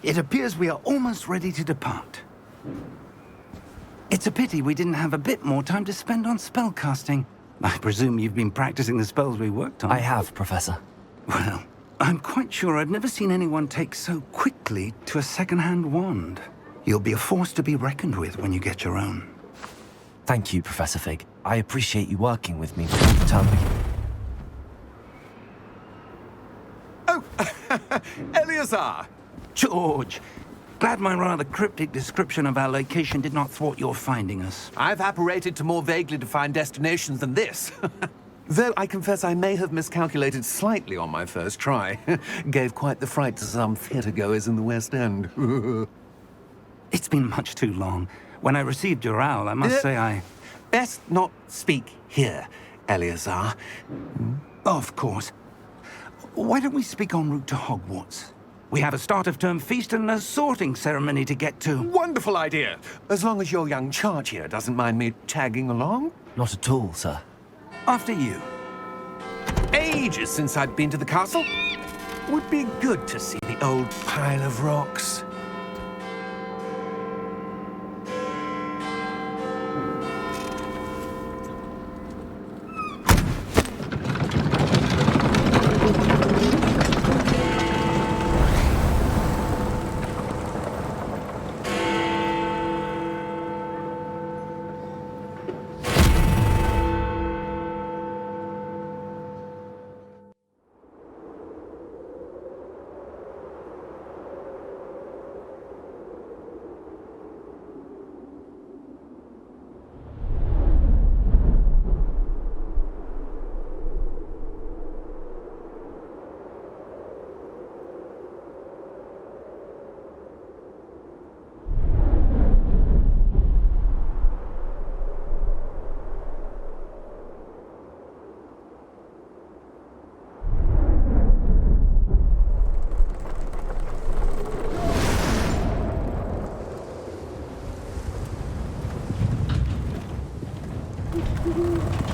It appears we are almost ready to depart. It's a pity we didn't have a bit more time to spend on spellcasting. I presume you've been practicing the spells we worked on. I have, Professor. Well, I'm quite sure I've never seen anyone take so quickly to a second-hand wand. You'll be a force to be reckoned with when you get your own. Thank you, Professor Fig. I appreciate you working with me before the term begins. Oh, Eleazar! George! Glad my rather cryptic description of our location did not thwart your finding us. I've apparated to more vaguely defined destinations than this. Though I confess I may have miscalculated slightly on my first try. Gave quite the fright to some theatre-goers in the West End. It's been much too long. When I received your owl, I must say I... Best not speak here, Eleazar. Of course. Why don't we speak en route to Hogwarts? We have a start-of-term feast and a sorting ceremony to get to. Wonderful idea! As long as your young charge here doesn't mind me tagging along. Not at all, sir. After you. Ages since I'd been to the castle. Would be good to see the old pile of rocks.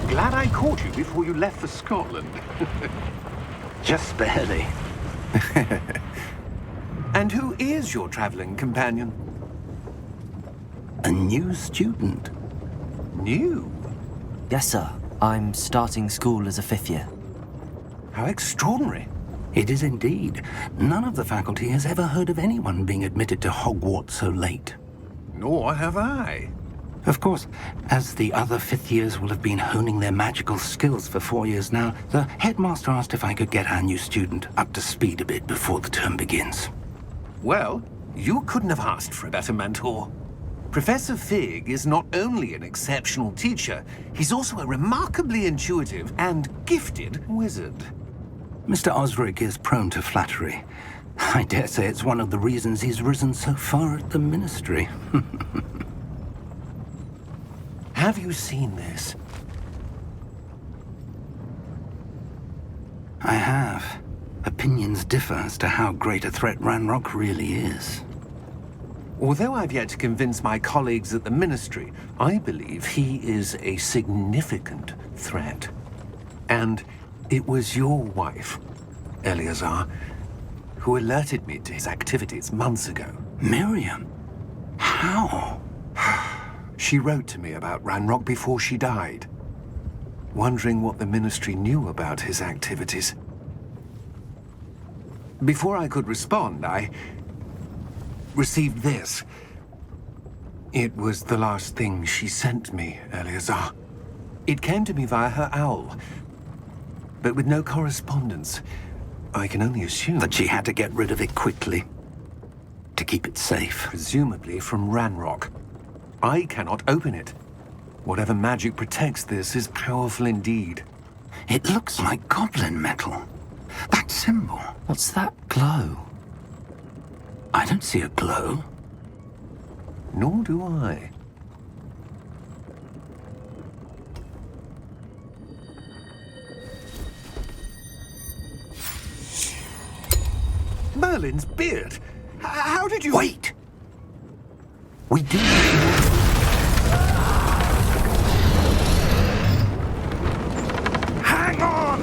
Glad I caught you before you left for Scotland. Just barely. And who is your traveling companion? A new student. New? Yes, sir. I'm starting school as a 5th year. How extraordinary. It is indeed. None of the faculty has ever heard of anyone being admitted to Hogwarts so late. Nor have I. Of course, as the other 5th years will have been honing their magical skills for 4 years now, the headmaster asked if I could get our new student up to speed a bit before the term begins. Well, you couldn't have asked for a better mentor. Professor Fig is not only an exceptional teacher, he's also a remarkably intuitive and gifted wizard. Mr. Osric is prone to flattery. I dare say it's one of the reasons he's risen so far at the ministry. Have you seen this? I have. Opinions differ as to how great a threat Ranrok really is. Although I've yet to convince my colleagues at the Ministry, I believe he is a significant threat. And it was your wife, Eleazar, who alerted me to his activities months ago. Miriam? How? She wrote to me about Ranrok before she died, wondering what the Ministry knew about his activities. Before I could respond, I received this. It was the last thing she sent me, Eleazar. It came to me via her owl, but with no correspondence. I can only assume That she had to get rid of it quickly, to keep it safe. presumably from Ranrok. I cannot open it. Whatever magic protects this is powerful indeed. It looks like goblin metal. That symbol. What's that glow? I don't see a glow. Nor do I. Merlin's beard! How did you... Wait! We do... Hang on!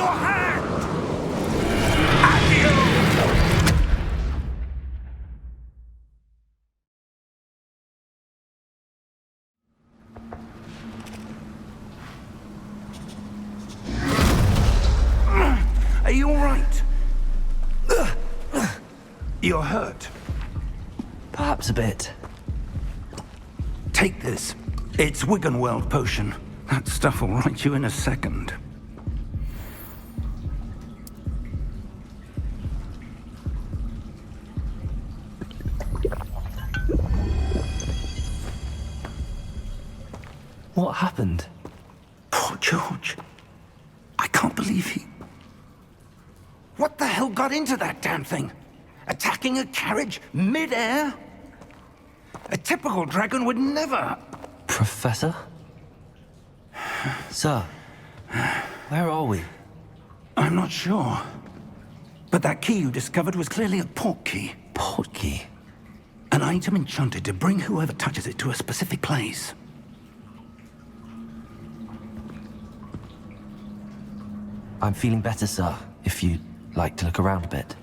your hand! Adieu! Are you all right? You're hurt. Perhaps a bit. Take this. It's O.W.L.S potion. That stuff will right you in a second. What happened? Poor George. I can't believe he... What the hell got into that damn thing? Attacking a carriage mid-air? A typical dragon would never... Professor? Sir, where are we? I'm not sure. But that key you discovered was clearly a port key. Port key? An item enchanted to bring whoever touches it to a specific place. I'm feeling better, sir, if you'd like to look around a bit.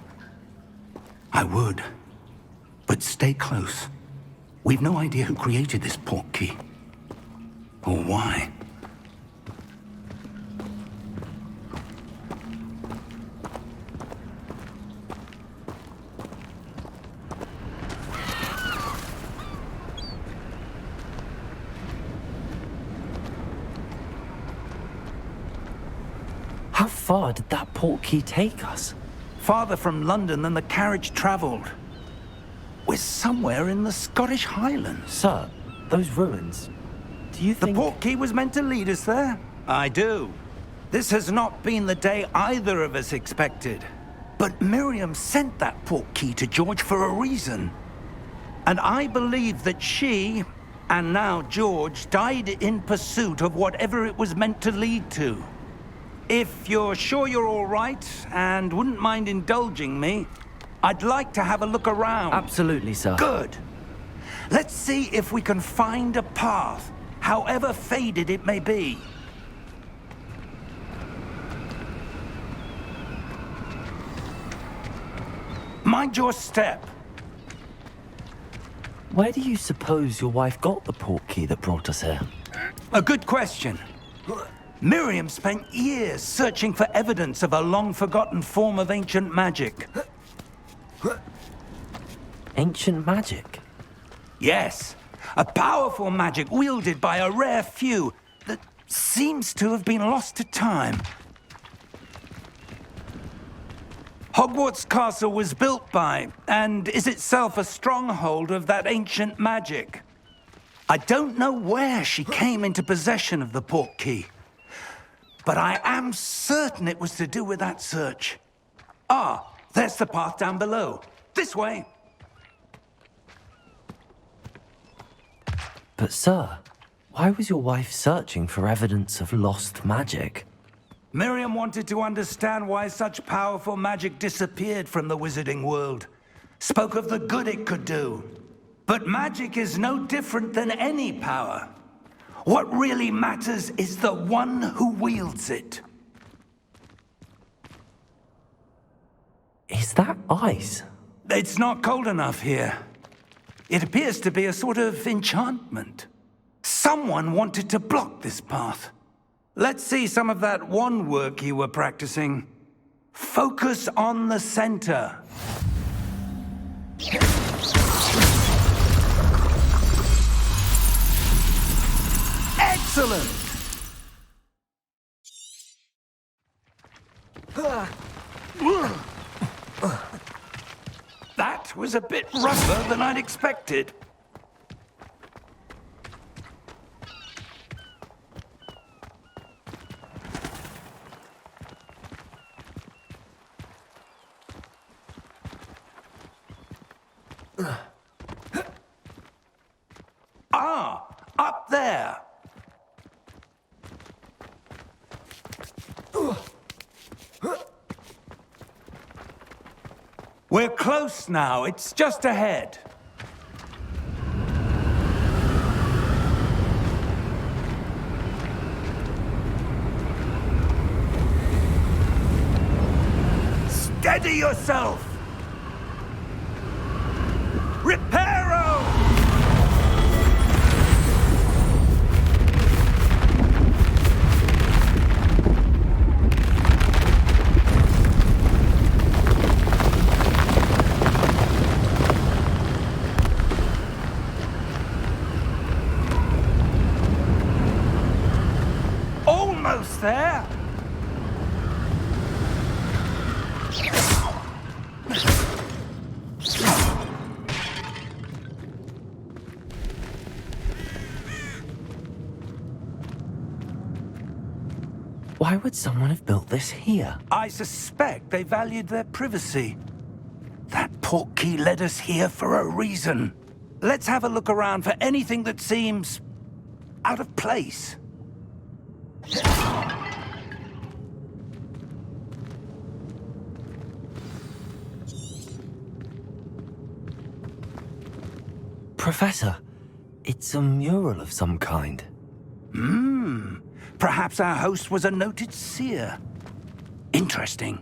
I would. But stay close. We've no idea who created this port key. Or why. How far did that port key take us? Farther from London than the carriage traveled. We're somewhere in the Scottish Highlands. Sir, those ruins, do you think... The port key was meant to lead us there? I do. This has not been the day either of us expected. But Miriam sent that port key to George for a reason. And I believe that she, and now George, died in pursuit of whatever it was meant to lead to. If you're sure you're all right, and wouldn't mind indulging me, I'd like to have a look around. Absolutely, sir. Good. Let's see if we can find a path, however faded it may be. Mind your step. Where do you suppose your wife got the port key that brought us here? A good question. Miriam spent years searching for evidence of a long-forgotten form of ancient magic. Ancient magic? Yes, a powerful magic wielded by a rare few that seems to have been lost to time. Hogwarts Castle was built by, and is itself a stronghold of that ancient magic. I don't know where she came into possession of the port key, but I am certain it was to do with that search. Ah, there's the path down below. This way. But sir, why was your wife searching for evidence of lost magic? Miriam wanted to understand why such powerful magic disappeared from the wizarding world. Spoke of the good it could do. But magic is no different than any power. What really matters is the one who wields it. Is that ice? It's not cold enough here. It appears to be a sort of enchantment. Someone wanted to block this path. Let's see some of that wand work you were practicing. Focus on the center. Excellent! That was a bit rougher than I'd expected. Ah, up there. We're close now. It's just ahead. Steady yourself! Reparo! Almost there! Why would someone have built this here? I suspect they valued their privacy. That portkey led us here for a reason. Let's have a look around for anything that seems out of place. Professor, it's a mural of some kind. Perhaps our host was a noted seer. Interesting.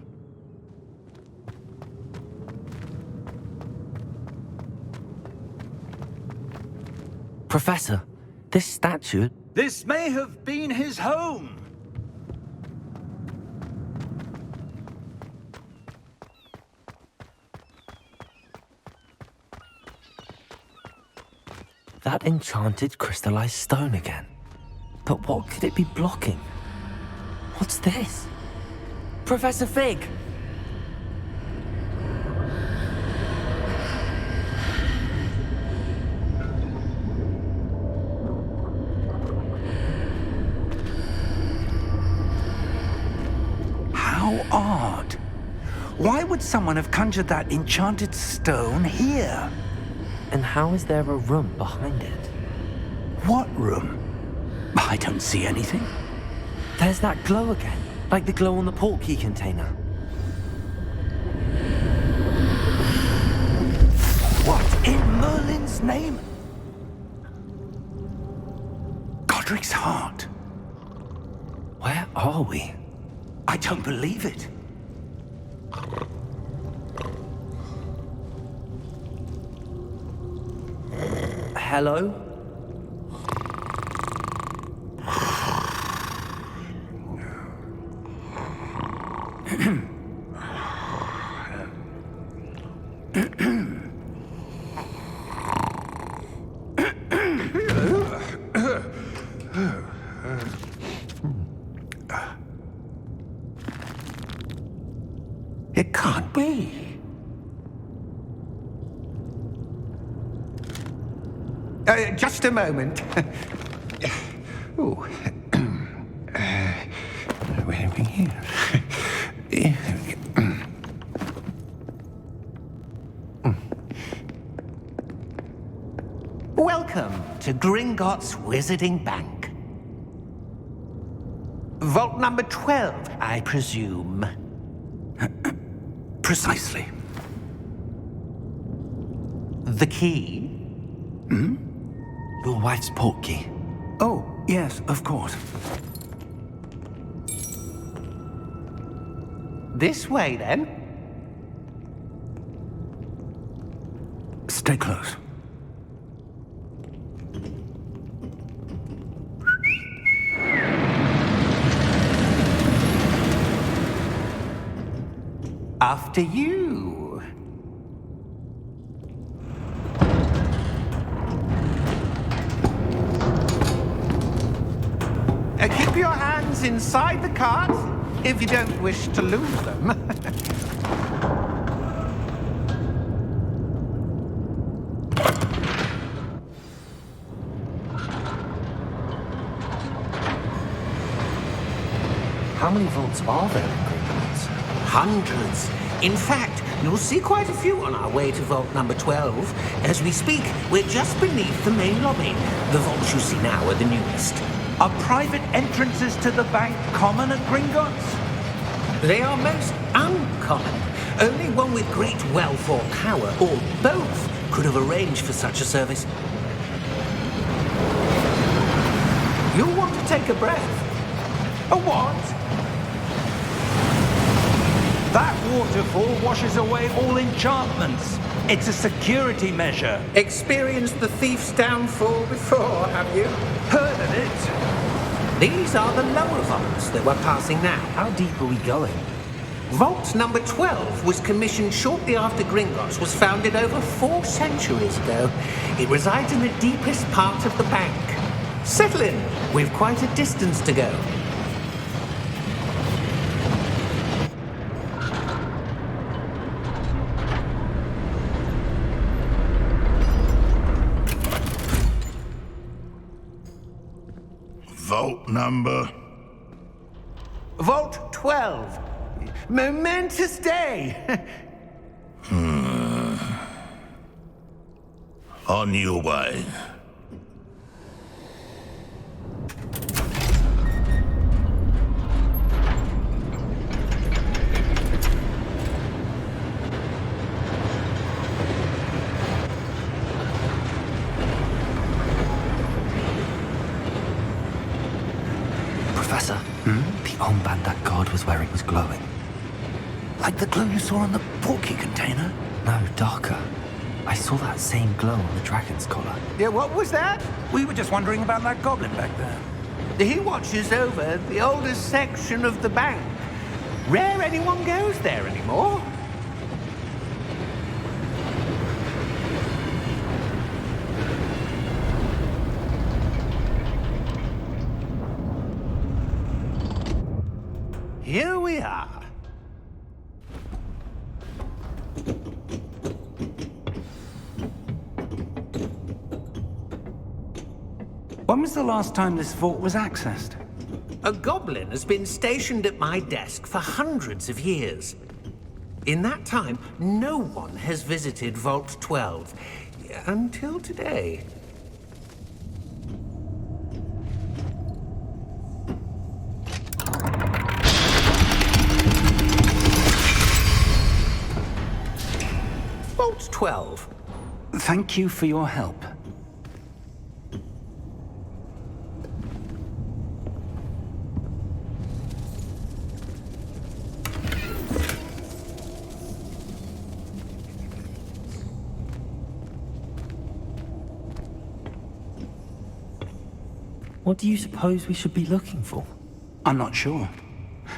Professor, this statue... This may have been his home. That enchanted crystallized stone again. But what could it be blocking? What's this? Professor Fig! How odd. Why would someone have conjured that enchanted stone here? And how is there a room behind it? What room? I don't see anything. There's that glow again, like the glow on the portkey container. What in Merlin's name? Godric's heart. Where are we? I don't believe it. Hello? It can't be. Just a moment. Oh. Where are we here? Welcome to Gringotts Wizarding Bank. Vault number 12, I presume. Precisely. The key? Your wife's portkey. Oh, yes, of course. This way, then. Stay close. After you. Keep your hands inside the cart if you don't wish to lose them. How many vaults are there in Gringotts? Hundreds. In fact, you'll see quite a few on our way to vault number 12. As we speak, we're just beneath the main lobby. The vaults you see now are the newest. Are private entrances to the bank common at Gringotts? They are most uncommon. Only one with great wealth or power, or both, could have arranged for such a service. You'll want to take a breath. A what? That waterfall washes away all enchantments. It's a security measure. Experienced the thief's downfall before, have you? Heard of it? These are the lower vaults that we're passing now. How deep are we going? Vault number 12 was commissioned shortly after Gringotts was founded over 4 centuries ago. It resides in the deepest part of the bank. Settle in. We've quite a distance to go. Vault number? Vault 12. Momentous day. On your way. Professor, the armband that guard was wearing was glowing. Like the glow you saw on the portkey container? No, darker. I saw that same glow on the dragon's collar. Yeah, what was that? We were just wondering about that goblin back there. He watches over the oldest section of the bank. Rare anyone goes there anymore. Here we are. When was the last time this vault was accessed? A goblin has been stationed at my desk for hundreds of years. In that time, no one has visited Vault 12 until today. Vault 12. Thank you for your help. What do you suppose we should be looking for? I'm not sure.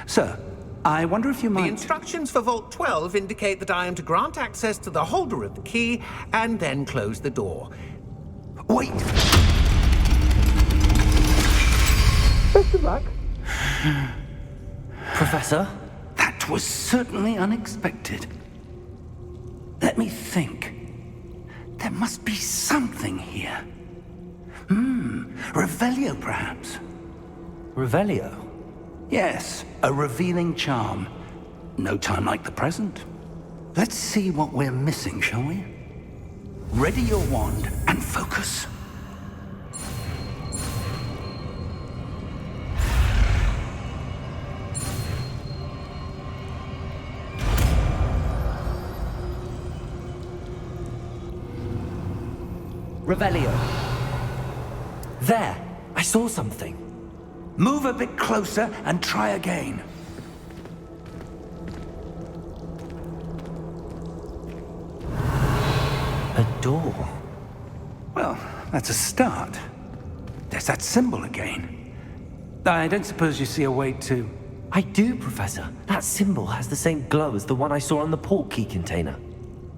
Sir, I wonder if you The might... instructions for Vault 12 indicate that I am to grant access to the holder of the key and then close the door. Wait! Best of luck. Professor? That was certainly unexpected. Let me think. There must be something here. Revelio, perhaps? Revelio? Yes, a revealing charm. No time like the present. Let's see what we're missing, shall we? Ready your wand and focus. Revelio. There! I saw something. Move a bit closer and try again. A door. Well, that's a start. There's that symbol again. I don't suppose you see a way to... I do, Professor. That symbol has the same glow as the one I saw on the portkey container.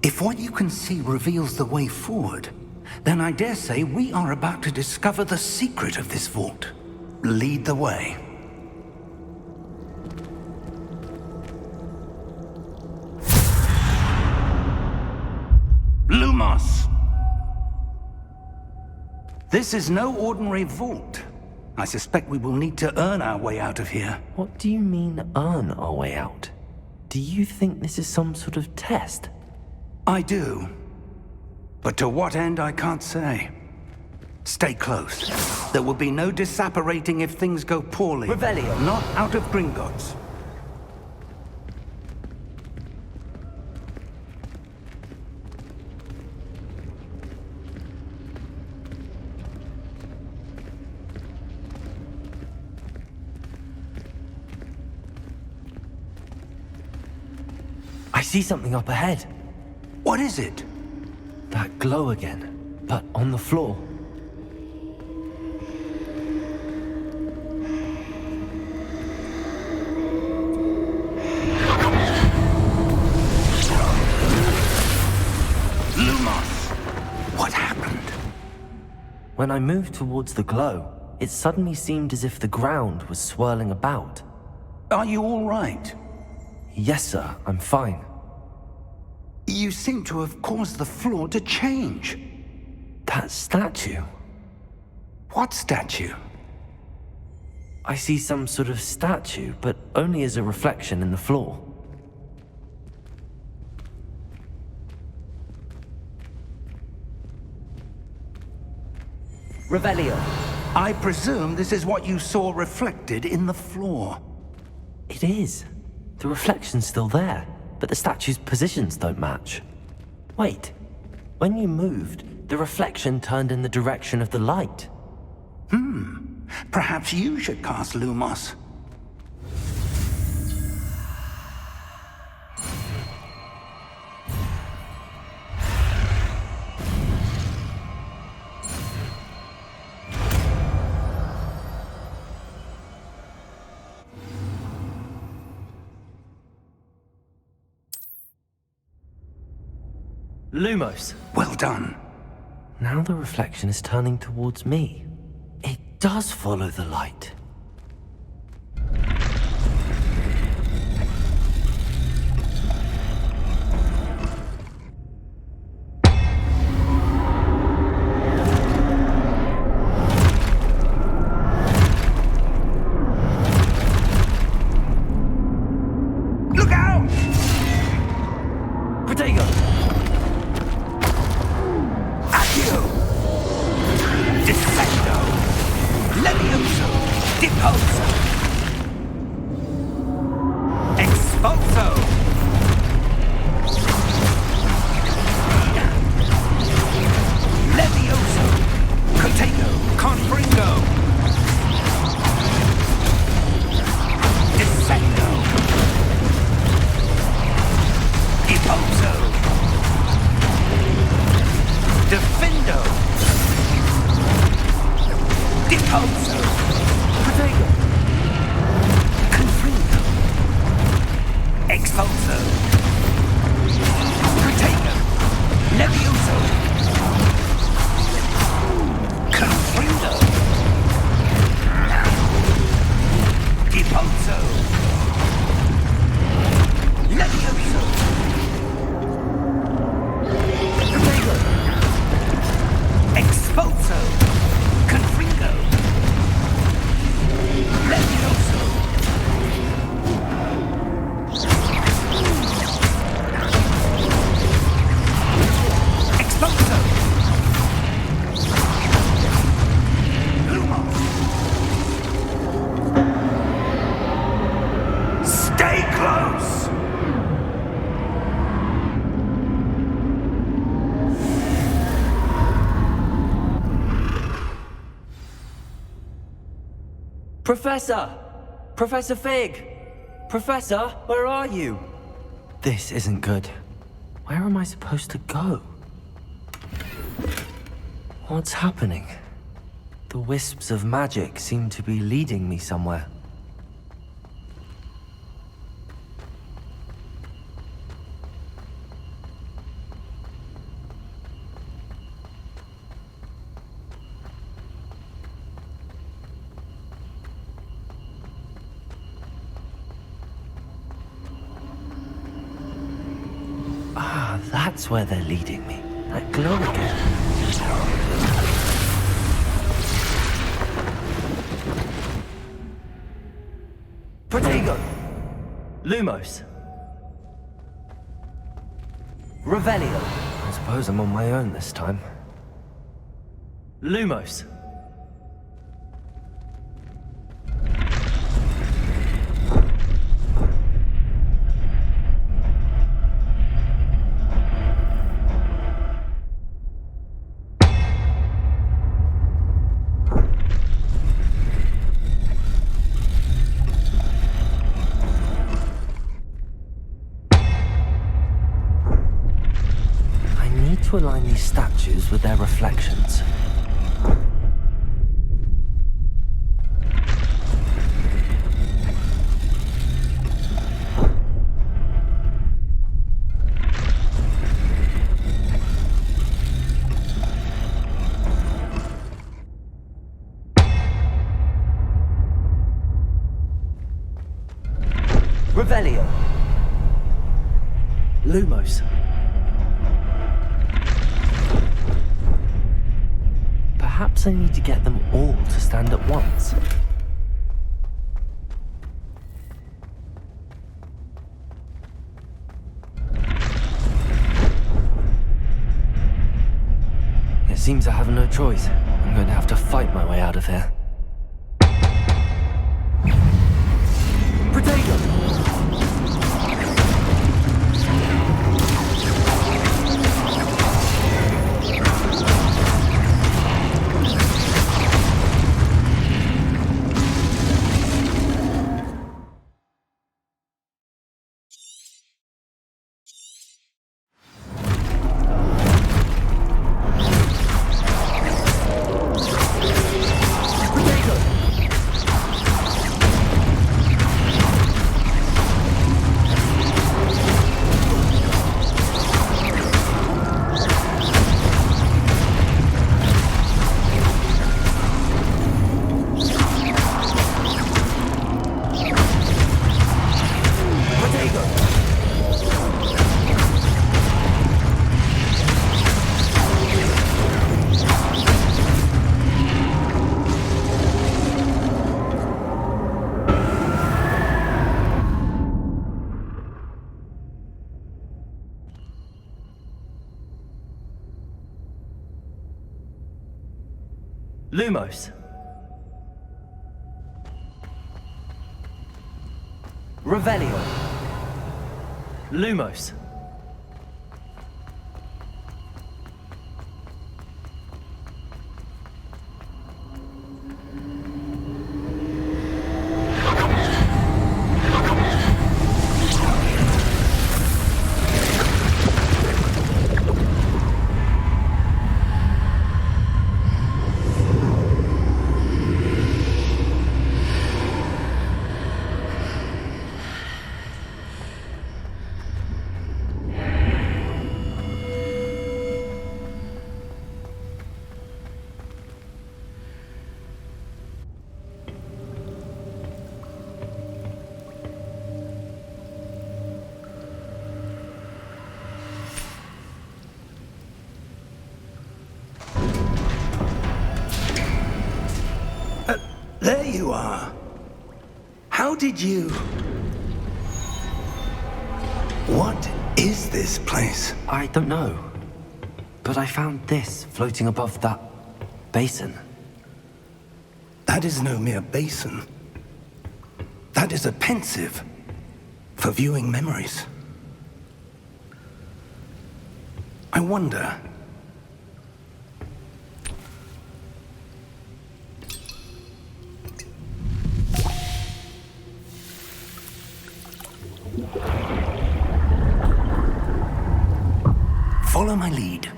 If what you can see reveals the way forward, then I dare say we are about to discover the secret of this vault. Lead the way. Lumos! This is no ordinary vault. I suspect we will need to earn our way out of here. What do you mean, earn our way out? Do you think this is some sort of test? I do. But to what end, I can't say. Stay close. There will be no disapparating if things go poorly. Revelio. Not out of Gringotts. I see something up ahead. What is it? That glow again, but on the floor. Lumos! What happened? When I moved towards the glow, it suddenly seemed as if the ground was swirling about. Are you all right? Yes, sir, I'm fine. You seem to have caused the floor to change. That statue. What statue? I see some sort of statue, but only as a reflection in the floor. Revelio. I presume this is what you saw reflected in the floor. It is. The reflection's still there, but the statue's positions don't match. Wait. When you moved, the reflection turned in the direction of the light. Perhaps you should cast Lumos. Lumos. Well done. Now the reflection is turning towards me. It does follow the light. Look out! Protego! Accio! Dissecto! Levioso! Deposo! Exposo! Levioso! Protego! Confringo! Dissecto! Deposo! Defendo! Deposo! Protego! Confringo! Exposo! Protego! Levioso! Confringo! Deposo! Levioso! Protego! Exposo! Confringo! Levioso! Exposo! Lumos! Stay close! Professor! Professor Fig! Professor, where are you? This isn't good. Where am I supposed to go? What's happening? The wisps of magic seem to be leading me somewhere. Ah, that's where they're leading me. That glow again. Protego! Lumos! Revelio! I suppose I'm on my own this time. Lumos! to align these statues with their reflections. Revelio. Lumos. Perhaps I need to get them all to stand at once. It seems I have no choice. I'm going to have to fight my way out of here. Protego! Lumos. Revelio. Lumos. There you are. How did you... What is this place? I don't know. But I found this floating above that basin. That is no mere basin. That is a pensive for viewing memories. I wonder... Follow my lead.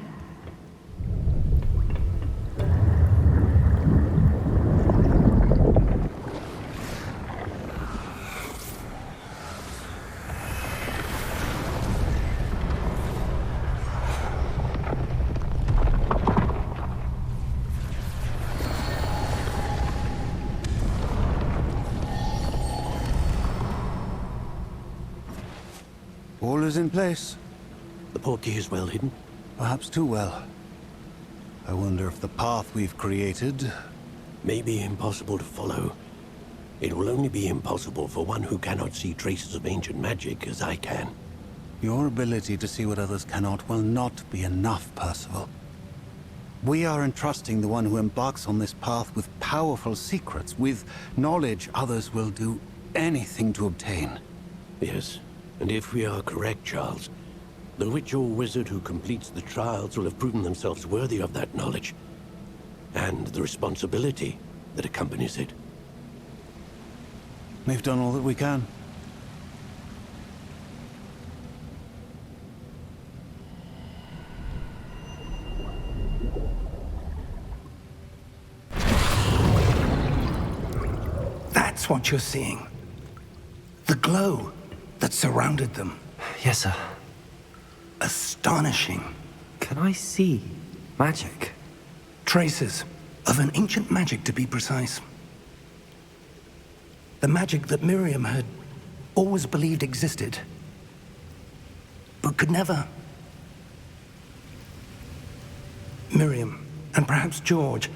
All is in place. The portkey is well hidden. Perhaps too well. I wonder if the path we've created... May be impossible to follow. It will only be impossible for one who cannot see traces of ancient magic as I can. Your ability to see what others cannot will not be enough, Percival. We are entrusting the one who embarks on this path with powerful secrets, with knowledge others will do anything to obtain. Yes, and if we are correct, Charles, the witch or wizard who completes the trials will have proven themselves worthy of that knowledge, and the responsibility that accompanies it. We've done all that we can. That's what you're seeing. The glow that surrounded them. Yes, sir. Astonishing. Can I see magic? Traces of an ancient magic, to be precise. The magic that Miriam had always believed existed, but could never. Miriam, and perhaps George,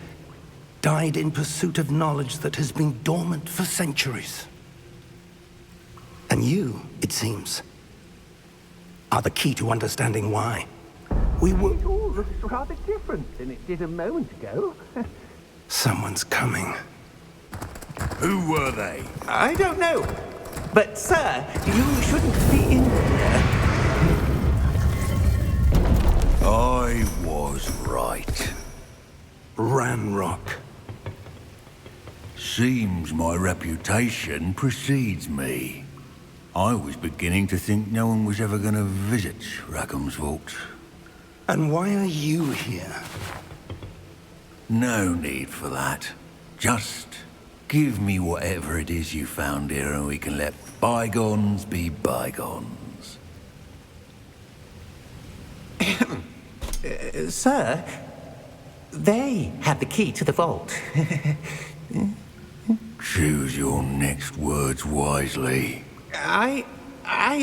died in pursuit of knowledge that has been dormant for centuries. And you, it seems, are the key to understanding why. We were... It all looks rather different than it did a moment ago. Someone's coming. Who were they? I don't know. But, sir, you shouldn't be in here. I was right. Ranrok. Seems my reputation precedes me. I was beginning to think no one was ever going to visit Rackham's vault. And why are you here? No need for that. Just give me whatever it is you found here and we can let bygones be bygones. Sir, they have the key to the vault. Choose your next words wisely. I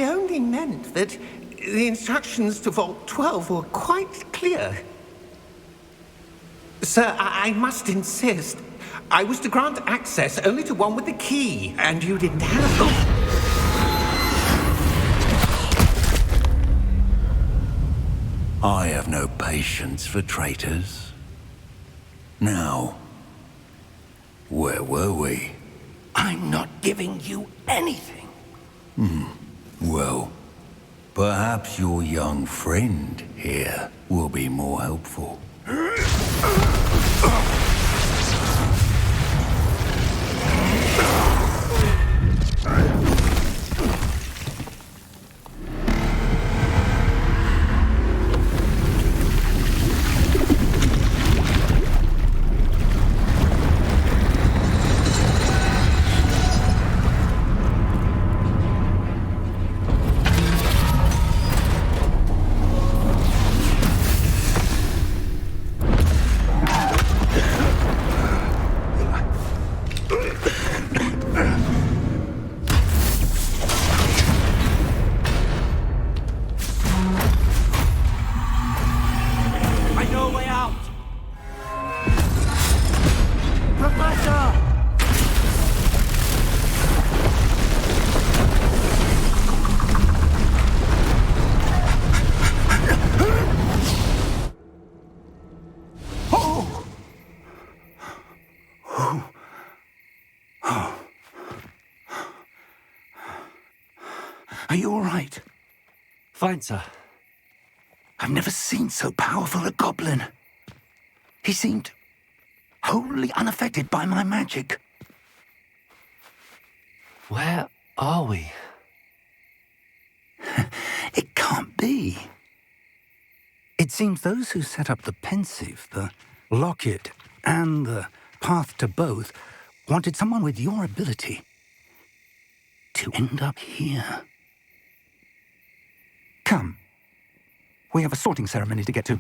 only meant that the instructions to Vault 12 were quite clear. Sir, I must insist. I was to grant access only to one with the key, and you didn't have them. I have no patience for traitors. Now, where were we? I'm not giving you anything. Well, perhaps your young friend here will be more helpful. Are you all right? Fine, sir. I've never seen so powerful a goblin. He seemed wholly unaffected by my magic. Where are we? It can't be. It seems those who set up the pensive, the locket, and the path to both wanted someone with your ability to end up here. Come. We have a sorting ceremony to get to.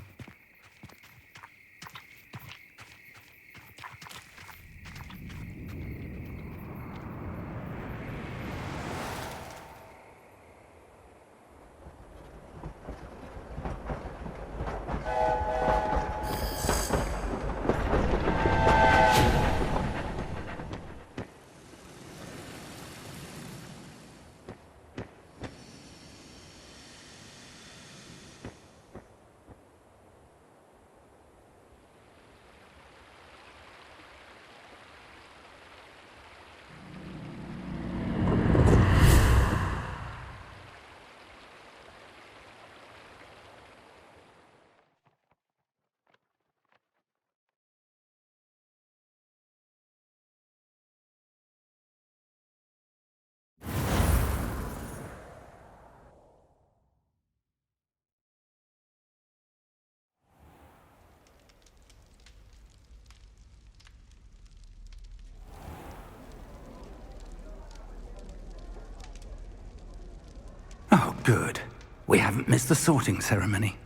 Good. We haven't missed the sorting ceremony.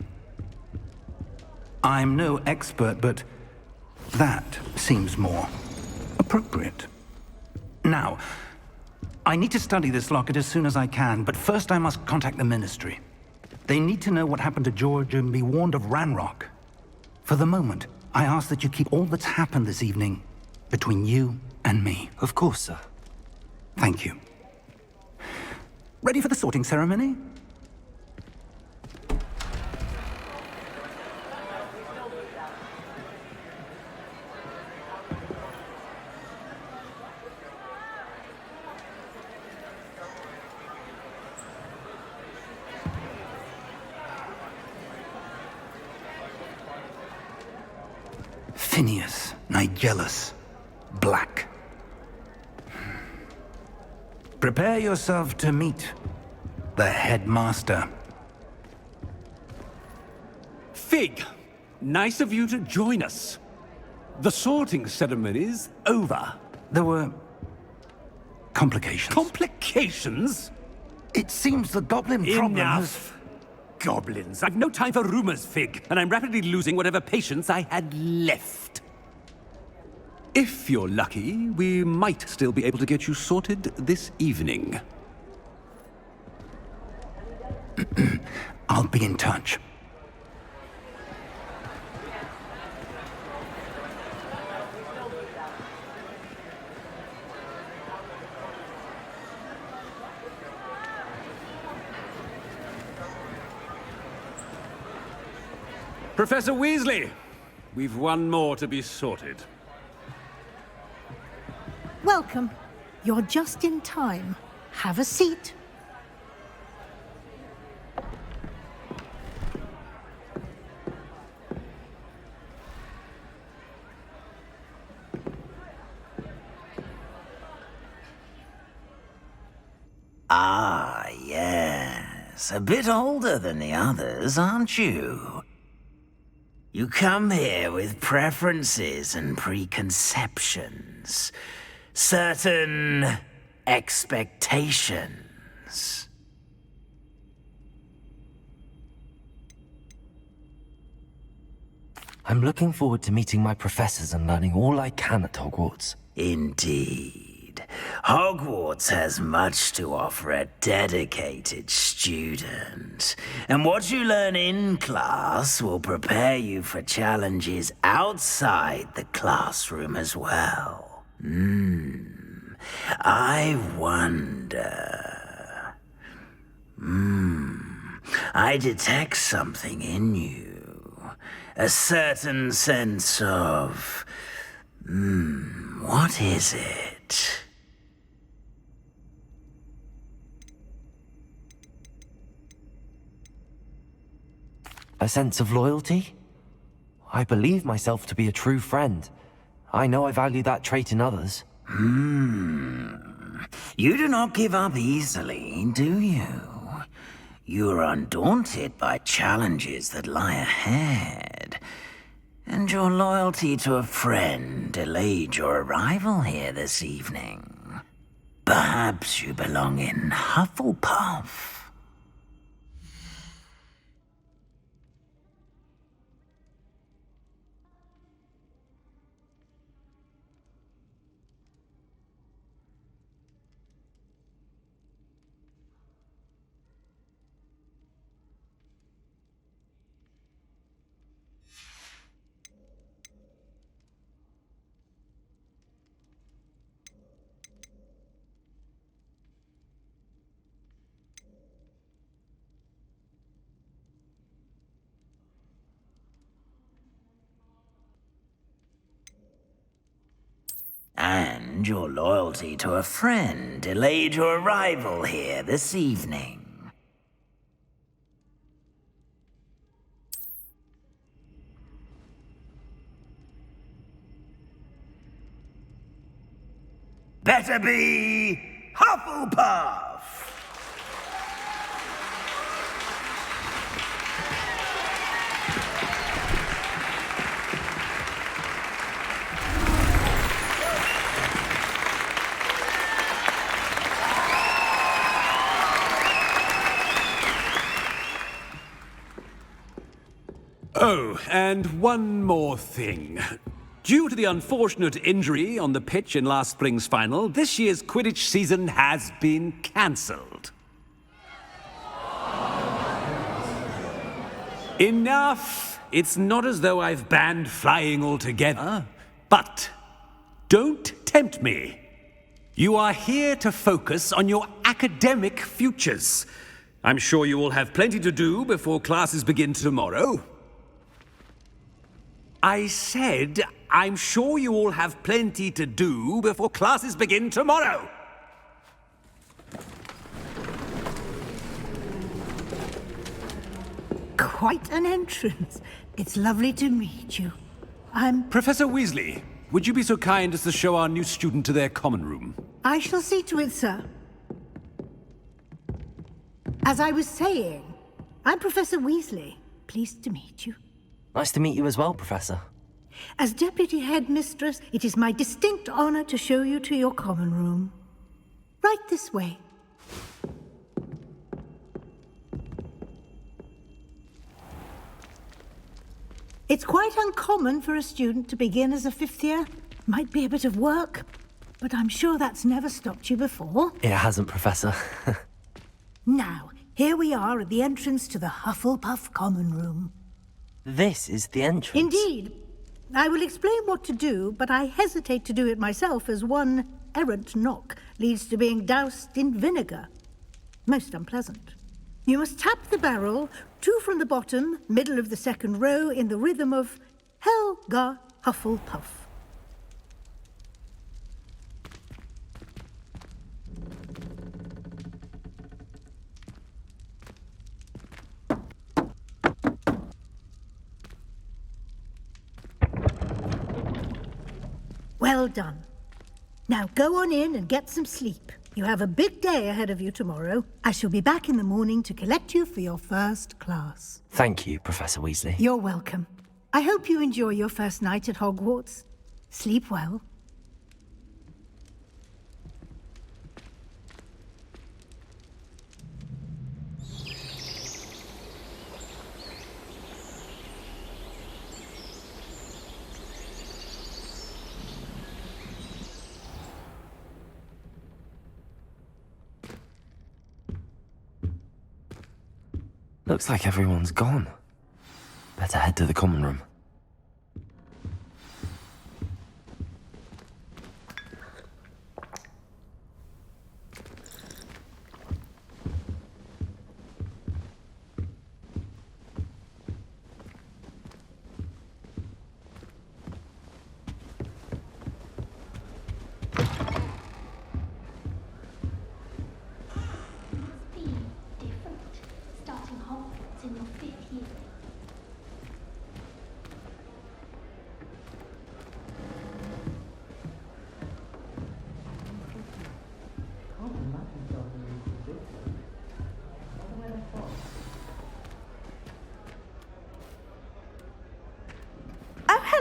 I'm no expert, but that seems more appropriate. Now, I need to study this locket as soon as I can, but first I must contact the Ministry. They need to know what happened to George and be warned of Ranrok. For the moment, I ask that you keep all that's happened this evening between you and me. Of course, sir. Thank you. Ready for the sorting ceremony? Phineas, Nigellus, Black. Prepare yourself to meet the headmaster. Fig, nice of you to join us. The sorting ceremony's over. There were complications. Complications? It seems the goblin problem has... Enough! Goblins. I've no time for rumors, Fig, and I'm rapidly losing whatever patience I had left. If you're lucky, we might still be able to get you sorted this evening. I'll be in touch. Professor Weasley, we've one more to be sorted. Welcome. You're just in time. Have a seat. Ah, yes. A bit older than the others, aren't you? You come here with preferences and preconceptions. Certain expectations. I'm looking forward to meeting my professors and learning all I can at Hogwarts. Indeed. Hogwarts has much to offer a dedicated student. And what you learn in class will prepare you for challenges outside the classroom as well. I wonder... I detect something in you. A certain sense of... what is it? A sense of loyalty? I believe myself to be a true friend. I know I value that trait in others. You do not give up easily, do you? You are undaunted by challenges that lie ahead. And your loyalty to a friend delayed your arrival here this evening. Perhaps you belong in Hufflepuff. And your loyalty to a friend delayed your arrival here this evening. Better be Hufflepuff! Oh, and one more thing. Due to the unfortunate injury on the pitch in last spring's final, this year's Quidditch season has been cancelled. Enough! It's not as though I've banned flying altogether, but don't tempt me. You are here to focus on your academic futures. I'm sure you will have plenty to do before classes begin tomorrow. I said, I'm sure you all have plenty to do before classes begin tomorrow. Quite an entrance. It's lovely to meet you. Professor Weasley, would you be so kind as to show our new student to their common room? I shall see to it, sir. As I was saying, I'm Professor Weasley. Pleased to meet you. Nice to meet you as well, Professor. As Deputy Headmistress, it is my distinct honor to show you to your common room. Right this way. It's quite uncommon for a student to begin as a fifth year. Might be a bit of work, but I'm sure that's never stopped you before. It hasn't, Professor. Now, here we are at the entrance to the Hufflepuff common room. This is the entrance? Indeed. I will explain what to do, but I hesitate to do it myself as one errant knock leads to being doused in vinegar. Most unpleasant. You must tap the barrel, 2 from the bottom, middle of the second row, in the rhythm of Helga Hufflepuff. Well done. Now go on in and get some sleep. You have a big day ahead of you tomorrow. I shall be back in the morning to collect you for your first class. Thank you, Professor Weasley. You're welcome. I hope you enjoy your first night at Hogwarts. Sleep well. Looks like everyone's gone. Better head to the common room.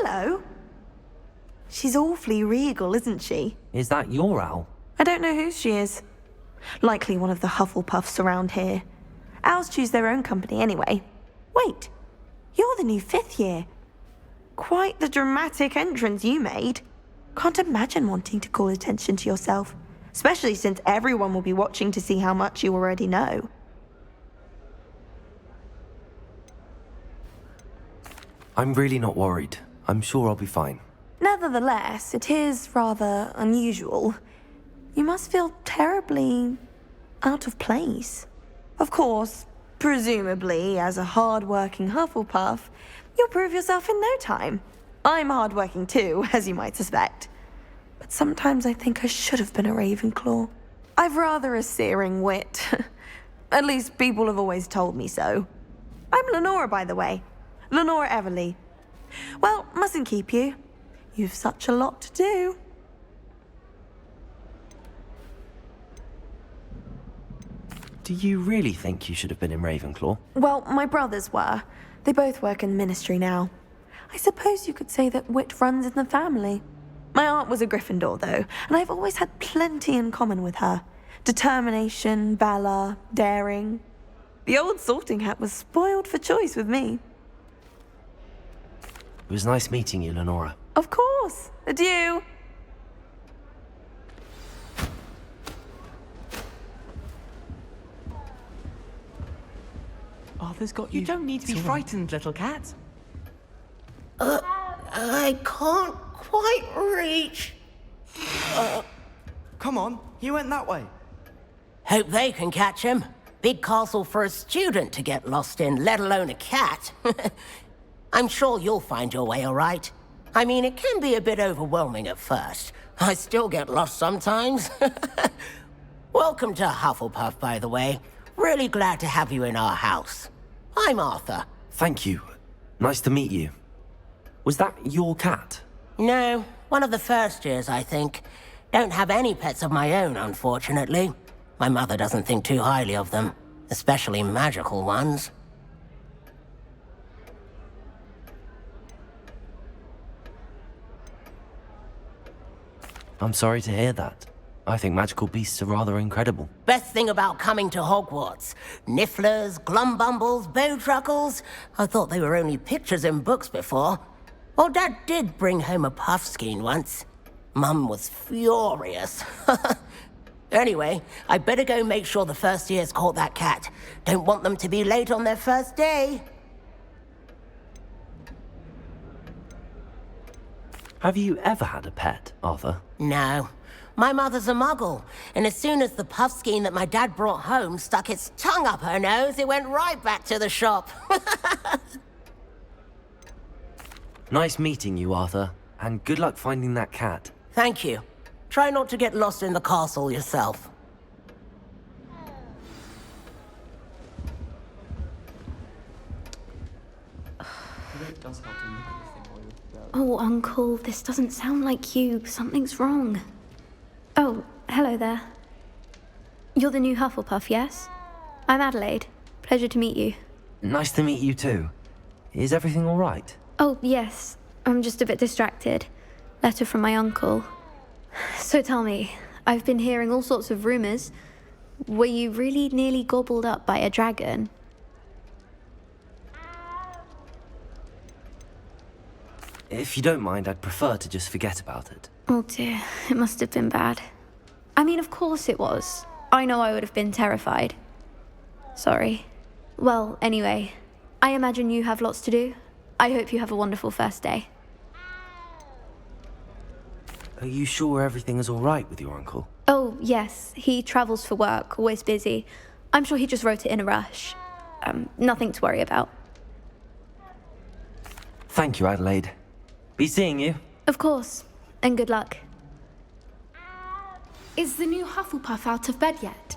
Hello. She's awfully regal, isn't she? Is that your owl? I don't know who she is. Likely one of the Hufflepuffs around here. Owls choose their own company anyway. Wait, you're the new 5th year. Quite the dramatic entrance you made. Can't imagine wanting to call attention to yourself, especially since everyone will be watching to see how much you already know. I'm really not worried. I'm sure I'll be fine. Nevertheless, it is rather unusual. You must feel terribly out of place. Of course, presumably, as a hard-working Hufflepuff, you'll prove yourself in no time. I'm hard-working too, as you might suspect. But sometimes I think I should have been a Ravenclaw. I've rather a searing wit. At least people have always told me so. I'm Lenora, by the way. Lenora Everly. Well, mustn't keep you. You've such a lot to do. Do you really think you should have been in Ravenclaw? Well, my brothers were. They both work in the ministry now. I suppose you could say that wit runs in the family. My aunt was a Gryffindor, though, and I've always had plenty in common with her. Determination, valor, daring. The old sorting hat was spoiled for choice with me. was nice meeting you, Lenora. Of course. Adieu. Arthur's got you. You don't need to be frightened, little cat. I can't quite reach. Come on, he went that way. Hope they can catch him. Big castle for a student to get lost in, let alone a cat. I'm sure you'll find your way all right. I mean, it can be a bit overwhelming at first. I still get lost sometimes. Welcome to Hufflepuff, by the way. Really glad to have you in our house. I'm Arthur. Thank you. Nice to meet you. Was that your cat? No, one of the first years, I think. Don't have any pets of my own, unfortunately. My mother doesn't think too highly of them, especially magical ones. I'm sorry to hear that. I think magical beasts are rather incredible. Best thing about coming to Hogwarts. Nifflers, glumbumbles, bowtruckles. I thought they were only pictures in books before. Well, Dad did bring home a puffskein once. Mum was furious. Anyway, I better go make sure the first years caught that cat. Don't want them to be late on their first day. Have you ever had a pet, Arthur? No. My mother's a muggle, and as soon as the puffskein that my dad brought home stuck its tongue up her nose, it went right back to the shop. Nice meeting you, Arthur, and good luck finding that cat. Thank you. Try not to get lost in the castle yourself. Oh, Uncle, this doesn't sound like you. Something's wrong. Oh, hello there. You're the new Hufflepuff, yes? I'm Adelaide. Pleasure to meet you. Nice to meet you too. Is everything all right? Oh, yes. I'm just a bit distracted. Letter from my uncle. So tell me, I've been hearing all sorts of rumors. Were you really nearly gobbled up by a dragon? If you don't mind, I'd prefer to just forget about it. Oh dear, it must have been bad. I mean, of course it was. I know I would have been terrified. Sorry. Well, anyway, I imagine you have lots to do. I hope you have a wonderful first day. Are you sure everything is all right with your uncle? Oh, yes. He travels for work, always busy. I'm sure he just wrote it in a rush. Nothing to worry about. Thank you, Adelaide. Be seeing you. Of course. And good luck. Is the new Hufflepuff out of bed yet?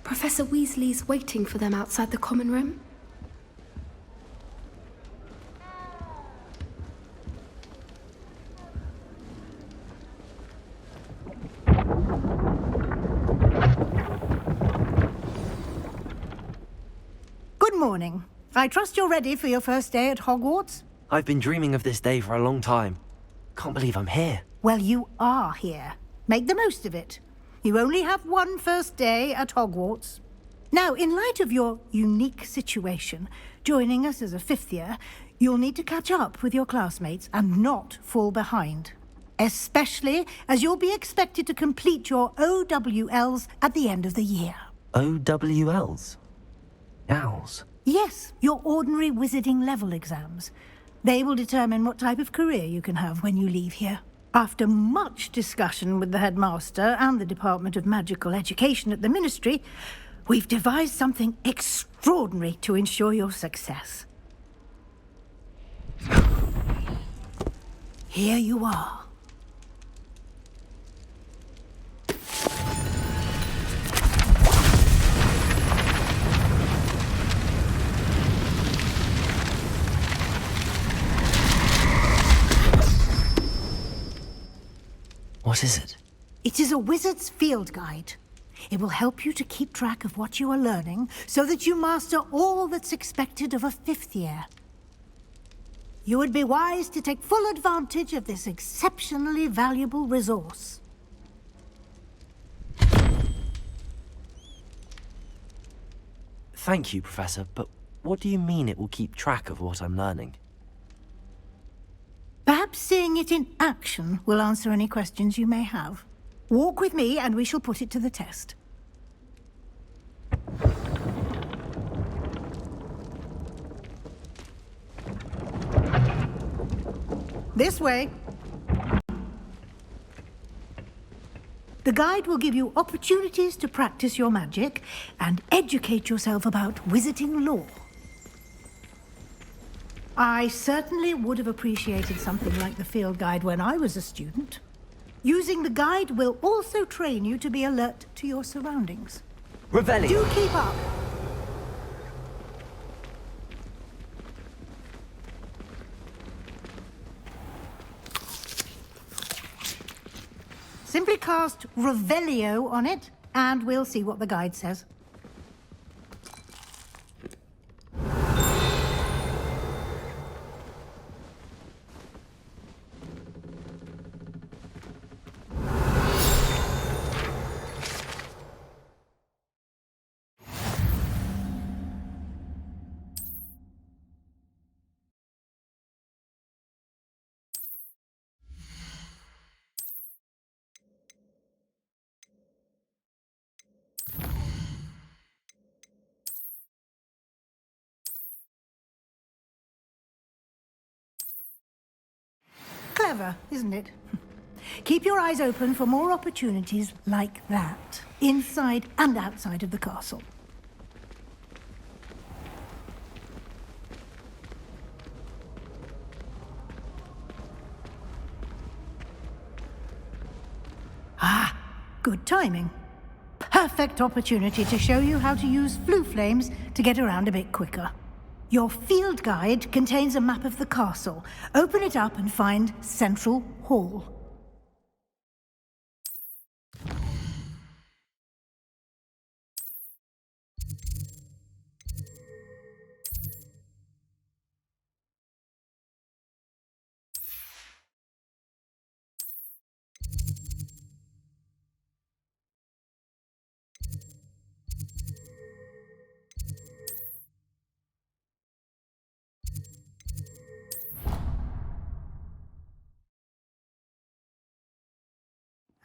Professor Weasley's waiting for them outside the common room. Good morning. I trust you're ready for your first day at Hogwarts? I've been dreaming of this day for a long time. Can't believe I'm here. Well, you are here. Make the most of it. You only have one first day at Hogwarts. Now, in light of your unique situation, joining us as a fifth year, you'll need to catch up with your classmates and not fall behind. Especially as you'll be expected to complete your O.W.L.S at the end of the year. O.W.L.s? Owls? Yes, your ordinary wizarding level exams. They will determine what type of career you can have when you leave here. After much discussion with the headmaster and the Department of Magical Education at the Ministry, we've devised something extraordinary to ensure your success. Here you are. What is it? It is a wizard's field guide. It will help you to keep track of what you are learning so that you master all that's expected of a fifth year. You would be wise to take full advantage of this exceptionally valuable resource. Thank you, Professor, but what do you mean it will keep track of what I'm learning? perhaps seeing it in action will answer any questions you may have. Walk with me and we shall put it to the test. This way. The guide will give you opportunities to practice your magic and educate yourself about wizarding lore. I certainly would have appreciated something like the field guide when I was a student. Using the guide will also train you to be alert to your surroundings. Revelio. Do keep up. Simply cast Revelio on it, and we'll see what the guide says. Clever, isn't it? Keep your eyes open for more opportunities like that, inside and outside of the castle. Ah, good timing. Perfect opportunity to show you how to use flue flames to get around a bit quicker. Your field guide contains a map of the castle. Open it up and find Central Hall.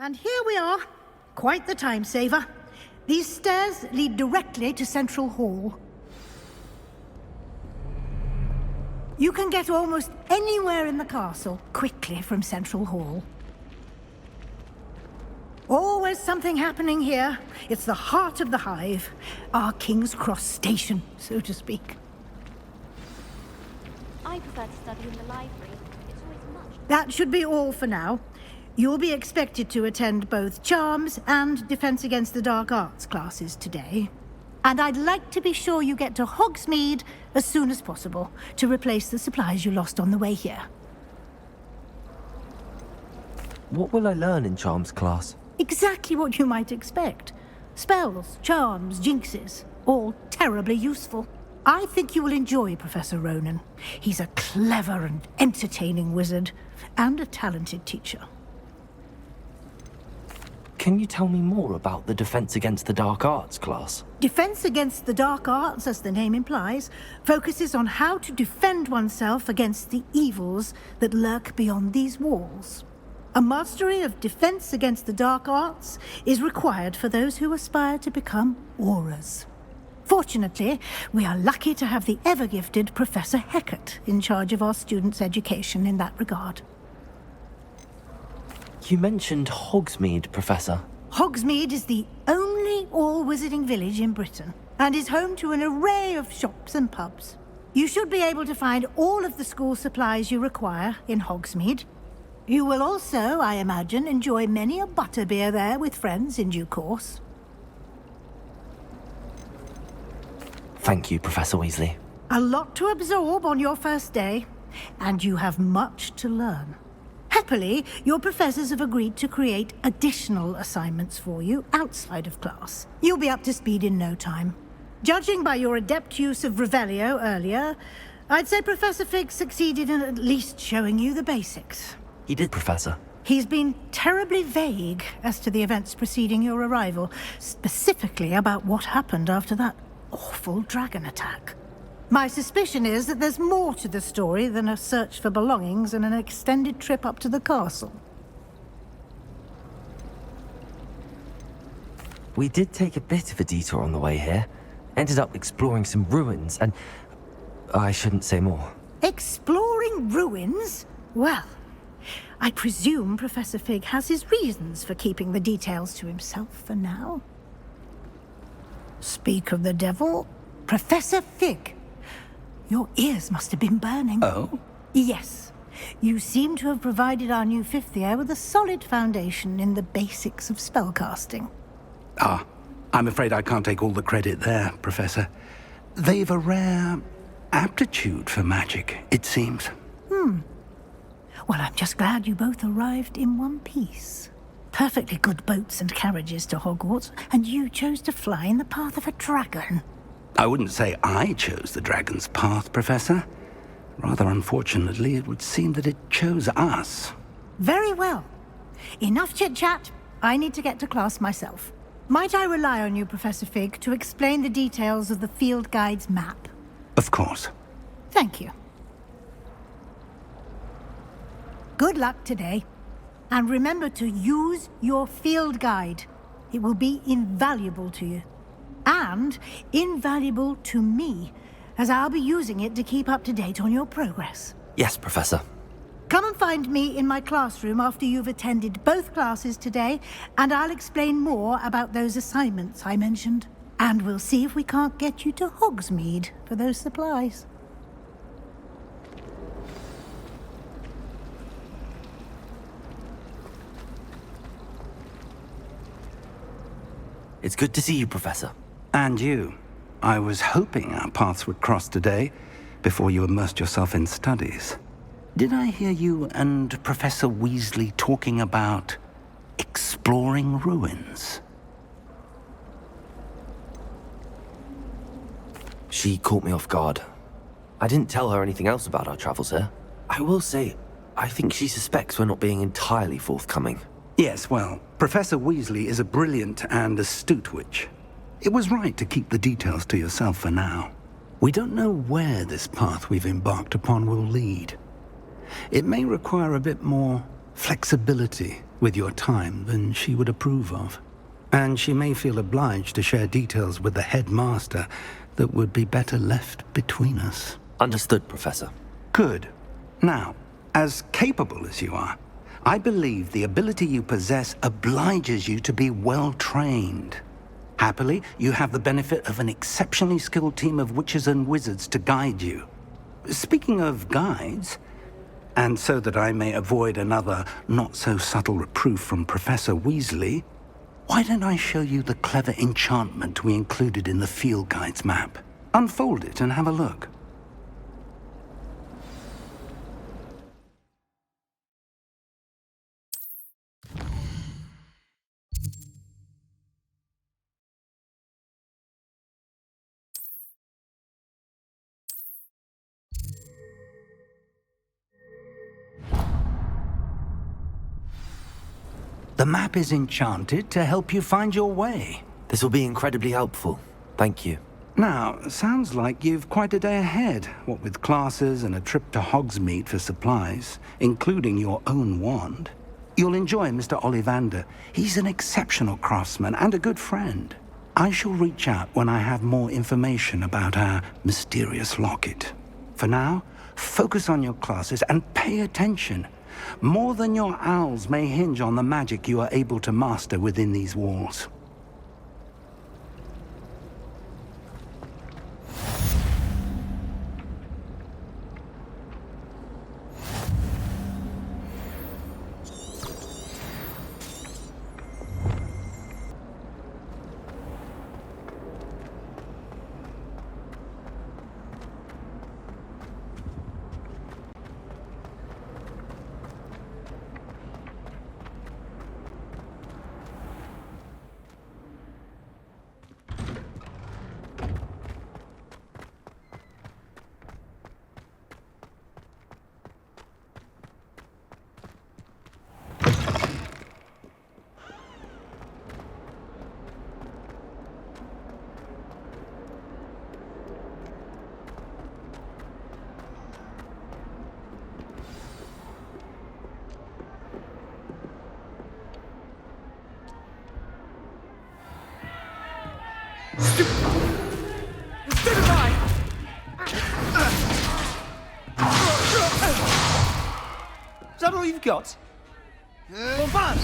And here we are. Quite the time saver. These stairs lead directly to Central Hall. You can get almost anywhere in the castle quickly from Central Hall. Always something happening here. It's the heart of the hive. Our King's Cross station, so to speak. I prefer to study in the library. It's always much... That should be all for now. You'll be expected to attend both Charms and Defense Against the Dark Arts classes today. And I'd like to be sure you get to Hogsmeade as soon as possible to replace the supplies you lost on the way here. What will I learn in Charms class? Exactly what you might expect. Spells, charms, jinxes, all terribly useful. I think you will enjoy Professor Ronan. He's a clever and entertaining wizard, and a talented teacher. Can you tell me more about the Defense Against the Dark Arts class? Defense Against the Dark Arts, as the name implies, focuses on how to defend oneself against the evils that lurk beyond these walls. A mastery of Defense Against the Dark Arts is required for those who aspire to become Aurors. Fortunately, we are lucky to have the ever-gifted Professor Hecat in charge of our students' education in that regard. You mentioned Hogsmeade, Professor. Hogsmeade is the only all-wizarding village in Britain, and is home to an array of shops and pubs. You should be able to find all of the school supplies you require in Hogsmeade. You will also, I imagine, enjoy many a butterbeer there with friends in due course. Thank you, Professor Weasley. A lot to absorb on your first day, and you have much to learn. Happily, your professors have agreed to create additional assignments for you outside of class. You'll be up to speed in no time. Judging by your adept use of Revelio earlier, I'd say Professor Fig succeeded in at least showing you the basics. He did, Professor. He's been terribly vague as to the events preceding your arrival, specifically about what happened after that awful dragon attack. My suspicion is that there's more to the story than a search for belongings and an extended trip up to the castle. We did take a bit of a detour on the way here. Ended up exploring some ruins and... I shouldn't say more. Exploring ruins? Well, I presume Professor Fig has his reasons for keeping the details to himself for now. Speak of the devil, Professor Fig. Your ears must have been burning. Oh? Yes. You seem to have provided our new fifth year with a solid foundation in the basics of spellcasting. Ah, I'm afraid I can't take all the credit there, Professor. They've a rare aptitude for magic, it seems. Well, I'm just glad you both arrived in one piece. Perfectly good boats and carriages to Hogwarts, and you chose to fly in the path of a dragon. I wouldn't say I chose the dragon's path, Professor. Rather unfortunately, it would seem that it chose us. Very well. Enough chit-chat. I need to get to class myself. Might I rely on you, Professor Fig, to explain the details of the field guide's map? Of course. Thank you. Good luck today. And remember to use your field guide. It will be invaluable to you. And invaluable to me, as I'll be using it to keep up to date on your progress. Yes, Professor. Come and find me in my classroom after you've attended both classes today, and I'll explain more about those assignments I mentioned. And we'll see if we can't get you to Hogsmeade for those supplies. It's good to see you, Professor. And you. I was hoping our paths would cross today, before you immersed yourself in studies. Did I hear you and Professor Weasley talking about exploring ruins? She caught me off guard. I didn't tell her anything else about our travels here. I will say, I think she suspects we're not being entirely forthcoming. Yes, well, Professor Weasley is a brilliant and astute witch. It was right to keep the details to yourself for now. We don't know where this path we've embarked upon will lead. It may require a bit more flexibility with your time than she would approve of. And she may feel obliged to share details with the headmaster that would be better left between us. Understood, Professor. Good. Now, as capable as you are, I believe the ability you possess obliges you to be well-trained. Happily, you have the benefit of an exceptionally skilled team of witches and wizards to guide you. Speaking of guides, and so that I may avoid another not-so-subtle reproof from Professor Weasley, why don't I show you the clever enchantment we included in the field guide's map? Unfold it and have a look. The map is enchanted to help you find your way. This will be incredibly helpful. Thank you. Now, sounds like you've quite a day ahead, what with classes and a trip to Hogsmeade for supplies, including your own wand. You'll enjoy Mr. Ollivander. He's an exceptional craftsman and a good friend. I shall reach out when I have more information about our mysterious locket. For now, focus on your classes and pay attention. More than your owls may hinge on the magic you are able to master within these walls. Is that all you've got? Bombard!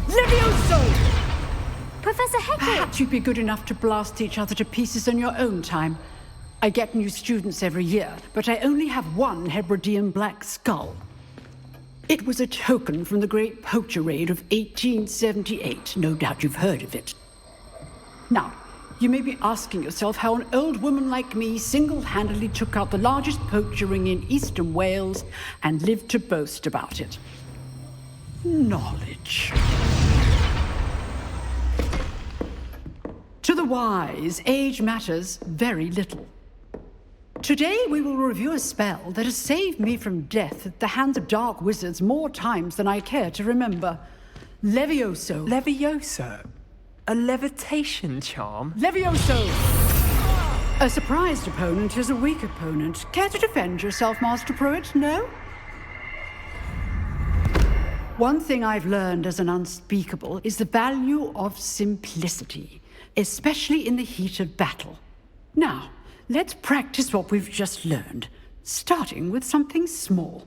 Levioso! Professor Hackett! Perhaps you'd be good enough to blast each other to pieces on your own time. I get new students every year, but I only have one Hebridean black skull. It was a token from the Great Poacher Raid of 1878. No doubt you've heard of it. Now, you may be asking yourself how an old woman like me single-handedly took out the largest poacher ring in eastern Wales and lived to boast about it. Knowledge. To the wise, age matters very little. Today we will review a spell that has saved me from death at the hands of dark wizards more times than I care to remember. Levioso. Levioso? A levitation charm? Levioso! A surprised opponent is a weak opponent. Care to defend yourself, Master Pruitt? No? One thing I've learned as an unspeakable is the value of simplicity, especially in the heat of battle. Now, let's practice what we've just learned, starting with something small.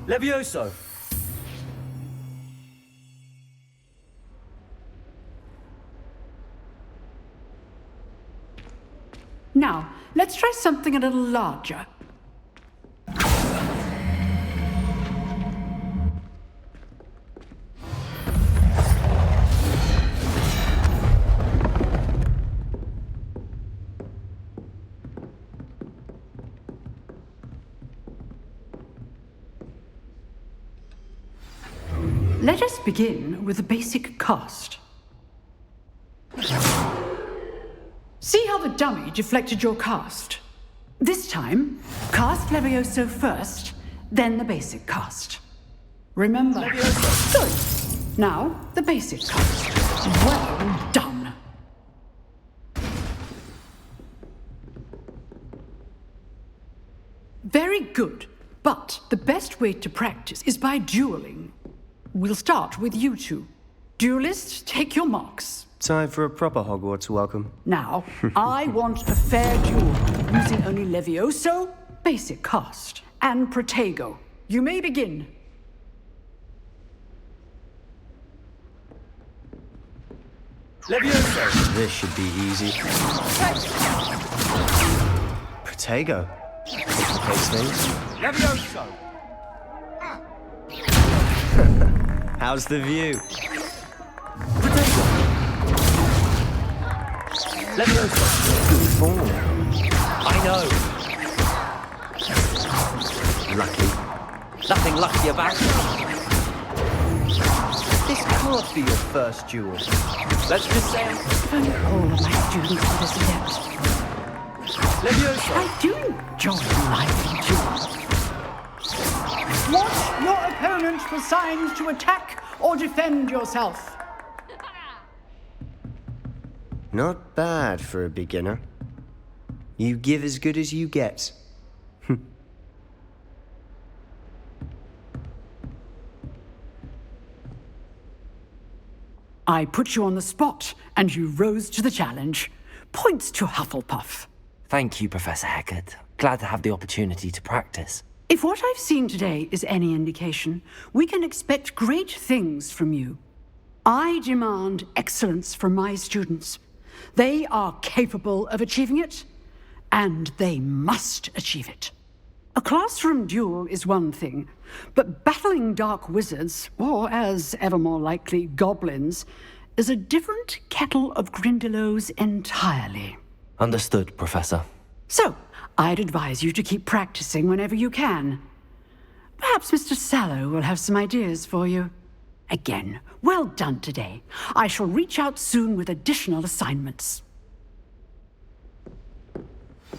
Levioso! Now, let's try something a little larger. Let us begin with the basic cast. See how the dummy deflected your cast? This time, cast Levioso first, then the basic cast. Remember. Levioso. Good. Now, the basic cast. Well done. Very good. But the best way to practice is by dueling. We'll start with you two. Duelists, take your marks. Time for a proper Hogwarts welcome. Now, I want a fair duel, using only Levioso, basic cast, and Protego. You may begin. Levioso! This should be easy. Protego. Complicates things. Levioso! How's the view? Levioso! Good form. I know. Lucky. Nothing lucky about it. This can't be your first duel. Let's just say All of my students for this event. Levioso! I do enjoy lively duels. Watch your opponent for signs to attack or defend yourself. Not bad for a beginner. You give as good as you get. I put you on the spot, and you rose to the challenge. Points to Hufflepuff. Thank you, Professor Hackett. Glad to have the opportunity to practice. If what I've seen today is any indication, we can expect great things from you. I demand excellence from my students. They are capable of achieving it, and they must achieve it. A classroom duel is one thing, but battling dark wizards, or as ever more likely, goblins, is a different kettle of Grindylows entirely. Understood, Professor. So, I'd advise you to keep practicing whenever you can. Perhaps Mr. Sallow will have some ideas for you. Again, well done today. I shall reach out soon with additional assignments.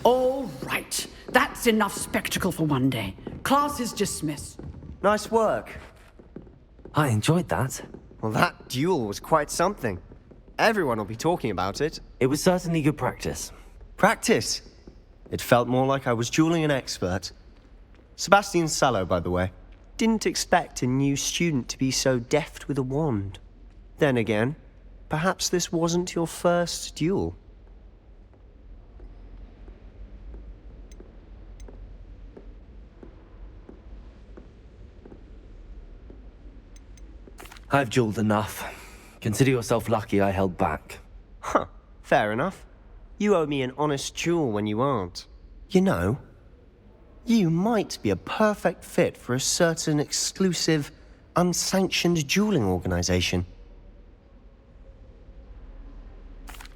All right. That's enough spectacle for one day. Class is dismissed. Nice work. I enjoyed that. Well, that duel was quite something. Everyone will be talking about it. It was certainly good practice. Practice? It felt more like I was dueling an expert. Sebastian Sallow, by the way. Didn't expect a new student to be so deft with a wand. Then again, perhaps this wasn't your first duel. I've dueled enough. Consider yourself lucky I held back. Huh, fair enough. You owe me an honest duel when you aren't. You know, you might be a perfect fit for a certain exclusive, unsanctioned dueling organization.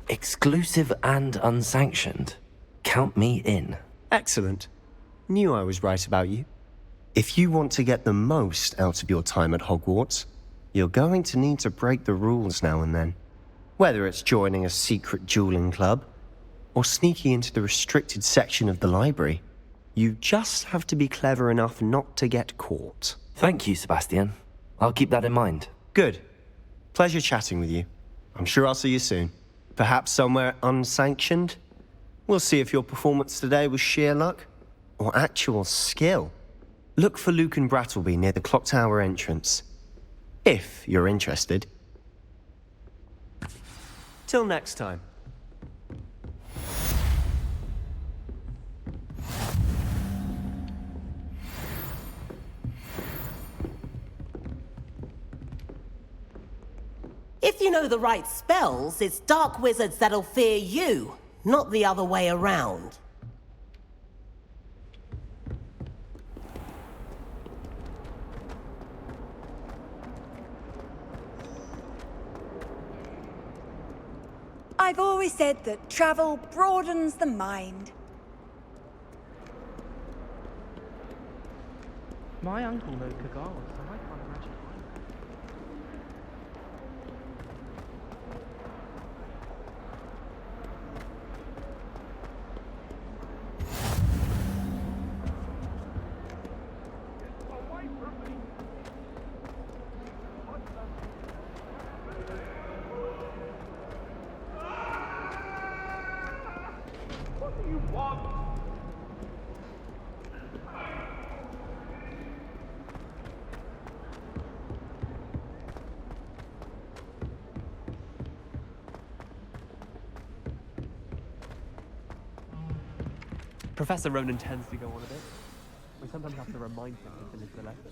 Exclusive and unsanctioned? Count me in. Excellent. Knew I was right about you. If you want to get the most out of your time at Hogwarts, you're going to need to break the rules now and then. Whether it's joining a secret dueling club, or sneaking into the restricted section of the library, you just have to be clever enough not to get caught. Thank you, Sebastian. I'll keep that in mind. Good. Pleasure chatting with you. I'm sure I'll see you soon. Perhaps somewhere unsanctioned? We'll see if your performance today was sheer luck, or actual skill. Look for Luke and Brattleby near the clock tower entrance. If you're interested. Till next time. If you know the right spells, it's dark wizards that'll fear you, not the other way around. I've always said that travel broadens the mind. My uncle knows Kagawa, so I can't imagine. Professor Ronan tends to go on a bit. We sometimes have to remind him to finish the lesson.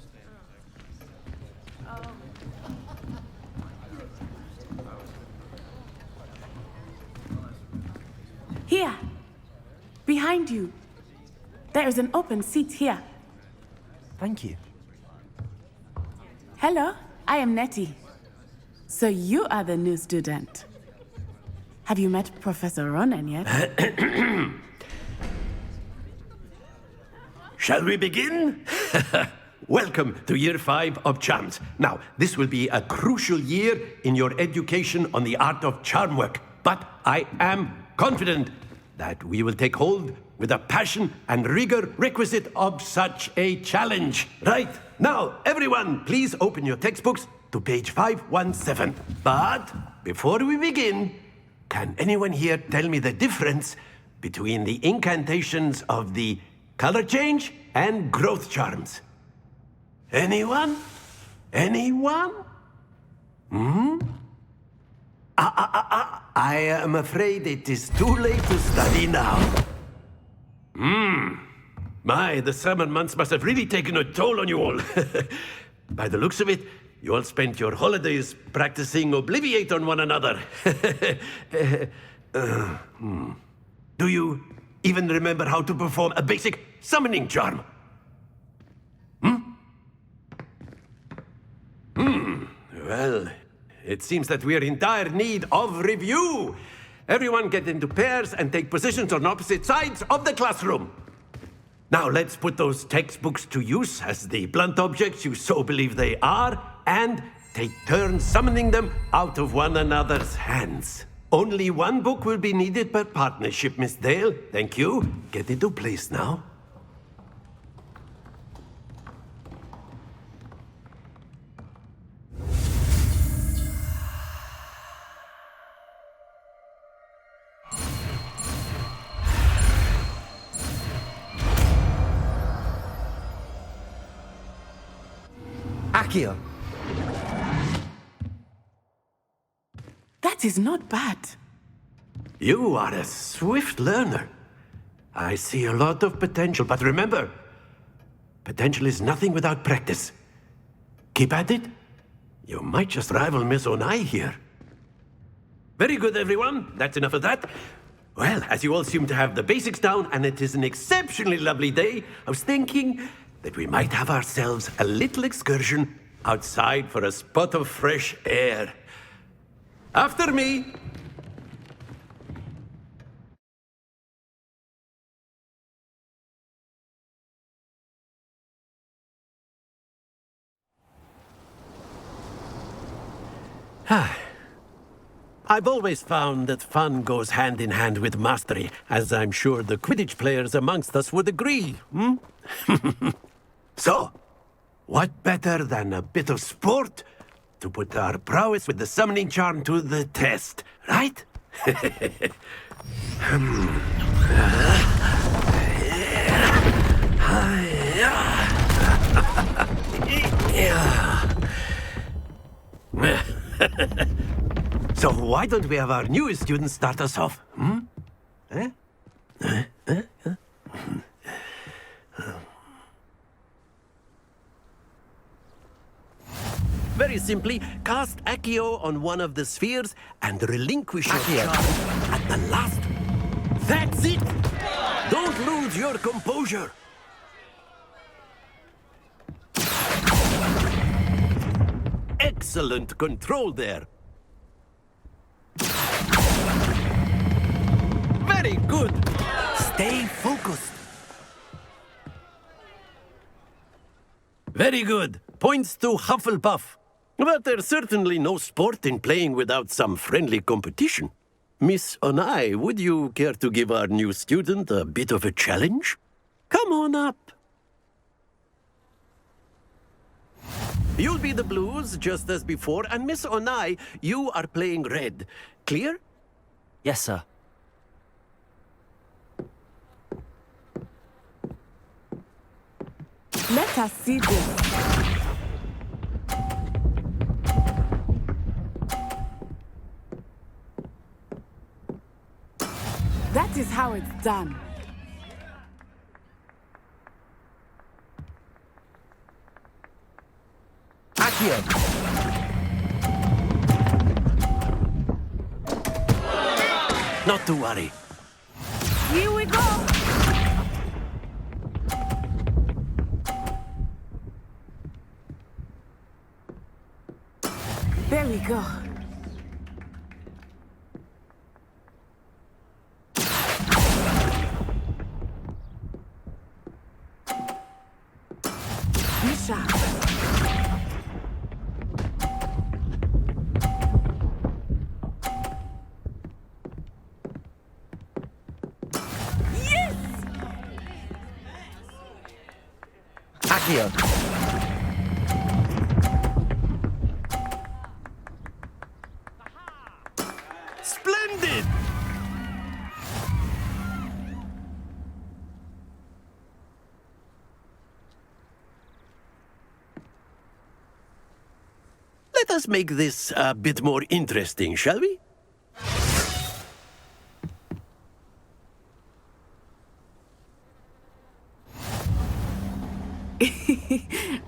Here, behind you. There is an open seat here. Thank you. Hello, I am Nettie. So you are the new student. Have you met Professor Ronan yet? Shall we begin? Welcome to Year 5 of Charms. Now, this will be a crucial year in your education on the art of charm work, but I am confident that we will take hold with the passion and rigor requisite of such a challenge. Right, now, everyone, please open your textbooks to page 517. But before we begin, can anyone here tell me the difference between the incantations of the color change and growth charms? Anyone? Anyone? I am afraid it is too late to study now. My, the summer months must have really taken a toll on you all. By the looks of it, you all spent your holidays practicing Obliviate on one another. Do you even remember how to perform a basic summoning charm? Well, it seems that we are in dire need of review. Everyone get into pairs and take positions on opposite sides of the classroom. Now let's put those textbooks to use as the blunt objects you so believe they are, and take turns summoning them out of one another's hands. Only one book will be needed per partnership, Miss Dale. Thank you. Get into place now. Akio. That is not bad. You are a swift learner. I see a lot of potential, but remember, potential is nothing without practice. Keep at it. You might just rival Miss Onai here. Very good, everyone. That's enough of that. Well, as you all seem to have the basics down, and it is an exceptionally lovely day, I was thinking that we might have ourselves a little excursion outside for a spot of fresh air. After me. I've always found that fun goes hand in hand with mastery, as I'm sure the Quidditch players amongst us would agree, So, what better than a bit of sport to put our prowess with the summoning charm to the test, right? So why don't we have our newest student start us off? Very simply, cast Accio on one of the spheres and relinquish your charm at the last. That's it! Don't lose your composure! Excellent control there. Very good. Stay focused. Very good. Points to Hufflepuff. But there's certainly no sport in playing without some friendly competition. Miss Onai, would you care to give our new student a bit of a challenge? Come on up. You'll be the blues, just as before, and Miss Onai, you are playing red. Clear? Yes, sir. Let us see this. That is how it's done. Accio. Not to worry. Here we go! There we go. Be sharp. Yes! Accio. Splendid! Let us make this a bit more interesting, shall we?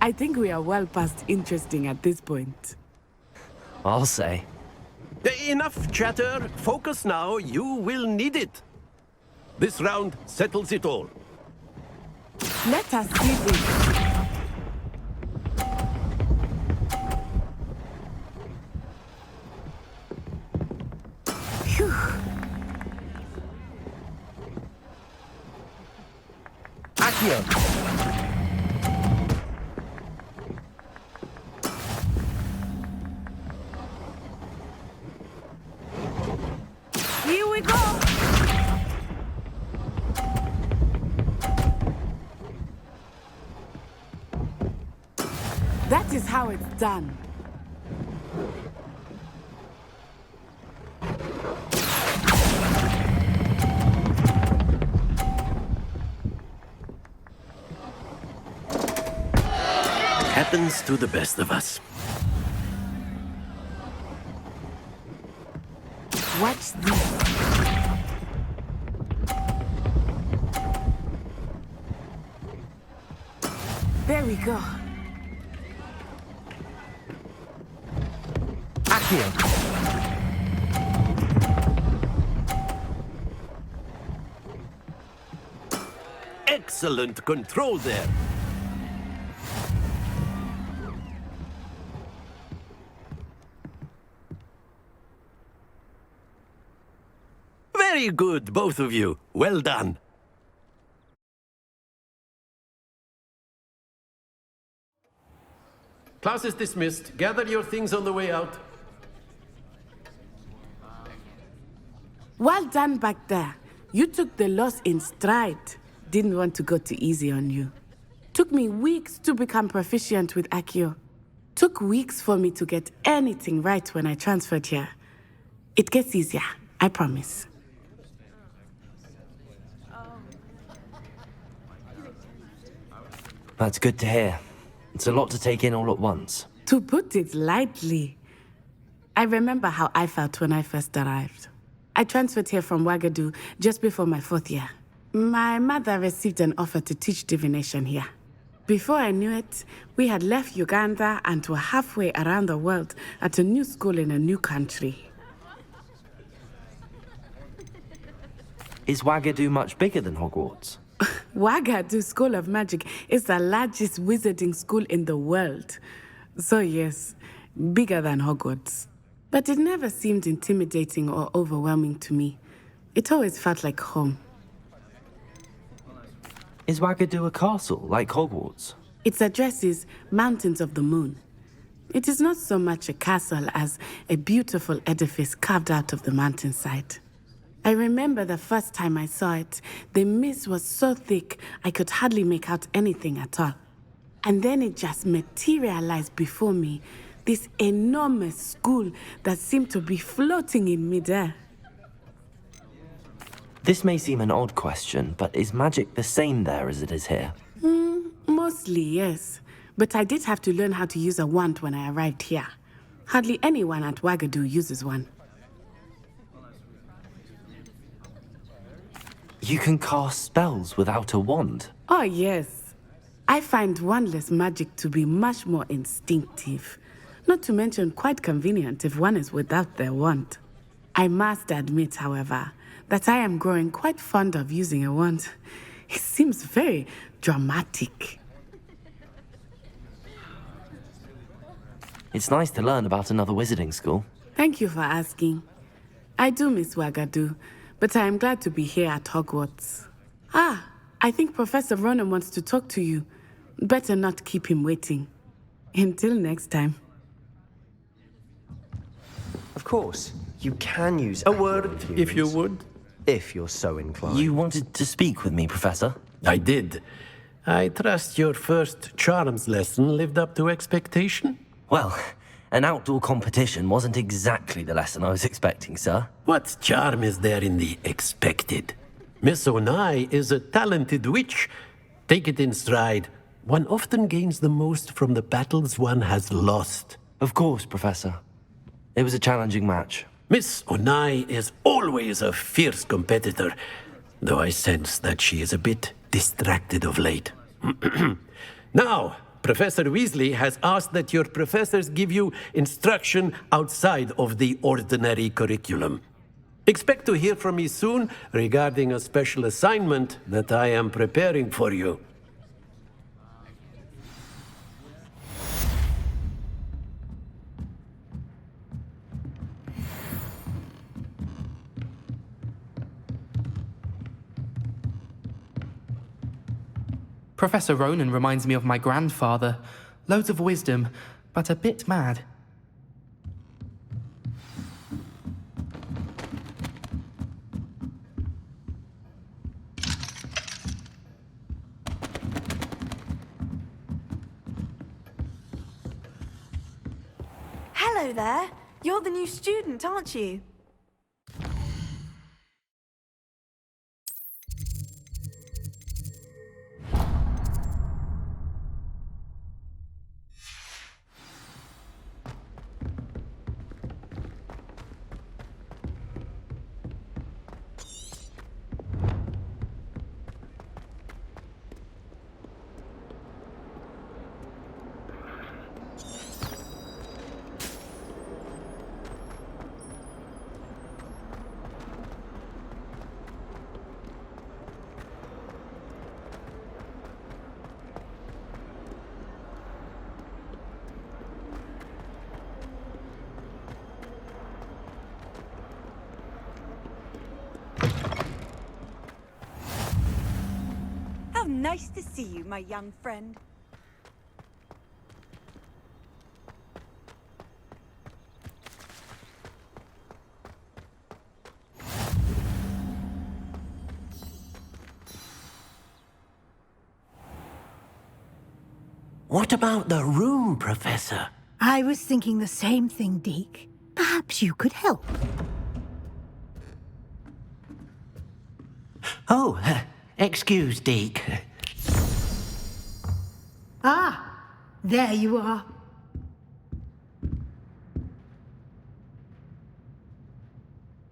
I think we are well past interesting at this point. I'll say. Enough chatter. Focus now. You will need it. This round settles it all. Let us see this. Accio. Here we go! That is how it's done. happens to the best of us. What's this? There we go. Accio! Excellent control there. Very good, both of you. Well done. Class is dismissed. Gather your things on the way out. Well done back there. You took the loss in stride. Didn't want to go too easy on you. Took me weeks to become proficient with Accio. Took weeks for me to get anything right when I transferred here. It gets easier, I promise. That's good to hear. It's a lot to take in all at once. To put it lightly, I remember how I felt when I first arrived. I transferred here from Ouagadougou just before my 4th year. My mother received an offer to teach divination here. Before I knew it, we had left Uganda and were halfway around the world at a new school in a new country. Is Ouagadougou much bigger than Hogwarts? Ouagadougou School of Magic is the largest wizarding school in the world. So yes, bigger than Hogwarts. But it never seemed intimidating or overwhelming to me. It always felt like home. Is Ouagadougou a castle, like Hogwarts? Its address is Mountains of the Moon. It is not so much a castle as a beautiful edifice carved out of the mountainside. I remember the first time I saw it, the mist was so thick I could hardly make out anything at all. And then it just materialized before me, this enormous school that seemed to be floating in midair. This may seem an odd question, but is magic the same there as it is here? Mostly, yes. But I did have to learn how to use a wand when I arrived here. Hardly anyone at Ouagadougou uses one. You can cast spells without a wand? Oh, yes. I find wandless magic to be much more instinctive. Not to mention quite convenient if one is without their wand. I must admit, however, that I am growing quite fond of using a wand. It seems very dramatic. It's nice to learn about another wizarding school. Thank you for asking. I do miss Ouagadougou, but I am glad to be here at Hogwarts. Ah, I think Professor Ronan wants to talk to you. Better not keep him waiting. Until next time. Of course, you can use a word, if you would. If you're so inclined. You wanted to speak with me, Professor? I did. I trust your first charms lesson lived up to expectation? Well, an outdoor competition wasn't exactly the lesson I was expecting, sir. What charm is there in the expected? Miss Onai is a talented witch. Take it in stride. One often gains the most from the battles one has lost. Of course, Professor. It was a challenging match. Miss Onai is always a fierce competitor, though I sense that she is a bit distracted of late. Now, Professor Weasley has asked that your professors give you instruction outside of the ordinary curriculum. Expect to hear from me soon regarding a special assignment that I am preparing for you. Professor Ronan reminds me of my grandfather. Loads of wisdom, but a bit mad. Hello there. You're the new student, aren't you? Nice to see you, my young friend. What about the room, Professor? I was thinking the same thing, Deke. Perhaps you could help. Oh, excuse, Deke. Ah, there you are.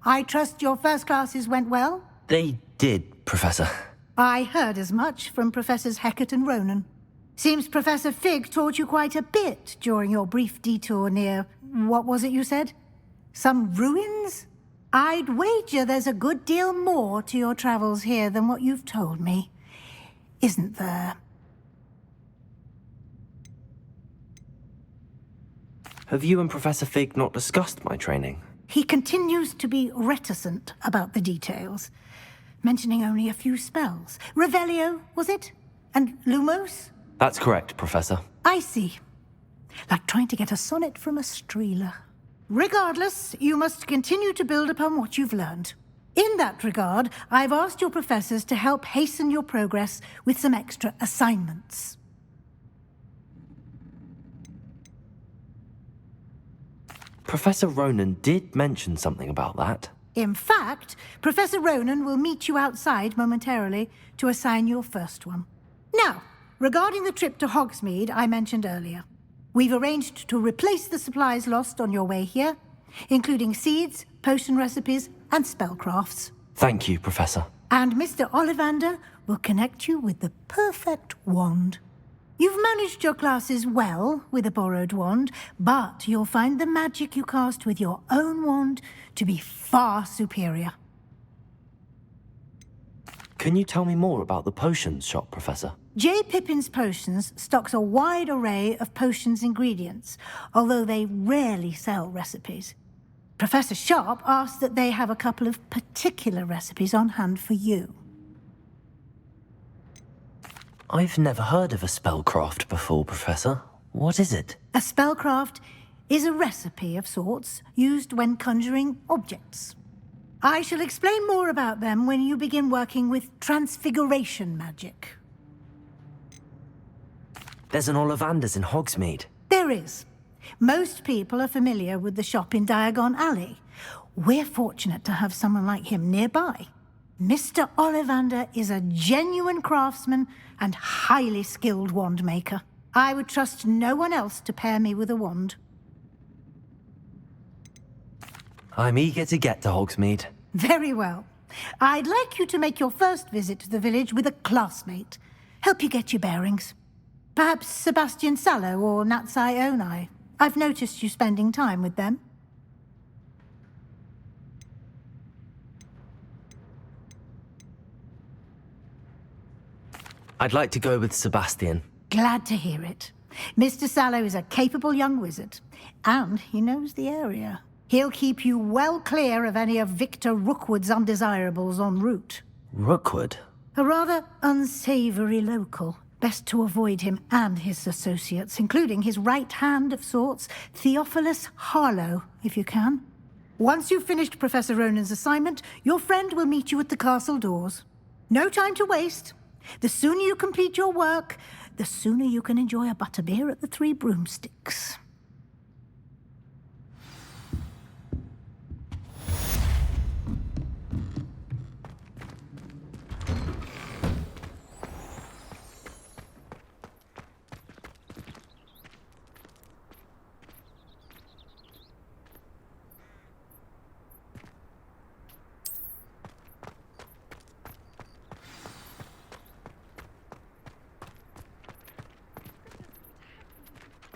I trust your first classes went well? They did, Professor. I heard as much from Professors Hecat and Ronan. Seems Professor Fig taught you quite a bit during your brief detour near... what was it you said? Some ruins? I'd wager there's a good deal more to your travels here than what you've told me. Isn't there? Have you and Professor Fig not discussed my training? He continues to be reticent about the details, mentioning only a few spells. Revelio, was it? And Lumos? That's correct, Professor. I see. Like trying to get a sonnet from a streeler. Regardless, you must continue to build upon what you've learned. In that regard, I've asked your professors to help hasten your progress with some extra assignments. Professor Ronan did mention something about that. In fact, Professor Ronan will meet you outside momentarily to assign your first one. Now, regarding the trip to Hogsmeade I mentioned earlier, we've arranged to replace the supplies lost on your way here, including seeds, potion recipes, and spellcrafts. Thank you, Professor. And Mr. Ollivander will connect you with the perfect wand. You've managed your classes well with a borrowed wand, but you'll find the magic you cast with your own wand to be far superior. Can you tell me more about the potions shop, Professor? J. Pippin's Potions stocks a wide array of potions ingredients, although they rarely sell recipes. Professor Sharp asked that they have a couple of particular recipes on hand for you. I've never heard of a spellcraft before, Professor. What is it? A spellcraft is a recipe of sorts used when conjuring objects. I shall explain more about them when you begin working with transfiguration magic. There's an Ollivander's in Hogsmeade. There is. Most people are familiar with the shop in Diagon Alley. We're fortunate to have someone like him nearby. Mr. Ollivander is a genuine craftsman and highly skilled wand maker. I would trust no one else to pair me with a wand. I'm eager to get to Hogsmeade. Very well. I'd like you to make your first visit to the village with a classmate. Help you get your bearings. Perhaps Sebastian Sallow or Natsai Onai. I've noticed you spending time with them. I'd like to go with Sebastian. Glad to hear it. Mr. Sallow is a capable young wizard, and he knows the area. He'll keep you well clear of any of Victor Rookwood's undesirables en route. Rookwood? A rather unsavory local. Best to avoid him and his associates, including his right hand of sorts, Theophilus Harlow, if you can. Once you've finished Professor Ronan's assignment, your friend will meet you at the castle doors. No time to waste. The sooner you complete your work, the sooner you can enjoy a butterbeer at the Three Broomsticks.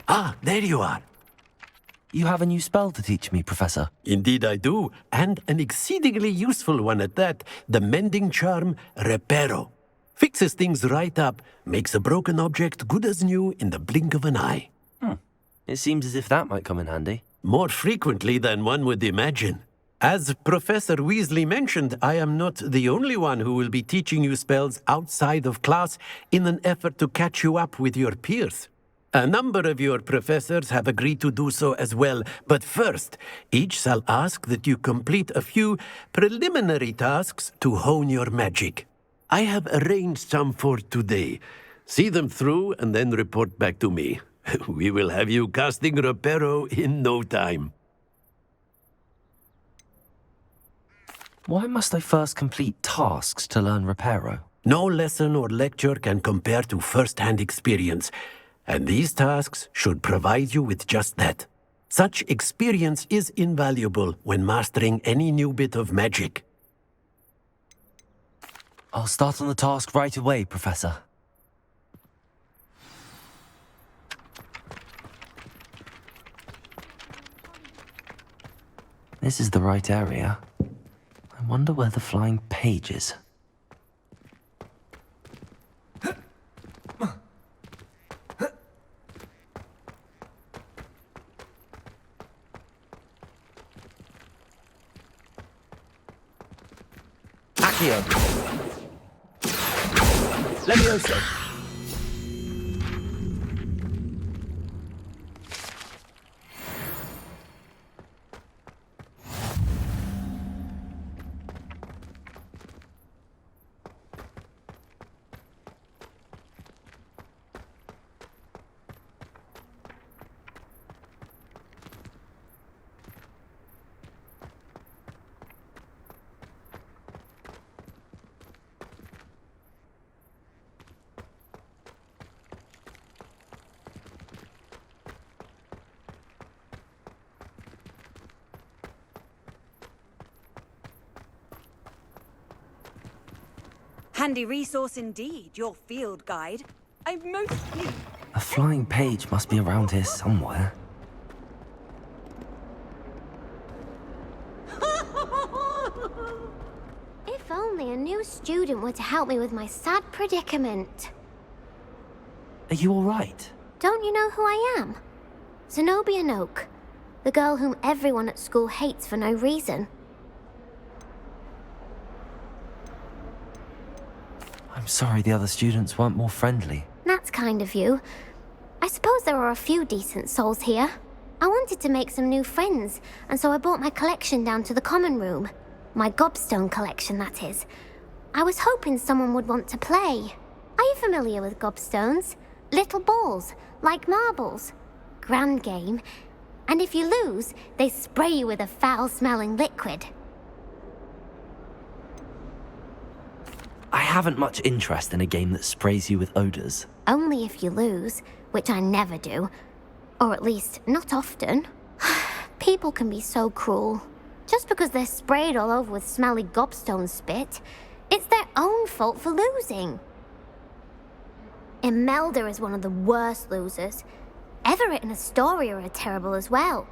Ah, there you are. You have a new spell to teach me, Professor. Indeed I do, and an exceedingly useful one at that, the mending charm Reparo. Fixes things right up, makes a broken object good as new in the blink of an eye. It seems as if that might come in handy. More frequently than one would imagine. As Professor Weasley mentioned, I am not the only one who will be teaching you spells outside of class in an effort to catch you up with your peers. A number of your professors have agreed to do so as well, but first, each shall ask that you complete a few preliminary tasks to hone your magic. I have arranged some for today. See them through and then report back to me. We will have you casting Reparo in no time. Why must I first complete tasks to learn Reparo? No lesson or lecture can compare to first-hand experience, and these tasks should provide you with just that. Such experience is invaluable when mastering any new bit of magic. I'll start on the task right away, Professor. This is the right area. I wonder where the flying page is. Accio. Levioso. Handy resource indeed, your field guide. I'm mostly... A flying page must be around here somewhere. If only a new student were to help me with my sad predicament. Are you all right? Don't you know who I am? Zenobia Noak, the girl whom everyone at school hates for no reason. I'm sorry the other students weren't more friendly. That's kind of you. I suppose there are a few decent souls here. I wanted to make some new friends, and so I brought my collection down to the common room. My gobstone collection, that is. I was hoping someone would want to play. Are you familiar with gobstones? Little balls, like marbles. Grand game. And if you lose, they spray you with a foul-smelling liquid. I haven't much interest in a game that sprays you with odors. Only if you lose, which I never do. Or at least, not often. People can be so cruel. Just because they're sprayed all over with smelly gobstone spit, it's their own fault for losing. Imelda is one of the worst losers. Everett and Astoria are terrible as well.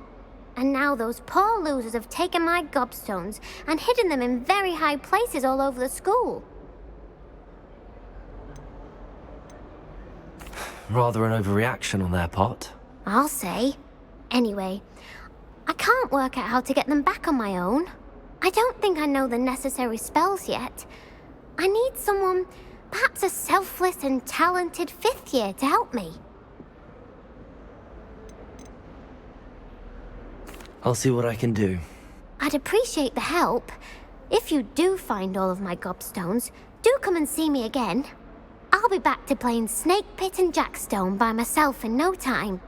And now those poor losers have taken my gobstones and hidden them in very high places all over the school. Rather an overreaction on their part. I'll say. Anyway, I can't work out how to get them back on my own. I don't think I know the necessary spells yet. I need someone, perhaps a selfless and talented 5th year to help me. I'll see what I can do. I'd appreciate the help. If you do find all of my gobstones, do come and see me again. I'll be back to playing Snake Pit and Jackstone by myself in no time.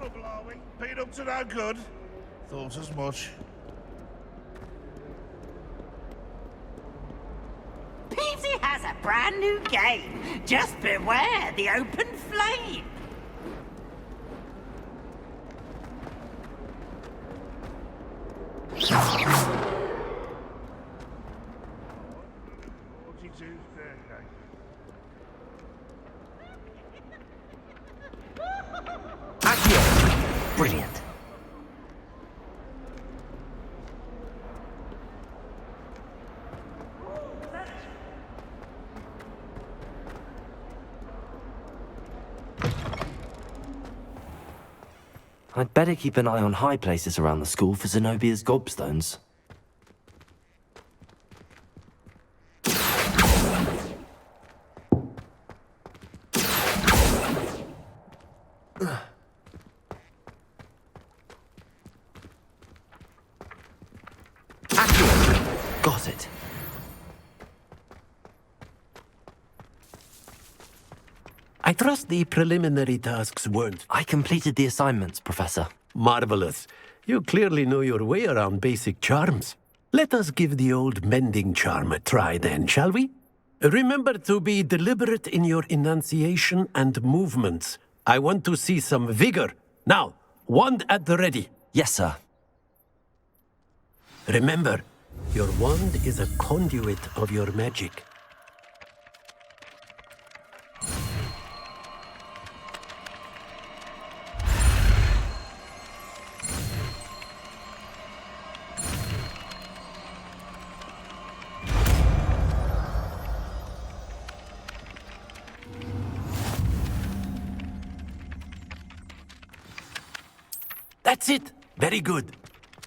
trouble, are we? Been up to no good? Thought as much. Peasy has a brand new game. Just beware the open flame. Brilliant. I'd better keep an eye on high places around the school for Zenobia's gobstones. Got it. I trust the preliminary tasks weren't... I completed the assignments, Professor. Marvelous. You clearly know your way around basic charms. Let us give the old mending charm a try then, shall we? Remember to be deliberate in your enunciation and movements. I want to see some vigor. Now, wand at the ready. Yes, sir. Remember, your wand is a conduit of your magic. That's it. Very good.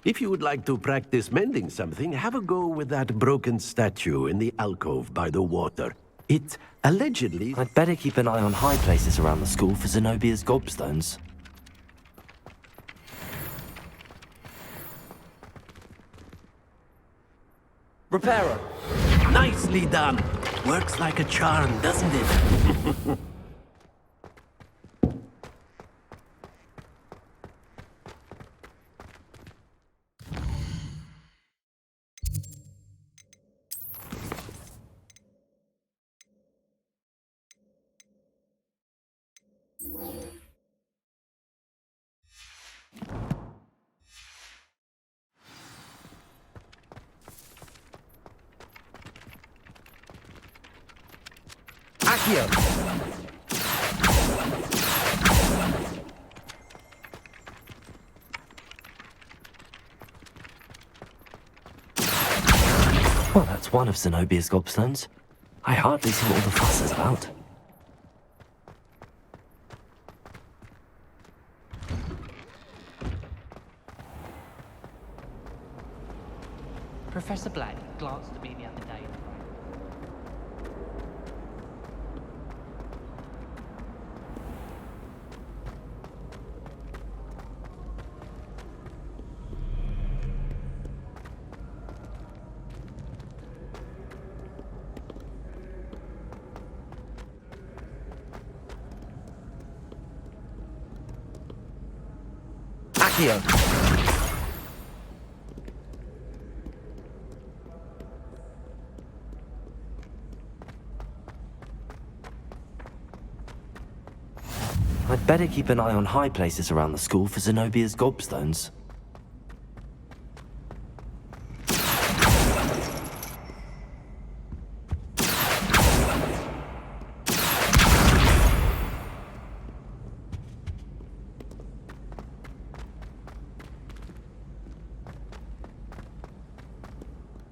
If you would like to practice mending something, have a go with that broken statue in the alcove by the water. It allegedly... I'd better keep an eye on high places around the school for Zenobia's gobstones. Repairer. Nicely done. Works like a charm, doesn't it? Accio! Well, that's one of Zenobia's gobstones. I hardly see what all the fuss is about. Professor Black glanced at me the other day. Accio! I'd better keep an eye on high places around the school for Zenobia's gobstones.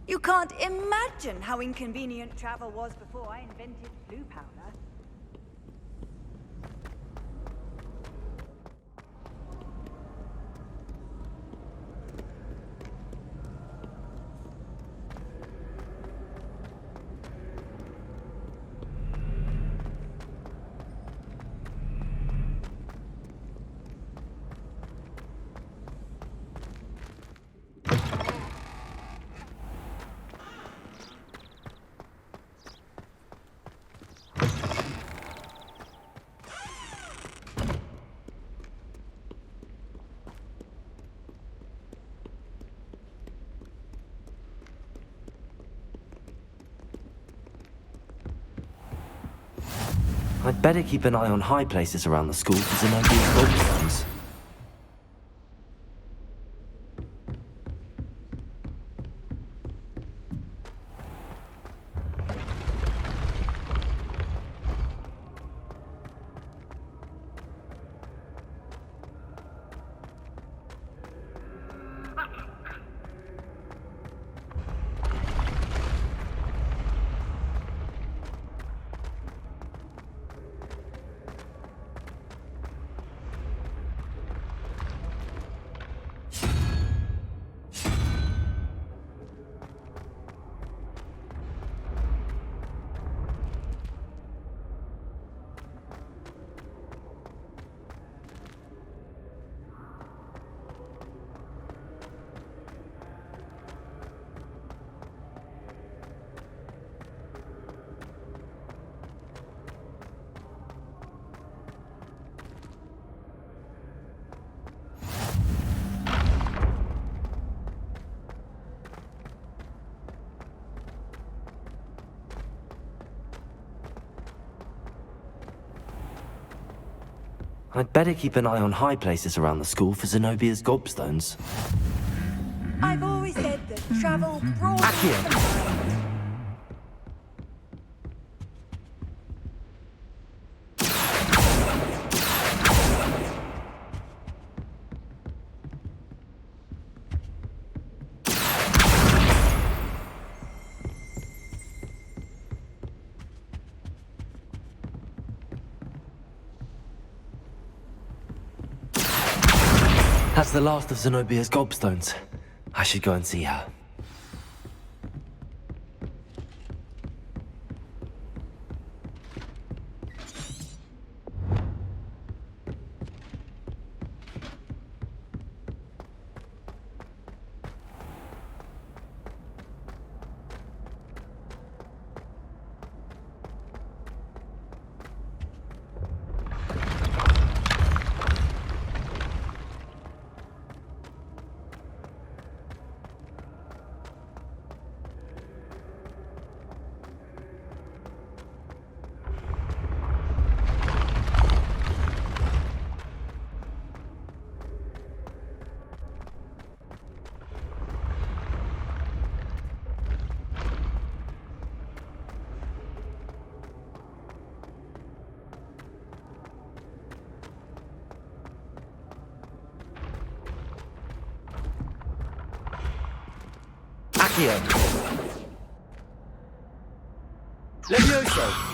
You can't imagine how inconvenient travel was before I invented blue powder. better keep an eye on high places around the school for Zenobia's gobstones. I'd better keep an eye on high places around the school for Zenobia's gobstones. I've always said that travel broad. That's the last of Zenobia's gobstones. I should go and see her. Levioso!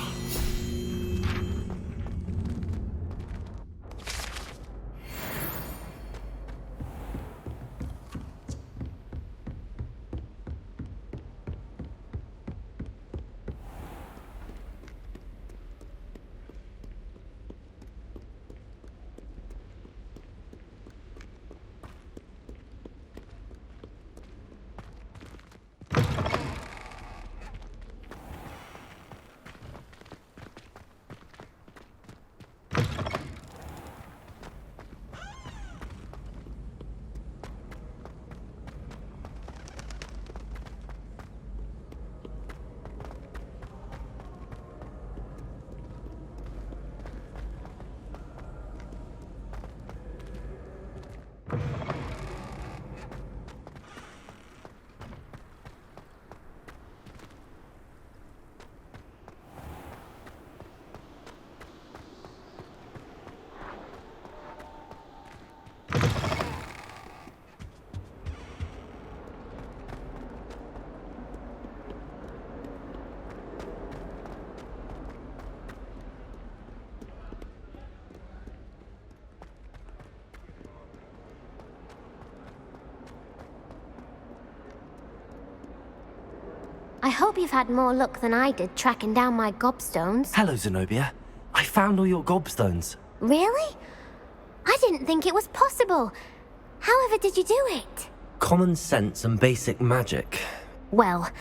I hope you've had more luck than I did tracking down my gobstones. Hello, Zenobia. I found all your gobstones. Really? I didn't think it was possible. However did you do it? Common sense and basic magic. Well,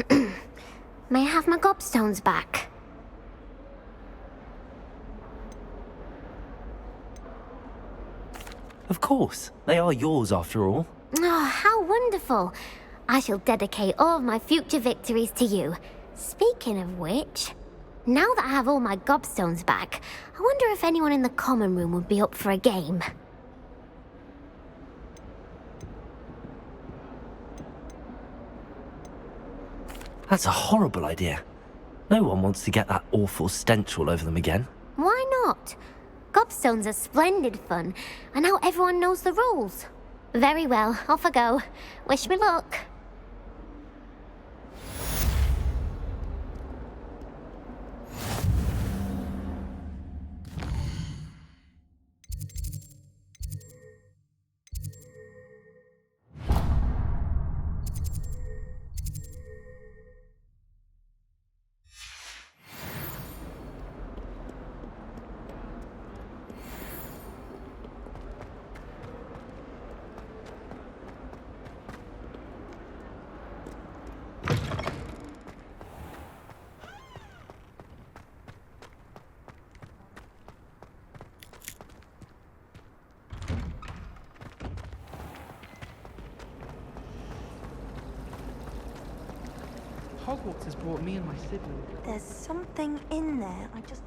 may I have my gobstones back? Of course. They are yours after all. Oh, how wonderful. I shall dedicate all of my future victories to you. Speaking of which, Now that I have all my gobstones back, I wonder if anyone in the common room would be up for a game. That's a horrible idea. No one wants to get that awful stench all over them again. Why not? Gobstones are splendid fun, and now everyone knows the rules. Very well, off I go. Wish me luck. Hogwarts has brought me and my sibling. There's something in there. I just...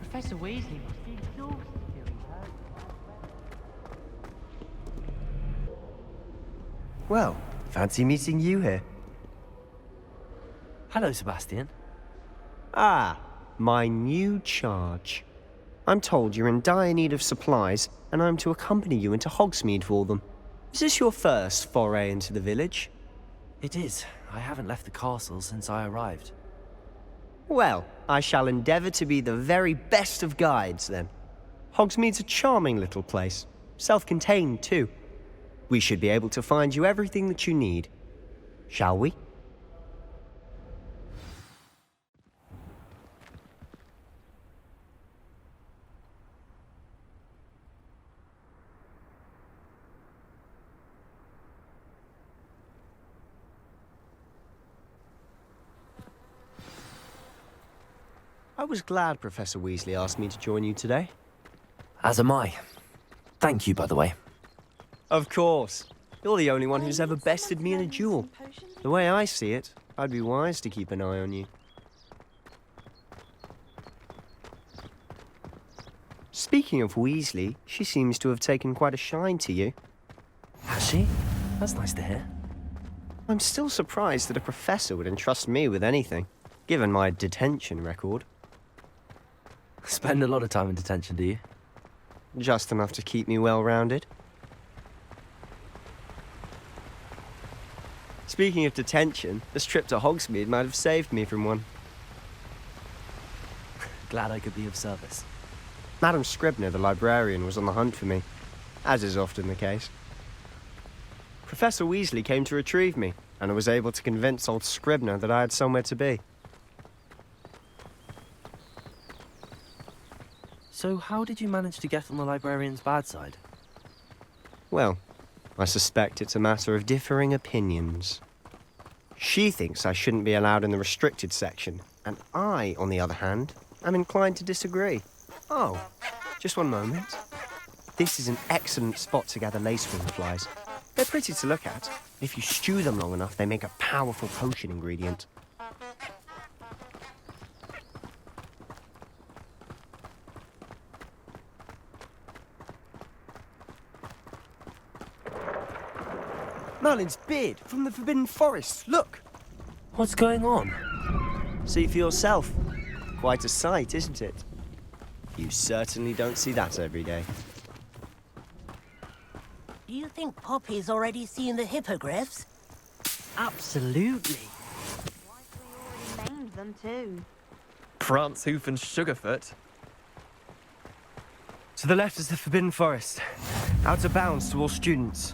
Professor Weasley must be exhausted doing that. Well, fancy meeting you here. Hello, Sebastian. Ah, my new charge. I'm told you're in dire need of supplies, and I'm to accompany you into Hogsmeade for them. Is this your first foray into the village? It is. I haven't left the castle since I arrived. Well, I shall endeavour to be the very best of guides, then. Hogsmeade's a charming little place. Self-contained, too. We should be able to find you everything that you need. Shall we? I was glad Professor Weasley asked me to join you today. As am I. Thank you, by the way. Of course. You're the only one who's ever bested me in a duel. The way I see it, I'd be wise to keep an eye on you. Speaking of Weasley, she seems to have taken quite a shine to you. Has she? That's nice to hear. I'm still surprised that a professor would entrust me with anything, given my detention record. Spend a lot of time in detention, do you? Just enough to keep me well-rounded. Speaking of detention, this trip to Hogsmeade might have saved me from one. Glad I could be of service. Madam Scribner, the librarian, was on the hunt for me, as is often the case. Professor Weasley came to retrieve me, and I was able to convince old Scribner that I had somewhere to be. So how did you manage to get on the librarian's bad side? Well, I suspect it's a matter of differing opinions. She thinks I shouldn't be allowed in the restricted section, and I, on the other hand, am inclined to disagree. Oh, just one moment. This is an excellent spot to gather lacewing flies. They're pretty to look at. If you stew them long enough, they make a powerful potion ingredient. Merlin's beard from the Forbidden Forest, look! What's going on? See for yourself. Quite a sight, isn't it? You certainly don't see that every day. Do you think Poppy's already seen the hippogriffs? Absolutely. Named them too. Prance, Hoof and Sugarfoot. To the left is the Forbidden Forest. Out of bounds to all students.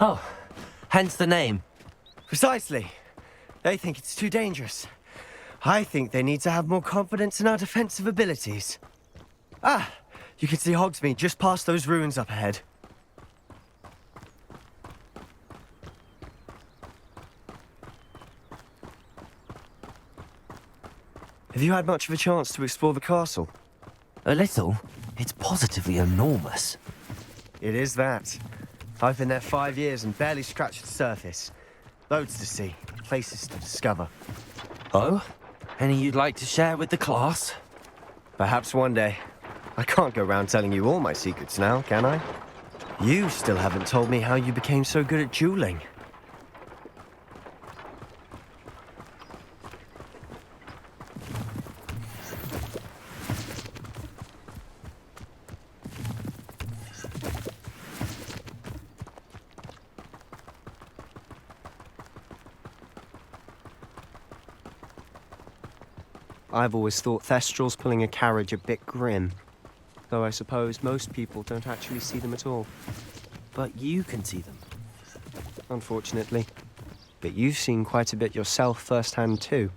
Oh, hence the name. Precisely. They think it's too dangerous. I think they need to have more confidence in our defensive abilities. Ah, you can see Hogsmeade just past those ruins up ahead. Have you had much of a chance to explore the castle? A little. It's positively enormous. It is that. I've been there 5 years and barely scratched the surface. Loads to see, places to discover. Oh? Any you'd like to share with the class? Perhaps one day. I can't go around telling you all my secrets now, can I? You still haven't told me how you became so good at dueling. I've always thought Thestrals pulling a carriage a bit grim. Though I suppose most people don't actually see them at all. But you can see them. Unfortunately. But you've seen quite a bit yourself firsthand too.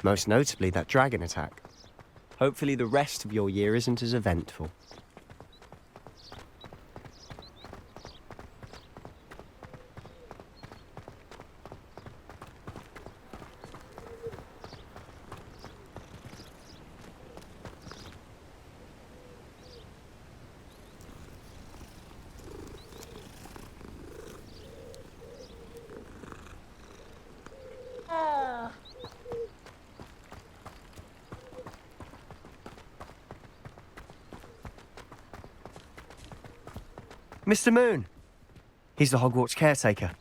Most notably that dragon attack. Hopefully the rest of your year isn't as eventful. Mr. Moon! He's the Hogwarts caretaker.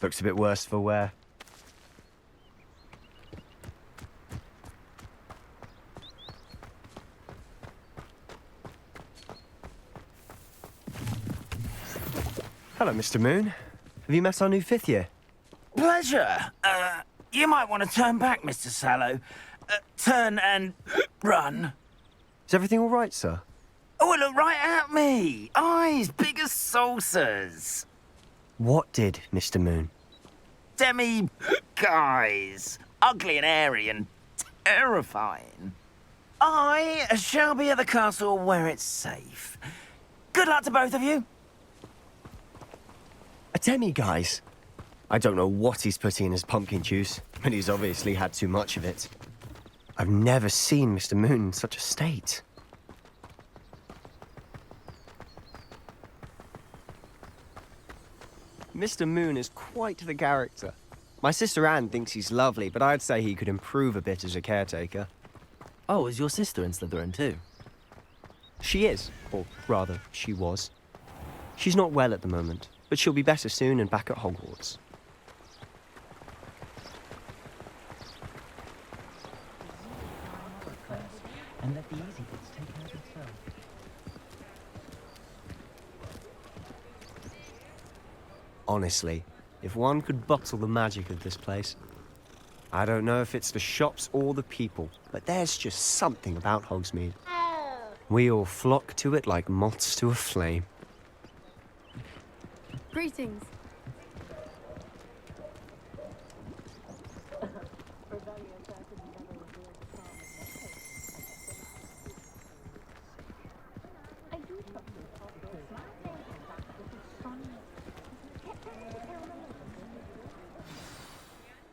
Looks a bit worse for wear. Hello, Mr. Moon. Have you met our new 5th year? Pleasure. You might want to turn back, Mr. Sallow. Turn and run. Is everything all right, sir? Oh, look right at me. Eyes big as saucers. What did, Mr. Moon? Demi guys. Ugly and airy and terrifying. I shall be at the castle where it's safe. Good luck to both of you. A demi-guise? I don't know what he's putting in his pumpkin juice, but he's obviously had too much of it. I've never seen Mr. Moon in such a state. Mr. Moon is quite the character. My sister Anne thinks he's lovely, but I'd say he could improve a bit as a caretaker. Oh, is your sister in Slytherin too? She is, or rather, she was. She's not well at the moment, but she'll be better soon and back at Hogwarts. And let the easy bits take care of themselves. Honestly, if one could bottle the magic of this place. I don't know if it's the shops or the people, but there's just something about Hogsmeade. We all flock to it like moths to a flame. Greetings.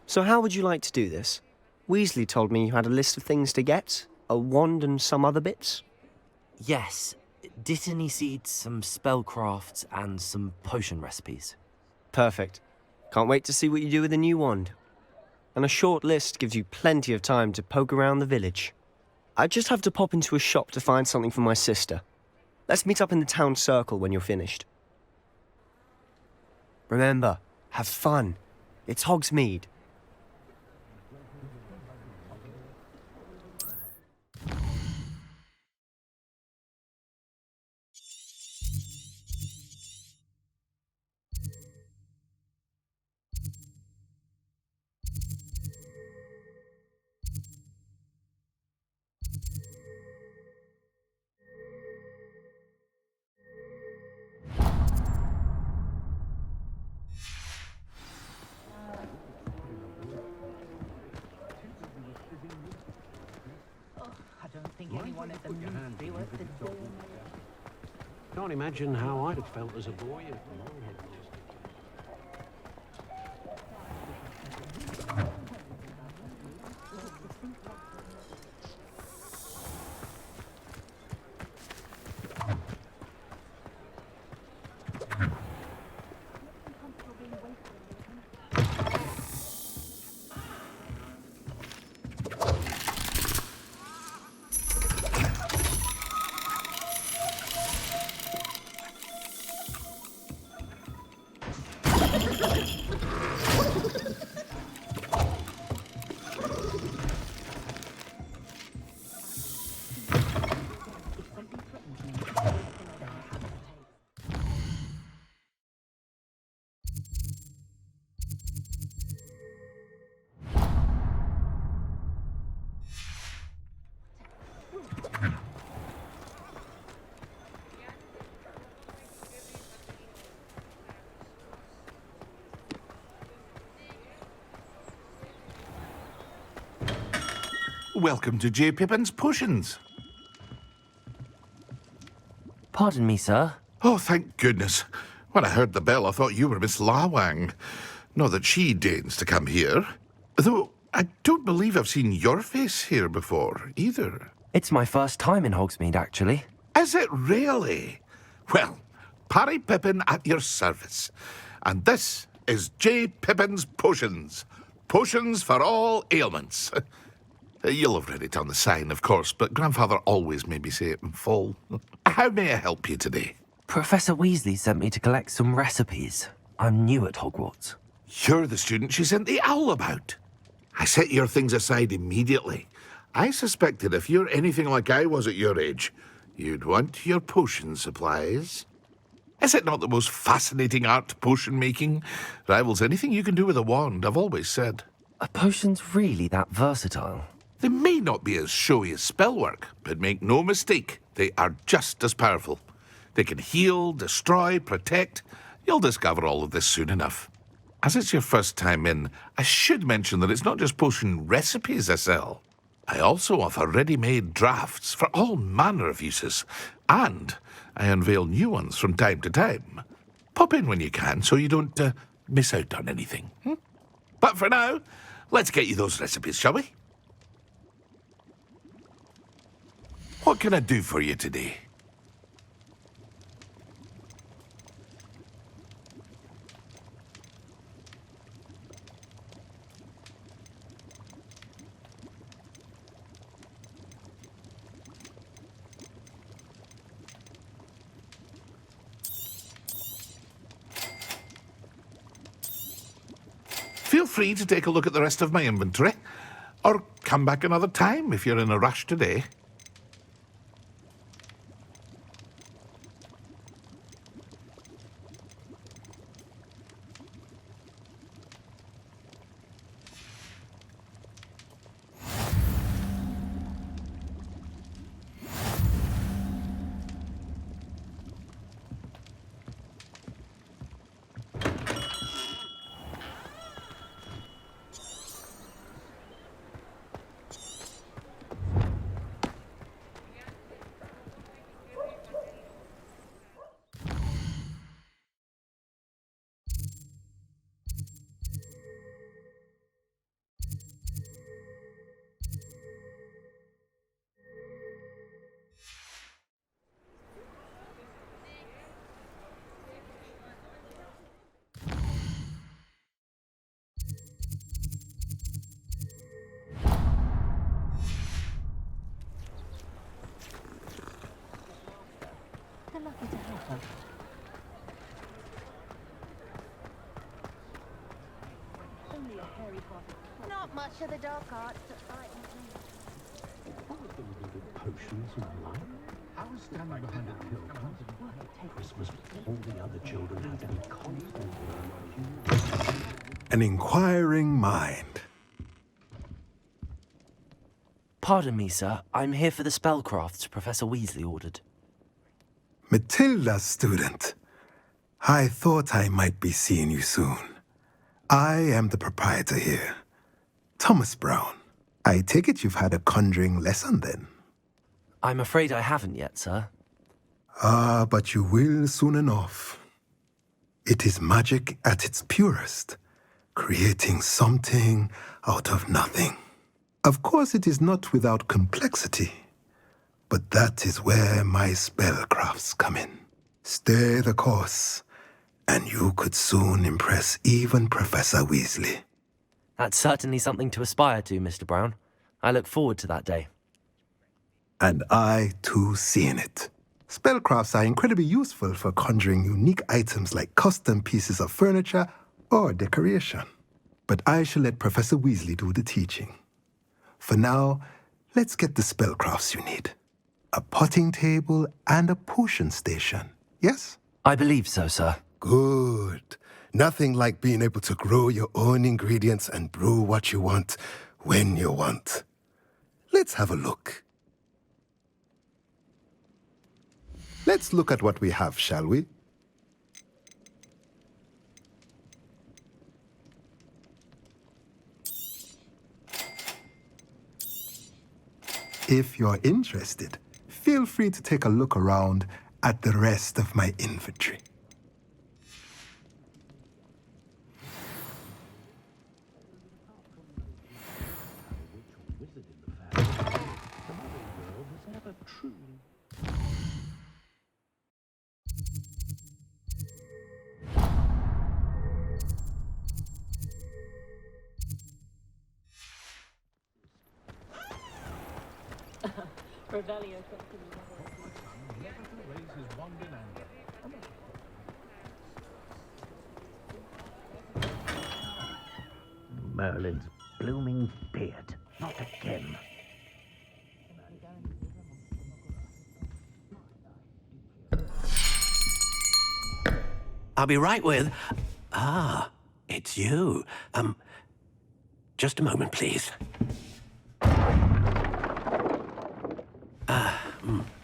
So how would you like to do this? Weasley told me you had a list of things to get, a wand and some other bits. Yes. Dittany seeds, some spellcrafts, and some potion recipes. Perfect. Can't wait to see what you do with the new wand. And a short list gives you plenty of time to poke around the village. I just have to pop into a shop to find something for my sister. Let's meet up in the town circle when you're finished. Remember, have fun. It's Hogsmeade. Can't imagine how I'd have felt as a boy if mine had lost Welcome to J. Pippin's Potions. Pardon me, sir. Oh, thank goodness. When I heard the bell, I thought you were Miss Lawang. Not that she deigns to come here. Though, I don't believe I've seen your face here before, either. It's my first time in Hogsmeade, actually. Is it really? Well, Parry Pippin at your service. And this is J. Pippin's Potions. Potions for all ailments. You'll have read it on the sign, of course, but Grandfather always made me say it in full. How may I help you today? Professor Weasley sent me to collect some recipes. I'm new at Hogwarts. You're the student she sent the owl about. I set your things aside immediately. I suspected if you're anything like I was at your age, you'd want your potion supplies. Is it not the most fascinating art, potion making? Rivals anything you can do with a wand, I've always said. Are potions really that versatile? They may not be as showy as spellwork, but make no mistake, they are just as powerful. They can heal, destroy, protect. You'll discover all of this soon enough. As it's your first time in, I should mention that it's not just potion recipes I sell. I also offer ready-made drafts for all manner of uses, and I unveil new ones from time to time. Pop in when you can so you don't miss out on anything. But for now, let's get you those recipes, shall we? What can I do for you today? Feel free to take a look at the rest of my inventory, or come back another time if you're in a rush today. Not much of the dark arts that frightens me. Potions and the like. I was standing behind a pill. Christmas, all the other children had to be constantly. An inquiring mind. Pardon me, sir. I'm here for the spellcrafts Professor Weasley ordered. Matilda's student. I thought I might be seeing you soon. I am the proprietor here, Thomas Brown. I take it you've had a conjuring lesson then? I'm afraid I haven't yet, sir. Ah, but you will soon enough. It is magic at its purest, creating something out of nothing. Of course, it is not without complexity, but that is where my spellcrafts come in. Stay the course, and you could soon impress even Professor Weasley. That's certainly something to aspire to, Mr. Brown. I look forward to that day. And I, too, seeing it. Spellcrafts are incredibly useful for conjuring unique items like custom pieces of furniture or decoration. But I shall let Professor Weasley do the teaching. For now, let's get the spellcrafts you need. A potting table and a potion station, yes? I believe so, sir. Good. Nothing like being able to grow your own ingredients and brew what you want when you want. Let's have a look. Let's look at what we have, shall we? If you're interested, feel free to take a look around at the rest of my inventory. Merlin's blooming beard. Not again. I'll be right with... Ah, it's you. Just a moment, please.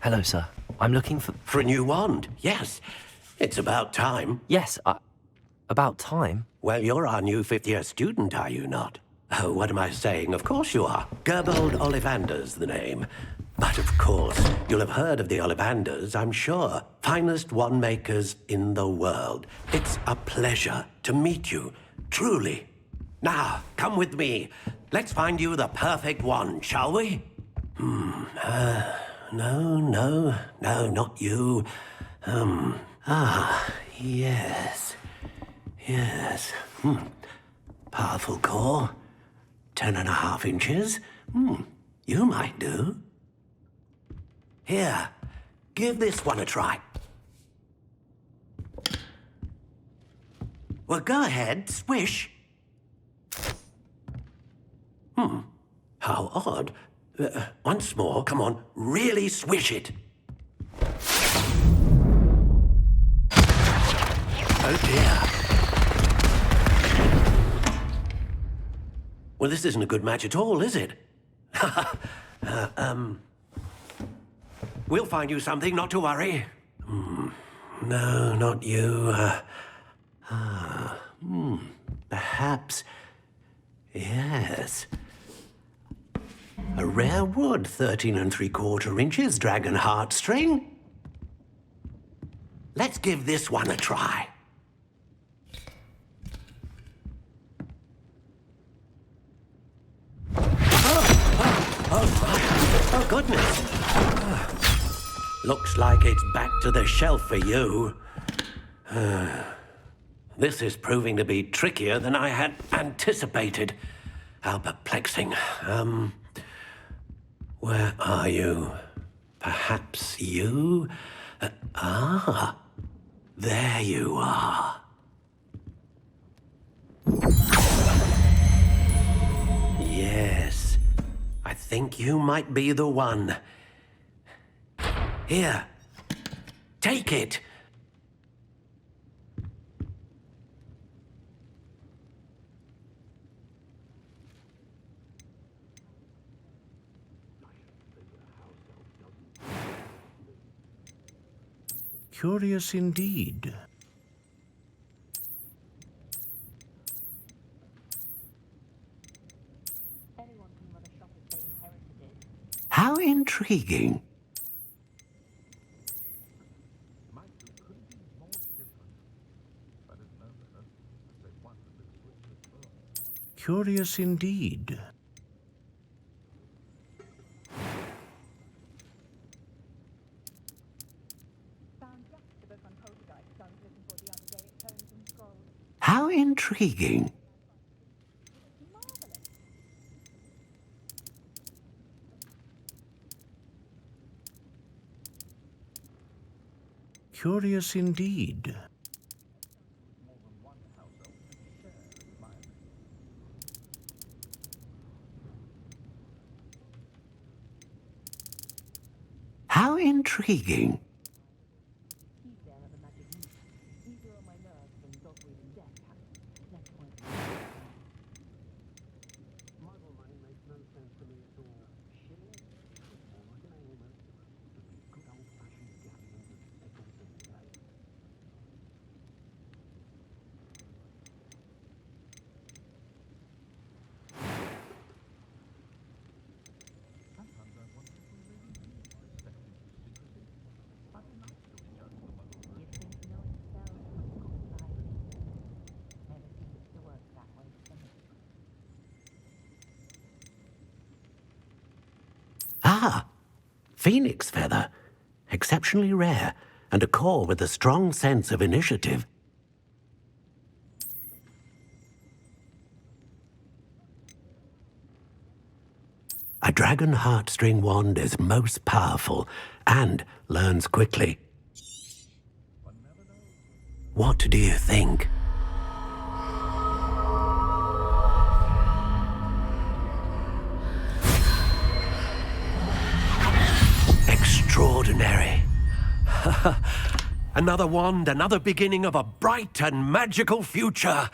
Hello, sir. I'm looking for... For a new wand, yes. It's about time. Yes, about time? Well, you're our new fifth-year student, are you not? Oh, what am I saying? Of course you are. Gerbold Ollivander's the name. But of course, you'll have heard of the Ollivanders, I'm sure. Finest wand makers in the world. It's a pleasure to meet you, truly. Now, come with me. Let's find you the perfect wand, shall we? No, not you. Yes. Powerful core. 10.5 inches. You might do. Here, give this one a try. Well, go ahead, swish. How odd. Once more, come on, really swish it. Oh dear. Well, this isn't a good match at all, is it? We'll find you something, not to worry. No, not you. Perhaps... Yes. A rare wood, 13 3/4 inches, dragon heartstring. Let's give this one a try. Oh, goodness. Looks like it's back to the shelf for you. This is proving to be trickier than I had anticipated. How perplexing. Where are you? Perhaps you? There you are. Yes, I think you might be the one. Here, take it. Curious indeed. How intriguing. Curious indeed. How intriguing. Curious indeed. How intriguing. Ah, phoenix feather. Exceptionally rare, and a core with a strong sense of initiative. A dragon heartstring wand is most powerful and learns quickly. What do you think? Extraordinary. Another wand, another beginning of a bright and magical future.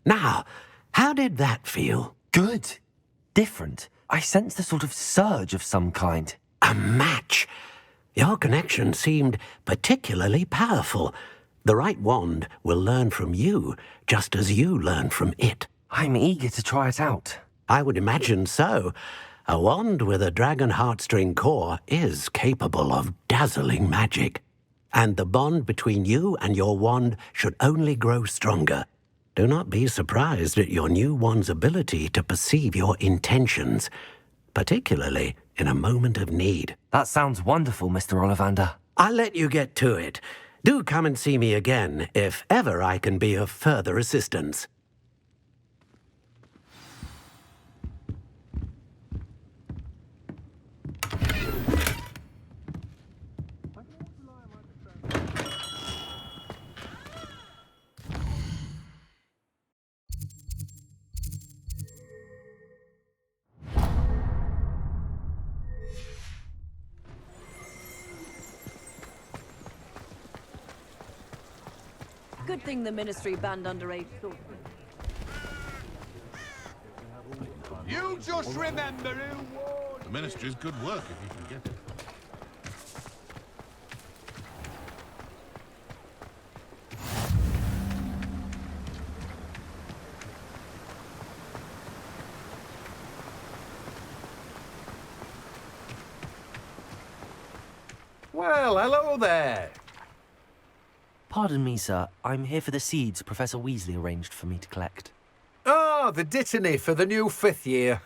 Now, how did that feel? Good. Different. I sensed a sort of surge of some kind. A match. Your connection seemed particularly powerful. The right wand will learn from you, just as you learn from it. I'm eager to try it out. I would imagine so. A wand with a dragon heartstring core is capable of dazzling magic. And the bond between you and your wand should only grow stronger. Do not be surprised at your new wand's ability to perceive your intentions, particularly in a moment of need. That sounds wonderful, Mr. Ollivander. I'll let you get to it. Do come and see me again if ever I can be of further assistance. Good thing the Ministry banned underage thought. You just remember who won! The Ministry's good work if you can get it. Well, hello there. Pardon me, sir. I'm here for the seeds Professor Weasley arranged for me to collect. Ah, the dittany for the new 5th year.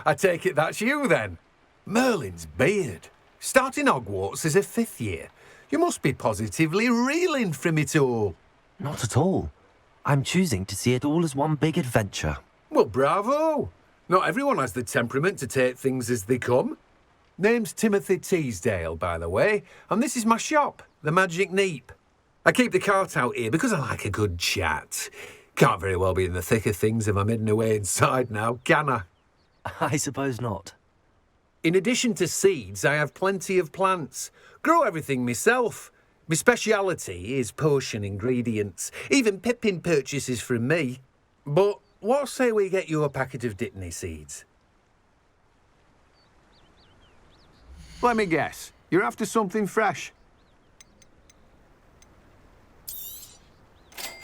I take it that's you, then. Merlin's beard. Starting Hogwarts as a 5th year. You must be positively reeling from it all. Not at all. I'm choosing to see it all as one big adventure. Well, bravo. Not everyone has the temperament to take things as they come. Name's Timothy Teasdale, by the way, and this is my shop, the Magic Neep. I keep the cart out here because I like a good chat. Can't very well be in the thick of things if I'm hidden away inside now, can I? I suppose not. In addition to seeds, I have plenty of plants. Grow everything myself. My speciality is potion ingredients. Even Pippin purchases from me. But what say we get you a packet of Dittany seeds? Let me guess. You're after something fresh.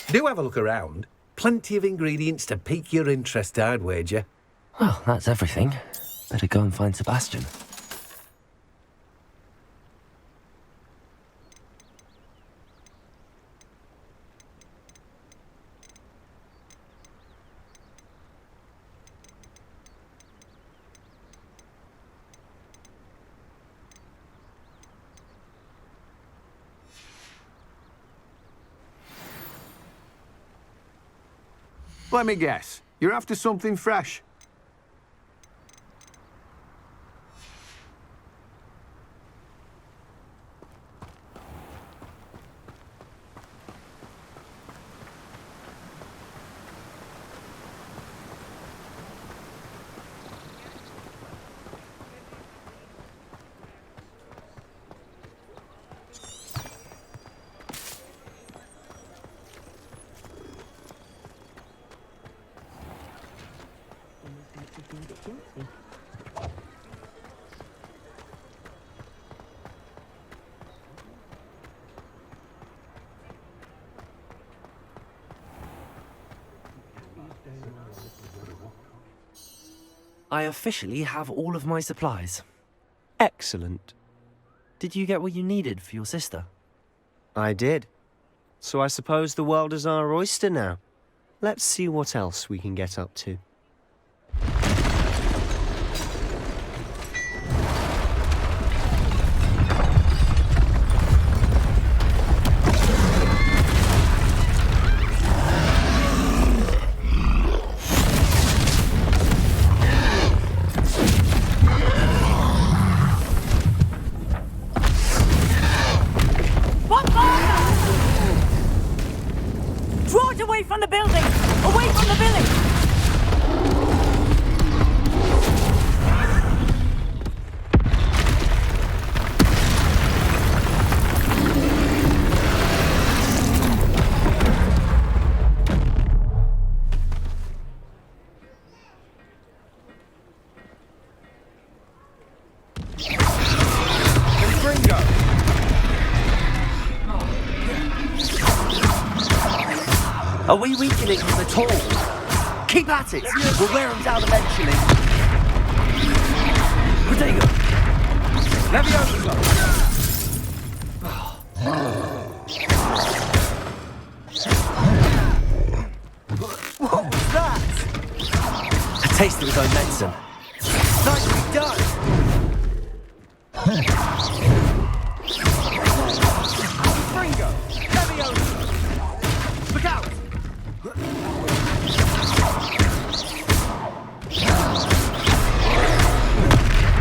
Do have a look around. Plenty of ingredients to pique your interest, I'd wager. Well, that's everything. Better go and find Sebastian. Let me guess. You're after something fresh. I officially have all of my supplies. Excellent. Did you get what you needed for your sister? I did. So I suppose the world is our oyster now. let's see what else we can get up to. Away from the building! Away from the village! Are we weakening them at all? Keep at it! We'll wear them down eventually. Protego! Leviosa! What was that? A taste of his own medicine. Nicely done! Fringo! Leviosa! Look out!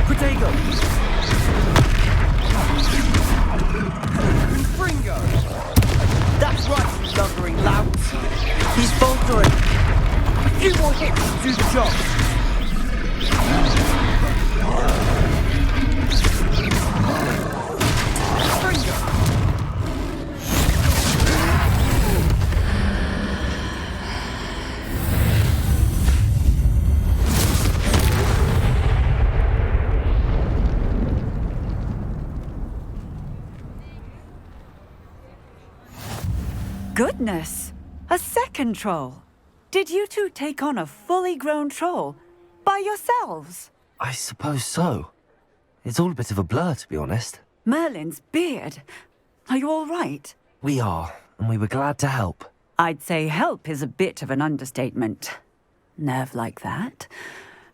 Protego! Fringo! That's right, you lumbering lout! He's faltering! A few more hits to do the job! Fringo! Goodness! A second troll! Did you two take on a fully grown troll? By yourselves? I suppose so. It's all a bit of a blur, to be honest. Merlin's beard. Are you all right? We are, and we were glad to help. I'd say help is a bit of an understatement. Nerve like that.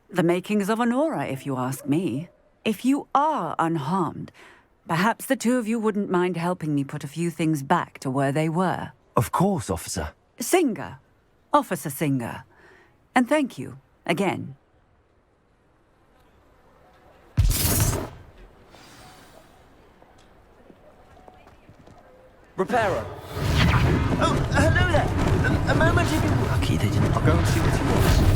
The makings of an aura, if you ask me. If you are unharmed, perhaps the two of you wouldn't mind helping me put a few things back to where they were. Of course, officer. Singer. Officer Singer. And thank you, again. Repairer. Oh, hello there. A moment if you... Lucky they didn't... I'll go and see what he wants.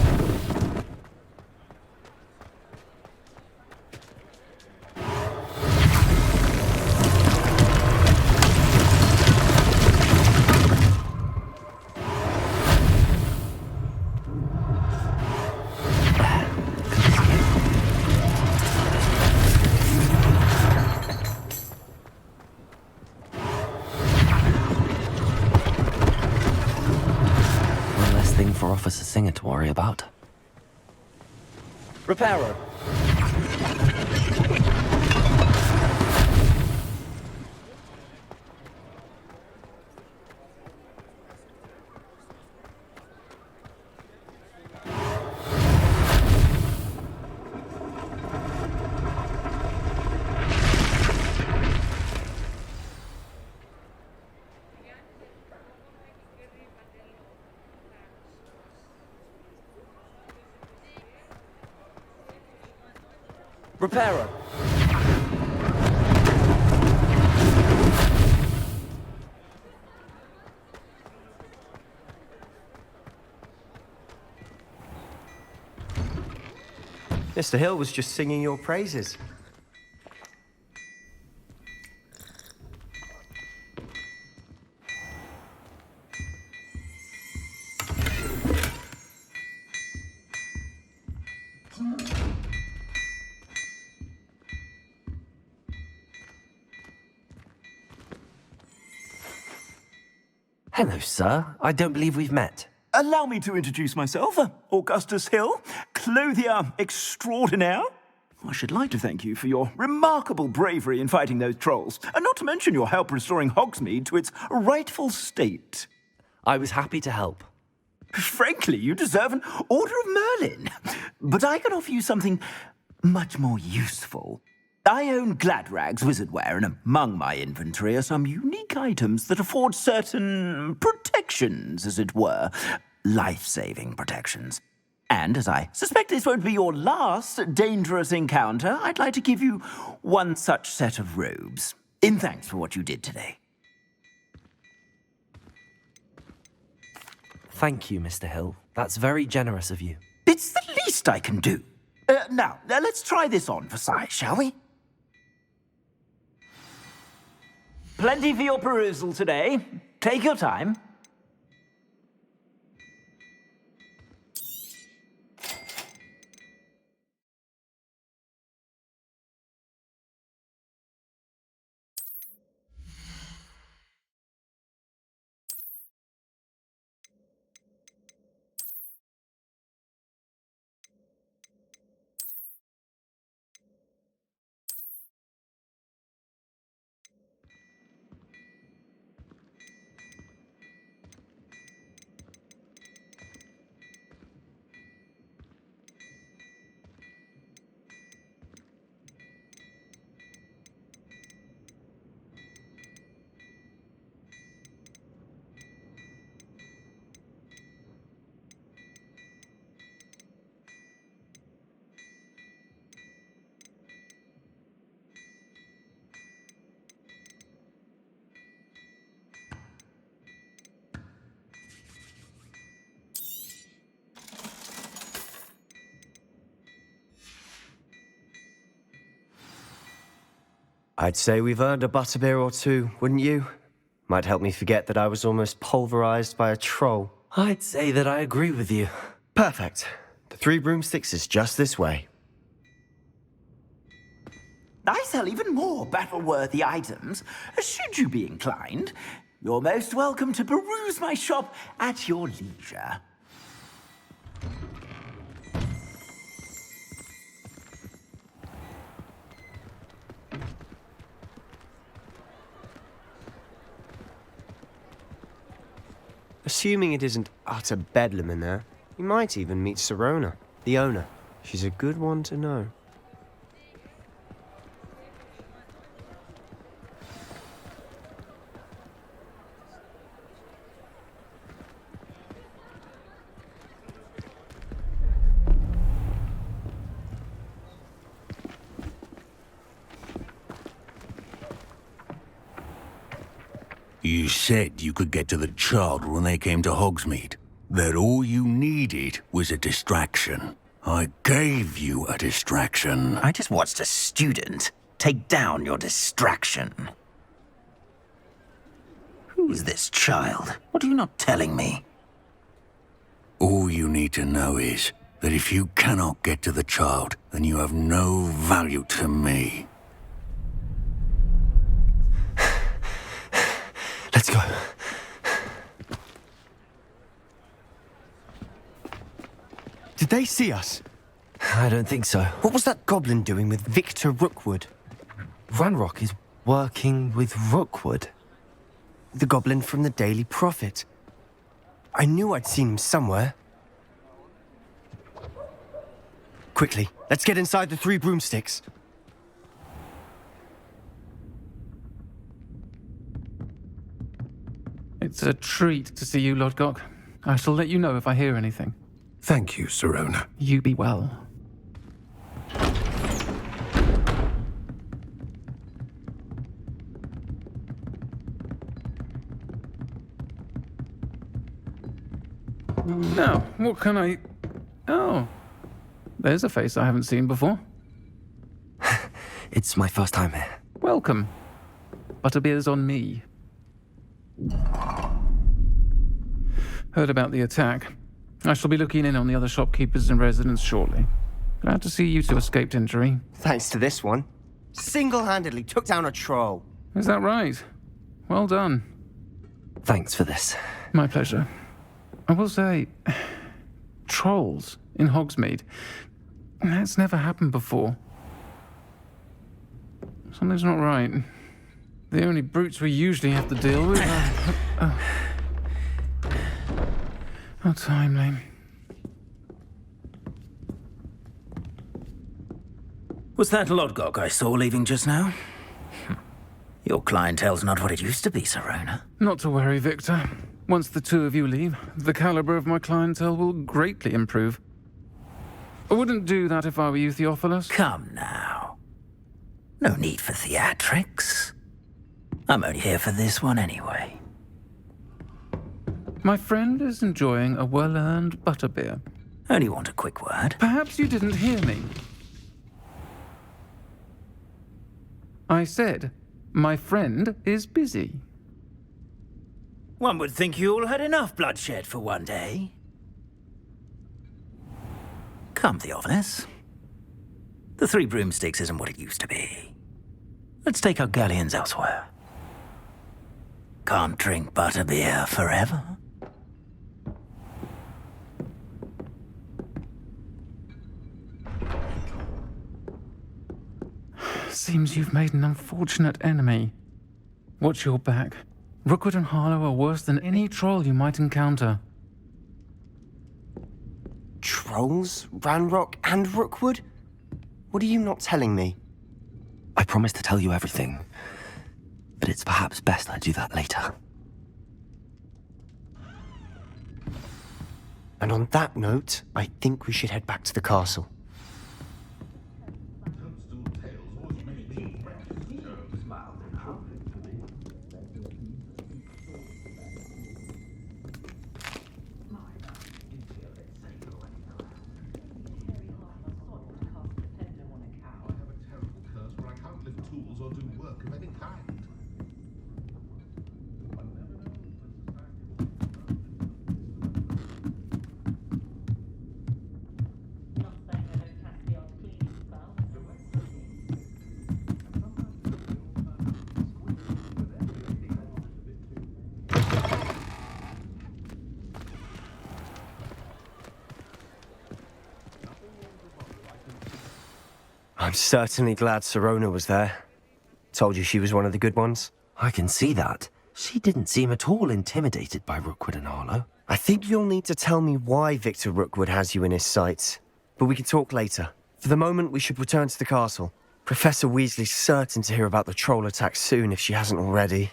For Officer Singer to worry about. Repairer. Repairer. Mr. Hill was just singing your praises. Hello, sir. I don't believe we've met. Allow me to introduce myself, Augustus Hill, clothier extraordinaire. I should like to thank you for your remarkable bravery in fighting those trolls, and not to mention your help restoring Hogsmeade to its rightful state. I was happy to help. Frankly, you deserve an Order of Merlin. But I can offer you something much more useful. I own Gladrag's wizardware, and among my inventory are some unique items that afford certain protections, as it were. Life-saving protections. And as I suspect this won't be your last dangerous encounter, I'd like to give you one such set of robes, in thanks for what you did today. Thank you, Mr. Hill. That's very generous of you. It's the least I can do. Now, let's try this on for size, shall we? Plenty for your perusal today. Take your time. I'd say we've earned a butterbeer or two, wouldn't you? Might help me forget that I was almost pulverized by a troll. I'd say that I agree with you. Perfect. The 3 broomsticks is just this way. I sell even more battle-worthy items. Should you be inclined, you're most welcome to peruse my shop at your leisure. Assuming it isn't utter bedlam in there, you might even meet Sirona, the owner. She's a good one to know. You said you could get to the child when they came to Hogsmeade. That all you needed was a distraction. I gave you a distraction. I just watched a student take down your distraction. Who is this child? What are you not telling me? All you need to know is that if you cannot get to the child, then you have no value to me. Let's go. Did they see us? I don't think so. What was that goblin doing with Victor Rookwood? Ranrok is working with Rookwood. The goblin from the Daily Prophet. I knew I'd seen him somewhere. Quickly, let's get inside the 3 broomsticks. It's a treat to see you, Lodgok. I shall let you know if I hear anything. Thank you, Sirona. You be well. Now, what can I... Oh, there's a face I haven't seen before. It's my first time here. Welcome. Butterbeer's on me. Heard about the attack. I shall be looking in on the other shopkeepers and residents shortly. Glad to see you two escaped injury. Thanks to this one. Single-handedly took down a troll. Is that right? Well done. Thanks for this. My pleasure. I will say, trolls in Hogsmeade. That's never happened before. Something's not right. The only brutes we usually have to deal with are... How timely. Was that Lodgok I saw leaving just now? Your clientele's not what it used to be, Sirona. Not to worry, Victor. Once the two of you leave, the caliber of my clientele will greatly improve. I wouldn't do that if I were you, Theophilus. Come now. No need for theatrics. I'm only here for this one anyway. My friend is enjoying a well-earned butterbeer. Only want a quick word. Perhaps you didn't hear me. I said, my friend is busy. One would think you all had enough bloodshed for one day. Come, Theophilus. The Three Broomsticks isn't what it used to be. Let's take our galleons elsewhere. Can't drink butterbeer forever. Seems you've made an unfortunate enemy. Watch your back. Rookwood and Harlow are worse than any troll you might encounter. Trolls? Ranrok and Rookwood? What are you not telling me? I promised to tell you everything, but it's perhaps best I do that later. And on that note, I think we should head back to the castle. I'm certainly glad Sirona was there. Told you she was one of the good ones. I can see that. She didn't seem at all intimidated by Rookwood and Harlow. I think you'll need to tell me why Victor Rookwood has you in his sights. But we can talk later. For the moment, we should return to the castle. Professor Weasley's certain to hear about the troll attack soon if she hasn't already.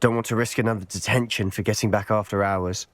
Don't want to risk another detention for getting back after hours.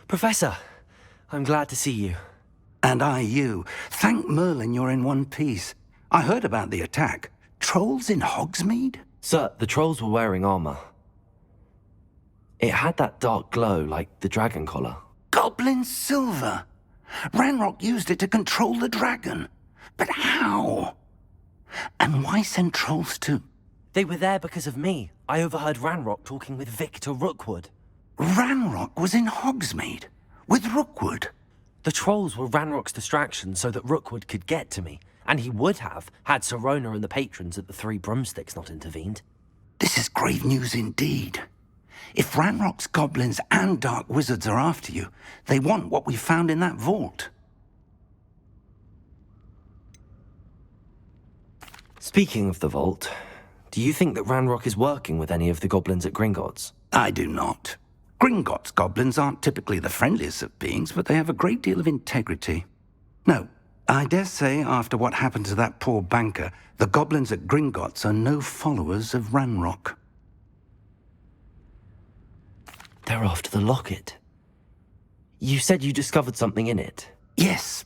Professor, I'm glad to see you. And I you. Thank Merlin you're in one piece. I heard about the attack. Trolls in Hogsmeade? Sir, the trolls were wearing armor. It had that dark glow like the dragon collar. Goblin silver. Ranrok used it to control the dragon. But how? And why send trolls to... They were there because of me. I overheard Ranrok talking with Victor Rookwood. Ranrok was in Hogsmeade? With Rookwood? The trolls were Ranrock's distraction so that Rookwood could get to me. And he would have, had Sirona and the patrons at the Three Broomsticks not intervened. This is grave news indeed. If Ranrock's goblins and dark wizards are after you, they want what we found in that vault. Speaking of the vault, do you think that Ranrok is working with any of the goblins at Gringotts? I do not. Gringotts goblins aren't typically the friendliest of beings, but they have a great deal of integrity. No, I dare say after what happened to that poor banker, the goblins at Gringotts are no followers of Ranrok. They're after the locket. You said you discovered something in it. Yes.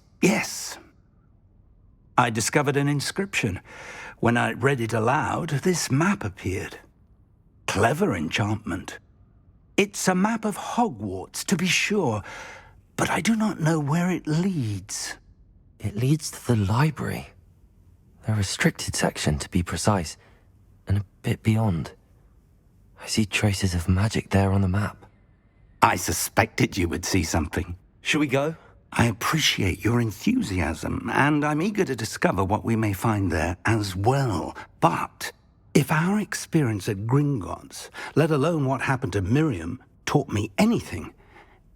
I discovered an inscription. When I read it aloud, this map appeared. Clever enchantment. It's a map of Hogwarts, to be sure, but I do not know where it leads. It leads to the library. The restricted section, to be precise, and a bit beyond. I see traces of magic there on the map. I suspected you would see something. Shall we go? I appreciate your enthusiasm, and I'm eager to discover what we may find there as well. But if our experience at Gringotts, let alone what happened to Miriam, taught me anything,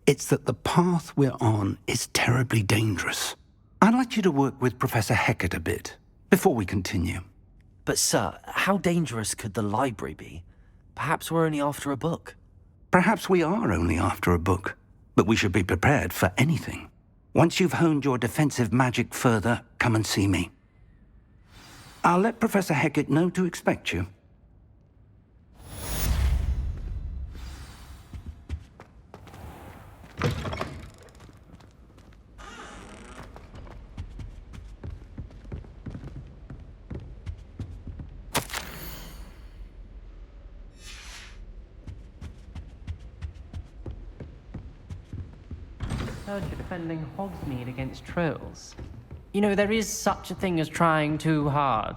it's that the path we're on is terribly dangerous. I'd like you to work with Professor Hecat a bit, before we continue. But sir, how dangerous could the library be? Perhaps we're only after a book. Perhaps we are only after a book, but we should be prepared for anything. Once you've honed your defensive magic further, come and see me. I'll let Professor Hecat know to expect you. Heard you're defending Hogsmeade against trolls. You know, there is such a thing as trying too hard.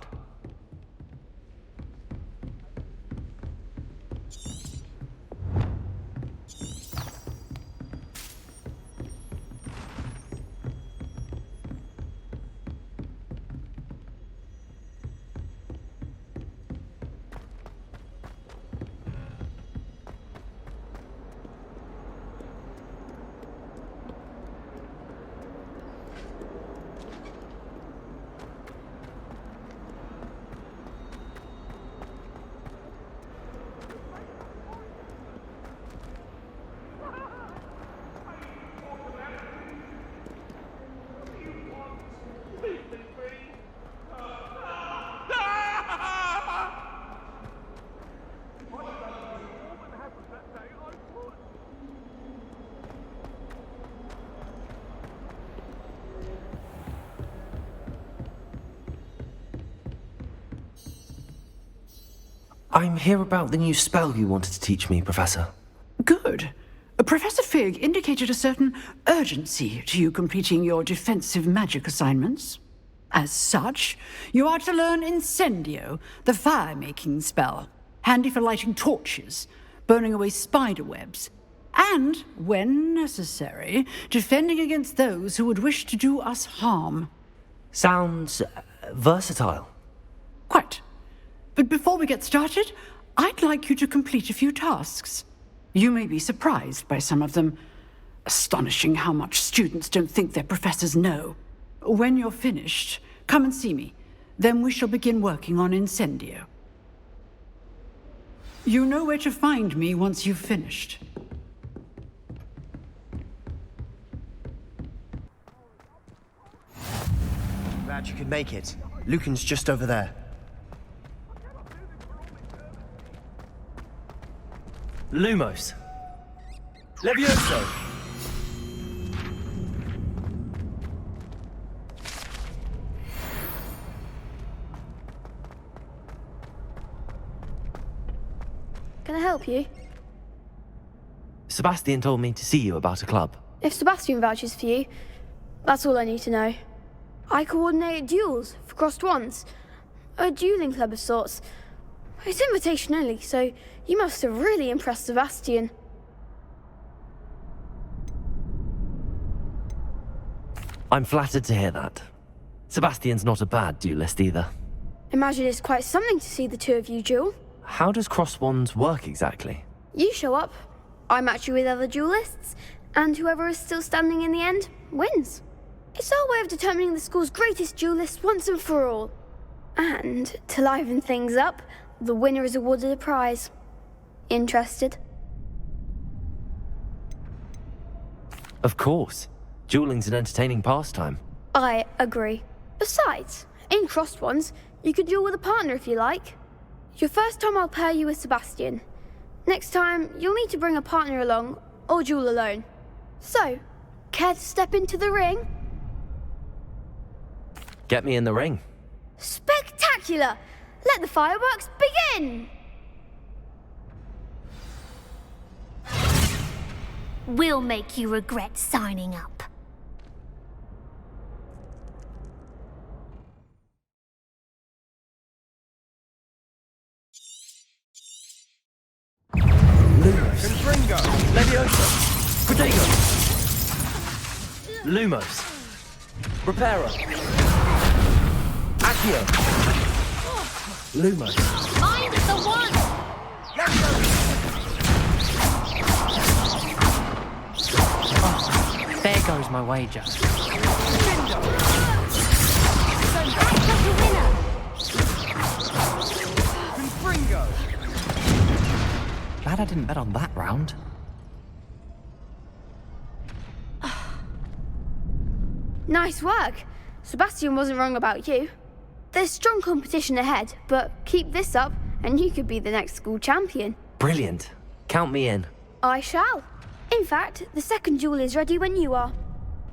I'm here about the new spell you wanted to teach me, Professor. Good. Professor Fig indicated a certain urgency to you completing your defensive magic assignments. As such, you are to learn Incendio, the fire-making spell, handy for lighting torches, burning away spider webs, and, when necessary, defending against those who would wish to do us harm. Sounds versatile. Quite. But before we get started, I'd like you to complete a few tasks. You may be surprised by some of them. Astonishing how much students don't think their professors know. When you're finished, come and see me. Then we shall begin working on Incendio. You know where to find me once you've finished. Glad you could make it. Lucan's just over there. Lumos. Levioso. Can I help you? Sebastian told me to see you about a club. If Sebastian vouches for you, That's all I need to know. I coordinate duels for crossed ones. A dueling club of sorts. It's invitation only, so you must have really impressed Sebastian. I'm flattered to hear that. Sebastian's not a bad duelist either. Imagine it's quite something to see the two of you duel. How does crossed wands work exactly? You show up, I match you with other duelists, and whoever is still standing in the end wins. It's our way of determining the school's greatest duelist once and for all. And to liven things up, the winner is awarded a prize. Interested? Of course. Dueling's an entertaining pastime. I agree. Besides, in crossed ones, you could duel with a partner if you like. Your first time I'll pair you with Sebastian. Next time, you'll need to bring a partner along, or duel alone. So, care to step into the ring? Get me in the ring. Spectacular! Let the fireworks begin! We'll make you regret signing up. Confringo! Levioso! Protego! Lumos! Reparo! Accio! Lumos! Mind the one! Oh, there goes my wager. Confringo! Glad I didn't bet on that round. Nice work. Sebastian wasn't wrong about you. There's strong competition ahead, but keep this up and you could be the next school champion. Brilliant. Count me in. I shall. In fact, the second duel is ready when you are.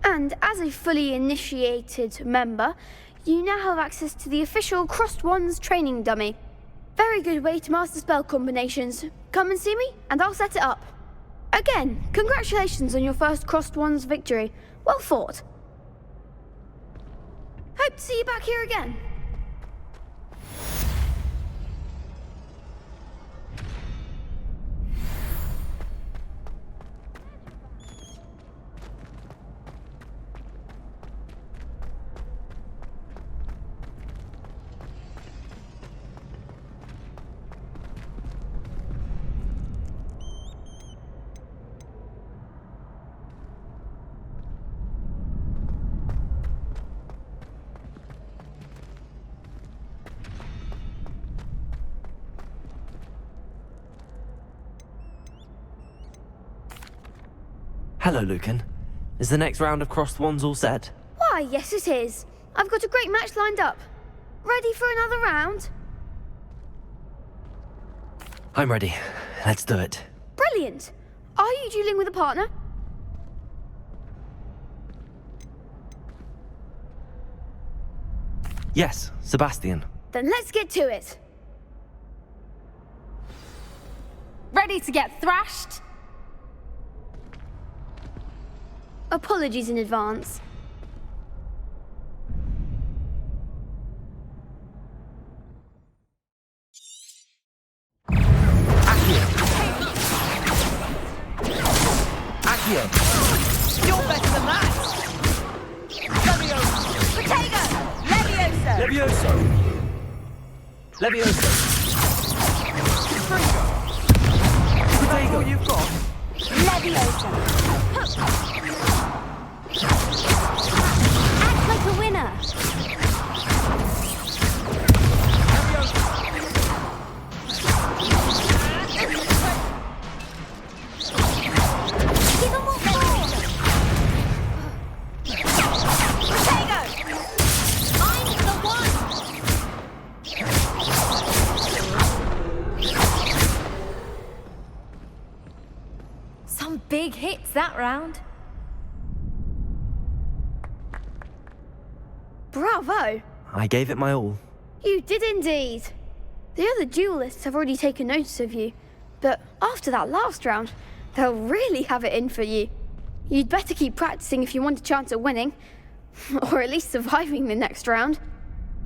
And as a fully initiated member, you now have access to the official Crossed Wands training dummy. Very good way to master spell combinations. Come and see me, and I'll set it up. Again, congratulations on your first Crossed Wands victory. Well fought. Hope to see you back here again. Hello, Lucan. Is the next round of Crossed Wands all set? Why, yes it is. I've got a great match lined up. Ready for another round? I'm ready. Let's do it. Brilliant. Are you dueling with a partner? Yes, Sebastian. Then let's get to it. Ready to get thrashed? Apologies in advance. Accio! You're better than that! Levioso! Protego! Levioso! Levioso! Levioso! Confringo! That's all you've got? Levioso! Act like a winner. Give them what for. Protego! I'm the one. Some big hits that round. Bravo! I gave it my all. You did indeed. The other duelists have already taken notice of you, but after that last round, they'll really have it in for you. You'd better keep practicing if you want a chance at winning. Or at least surviving the next round.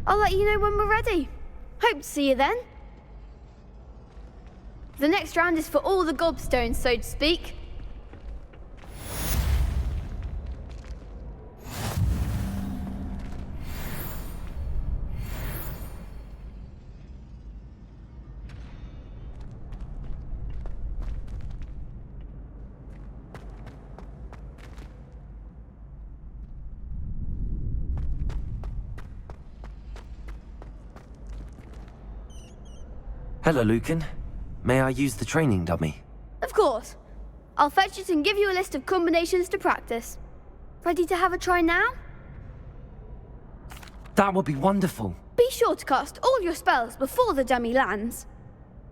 I'll let you know when we're ready. Hope to see you then. The next round is for all the gobstones, so to speak. Hello, Lucan. May I use the training dummy? Of course. I'll fetch it and give you a list of combinations to practice. Ready to have a try now? That would be wonderful. Be sure to cast all your spells before the dummy lands.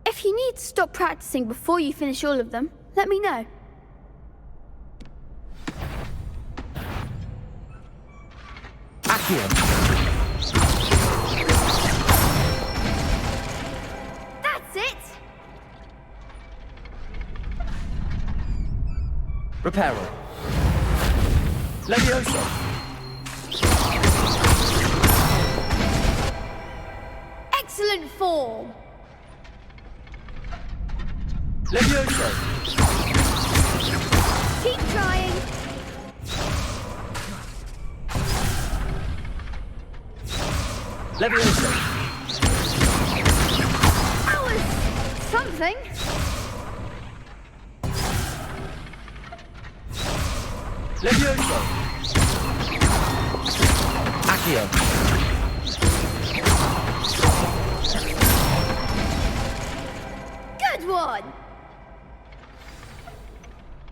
If you need to stop practicing before you finish all of them, let me know. Accio. That's it! Reparo. Levioso. Excellent form! Levioso. Keep trying! Levioso. That was something. Levioso. Accio. Good one!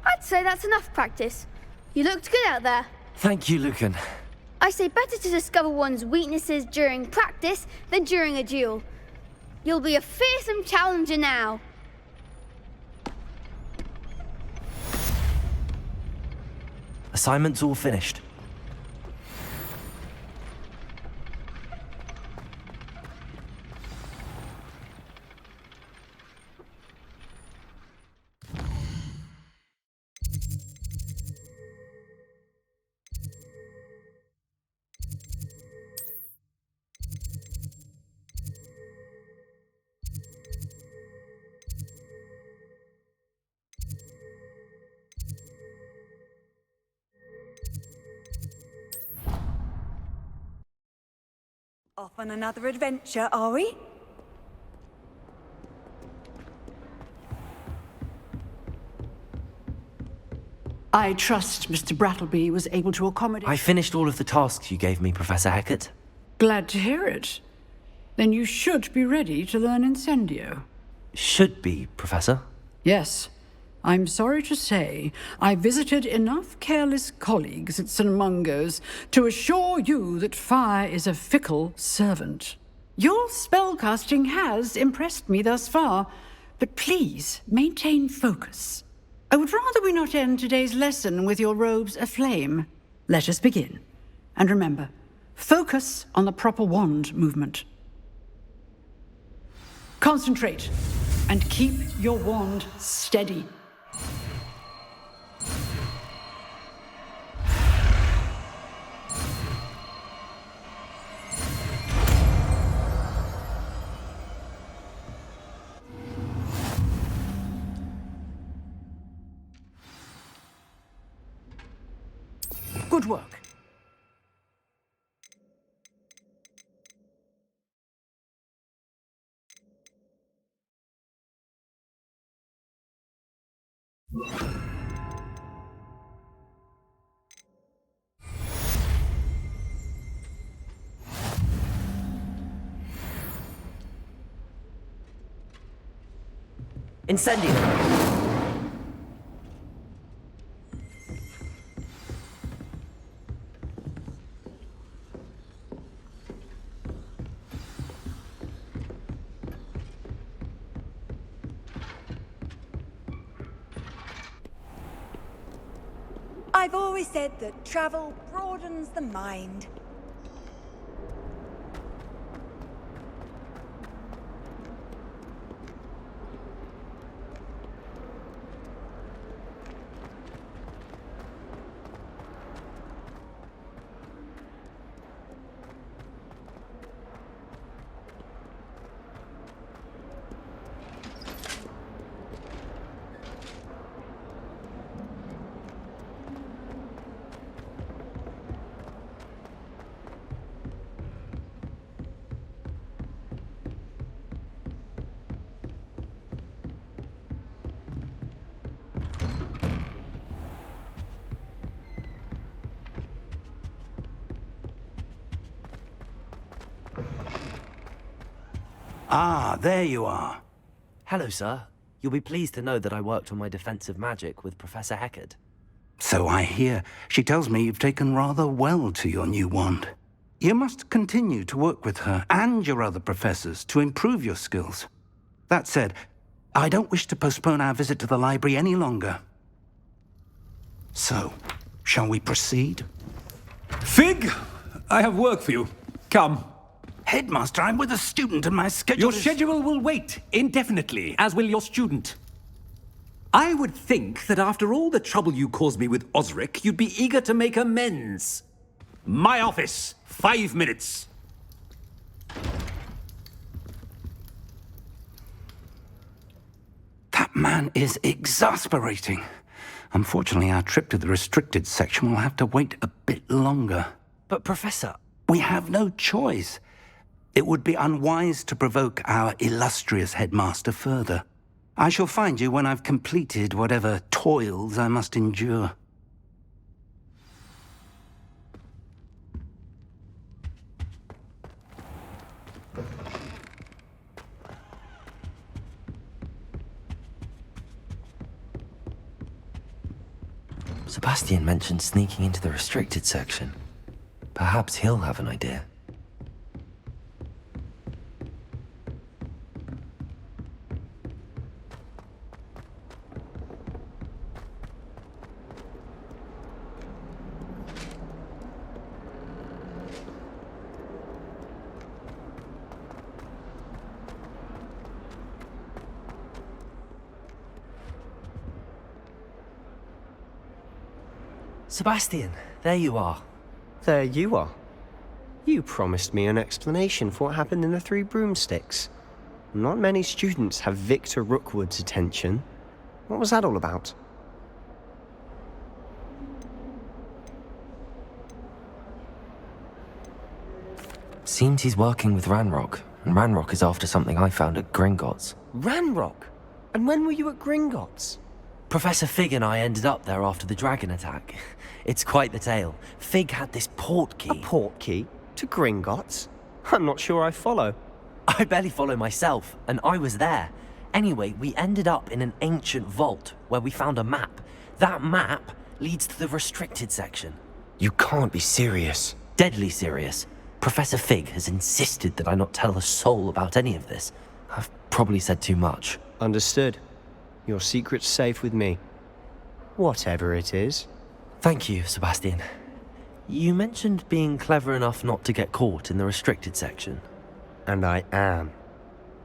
I'd say that's enough practice. You looked good out there. Thank you, Lucan. I say better to discover one's weaknesses during practice than during a duel. You'll be a fearsome challenger now. Assignment's all finished. Off on another adventure, are we? I trust Mr. Brattleby was able to accommodate... I finished all of the tasks you gave me, Professor Hackett. Glad to hear it. Then you should be ready to learn Incendio. Should be, Professor. Yes. I'm sorry to say, I visited enough careless colleagues at St. Mungo's to assure you that fire is a fickle servant. Your spellcasting has impressed me thus far, but please maintain focus. I would rather we not end today's lesson with your robes aflame. Let us begin. And remember, focus on the proper wand movement. Concentrate, and keep your wand steady. Good work. Incendio. I've always said that travel broadens the mind. Ah, there you are. Hello, sir. You'll be pleased to know that I worked on my defensive magic with Professor Heckard. So I hear. She tells me you've taken rather well to your new wand. You must continue to work with her and your other professors to improve your skills. That said, I don't wish to postpone our visit to the library any longer. So, shall we proceed? Fig! I have work for you. Come. Headmaster, I'm with a student and my schedule Your schedule will wait indefinitely, as will your student. I would think that after all the trouble you caused me with Osric, you'd be eager to make amends. My office, 5 minutes. That man is exasperating. Unfortunately, our trip to the restricted section will have to wait a bit longer. But, Professor... We have no choice. It would be unwise to provoke our illustrious headmaster further. I shall find you when I've completed whatever toils I must endure. Sebastian mentioned sneaking into the restricted section. Perhaps he'll have an idea. Sebastian, there you are. There you are. You promised me an explanation for what happened in the Three Broomsticks. Not many students have Victor Rookwood's attention. What was that all about? Seems he's working with Ranrok, and Ranrok is after something I found at Gringotts. Ranrok? And when were you at Gringotts? Professor Fig and I ended up there after the dragon attack. It's quite the tale. Fig had this port key. A port key? To Gringotts? I'm not sure I follow. I barely follow myself, and I was there. Anyway, we ended up in an ancient vault where we found a map. That map leads to the restricted section. You can't be serious. Deadly serious. Professor Fig has insisted that I not tell a soul about any of this. I've probably said too much. Understood. Your secret's safe with me. Whatever it is. Thank you, Sebastian. You mentioned being clever enough not to get caught in the restricted section. And I am.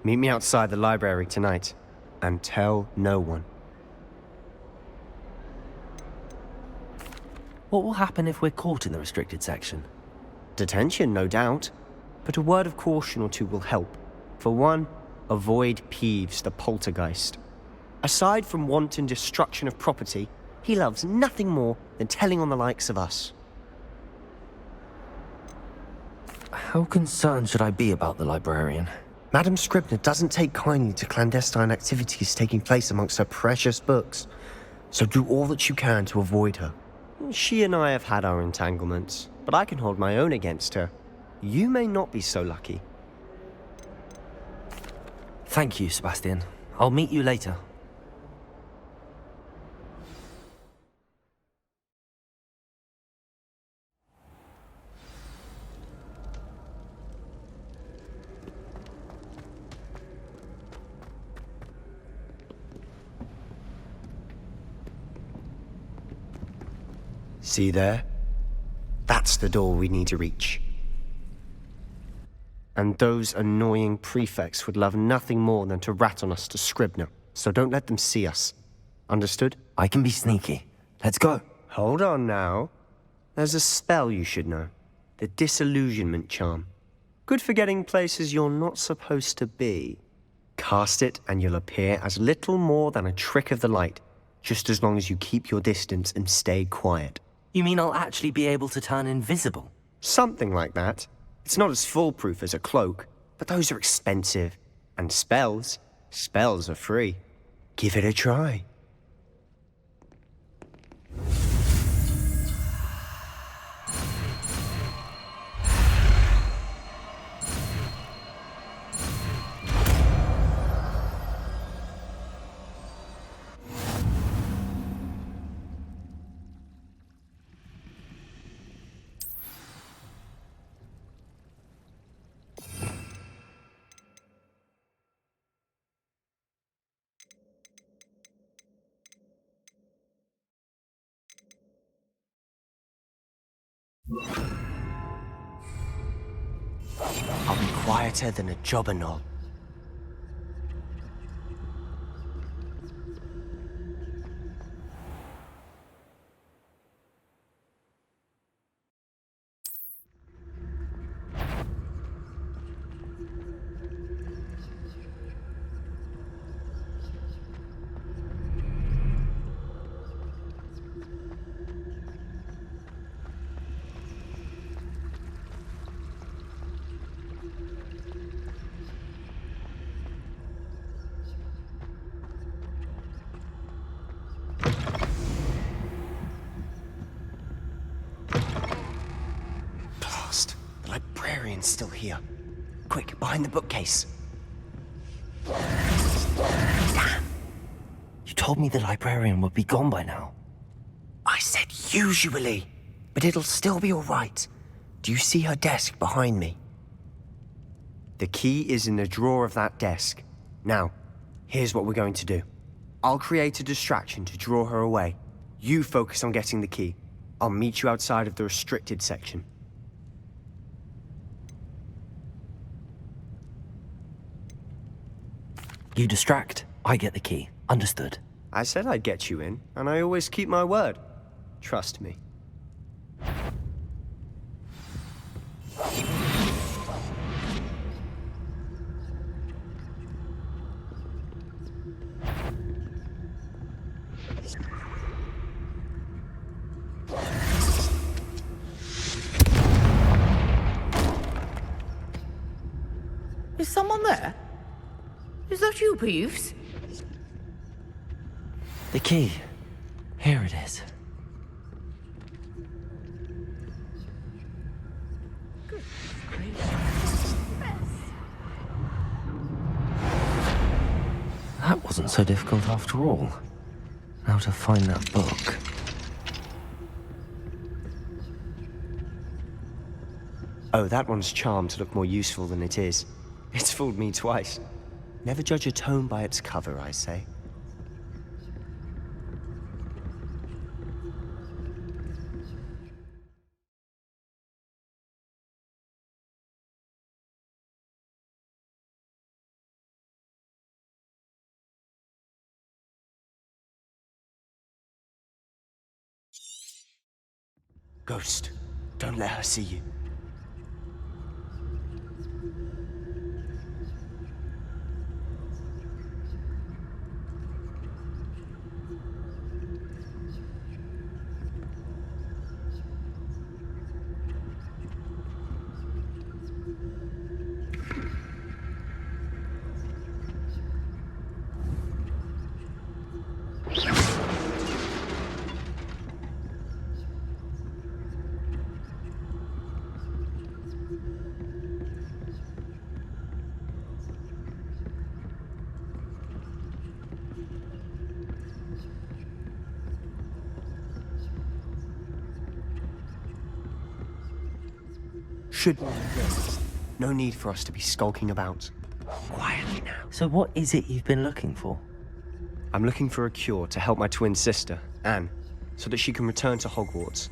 Meet me outside the library tonight, and tell no one. What will happen if we're caught in the restricted section? Detention, no doubt. But a word of caution or two will help. For one, avoid Peeves, the poltergeist. Aside from wanton destruction of property, he loves nothing more than telling on the likes of us. How concerned should I be about the librarian? Madame Scribner doesn't take kindly to clandestine activities taking place amongst her precious books, so do all that you can to avoid her. She and I have had our entanglements, but I can hold my own against her. You may not be so lucky. Thank you, Sebastian. I'll meet you later. See there? That's the door we need to reach. And those annoying prefects would love nothing more than to rat on us to Scribner, so don't let them see us. Understood? I can be sneaky. Let's go. Hold on now. There's a spell you should know. The Disillusionment Charm. Good for getting places you're not supposed to be. Cast it and you'll appear as little more than a trick of the light, just as long as you keep your distance and stay quiet. You mean I'll actually be able to turn invisible? Something like that. It's not as foolproof as a cloak, but those are expensive. And spells are free. Give it a try. quieter than a jobberknoll. The librarian's still here. Quick, behind the bookcase. Damn! You told me the librarian would be gone by now. I said usually, but it'll still be all right. Do you see her desk behind me? The key is in the drawer of that desk. Now, here's what we're going to do. I'll create a distraction to draw her away. You focus on getting the key. I'll meet you outside of the restricted section. You distract, I get the key. Understood. I said I'd get you in, and I always keep my word. Trust me. Is someone there? Is that you, Peeves? The key. Here it is. That wasn't so difficult after all. Now to find that book. Oh, that one's charmed to look more useful than it is. It's fooled me twice. Never judge a tome by its cover, I say. Ghost, don't let her see you. Should we? No need for us to be skulking about. Quietly now. So what is it you've been looking for? I'm looking for a cure to help my twin sister, Anne, so that she can return to Hogwarts.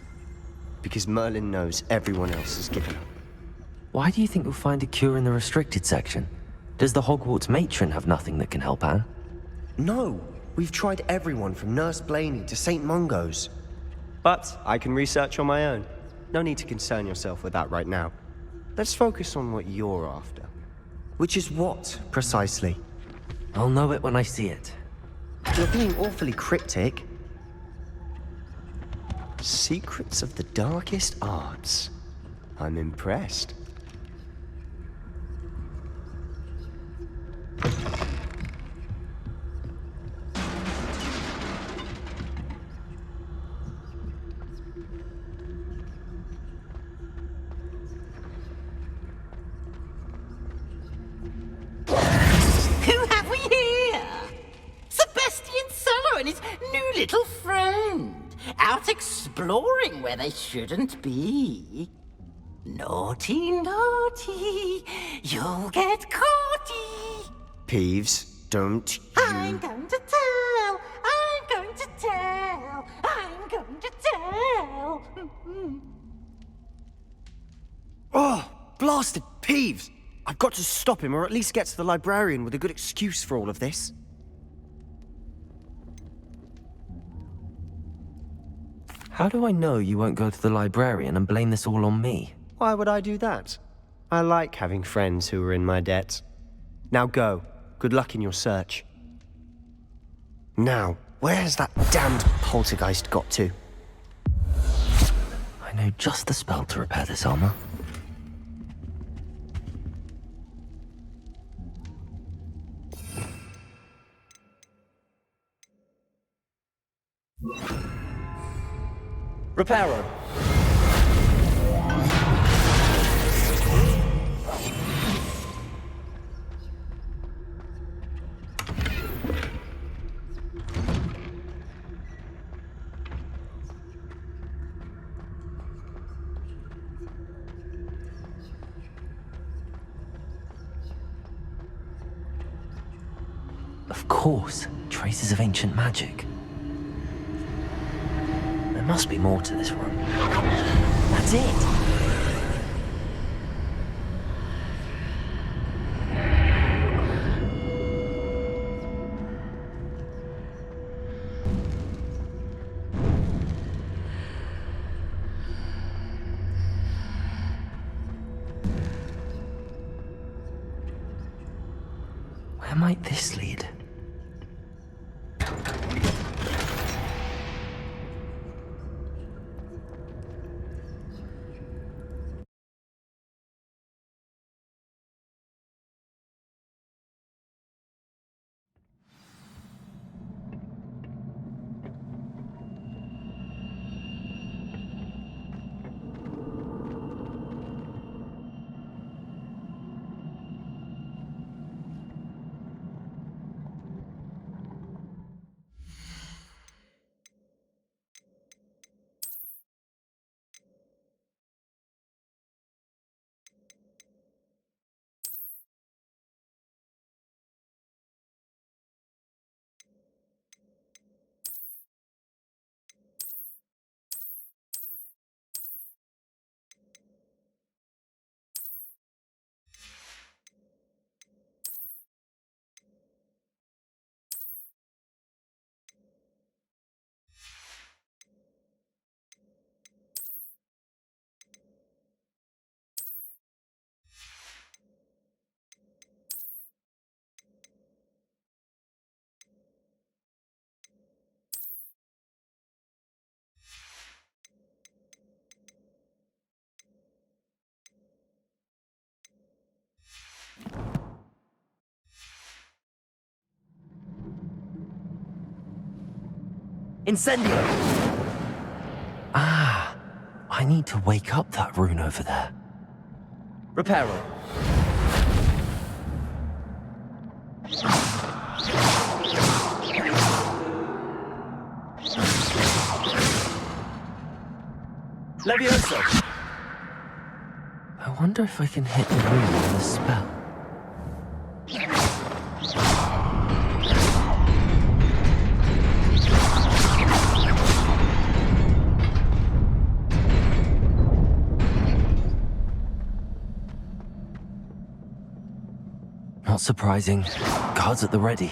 Because Merlin knows everyone else has given up. Why do you think you'll find a cure in the restricted section? Does the Hogwarts matron have nothing that can help Anne? No! We've tried everyone from Nurse Blaney to St. Mungo's. But I can research on my own. No need to concern yourself with that right now. Let's focus on what you're after. Which is what, precisely? I'll know it when I see it. You're being awfully cryptic. Secrets of the darkest arts. I'm impressed. Little friend, out exploring where they shouldn't be. Naughty, naughty, you'll get caughty. Peeves, don't you... I'm going to tell, I'm going to tell, I'm going to tell. Oh, blasted Peeves! I've got to stop him, or at least get to the librarian with a good excuse for all of this. How do I know you won't go to the librarian and blame this all on me? Why would I do that? I like having friends who are in my debt. Now go. Good luck in your search. Now, where's that damned poltergeist got to? I know just the spell to repair this armor. Reparo. Of course, traces of ancient magic. There must be more to this room. That's it! Where might this lead? Incendio! Ah, I need to wake up that rune over there. Reparo. Levioso! I wonder if I can hit the rune with a spell. Not surprising. Guards at the ready.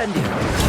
Incendio!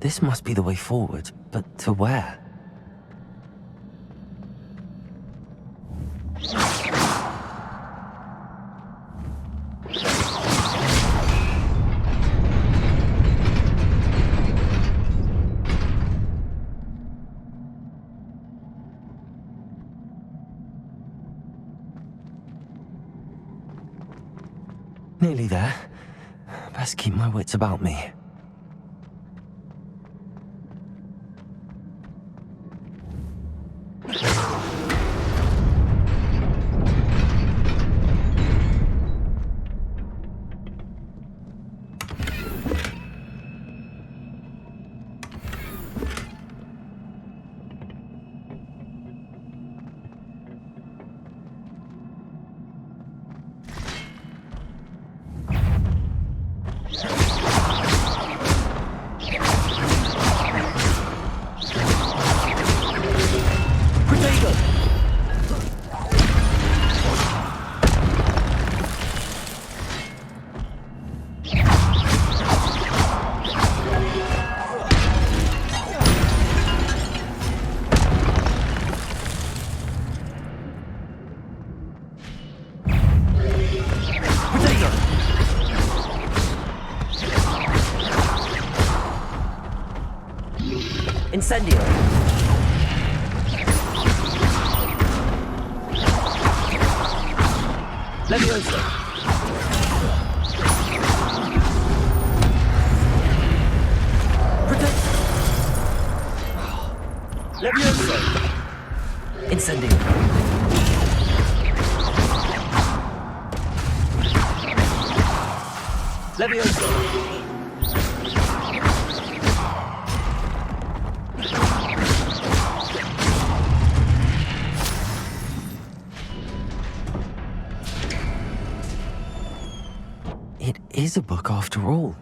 This must be the way forward, but to where? Nearly there. Best keep my wits about me. Incendio! Levioso! Protect! Levioso! Incendio! Levioso! It is a book after all.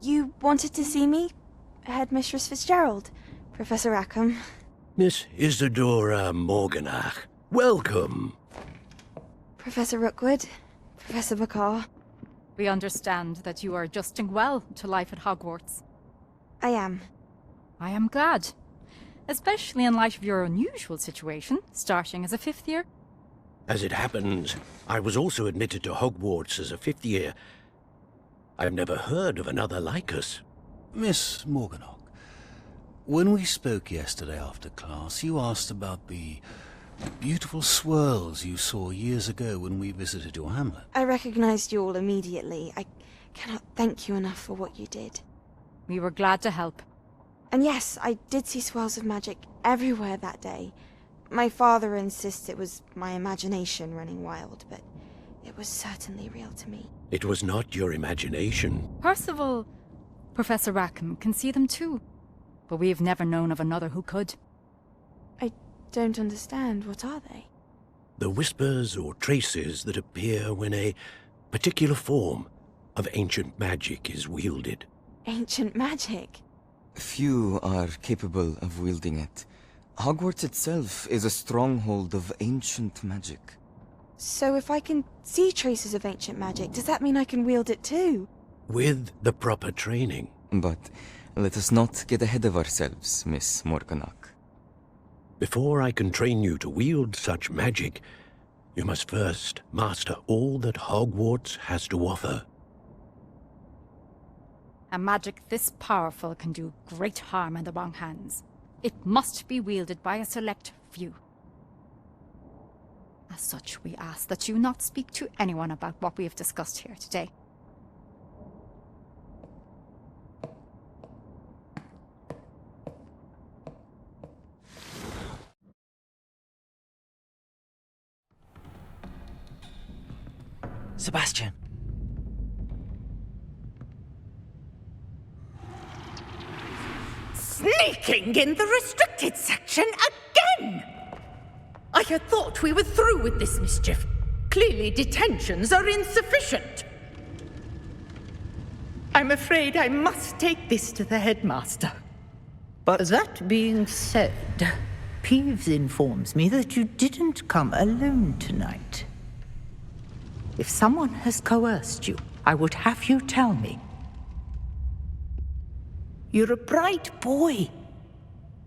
You wanted to see me? Headmistress Fitzgerald, Professor Rackham. Miss Isadora Morganach, welcome. Professor Rookwood, Professor McCaw. We understand that you are adjusting well to life at Hogwarts. I am. I am glad. Especially in light of your unusual situation, starting as a 5th year. As it happens, I was also admitted to Hogwarts as a 5th year. I've never heard of another like us. Miss Morganach, when we spoke yesterday after class, you asked about the beautiful swirls you saw years ago when we visited your hamlet. I recognized you all immediately. I cannot thank you enough for what you did. We were glad to help. And yes, I did see swirls of magic everywhere that day. My father insists it was my imagination running wild, but it was certainly real to me. It was not your imagination. Percival, Professor Rackham can see them too. But we have never known of another who could. I don't understand. What are they? The whispers or traces that appear when a particular form of ancient magic is wielded. Ancient magic? Few are capable of wielding it. Hogwarts itself is a stronghold of ancient magic. So if I can see traces of ancient magic, does that mean I can wield it too? With the proper training. But let us not get ahead of ourselves, Miss Morganach. Before I can train you to wield such magic, you must first master all that Hogwarts has to offer. A magic this powerful can do great harm in the wrong hands. It must be wielded by a select few. As such, we ask that you not speak to anyone about what we have discussed here today. Sebastian. Sneaking in the restricted section again! I had thought we were through with this mischief. Clearly detentions are insufficient. I'm afraid I must take this to the headmaster. But that being said, Peeves informs me that you didn't come alone tonight. If someone has coerced you, I would have you tell me. You're a bright boy.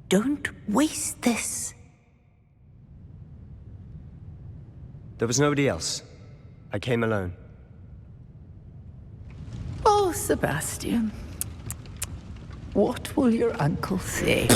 Don't waste this. There was nobody else. I came alone. Oh, Sebastian. What will your uncle say?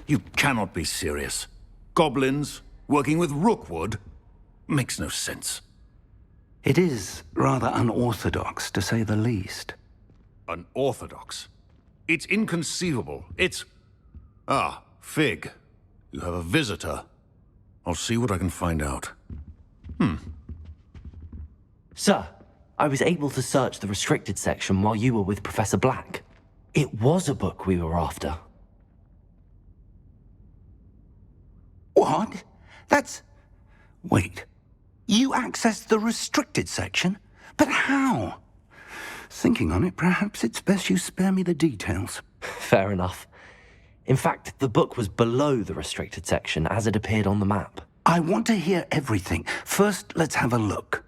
You cannot be serious. Goblins working with Rookwood? Makes no sense. It is rather unorthodox, to say the least. Unorthodox? It's inconceivable. It's... Ah, Fig. You have a visitor. I'll see what I can find out. Sir, I was able to search the restricted section while you were with Professor Black. It was a book we were after. What? That's... Wait. You accessed the restricted section? But how? Thinking on it, perhaps it's best you spare me the details. Fair enough. In fact, the book was below the restricted section as it appeared on the map. I want to hear everything. First, let's have a look.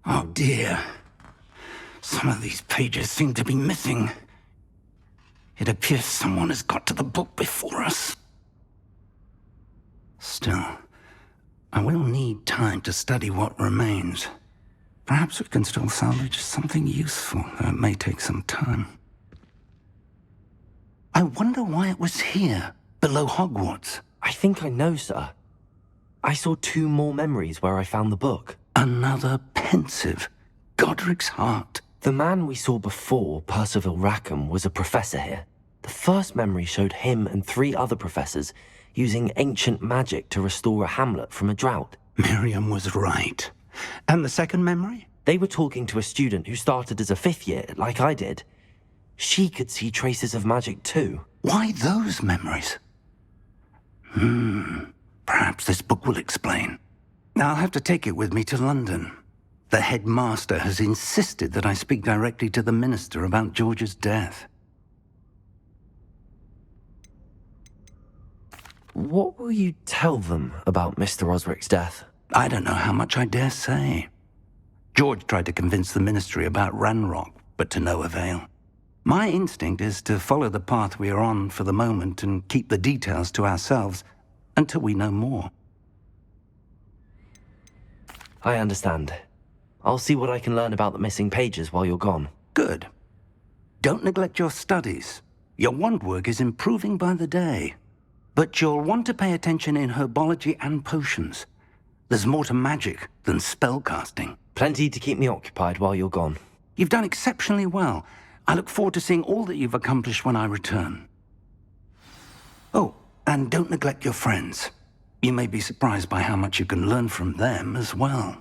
Oh dear. Some of these pages seem to be missing. It appears someone has got to the book before us. Still, I will need time to study what remains. Perhaps we can still salvage something useful, though it may take some time. I wonder why it was here, below Hogwarts. I think I know, sir. I saw 2 more memories where I found the book. Another pensive. Godric's heart. The man we saw before, Percival Rackham, was a professor here. The first memory showed him and 3 other professors using ancient magic to restore a hamlet from a drought. Miriam was right. And the second memory? They were talking to a student who started as a 5th year, like I did. She could see traces of magic too. Why those memories? Perhaps this book will explain. I'll have to take it with me to London. The headmaster has insisted that I speak directly to the minister about George's death. What will you tell them about Mr. Osric's death? I don't know how much I dare say. George tried to convince the ministry about Ranrok, but to no avail. My instinct is to follow the path we are on for the moment and keep the details to ourselves until we know more. I understand. I'll see what I can learn about the missing pages while you're gone. Good. Don't neglect your studies. Your wand work is improving by the day. But you'll want to pay attention in herbology and potions. There's more to magic than spellcasting. Plenty to keep me occupied while you're gone. You've done exceptionally well. I look forward to seeing all that you've accomplished when I return. Oh, and don't neglect your friends. You may be surprised by how much you can learn from them as well.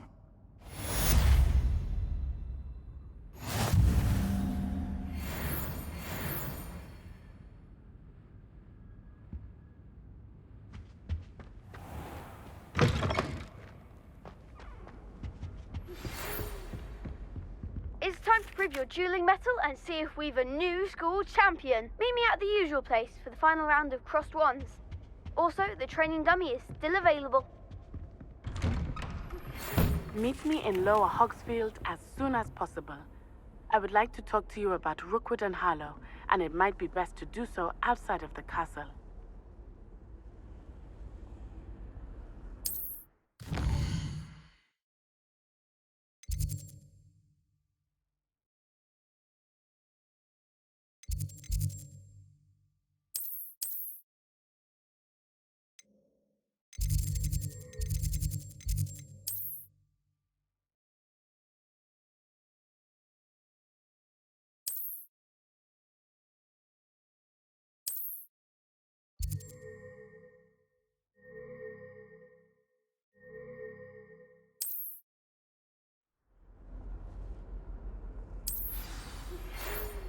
It's time to prove your dueling mettle and see if we've a new school champion. Meet me at the usual place for the final round of crossed wands. Also, the training dummy is still available. Meet me in Lower Hogsfield as soon as possible. I would like to talk to you about Rookwood and Harlow, and it might be best to do so outside of the castle.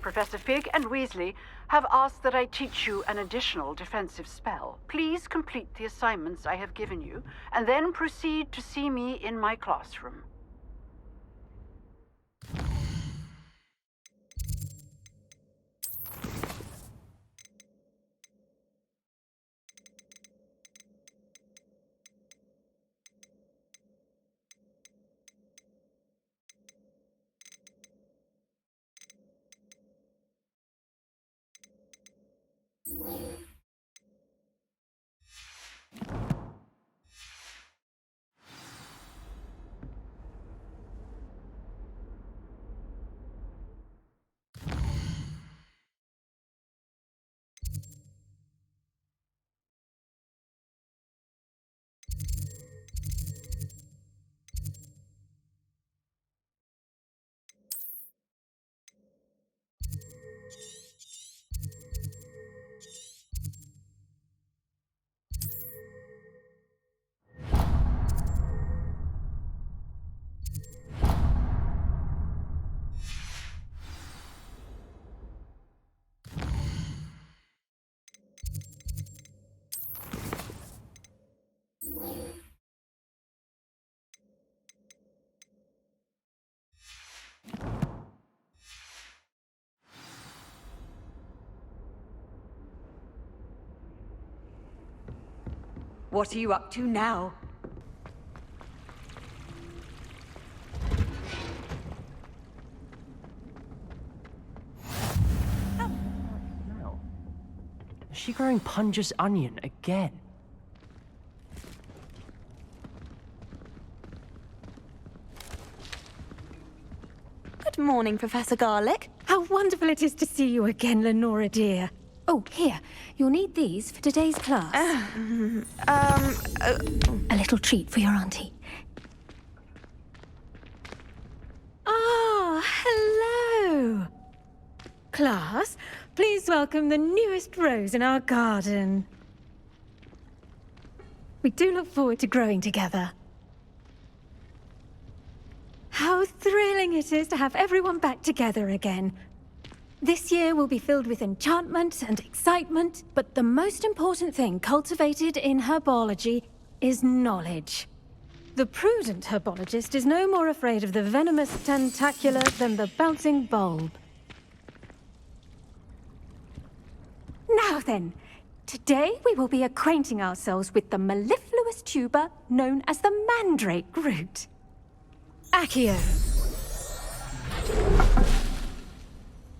Professor Fig and Weasley have asked that I teach you an additional defensive spell. Please complete the assignments I have given you, and then proceed to see me in my classroom. What are you up to now? Is she growing Punja's onion again? Good morning, Professor Garlick. How wonderful it is to see you again, Lenora dear. Oh, here. You'll need these for today's class. A little treat for your auntie. Ah, hello. Class, please welcome the newest rose in our garden. We do look forward to growing together. How thrilling it is to have everyone back together again. This year will be filled with enchantment and excitement, but the most important thing cultivated in herbology is knowledge. The prudent herbologist is no more afraid of the venomous tentacular than the bouncing bulb. Now then, today we will be acquainting ourselves with the mellifluous tuber known as the mandrake root. Accio.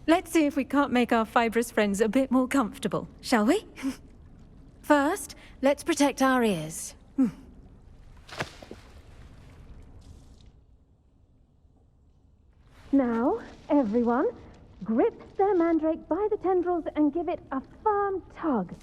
Let's see if we can't make our fibrous friends a bit more comfortable, shall we? First, let's protect our ears. Now, everyone, grip their mandrake by the tendrils and give it a firm tug.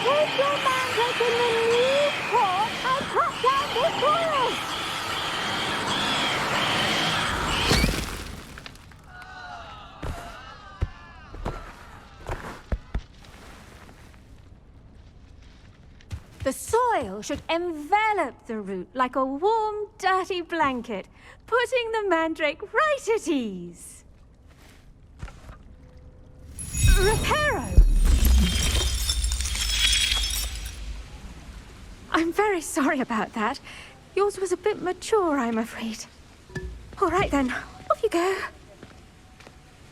Take your mandrake in the new port and cut down this coil! The soil should envelop the root like a warm, dirty blanket, putting the mandrake right at ease. Reparo! I'm very sorry about that. Yours was a bit mature, I'm afraid. All right then, off you go.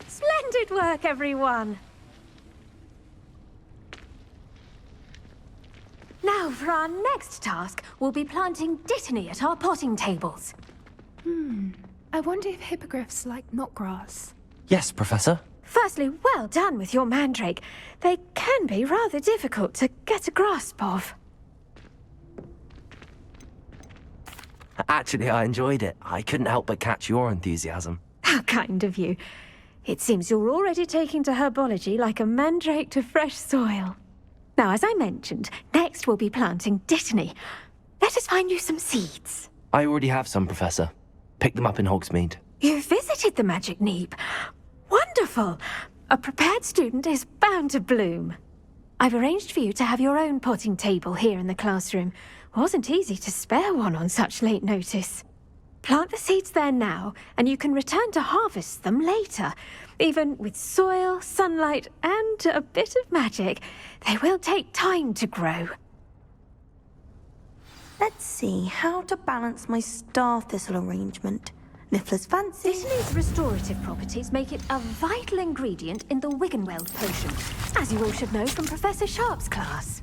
Splendid work, everyone. Now, for our next task, we'll be planting dittany at our potting tables. I wonder if hippogriffs like knotgrass. Yes, Professor. Firstly, well done with your mandrake. They can be rather difficult to get a grasp of. Actually, I enjoyed it. I couldn't help but catch your enthusiasm. How kind of you. It seems you're already taking to herbology like a mandrake to fresh soil. Now, as I mentioned, next we'll be planting dittany. Let us find you some seeds. I already have some, Professor. Picked them up in Hogsmeade. You visited the Magic Neep. Wonderful. A prepared student is bound to bloom. I've arranged for you to have your own potting table here in the classroom. Wasn't easy to spare one on such late notice. Plant the seeds there now, and you can return to harvest them later. Even with soil, sunlight, and a bit of magic, they will take time to grow. Let's see how to balance my star thistle arrangement. Niffler's fancy. Dittany's restorative properties make it a vital ingredient in the Wiggenweld potion, as you all should know from Professor Sharp's class.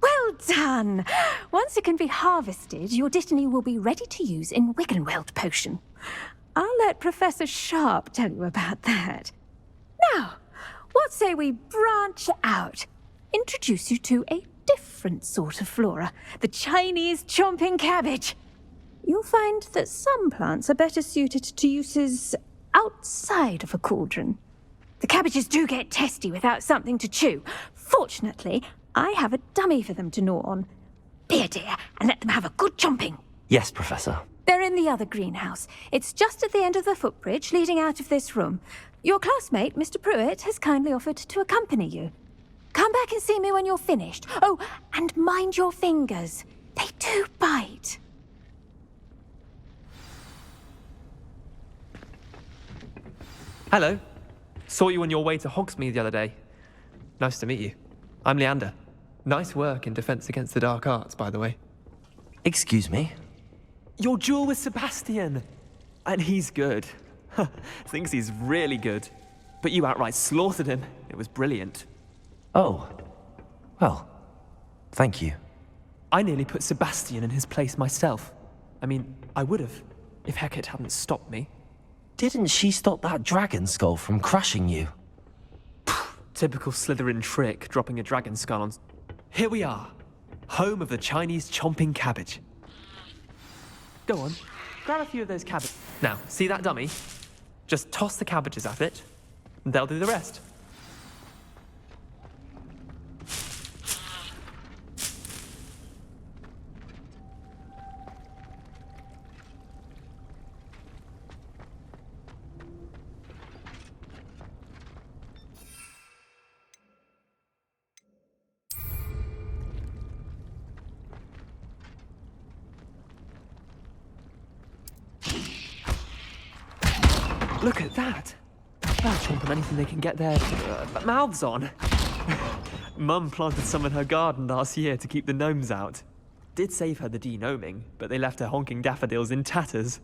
Well done! Once it can be harvested, your dittany will be ready to use in Wiggenweld potion. I'll let Professor Sharp tell you about that. Now, what say we branch out? Introduce you to a different sort of flora, the Chinese chomping cabbage. You'll find that some plants are better suited to uses outside of a cauldron. The cabbages do get testy without something to chew. Fortunately, I have a dummy for them to gnaw on. Be a dear and let them have a good chomping. Yes, Professor. They're in the other greenhouse. It's just at the end of the footbridge leading out of this room. Your classmate, Mr. Pruitt, has kindly offered to accompany you. Come back and see me when you're finished. Oh, and mind your fingers. They do bite. Hello. Saw you on your way to Hogsmeade the other day. Nice to meet you. I'm Leander. Nice work in Defense Against the Dark Arts, by the way. Excuse me? Your duel with Sebastian! And he's good. Thinks he's really good. But you outright slaughtered him. It was brilliant. Oh. Well, thank you. I nearly put Sebastian in his place myself. I mean, I would have, if Hecate hadn't stopped me. Didn't she stop that dragon skull from crushing you? Typical Slytherin trick, dropping a dragon skull on... Here we are, home of the Chinese chomping cabbage. Go on, grab a few of those cabbages. Now, see that dummy? Just toss the cabbages at it, and they'll do the rest. Look at that! They'll chomp on anything they can get their mouths on. Mum planted some in her garden last year to keep the gnomes out. Did save her the de-gnoming, but they left her honking daffodils in tatters.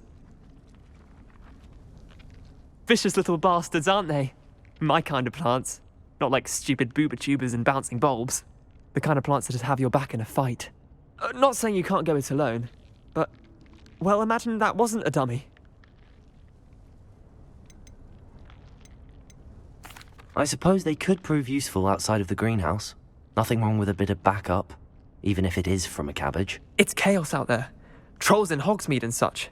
Vicious little bastards, aren't they? My kind of plants. Not like stupid booba tubers and bouncing bulbs. The kind of plants that just have your back in a fight. Not saying you can't go it alone, but... well, imagine that wasn't a dummy. I suppose they could prove useful outside of the greenhouse. Nothing wrong with a bit of backup, even if it is from a cabbage. It's chaos out there. Trolls in Hogsmeade and such.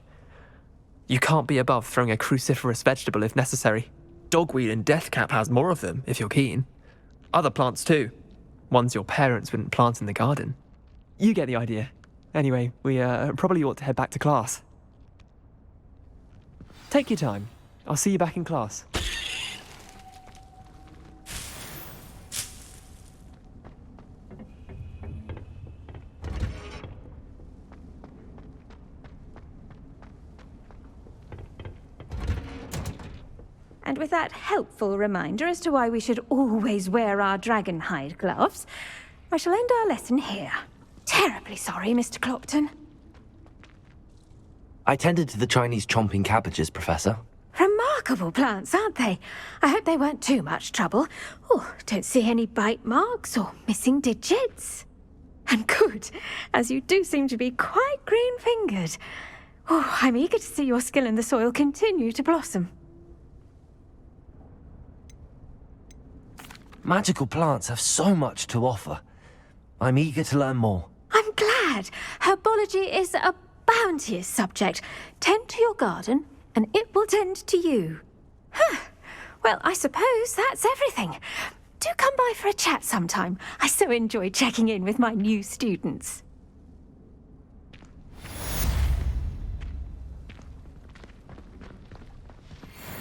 You can't be above throwing a cruciferous vegetable if necessary. Dogweed and deathcap has more of them, if you're keen. Other plants too. Ones your parents wouldn't plant in the garden. You get the idea. Anyway, we probably ought to head back to class. Take your time. I'll see you back in class. And with that helpful reminder as to why we should always wear our dragon hide gloves, I shall end our lesson here. Terribly sorry, Mr. Clopton. I tended to the Chinese chomping cabbages, Professor. Remarkable plants, aren't they? I hope they weren't too much trouble. Oh, don't see any bite marks or missing digits. And good, as you do seem to be quite green-fingered. Oh, I'm eager to see your skill in the soil continue to blossom. Magical plants have so much to offer. I'm eager to learn more. I'm glad. Herbology is a bounteous subject. Tend to your garden, and it will tend to you. Huh. Well, I suppose that's everything. Do come by for a chat sometime. I so enjoy checking in with my new students.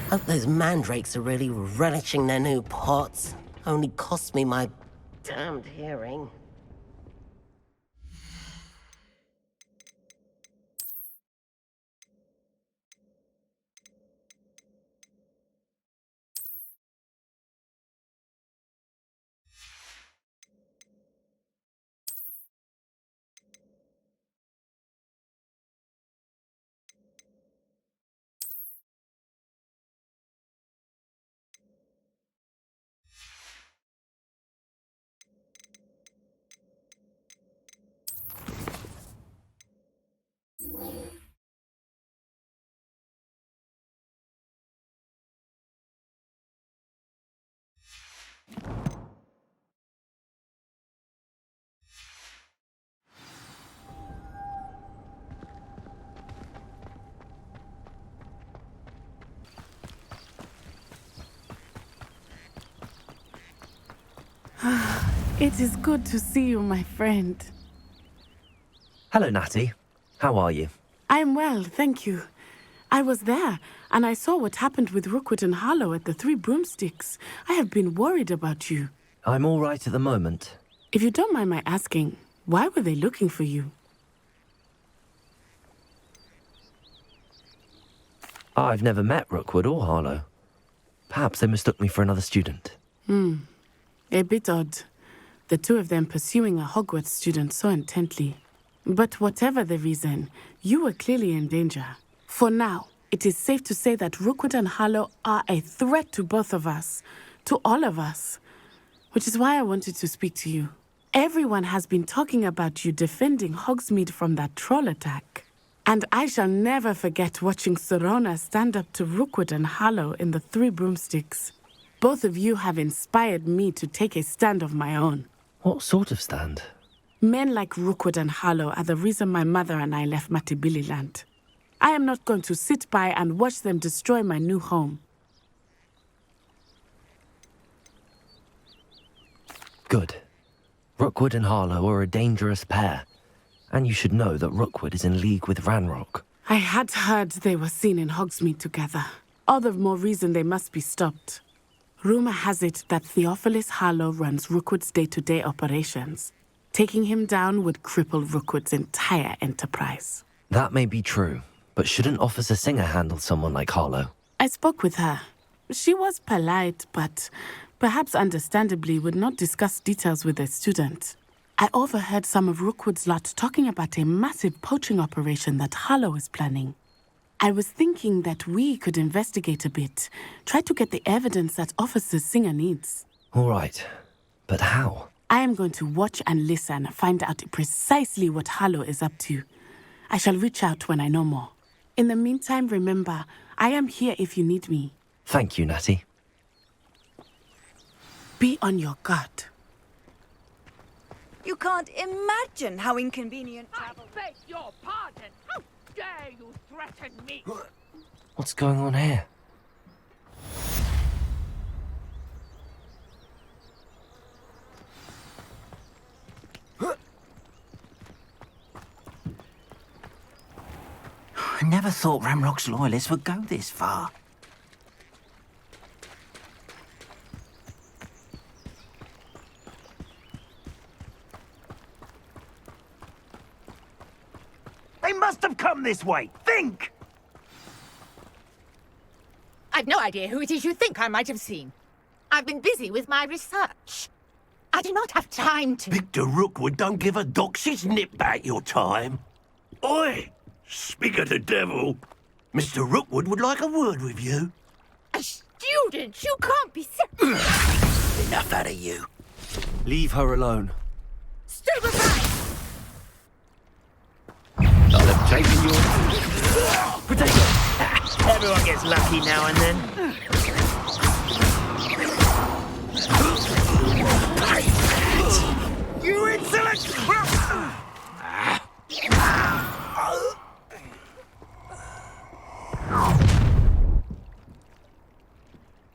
Hope those mandrakes are really relishing their new pots. Only cost me my damned hearing. It is good to see you, my friend. Hello, Natty. How are you? I am well, thank you. I was there, and I saw what happened with Rookwood and Harlow at the Three Broomsticks. I have been worried about you. I'm all right at the moment. If you don't mind my asking, why were they looking for you? I've never met Rookwood or Harlow. Perhaps they mistook me for another student. A bit odd. The two of them pursuing a Hogwarts student so intently. But whatever the reason, you were clearly in danger. For now, it is safe to say that Rookwood and Harlow are a threat to both of us. To all of us. Which is why I wanted to speak to you. Everyone has been talking about you defending Hogsmeade from that troll attack. And I shall never forget watching Serona stand up to Rookwood and Harlow in the Three Broomsticks. Both of you have inspired me to take a stand of my own. What sort of stand? Men like Rookwood and Harlow are the reason my mother and I left Matabeleland. I am not going to sit by and watch them destroy my new home. Good. Rookwood and Harlow are a dangerous pair. And you should know that Rookwood is in league with Ranrok. I had heard they were seen in Hogsmeade together. All the more reason they must be stopped. Rumor has it that Theophilus Harlow runs Rookwood's day-to-day operations. Taking him down would cripple Rookwood's entire enterprise. That may be true, but shouldn't Officer Singer handle someone like Harlow? I spoke with her. She was polite, but perhaps understandably would not discuss details with a student. I overheard some of Rookwood's lot talking about a massive poaching operation that Harlow is planning. I was thinking that we could investigate a bit, try to get the evidence that Officer Singer needs. All right, but how? I am going to watch and listen, find out precisely what Harlow is up to. I shall reach out when I know more. In the meantime, remember, I am here if you need me. Thank you, Natty. Be on your guard. You can't imagine how inconvenient travel... I beg your pardon! How dare you threaten me? What's going on here? I never thought Ranrock's loyalists would go this far. They must have come this way. Think! I've no idea who it is you think I might have seen. I've been busy with my research. I do not have time to... Victor Rookwood don't give a doxy's nip back your time. Oi! Speak of the devil. Mr. Rookwood would like a word with you. A student? You can't be Enough out of you. Leave her alone. Stupefy! I'll have taken your... Potato! Everyone gets lucky now and then. You insolent!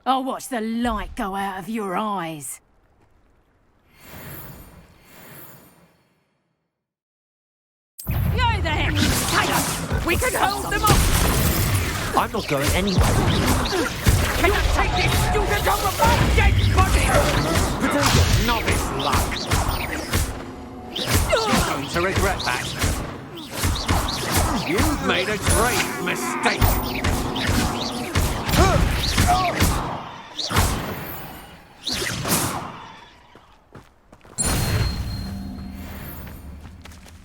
I'll watch the light go out of your eyes. Yo there! Taylor! We can hold them off! I'm not going anywhere. Can you take this student on the my dead body? Potato! Novice luck! You're going to regret that. You've made a grave mistake.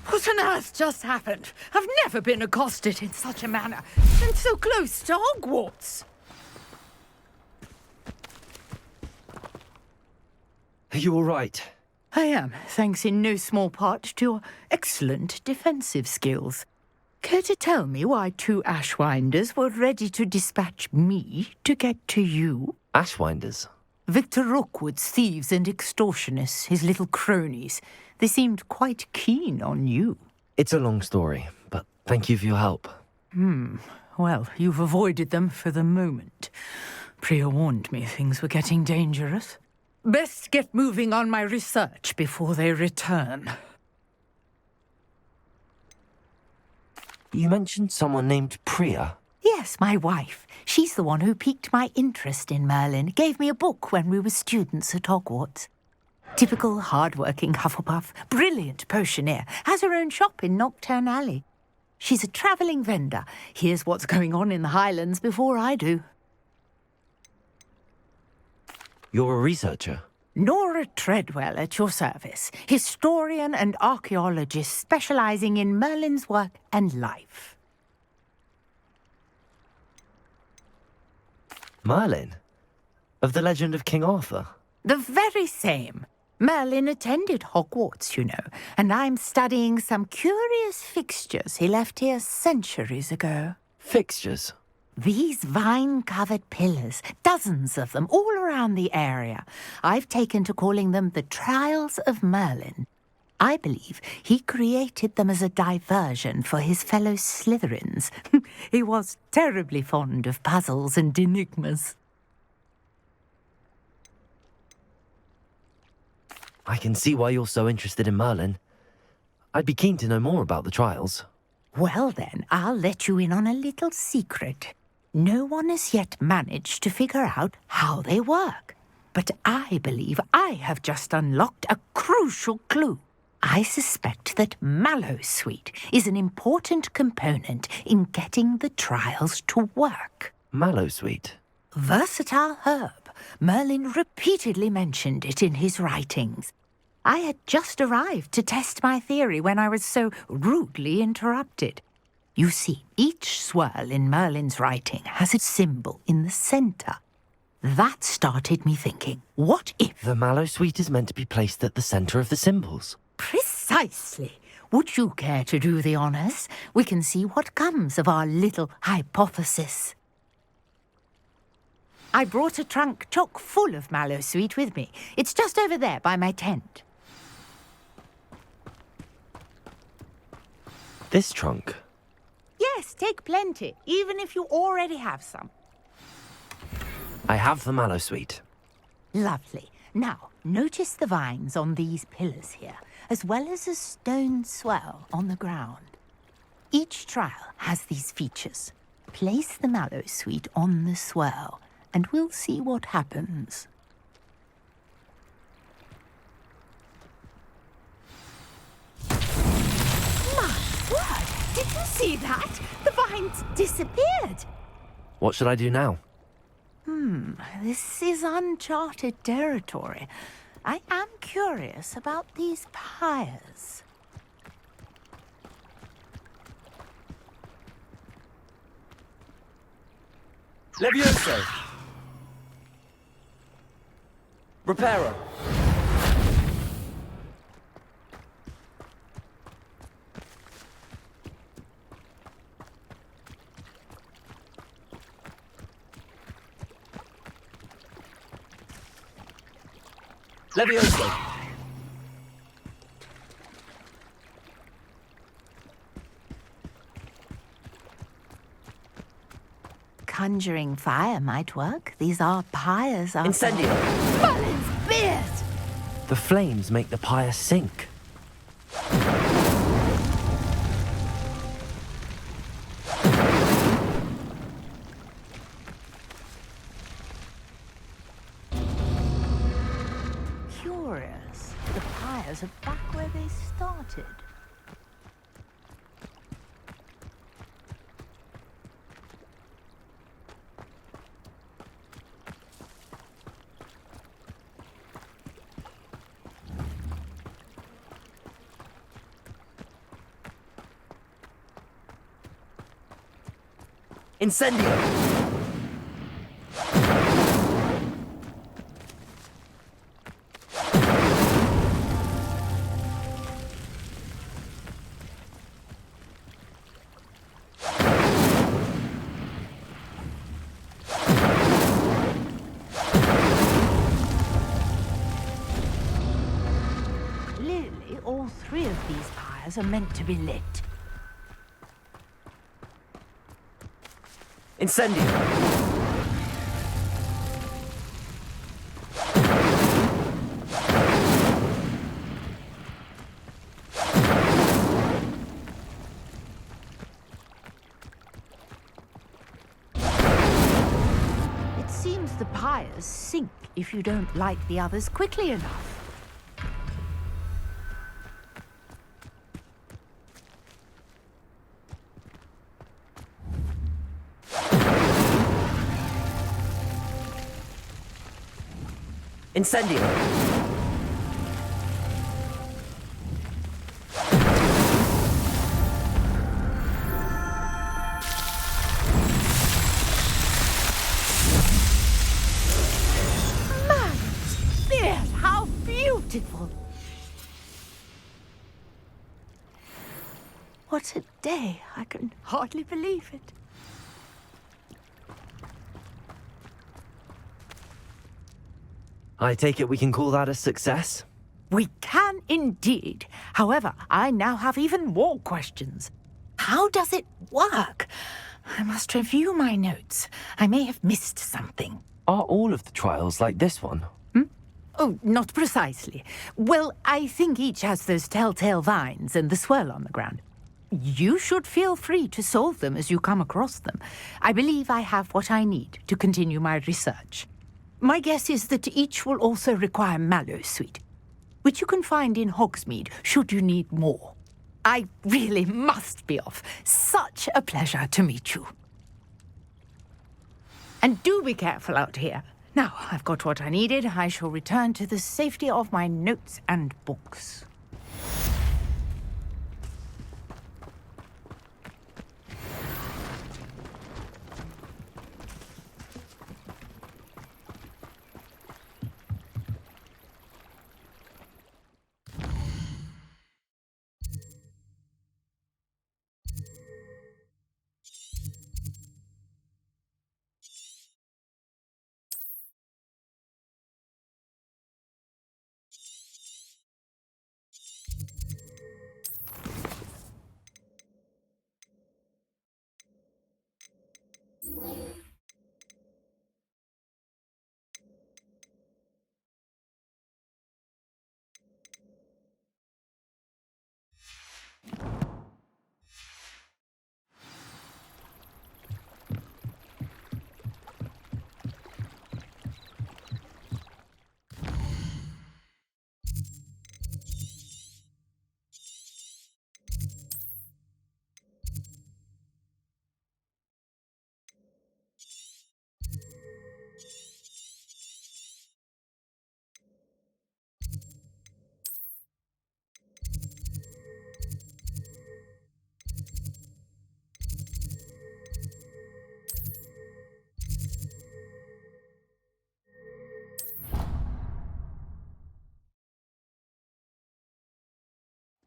What on earth just happened? I've never been accosted in such a manner, and so close to Hogwarts. Are you all right? I am, thanks in no small part to your excellent defensive skills. Care to tell me why two Ashwinders were ready to dispatch me to get to you? Ashwinders? Victor Rookwood's thieves and extortionists, his little cronies. They seemed quite keen on you. It's a long story, but thank you for your help. Well, you've avoided them for the moment. Priya warned me things were getting dangerous. Best get moving on my research before they return. You mentioned someone named Priya. Yes, my wife. She's the one who piqued my interest in Merlin. Gave me a book when we were students at Hogwarts. Typical hard-working Hufflepuff, brilliant potioneer, has her own shop in Nocturne Alley. She's a travelling vendor. Hears what's going on in the Highlands before I do. You're a researcher? Nora Treadwell at your service, historian and archaeologist specializing in Merlin's work and life. Merlin? Of the legend of King Arthur? The very same. Merlin attended Hogwarts, you know, and I'm studying some curious fixtures he left here centuries ago. Fixtures? These vine-covered pillars, dozens of them, all around the area. I've taken to calling them the Trials of Merlin. I believe he created them as a diversion for his fellow Slytherins. He was terribly fond of puzzles and enigmas. I can see why you're so interested in Merlin. I'd be keen to know more about the trials. Well then, I'll let you in on a little secret. No one has yet managed to figure out how they work. But I believe I have just unlocked a crucial clue. I suspect that Mallowsweet is an important component in getting the trials to work. Mallowsweet? Versatile herb. Merlin repeatedly mentioned it in his writings. I had just arrived to test my theory when I was so rudely interrupted. You see, each swirl in Merlin's writing has a symbol in the center. That started me thinking, what if... The Mallowsweet is meant to be placed at the center of the symbols. Precisely. Would you care to do the honors? We can see what comes of our little hypothesis. I brought a trunk chock full of Mallowsweet with me. It's just over there by my tent. This trunk? Yes, take plenty, even if you already have some. I have the Mallowsweet. Lovely. Now, notice the vines on these pillars here, as well as a stone swell on the ground. Each trial has these features. Place the Mallowsweet on the swell, and we'll see what happens. My word! Did you see that? The vines disappeared! What should I do now? This is uncharted territory. I am curious about these pyres. Levioso! Reparo! Levioso! Conjuring fire might work. These are pyres. Incendio! Merlin's beard! The flames make the pyre sink. Curious. The pyres are back where they started. Incendio! Clearly, all three of these pyres are meant to be lit. Incendio! It seems the pyres sink if you don't light the others quickly enough. Incendio! Yes, how beautiful! What a day. I can hardly believe it. I take it we can call that a success? We can indeed. However, I now have even more questions. How does it work? I must review my notes. I may have missed something. Are all of the trials like this one? Oh, not precisely. Well, I think each has those telltale vines and the swirl on the ground. You should feel free to solve them as you come across them. I believe I have what I need to continue my research. My guess is that each will also require mallow sweet, which you can find in Hogsmeade should you need more. I really must be off. Such a pleasure to meet you. And do be careful out here. Now, I've got what I needed. I shall return to the safety of my notes and books.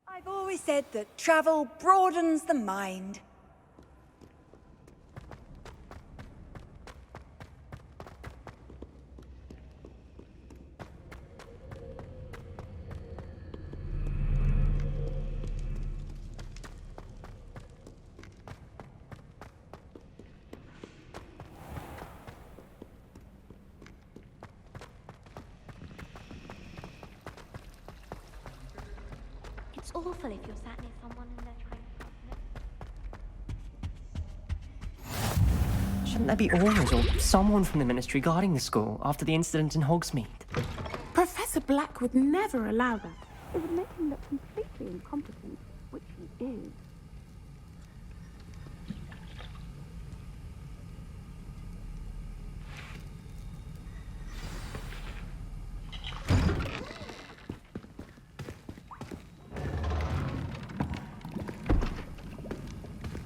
I've always said that travel broadens the mind. It's awful if you're sat near someone and they're trying to... Shouldn't there be orders or someone from the Ministry guarding the school after the incident in Hogsmeade? Professor Black would never allow that. It would make him look completely incompetent, which he is.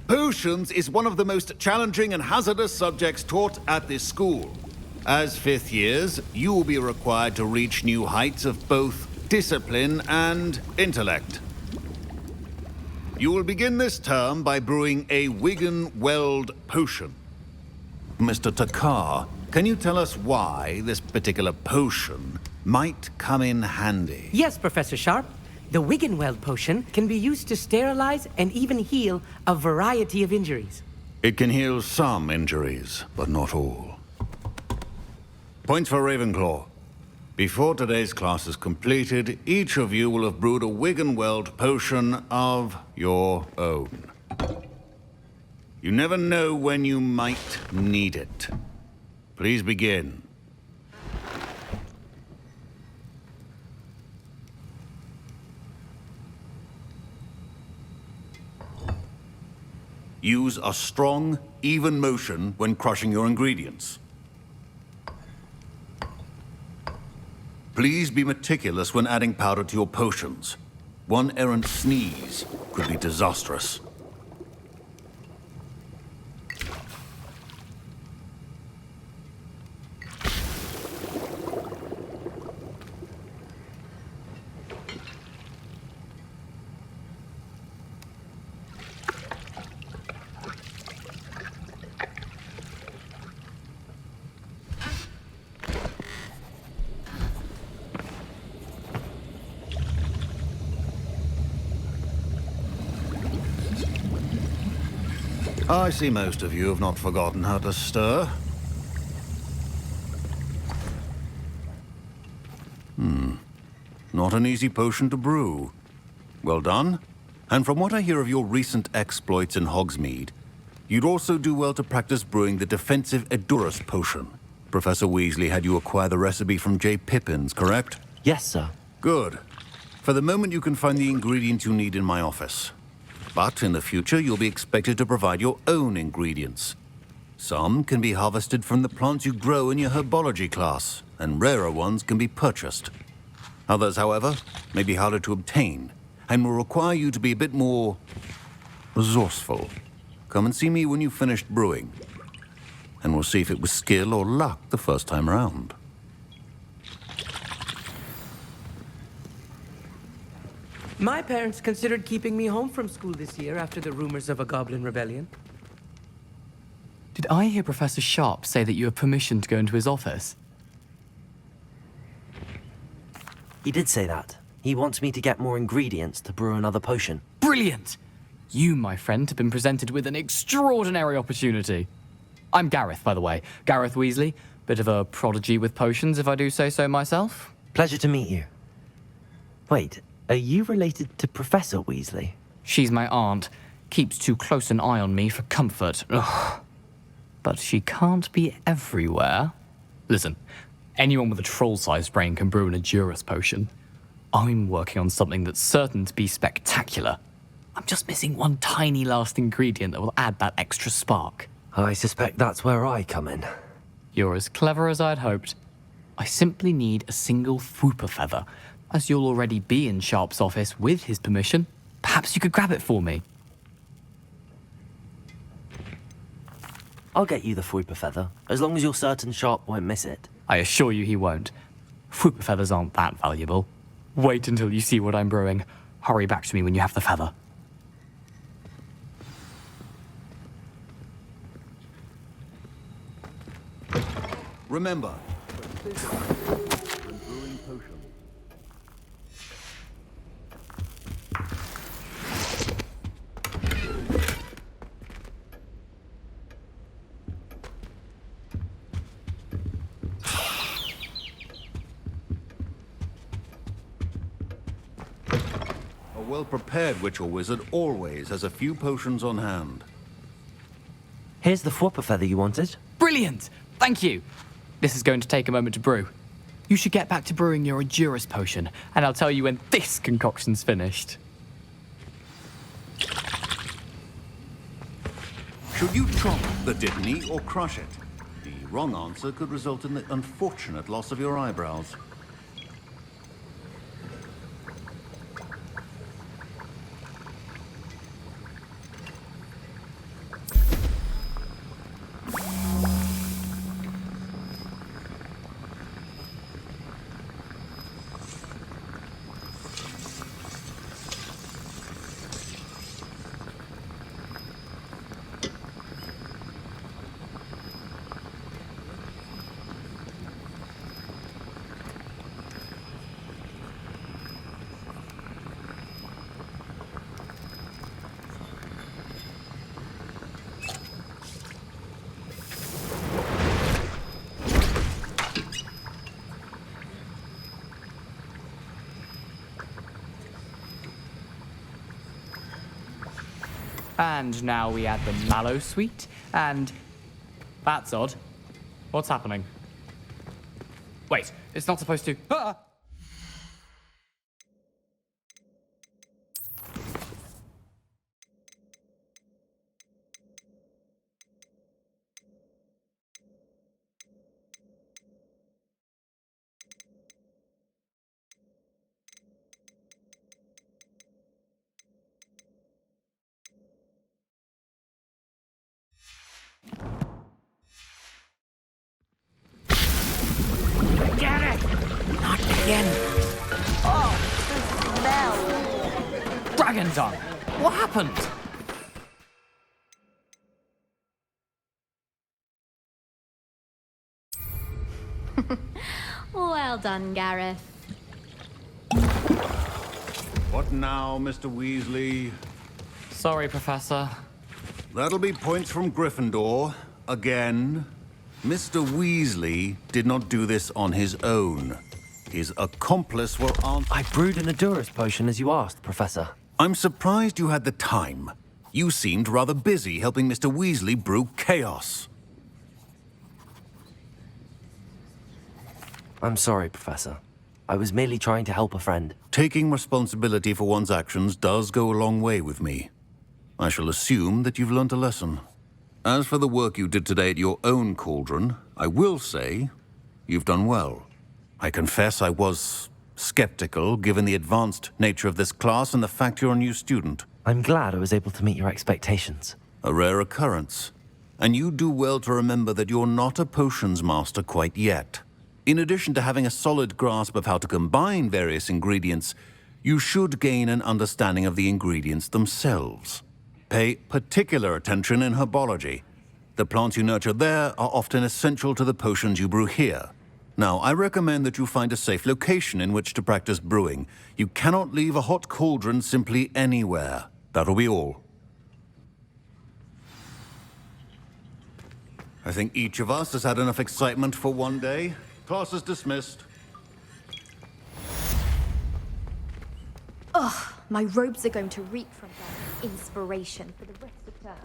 Potions is one of the most challenging and hazardous subjects taught at this school. As fifth years, you will be required to reach new heights of both discipline and intellect. You will begin this term by brewing a Wiggenweld potion. Mr. Takar, can you tell us why this particular potion might come in handy? Yes, Professor Sharp. The Wiggenweld potion can be used to sterilize and even heal a variety of injuries. It can heal some injuries, but not all. Points for Ravenclaw. Before today's class is completed, each of you will have brewed a Wiggenweld potion of your own. You never know when you might need it. Please begin. Use a strong, even motion when crushing your ingredients. Please be meticulous when adding powder to your potions. One errant sneeze could be disastrous. I see most of you have not forgotten how to stir. Not an easy potion to brew. Well done. And from what I hear of your recent exploits in Hogsmeade, you'd also do well to practice brewing the defensive Ayrus potion. Professor Weasley had you acquire the recipe from J. Pippin's, correct? Yes, sir. Good. For the moment, you can find the ingredients you need in my office. But in the future, you'll be expected to provide your own ingredients. Some can be harvested from the plants you grow in your herbology class, and rarer ones can be purchased. Others, however, may be harder to obtain, and will require you to be a bit more resourceful. Come and see me when you've finished brewing, and we'll see if it was skill or luck the first time around. My parents considered keeping me home from school this year after the rumors of a goblin rebellion. Did I hear Professor Sharp say that you have permission to go into his office? He did say that. He wants me to get more ingredients to brew another potion. Brilliant! You, my friend, have been presented with an extraordinary opportunity. I'm Gareth, by the way. Gareth Weasley. Bit of a prodigy with potions, if I do say so myself. Pleasure to meet you. Wait, are you related to Professor Weasley? She's my aunt. Keeps too close an eye on me for comfort. Ugh. But she can't be everywhere. Listen, anyone with a troll-sized brain can brew an Ayrus potion. I'm working on something that's certain to be spectacular. I'm just missing one tiny last ingredient that will add that extra spark. I suspect that's where I come in. You're as clever as I'd hoped. I simply need a single Fwooper feather. As you'll already be in Sharp's office with his permission, perhaps you could grab it for me. I'll get you the Fwooper feather, as long as you're certain Sharp won't miss it. I assure you he won't. Fwooper feathers aren't that valuable. Wait until you see what I'm brewing. Hurry back to me when you have the feather. Remember, a well-prepared witch or wizard always has a few potions on hand. Here's the Fwooper feather you wanted. Brilliant! Thank you! This is going to take a moment to brew. You should get back to brewing your Ayrus potion, and I'll tell you when this concoction's finished. Should you chop the Dittany or crush it? The wrong answer could result in the unfortunate loss of your eyebrows. And now we add the mallow sweet, and... That's odd. What's happening? Wait, it's not supposed to... Ah! dragon dung. What happened? Well done, Gareth. What now, Mr. Weasley? Sorry, Professor. That'll be points from Gryffindor. Again. Mr. Weasley did not do this on his own. His accomplice will answer... I brewed an Ayrus potion as you asked, Professor. I'm surprised you had the time. You seemed rather busy helping Mr. Weasley brew chaos. I'm sorry, Professor. I was merely trying to help a friend. Taking responsibility for one's actions does go a long way with me. I shall assume that you've learnt a lesson. As for the work you did today at your own cauldron, I will say you've done well. I confess I was skeptical, given the advanced nature of this class and the fact you're a new student. I'm glad I was able to meet your expectations. A rare occurrence. And you do well to remember that you're not a potions master quite yet. In addition to having a solid grasp of how to combine various ingredients, you should gain an understanding of the ingredients themselves. Pay particular attention in herbology. The plants you nurture there are often essential to the potions you brew here. Now, I recommend that you find a safe location in which to practice brewing. You cannot leave a hot cauldron simply anywhere. That'll be all. I think each of us has had enough excitement for one day. Class is dismissed. Ugh, my robes are going to reek from their inspiration for the rest of term.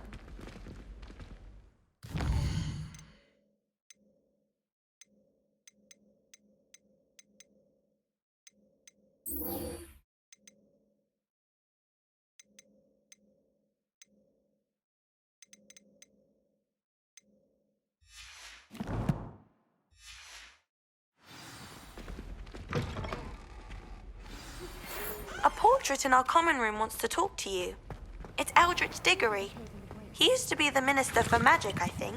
A portrait in our common room wants to talk to you. It's Eldritch Diggory. He used to be the Minister for Magic, I think.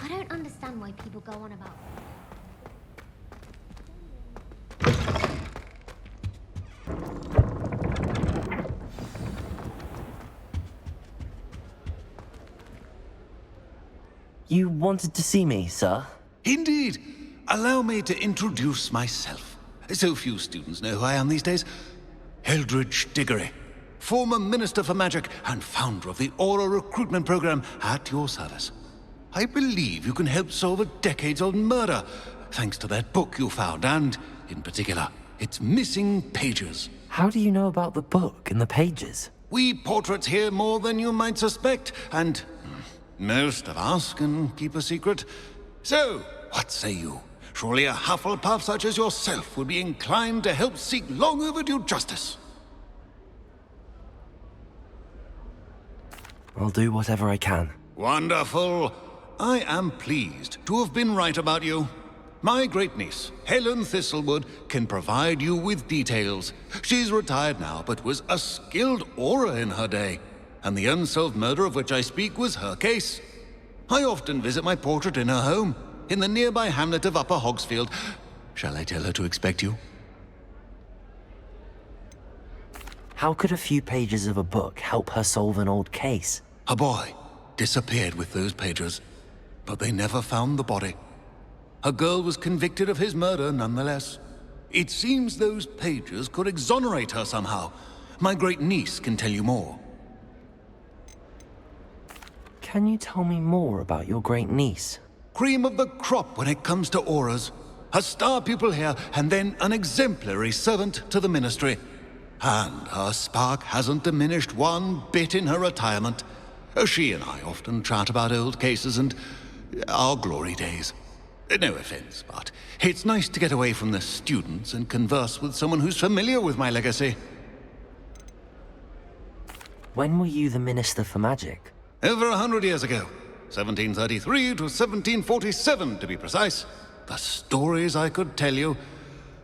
I don't understand why people go on about... You wanted to see me, sir? Indeed. Allow me to introduce myself. So few students know who I am these days. Eldritch Diggory, former Minister for Magic and founder of the Aura recruitment program, at your service. I believe you can help solve a decades-old murder, thanks to that book you found, and, in particular, its missing pages. How do you know about the book and the pages? We portraits hear more than you might suspect, and most of us can keep a secret. So, what say you? Surely a Hufflepuff such as yourself would be inclined to help seek long overdue justice. I'll do whatever I can. Wonderful. I am pleased to have been right about you. My great-niece, Helen Thistlewood, can provide you with details. She's retired now, but was a skilled aura in her day. And the unsolved murder of which I speak was her case. I often visit my portrait in her home, in the nearby hamlet of Upper Hogsfield. Shall I tell her to expect you? How could a few pages of a book help her solve an old case? A boy disappeared with those pages, but they never found the body. A girl was convicted of his murder nonetheless. It seems those pages could exonerate her somehow. My great-niece can tell you more. Can you tell me more about your great-niece? Cream of the crop when it comes to auras. A star pupil here, and then an exemplary servant to the ministry. And her spark hasn't diminished one bit in her retirement. She and I often chat about old cases and our glory days. No offense, but it's nice to get away from the students and converse with someone who's familiar with my legacy. When were you the Minister for Magic? Over 100 years ago. 1733 to 1747, to be precise. The stories I could tell you.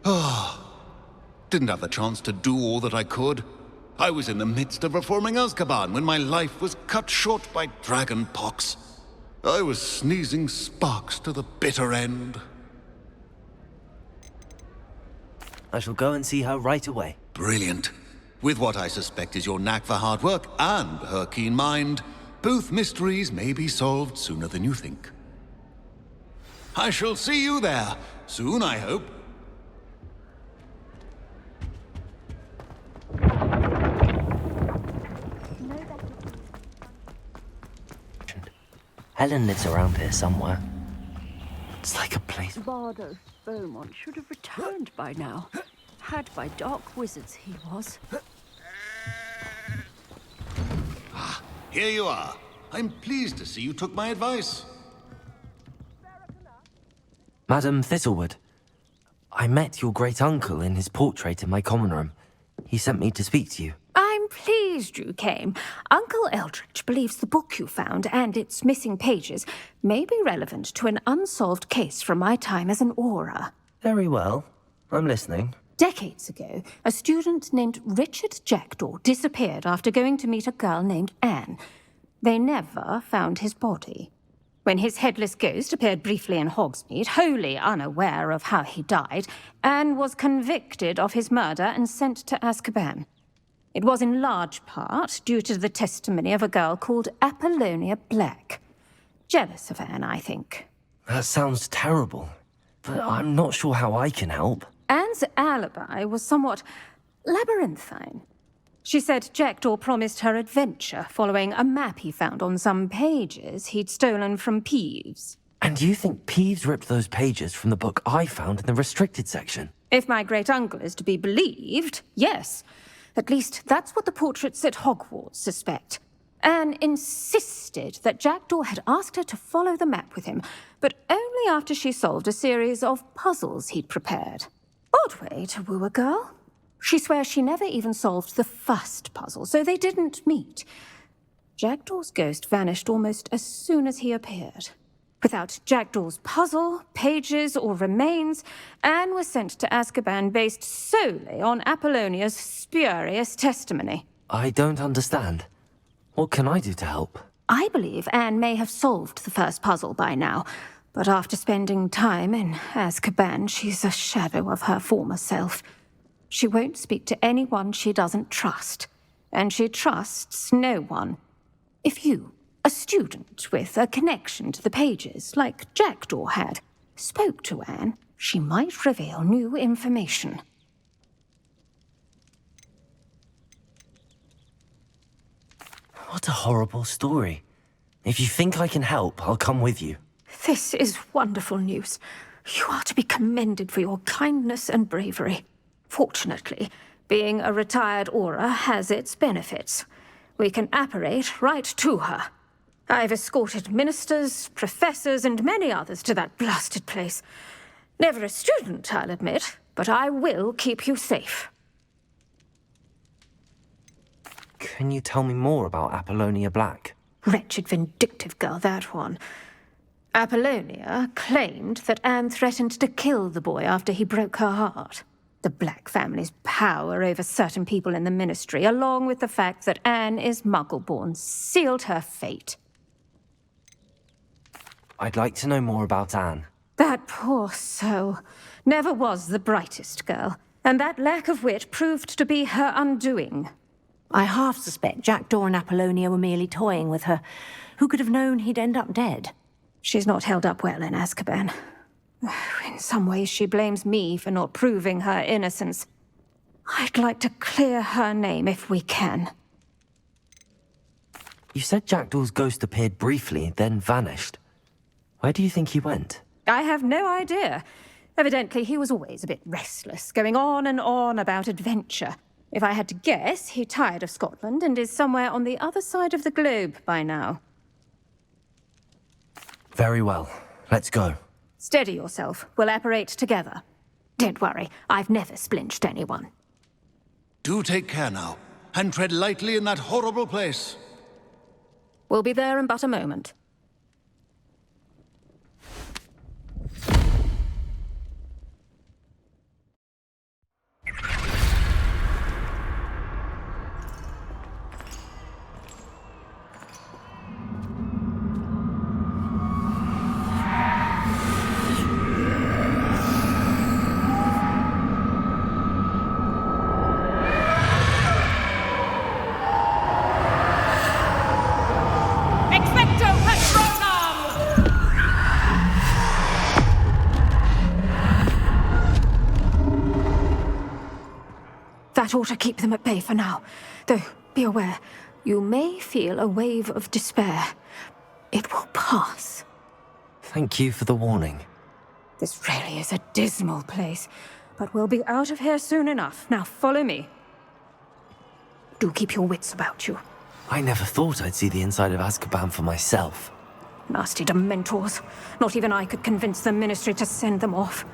Oh, Didn't have the chance to do all that I could. I was in the midst of reforming Azkaban when my life was cut short by dragon pox. I was sneezing sparks to the bitter end. I shall go and see her right away. Brilliant. With what I suspect is your knack for hard work and her keen mind, both mysteries may be solved sooner than you think. I shall see you there, soon I hope. Helen lives around here somewhere. It's like a place. Bardo Beaumont should have returned by now. Had by dark wizards he was. Here you are. I'm pleased to see you took my advice. Madam Thistlewood, I met your great-uncle in his portrait in my common room. He sent me to speak to you. I'm pleased you came. Uncle Eldritch believes the book you found and its missing pages may be relevant to an unsolved case from my time as an Auror. Very well. I'm listening. Decades ago, a student named Richard Jackdaw disappeared after going to meet a girl named Anne. They never found his body. When his headless ghost appeared briefly in Hogsmeade, wholly unaware of how he died, Anne was convicted of his murder and sent to Azkaban. It was in large part due to the testimony of a girl called Apollonia Black. Jealous of Anne, I think. That sounds terrible, but I'm not sure how I can help. Anne's alibi was somewhat labyrinthine. She said Jackdaw promised her adventure following a map he found on some pages he'd stolen from Peeves. And you think Peeves ripped those pages from the book I found in the restricted section? If my great-uncle is to be believed, yes. At least that's what the portraits at Hogwarts suspect. Anne insisted that Jackdaw had asked her to follow the map with him, but only after she solved a series of puzzles he'd prepared. Odd way to woo a girl. She swears she never even solved the first puzzle, so they didn't meet. Jackdaw's ghost vanished almost as soon as he appeared. Without Jackdaw's puzzle, pages, or remains, Anne was sent to Azkaban based solely on Apollonia's spurious testimony. I don't understand. What can I do to help? I believe Anne may have solved the first puzzle by now, but after spending time in Azkaban, she's a shadow of her former self. She won't speak to anyone she doesn't trust, and she trusts no one. If you, a student with a connection to the pages, like Jackdaw had, spoke to Anne, she might reveal new information. What a horrible story. If you think I can help, I'll come with you. This is wonderful news. You are to be commended for your kindness and bravery. Fortunately, being a retired Auror has its benefits. We can apparate right to her. I've escorted ministers, professors, and many others to that blasted place. Never a student, I'll admit, but I will keep you safe. Can you tell me more about Apollonia Black? Wretched, vindictive girl, that one. Apollonia claimed that Anne threatened to kill the boy after he broke her heart. The Black family's power over certain people in the Ministry, along with the fact that Anne is Muggle-born, sealed her fate. I'd like to know more about Anne. That poor soul never was the brightest girl, and that lack of wit proved to be her undoing. I half suspect Jackdaw and Apollonia were merely toying with her. Who could have known he'd end up dead? She's not held up well in Azkaban. In some ways, she blames me for not proving her innocence. I'd like to clear her name if we can. You said Jackdaw's ghost appeared briefly, then vanished. Where do you think he went? I have no idea. Evidently, he was always a bit restless, going on and on about adventure. If I had to guess, he tired of Scotland and is somewhere on the other side of the globe by now. Very well. Let's go. Steady yourself. We'll apparate together. Don't worry, I've never splinched anyone. Do take care now, and tread lightly in that horrible place. We'll be there in but a moment. That ought to keep them at bay for now. Though, be aware, you may feel a wave of despair. It will pass. Thank you for the warning. This really is a dismal place, but we'll be out of here soon enough. Now follow me. Do keep your wits about you. I never thought I'd see the inside of Azkaban for myself. Nasty Dementors. Not even I could convince the Ministry to send them off.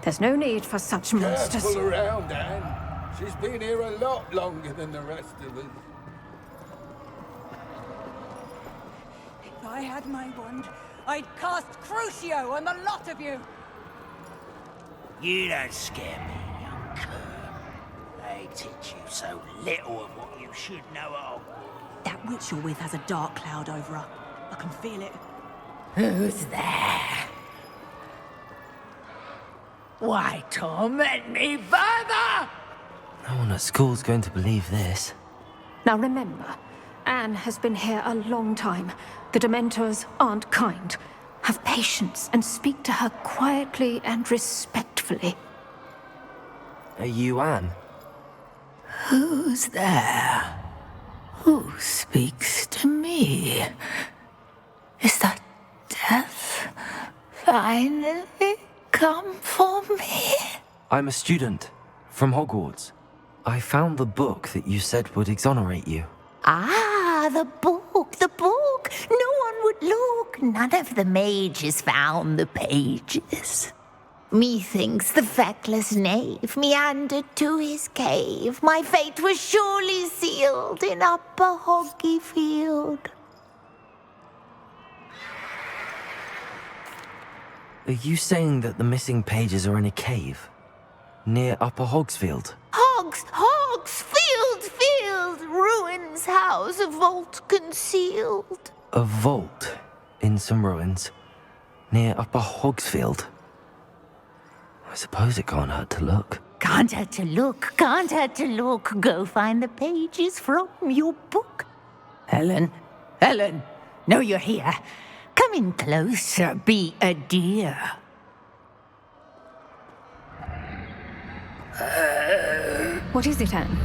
There's no need for such monsters. Careful around, Anne. She's been here a lot longer than the rest of us. If I had my wand, I'd cast Crucio on the lot of you! You don't scare me, young cur. They teach you so little of what you should know of. That witch you're with has a dark cloud over her. I can feel it. Who's there? Why torment me further? No one at school's going to believe this. Now remember, Anne has been here a long time. The Dementors aren't kind. Have patience and speak to her quietly and respectfully. Are you Anne? Who's there? Who speaks to me? Is that death finally come for me? I'm a student from Hogwarts. I found the book that you said would exonerate you. Ah, the book, the book. No one would look. None of the mages found the pages. Methinks the feckless knave meandered to his cave. My fate was surely sealed in Upper Hoggyfield. Are you saying that the missing pages are in a cave? Near Upper Hogsfield? Field, ruins house, a vault concealed. A vault in some ruins near Upper Hogsfield? I suppose it can't hurt to look. Can't hurt to look, can't hurt to look. Go find the pages from your book. Helen, know you're here. Come in closer, be a dear. What is it, Anne?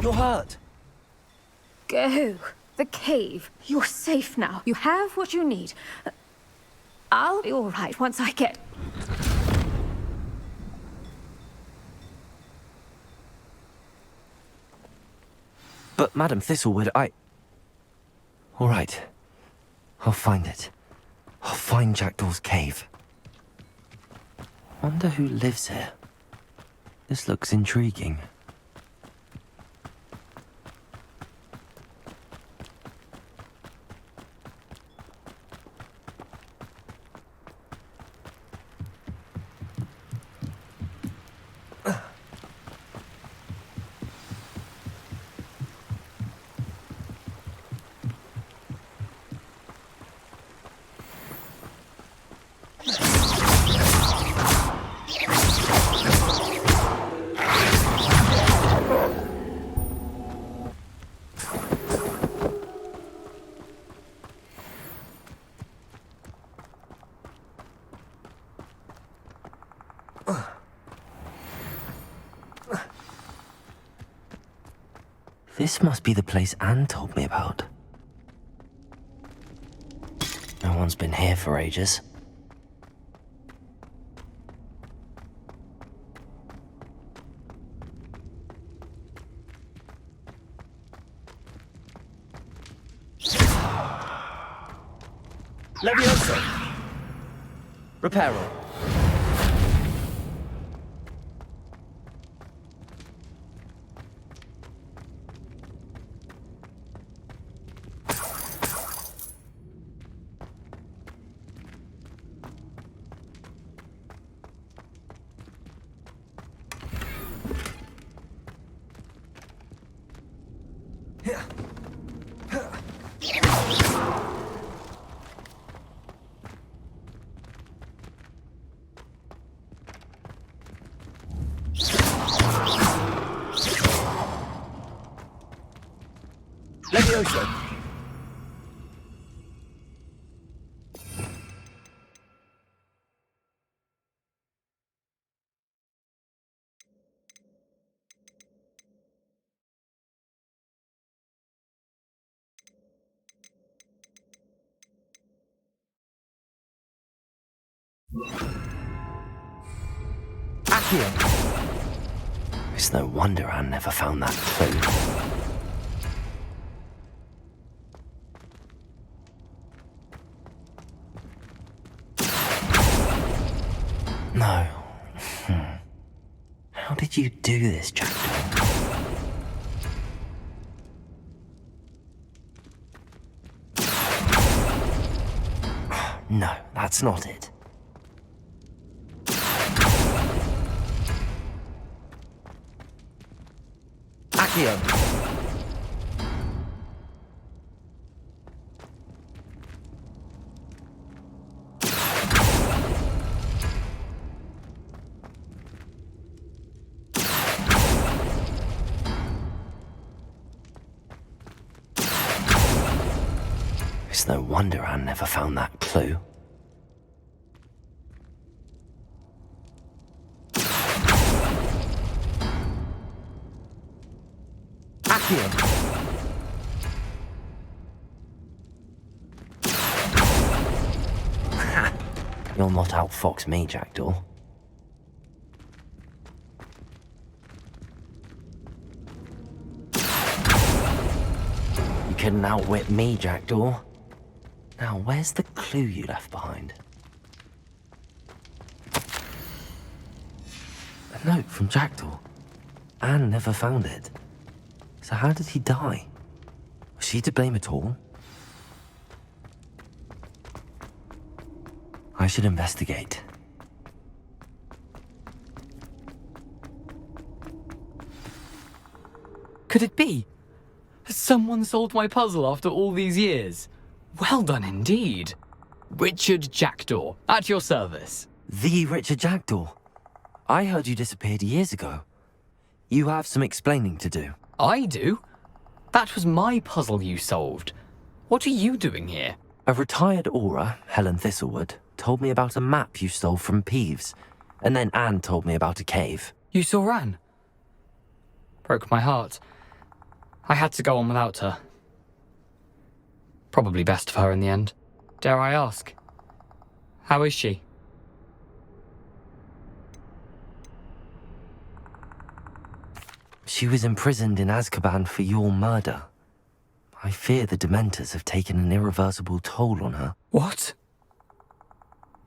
You're hurt. Go. The cave. You're safe now. You have what you need. I'll be all right once I get... But Madam Thistlewood, All right. I'll find it. I'll find Jackdaw's cave. Wonder who lives here. This looks intriguing. This must be the place Anne told me about. No one's been here for ages. Leviosa! Reparo. seriously. Accio! It's no wonder Anne never found that clue. No. How did you do this, Jackdaw? No, that's not it. Accio! It's no wonder Anne never found that clue. Accio! You'll not outfox me, Jackdaw. You couldn't outwit me, Jackdaw. Now, where's the clue you left behind? A note from Jackdaw. Anne never found it. So how did he die? Was she to blame at all? I should investigate. Could it be? Has someone solved my puzzle after all these years? Well done indeed. Richard Jackdaw, at your service. The Richard Jackdaw? I heard you disappeared years ago. You have some explaining to do. I do? That was my puzzle you solved. What are you doing here? A retired aura, Helen Thistlewood, told me about a map you stole from Peeves, and then Anne told me about a cave. You saw Anne? Broke my heart. I had to go on without her. Probably best for her in the end. Dare I ask? How is she? She was imprisoned in Azkaban for your murder. I fear the Dementors have taken an irreversible toll on her. What?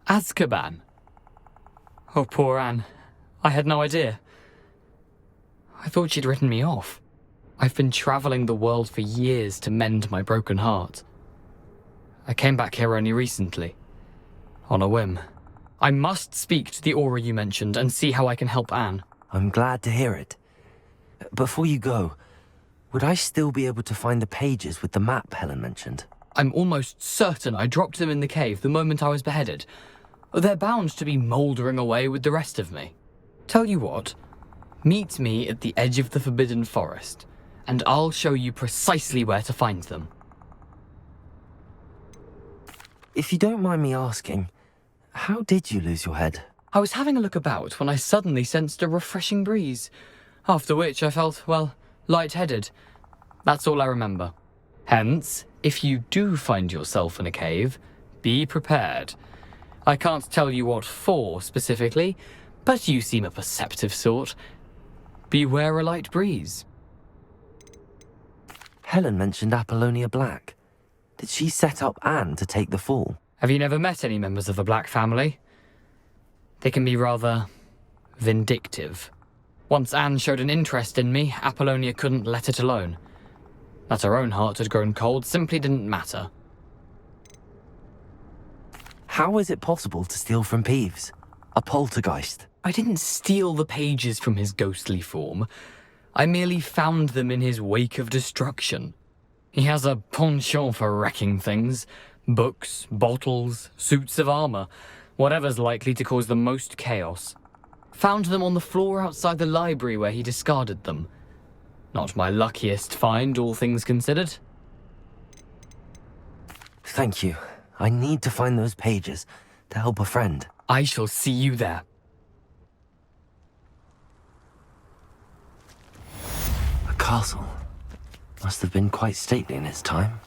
Azkaban? Oh, poor Anne. I had no idea. I thought she'd written me off. I've been traveling the world for years to mend my broken heart. I came back here only recently. On a whim. I must speak to the aura you mentioned and see how I can help Anne. I'm glad to hear it. Before you go, would I still be able to find the pages with the map Helen mentioned? I'm almost certain I dropped them in the cave the moment I was beheaded. They're bound to be mouldering away with the rest of me. Tell you what, meet me at the edge of the Forbidden Forest, and I'll show you precisely where to find them. If you don't mind me asking, how did you lose your head? I was having a look about when I suddenly sensed a refreshing breeze, after which I felt, well, lightheaded. That's all I remember. Hence, if you do find yourself in a cave, be prepared. I can't tell you what for specifically, but you seem a perceptive sort. Beware a light breeze. Helen mentioned Apollonia Black. Did she set up Anne to take the fall? Have you never met any members of the Black family? They can be rather vindictive. Once Anne showed an interest in me, Apollonia couldn't let it alone. That her own heart had grown cold simply didn't matter. How is it possible to steal from Peeves? A poltergeist? I didn't steal the pages from his ghostly form. I merely found them in his wake of destruction. He has a penchant for wrecking things. Books, bottles, suits of armor, whatever's likely to cause the most chaos. Found them on the floor outside the library where he discarded them. Not my luckiest find, all things considered. Thank you. I need to find those pages to help a friend. I shall see you there. A castle. Must have been quite stately in its time.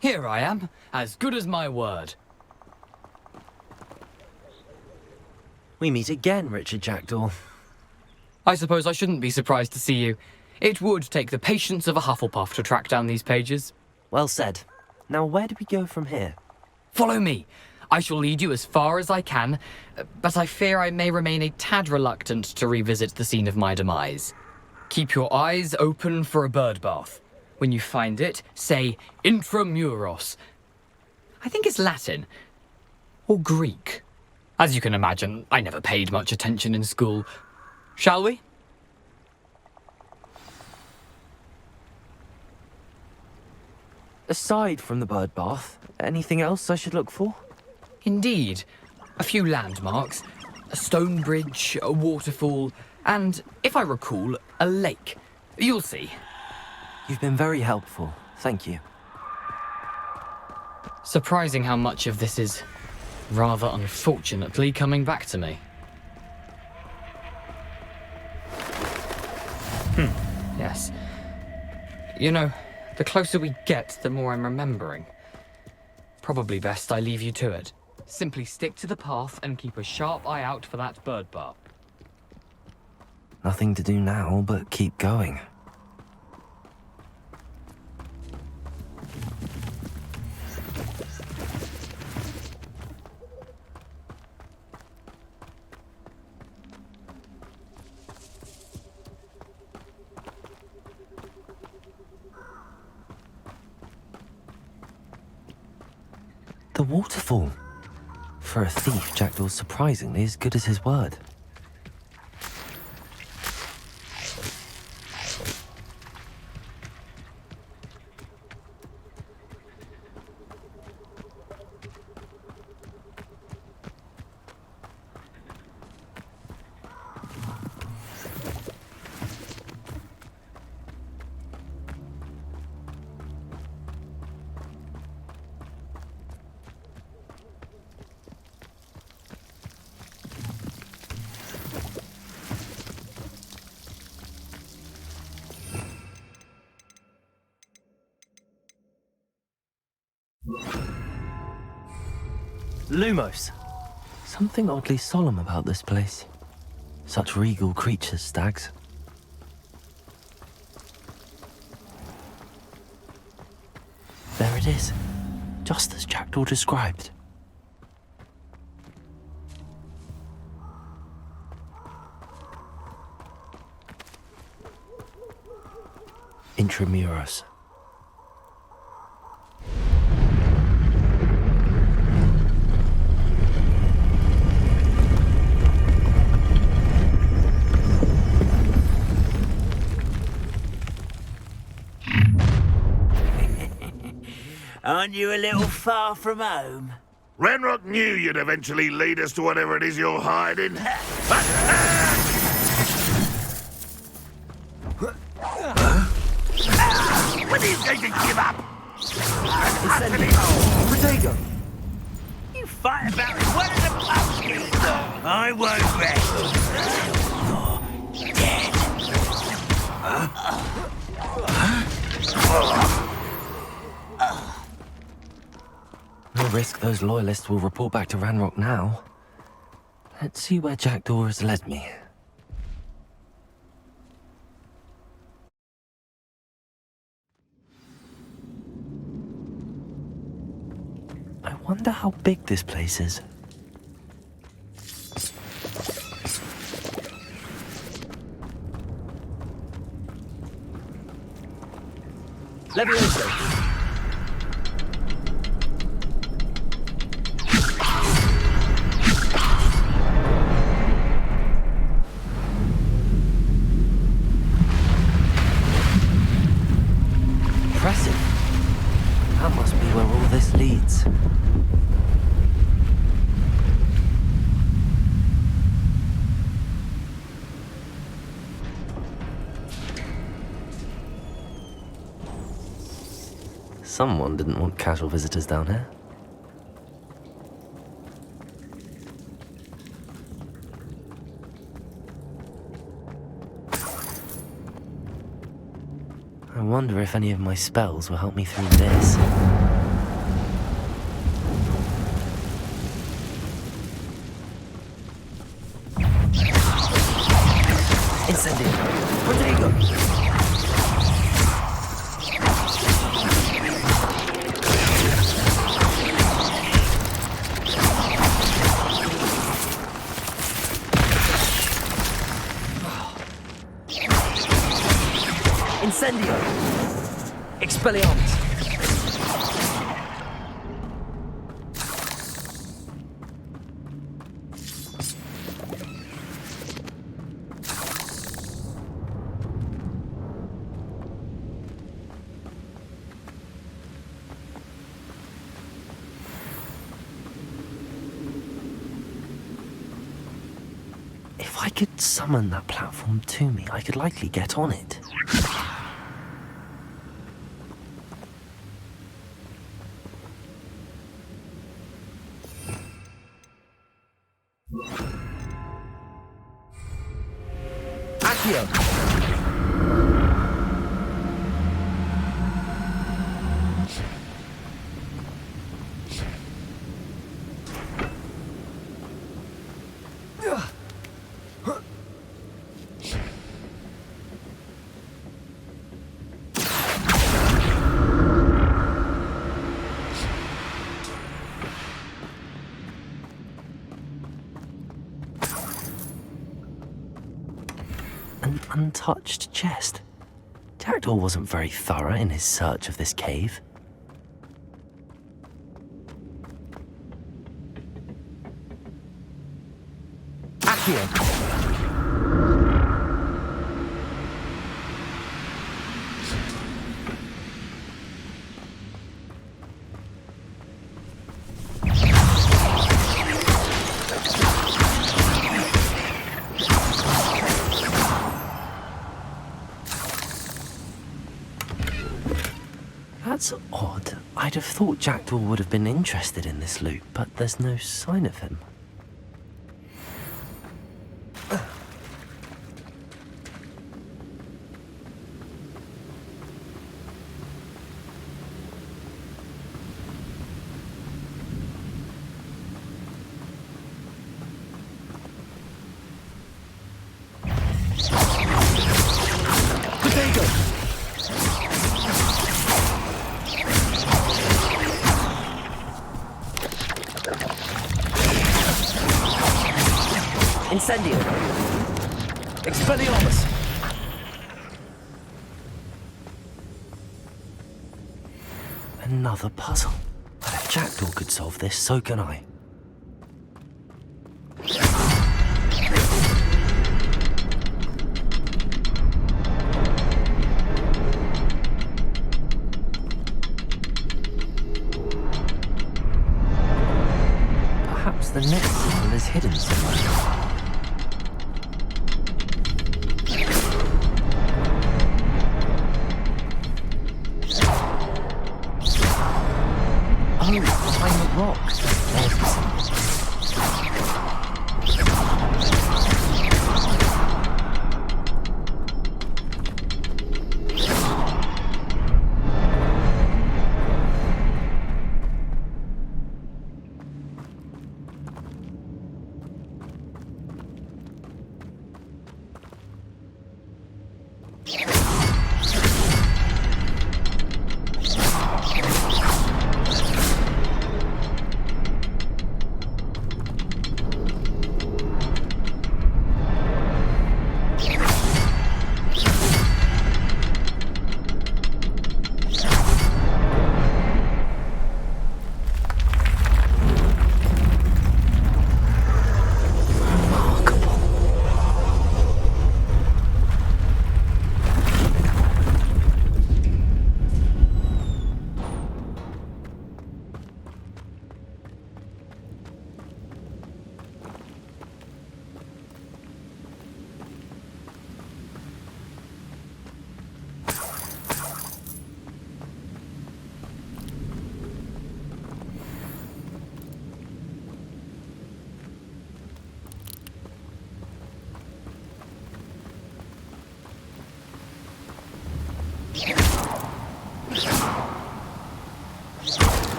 Here I am, as good as my word. We meet again, Richard Jackdaw. I suppose I shouldn't be surprised to see you. It would take the patience of a Hufflepuff to track down these pages. Well said. Now where do we go from here? Follow me. I shall lead you as far as I can, but I fear I may remain a tad reluctant to revisit the scene of my demise. Keep your eyes open for a bird bath. When you find it, say intramuros. I think it's Latin. Or Greek. As you can imagine, I never paid much attention in school. Shall we? Aside from the bird bath, anything else I should look for? Indeed. A few landmarks. A stone bridge, a waterfall, and, if I recall, a lake. You'll see. You've been very helpful. Thank you. Surprising how much of this is, rather unfortunately, coming back to me. Yes. You know, the closer we get, the more I'm remembering. Probably best I leave you to it. Simply stick to the path and keep a sharp eye out for that bird bath. Nothing to do now but keep going. The waterfall. For a thief, Jackdaw's surprisingly as good as his word. Lumos. Something oddly solemn about this place. Such regal creatures, stags. There it is, just as Jackdaw described. Intramuros. Aren't you a little far from home? Ranrok knew you'd eventually lead us to whatever it is you're hiding. When are you going to give up? Potato! You fight about it, what are the pumpkins? I won't rest. You're dead. No risk those loyalists will report back to Ranrok now. Let's see where Jackdaw has led me. I wonder how big this place is. Levioso. Someone didn't want casual visitors down here. I wonder if any of my spells will help me through this. Incendio! Protego! Incendio! Expelliarmus! If I could summon that platform to me, I could likely get on it. Accio! An untouched chest. Jackdaw wasn't very thorough in his search of this cave. Accio! That's odd. I'd have thought Jackdaw would have been interested in this loot, but there's no sign of him. Incendio! Expelliarmus! Another puzzle. But if Jackdaw could solve this, so can I. Perhaps the next symbol is hidden somewhere. Rock. There's the symbol.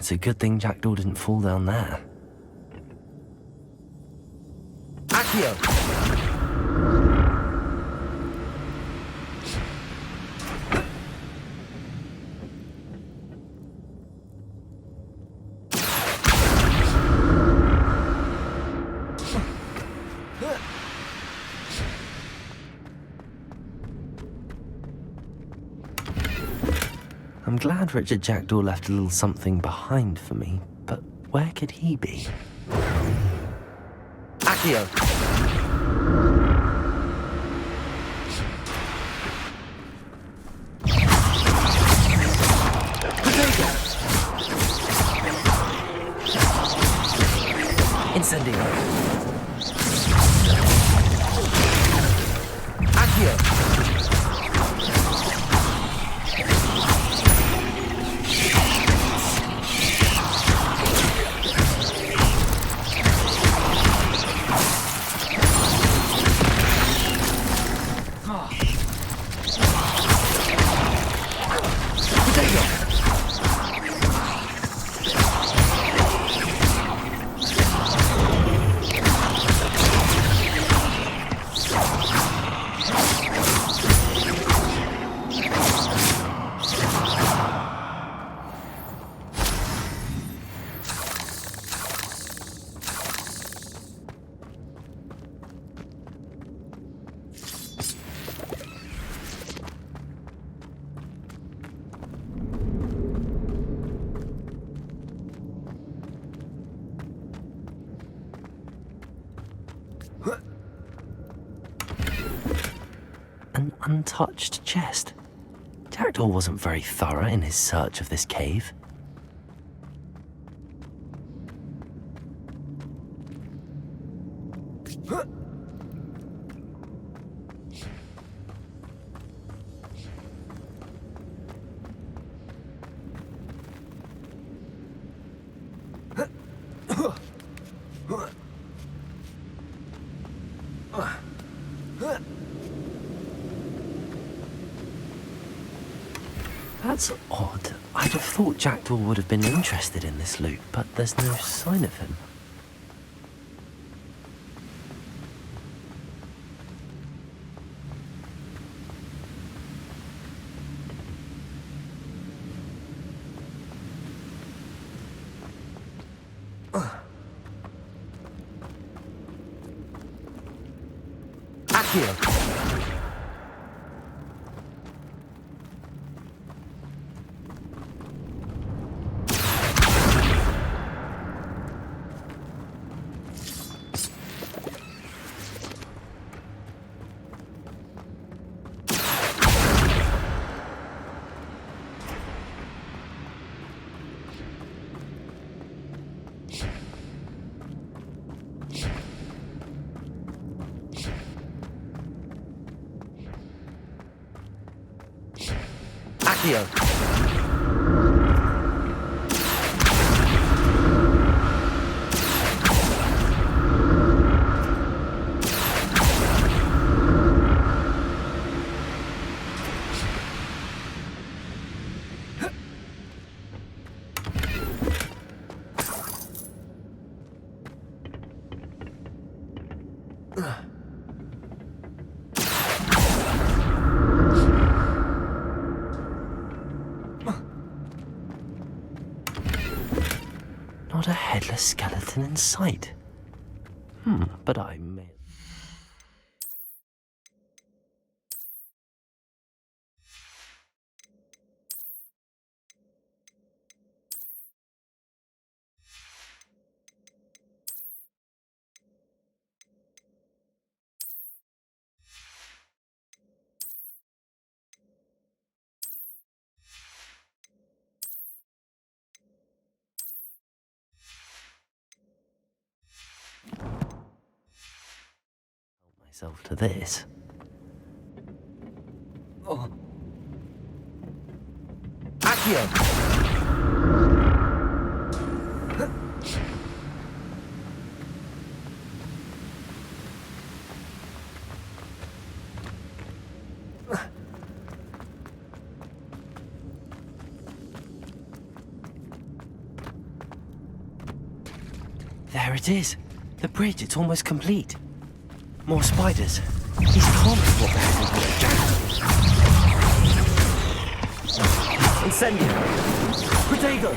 It's a good thing Jackdaw didn't fall down there. Accio! I'm glad Richard Jackdaw left a little something behind for me, but where could he be? Accio! Incendio! Accio! An untouched chest. Jackdaw wasn't very thorough in his search of this cave. That's odd. I'd have thought Jackdaw would have been interested in this loot, but there's no sign of him. Accio! Accio! Not a headless skeleton in sight. But I may... myself to this. Oh. Accio! There it is. The bridge, it's almost complete. More spiders. These can't be what the hell is Incendio! Potato!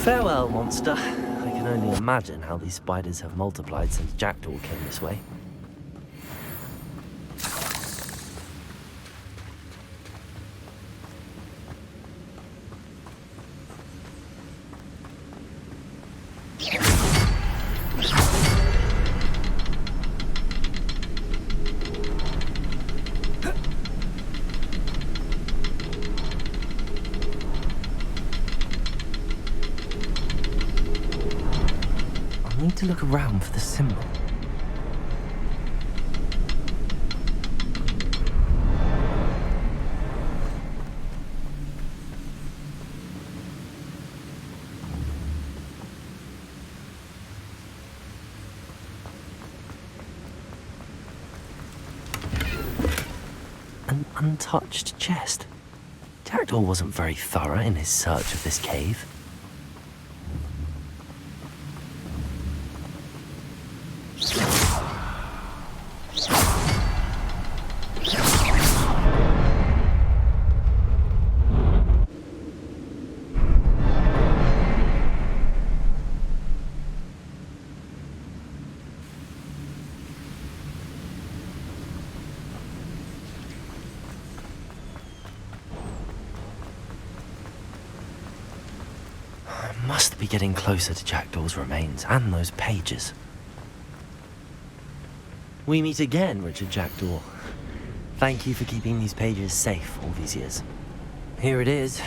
Farewell, monster. I can only imagine how these spiders have multiplied since Jackdaw came this way. I need to look around for the symbol. An untouched chest. Jackdaw wasn't very thorough in his search of this cave. Must be getting closer to Jackdaw's remains and those pages. We meet again, Richard Jackdaw. Thank you for keeping these pages safe all these years. Here it is,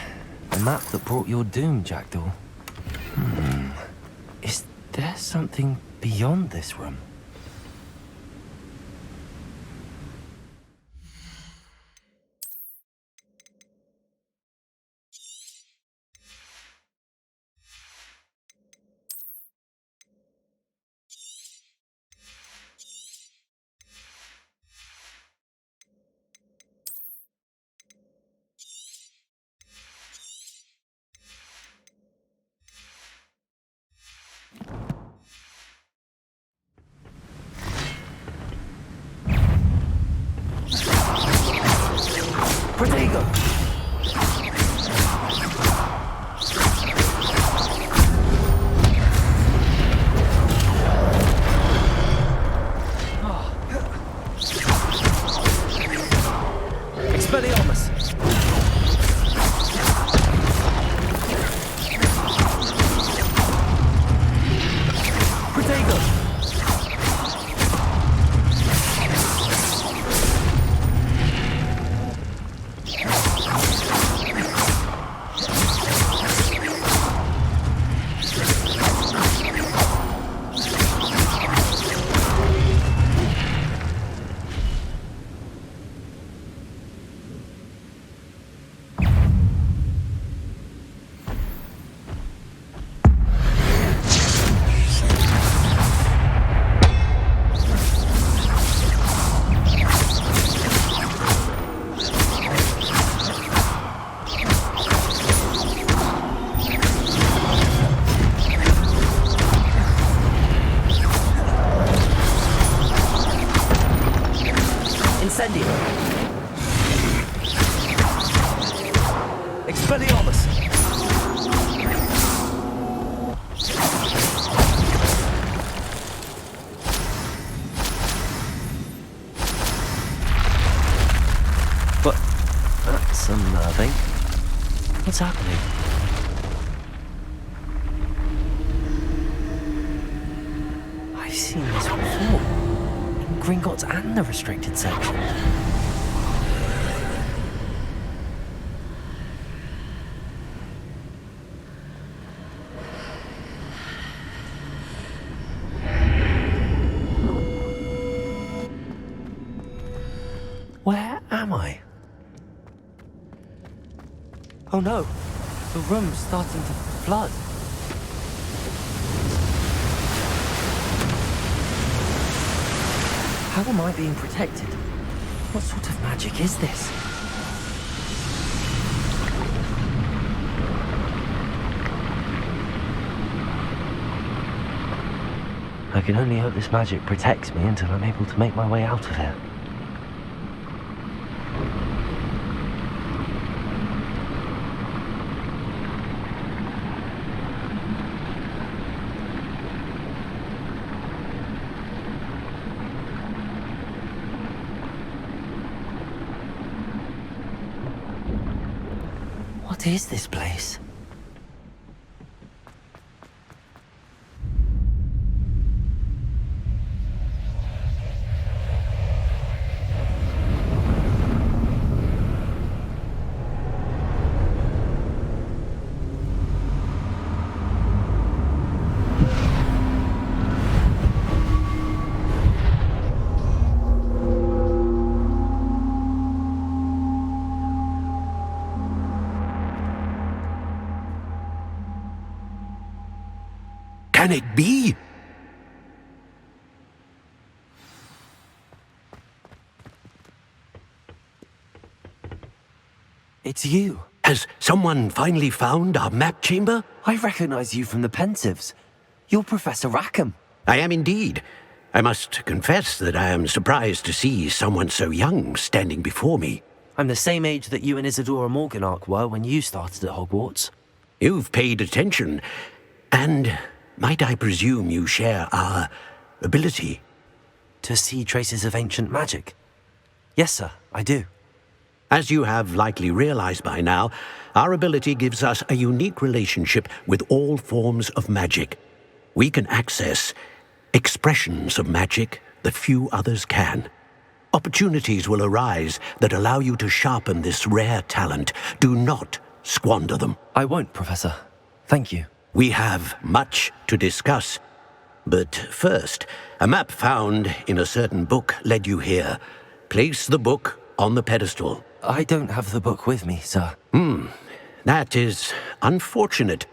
the map that brought your doom, Jackdaw. Is there something beyond this room? That's unnerving. What's happening? I've seen this before. In Gringotts and the restricted section. Where am I? Oh no, the room's starting to flood. How am I being protected? What sort of magic is this? I can only hope this magic protects me until I'm able to make my way out of here. What is this place? Can it be? It's you. Has someone finally found our map chamber? I recognize you from the Pensives. You're Professor Rackham. I am indeed. I must confess that I am surprised to see someone so young standing before me. I'm the same age that you and Isadora Morganach were when you started at Hogwarts. You've paid attention, and might I presume you share our ability? To see traces of ancient magic? Yes, sir, I do. As you have likely realized by now, our ability gives us a unique relationship with all forms of magic. We can access expressions of magic that few others can. Opportunities will arise that allow you to sharpen this rare talent. Do not squander them. I won't, Professor. Thank you. We have much to discuss. But first, a map found in a certain book led you here. Place the book on the pedestal. I don't have the book with me, sir. That is unfortunate.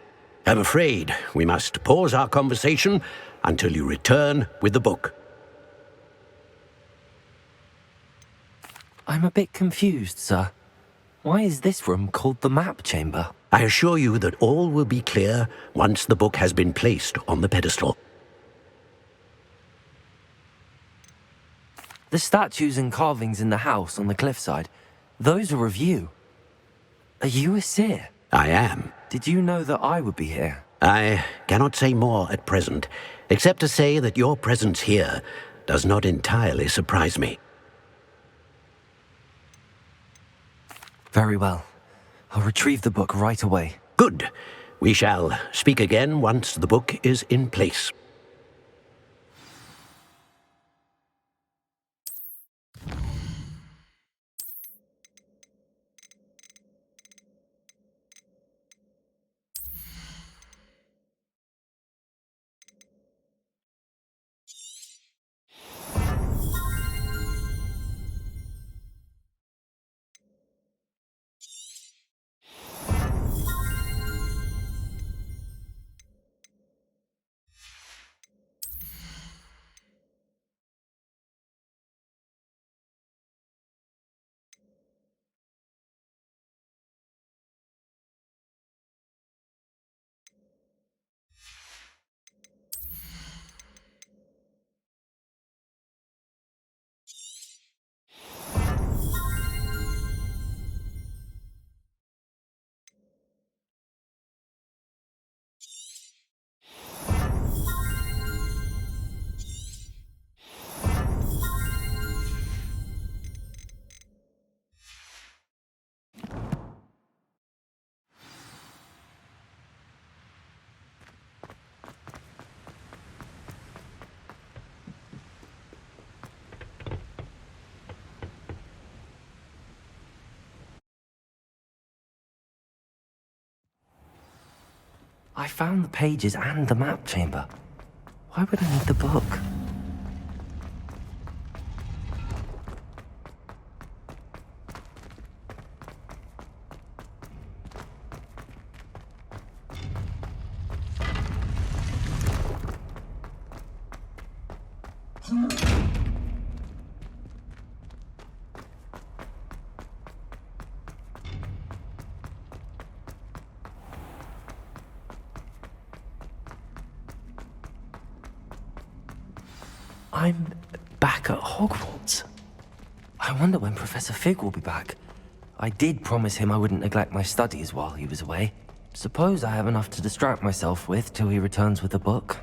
I'm afraid we must pause our conversation until you return with the book. I'm a bit confused, sir. Why is this room called the map chamber? I assure you that all will be clear once the book has been placed on the pedestal. The statues and carvings in the house on the cliffside, those are of you. Are you a seer? I am. Did you know that I would be here? I cannot say more at present, except to say that your presence here does not entirely surprise me. Very well. I'll retrieve the book right away. Good. We shall speak again once the book is in place. I found the pages and the map chamber. Why would I need the book? I'm back at Hogwarts. I wonder when Professor Fig will be back. I did promise him I wouldn't neglect my studies while he was away. Suppose I have enough to distract myself with till he returns with a book.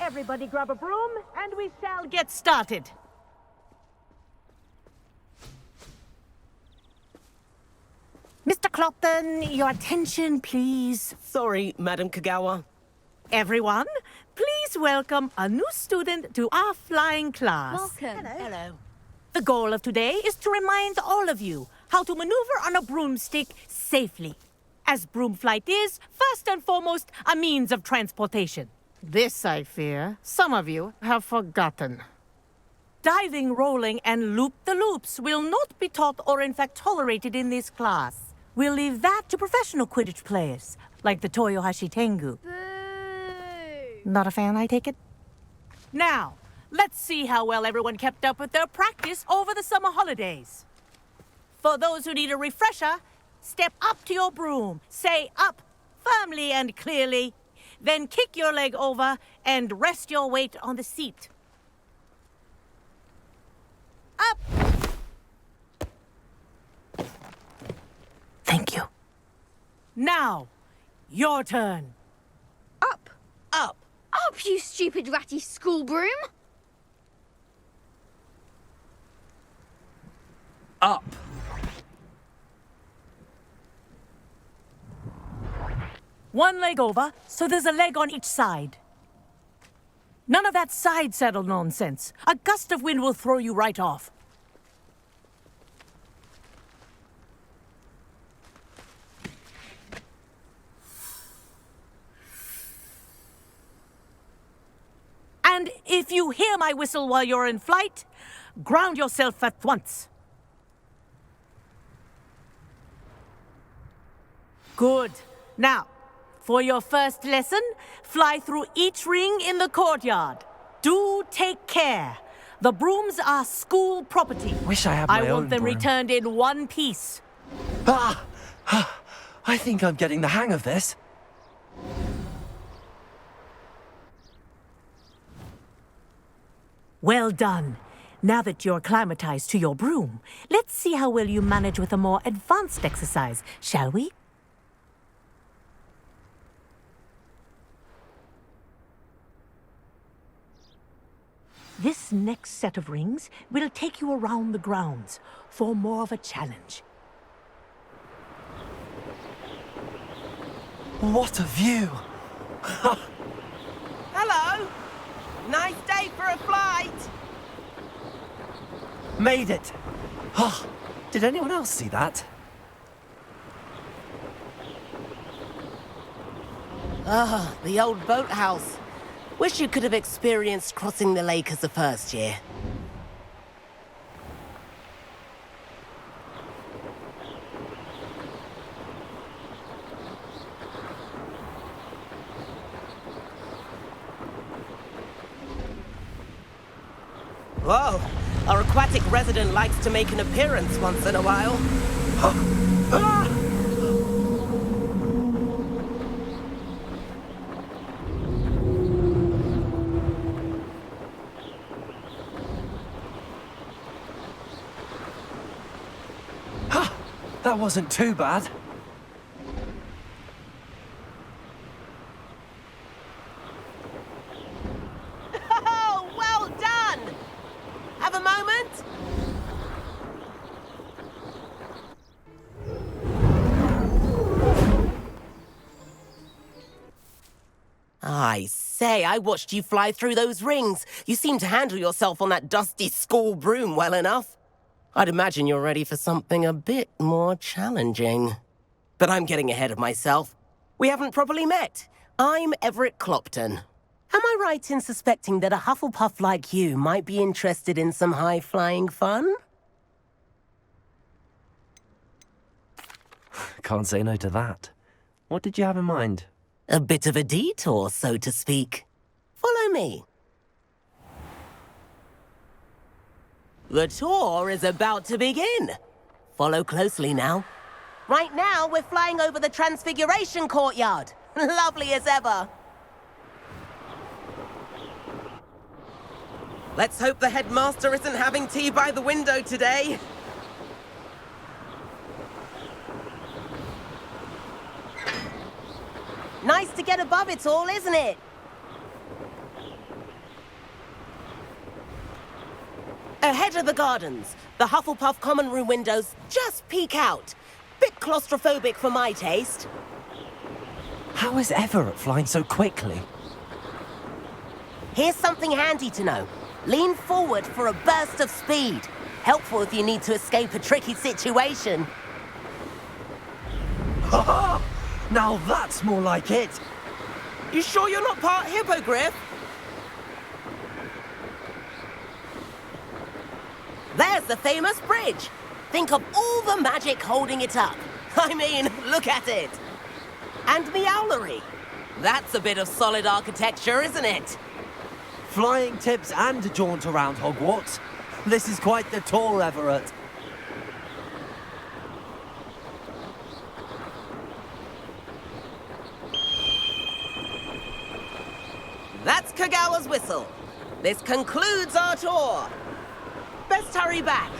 Everybody grab a broom, and we shall get started. Mr. Clopton, your attention, please. Sorry, Madam Kagawa. Everyone, please welcome a new student to our flying class. Welcome. Hello. The goal of today is to remind all of you how to maneuver on a broomstick safely, as broom flight is, first and foremost, a means of transportation. This, I fear, some of you have forgotten. Diving, rolling, and loop-the-loops will not be taught or in fact tolerated in this class. We'll leave that to professional Quidditch players, like the Toyohashi Tengu. Not a fan, I take it? Now, let's see how well everyone kept up with their practice over the summer holidays. For those who need a refresher, step up to your broom, say up firmly and clearly, then kick your leg over and rest your weight on the seat. Up! Thank you. Now, your turn. Up! Up! Up, you stupid ratty school broom! Up! One leg over, so there's a leg on each side. None of that side saddle nonsense. A gust of wind will throw you right off. And if you hear my whistle while you're in flight, ground yourself at once. Good. Now, for your first lesson, fly through each ring in the courtyard. Do take care. The brooms are school property. Wish I had my own I want them broom. returned in one piece. I think I'm getting the hang of this. Well done. Now that you're acclimatized to your broom, let's see how well you manage with a more advanced exercise, shall we? This next set of rings will take you around the grounds for more of a challenge. What a view! Hello! Nice day for a flight! Made it! Oh, did anyone else see that? Ah, the old boathouse. Wish you could have experienced crossing the lake as a first year. Whoa, our aquatic resident likes to make an appearance once in a while. That wasn't too bad. Oh, well done! Have a moment? I say, I watched you fly through those rings. You seem to handle yourself on that dusty school broom well enough. I'd imagine you're ready for something a bit more challenging. But I'm getting ahead of myself. We haven't properly met. I'm Everett Clopton. Am I right in suspecting that a Hufflepuff like you might be interested in some high-flying fun? Can't say no to that. What did you have in mind? A bit of a detour, so to speak. Follow me. The tour is about to begin. Follow closely now. Right now, we're flying over the Transfiguration Courtyard. Lovely as ever. Let's hope the headmaster isn't having tea by the window today. Nice to get above it all, isn't it? Ahead of the gardens, the Hufflepuff common room windows just peek out. Bit claustrophobic for my taste. How is Everett flying so quickly? Here's something handy to know. Lean forward for a burst of speed. Helpful if you need to escape a tricky situation. Now that's more like it. You sure you're not part hippogriff? There's the famous bridge. Think of all the magic holding it up. I mean, look at it. And Meowlery. That's a bit of solid architecture, isn't it? Flying tips and a jaunt around Hogwarts. This is quite the tour, Everett. That's Kagawa's whistle. This concludes our tour. Best hurry back.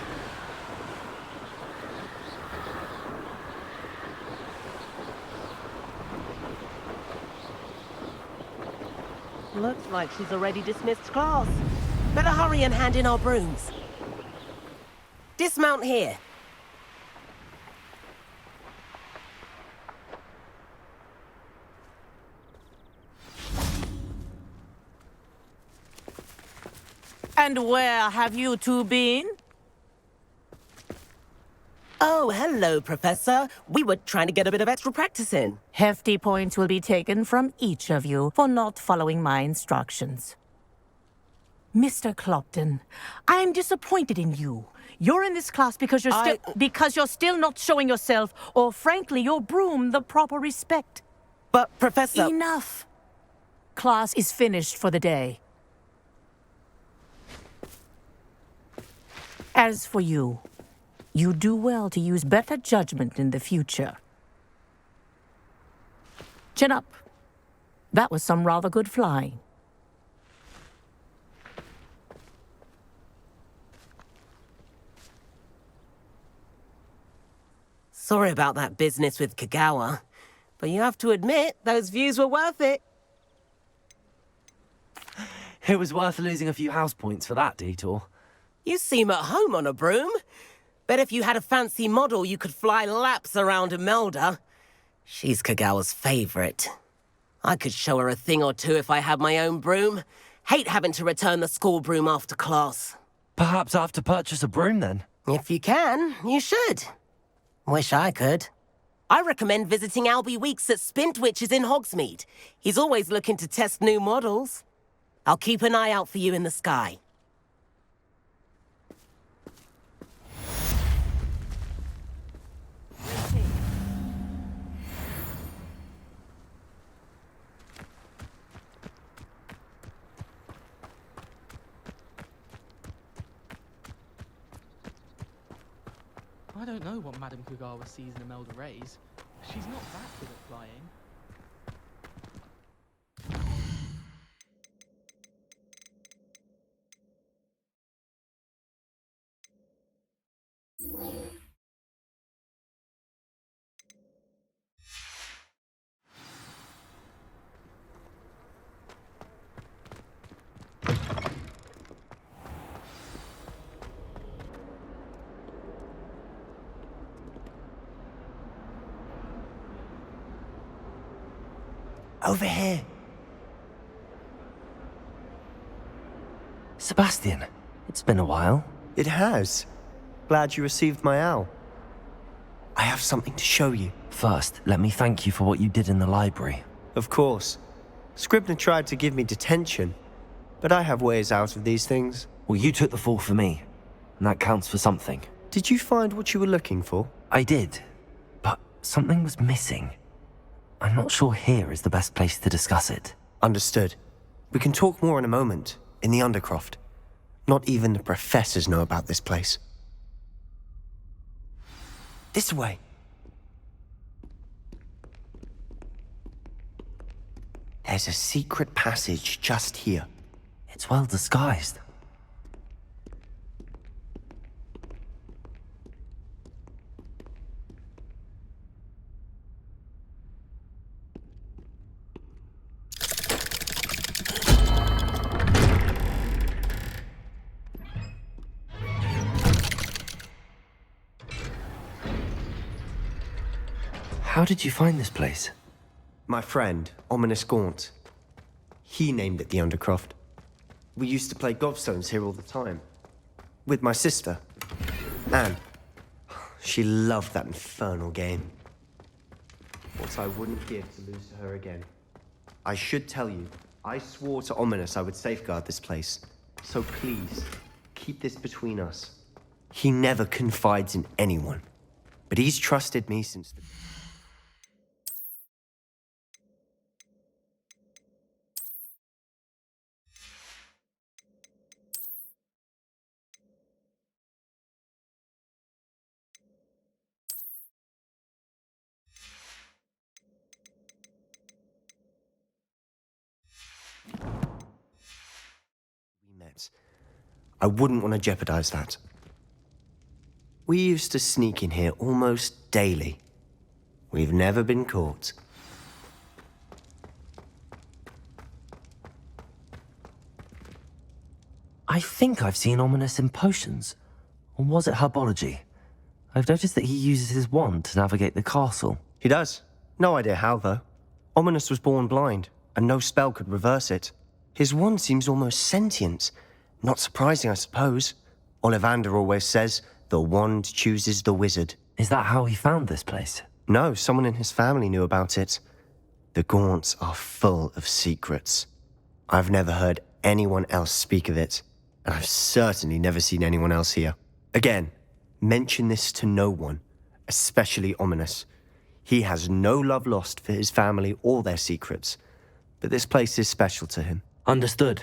Looks like she's already dismissed class. Better hurry and hand in our brooms. Dismount here. And where have you two been? Oh, hello, Professor. We were trying to get a bit of extra practice in. Hefty points will be taken from each of you for not following my instructions. Mr. Clopton, I am disappointed in you. You're in this class because you're still not showing yourself, or frankly, your broom, the proper respect. But, Professor... Enough. Class is finished for the day. As for you, you do well to use better judgment in the future. Chin up. That was some rather good flying. Sorry about that business with Kagawa, but you have to admit, those views were worth it. It was worth losing a few house points for that detour. You seem at home on a broom. Bet if you had a fancy model, you could fly laps around Imelda. She's Kagawa's favorite. I could show her a thing or two if I had my own broom. Hate having to return the school broom after class. Perhaps I have to purchase a broom then? If you can, you should. Wish I could. I recommend visiting Albie Weeks at Spintwitches in Hogsmeade. He's always looking to test new models. I'll keep an eye out for you in the sky. I don't know what Madame Kugawa sees in Imelda Reyes. She's not that good at flying. Over here. Sebastian, it's been a while. It has. Glad you received my owl. I have something to show you. First, let me thank you for what you did in the library. Of course. Scribner tried to give me detention, but I have ways out of these things. Well, you took the fall for me, and that counts for something. Did you find what you were looking for? I did, but something was missing. I'm not sure here is the best place to discuss it. Understood. We can talk more in a moment, in the Undercroft. Not even the professors know about this place. This way. There's a secret passage just here. It's well disguised. How did you find this place? My friend, Ominous Gaunt. He named it the Undercroft. We used to play gobstones here all the time. With my sister, Anne. She loved that infernal game. What I wouldn't give to lose to her again. I should tell you, I swore to Ominous I would safeguard this place. So please, keep this between us. He never confides in anyone, but he's trusted me since the... I wouldn't want to jeopardize that. We used to sneak in here almost daily. We've never been caught. I think I've seen Ominous in potions. Or was it herbology? I've noticed that he uses his wand to navigate the castle. He does. No idea how, though. Ominous was born blind, and no spell could reverse it. His wand seems almost sentient. Not surprising, I suppose. Ollivander always says, the wand chooses the wizard. Is that how he found this place? No, someone in his family knew about it. The Gaunts are full of secrets. I've never heard anyone else speak of it, and I've certainly never seen anyone else here. Again, mention this to no one, especially Ominous. He has no love lost for his family or their secrets, but this place is special to him. Understood.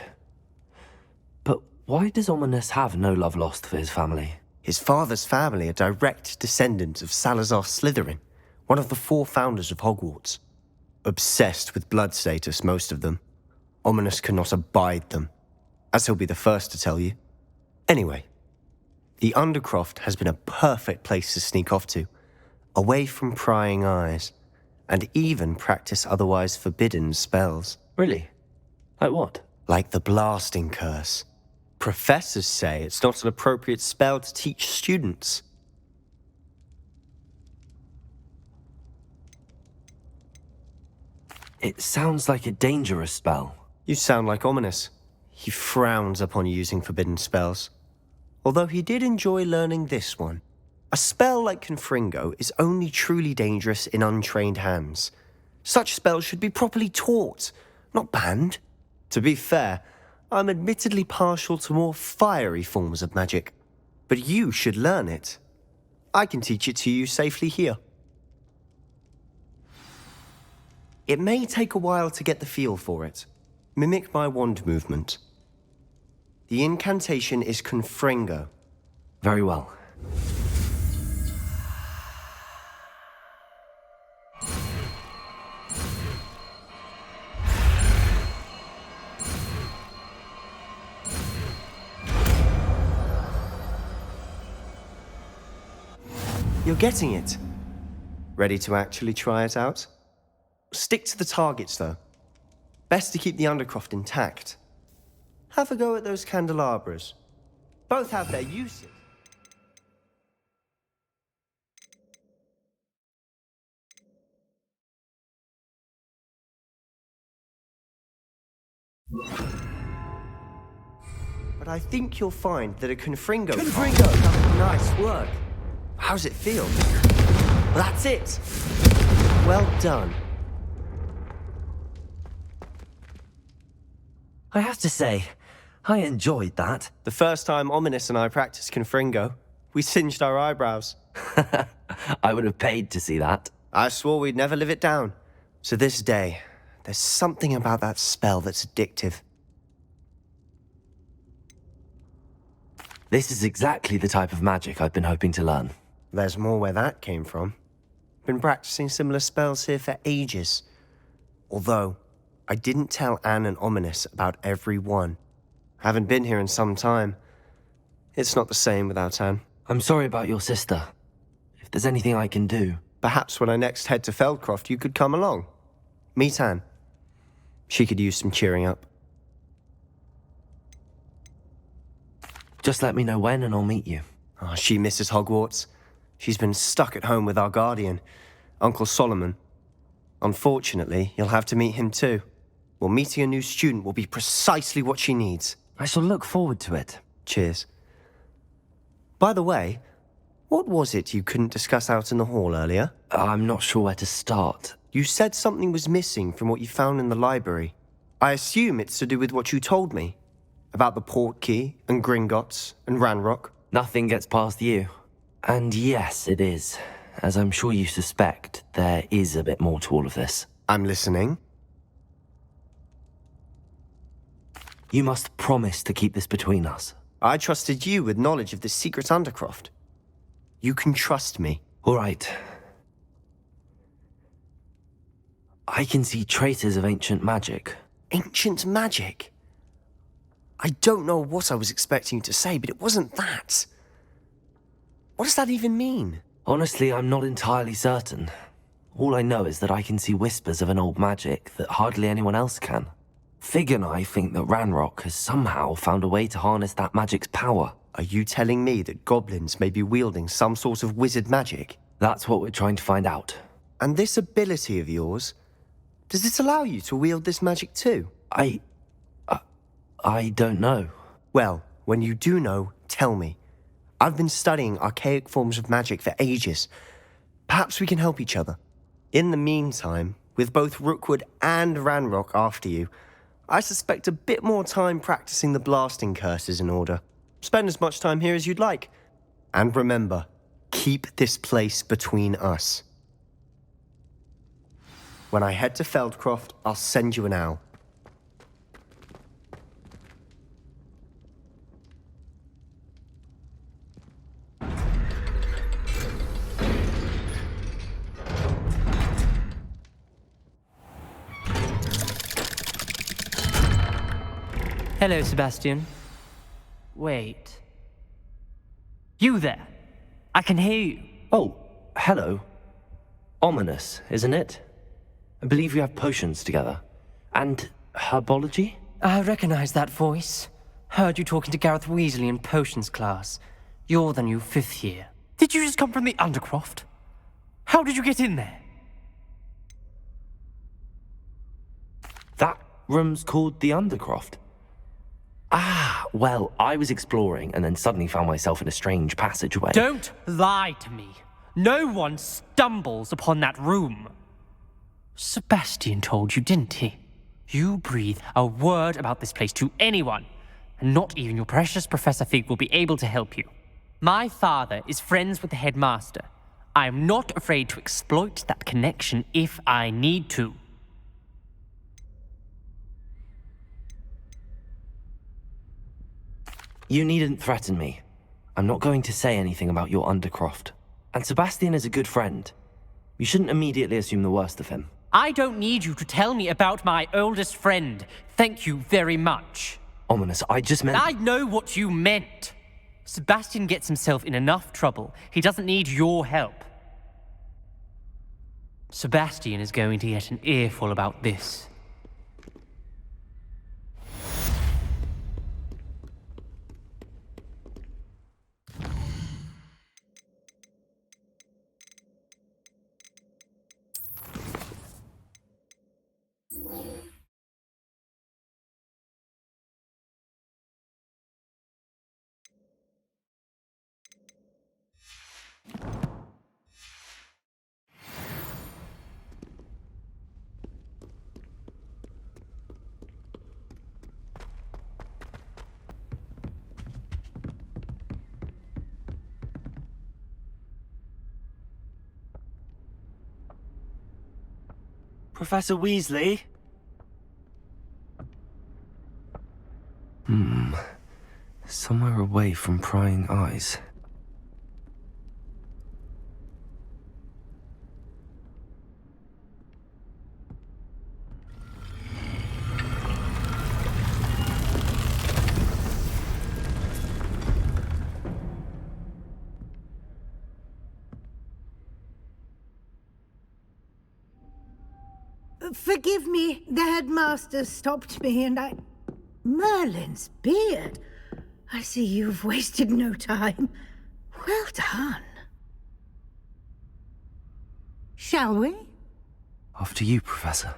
But why does Ominous have no love lost for his family? His father's family are direct descendants of Salazar Slytherin, one of the 4 founders of Hogwarts. Obsessed with blood status, most of them. Ominous cannot abide them, as he'll be the first to tell you. Anyway, the Undercroft has been a perfect place to sneak off to, away from prying eyes, and even practice otherwise forbidden spells. Really? Like what? Like the blasting curse. Professors say it's not an appropriate spell to teach students. It sounds like a dangerous spell. You sound like Ominous. He frowns upon using forbidden spells. Although he did enjoy learning this one. A spell like Confringo is only truly dangerous in untrained hands. Such spells should be properly taught, not banned. To be fair, I'm admittedly partial to more fiery forms of magic. But you should learn it. I can teach it to you safely here. It may take a while to get the feel for it. Mimic my wand movement. The incantation is Confringo. Very well. You're getting it. Ready to actually try it out? Stick to the targets, though. Best to keep the Undercroft intact. Have a go at those candelabras. Both have their uses. But I think you'll find that a Confringo... Nice work. How's it feel? That's it. Well done. I have to say, I enjoyed that. The first time Ominous and I practiced Confringo, we singed our eyebrows. I would have paid to see that. I swore we'd never live it down. So this day, there's something about that spell that's addictive. This is exactly the type of magic I've been hoping to learn. There's more where that came from. Been practicing similar spells here for ages. Although, I didn't tell Anne and Ominous about every one. Haven't been here in some time. It's not the same without Anne. I'm sorry about your sister. If there's anything I can do... Perhaps when I next head to Feldcroft, you could come along. Meet Anne. She could use some cheering up. Just let me know when and I'll meet you. Oh, she misses Hogwarts. She's been stuck at home with our guardian, Uncle Solomon. Unfortunately, you'll have to meet him too. Well, meeting a new student will be precisely what she needs. I shall look forward to it. Cheers. By the way, what was it you couldn't discuss out in the hall earlier? I'm not sure where to start. You said something was missing from what you found in the library. I assume it's to do with what you told me. About the Portkey, and Gringotts, and Ranrok. Nothing gets past you. And yes, it is. As I'm sure you suspect, there is a bit more to all of this. I'm listening. You must promise to keep this between us. I trusted you with knowledge of the secret Undercroft. You can trust me. All right. I can see traces of ancient magic. Ancient magic? I don't know what I was expecting you to say, but it wasn't that. What does that even mean? Honestly, I'm not entirely certain. All I know is that I can see whispers of an old magic that hardly anyone else can. Fig and I think that Ranrok has somehow found a way to harness that magic's power. Are you telling me that goblins may be wielding some sort of wizard magic? That's what we're trying to find out. And this ability of yours, does it allow you to wield this magic too? I don't know. Well, when you do know, tell me. I've been studying archaic forms of magic for ages. Perhaps we can help each other. In the meantime, with both Rookwood and Ranrok after you, I suspect a bit more time practicing the blasting curse is in order. Spend as much time here as you'd like. And remember, keep this place between us. When I head to Feldcroft, I'll send you an owl. Hello, Sebastian. Wait. You there? I can hear you. Oh, hello. Ominous, isn't it? I believe we have potions together. And herbology? I recognize that voice. Heard you talking to Gareth Weasley in potions class. You're the new 5th year. Did you just come from the Undercroft? How did you get in there? That room's called the Undercroft. Ah, well, I was exploring and then suddenly found myself in a strange passageway. Don't lie to me. No one stumbles upon that room. Sebastian told you, didn't he? You breathe a word about this place to anyone, and not even your precious Professor Fig will be able to help you. My father is friends with the headmaster. I am not afraid to exploit that connection if I need to. You needn't threaten me. I'm not going to say anything about your Undercroft. And Sebastian is a good friend. You shouldn't immediately assume the worst of him. I don't need you to tell me about my oldest friend. Thank you very much. Ominous, I just meant... I know what you meant. Sebastian gets himself in enough trouble. He doesn't need your help. Sebastian is going to get an earful about this. Professor Weasley? Somewhere away from prying eyes. Forgive me, the headmaster stopped me and I... Merlin's beard. I see you've wasted no time. Well done. Shall we? After you, Professor.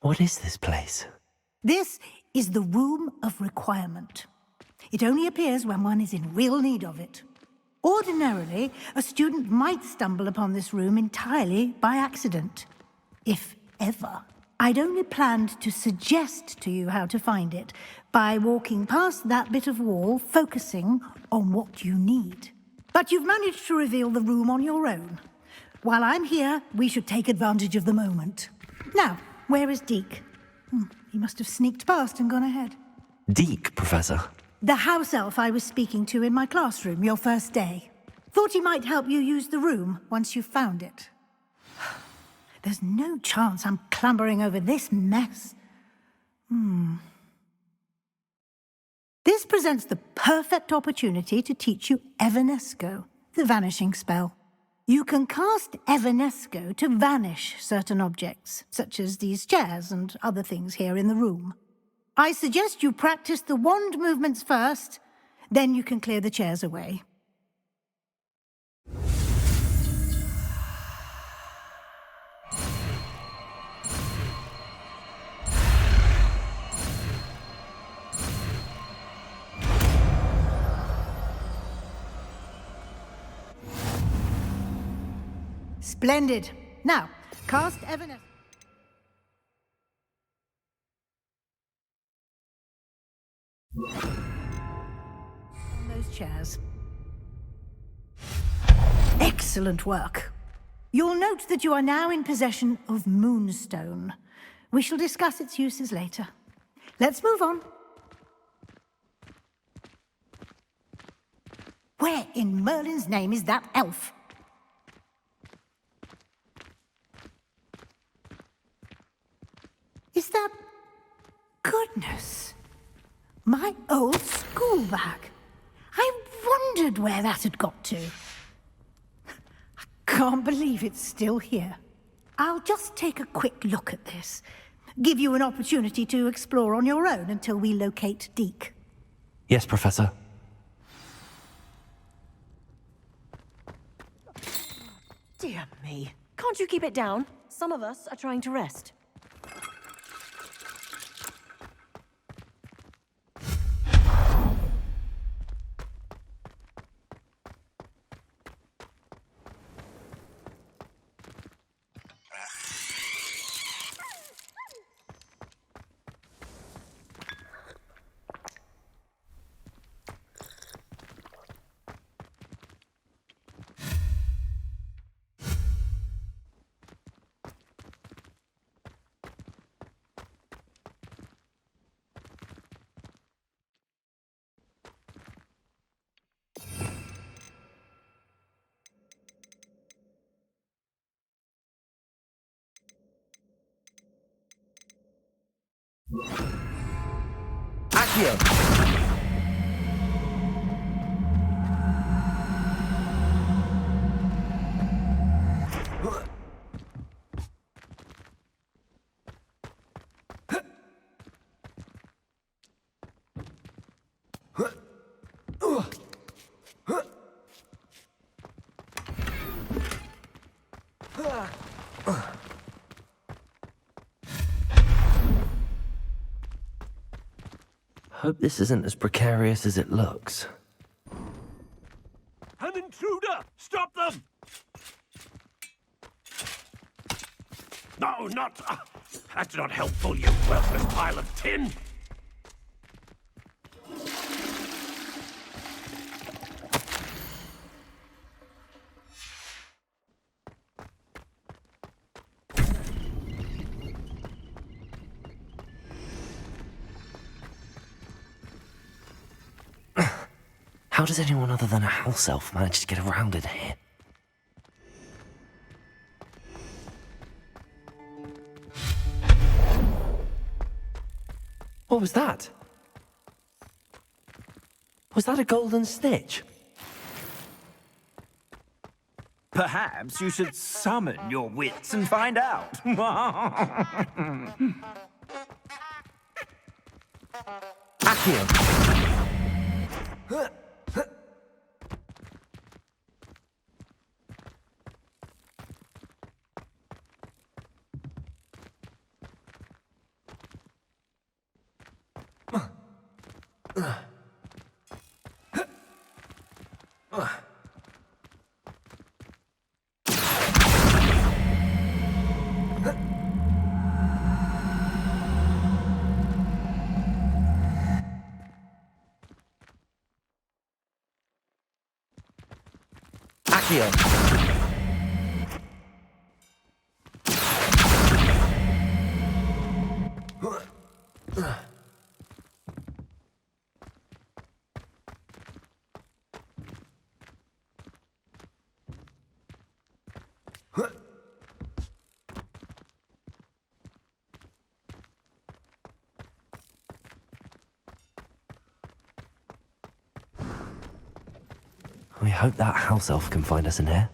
What is this place? This is the Room of Requirement. It only appears when one is in real need of it. Ordinarily, a student might stumble upon this room entirely by accident. If ever. I'd only planned to suggest to you how to find it by walking past that bit of wall, focusing on what you need. But you've managed to reveal the room on your own. While I'm here, we should take advantage of the moment. Now, where is Deke? He must have sneaked past and gone ahead. Deke, Professor. The house elf I was speaking to in my classroom your first day. Thought he might help you use the room once you found it. There's no chance I'm clambering over this mess. This presents the perfect opportunity to teach you Evanesco, the vanishing spell. You can cast Evanesco to vanish certain objects, such as these chairs and other things here in the room. I suggest you practice the wand movements first, then you can clear the chairs away. Splendid. Now, cast Evanesco. On those chairs. Excellent work. You'll note that you are now in possession of Moonstone. We shall discuss its uses later. Let's move on. Where in Merlin's name is that elf? Is that... Goodness. My old school bag. I wondered where that had got to. I can't believe it's still here. I'll just take a quick look at this. Give you an opportunity to explore on your own until we locate Deke. Yes, Professor. Dear me. Can't you keep it down? Some of us are trying to rest. Accio! Hope this isn't as precarious as it looks. An intruder! Stop them! No, not... that's not helpful, you worthless pile of tin! How does anyone other than a house elf manage to get around in here? What was that? Was that a golden snitch? Perhaps you should summon your wits and find out. Accio! We hope that house elf can find us in here.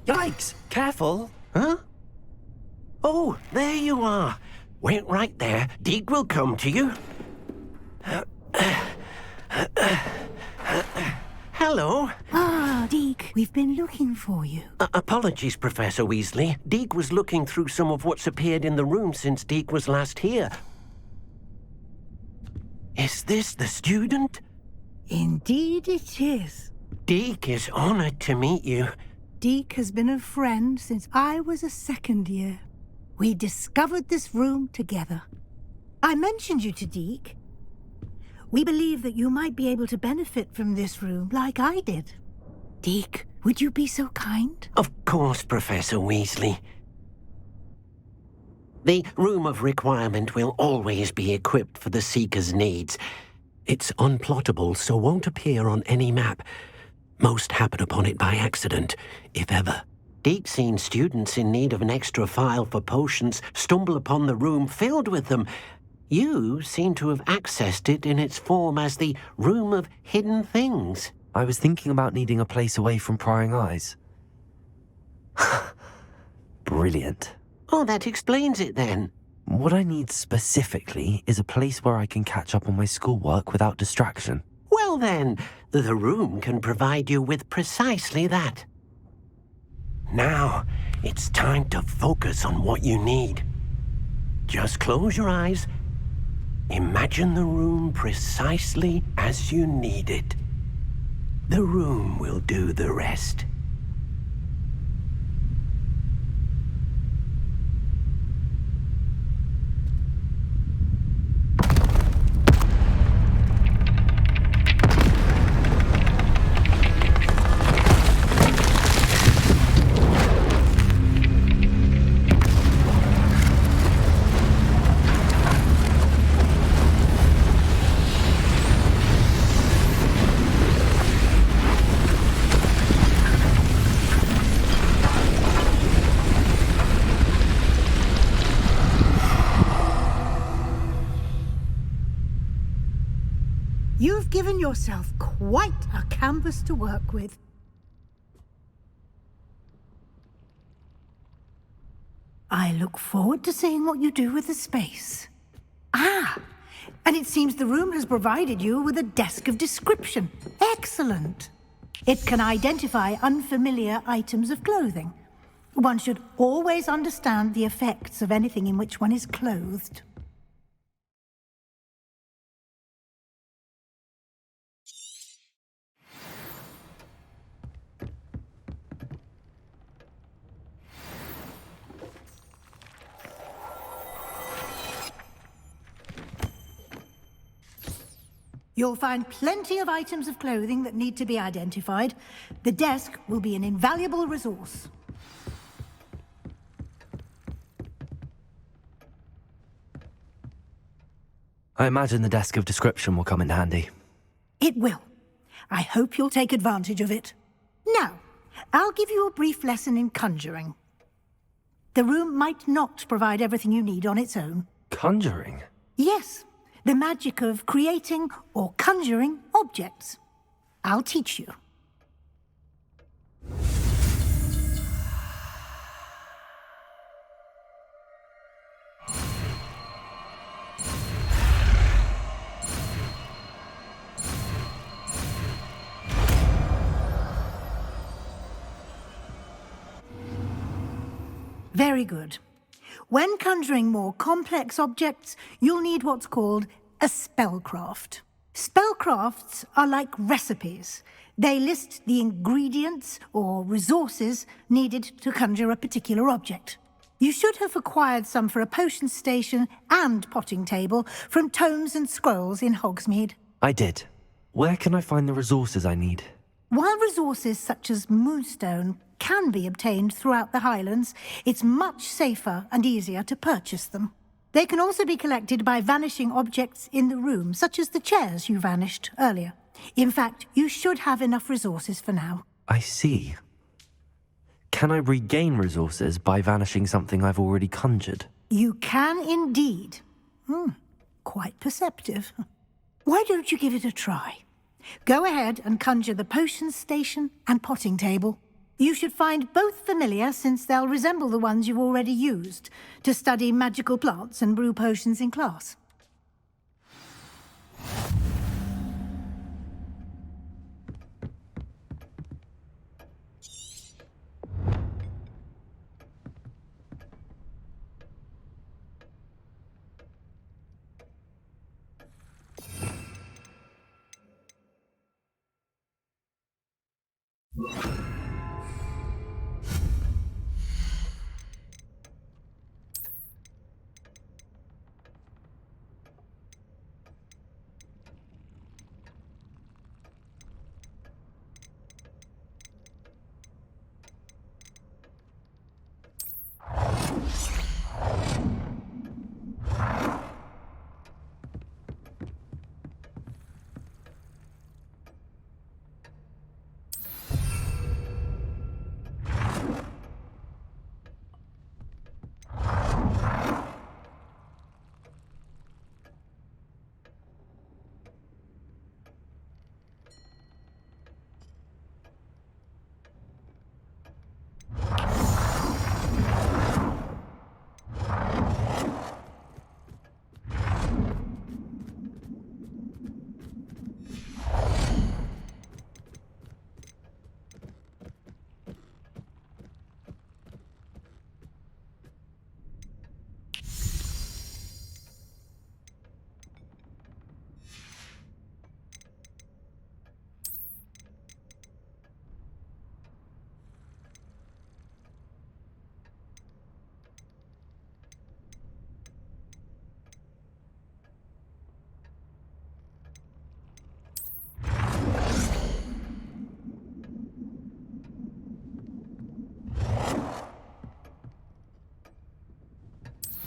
Yikes! Careful! Huh? Oh, there you are. Wait right there. Deke will come to you. Hello. Ah, Deke, we've been looking for you. Apologies, Professor Weasley. Deke was looking through some of what's appeared in the room since Deke was last here. Is this the student? Indeed it is. Deke is honored to meet you. Deke has been a friend since I was a second year. We discovered this room together. I mentioned you to Deke. We believe that you might be able to benefit from this room like I did. Deke, would you be so kind? Of course, Professor Weasley. The Room of Requirement will always be equipped for the Seeker's needs. It's unplottable, so won't appear on any map. Most happen upon it by accident, if ever. Deke's seen students in need of an extra file for potions stumble upon the room filled with them. You seem to have accessed it in its form as the Room of Hidden Things. I was thinking about needing a place away from prying eyes. Brilliant. Oh, that explains it then. What I need specifically is a place where I can catch up on my schoolwork without distraction. Well then, the room can provide you with precisely that. Now, it's time to focus on what you need. Just close your eyes. Imagine the room precisely as you need it. The room will do the rest. given yourself quite a canvas to work with. I look forward to seeing what you do with the space. Ah, and it seems the room has provided you with a desk of description. Excellent. It can identify unfamiliar items of clothing. One should always understand the effects of anything in which one is clothed. You'll find plenty of items of clothing that need to be identified. The desk will be an invaluable resource. I imagine the desk of description will come in handy. It will. I hope you'll take advantage of it. Now, I'll give you a brief lesson in conjuring. The room might not provide everything you need on its own. Conjuring? Yes. The magic of creating or conjuring objects. I'll teach you. Very good. When conjuring more complex objects, you'll need what's called a spellcraft. Spellcrafts are like recipes. They list the ingredients or resources needed to conjure a particular object. You should have acquired some for a potion station and potting table from tomes and scrolls in Hogsmeade. I did. Where can I find the resources I need? While resources such as moonstone can be obtained throughout the Highlands, it's much safer and easier to purchase them. They can also be collected by vanishing objects in the room, such as the chairs you vanished earlier. In fact, you should have enough resources for now. I see. Can I regain resources by vanishing something I've already conjured? You can indeed. Quite perceptive. Why don't you give it a try? Go ahead and conjure the potion station and potting table. You should find both familiar, since they'll resemble the ones you've already used to study magical plants and brew potions in class.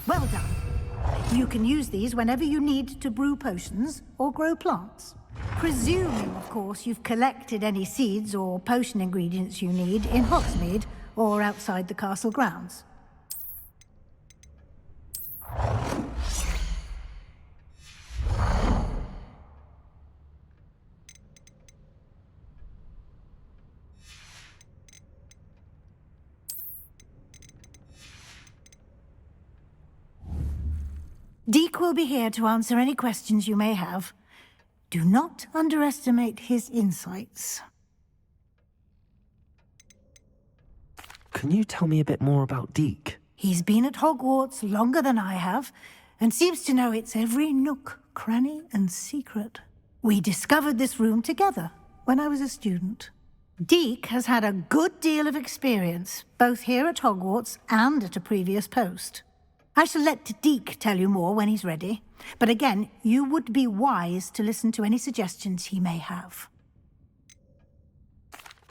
Well done. You can use these whenever you need to brew potions or grow plants. Presuming, of course, you've collected any seeds or potion ingredients you need in Hogsmeade or outside the castle grounds. Deke will be here to answer any questions you may have. Do not underestimate his insights. Can you tell me a bit more about Deke? He's been at Hogwarts longer than I have, and seems to know its every nook, cranny, and secret. We discovered this room together when I was a student. Deke has had a good deal of experience, both here at Hogwarts and at a previous post. I shall let Deke tell you more when he's ready, but again, you would be wise to listen to any suggestions he may have.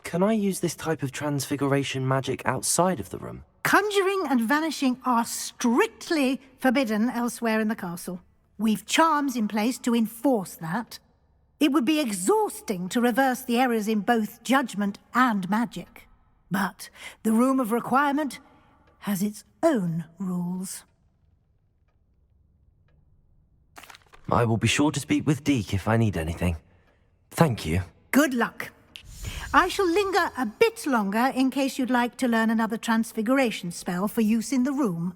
Can I use this type of transfiguration magic outside of the room? Conjuring and vanishing are strictly forbidden elsewhere in the castle. We've charms in place to enforce that. It would be exhausting to reverse the errors in both judgment and magic. But the Room of Requirement has its own rules. I will be sure to speak with Deke if I need anything. Thank you. Good luck. I shall linger a bit longer in case you'd like to learn another transfiguration spell for use in the room.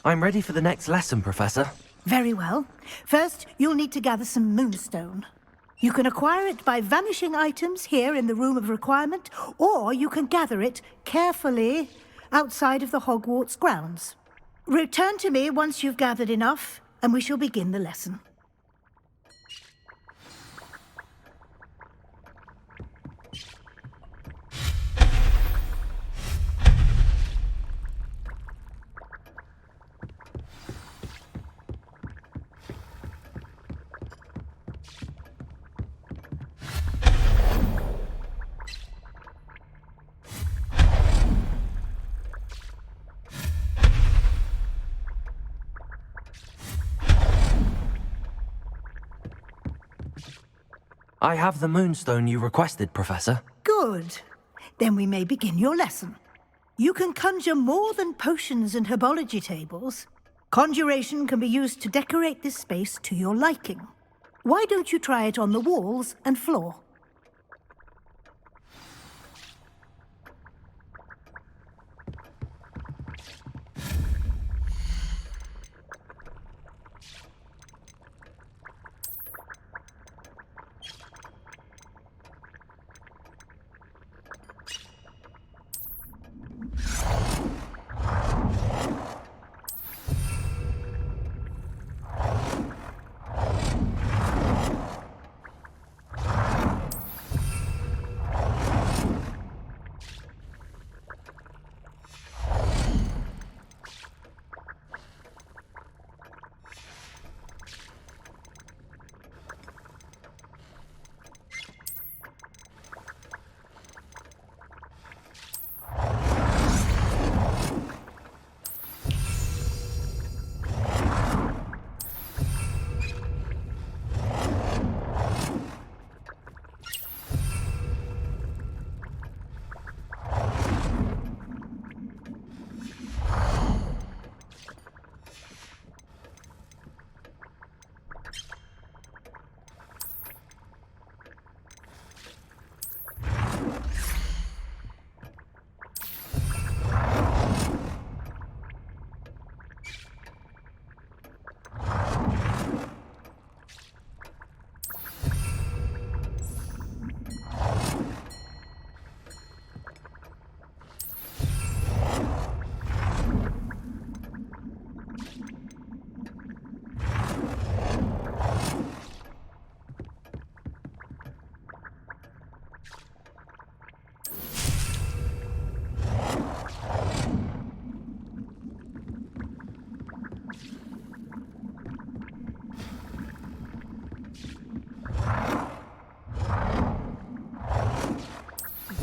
I'm ready for the next lesson, Professor. Very well. First, you'll need to gather some moonstone. You can acquire it by vanishing items here in the Room of Requirement, or you can gather it carefully outside of the Hogwarts grounds. Return to me once you've gathered enough, and we shall begin the lesson. I have the moonstone you requested, Professor. Good. Then we may begin your lesson. You can conjure more than potions and herbology tables. Conjuration can be used to decorate this space to your liking. Why don't you try it on the walls and floor?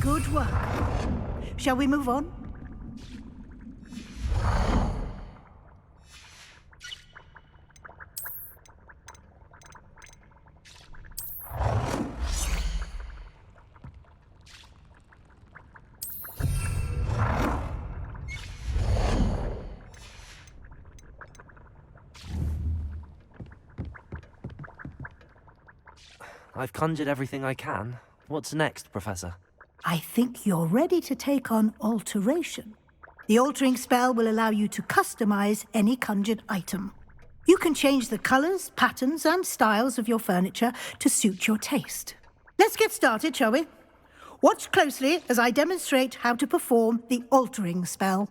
Good work. Shall we move on? I've conjured everything I can. What's next, Professor? I think you're ready to take on alteration. The altering spell will allow you to customize any conjured item. You can change the colors, patterns, and styles of your furniture to suit your taste. Let's get started, shall we? Watch closely as I demonstrate how to perform the altering spell.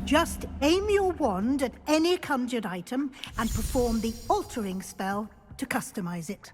Just aim your wand at any conjured item and perform the altering spell to customize it.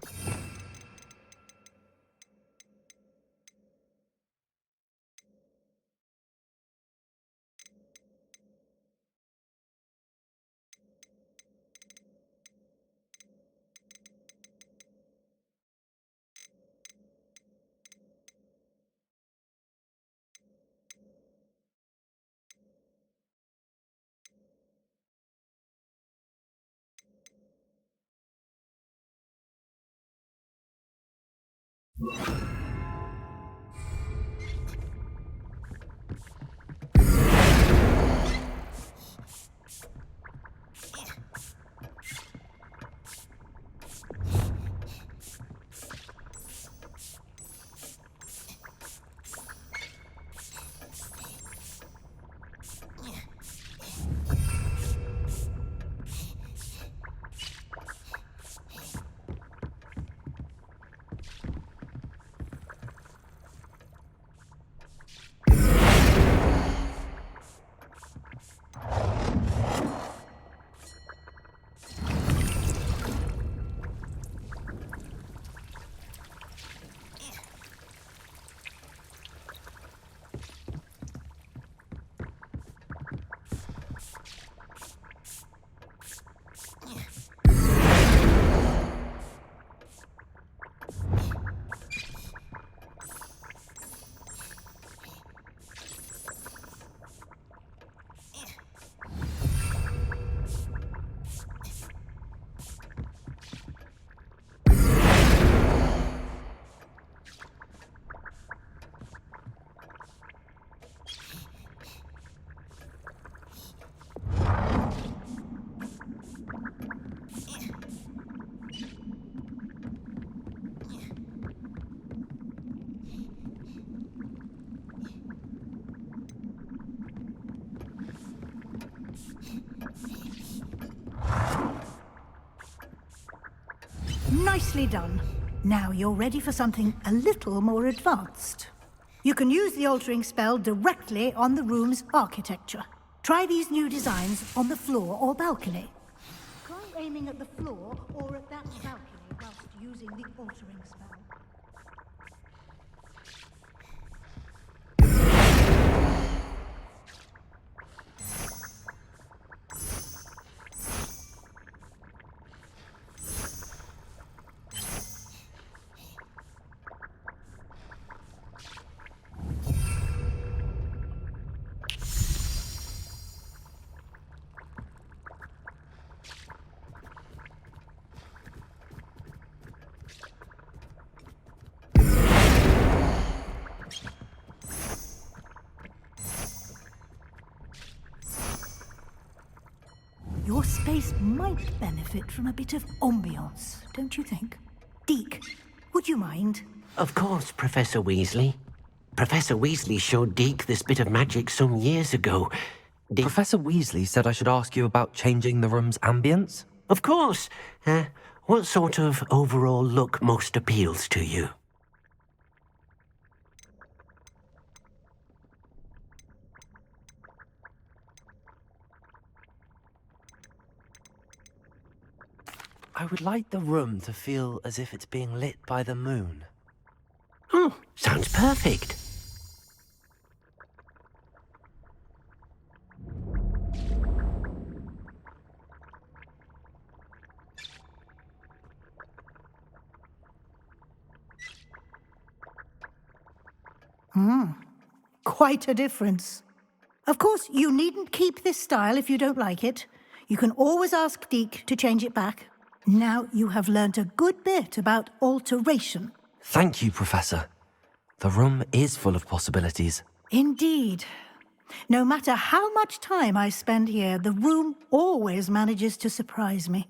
Nicely done. Now you're ready for something a little more advanced. You can use the altering spell directly on the room's architecture. Try these new designs on the floor or balcony. Try aiming at the floor or at that balcony whilst using the altering spell. Your space might benefit from a bit of ambiance, don't you think? Deke, would you mind? Of course, Professor Weasley. Professor Weasley showed Deke this bit of magic some years ago. Professor Weasley said I should ask you about changing the room's ambience? Of course. What sort of overall look most appeals to you? I would like the room to feel as if it's being lit by the moon. Oh, sounds perfect. Quite a difference. Of course, you needn't keep this style if you don't like it. You can always ask Deke to change it back. Now you have learnt a good bit about alteration. Thank you, Professor. The room is full of possibilities. Indeed. No matter how much time I spend here, the room always manages to surprise me.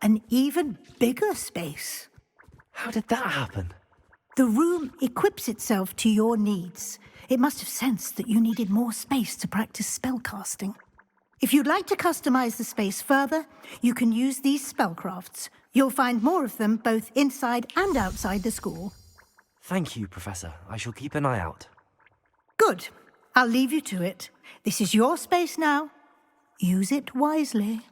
An even bigger space. How did that happen? The room equips itself to your needs. It must have sensed that you needed more space to practice spellcasting. If you'd like to customize the space further, you can use these spellcrafts. You'll find more of them both inside and outside the school. Thank you, Professor. I shall keep an eye out. Good. I'll leave you to it. This is your space now. Use it wisely.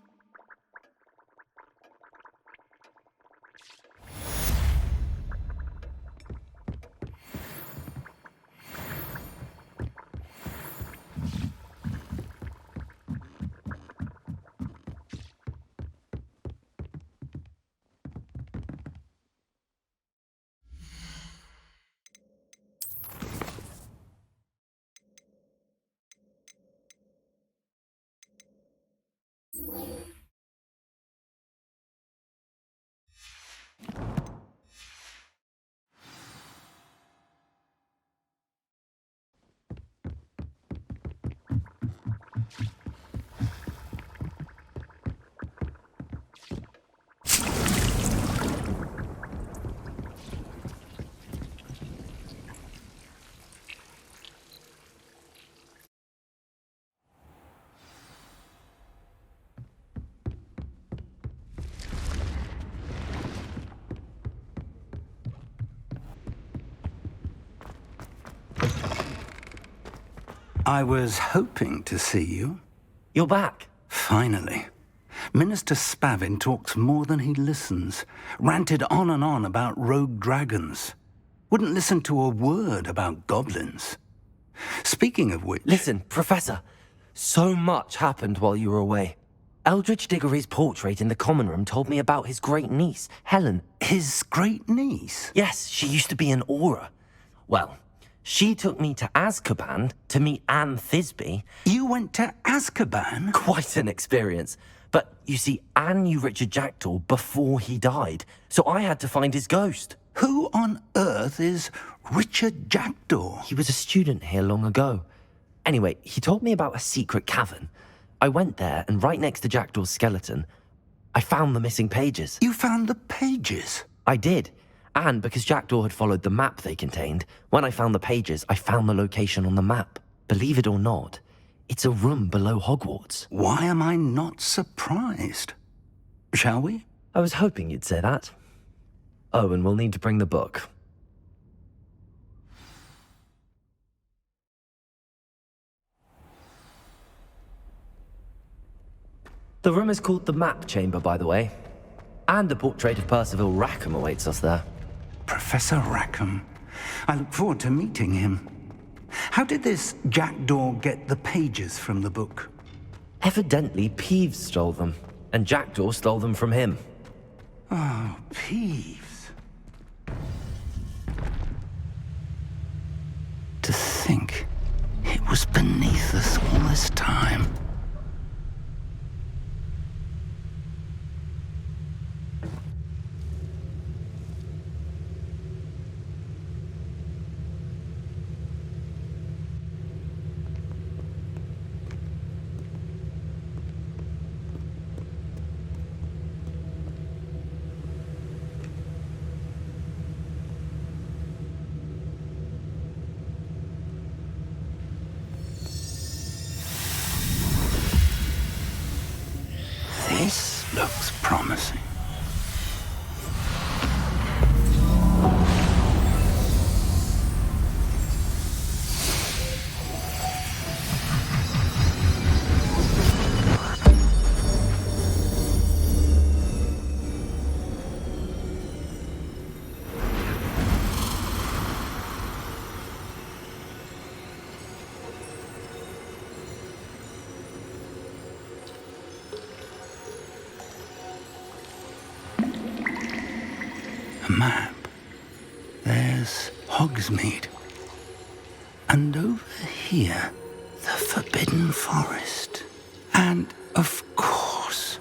I was hoping to see you. You're back. Finally. Minister Spavin talks more than he listens. Ranted on and on about rogue dragons. Wouldn't listen to a word about goblins. Speaking of which... Listen, Professor. So much happened while you were away. Eldridge Diggory's portrait in the common room told me about his great niece, Helen. His great niece? Yes, she used to be an Aura. Well, she took me to Azkaban to meet Anne Thisbe. You went to Azkaban? Quite an experience. But you see, Anne knew Richard Jackdaw before he died, so I had to find his ghost. Who on earth is Richard Jackdaw? He was a student here long ago. Anyway, he told me about a secret cavern. I went there, and right next to Jackdaw's skeleton, I found the missing pages. You found the pages? I did. And because Jackdaw had followed the map they contained, when I found the pages, I found the location on the map. Believe it or not, it's a room below Hogwarts. Why am I not surprised? Shall we? I was hoping you'd say that. Oh, and we'll need to bring the book. The room is called the Map Chamber, by the way. And a portrait of Percival Rackham awaits us there. Professor Rackham. I look forward to meeting him. How did this Jackdaw get the pages from the book? Evidently, Peeves stole them, and Jackdaw stole them from him. Oh, Peeves. To think it was beneath us all this time. the map, there's Hogsmeade. And over here, the Forbidden Forest. And, of course,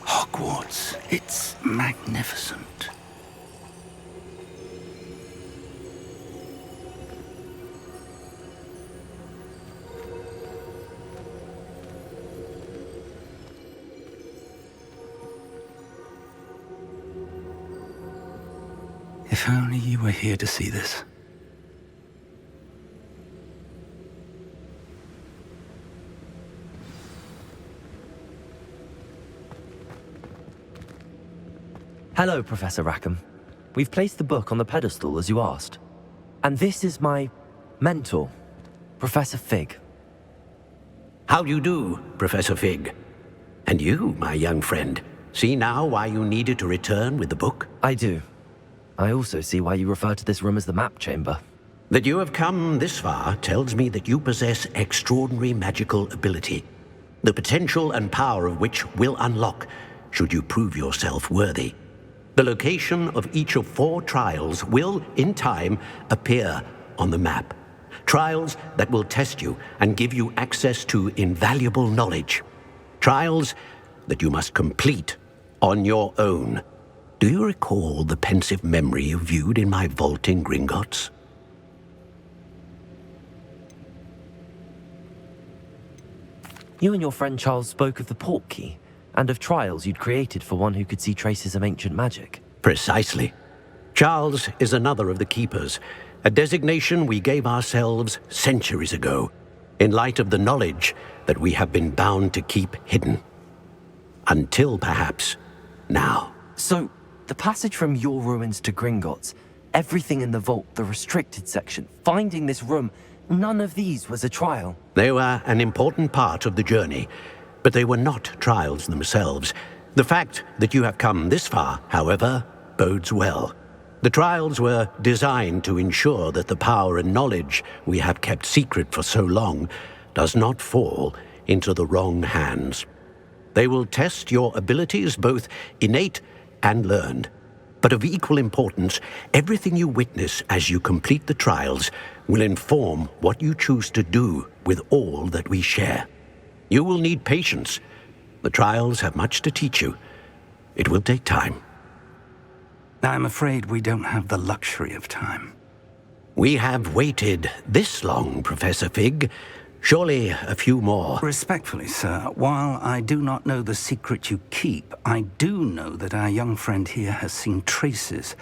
Hogwarts. It's magnificent. If only you were here to see this. Hello, Professor Rackham. We've placed the book on the pedestal as you asked. And this is my mentor, Professor Fig. How do you do, Professor Fig? And you, my young friend, see now why you needed to return with the book? I do. I also see why you refer to this room as the map chamber. That you have come this far tells me that you possess extraordinary magical ability, the potential and power of which will unlock should you prove yourself worthy. The location of each of 4 trials will, in time, appear on the map. Trials that will test you and give you access to invaluable knowledge. Trials that you must complete on your own. Do you recall the pensive memory you viewed in my vault in Gringotts? You and your friend Charles spoke of the port key, and of trials you'd created for one who could see traces of ancient magic. Precisely. Charles is another of the Keepers, a designation we gave ourselves centuries ago, in light of the knowledge that we have been bound to keep hidden. Until, perhaps, now. So, the passage from your ruins to Gringotts, everything in the vault, the restricted section, finding this room, none of these was a trial. They were an important part of the journey, but they were not trials themselves. The fact that you have come this far, however, bodes well. The trials were designed to ensure that the power and knowledge we have kept secret for so long does not fall into the wrong hands. They will test your abilities, both innate and learned. But of equal importance, everything you witness as you complete the trials will inform what you choose to do with all that we share. You will need patience. The trials have much to teach you. It will take time. I'm afraid we don't have the luxury of time. We have waited this long, Professor Fig. Surely a few more. Respectfully, sir, while I do not know the secret you keep, I do know that our young friend here has seen traces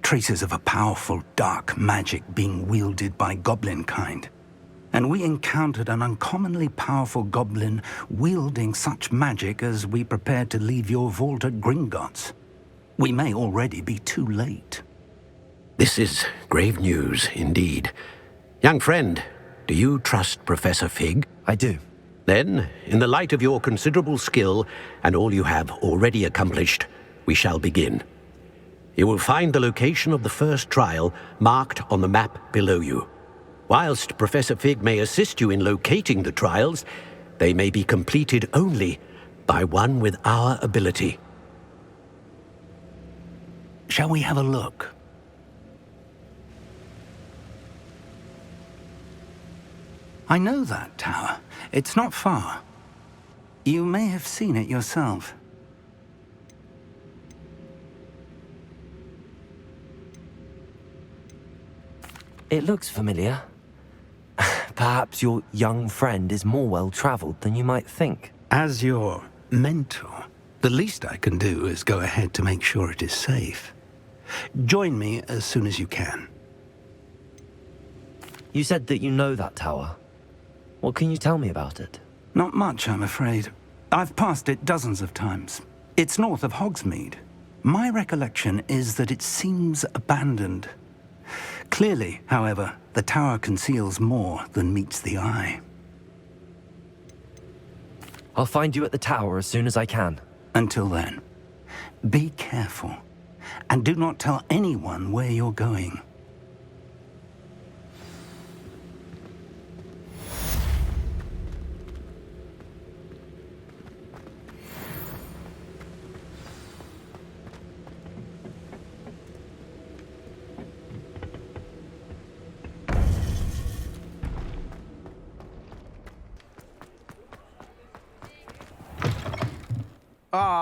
of a powerful dark magic being wielded by goblin kind. And we encountered an uncommonly powerful goblin wielding such magic as we prepared to leave your vault at Gringotts. We may already be too late. This is grave news indeed. Young friend, do you trust Professor Fig? I do. Then, in the light of your considerable skill and all you have already accomplished, we shall begin. You will find the location of the first trial marked on the map below you. Whilst Professor Fig may assist you in locating the trials, they may be completed only by one with our ability. Shall we have a look? I know that tower. It's not far. You may have seen it yourself. It looks familiar. Perhaps your young friend is more well-traveled than you might think. As your mentor, the least I can do is go ahead to make sure it is safe. Join me as soon as you can. You said that you know that tower. What can you tell me about it? Not much, I'm afraid. I've passed it dozens of times. It's north of Hogsmeade. My recollection is that it seems abandoned. Clearly, however, the tower conceals more than meets the eye. I'll find you at the tower as soon as I can. Until then, be careful, and do not tell anyone where you're going.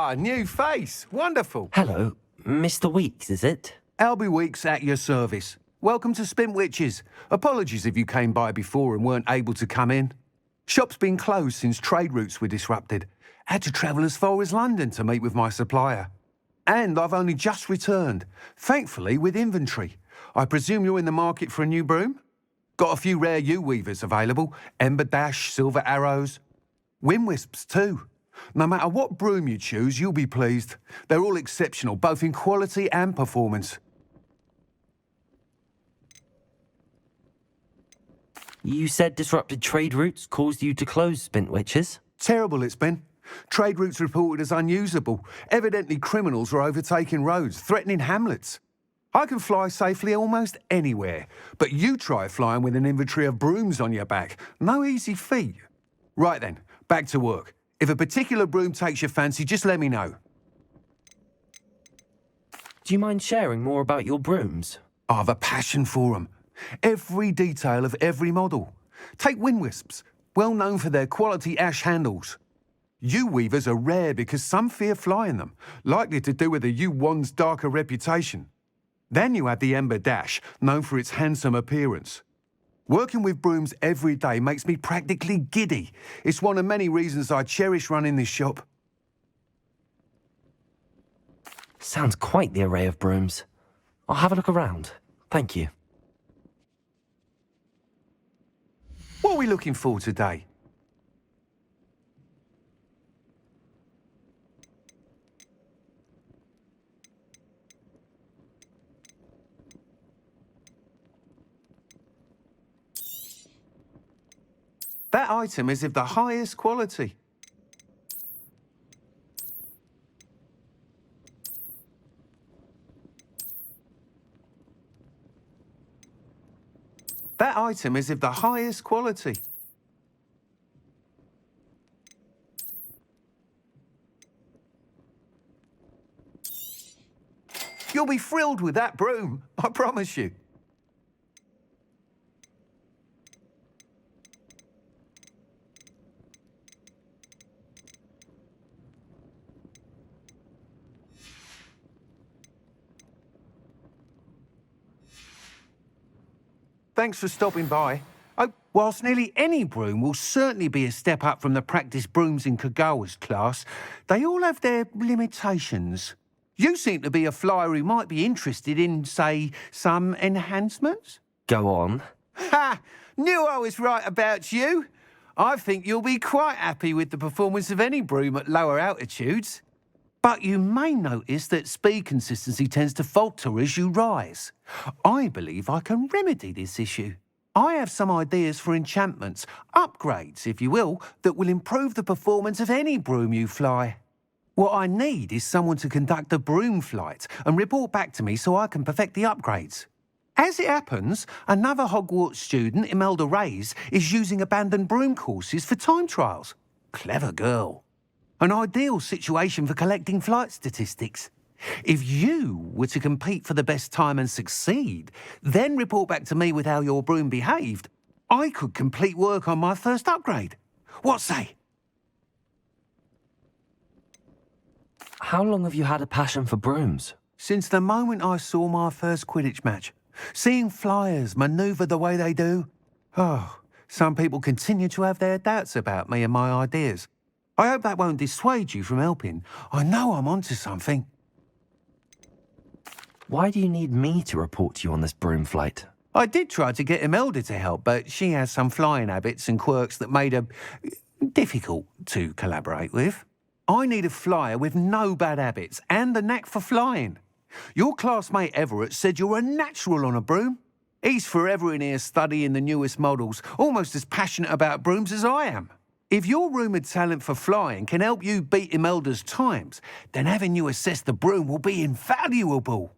Ah, new face. Wonderful. Hello, Mr. Weeks, is it? Albie Weeks at your service. Welcome to Spintwitches. Apologies if you came by before and weren't able to come in. Shop's been closed since trade routes were disrupted. Had to travel as far as London to meet with my supplier. And I've only just returned, thankfully with inventory. I presume you're in the market for a new broom? Got a few rare U-weavers available. Ember Dash, Silver Arrows. Wind Wisps too. No matter what broom you choose, you'll be pleased. They're all exceptional, both in quality and performance. You said disrupted trade routes caused you to close Spintwitches? Terrible it's been. Trade routes reported as unusable. Evidently criminals were overtaking roads, threatening hamlets. I can fly safely almost anywhere, but you try flying with an inventory of brooms on your back. No easy feat. Right then, back to work. If a particular broom takes your fancy, just let me know. Do you mind sharing more about your brooms? I've a passion for them. Every detail of every model. Take Wind Wisps, well known for their quality ash handles. U-weavers are rare because some fear flying them, likely to do with the U-1's darker reputation. Then you have the Ember Dash, known for its handsome appearance. Working with brooms every day makes me practically giddy. It's one of many reasons I cherish running this shop. Sounds quite the array of brooms. I'll have a look around. Thank you. What are we looking for today? That item is of the highest quality. That item is of the highest quality. You'll be thrilled with that broom, I promise you. Thanks for stopping by. Oh, whilst nearly any broom will certainly be a step up from the practice brooms in Kagawa's class, they all have their limitations. You seem to be a flyer who might be interested in, say, some enhancements? Go on. Ha! Knew I was right about you. I think you'll be quite happy with the performance of any broom at lower altitudes. But you may notice that speed consistency tends to falter as you rise. I believe I can remedy this issue. I have some ideas for enchantments, upgrades, if you will, that will improve the performance of any broom you fly. What I need is someone to conduct a broom flight and report back to me so I can perfect the upgrades. As it happens, another Hogwarts student, Imelda Reyes, is using abandoned broom courses for time trials. Clever girl. An ideal situation for collecting flight statistics. If you were to compete for the best time and succeed, then report back to me with how your broom behaved, I could complete work on my first upgrade. What say? How long have you had a passion for brooms? Since the moment I saw my first Quidditch match. Seeing flyers manoeuvre the way they do. Oh, some people continue to have their doubts about me and my ideas. I hope that won't dissuade you from helping. I know I'm onto something. Why do you need me to report to you on this broom flight? I did try to get Imelda to help, but she has some flying habits and quirks that made her difficult to collaborate with. I need a flyer with no bad habits and the knack for flying. Your classmate Everett said you're a natural on a broom. He's forever in here studying the newest models, almost as passionate about brooms as I am. If your rumoured talent for flying can help you beat Imelda's times, then having you assess the broom will be invaluable.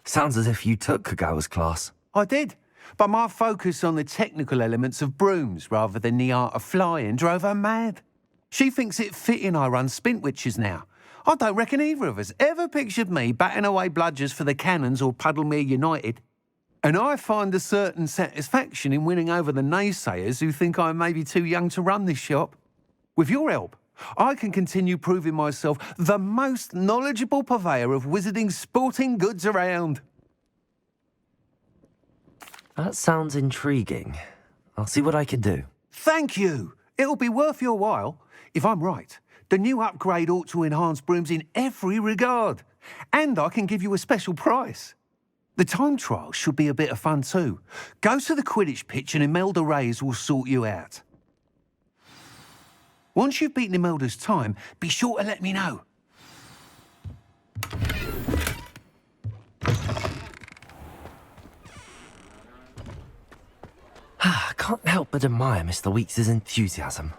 Sounds as if you took Kagawa's class. I did, but my focus on the technical elements of brooms rather than the art of flying drove her mad. She thinks it fitting I run Spintwitches now. I don't reckon either of us ever pictured me batting away bludgers for the Cannons or Puddlemere United. And I find a certain satisfaction in winning over the naysayers who think I may be too young to run this shop. With your help, I can continue proving myself the most knowledgeable purveyor of wizarding sporting goods around. That sounds intriguing. I'll see what I can do. Thank you. It'll be worth your while. If I'm right, the new upgrade ought to enhance brooms in every regard. And I can give you a special price. The time trial should be a bit of fun too. Go to the Quidditch pitch and Imelda Reyes will sort you out. Once you've beaten Imelda's time, be sure to let me know. I can't help but admire Mr. Weeks' enthusiasm.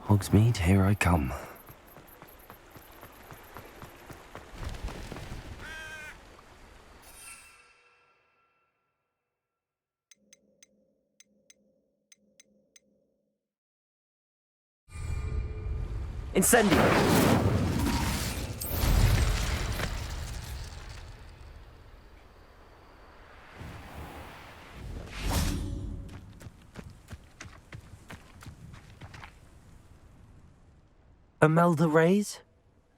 Hogsmeade, here I come. Incendio! Imelda Reyes?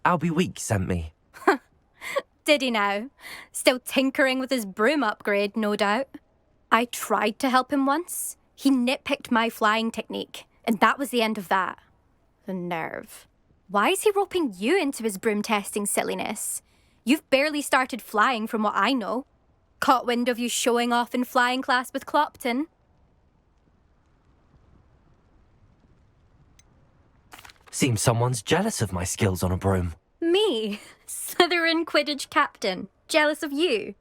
Albie Weeks sent me. Did he now? Still tinkering with his broom upgrade, no doubt. I tried to help him once. He nitpicked my flying technique, and that was the end of that. The nerve. Why is he roping you into his broom testing silliness? You've barely started flying from what I know. Caught wind of you showing off in flying class with Clopton. Seems someone's jealous of my skills on a broom. Me? Slytherin Quidditch captain. Jealous of you?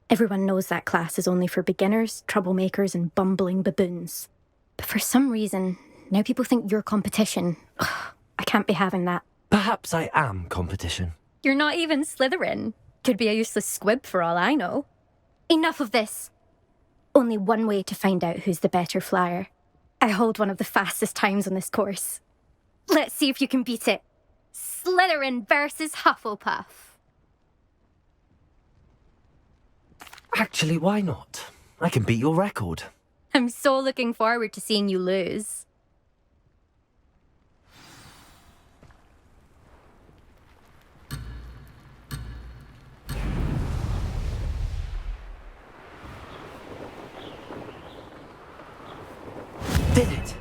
Everyone knows that class is only for beginners, troublemakers, and bumbling baboons. But for some reason, now people think you're competition. Ugh, I can't be having that. Perhaps I am competition. You're not even Slytherin. Could be a useless squib for all I know. Enough of this. Only one way to find out who's the better flyer. I hold one of the fastest times on this course. Let's see if you can beat it. Slytherin versus Hufflepuff. Actually, why not? I can beat your record. I'm so looking forward to seeing you lose. Did it!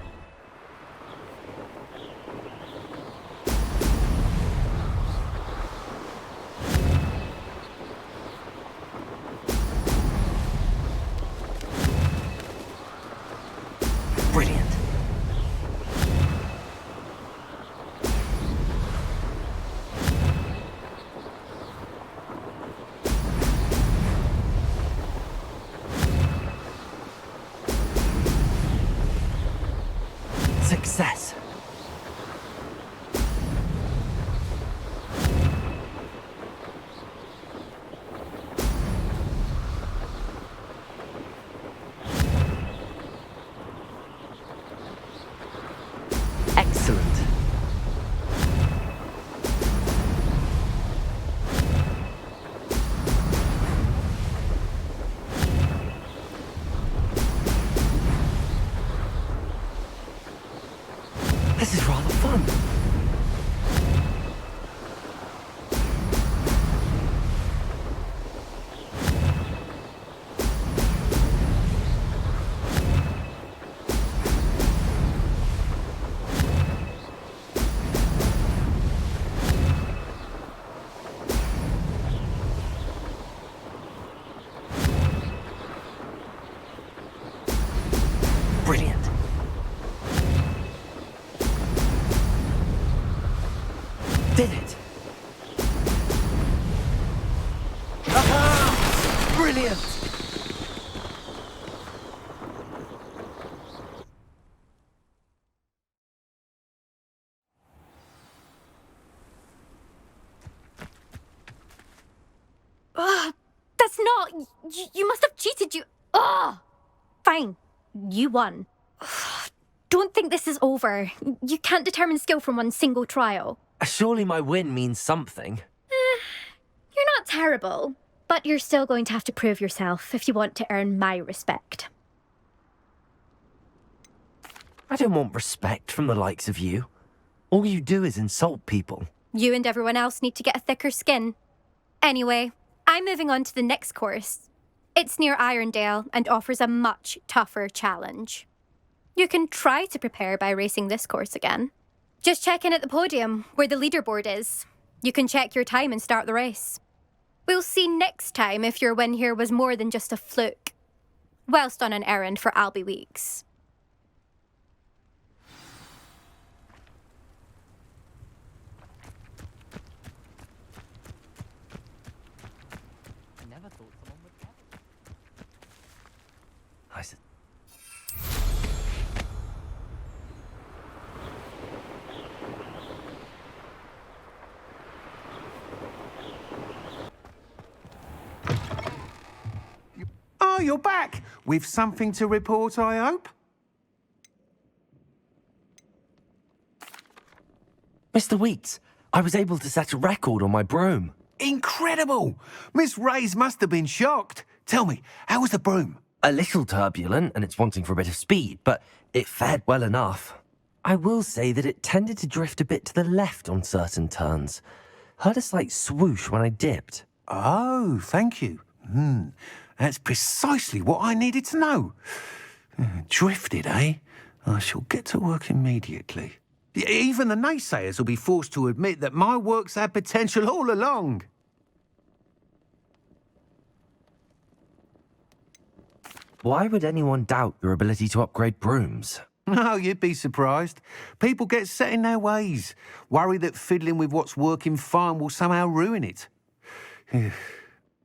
Brilliant. Success. Excellent. This is rather fun. Brilliant. Did it. Aha! Brilliant. Ugh, that's not... You must have cheated, you... Ugh! Fine. you won. Don't think this is over. You can't determine skill from one single trial. Surely my win means something. You're not terrible, but you're still going to have to prove yourself if you want to earn my respect. I don't want respect from the likes of you. All you do is insult people. You and everyone else need to get a thicker skin. Anyway, I'm moving on to the next course. It's near Irondale and offers a much tougher challenge. You can try to prepare by racing this course again. Just check in at the podium, where the leaderboard is. You can check your time and start the race. We'll see next time if your win here was more than just a fluke. Whilst on an errand for Albie Weeks. Never thought someone would ever. I said... Oh, you're back! With something to report, I hope? Mr. Weeks, I was able to set a record on my broom. Incredible! Miss Reyes must have been shocked. Tell me, how was the broom? A little turbulent, and it's wanting for a bit of speed, but it fared well enough. I will say that it tended to drift a bit to the left on certain turns. Heard a slight swoosh when I dipped. Oh, thank you. That's precisely what I needed to know. Drifted, eh? I shall get to work immediately. Even the naysayers will be forced to admit that my work's had potential all along. Why would anyone doubt your ability to upgrade brooms? No, you'd be surprised. People get set in their ways, worry that fiddling with what's working fine will somehow ruin it.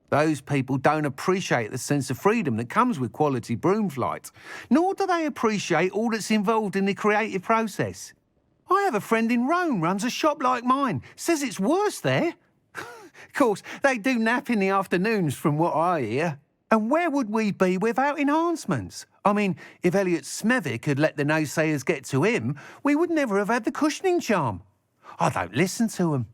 Those people don't appreciate the sense of freedom that comes with quality broom flight, nor do they appreciate all that's involved in the creative process. I have a friend in Rome runs a shop like mine, says it's worse there. Of course, they do nap in the afternoons from what I hear. And where would we be without enhancements? I mean, if Elliot Smethwick had let the naysayers get to him, we would never have had the cushioning charm. I don't listen to them.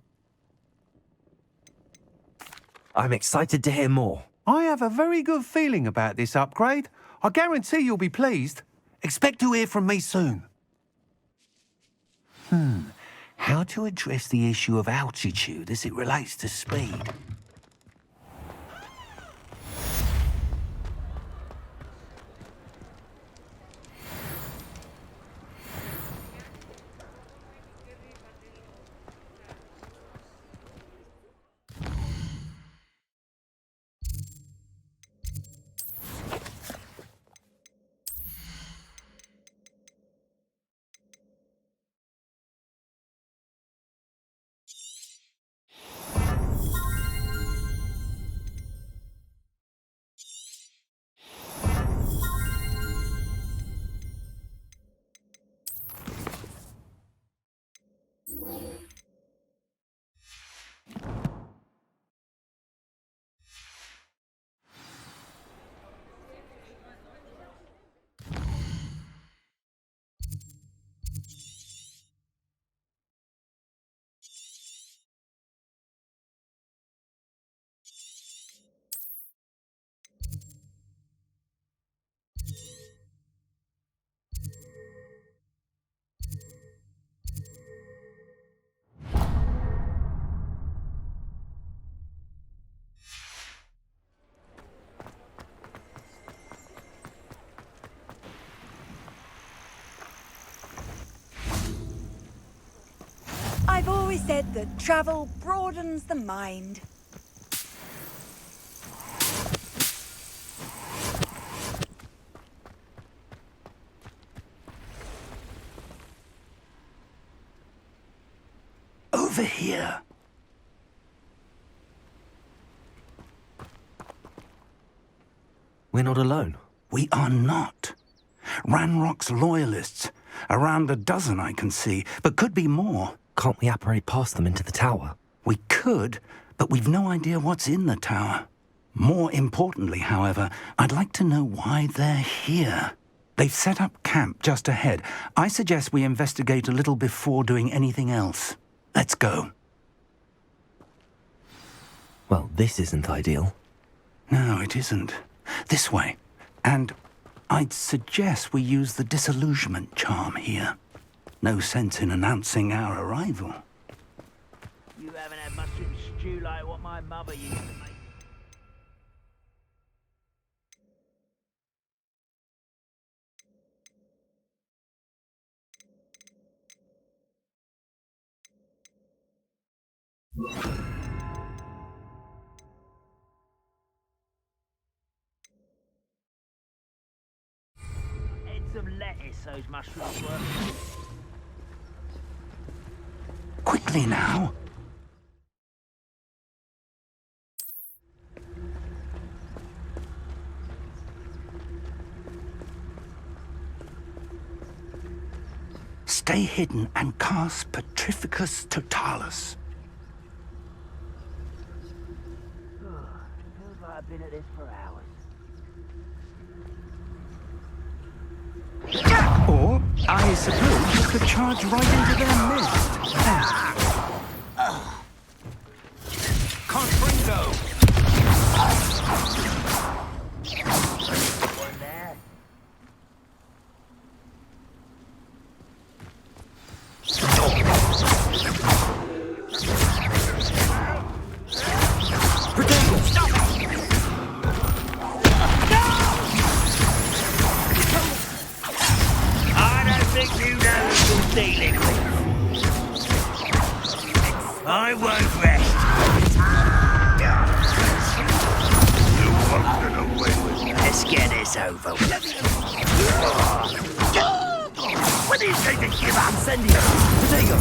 I'm excited to hear more. I have a very good feeling about this upgrade. I guarantee you'll be pleased. Expect to hear from me soon. How to address the issue of altitude as it relates to speed? I've always said that travel broadens the mind. Over here. We're not alone. We are not. Ranrock's loyalists. Around a dozen I can see, but could be more. Can't we apparate past them into the tower? We could, but we've no idea what's in the tower. More importantly, however, I'd like to know why they're here. They've set up camp just ahead. I suggest we investigate a little before doing anything else. Let's go. Well, this isn't ideal. No, it isn't. This way. And I'd suggest we use the disillusionment charm here. No sense in announcing our arrival. You haven't had mushroom stew like what my mother used to make. Heads of lettuce, those mushrooms were. Quickly now. Stay hidden and cast Petrificus Totalis. Feels like I've been at this for hours. Or, I suppose you could charge right into their midst. Confringo! One there. Dealing with. I won't rest. You wanted away with me. Let's get this over with. When do you take to give up? Send you. Potato.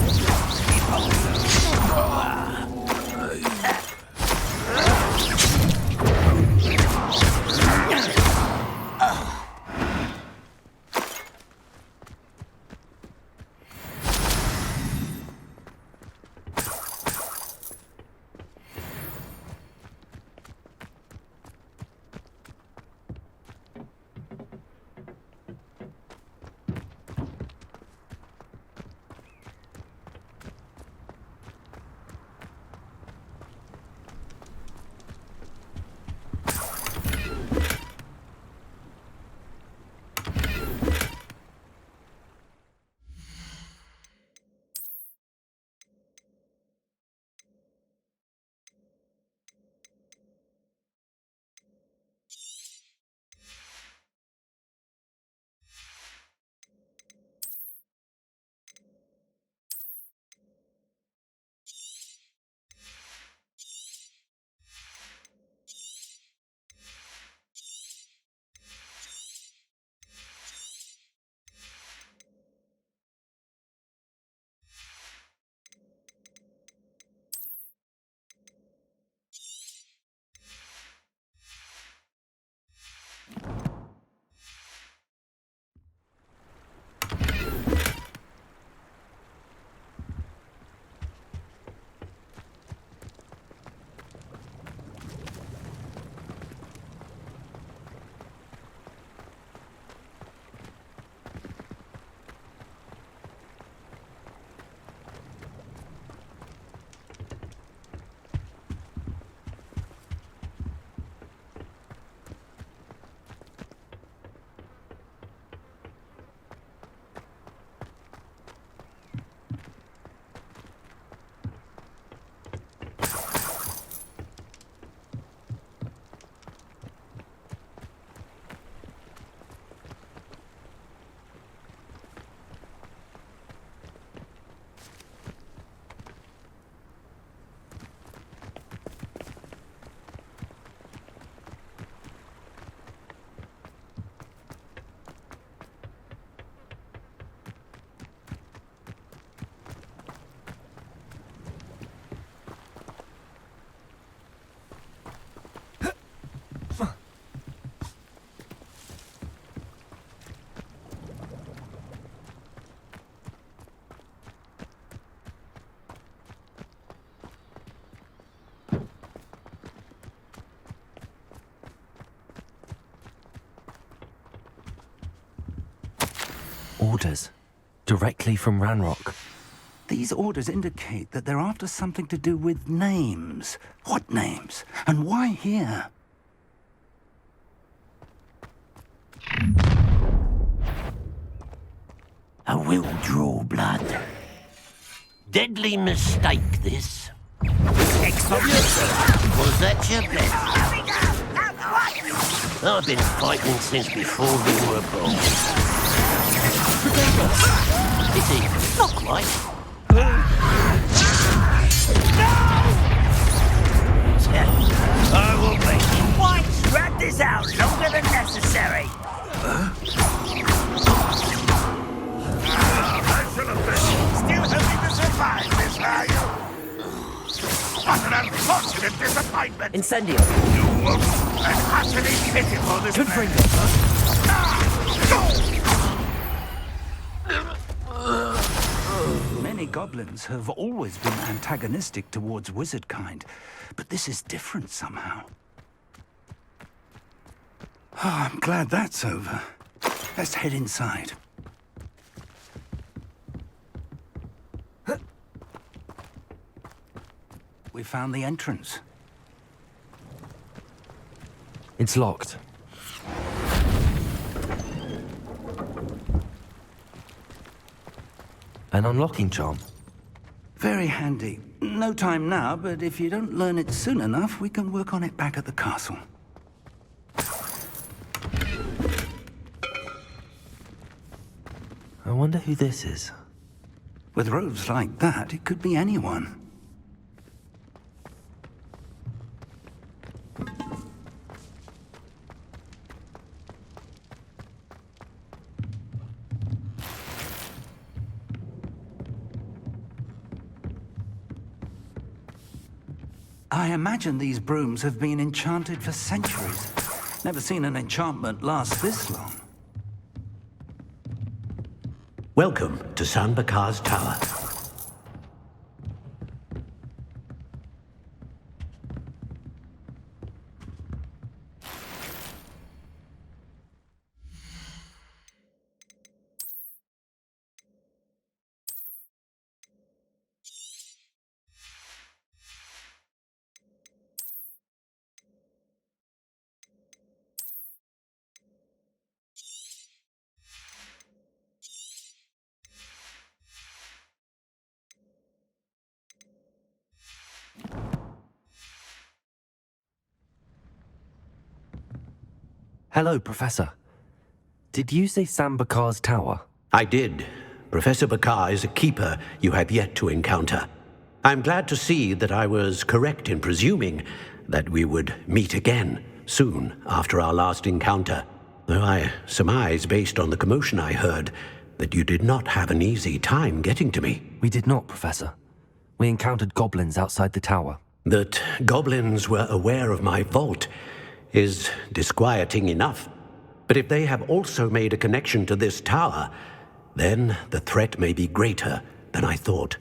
Orders. Directly from Ranrok. These orders indicate that they're after something to do with names. What names? And why here? I will draw blood. Deadly mistake, this. Was that your bet? I've been fighting since before you were born. Pity, not quite. I will make you once drag this out longer than necessary. Still hoping to survive this, are you? What an unfortunate disappointment! Incendio. You won't. And utterly pitiful this Good man. Many goblins have always been antagonistic towards wizard kind, but this is different somehow. Oh, I'm glad that's over. Let's head inside. We found the entrance. It's locked. An unlocking charm. Very handy. No time now, but if you don't learn it soon enough, we can work on it back at the castle. I wonder who this is. With robes like that, it could be anyone. I imagine these brooms have been enchanted for centuries. Never seen an enchantment last this long. Welcome to San Bakar's Tower. Hello, Professor. Did you say San Bakar's Tower? I did. Professor Bakar is a keeper you have yet to encounter. I'm glad to see that I was correct in presuming that we would meet again soon after our last encounter. Though I surmise, based on the commotion I heard, that you did not have an easy time getting to me. We did not, Professor. We encountered goblins outside the tower. That goblins were aware of my vault is disquieting enough. But if they have also made a connection to this tower, then the threat may be greater than I thought.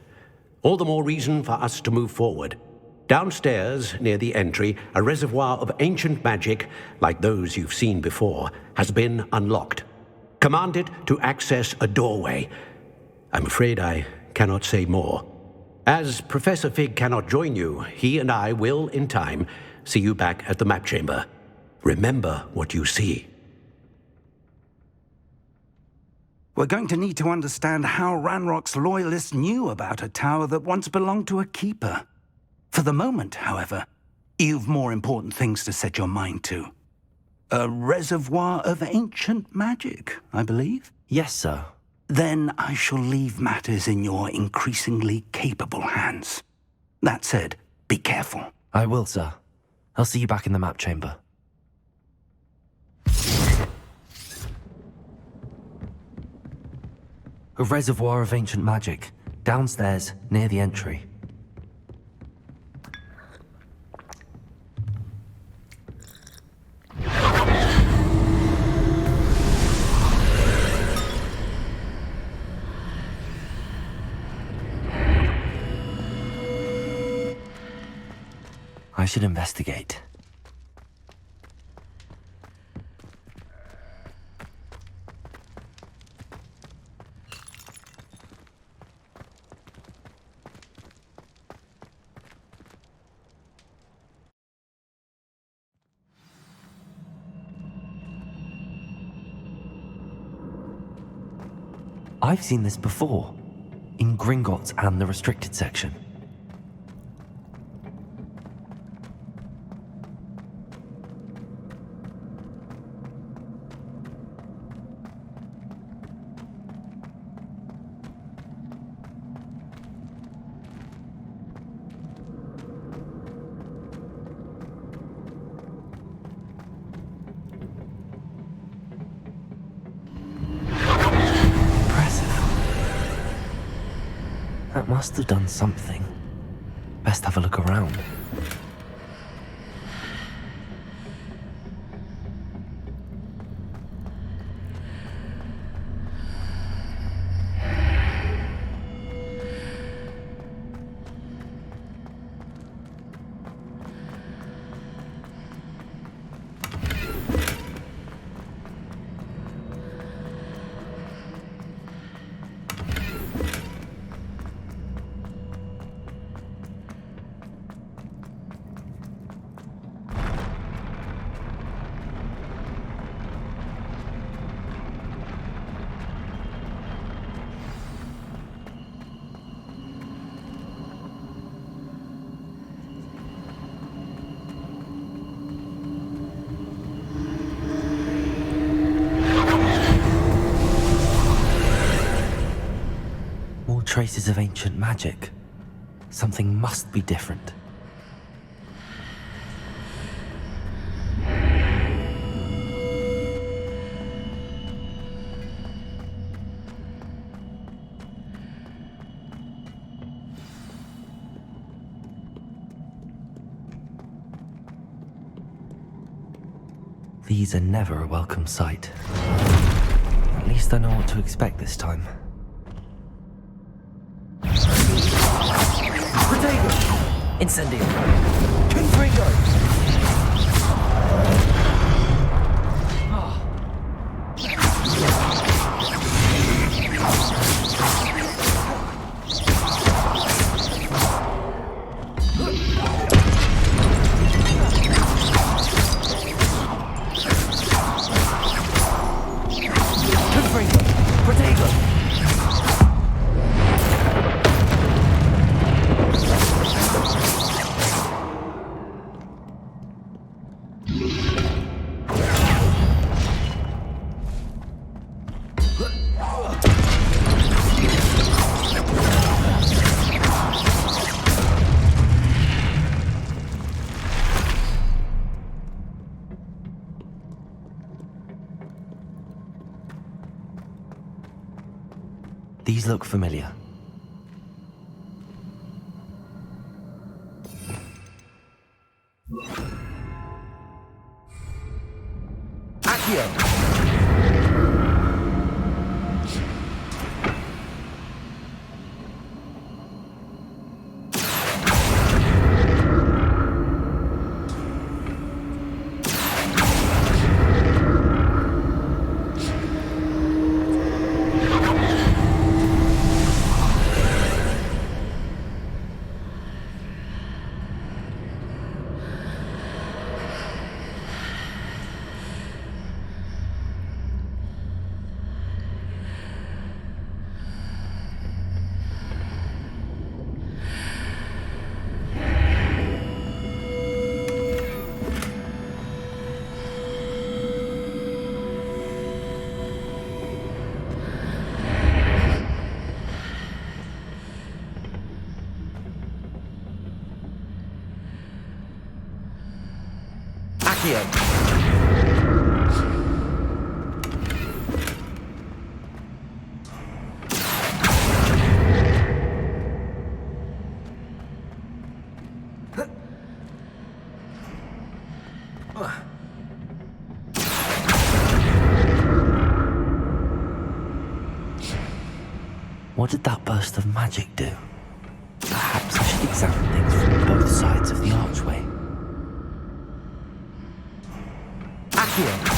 All the more reason for us to move forward. Downstairs, near the entry, a reservoir of ancient magic, like those you've seen before, has been unlocked. Command it to access a doorway. I'm afraid I cannot say more. As Professor Fig cannot join you, he and I will, in time, see you back at the map chamber. Remember what you see. We're going to need to understand how Ranrock's loyalists knew about a tower that once belonged to a keeper. For the moment, however, you've more important things to set your mind to. A reservoir of ancient magic, I believe? Yes, sir. Then I shall leave matters in your increasingly capable hands. That said, be careful. I will, sir. I'll see you back in the map chamber. A reservoir of ancient magic, downstairs, near the entry. I should investigate. I've seen this before, in Gringotts and the restricted section. That must have done something. Best have a look around. Traces of ancient magic. Something must be different. These are never a welcome sight. At least I know what to expect this time. Incendio. Confringo. These look familiar. Accio! What did that burst of magic do? Perhaps I should examine things from both sides of the archway. Accio!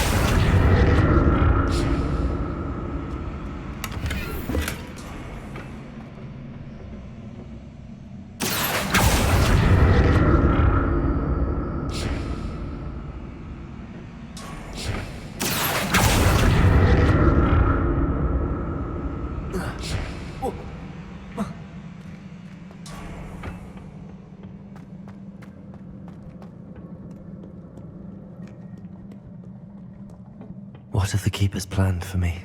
What have the Keepers planned for me?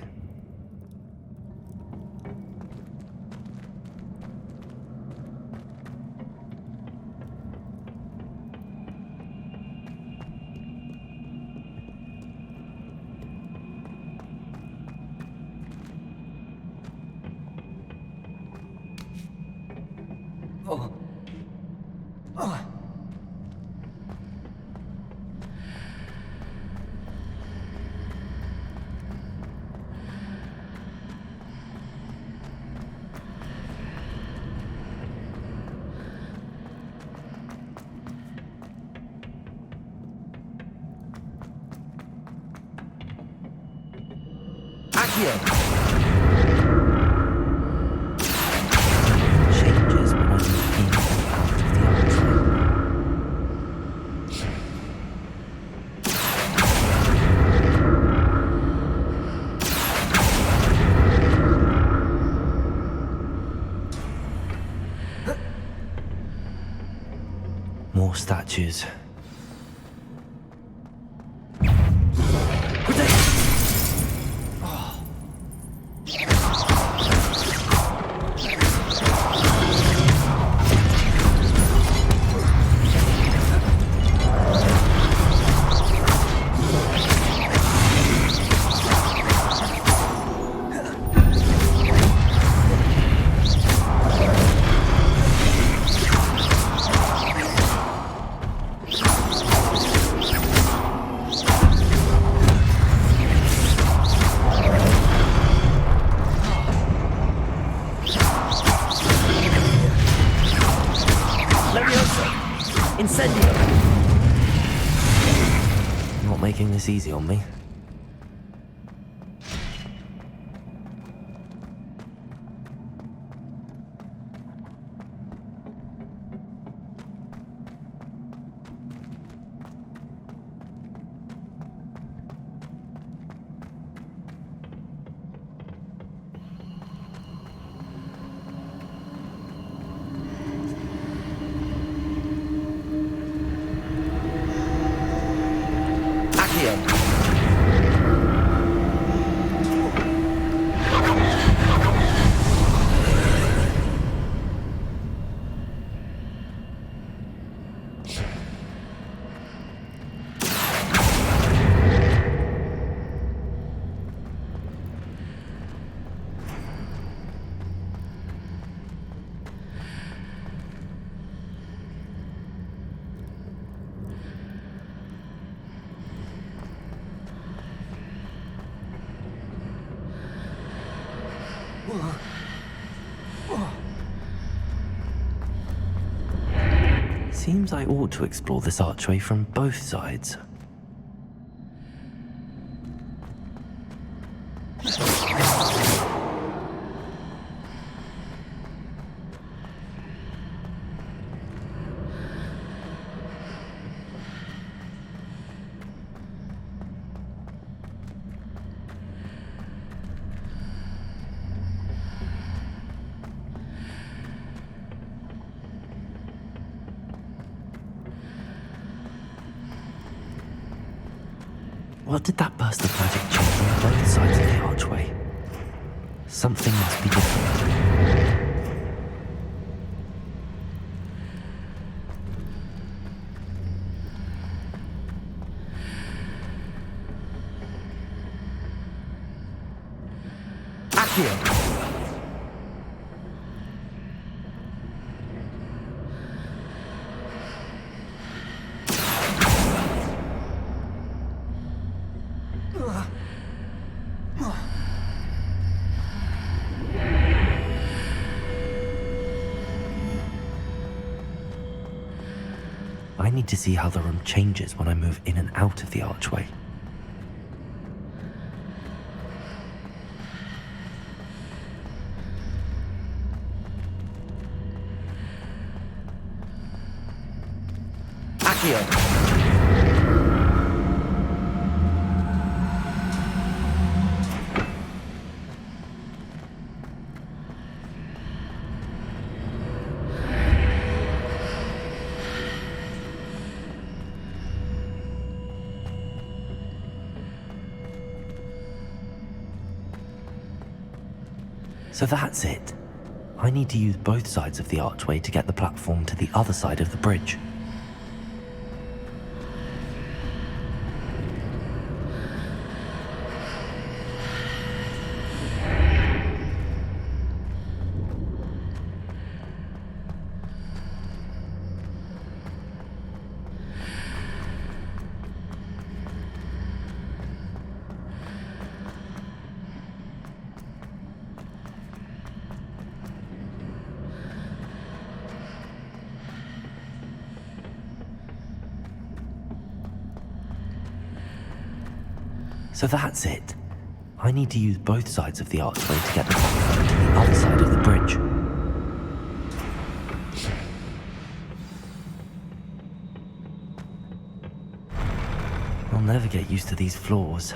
Changes when I move in and out of the archway. More statues. Not making this easy on me. Seems I ought to explore this archway from both sides. What did that burst of magic change on both sides of the archway? Something must be different. Accio! I need to see how the room changes when I move in and out of the archway. Accio! So that's it. I need to use both sides of the archway to get the platform to the other side of the bridge. So that's it. I need to use both sides of the archway to get the platform to the other side of the bridge. I'll never get used to these floors.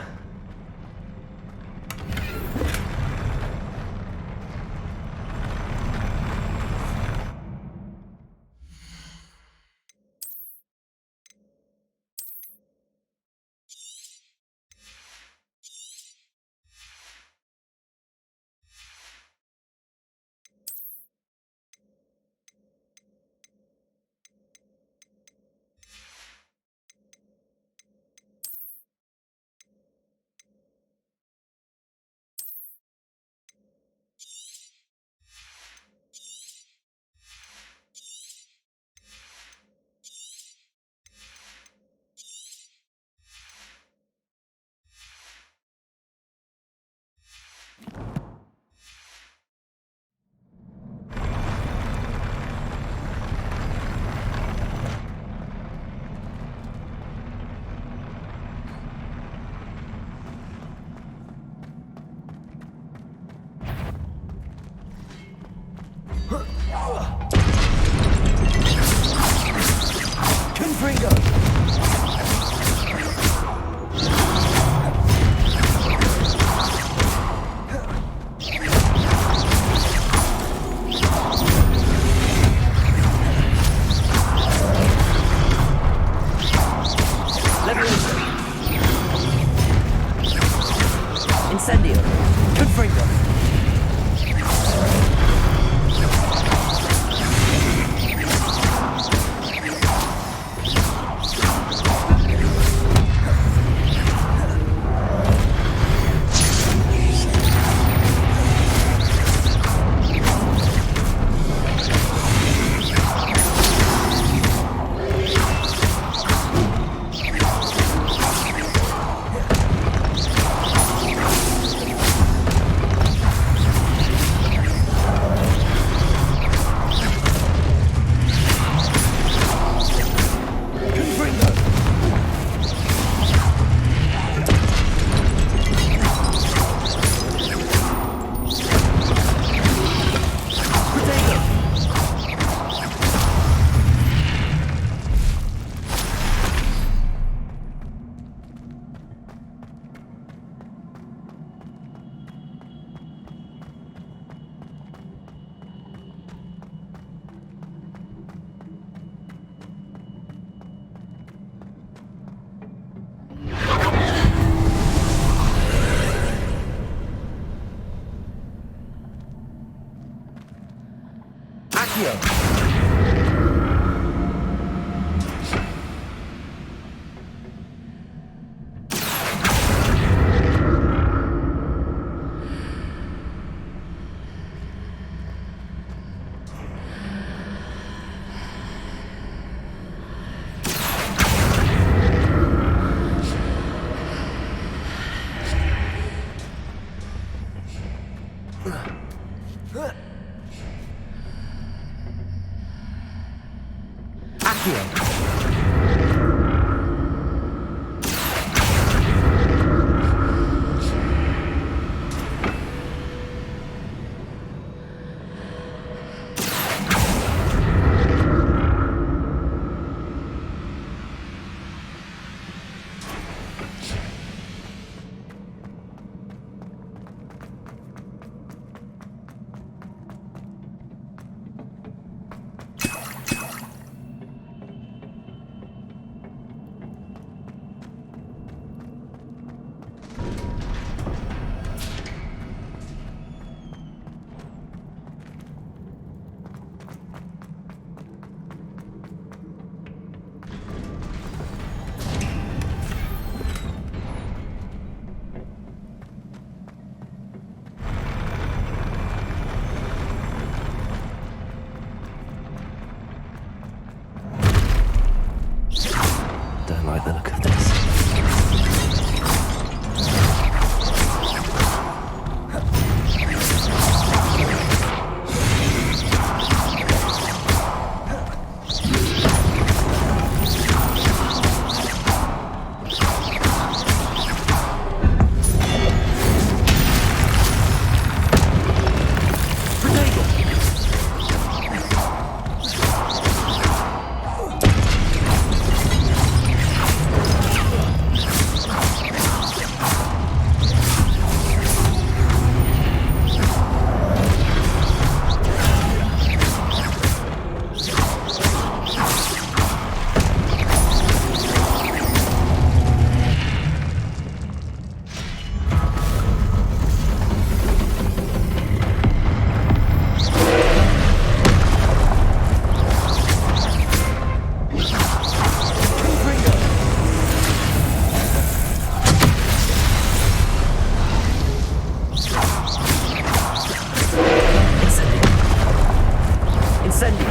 Incendio.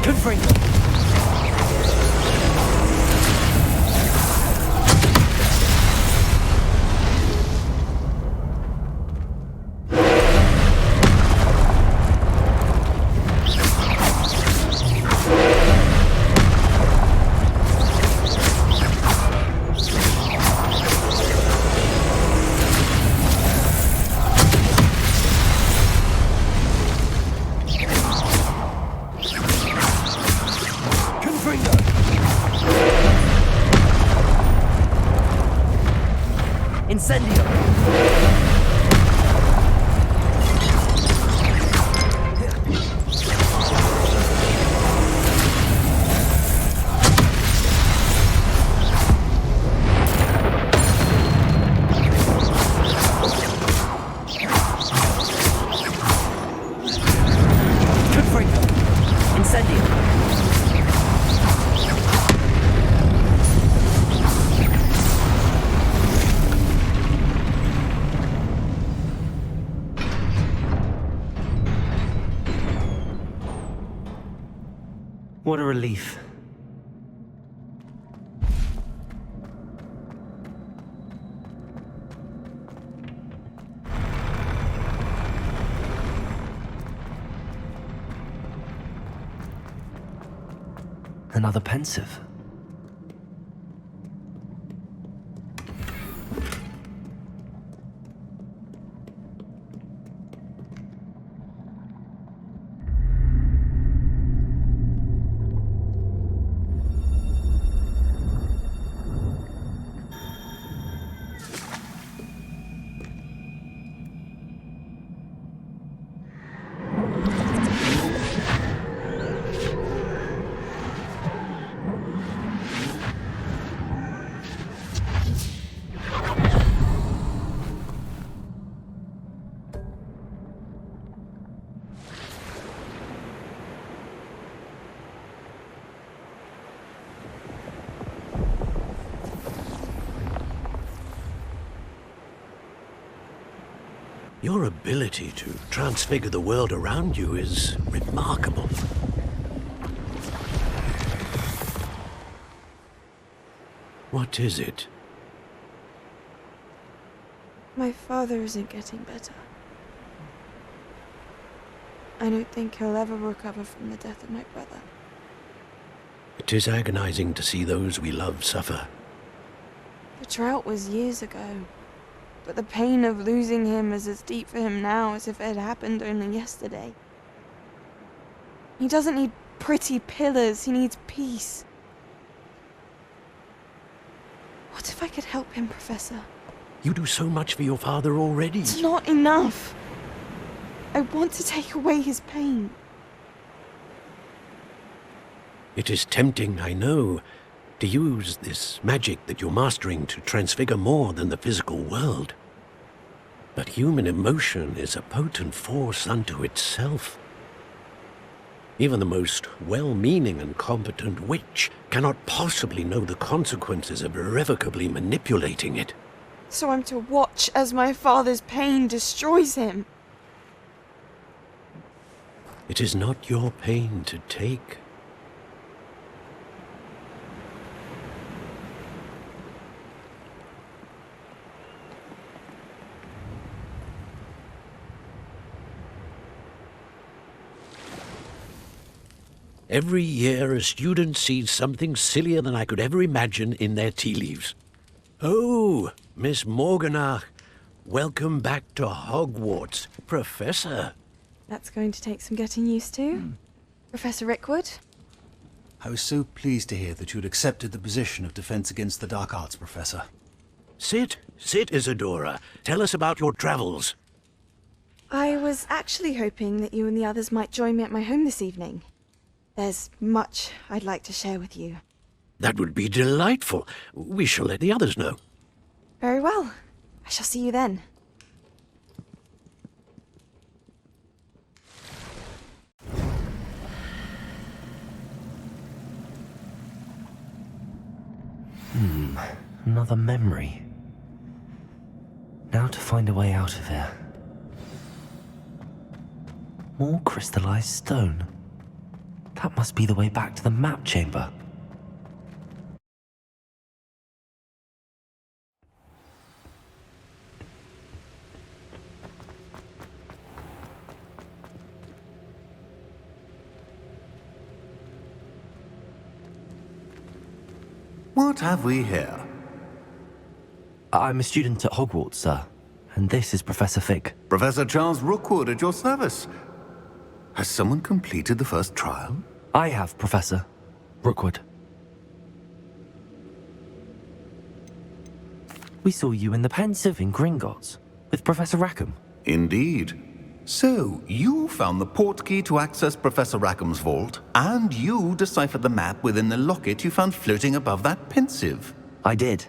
Confringo. Incendio! Confringo! Incendio! What a relief. Another pensive. Your ability to transfigure the world around you is remarkable. What is it? My father isn't getting better. I don't think he'll ever recover from the death of my brother. It is agonizing to see those we love suffer. The drought was years ago, but the pain of losing him is as deep for him now as if it had happened only yesterday. He doesn't need pretty pillars, he needs peace. What if I could help him, Professor? You do so much for your father already. It's not enough. I want to take away his pain. It is tempting, I know, to use this magic that you're mastering to transfigure more than the physical world. But human emotion is a potent force unto itself. Even the most well-meaning and competent witch cannot possibly know the consequences of irrevocably manipulating it. So I'm to watch as my father's pain destroys him. It is not your pain to take. Every year, a student sees something sillier than I could ever imagine in their tea leaves. Oh, Miss Morganach, welcome back to Hogwarts, Professor. That's going to take some getting used to. Professor Rookwood? I was so pleased to hear that you had accepted the position of Defense Against the Dark Arts, Professor. Sit, Isadora. Tell us about your travels. I was actually hoping that you and the others might join me at my home this evening. There's much I'd like to share with you. That would be delightful. We shall let the others know. Very well. I shall see you then. Another memory. Now to find a way out of here. More crystallized stone. That must be the way back to the map chamber. What have we here? I'm a student at Hogwarts, sir. And this is Professor Fig. Professor Charles Rookwood at your service. Has someone completed the first trial? I have, Professor Rookwood. We saw you in the Pensive in Gringotts with Professor Rackham. Indeed. So, you found the portkey to access Professor Rackham's vault, and you deciphered the map within the locket you found floating above that Pensive. I did.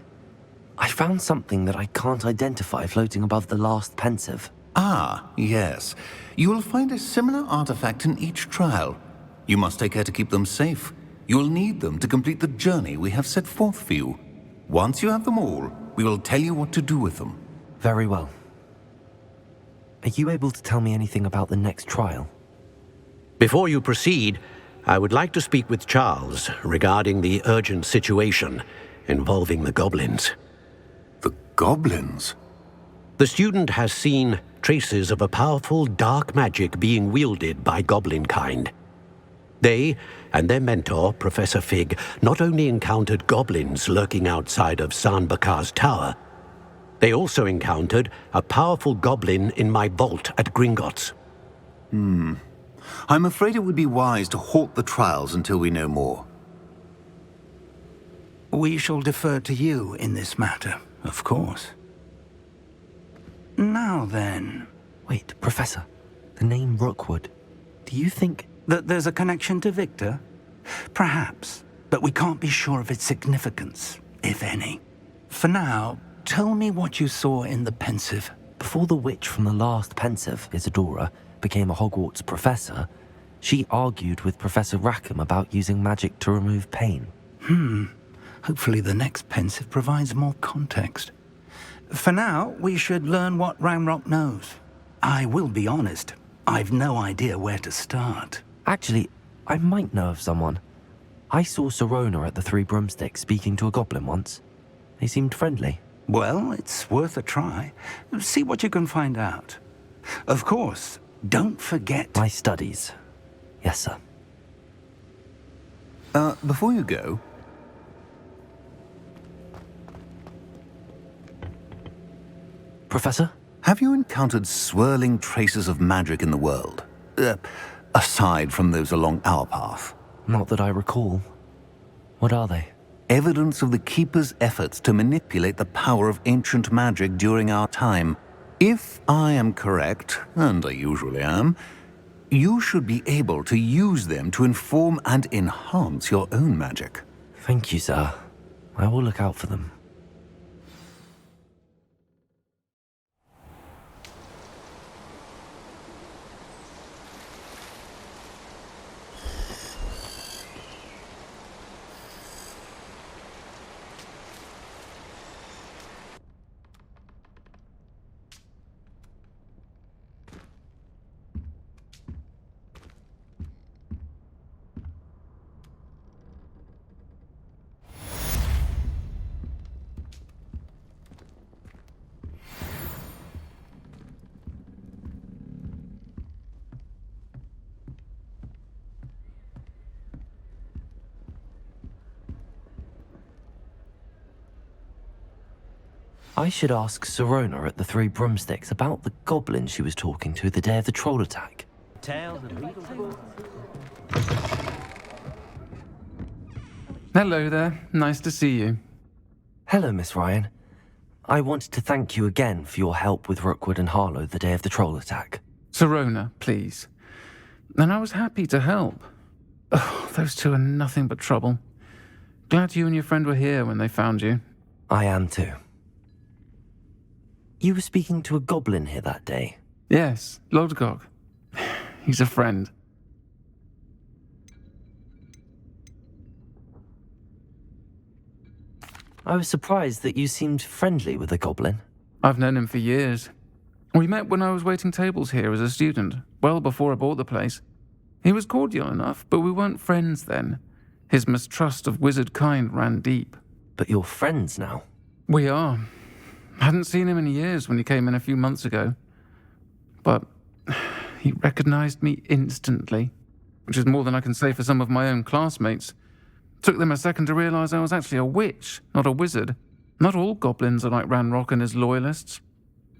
I found something that I can't identify floating above the last Pensive. Ah, yes. You will find a similar artifact in each trial. You must take care to keep them safe. You will need them to complete the journey we have set forth for you. Once you have them all, we will tell you what to do with them. Very well. Are you able to tell me anything about the next trial? Before you proceed, I would like to speak with Charles regarding the urgent situation involving the goblins. The goblins? The student has seen traces of a powerful dark magic being wielded by goblin kind. They and their mentor, Professor Fig, not only encountered goblins lurking outside of San Bakar's tower, they also encountered a powerful goblin in my vault at Gringotts. I'm afraid it would be wise to halt the trials until we know more. We shall defer to you in this matter, of course. Now then... Wait, Professor. The name Rookwood. Do you think... that there's a connection to Victor? Perhaps, but we can't be sure of its significance, if any. For now, tell me what you saw in the Pensive. Before the witch from the last Pensive, Isadora, became a Hogwarts professor, she argued with Professor Rackham about using magic to remove pain. Hopefully the next Pensive provides more context. For now, we should learn what Ranrok knows. I will be honest, I've no idea where to start. Actually, I might know of someone. I saw Sirona at the Three Broomsticks speaking to a goblin once. They seemed friendly. Well, it's worth a try. See what you can find out. Of course, don't forget... my studies. Yes, sir. Before you go... Professor? Have you encountered swirling traces of magic in the world? Aside from those along our path? Not that I recall. What are they? Evidence of the Keeper's efforts to manipulate the power of ancient magic during our time. If I am correct, and I usually am, you should be able to use them to inform and enhance your own magic. Thank you, sir. I will look out for them. I should ask Sirona at the Three Broomsticks about the goblin she was talking to the day of the troll attack. Hello there. Nice to see you. Hello, Miss Ryan. I wanted to thank you again for your help with Rookwood and Harlow the day of the troll attack. Sirona, please. And I was happy to help. Oh, those two are nothing but trouble. Glad you and your friend were here when they found you. I am too. You were speaking to a goblin here that day? Yes, Lodgok. He's a friend. I was surprised that you seemed friendly with the goblin. I've known him for years. We met when I was waiting tables here as a student, well before I bought the place. He was cordial enough, but we weren't friends then. His mistrust of wizard kind ran deep. But you're friends now? We are. Hadn't seen him in years when he came in a few months ago. But he recognized me instantly, which is more than I can say for some of my own classmates. Took them a second to realize I was actually a witch, not a wizard. Not all goblins are like Ranrok and his loyalists.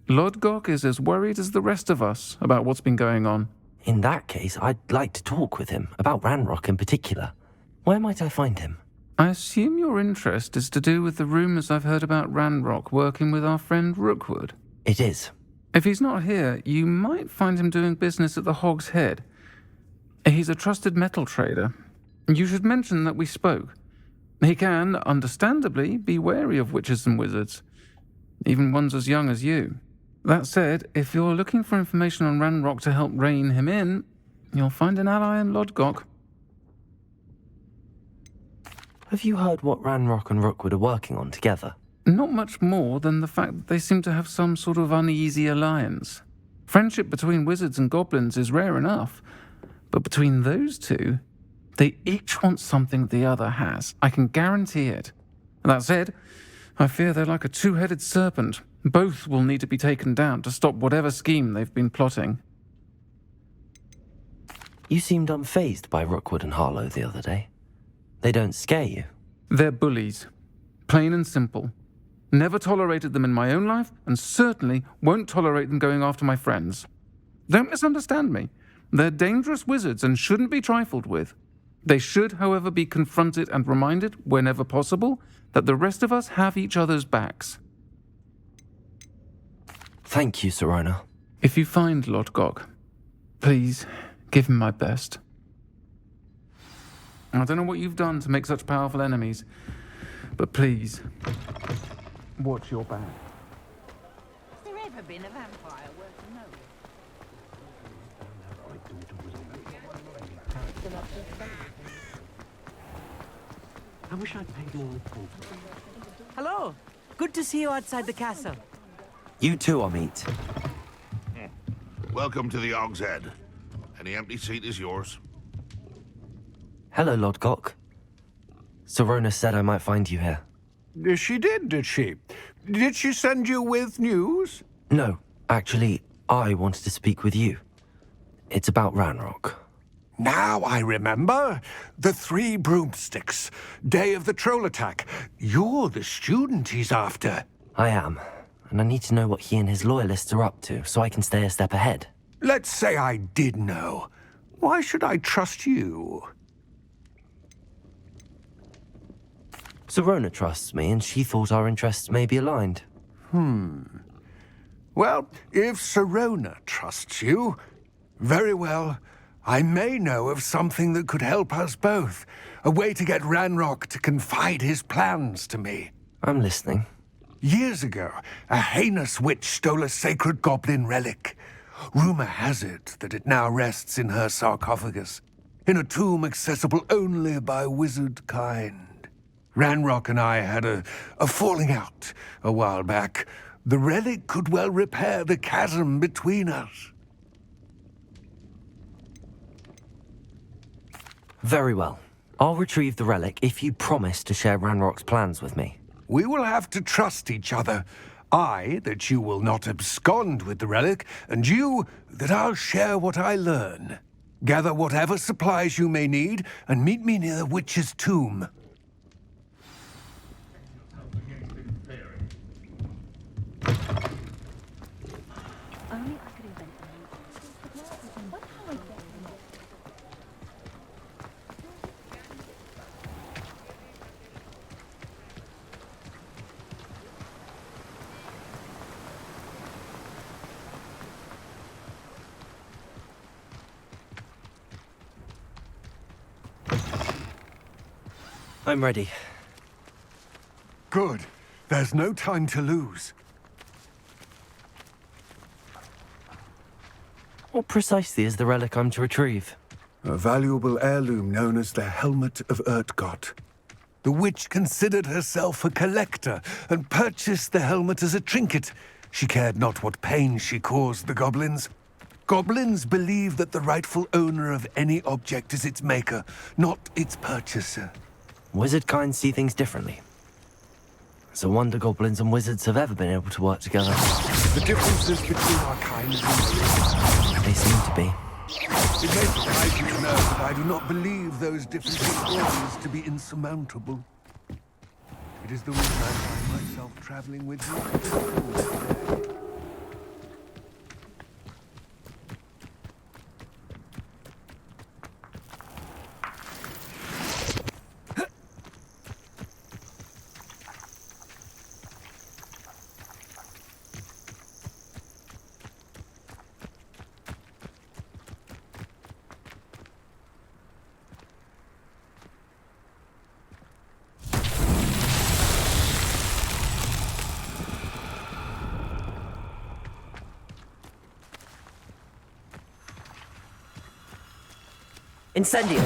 Lodgok is as worried as the rest of us about what's been going on. In that case, I'd like to talk with him, about Ranrok in particular. Where might I find him? I assume your interest is to do with the rumors I've heard about Ranrok working with our friend Rookwood. It is. If he's not here, you might find him doing business at the Hog's Head. He's a trusted metal trader. You should mention that we spoke. He can, understandably, be wary of witches and wizards, even ones as young as you. That said, if you're looking for information on Ranrok to help rein him in, you'll find an ally in Lodgok. Have you heard what Ranrok and Rookwood are working on together? Not much more than the fact that they seem to have some sort of uneasy alliance. Friendship between wizards and goblins is rare enough, but between those two, they each want something the other has. I can guarantee it. That said, I fear they're like a two-headed serpent. Both will need to be taken down to stop whatever scheme they've been plotting. You seemed unfazed by Rookwood and Harlow the other day. They don't scare you? They're bullies. Plain and simple. Never tolerated them in my own life, and certainly won't tolerate them going after my friends. Don't misunderstand me. They're dangerous wizards and shouldn't be trifled with. They should, however, be confronted and reminded, whenever possible, that the rest of us have each other's backs. Thank you, Sirona. If you find Lodgok, please give him my best. I don't know what you've done to make such powerful enemies, but please, watch your back. Has there ever been a vampire worth knowing? I wish I'd paid more attention. Hello. Good to see you outside the castle. You too, Amit. Welcome to the Hog's Head. Any empty seat is yours. Hello, Lodgok. Sirona said I might find you here. She did she? Did she send you with news? No, actually, I wanted to speak with you. It's about Ranrok. Now I remember. The 3 broomsticks. Day of the troll attack. You're the student he's after. I am, and I need to know what he and his loyalists are up to so I can stay a step ahead. Let's say I did know. Why should I trust you? Sirona trusts me, and she thought our interests may be aligned. Well, if Sirona trusts you, very well. I may know of something that could help us both. A way to get Ranrok to confide his plans to me. I'm listening. Years ago, a heinous witch stole a sacred goblin relic. Rumor has it that it now rests in her sarcophagus, in a tomb accessible only by wizard kind. Ranrok and I had a falling out a while back. The relic could well repair the chasm between us. Very well. I'll retrieve the relic if you promise to share Ranrock's plans with me. We will have to trust each other. I, that you will not abscond with the relic, and you, that I'll share what I learn. Gather whatever supplies you may need, and meet me near the witch's tomb. I'm ready. Good. There's no time to lose. What precisely is the relic I'm to retrieve? A valuable heirloom known as the Helmet of Urtkot. The witch considered herself a collector and purchased the helmet as a trinket. She cared not what pain she caused the goblins. Goblins believe that the rightful owner of any object is its maker, not its purchaser. Wizard kind see things differently. It's a wonder goblins and wizards have ever been able to work together. The differences between our kinds They seem to be. It may surprise you to know that I do not believe those differences always to be insurmountable. It is the reason I find myself traveling with you. Incendio!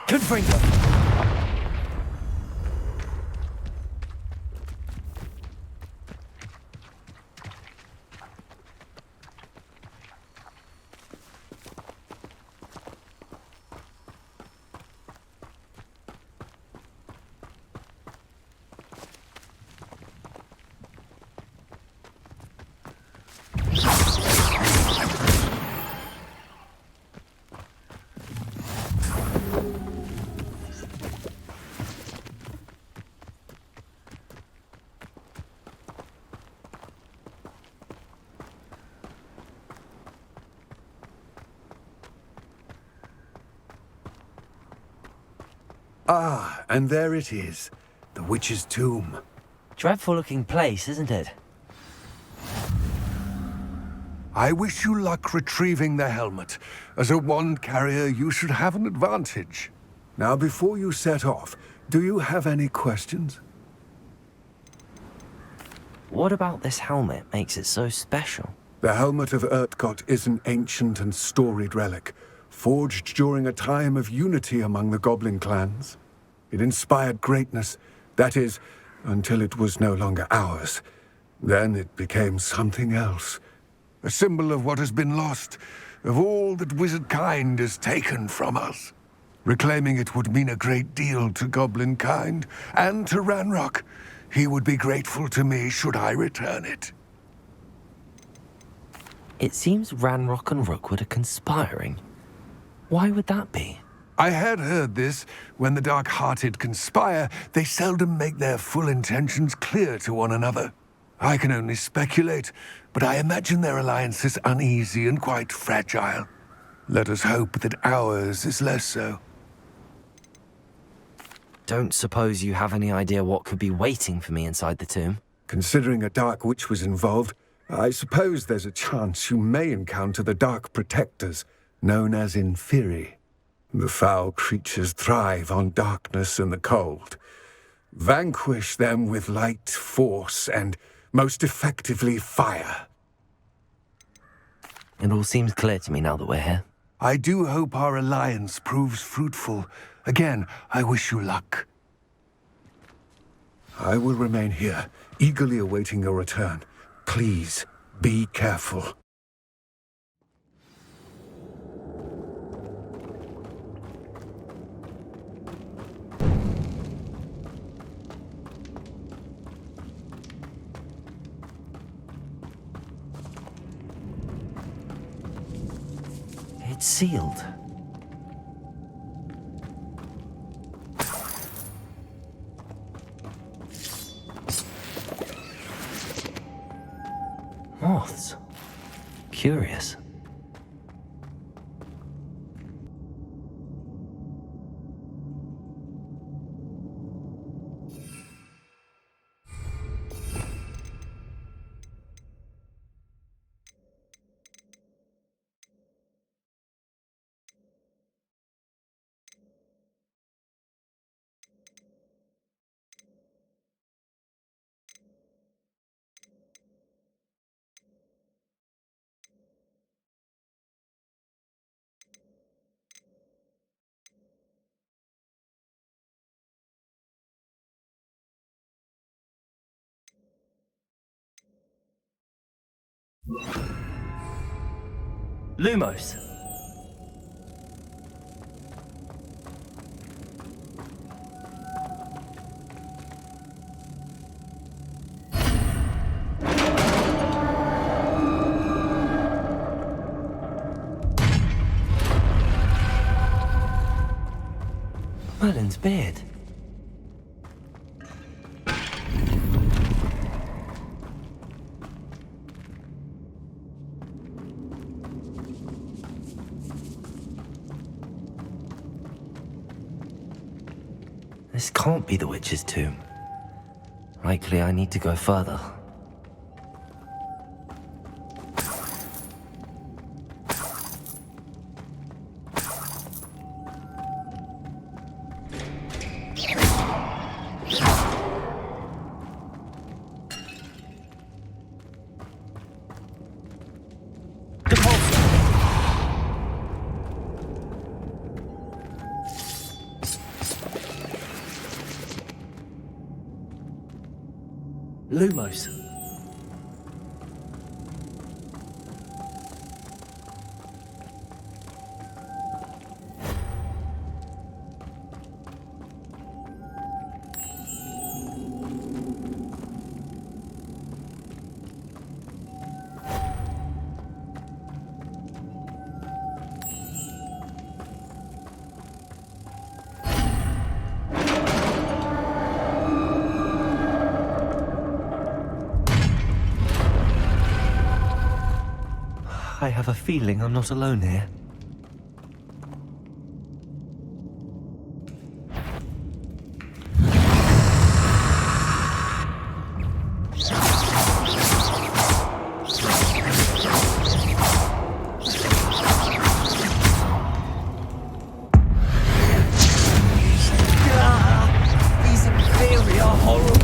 Confringo! Ah, and there it is, the witch's tomb. Dreadful looking place, isn't it? I wish you luck retrieving the helmet. As a wand carrier, you should have an advantage. Now, before you set off, do you have any questions? What about this helmet makes it so special? The helmet of Urtkot is an ancient and storied relic, forged during a time of unity among the goblin clans. It inspired greatness, that is, until it was no longer ours. Then it became something else. A symbol of what has been lost, of all that wizard kind is taken from us. Reclaiming it would mean a great deal to goblin kind, and to Ranrok. He would be grateful to me should I return it. It seems Ranrok and Rookwood are conspiring. Why would that be? I had heard this. When the dark-hearted conspire, they seldom make their full intentions clear to one another. I can only speculate, but I imagine their alliance is uneasy and quite fragile. Let us hope that ours is less so. Don't suppose you have any idea what could be waiting for me inside the tomb? Considering a dark witch was involved, I suppose there's a chance you may encounter the Dark Protectors, known as Inferi. The foul creatures thrive on darkness and the cold. Vanquish them with light, force, and most effectively fire. It all seems clear to me now that we're here. I do hope our alliance proves fruitful. Again, I wish you luck. I will remain here, eagerly awaiting your return. Please, be careful. It's sealed. Moths. Curious. Lumos. Merlin's beard. This can't be the witch's tomb. Likely I need to go further. Lumos. I have a feeling I'm not alone here. These inferi are horrible.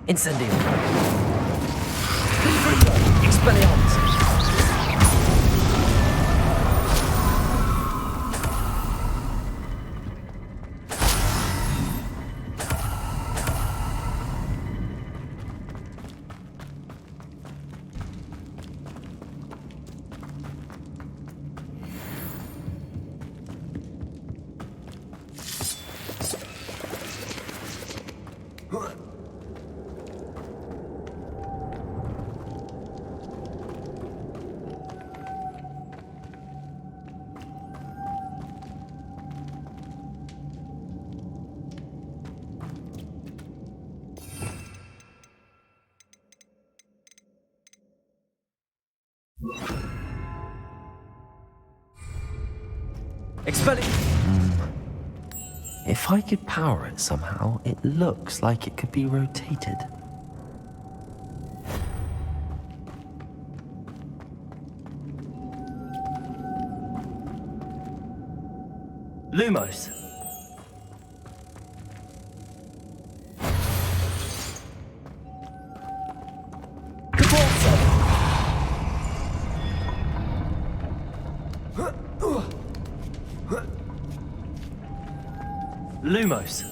Incendio. Expelliarmus. If I could power it somehow, it looks like it could be rotated. Lumos. Lumos.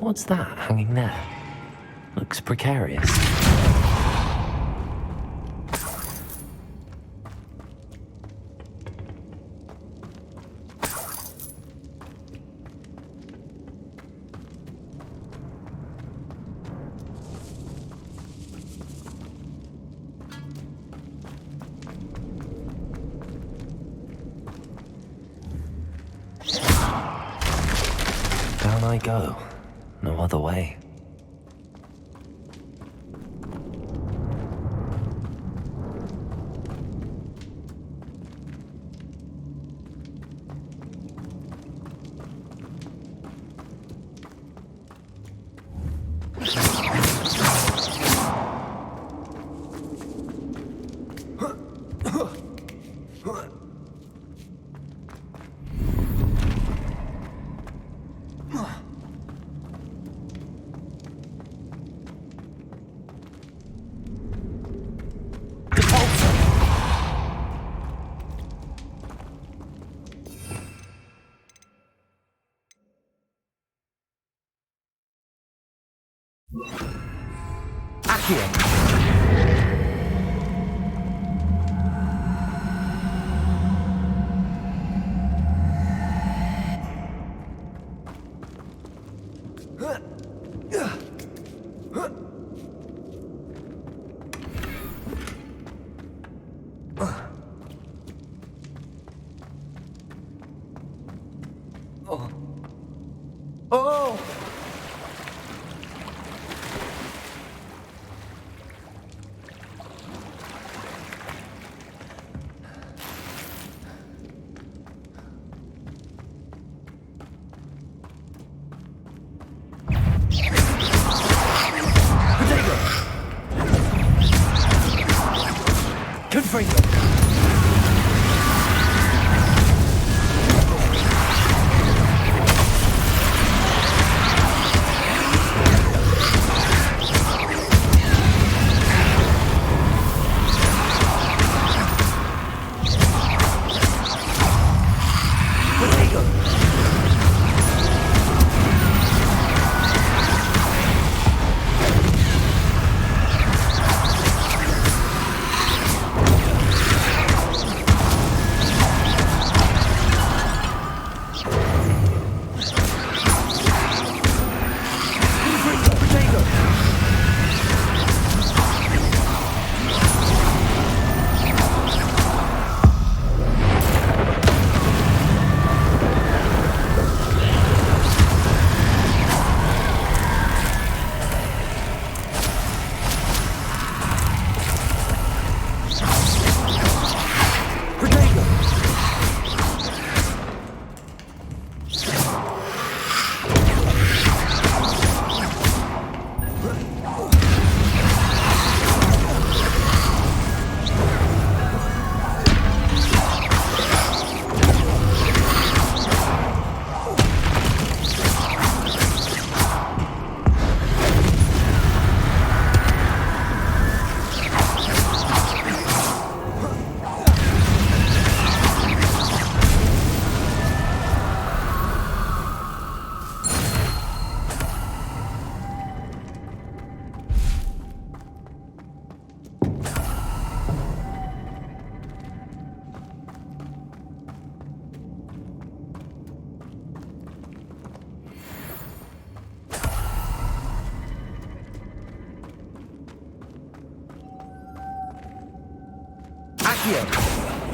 What's that hanging there? Looks precarious. Down I go. No other way.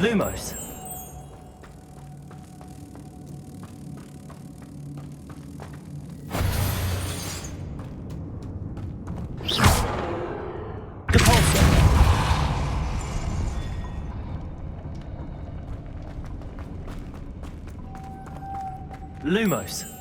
Lumos. Lumos.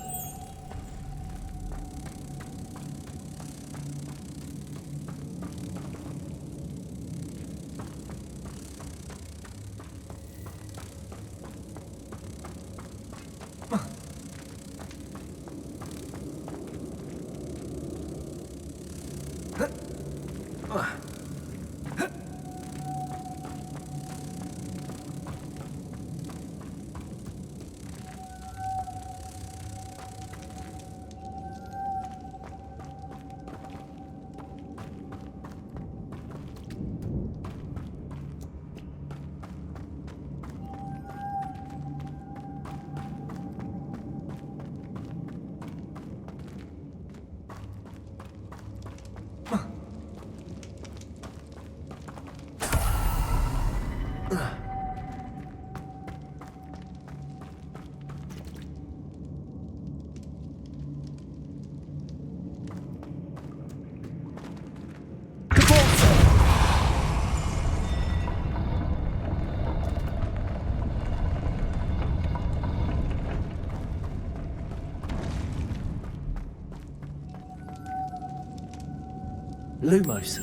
Lumos.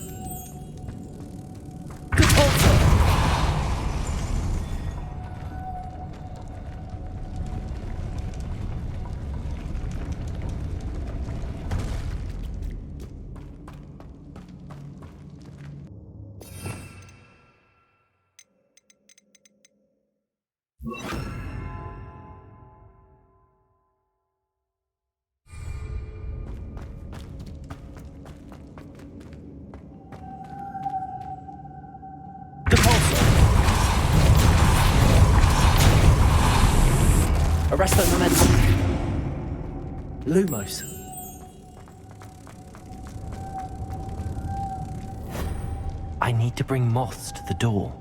Arresto momentum. Lumos. I need to bring moths to the door.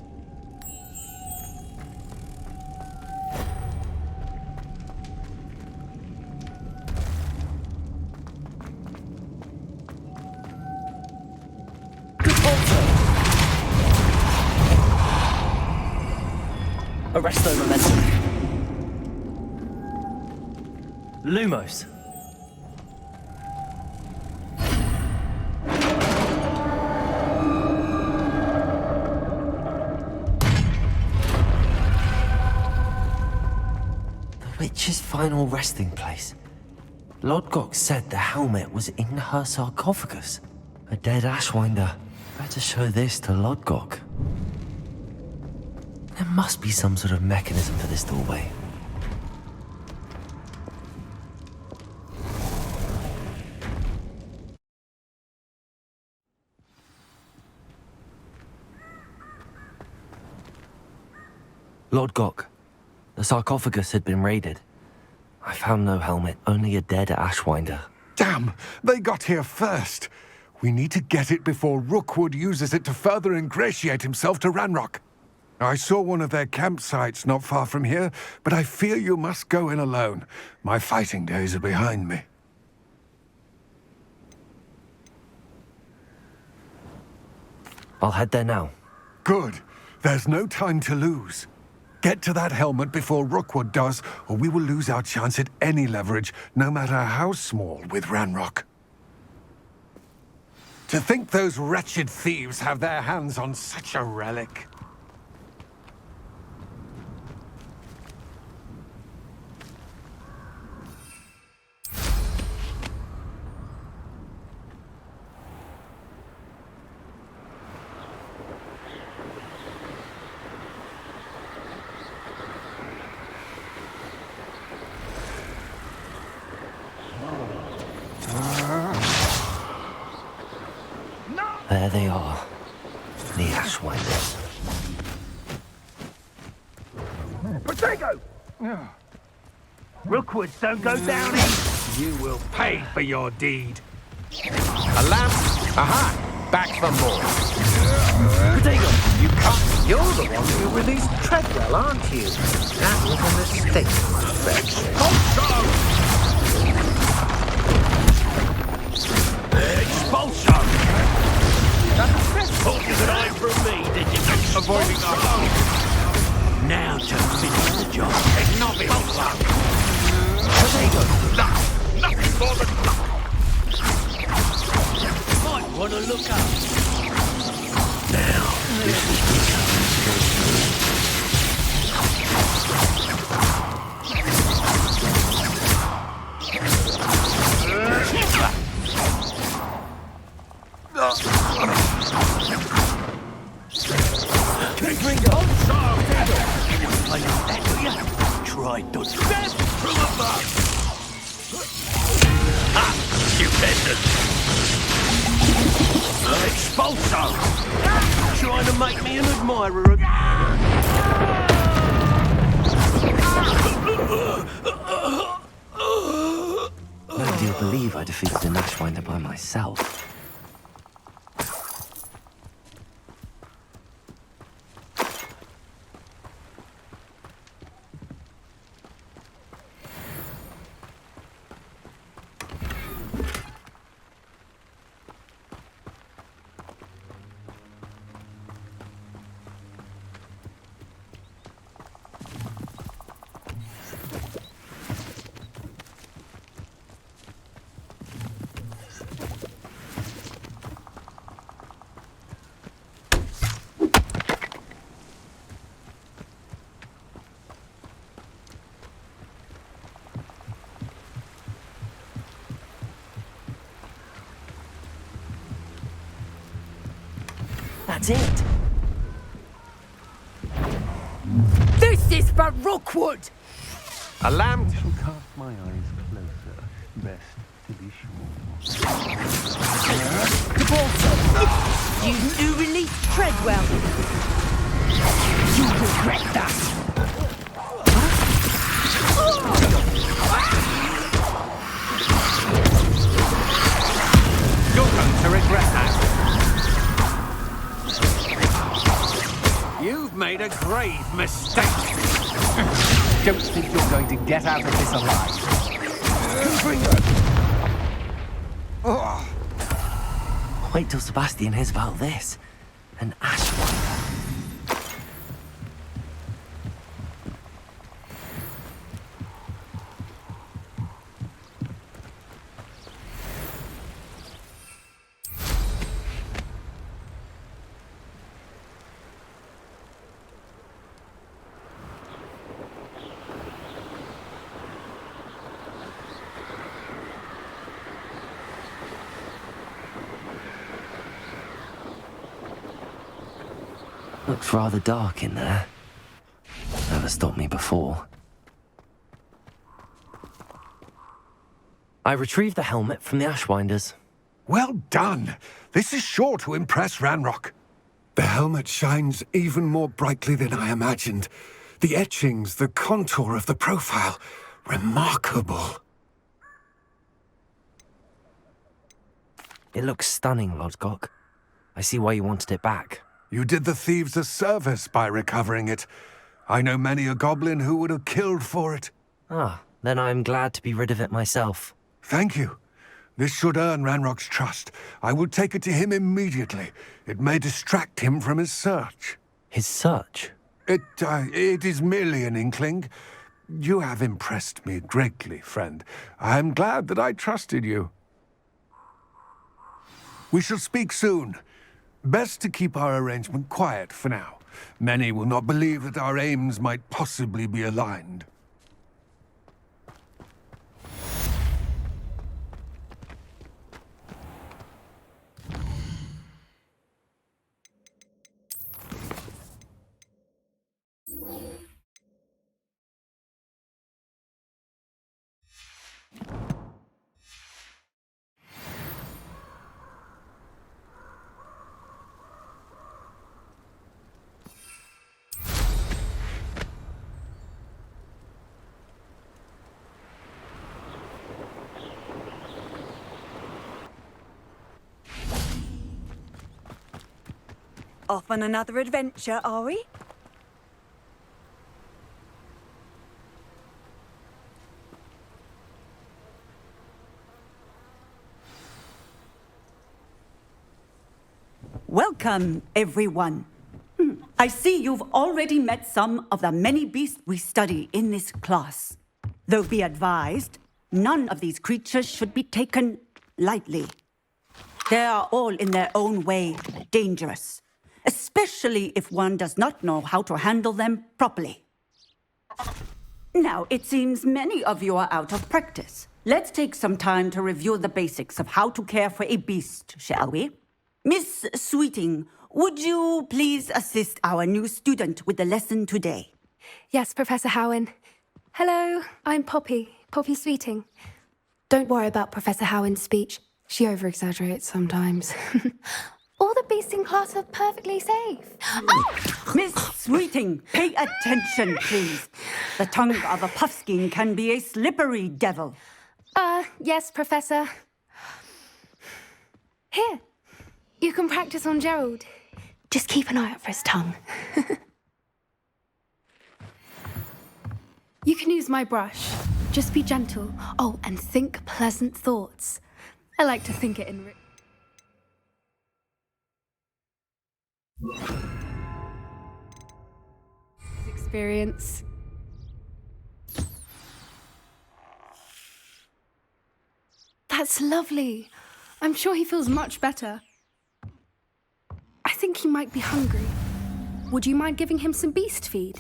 Arresto momentum. Lumos. The witch's final resting place. Lodgok said the helmet was in her sarcophagus. A dead Ashwinder. Better show this to Lodgok. There must be some sort of mechanism for this doorway. Lodgok, the sarcophagus had been raided. I found no helmet, only a dead Ashwinder. Damn! They got here first! We need to get it before Rookwood uses it to further ingratiate himself to Ranrok. I saw one of their campsites not far from here, but I fear you must go in alone. My fighting days are behind me. I'll head there now. Good. There's no time to lose. Get to that helmet before Rookwood does, or we will lose our chance at any leverage, no matter how small, with Ranrok. To think those wretched thieves have their hands on such a relic. There they are, the Ashwinders. Potato! Rookwoods don't go down easy. You will pay for your deed. A lamp? Aha! Back for more. Potato! You can't. You're the one who released Treadwell, aren't you? That was a mistake, my friend. Expulsion! Thought you could hide from me, did you? Avoiding us. Now to finish the job. Expulsion! Potato! Nothing more than Might want to look up. Now, this is Try to step from above. Ha! Stupendous! Expulso! Trying to make me an admirer of... Nobody'll believe I defeated an Ashwinder by myself. That's it. This is for Rookwood! A lamp. Shall cast my eyes closer, best to be sure. Student who released Treadwell. You regret that. You're going to regret that. You've made a grave mistake. Don't think you're going to get out of this alive. Wait till Sebastian hears about this. An ash one. Looks rather dark in there. Never stopped me before. I retrieved the helmet from the Ashwinders. Well done. This is sure to impress Ranrok. The helmet shines even more brightly than I imagined. The etchings, the contour of the profile. Remarkable. It looks stunning, Lodgok. I see why you wanted it back. You did the thieves a service by recovering it. I know many a goblin who would have killed for it. Ah, then I'm glad to be rid of it myself. Thank you. This should earn Ranrock's trust. I will take it to him immediately. It may distract him from his search. His search? It is merely an inkling. You have impressed me greatly, friend. I am glad that I trusted you. We shall speak soon. Best to keep our arrangement quiet for now. Many will not believe that our aims might possibly be aligned. Off on another adventure, are we? Welcome, everyone. I see you've already met some of the many beasts we study in this class. Though be advised, none of these creatures should be taken lightly. They are all in their own way dangerous, especially if one does not know how to handle them properly. Now, it seems many of you are out of practice. Let's take some time to review the basics of how to care for a beast, shall we? Miss Sweeting, would you please assist our new student with the lesson today? Yes, Professor Howen. Hello, I'm Poppy Sweeting. Don't worry about Professor Howen's speech. She over-exaggerates sometimes. All the beasts in class are perfectly safe. Oh! Miss Sweeting, pay attention, please. The tongue of a puffskein can be a slippery devil. Yes, Professor. Here, you can practice on Gerald. Just keep an eye out for his tongue. You can use my brush. Just be gentle. Oh, and think pleasant thoughts. I like to think it in... experience. That's lovely. I'm sure he feels much better. I think he might be hungry. Would you mind giving him some beast feed?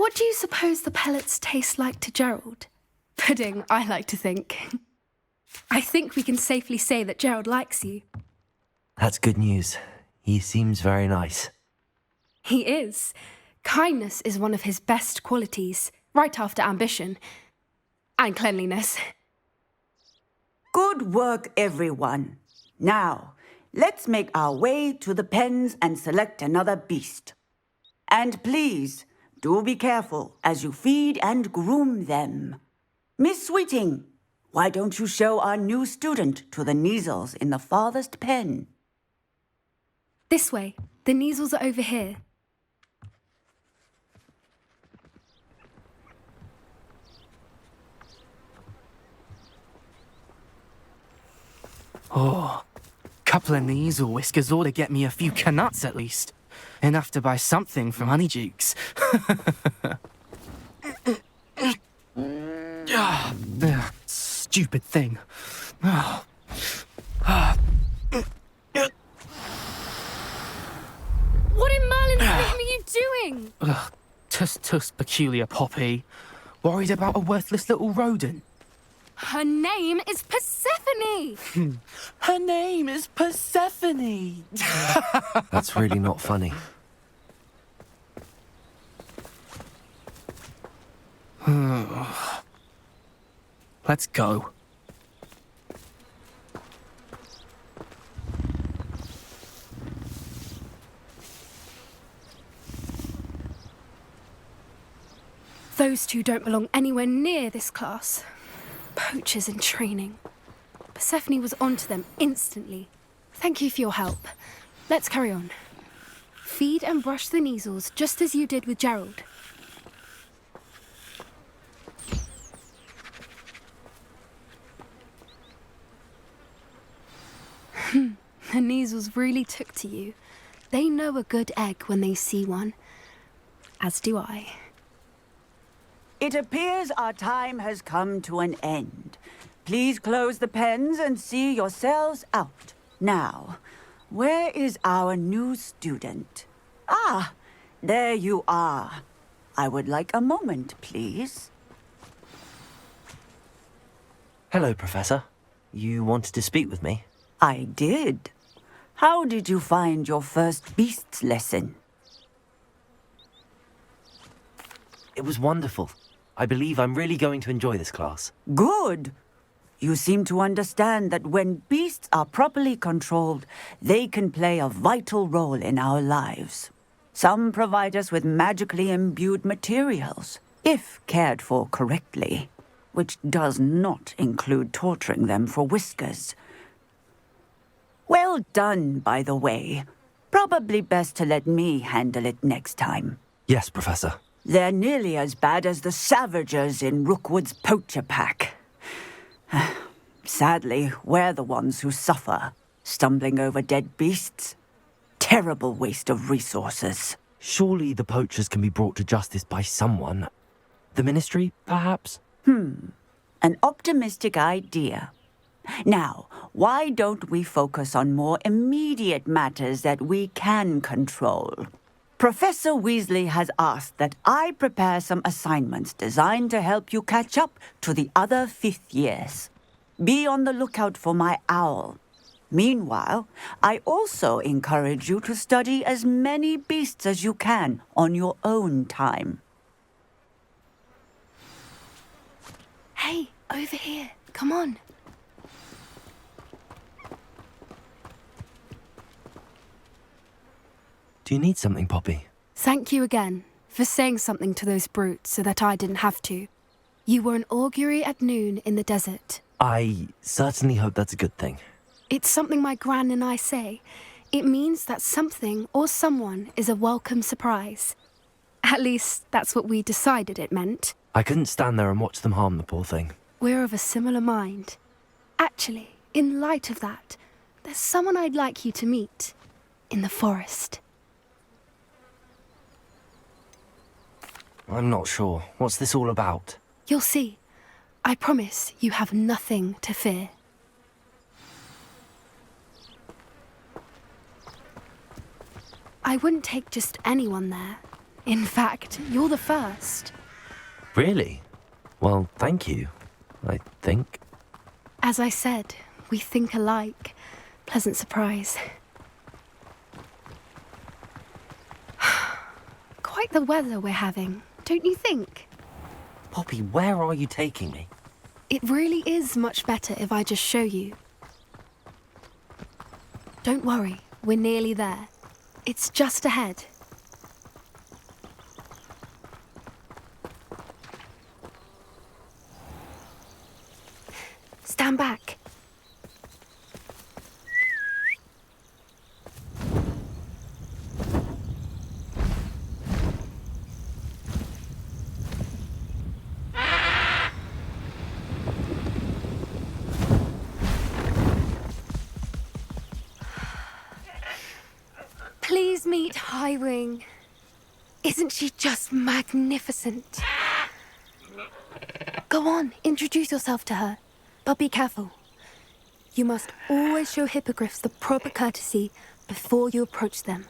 What do you suppose the pellets taste like to Gerald? Pudding, I like to think. I think we can safely say that Gerald likes you. That's good news. He seems very nice. He is. Kindness is one of his best qualities, right after ambition. And cleanliness. Good work, everyone. Now, let's make our way to the pens and select another beast. And please, do be careful as you feed and groom them. Miss Sweeting, why don't you show our new student to the Neasels in the farthest pen? This way. The Neasels are over here. Oh, couple of Neasel whiskers ought to get me a few canuts at least. Enough to buy something from Honeydukes. Stupid thing. What in Merlin's name are you doing? Tuss, peculiar Poppy. Worried about a worthless little rodent? Her name is Persephone! Her name is Persephone! That's really not funny. Let's go. Those two don't belong anywhere near this class. Poachers in training. Persephone was onto them instantly. Thank you for your help. Let's carry on. Feed and brush the Neasels just as you did with Gerald. The Neasels really took to you. They know a good egg when they see one. As do I. It appears our time has come to an end. Please close the pens and see yourselves out. Now, where is our new student? Ah, there you are. I would like a moment, please. Hello, Professor. You wanted to speak with me? I did. How did you find your first beasts lesson? It was wonderful. I believe I'm really going to enjoy this class. Good. You seem to understand that when beasts are properly controlled, they can play a vital role in our lives. Some provide us with magically imbued materials, if cared for correctly, which does not include torturing them for whiskers. Well done, by the way. Probably best to let me handle it next time. Yes, Professor. They're nearly as bad as the Savagers in Rookwood's poacher pack. Sadly, we're the ones who suffer, stumbling over dead beasts. Terrible waste of resources. Surely the poachers can be brought to justice by someone. The Ministry, perhaps? An optimistic idea. Now, why don't we focus on more immediate matters that we can control? Professor Weasley has asked that I prepare some assignments designed to help you catch up to the other 5th years. Be on the lookout for my owl. Meanwhile, I also encourage you to study as many beasts as you can on your own time. Hey, over here. Come on. Do you need something, Poppy? Thank you again for saying something to those brutes so that I didn't have to. You were an augury at noon in the desert. I certainly hope that's a good thing. It's something my gran and I say. It means that something or someone is a welcome surprise. At least, that's what we decided it meant. I couldn't stand there and watch them harm the poor thing. We're of a similar mind. Actually, in light of that, there's someone I'd like you to meet. In the forest. I'm not sure. What's this all about? You'll see. I promise you have nothing to fear. I wouldn't take just anyone there. In fact, you're the first. Really? Well, thank you, I think. As I said, we think alike. Pleasant surprise. Quite the weather we're having, don't you think? Poppy, where are you taking me? It really is much better if I just show you. Don't worry, we're nearly there. It's just ahead. Stand back. Please meet Highwing. Isn't she just magnificent? Go on, introduce yourself to her. But be careful. You must always show hippogriffs the proper courtesy before you approach them.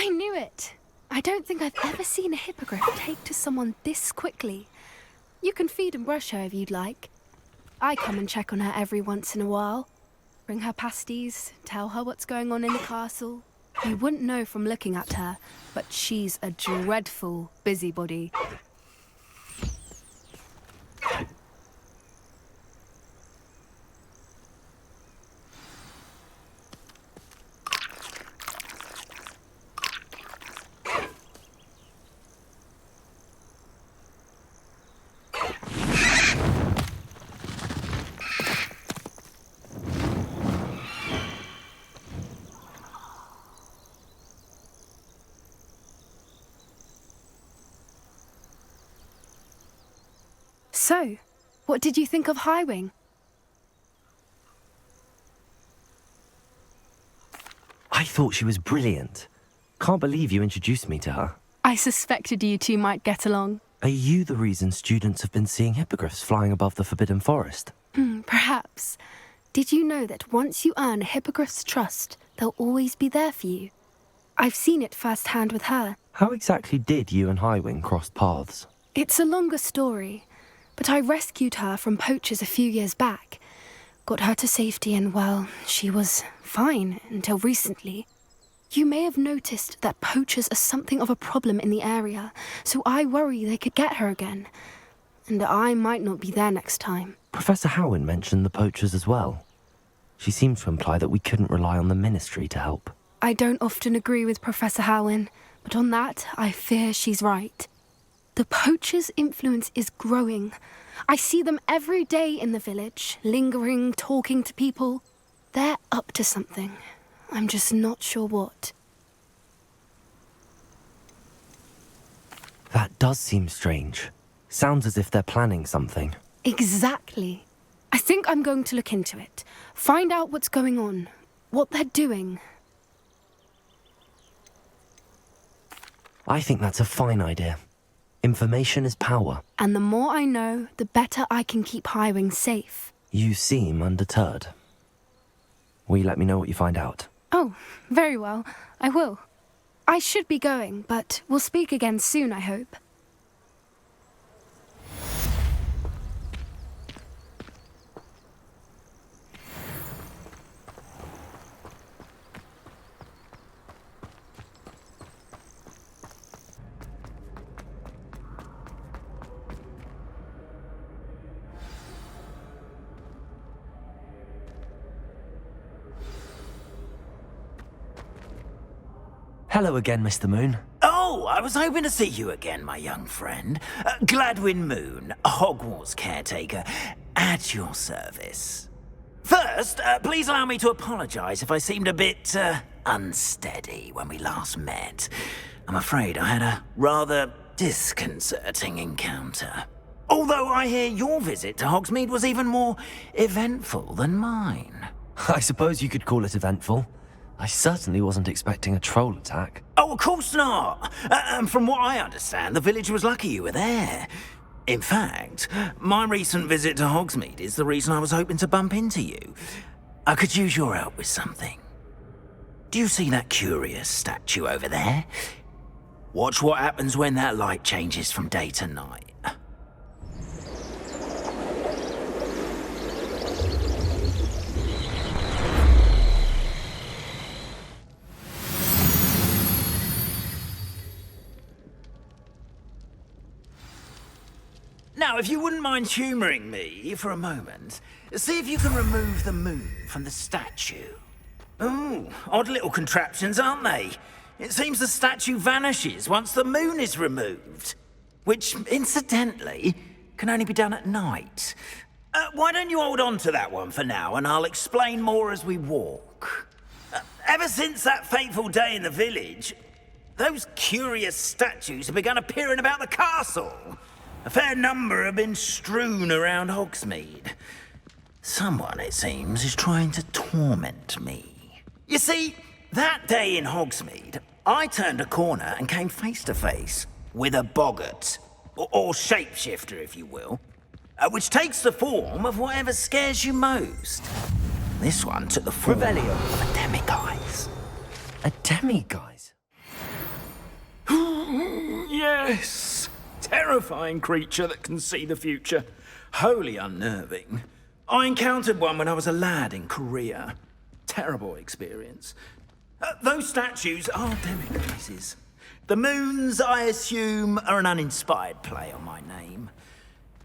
I knew it. I don't think I've ever seen a hippogriff take to someone this quickly. You can feed and brush her if you'd like. I come and check on her every once in a while. Bring her pasties, tell her what's going on in the castle. You wouldn't know from looking at her, but she's a dreadful busybody. So, what did you think of Highwing? I thought she was brilliant. Can't believe you introduced me to her. I suspected you two might get along. Are you the reason students have been seeing hippogriffs flying above the Forbidden Forest? Perhaps. Did you know that once you earn a hippogriff's trust, they'll always be there for you? I've seen it firsthand with her. How exactly did you and Highwing cross paths? It's a longer story, but I rescued her from poachers a few years back. Got her to safety and, well, she was fine until recently. You may have noticed that poachers are something of a problem in the area, so I worry they could get her again. And I might not be there next time. Professor Howin mentioned the poachers as well. She seemed to imply that we couldn't rely on the Ministry to help. I don't often agree with Professor Howin, but on that, I fear she's right. The poachers' influence is growing. I see them every day in the village, lingering, talking to people. They're up to something. I'm just not sure what. That does seem strange. Sounds as if they're planning something. Exactly. I think I'm going to look into it. Find out what's going on, what they're doing. I think that's a fine idea. Information is power. And the more I know, the better I can keep Highwing safe. You seem undeterred. Will you let me know what you find out? Oh, very well. I will. I should be going, but we'll speak again soon, I hope. Hello again, Mr. Moon. Oh, I was hoping to see you again, my young friend. Gladwin Moon, Hogwarts caretaker, at your service. First, please allow me to apologize if I seemed a bit, unsteady when we last met. I'm afraid I had a rather disconcerting encounter. Although I hear your visit to Hogsmeade was even more eventful than mine. I suppose you could call it eventful. I certainly wasn't expecting a troll attack. Oh, of course not. And from what I understand, the village was lucky you were there. In fact, my recent visit to Hogsmeade is the reason I was hoping to bump into you. I could use your help with something. Do you see that curious statue over there? Watch what happens when that light changes from day to night. Now, if you wouldn't mind humouring me for a moment, see if you can remove the moon from the statue. Ooh, odd little contraptions, aren't they? It seems the statue vanishes once the moon is removed. Which, incidentally, can only be done at night. Why don't you hold on to that one for now, and I'll explain more as we walk. Ever since that fateful day in the village, those curious statues have begun appearing about the castle. A fair number have been strewn around Hogsmeade. Someone, it seems, is trying to torment me. You see, that day in Hogsmeade, I turned a corner and came face to face with a boggart, or shapeshifter, if you will, which takes the form of whatever scares you most. This one took the form of a demiguise. A demiguise? Yes! Terrifying creature that can see the future. Wholly unnerving. I encountered one when I was a lad in Korea. Terrible experience. Those statues are demiguises. The moons, I assume, are an uninspired play on my name.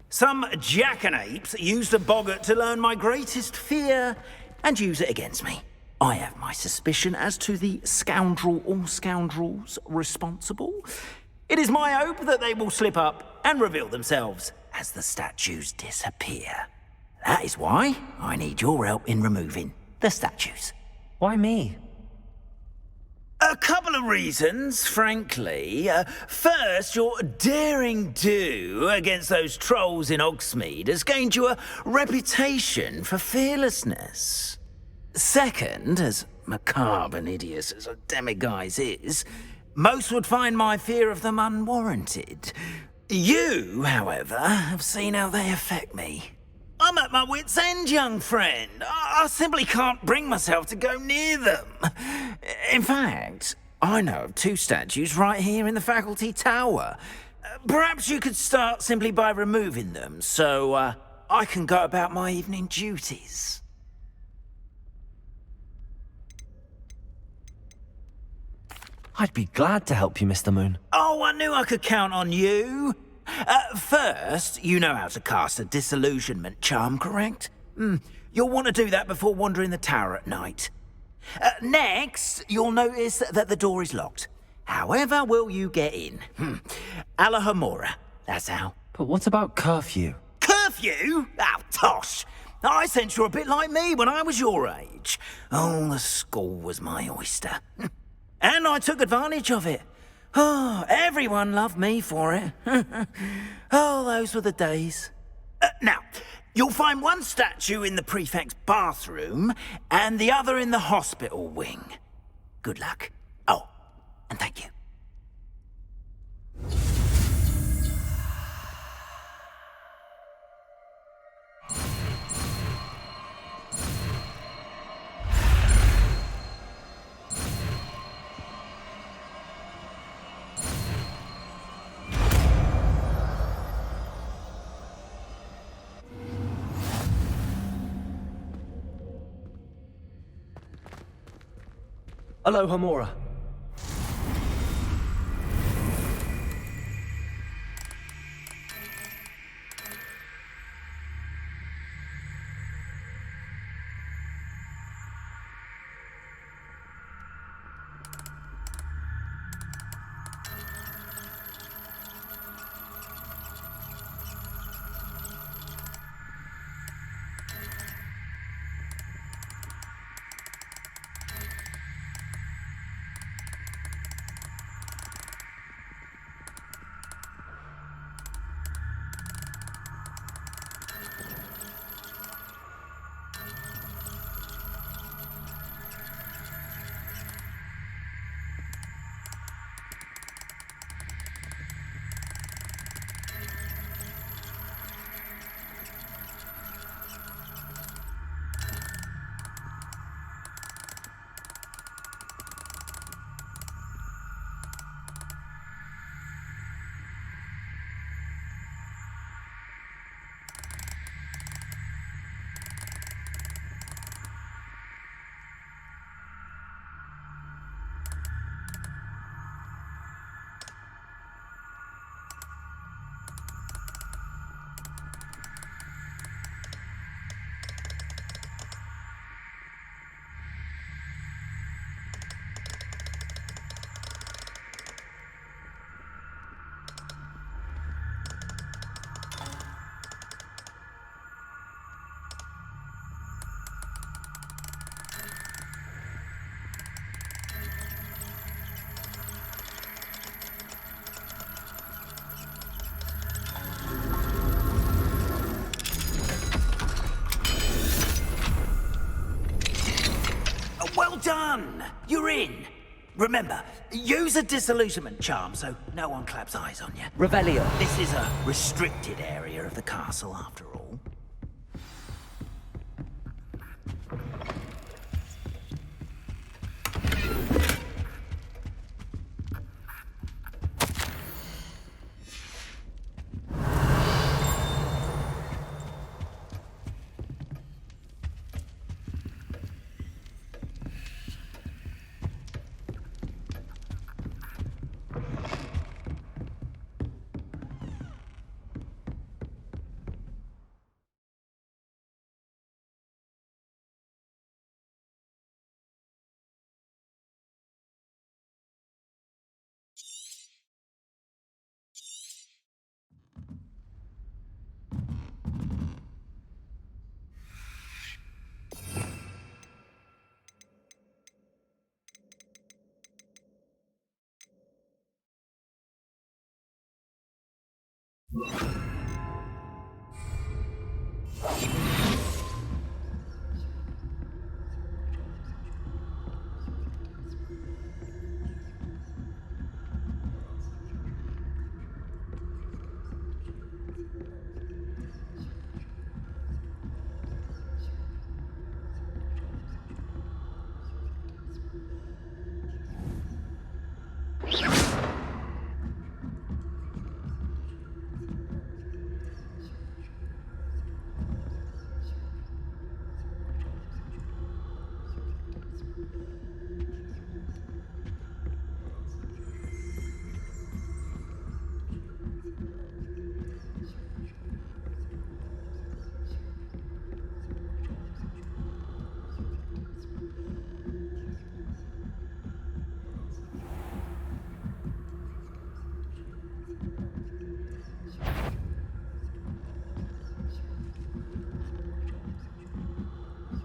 Some jackanapes used a boggart to learn my greatest fear and use it against me. I have my suspicion as to the scoundrel or scoundrels responsible. It is my hope that they will slip up and reveal themselves as the statues disappear. That is why I need your help in removing the statues. Why me? A couple of reasons, frankly. First, your daring do against those trolls in Hogsmeade has gained you a reputation for fearlessness. Second, as macabre and hideous as a demiguise is, most would find my fear of them unwarranted. You, however, have seen how they affect me. I'm at my wit's end, young friend. I simply can't bring myself to go near them. In fact, I know of two statues right here in the faculty tower. Perhaps you could start simply by removing them, so I can go about my evening duties. I'd be glad to help you, Mr. Moon. Oh, I knew I could count on you. First, you know how to cast a disillusionment charm, correct? You'll want to do that before wandering the tower at night. Next, you'll notice that the door is locked. However will you get in? Alahomora, that's how. But what about curfew? Curfew? Oh, tosh. I sense you're a bit like me when I was your age. Oh, the school was my oyster. And I took advantage of it. Oh, everyone loved me for it. Oh, those were the days. Now, you'll find one statue in the prefect's bathroom and the other in the hospital wing. Good luck. Oh, and thank you. Alohomora. done! You're in! Remember, use a disillusionment charm so no one claps eyes on you. Revelio. This is a restricted area of the castle, after all.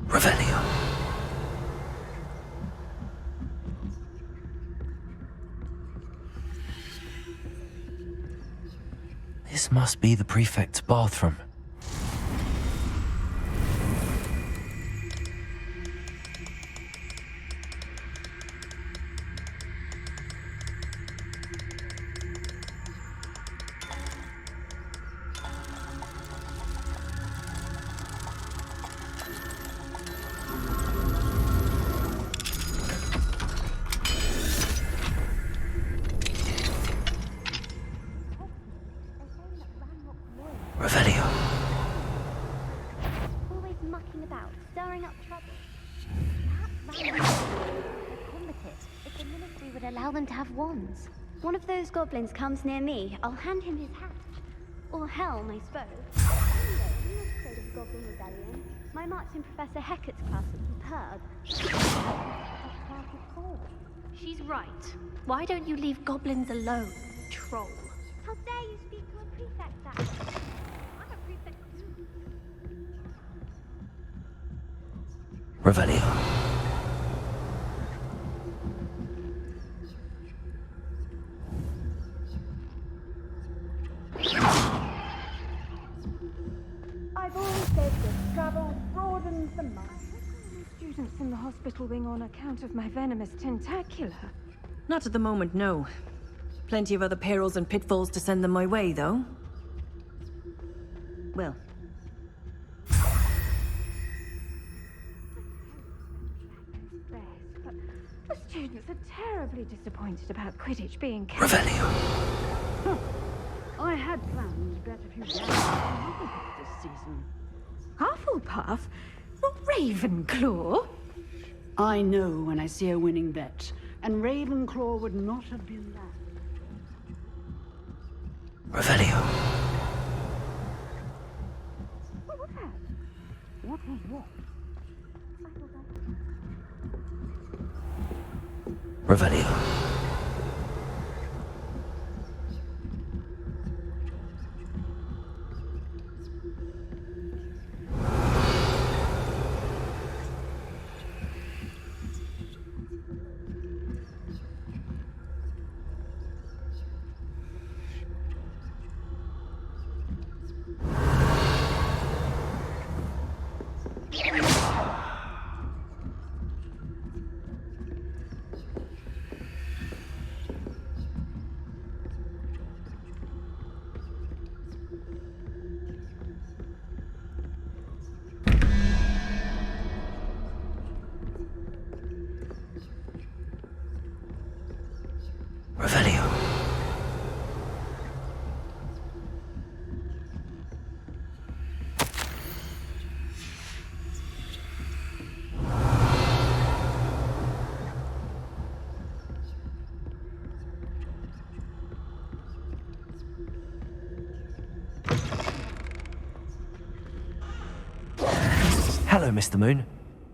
Revelio. This must be the prefect's bathroom. Revelio. Always mucking about, stirring up trouble. Perhaps Ranrok would combat it if the ministry would allow them to have wands. One of those goblins comes near me, I'll hand him his hat. Or helm, I suppose. Anyway, I'm not afraid of Goblin Rebellion. My mark's in Professor Hecat's class at Superb. She's right. Why don't you leave goblins alone, troll? How dare you speak to a prefect that way? I'm a prefect too. Revelio. I've always said that travel broadens the mind. Students in the hospital wing on account of my venomous tentacular. Not at the moment, no. Plenty of other perils and pitfalls to send them my way, though. Well. But the students are terribly disappointed about Quidditch being cancelled. Revelio. I had plans to bet a few Hufflepuff this season. Hufflepuff? Not Ravenclaw? I know when I see a winning bet, and Ravenclaw would not have been that. Revelio. What was that? What was what? Revelio. Hello, Mr. Moon.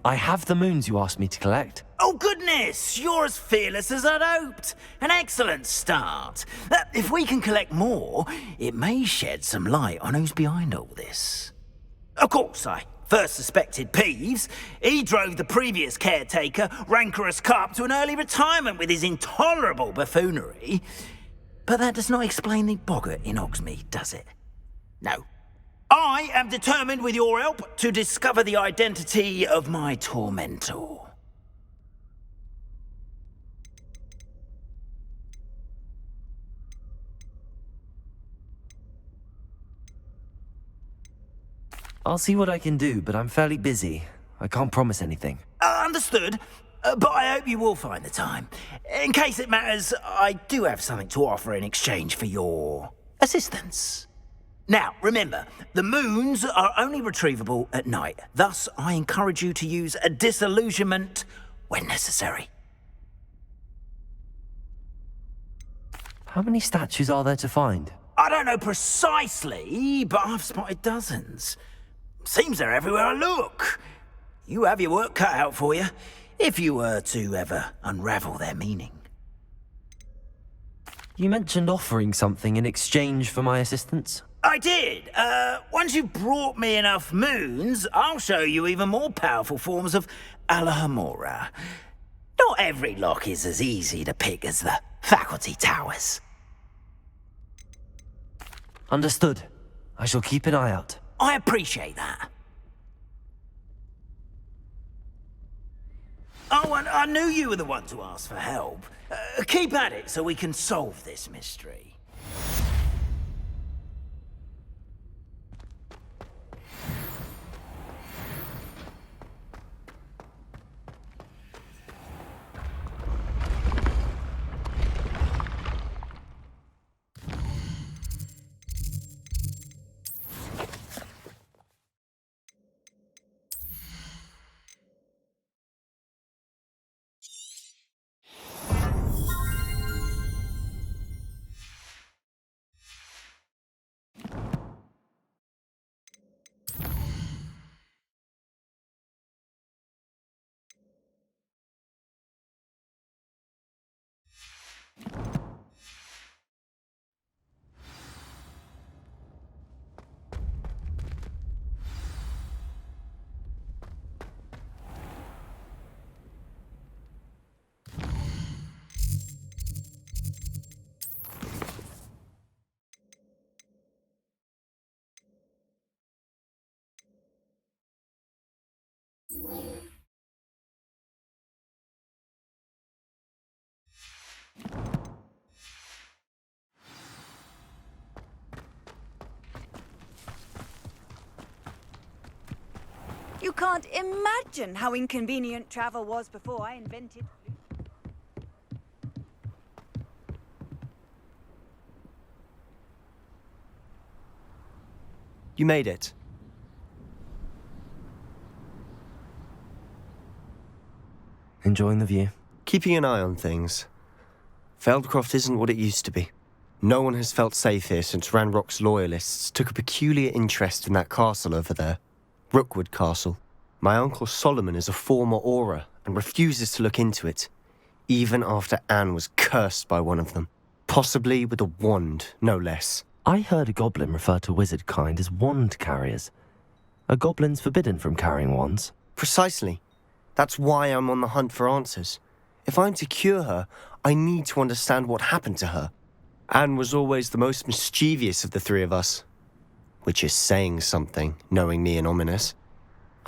I have the moons you asked me to collect. Oh, goodness! You're as fearless as I'd hoped. An excellent start. If we can collect more, it may shed some light on who's behind all this. Of course, I first suspected Peeves. He drove the previous caretaker, Rancorous Carp, to an early retirement with his intolerable buffoonery. But that does not explain the boggart in Hogsmeade, does it? No. I am determined, with your help, to discover the identity of my tormentor. I'll see what I can do, but I'm fairly busy. I can't promise anything. Understood. But I hope you will find the time. In case it matters, I do have something to offer in exchange for your assistance. Now, remember, the moons are only retrievable at night. Thus, I encourage you to use a disillusionment when necessary. How many statues are there to find? I don't know precisely, but I've spotted dozens. Seems they're everywhere I look. You have your work cut out for you, if you were to ever unravel their meaning. You mentioned offering something in exchange for my assistance? I did. Once you've brought me enough moons, I'll show you even more powerful forms of Alohomora. Not every lock is as easy to pick as the faculty towers. Understood. I shall keep an eye out. I appreciate that. Oh, and I knew you were the one to ask for help. Keep at it so we can solve this mystery. You can't imagine how inconvenient travel was before I invented... You made it. Enjoying the view? Keeping an eye on things. Feldcroft isn't what it used to be. No one has felt safe here since Ranrock's loyalists took a peculiar interest in that castle over there. Rookwood Castle. My uncle Solomon is a former Aura and refuses to look into it, even after Anne was cursed by one of them. Possibly with a wand, no less. I heard a goblin refer to wizard kind as wand carriers. Are goblins forbidden from carrying wands? Precisely. That's why I'm on the hunt for answers. If I'm to cure her, I need to understand what happened to her. Anne was always the most mischievous of the three of us. Which is saying something, knowing me and Ominous.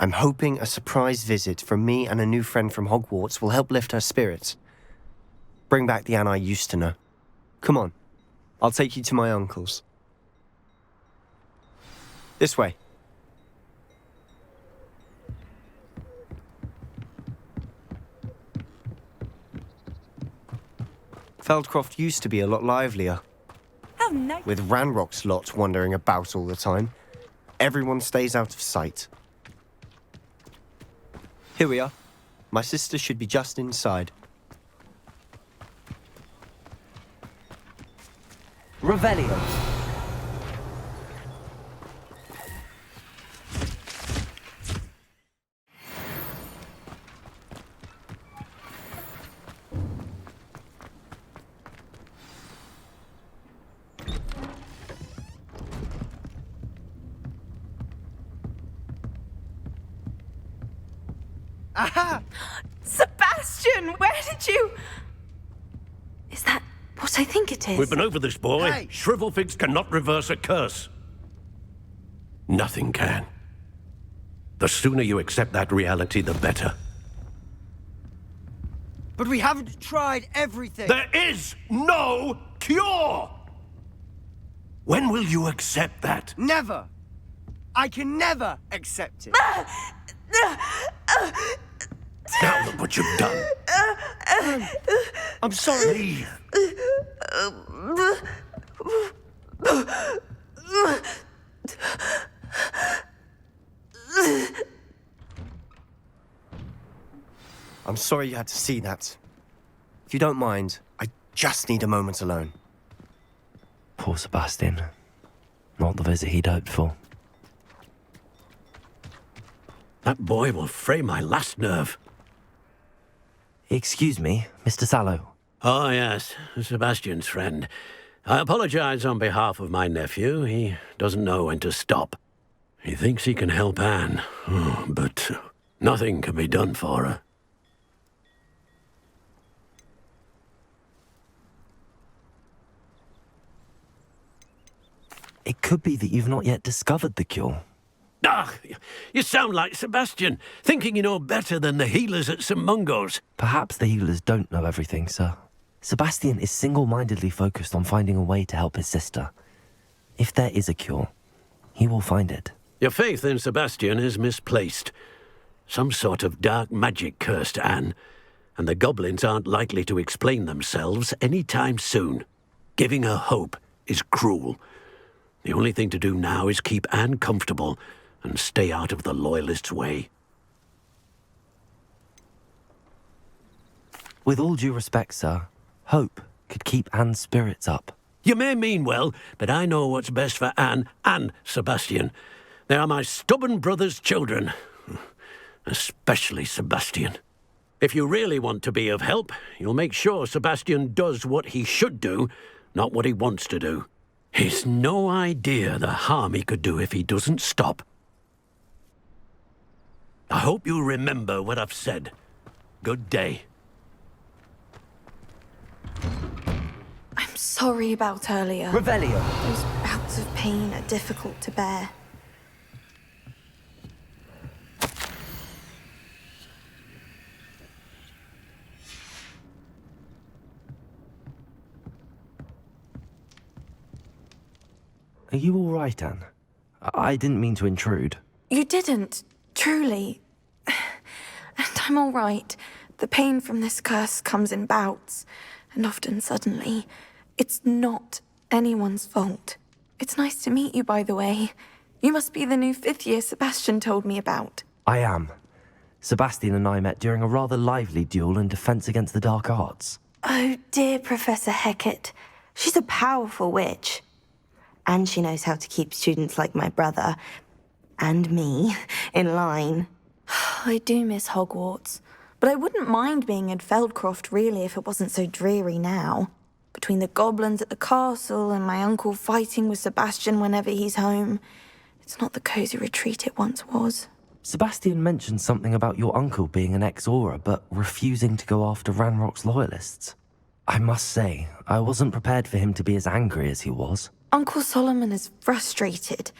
I'm hoping a surprise visit from me and a new friend from Hogwarts will help lift her spirits. Bring back the Anne I used to know. Come on, I'll take you to my uncle's. This way. Feldcroft used to be a lot livelier. How nice. With Ranrock's lot wandering about all the time. Everyone stays out of sight. Here we are. My sister should be just inside. Revelio. Aha! Sebastian, where did you... Is that what I think it is? We've been over this, boy. Hey. Shrivelfigs cannot reverse a curse. Nothing can. The sooner you accept that reality, the better. But we haven't tried everything. There is no cure! When will you accept that? Never. I can never accept it. Now look what you've done. I'm sorry. Leave. I'm sorry you had to see that. If you don't mind, I just need a moment alone. Poor Sebastian. Not the visit he'd hoped for. That boy will fray my last nerve. Excuse me, Mr. Sallow. Oh, yes, Sebastian's friend. I apologize on behalf of my nephew. He doesn't know when to stop. He thinks he can help Anne, but nothing can be done for her. It could be that you've not yet discovered the cure. Ah, you sound like Sebastian, thinking you know better than the healers at St. Mungo's. Perhaps the healers don't know everything, sir. Sebastian is single-mindedly focused on finding a way to help his sister. If there is a cure, he will find it. Your faith in Sebastian is misplaced. Some sort of dark magic cursed Anne, and the goblins aren't likely to explain themselves any time soon. Giving her hope is cruel. The only thing to do now is keep Anne comfortable and stay out of the Loyalists' way. With all due respect, sir, hope could keep Anne's spirits up. You may mean well, but I know what's best for Anne and Sebastian. They are my stubborn brother's children. Especially Sebastian. If you really want to be of help, you'll make sure Sebastian does what he should do, not what he wants to do. He's no idea the harm he could do if he doesn't stop. I hope you remember what I've said. Good day. I'm sorry about earlier. Revelio. Those bouts of pain are difficult to bear. Are you all right, Anne? I didn't mean to intrude. You didn't, truly. And I'm all right. The pain from this curse comes in bouts, and often suddenly. It's not anyone's fault. It's nice to meet you, by the way. You must be the new 5th year Sebastian told me about. I am. Sebastian and I met during a rather lively duel in defense against the dark arts. Oh, dear Professor Hecat. She's a powerful witch. And she knows how to keep students like my brother, and me, in line. I do miss Hogwarts, but I wouldn't mind being in Feldcroft, really, if it wasn't so dreary now. Between the goblins at the castle and my uncle fighting with Sebastian whenever he's home, it's not the cozy retreat it once was. Sebastian mentioned something about your uncle being an ex-Aura, but refusing to go after Ranrock's loyalists. I must say, I wasn't prepared for him to be as angry as he was. Uncle Solomon is frustrated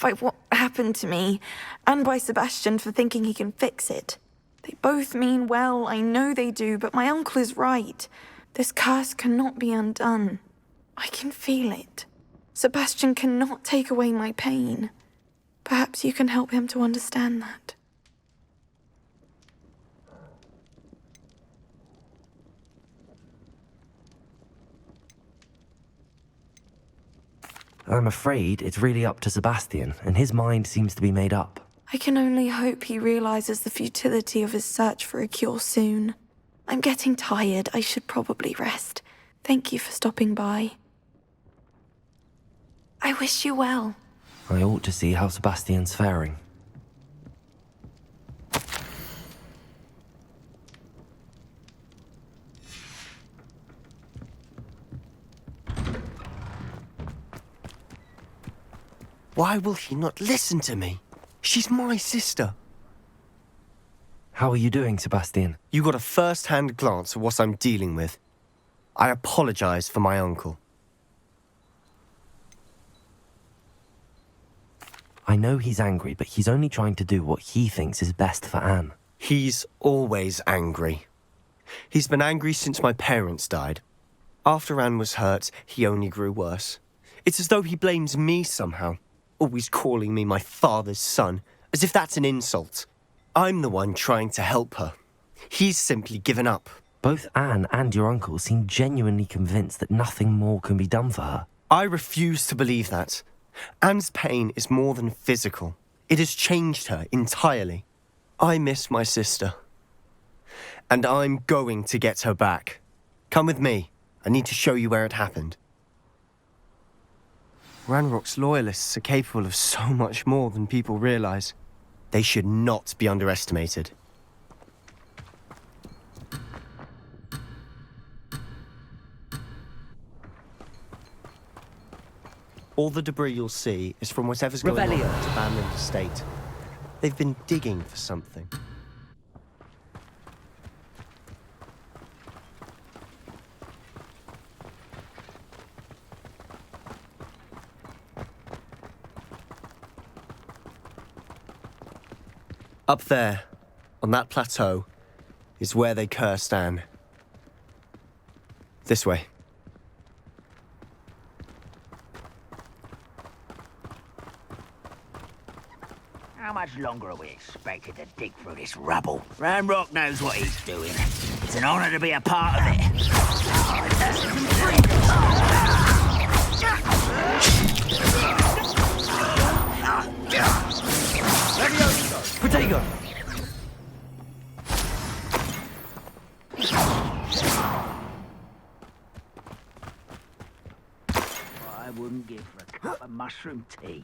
by what happened to me, and by Sebastian for thinking he can fix it. They both mean well, I know they do, but my uncle is right. This curse cannot be undone. I can feel it. Sebastian cannot take away my pain. Perhaps you can help him to understand that. I'm afraid it's really up to Sebastian, and his mind seems to be made up. I can only hope he realizes the futility of his search for a cure soon. I'm getting tired. I should probably rest. Thank you for stopping by. I wish you well. I ought to see how Sebastian's faring. Why will he not listen to me? She's my sister. How are you doing, Sebastian? You got a first-hand glance at what I'm dealing with. I apologize for my uncle. I know he's angry, but he's only trying to do what he thinks is best for Anne. He's always angry. He's been angry since my parents died. After Anne was hurt, he only grew worse. It's as though he blames me somehow, always calling me my father's son, as if that's an insult. I'm the one trying to help her. He's simply given up. Both Anne and your uncle seem genuinely convinced that nothing more can be done for her. I refuse to believe that. Anne's pain is more than physical. It has changed her entirely. I miss my sister. And I'm going to get her back. Come with me. I need to show you where it happened. Ranrok's loyalists are capable of so much more than people realize. They should not be underestimated. All the debris you'll see is from whatever's going on at the abandoned estate. They've been digging for something. Up there, on that plateau, is where they cursed Anne. This way. How much longer are we expected to dig through this rubble? Ranrok knows what he's doing. It's an honor to be a part of it. Protego! I wouldn't give for a cup of mushroom tea.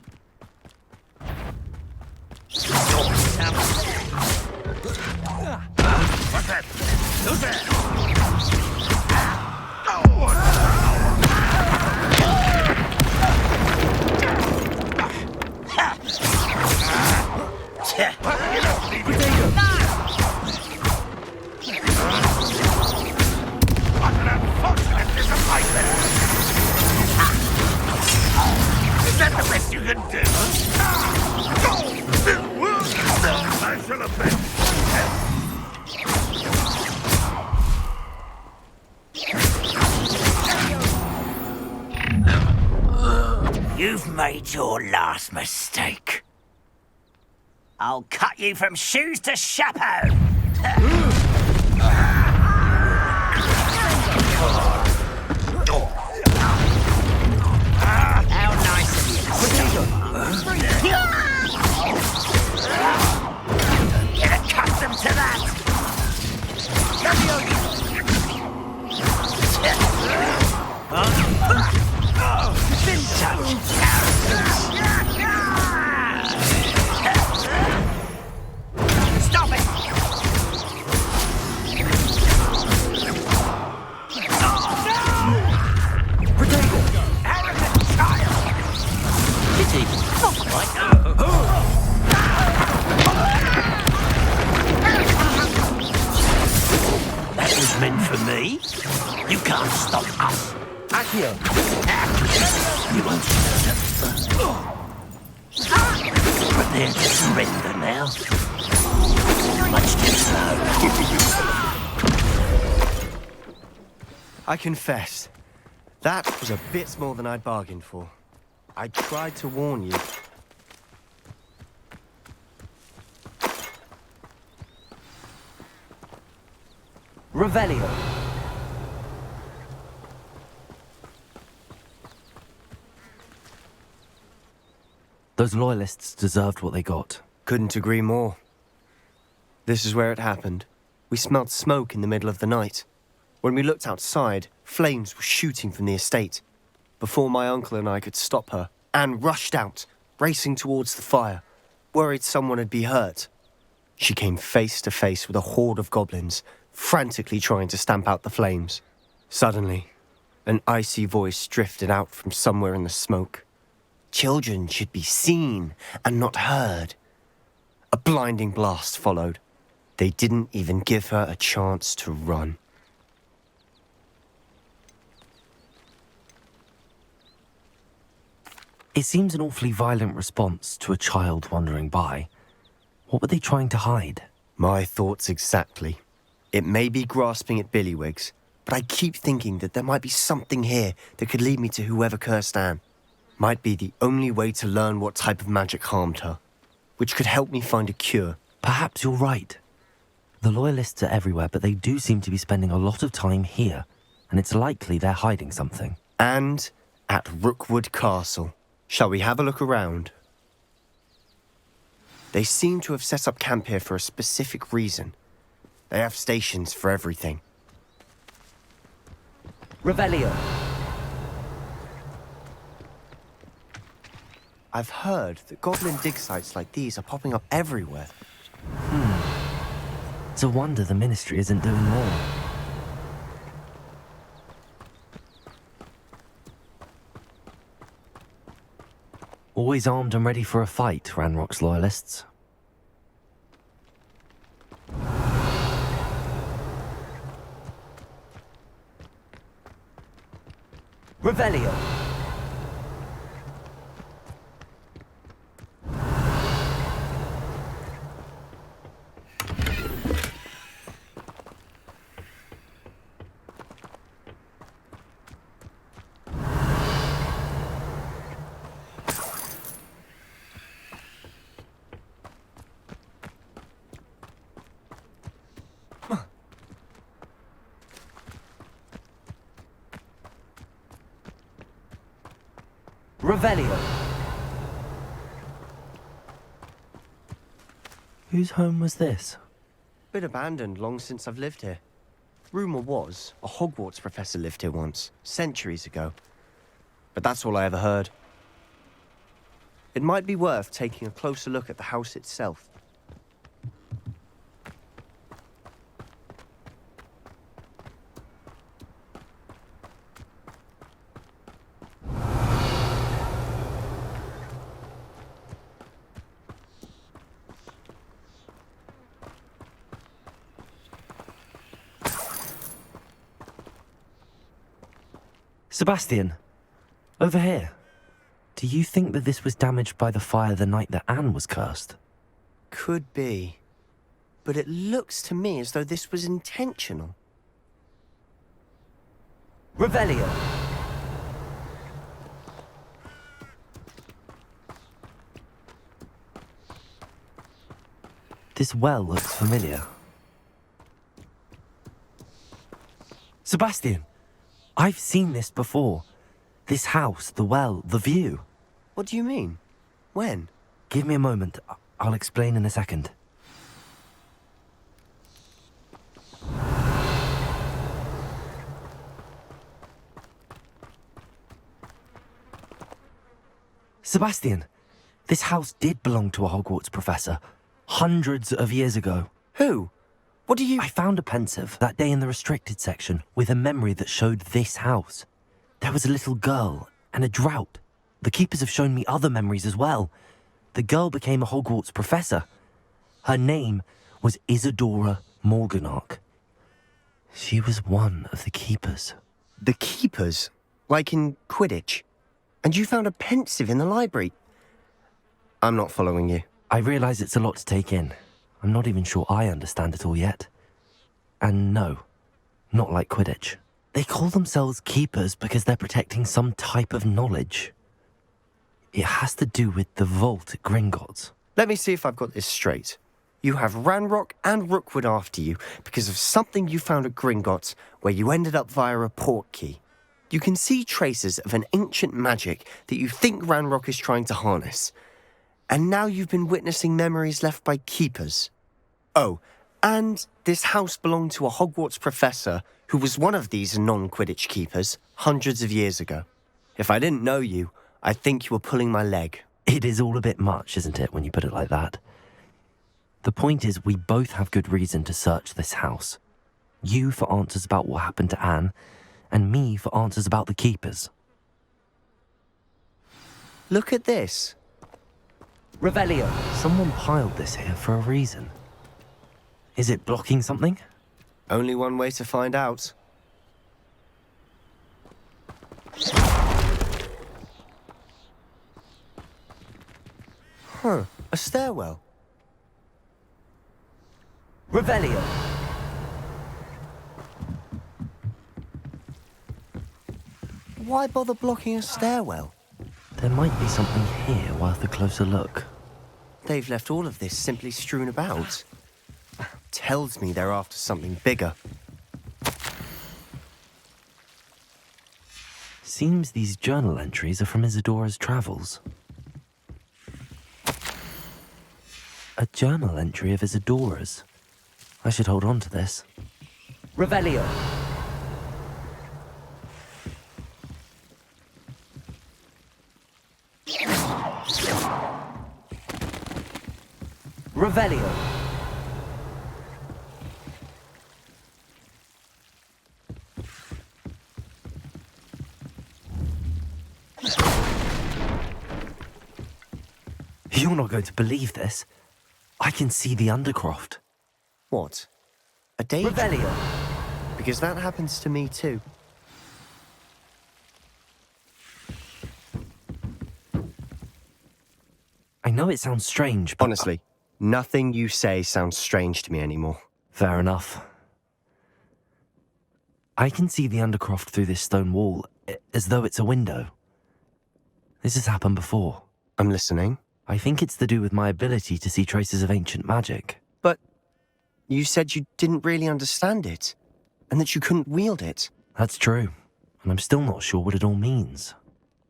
What's that? Who's that? Is that the best you can do? I shall have been. You've made your last mistake. I'll cut you from shoes to chapeau. How nice of you. Get accustomed to that. Stop it! That was meant for me. You can't stop us. Accio. You won't prepare to surrender now. Much too slow. I confess, that was a bit more than I'd bargained for. I tried to warn you. Revelio. Those loyalists deserved what they got. Couldn't agree more. This is where it happened. We smelled smoke in the middle of the night. When we looked outside, flames were shooting from the estate. Before my uncle and I could stop her, Anne rushed out, racing towards the fire, worried someone had been hurt. She came face to face with a horde of goblins, frantically trying to stamp out the flames. Suddenly, an icy voice drifted out from somewhere in the smoke. Children should be seen and not heard. A blinding blast followed. They didn't even give her a chance to run. It seems an awfully violent response to a child wandering by. What were they trying to hide? My thoughts exactly. It may be grasping at Billywigs, but I keep thinking that there might be something here that could lead me to whoever cursed Anne. Might be the only way to learn what type of magic harmed her, which could help me find a cure. Perhaps you're right. The Loyalists are everywhere, but they do seem to be spending a lot of time here, and it's likely they're hiding something. And at Rookwood Castle. Shall we have a look around? They seem to have set up camp here for a specific reason. They have stations for everything. Revelio. I've heard that goblin dig sites like these are popping up everywhere. It's a wonder the Ministry isn't doing more. Always armed and ready for a fight, Ranrock's Loyalists. Revelio. Revelio. Whose home was this? Been abandoned long since I've lived here. Rumour was a Hogwarts professor lived here once, centuries ago. But that's all I ever heard. It might be worth taking a closer look at the house itself. Sebastian, over here. Do you think that this was damaged by the fire the night that Anne was cursed? Could be. But it looks to me as though this was intentional. Revelio. This well looks familiar. Sebastian, I've seen this before. This house, the well, the view. What do you mean? When? Give me a moment. I'll explain in a second. Sebastian, this house did belong to a Hogwarts professor. Hundreds of years ago. Who? What do you... I found a pensive that day in the restricted section with a memory that showed this house. There was a little girl and a drought. The keepers have shown me other memories as well. The girl became a Hogwarts professor. Her name was Isadora Morganach. She was one of the keepers. The keepers? Like in Quidditch? And you found a pensive in the library? I'm not following you. I realise it's a lot to take in. I'm not even sure I understand it all yet. And no, not like Quidditch. They call themselves keepers because they're protecting some type of knowledge. It has to do with the vault at Gringotts. Let me see if I've got this straight. You have Ranrok and Rookwood after you because of something you found at Gringotts where you ended up via a port key. You can see traces of an ancient magic that you think Ranrok is trying to harness. And now you've been witnessing memories left by keepers. Oh, and this house belonged to a Hogwarts professor who was one of these non-Quidditch keepers hundreds of years ago. If I didn't know you, I think you were pulling my leg. It is all a bit much, isn't it, when you put it like that? The point is, we both have good reason to search this house. You for answers about what happened to Anne, and me for answers about the keepers. Look at this. Revelio. Someone piled this here for a reason. Is it blocking something? Only one way to find out. Huh, a stairwell. Revelio. Why bother blocking a stairwell? There might be something here worth a closer look. They've left all of this simply strewn about. Tells me they're after something bigger. Seems these journal entries are from Isadora's travels. A journal entry of Isadora's. I should hold on to this. Revelio. Revelio. You're not going to believe this. I can see the Undercroft. What? A daydream? Revelio. Because that happens to me too. I know it sounds strange, but... Honestly, nothing you say sounds strange to me anymore. Fair enough. I can see the Undercroft through this stone wall, as though it's a window. This has happened before. I'm listening. I think it's to do with my ability to see traces of ancient magic. But you said you didn't really understand it, and that you couldn't wield it. That's true, and I'm still not sure what it all means.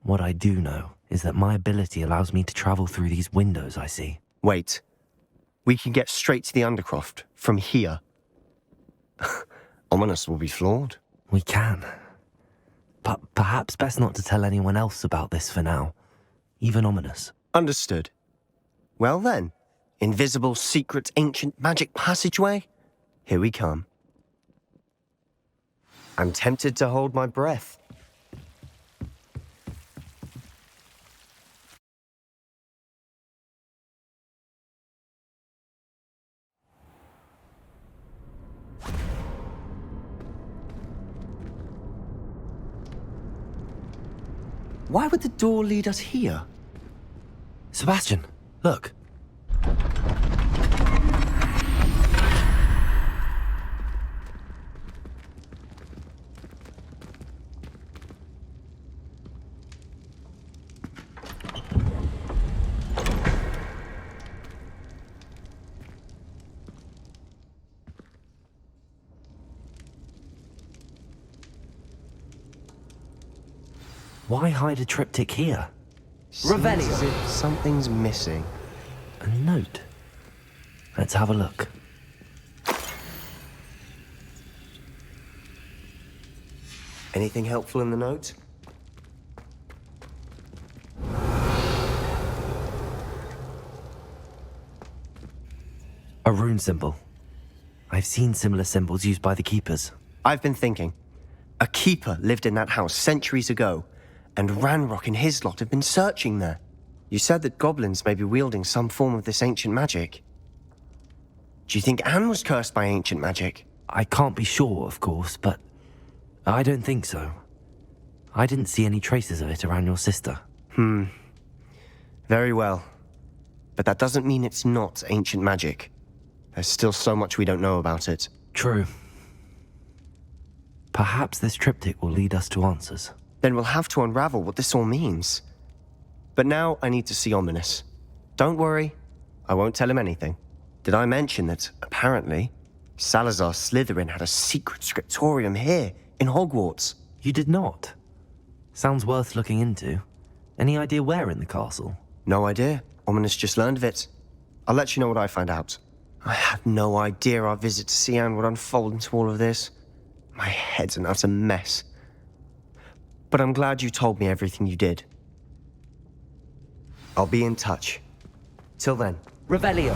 What I do know is that my ability allows me to travel through these windows I see. Wait. We can get straight to the Undercroft from here. O.W.L.S will be floored. We can. But perhaps best not to tell anyone else about this for now. Even O.W.L.S. Understood. Well then, invisible, secret, ancient magic passageway? Here we come. I'm tempted to hold my breath. Why would the door lead us here? Sebastian, look. Why hide a triptych here? Seems as if something's missing. A note. Let's have a look. Anything helpful in the note? A rune symbol. I've seen similar symbols used by the Keepers. I've been thinking. A Keeper lived in that house centuries ago, and Ranrok and his lot have been searching there. You said that goblins may be wielding some form of this ancient magic. Do you think Anne was cursed by ancient magic? I can't be sure, of course, but I don't think so. I didn't see any traces of it around your sister. Very well. But that doesn't mean it's not ancient magic. There's still so much we don't know about it. True. Perhaps this triptych will lead us to answers. Then we'll have to unravel what this all means. But now I need to see O.W.L.S. Don't worry, I won't tell him anything. Did I mention that, apparently, Salazar Slytherin had a secret scriptorium here, in Hogwarts? You did not? Sounds worth looking into. Any idea where in the castle? No idea. O.W.L.S just learned of it. I'll let you know what I find out. I had no idea our visit to see Anne would unfold into all of this. My head's an utter mess. But I'm glad you told me everything you did. I'll be in touch. Till then. Revelio.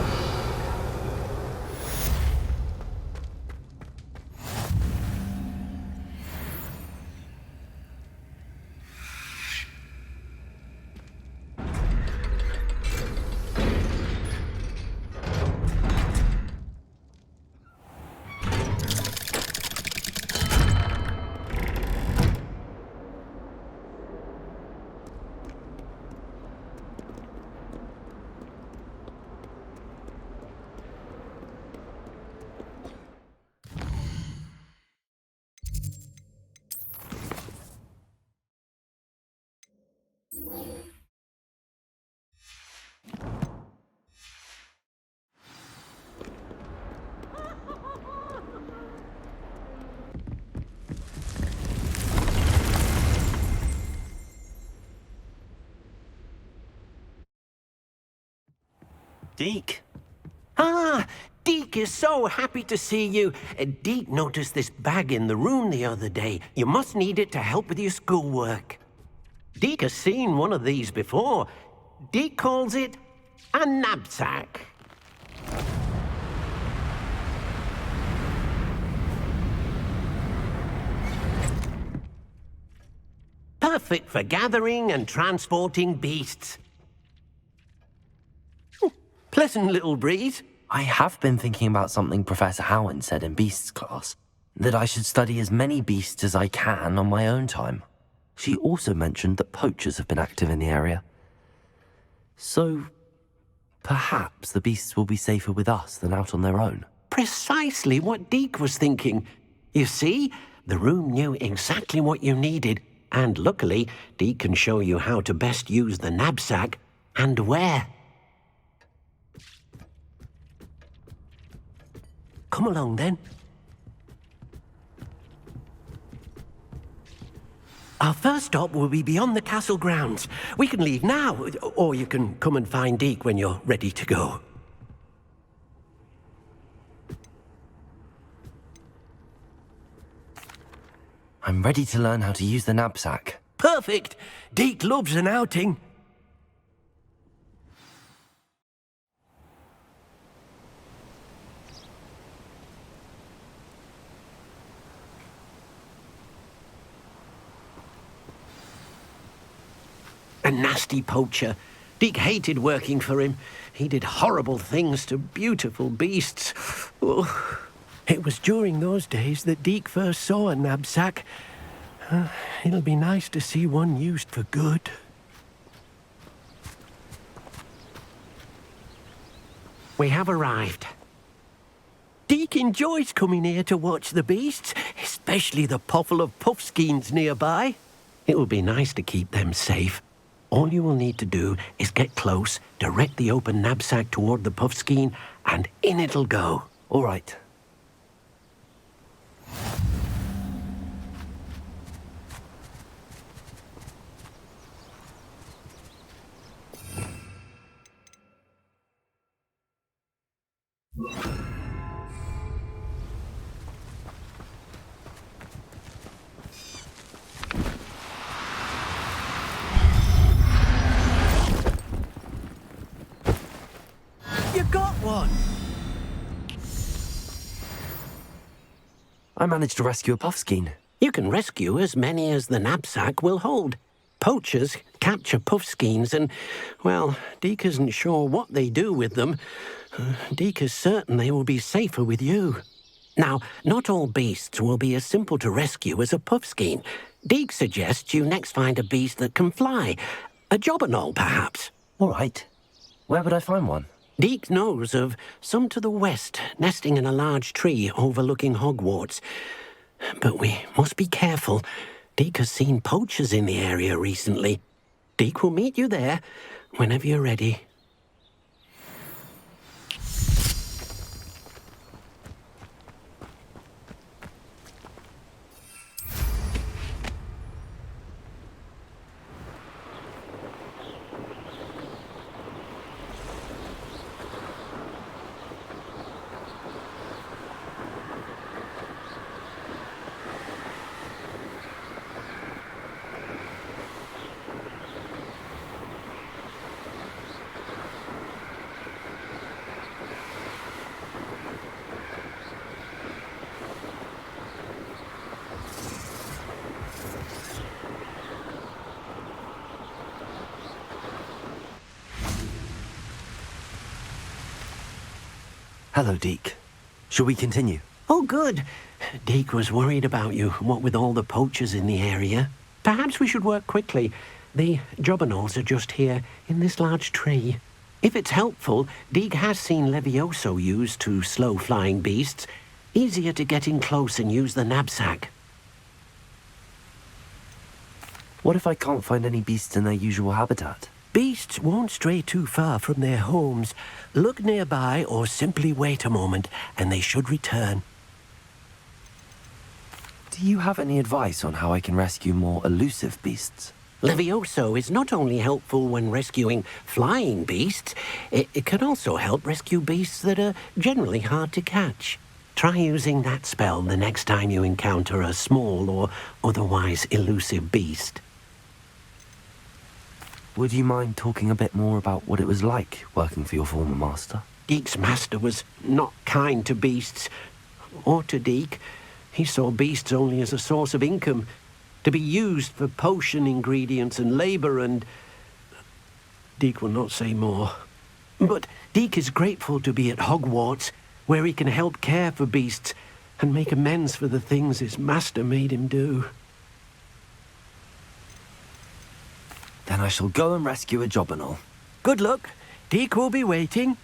Deke. Ah, Deke is so happy to see you. Deke noticed this bag in the room the other day. You must need it to help with your schoolwork. Deke has seen one of these before. Deke calls it a knapsack. Perfect for gathering and transporting beasts. Pleasant little breeze. I have been thinking about something Professor Howin said in Beasts class, that I should study as many beasts as I can on my own time. She also mentioned that poachers have been active in the area. So, perhaps the beasts will be safer with us than out on their own. Precisely what Deke was thinking. You see, the room knew exactly what you needed, and luckily, Deke can show you how to best use the knapsack and where. Come along, then. Our first stop will be beyond the castle grounds. We can leave now, or you can come and find Deke when you're ready to go. I'm ready to learn how to use the knapsack. Perfect! Deke loves an outing. A nasty poacher. Deke hated working for him. He did horrible things to beautiful beasts. Oh. It was during those days that Deke first saw a knapsack. It'll be nice to see one used for good. We have arrived. Deke enjoys coming here to watch the beasts, especially the puffle of puffskeins nearby. It will be nice to keep them safe. All you will need to do is get close, direct the open knapsack toward the puffskein, and in it'll go. All right. You got one! I managed to rescue a puffskein. You can rescue as many as the knapsack will hold. Poachers capture puffskeins and, well, Deke isn't sure what they do with them. Deke is certain they will be safer with you. Now, not all beasts will be as simple to rescue as a puffskein. Deke suggests you next find a beast that can fly. A Jobberknoll, perhaps. All right. Where would I find one? Deke knows of some to the west, nesting in a large tree overlooking Hogwarts. But we must be careful. Deke has seen poachers in the area recently. Deke will meet you there whenever you're ready. Hello, Deke. Shall we continue? Oh, good. Deke was worried about you, what with all the poachers in the area. Perhaps we should work quickly. The Jobberknolls are just here, in this large tree. If it's helpful, Deke has seen Levioso used to slow flying beasts. Easier to get in close and use the knapsack. What if I can't find any beasts in their usual habitat? Beasts won't stray too far from their homes. Look nearby or simply wait a moment, and they should return. Do you have any advice on how I can rescue more elusive beasts? Levioso is not only helpful when rescuing flying beasts, it can also help rescue beasts that are generally hard to catch. Try using that spell the next time you encounter a small or otherwise elusive beast. Would you mind talking a bit more about what it was like working for your former master? Deek's master was not kind to beasts, or to Deek. He saw beasts only as a source of income, to be used for potion ingredients and labor, and Deek will not say more. But Deek is grateful to be at Hogwarts, where he can help care for beasts and make amends for the things his master made him do. Then I shall go and rescue a job and all. Good luck. Deek will be waiting.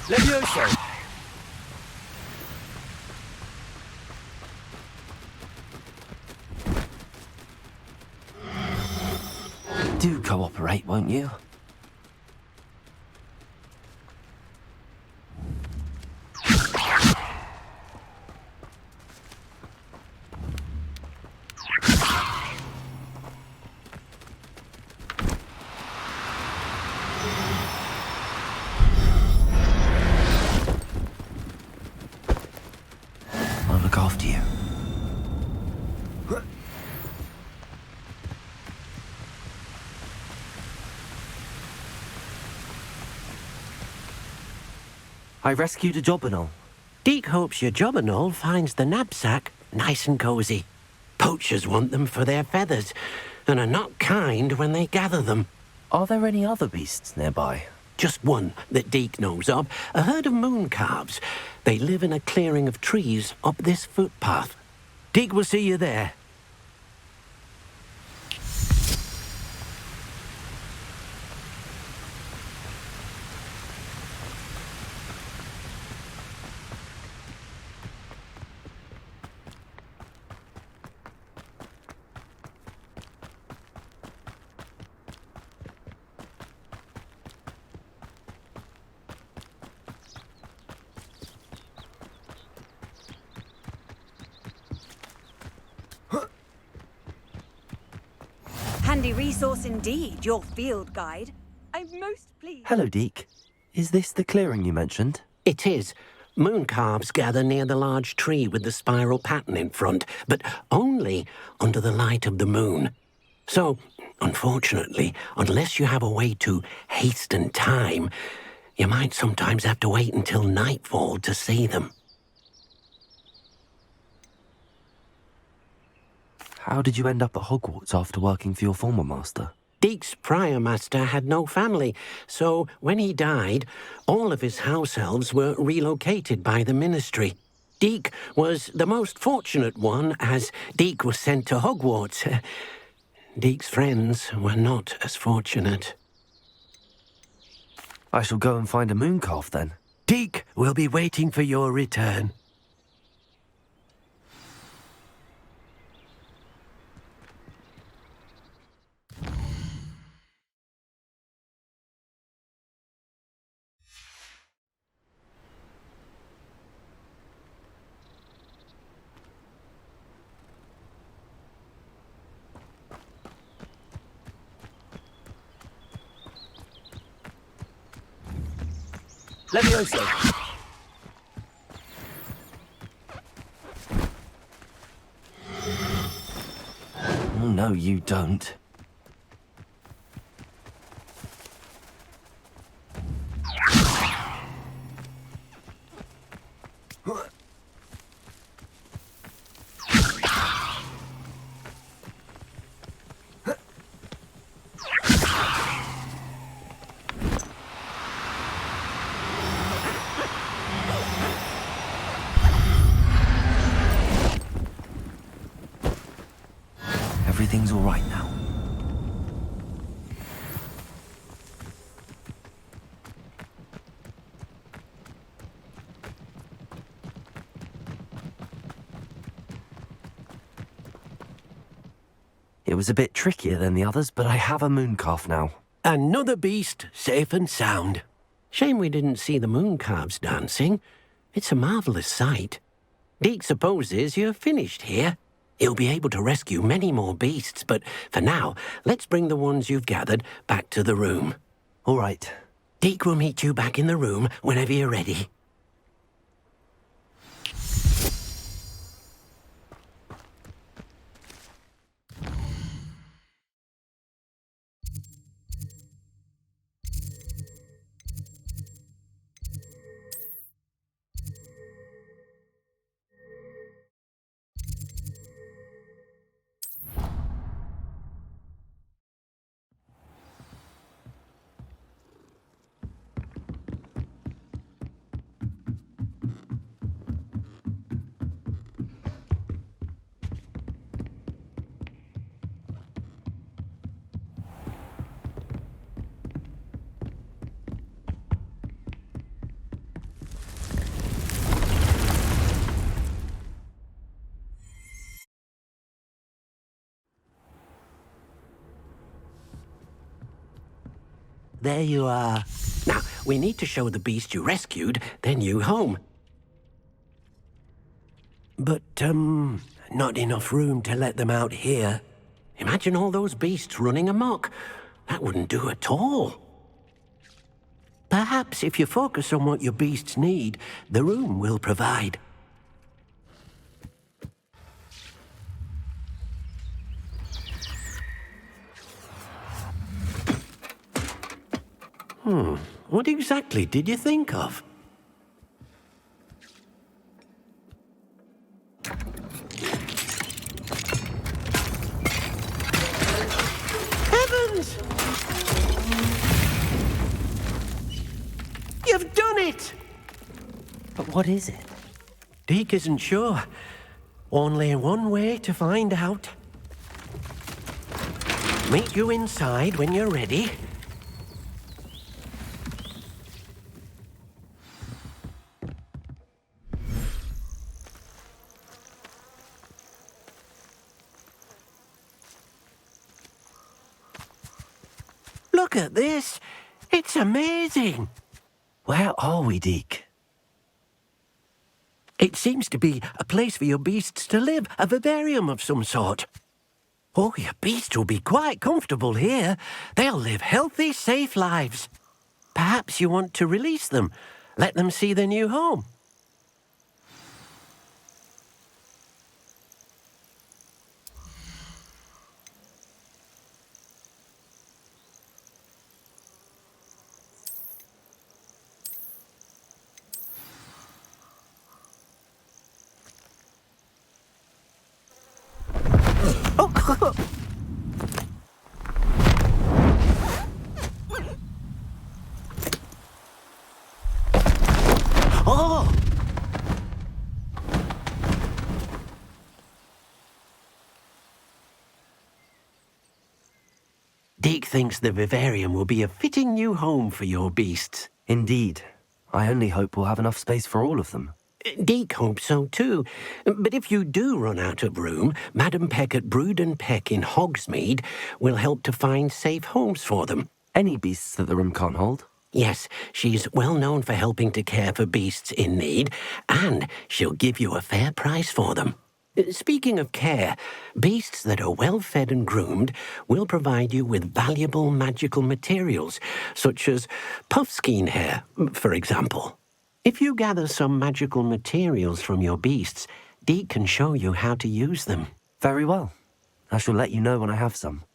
Levioso! Do cooperate, won't you? I'll look after you. I rescued a job and all. Deek hopes your job and all finds the knapsack nice and cozy. Poachers want them for their feathers, and are not kind when they gather them. Are there any other beasts nearby? Just one that Deek knows of, a herd of moon calves. They live in a clearing of trees up this footpath. Deek will see you there. Handy resource indeed, your field guide. I'm most pleased. Hello, Deek. Is this the clearing you mentioned? It is. Moon calves gather near the large tree with the spiral pattern in front, but only under the light of the moon. So, unfortunately, unless you have a way to hasten time, you might sometimes have to wait until nightfall to see them. How did you end up at Hogwarts after working for your former master? Deek's prior master had no family, so when he died, all of his house elves were relocated by the ministry. Deek was the most fortunate one, as Deek was sent to Hogwarts. Deek's friends were not as fortunate. I shall go and find a moon calf then. Deek will be waiting for your return. Levioso! Oh, no, you don't. everything's all right now. It was a bit trickier than the others, but I have a mooncalf now. Another beast, safe and sound. Shame we didn't see the mooncalves dancing. It's a marvellous sight. Deke supposes you're finished here. He'll be able to rescue many more beasts, but for now, let's bring the ones you've gathered back to the room. All right. Deke will meet you back in the room whenever you're ready. There you are. Now, we need to show the beast you rescued their new home. But, not enough room to let them out here. Imagine all those beasts running amok. That wouldn't do at all. Perhaps if you focus on what your beasts need, the room will provide. What exactly did you think of? Heavens! You've done it! But what is it? Deke isn't sure. Only one way to find out. Meet you inside when you're ready. Look at this. It's amazing. Where are we, Deke? It seems to be a place for your beasts to live, a vivarium of some sort. Oh, your beasts will be quite comfortable here. They'll live healthy, safe lives. Perhaps you want to release them, let them see their new home. Oh! Deke thinks the vivarium will be a fitting new home for your beasts. Indeed. I only hope we'll have enough space for all of them. Deke hopes so too. But if you do run out of room, Madam Peck at Brood and Peck in Hogsmeade will help to find safe homes for them. Any beasts that the room can't hold? Yes, she's well known for helping to care for beasts in need, and she'll give you a fair price for them. Speaking of care, beasts that are well fed and groomed will provide you with valuable magical materials, such as puffskein hair, for example. If you gather some magical materials from your beasts, Deke can show you how to use them. Very well. I shall let you know when I have some.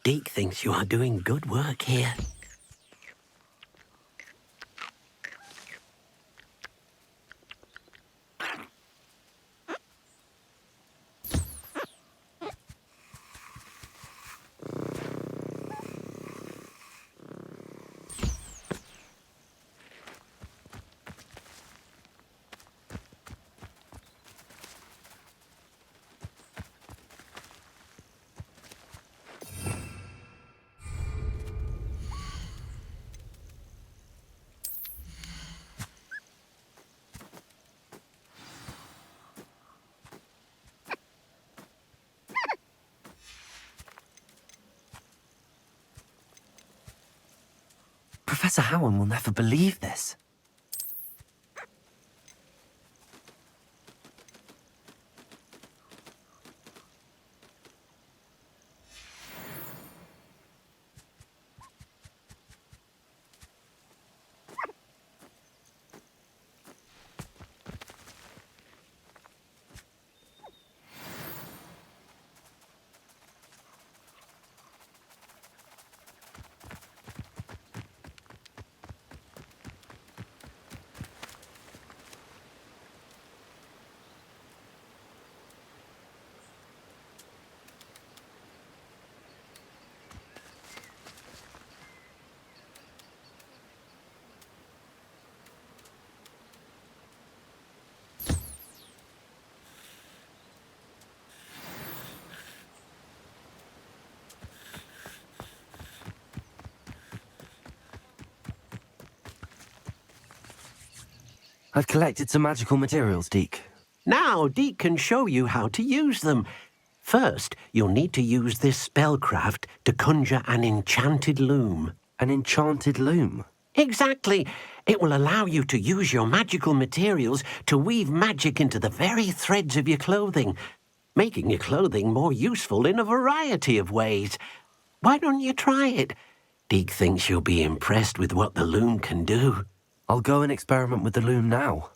Deke thinks you are doing good work here. Professor Howard will never believe this. I've collected some magical materials, Deke. Now, Deke can show you how to use them. First, you'll need to use this spellcraft to conjure an enchanted loom. An enchanted loom? Exactly. It will allow you to use your magical materials to weave magic into the very threads of your clothing, making your clothing more useful in a variety of ways. Why don't you try it? Deke thinks you'll be impressed with what the loom can do. I'll go and experiment with the loom now.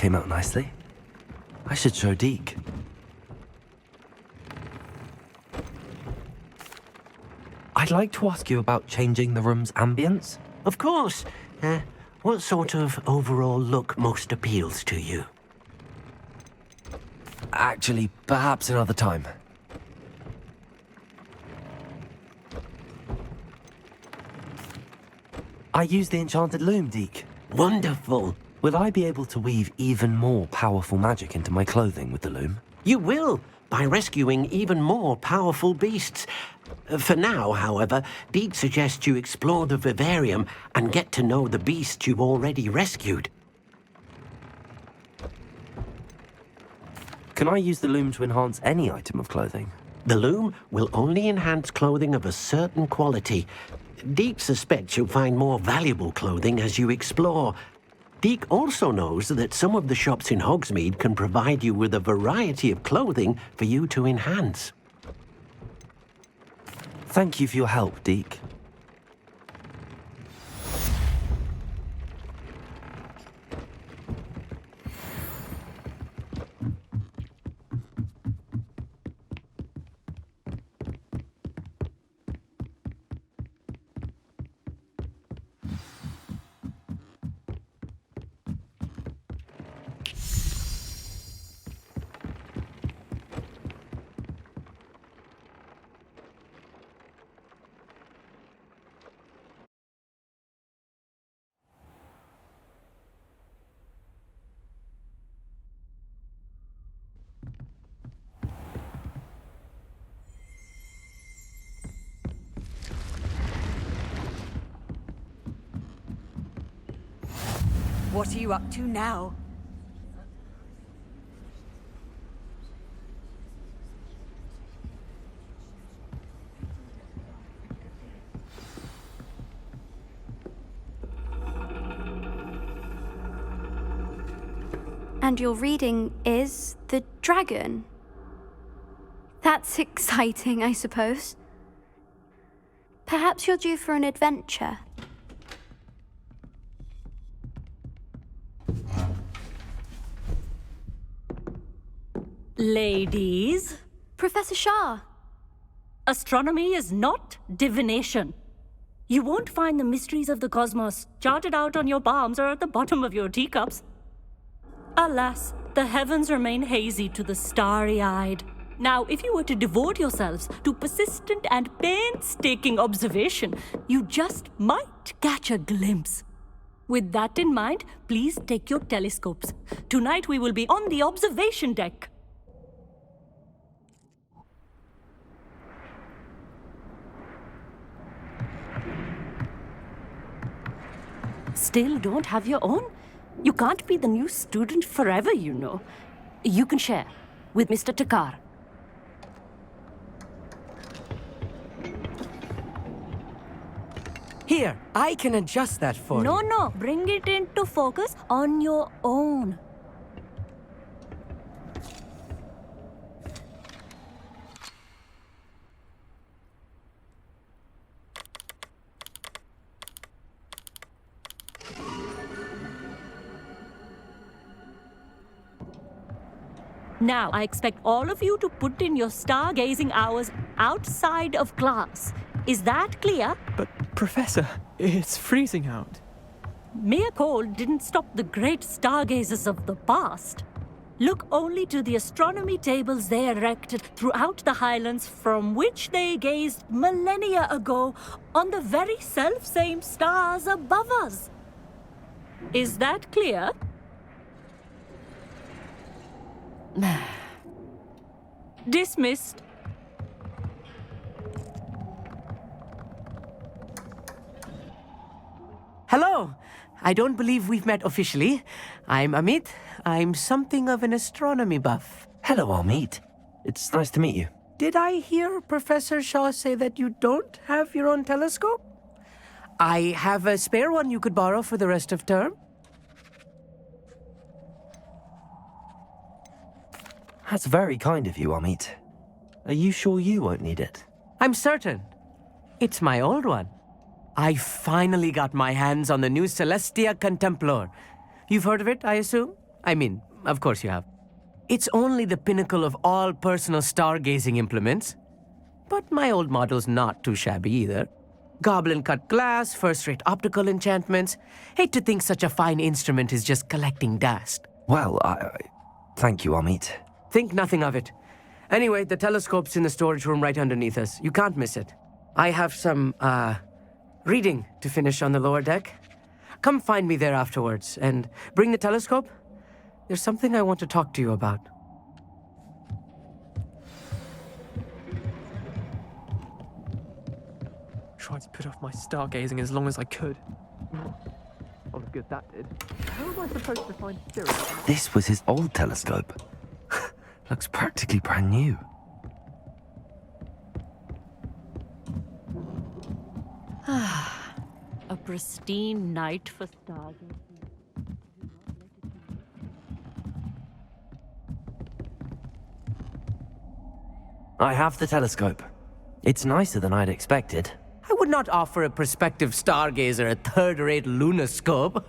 came out nicely. I should show Deke. I'd like to ask you about changing the room's ambience. Of course. What sort of overall look most appeals to you? Actually, perhaps another time. I use the enchanted loom, Deke. Wonderful. Will I be able to weave even more powerful magic into my clothing with the loom? You will, by rescuing even more powerful beasts. For now, however, Deke suggests you explore the vivarium and get to know the beasts you've already rescued. Can I use the loom to enhance any item of clothing? The loom will only enhance clothing of a certain quality. Deke suspects you'll find more valuable clothing as you explore. Deke also knows that some of the shops in Hogsmeade can provide you with a variety of clothing for you to enhance. Thank you for your help, Deke. What are you up to now? And your reading is The Dragon. That's exciting, I suppose. Perhaps you're due for an adventure. Ladies. Professor Shah. Astronomy is not divination. You won't find the mysteries of the cosmos charted out on your palms or at the bottom of your teacups. Alas, the heavens remain hazy to the starry-eyed. Now, if you were to devote yourselves to persistent and painstaking observation, you just might catch a glimpse. With that in mind, please take your telescopes. Tonight we will be on the observation deck. Still don't have your own? You can't be the new student forever, you know. You can share with Mr. Takar. Here, I can adjust that for you. No, bring it into focus on your own. Now, I expect all of you to put in your stargazing hours outside of class. Is that clear? But, Professor, it's freezing out. Mere cold didn't stop the great stargazers of the past. Look only to the astronomy tables they erected throughout the Highlands from which they gazed millennia ago on the very self-same stars above us. Is that clear? Dismissed. Hello. I don't believe we've met officially. I'm Amit. I'm something of an astronomy buff. Hello, Amit. It's nice to meet you. Did I hear Professor Shaw say that you don't have your own telescope? I have a spare one you could borrow for the rest of term. That's very kind of you, Amit. Are you sure you won't need it? I'm certain. It's my old one. I finally got my hands on the new Celestia Contemplar. You've heard of it, I assume? I mean, of course you have. It's only the pinnacle of all personal stargazing implements. But my old model's not too shabby either. Goblin-cut glass, first-rate optical enchantments. Hate to think such a fine instrument is just collecting dust. Well, thank you, Amit. Think nothing of it. Anyway, the telescope's in the storage room right underneath us. You can't miss it. I have some, reading to finish on the lower deck. Come find me there afterwards, and bring the telescope. There's something I want to talk to you about. Tried to put off my stargazing as long as I could. All the good that did. How am I supposed to find spirits? This was his old telescope. Looks practically brand new. A pristine night for stargazing. I have the telescope. It's nicer than I'd expected. I would not offer a prospective stargazer a third-rate lunoscope.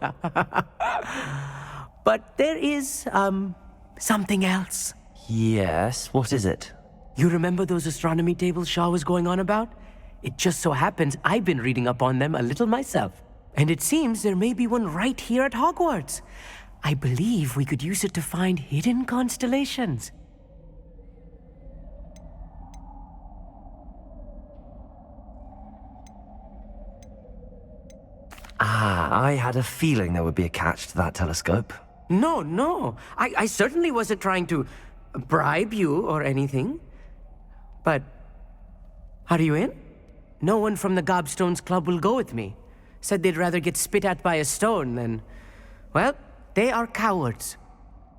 But there is, something else. Yes, what is it? You remember those astronomy tables Shaw was going on about? It just so happens I've been reading up on them a little myself. And it seems there may be one right here at Hogwarts. I believe we could use it to find hidden constellations. I had a feeling there would be a catch to that telescope. No. I certainly wasn't trying to bribe you or anything. But, are you in? No one from the Gobstones Club will go with me. Said they'd rather get spit at by a stone than... Well, they are cowards.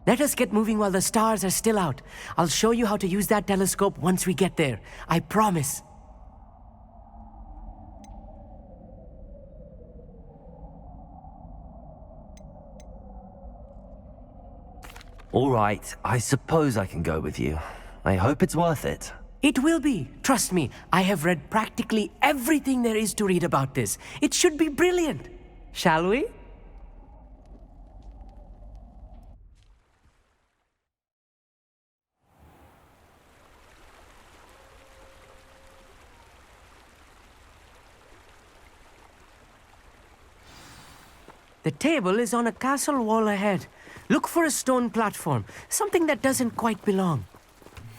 Let us get moving while the stars are still out. I'll show you how to use that telescope once we get there. I promise. All right, I suppose I can go with you. I hope it's worth it. It will be. Trust me, I have read practically everything there is to read about this. It should be brilliant. Shall we? The table is on a castle wall ahead. Look for a stone platform, something that doesn't quite belong.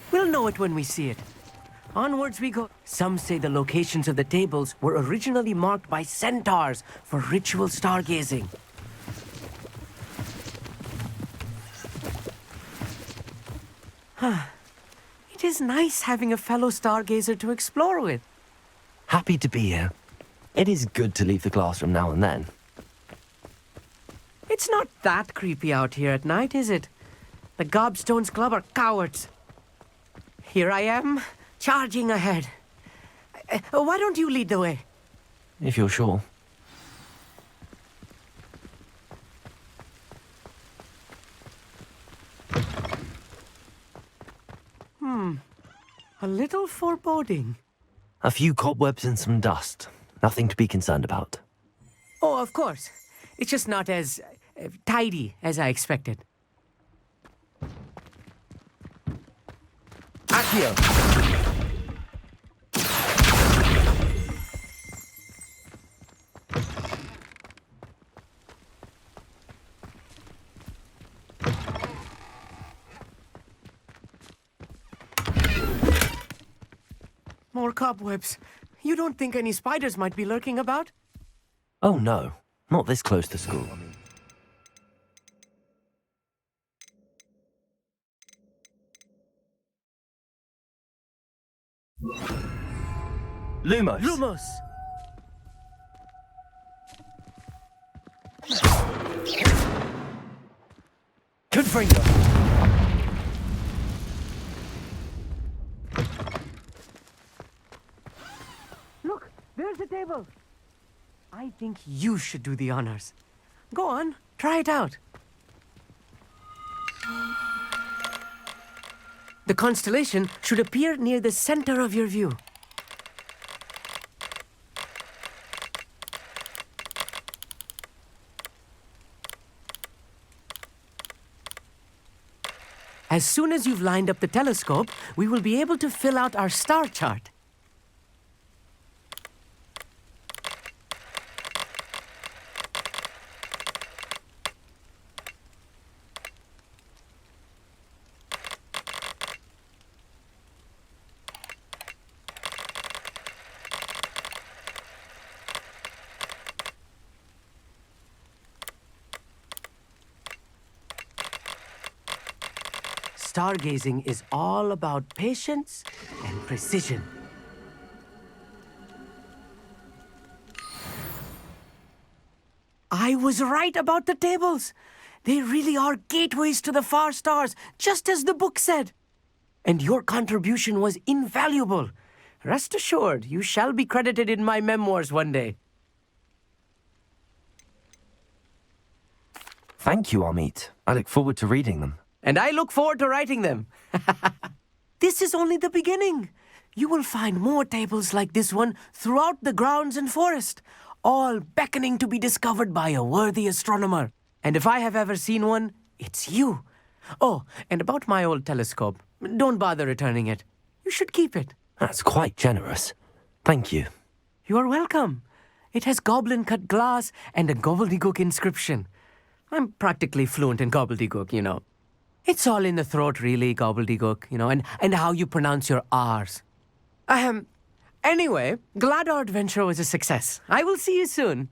We'll know it when we see it. Onwards we go. Some say the locations of the tables were originally marked by centaurs for ritual stargazing. It is nice having a fellow stargazer to explore with. Happy to be here. It is good to leave the classroom now and then. It's not that creepy out here at night, is it? The Gobstones Club are cowards. Here I am, charging ahead. Why don't you lead the way? If you're sure. A little foreboding. A few cobwebs and some dust. Nothing to be concerned about. Oh, of course. It's just not as tidy as I expected. Accio! More cobwebs. You don't think any spiders might be lurking about? Oh no, not this close to school. Lumos! Lumos! Confringo! Look, there's the table. I think you should do the honors. Go on, try it out. The constellation should appear near the center of your view. As soon as you've lined up the telescope, we will be able to fill out our star chart. Stargazing is all about patience and precision. I was right about the tables. They really are gateways to the far stars, just as the book said. And your contribution was invaluable. Rest assured, you shall be credited in my memoirs one day. Thank you, Amit. I look forward to reading them. And I look forward to writing them. This is only the beginning. You will find more tables like this one throughout the grounds and forest, all beckoning to be discovered by a worthy astronomer. And if I have ever seen one, it's you. Oh, and about my old telescope, don't bother returning it. You should keep it. That's quite generous. Thank you. You are welcome. It has goblin-cut glass and a gobbledygook inscription. I'm practically fluent in gobbledygook, you know. It's all in the throat, really, gobbledygook, you know, and how you pronounce your R's. Anyway, glad our adventure was a success. I will see you soon.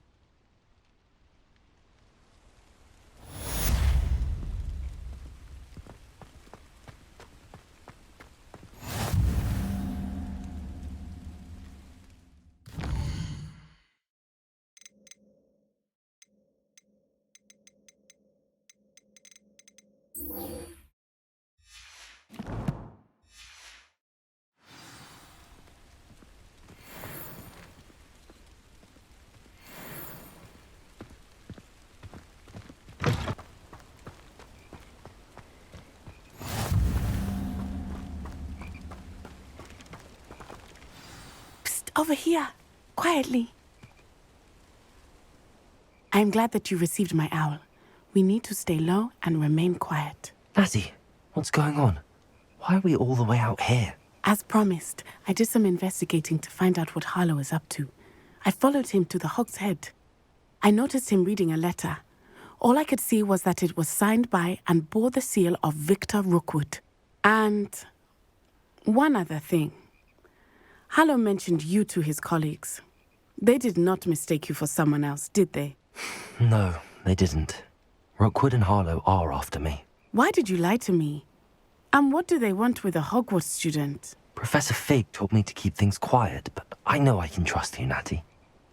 Over here, quietly. I'm glad that you received my owl. We need to stay low and remain quiet. Natty, what's going on? Why are we all the way out here? As promised, I did some investigating to find out what Harlow is up to. I followed him to the Hog's Head. I noticed him reading a letter. All I could see was that it was signed by and bore the seal of Victor Rookwood. And one other thing. Harlow mentioned you to his colleagues. They did not mistake you for someone else, did they? No, they didn't. Rookwood and Harlow are after me. Why did you lie to me? And what do they want with a Hogwarts student? Professor Fig told me to keep things quiet, but I know I can trust you, Natty.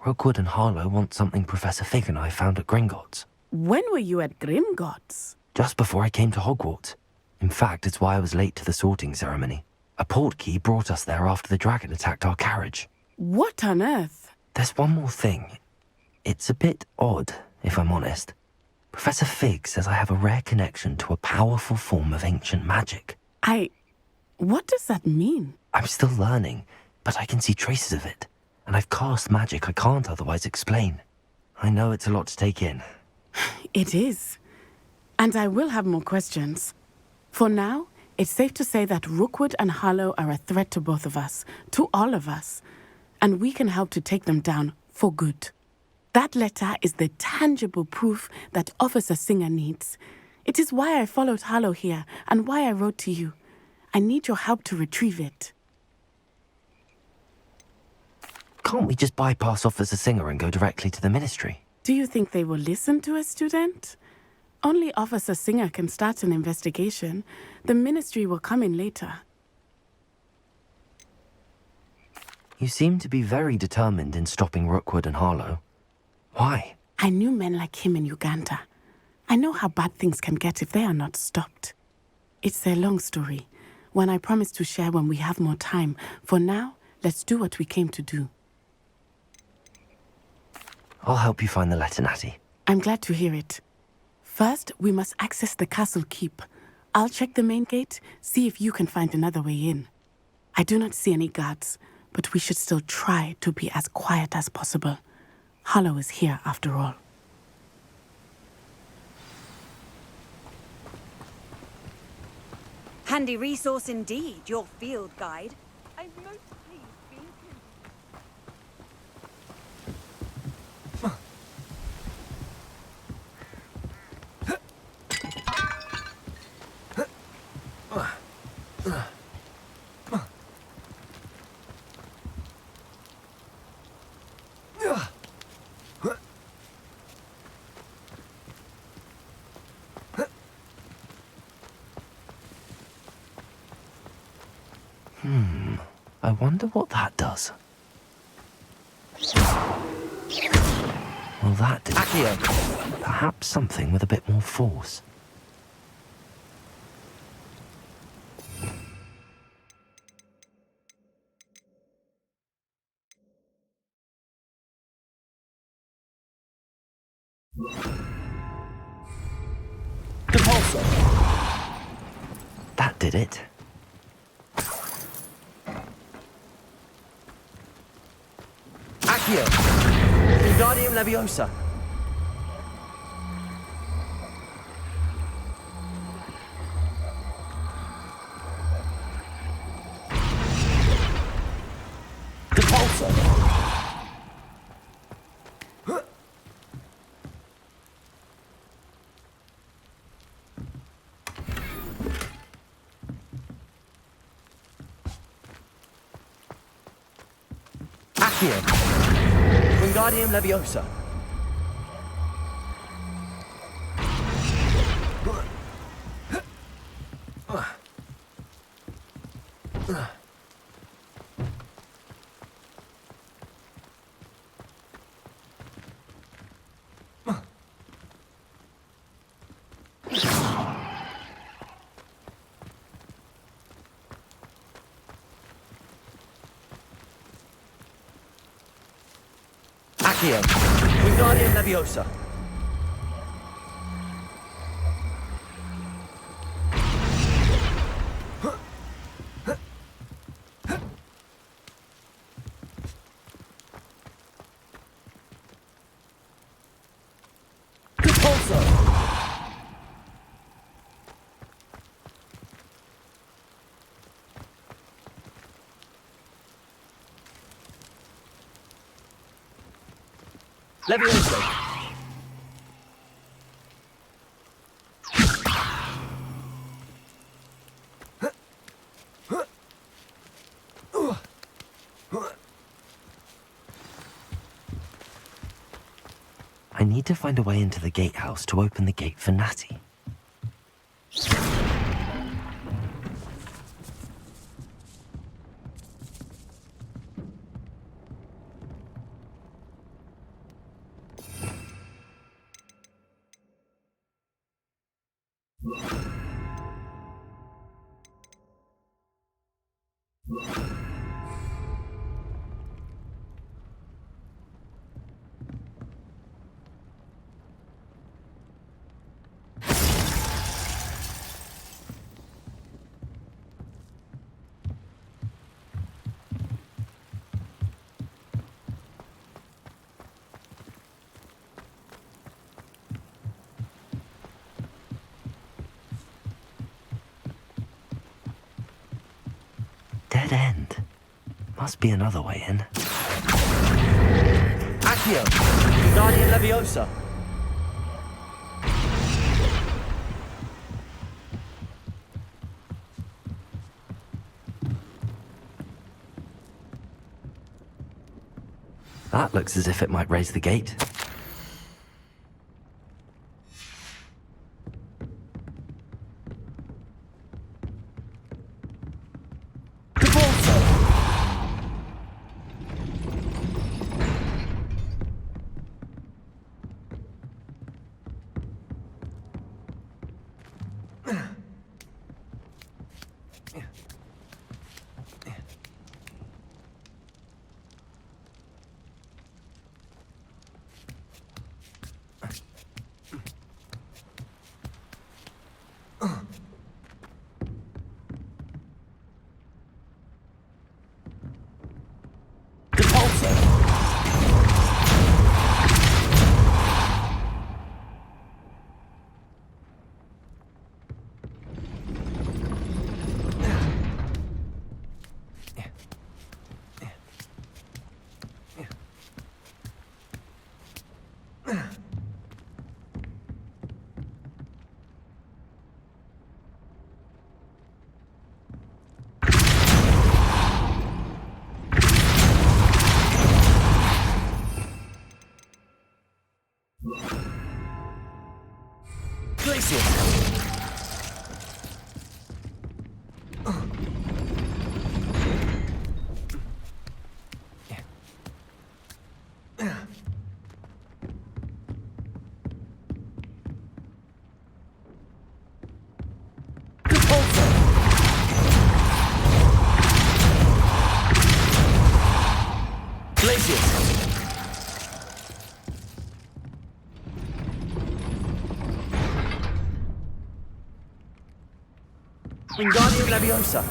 Rookwood and Harlow want something Professor Fig and I found at Gringotts. When were you at Gringotts? Just before I came to Hogwarts. In fact, it's why I was late to the sorting ceremony. A portkey brought us there after the dragon attacked our carriage. What on earth? There's one more thing. It's a bit odd, if I'm honest. Professor Fig says I have a rare connection to a powerful form of ancient magic. What does that mean? I'm still learning, but I can see traces of it. And I've cast magic I can't otherwise explain. I know it's a lot to take in. It is. And I will have more questions. For now, it's safe to say that Rookwood and Harlow are a threat to both of us, to all of us, and we can help to take them down for good. That letter is the tangible proof that Officer Singer needs. It is why I followed Harlow here and why I wrote to you. I need your help to retrieve it. Can't we just bypass Officer Singer and go directly to the Ministry? Do you think they will listen to a student? Only Officer Singer can start an investigation. The Ministry will come in later. You seem to be very determined in stopping Rookwood and Harlow. Why? I knew men like him in Uganda. I know how bad things can get if they are not stopped. It's a long story, one I promise to share when we have more time. For now, let's do what we came to do. I'll help you find the letter, Natty. I'm glad to hear it. First, we must access the castle keep. I'll check the main gate, see if you can find another way in. I do not see any guards, but we should still try to be as quiet as possible. Harlow is here, after all. Handy resource indeed, your field guide. I'm most pleased being I wonder what that does. Well, that did. Accio! Perhaps something with a bit more force. Repulsor! That did it. Accio! Wingardium Leviosa! Repulsor! Accio! Wingardium Leviosa! Accio! Wingardium Leviosa! Repulsor! Leviosa! I need to find a way into the gatehouse to open the gate for Natty. Dead end. Must be another way in. Accio! Wingardium Leviosa! That looks as if it might raise the gate. Wingardium Leviosa.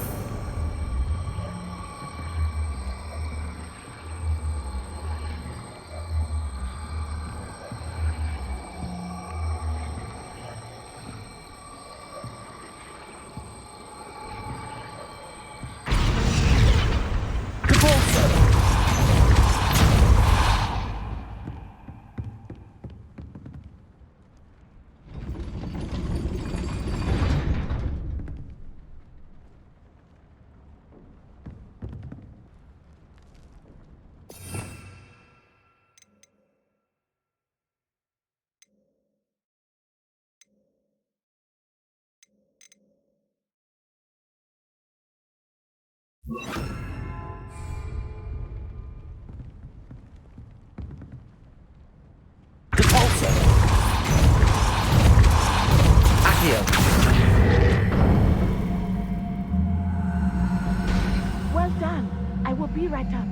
Well done. I will be right up.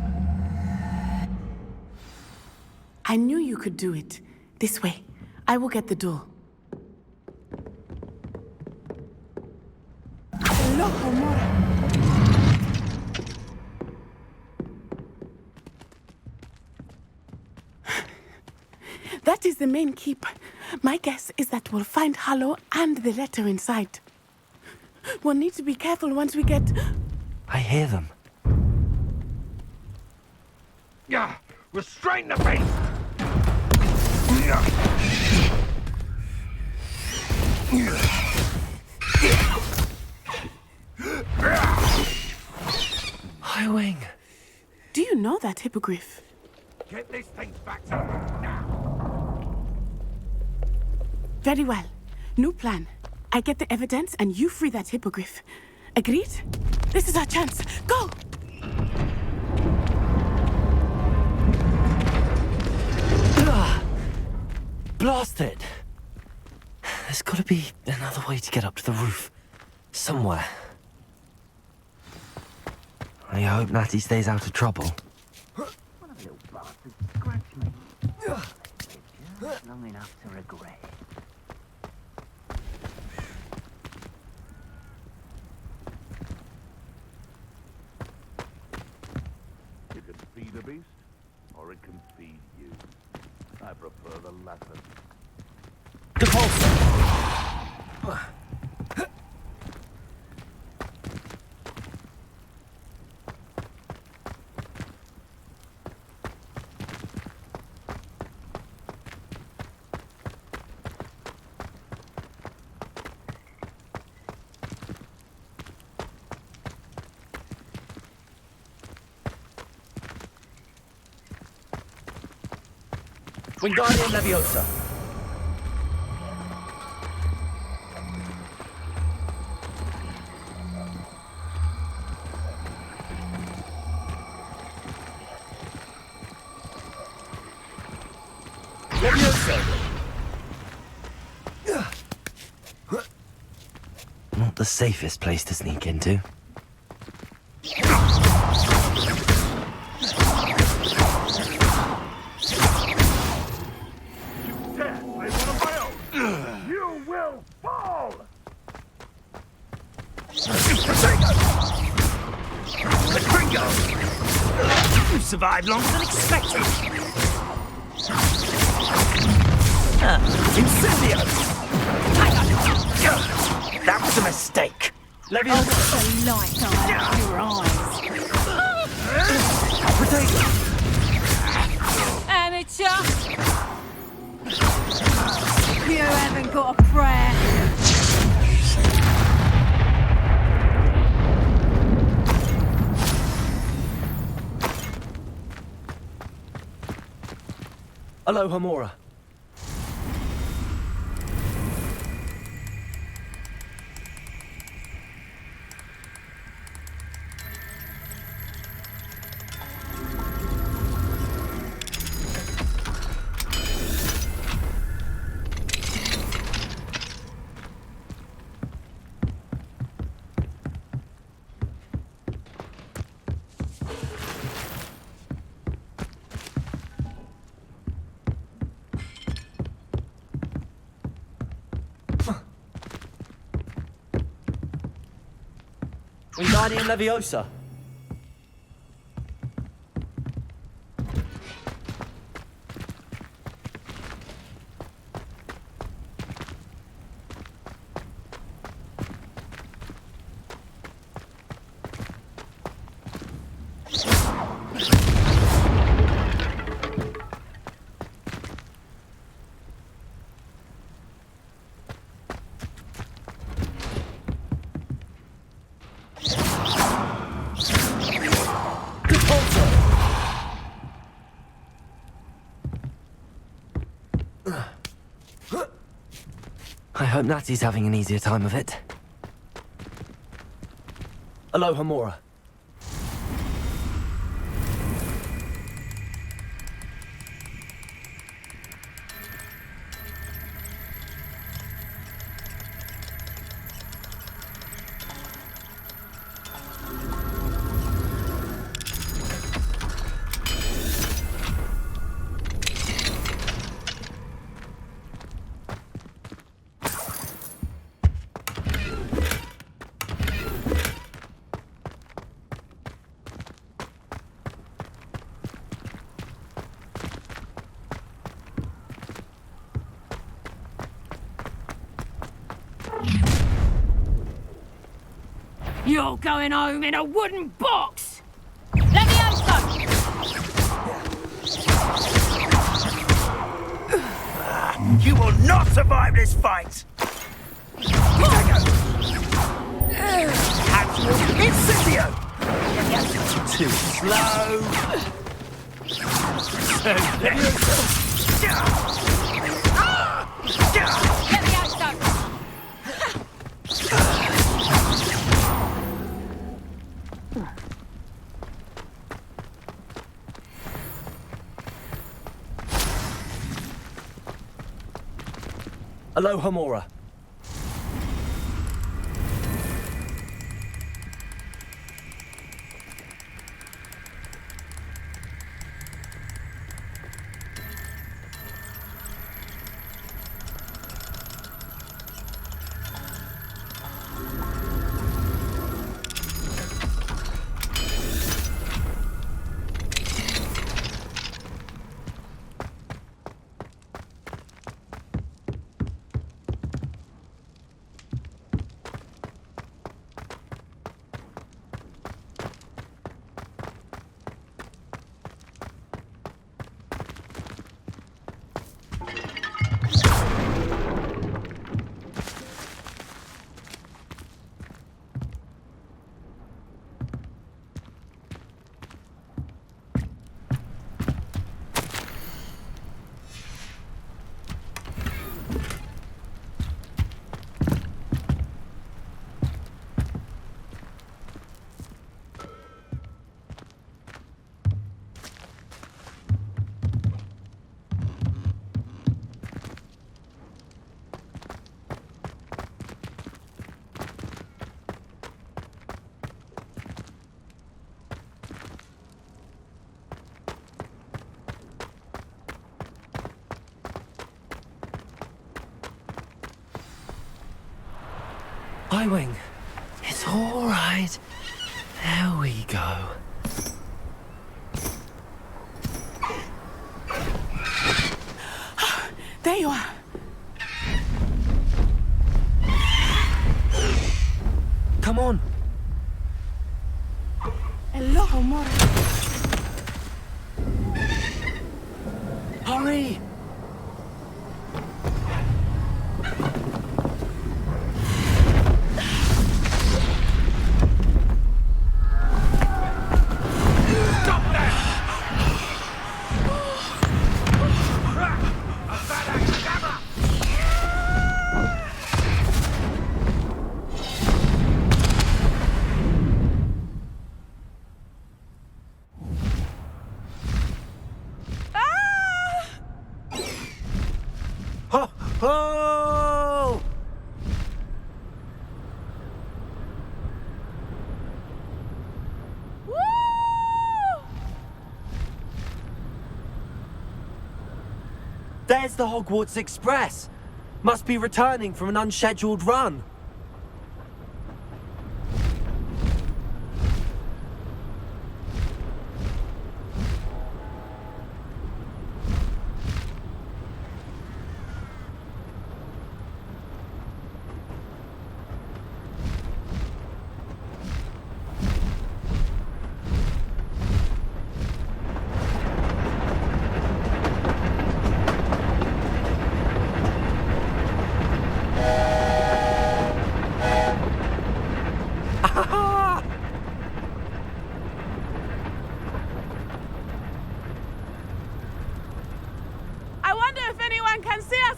I knew you could do it. This way. I will get the door. Hello, Homura. That is the main keep. My guess is that we'll find Hollow and the letter inside. We'll need to be careful once we get... I hear them. Yeah, restrain the beast! Highwing. Do you know that hippogriff? Get this thing back to me now! Very well. New plan. I get the evidence and you free that hippogriff. Agreed? This is our chance. Go! Blasted! There's gotta be another way to get up to the roof. Somewhere. I hope Natty stays out of trouble. One of the little bastards scratched me. Just long enough to regret it. You can feed a beast, or it can feed you. I prefer the latter. Wingardium Leviosa. Not the safest place to sneak into. You will fall! The Gringo! You survived longer than expected! Incendio! That was a mistake! Leviosa! Oh, the light out of your eyes! Amateur! You haven't got a prayer! Hello, Homura. Wingardium Leviosa. I hope Natty's having an easier time of it. Aloha Mora. You're going home in a wooden box! Leviosa! You will not survive this fight! Incendio! Too slow! Aloha Mora. Wing, it's all right. There we go. There you are. Come on. Hello, Mora. Hurry! Oh! There's the Hogwarts Express. Must be returning from an unscheduled run.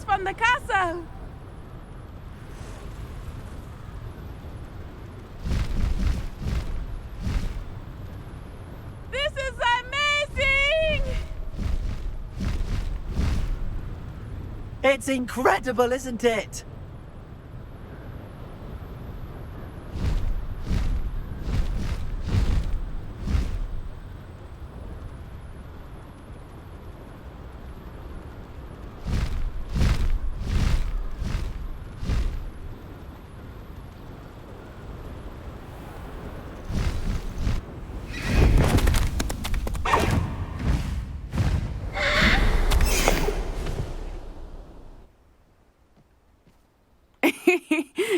news from the castle! This is amazing! It's incredible, isn't it?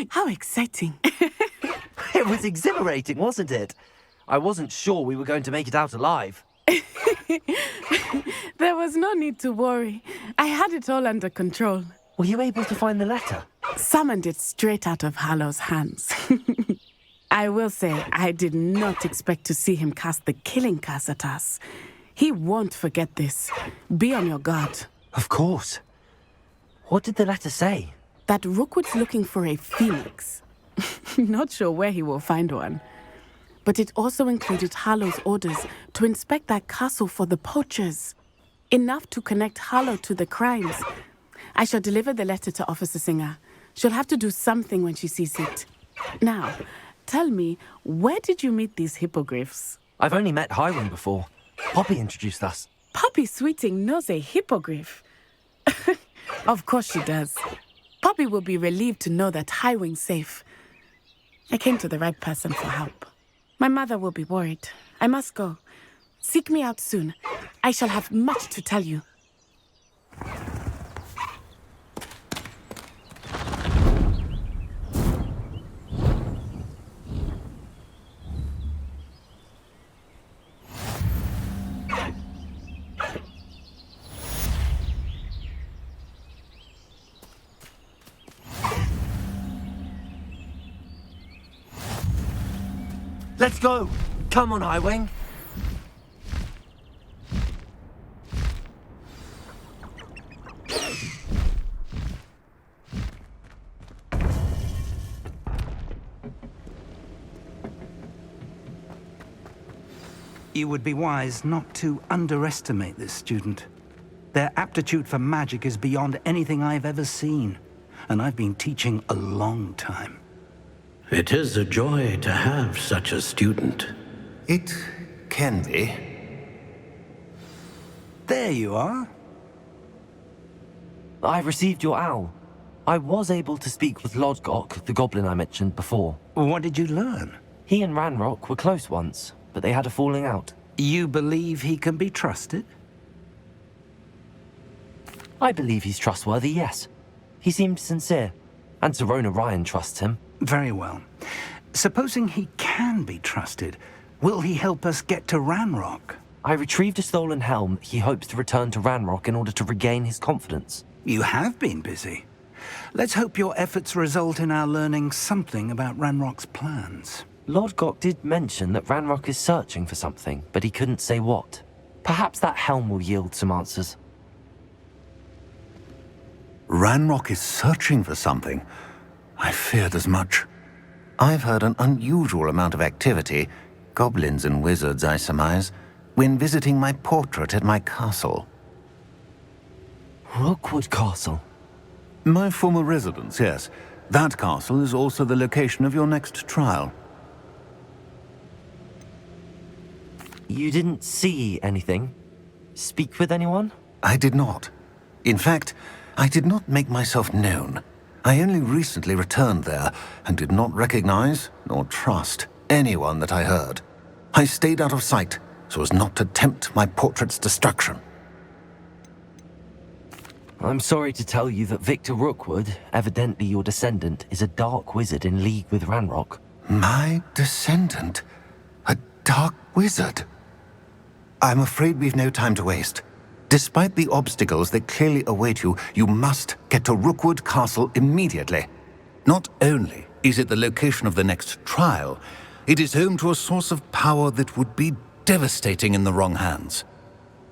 How exciting. It was exhilarating, wasn't it? I wasn't sure we were going to make it out alive. There was no need to worry. I had it all under control. Were you able to find the letter? Summoned it straight out of Hallow's hands. I will say, I did not expect to see him cast the killing curse at us. He won't forget this. Be on your guard. Of course. What did the letter say? That Rookwood's looking for a phoenix. Not sure where he will find one. But it also included Hallow's orders to inspect that castle for the poachers. Enough to connect Hallow to the crimes. I shall deliver the letter to Officer Singer. She'll have to do something when she sees it. Now, tell me, where did you meet these hippogriffs? I've only met Highwing before. Poppy introduced us. Poppy Sweeting knows a hippogriff. Of course she does. Poppy will be relieved to know that Highwing's safe. I came to the right person for help. My mother will be worried. I must go. Seek me out soon. I shall have much to tell you. Let's go! Come on, Highwing! You would be wise not to underestimate this student. Their aptitude for magic is beyond anything I've ever seen, and I've been teaching a long time. It is a joy to have such a student. It can be. There you are. I received your owl. I was able to speak with Lodgok, the goblin I mentioned before. What did you learn? He and Ranrok were close once, but they had a falling out. You believe he can be trusted? I believe he's trustworthy, yes. He seemed sincere, and Serona Ryan trusts him. Very well. Supposing he can be trusted, will he help us get to Ranrok? I retrieved a stolen helm he hopes to return to Ranrok in order to regain his confidence. You have been busy. Let's hope your efforts result in our learning something about Ranrock's plans. Lodgok did mention that Ranrok is searching for something, but he couldn't say what. Perhaps that helm will yield some answers. Ranrok is searching for something? I feared as much. I've heard an unusual amount of activity, goblins and wizards, I surmise, when visiting my portrait at my castle. Rookwood Castle? My former residence, yes. That castle is also the location of your next trial. You didn't see anything? Speak with anyone? I did not. In fact, I did not make myself known. I only recently returned there and did not recognize nor trust anyone that I heard. I stayed out of sight so as not to tempt my portrait's destruction. I'm sorry to tell you that Victor Rookwood, evidently your descendant, is a dark wizard in league with Ranrok. My descendant? A dark wizard? I'm afraid we've no time to waste. Despite the obstacles that clearly await you, you must get to Rookwood Castle immediately. Not only is it the location of the next trial, it is home to a source of power that would be devastating in the wrong hands.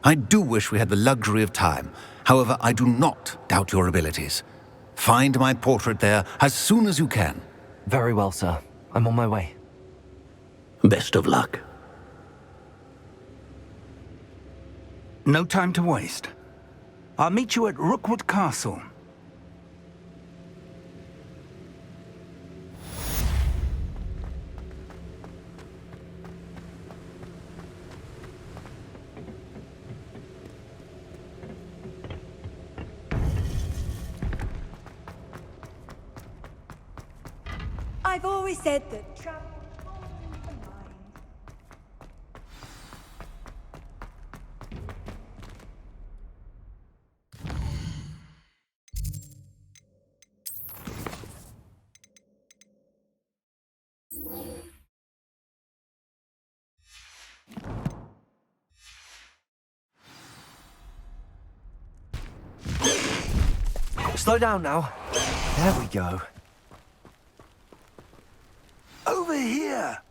I do wish we had the luxury of time, However, I do not doubt your abilities. Find my portrait there as soon as you can. Very well, sir. I'm on my way. Best of luck. No time to waste. I'll meet you at Rookwood Castle. I've always said that travel calms the mind. Slow down now. There we go. Over here!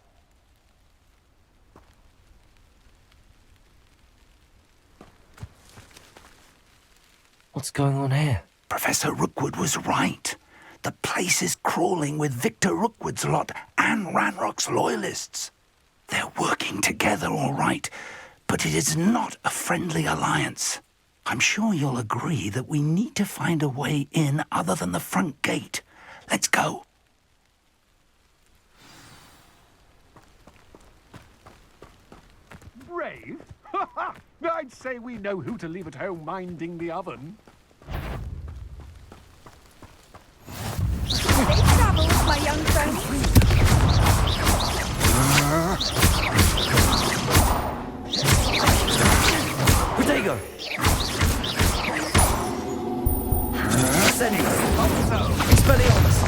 What's going on here? Professor Rookwood was right. The place is crawling with Victor Rookwood's lot and Ranrok's loyalists. They're working together, all right, but it is not a friendly alliance. I'm sure you'll agree that we need to find a way in other than the front gate. Let's go. Brave? I'd say we know who to leave at home minding the oven. Safe travels, my young friend. Protego! Ascendio! Expelliarmus!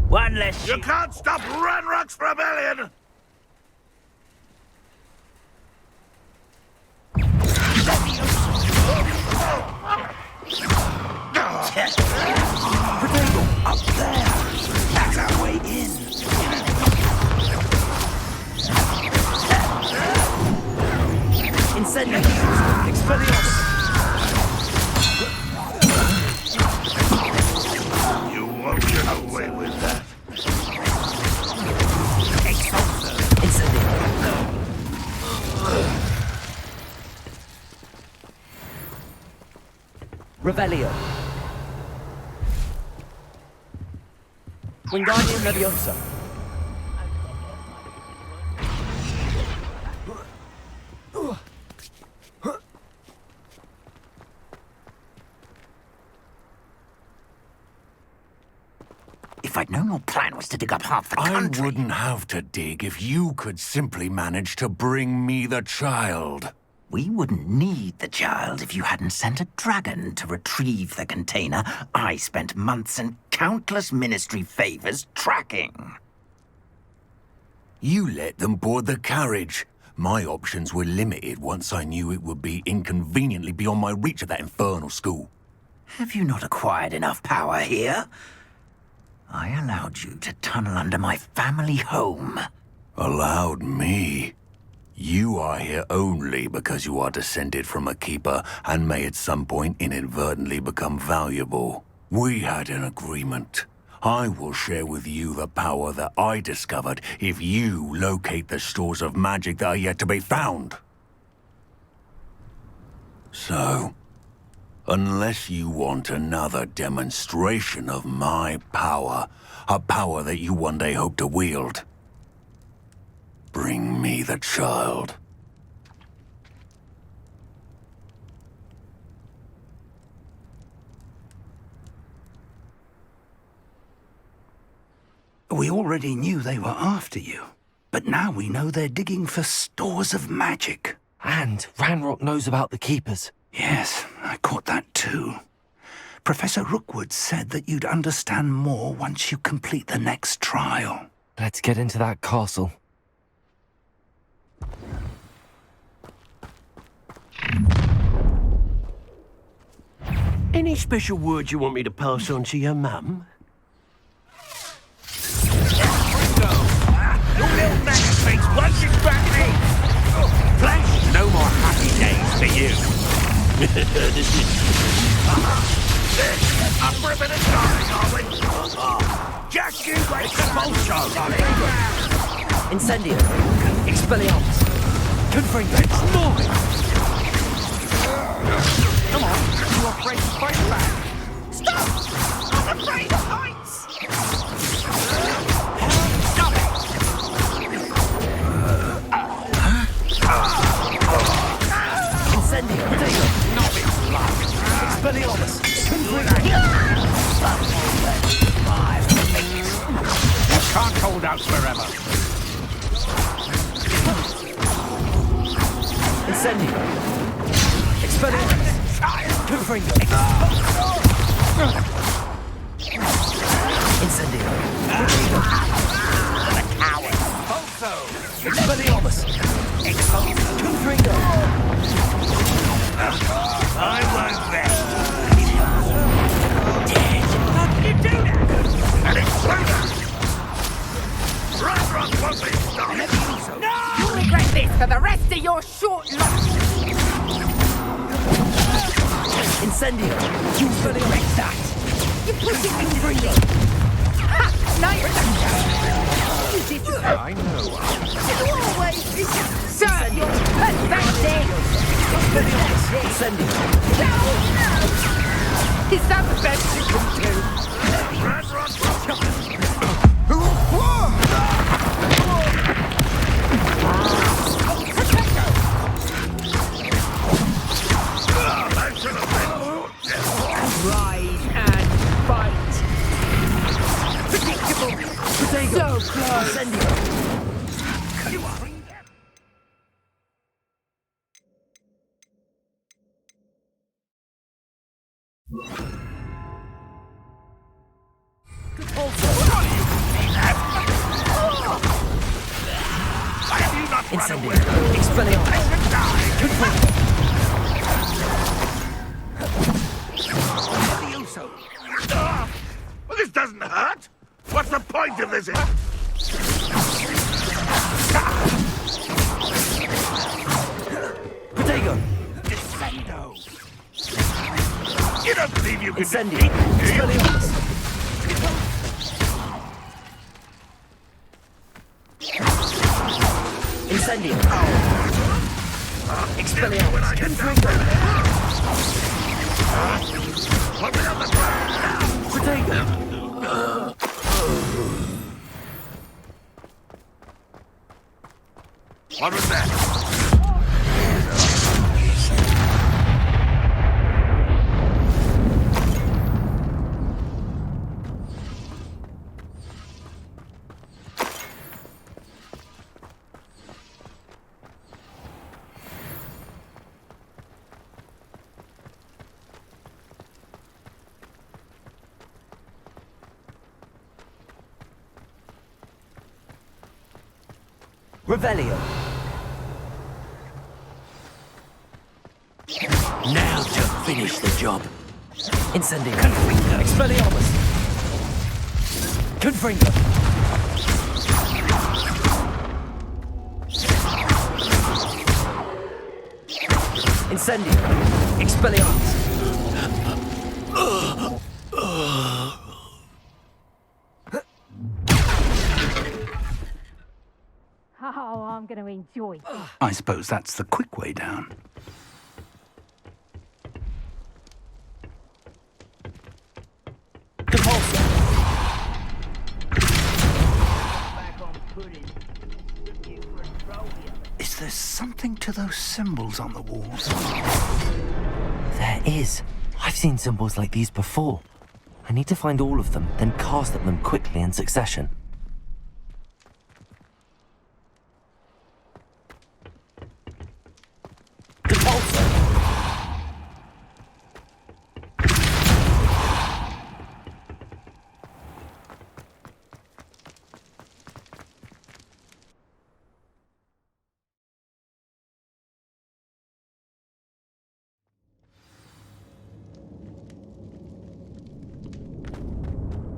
One less. You can't stop Ranrok's rebellion! Potato, up there! That's our way in! Incendio! Expelliarmus! You won't get away with that. Revelio. Wingardium Leviosa. If I'd known your plan was to dig up half the country... I wouldn't have to dig if you could simply manage to bring me the child. We wouldn't need the child if you hadn't sent a dragon to retrieve the container I spent months and countless ministry favors tracking. You let them board the carriage. My options were limited once I knew it would be inconveniently beyond my reach at that infernal school. Have you not acquired enough power here? I allowed you to tunnel under my family home. Allowed me? You are here only because you are descended from a keeper and may at some point inadvertently become valuable. We had an agreement. I will share with you the power that I discovered if you locate the stores of magic that are yet to be found. So, unless you want another demonstration of my power, a power that you one day hope to wield, bring me the child. We already knew they were after you, but now we know they're digging for stores of magic. And Ranrok knows about the Keepers. Yes, I caught that too. Professor Rookwood said that you'd understand more once you complete the next trial. Let's get into that castle. Any special words you want me to pass on to your mum? Your little maggot face once it's back me! Flash, no more happy days for you. Up for a bit of starring, are we? Just you wait for Vulture! Incendio. Expelliarmus. Confringo. Come on, you afraid to fight back? Stop! I'm afraid of heights! Stop it! Incendio. Not in blood. Expelliarmus. You can't hold out forever. Incendio. Expelliarmus. Confringo. Incendio. The coward. Also. Expelliarmus. Confringo. I won't rest. Dead. How did you do that? An intruder! Ranrok won't be stopped! No! You'll regret this for the rest of your short life! Incendio. Expelliarmus. That! You're pushing me to sleep! Ha! Nice! I know. You always serve your pathetic! Incendio. No! Is that the best you can do? Rise and fight! Predictable! So close! Incendio. Incendio. Expelliarmus. Confringo. Well, this doesn't hurt. What's the point of this? Protego. Descendo. You don't believe you can Incendio. defeat me, do you? Expelliarmus. Incendio. Expelliarmus. Confringo. Put me on the ground. Protego. What was that? Revelio. Now to finish the job. Incendio. Confringo. Expelliarmus. Confringo. Incendio. Expelliarmus. Oh, I'm going to enjoy this. I suppose that's the quick way down. Is there something to those symbols on the walls? There is. I've seen symbols like these before. I need to find all of them, then cast at them quickly in succession.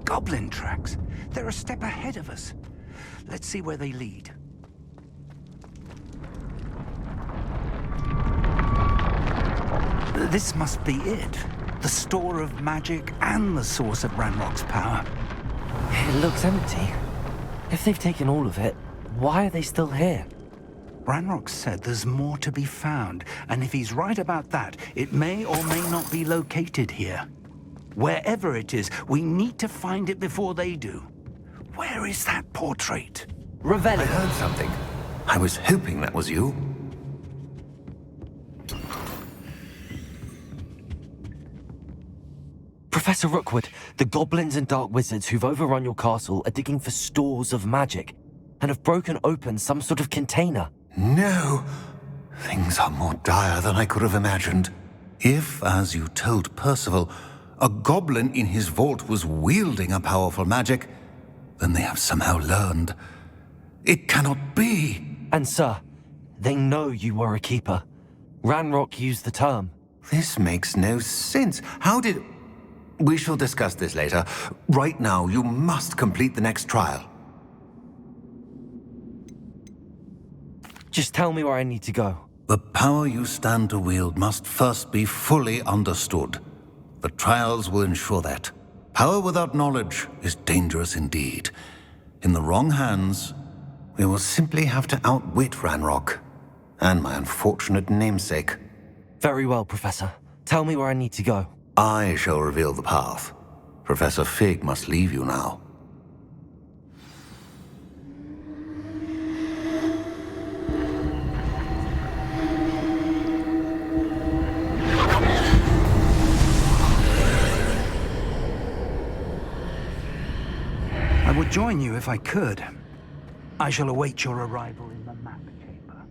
goblin tracks. They're a step ahead of us. Let's see where they lead. This must be it. The store of magic and the source of Ranrok's power. It looks empty. If they've taken all of it, why are they still here? Ranrok said there's more to be found, and if he's right about that, it may or may not be located here. Wherever it is, we need to find it before they do. Where is that portrait? I heard something. I was hoping that was you. Professor Rookwood, the goblins and dark wizards who've overrun your castle are digging for stores of magic and have broken open some sort of container. No. Things are more dire than I could have imagined. If, as you told Percival, a goblin in his vault was wielding a powerful magic, then they have somehow learned. It cannot be. And sir, they know you were a keeper. Ranrok used the term. This makes no sense. How did... We shall discuss this later. Right now, you must complete the next trial. Just tell me where I need to go. The power you stand to wield must first be fully understood. The trials will ensure that. Power without knowledge is dangerous indeed. In the wrong hands, we will simply have to outwit Ranrok and my unfortunate namesake. Very well, Professor. Tell me where I need to go. I shall reveal the path. Professor Fig must leave you now. I would join you if I could. I shall await your arrival in the map chamber.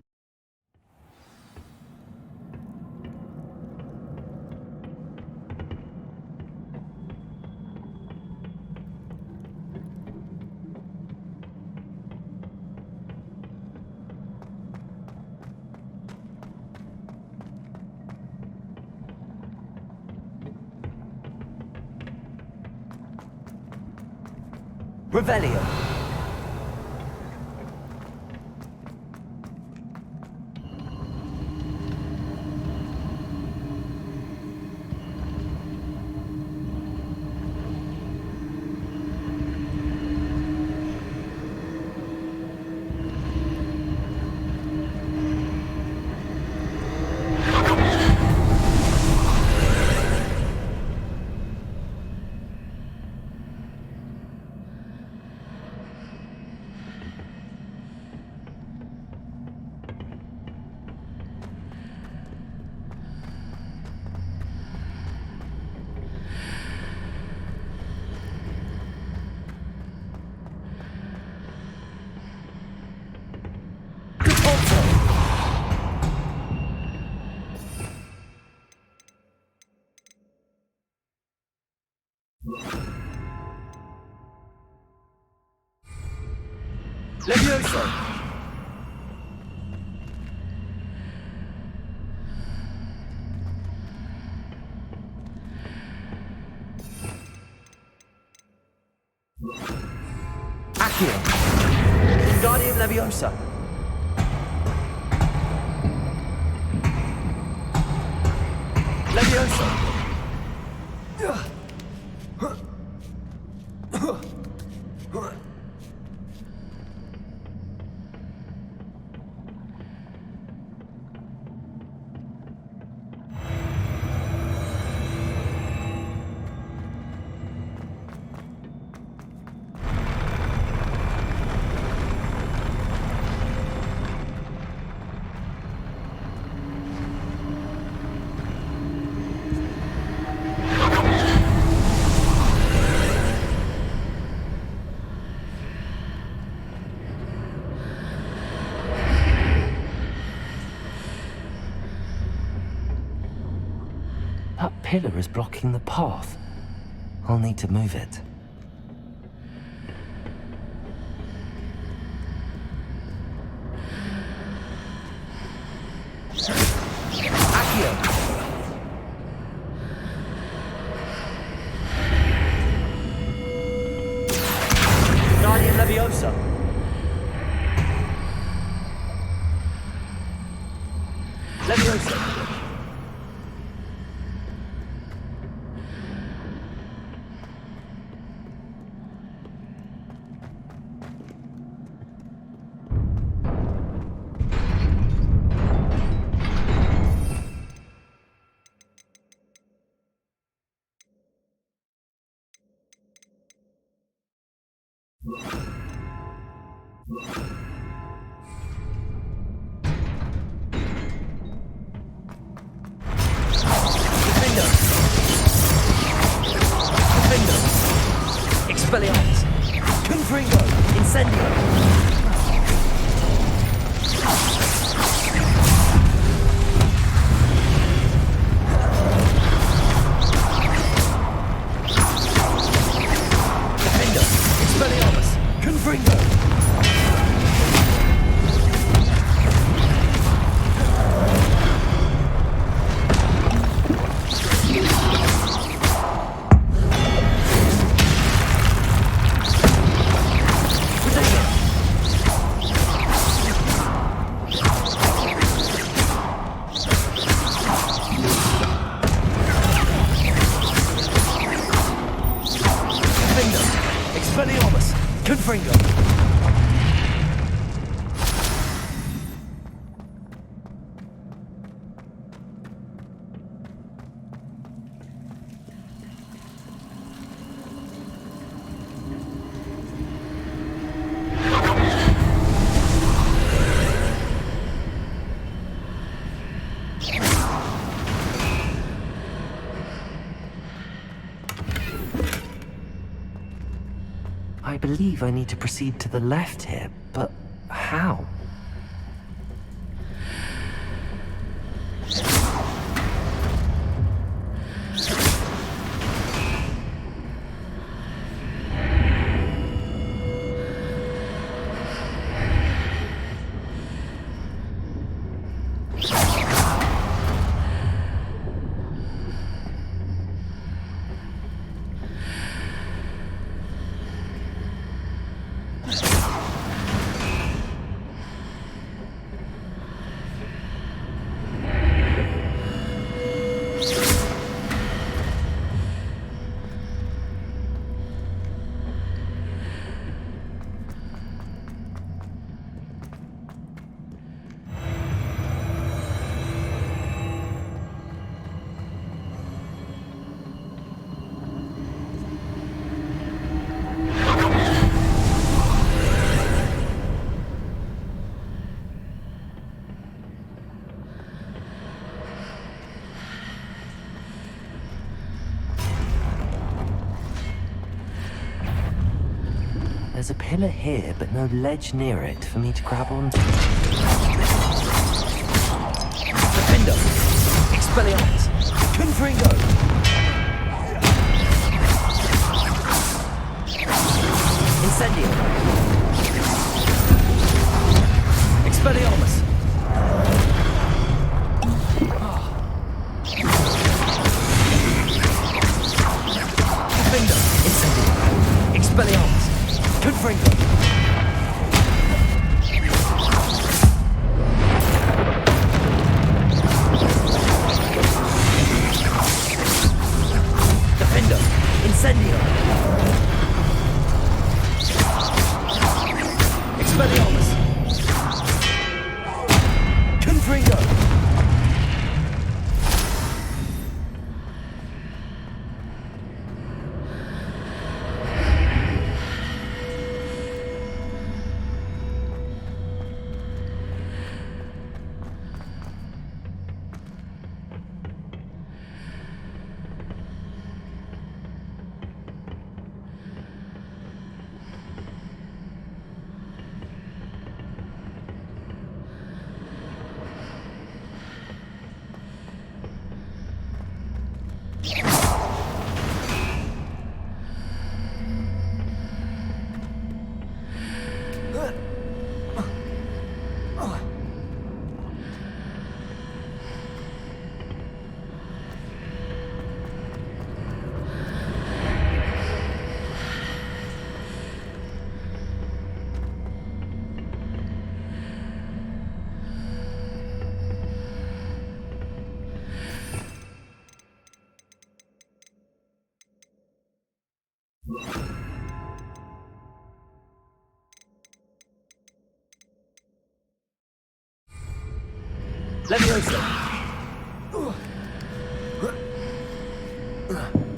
Revelio. Levioso! Accio! Guardian Leviosa! Leviosa! That pillar is blocking the path. I'll need to move it. Accio! Leviosa. Leviosa. Expelliarmus! Confringo! Incendio! Defender! Expelliarmus! Confringo! Expelliarmus! Confringo! I believe I need to proceed to the left here, but how? There's a pillar here, but no ledge near it for me to grab onto. Defender! Expelliarmus! Confringo! Incendio! Expelliarmus! Defender! Incendio! Expelliarmus! Confringo! Defender! Incendio! Expelliarmus! Confringo!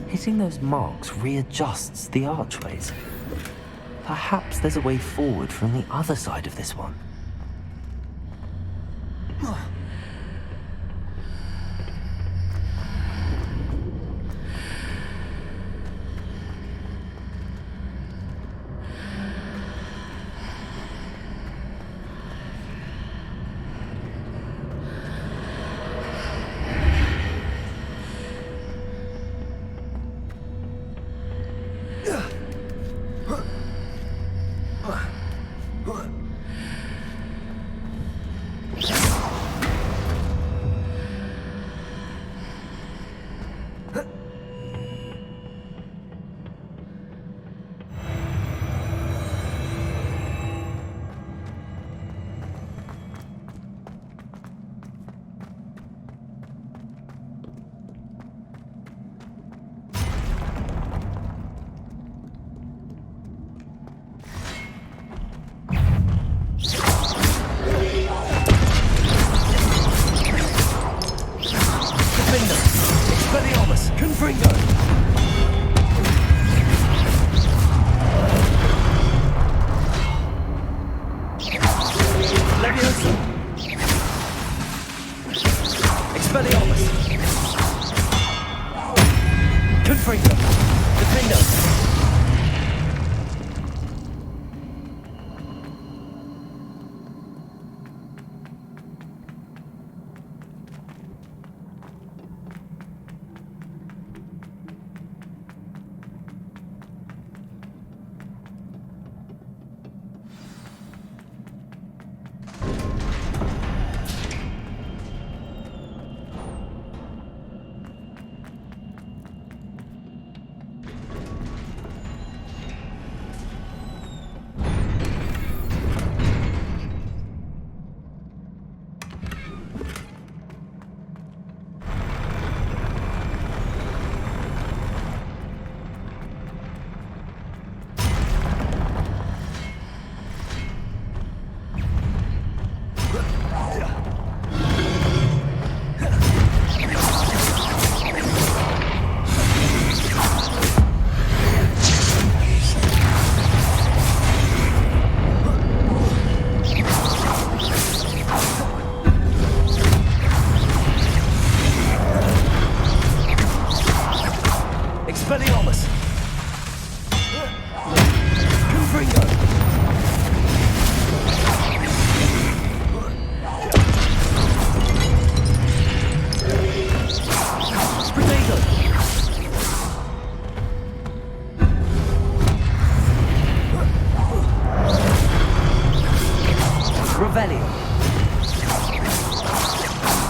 Hitting those marks readjusts the archways. Perhaps there's a way forward from the other side of this one.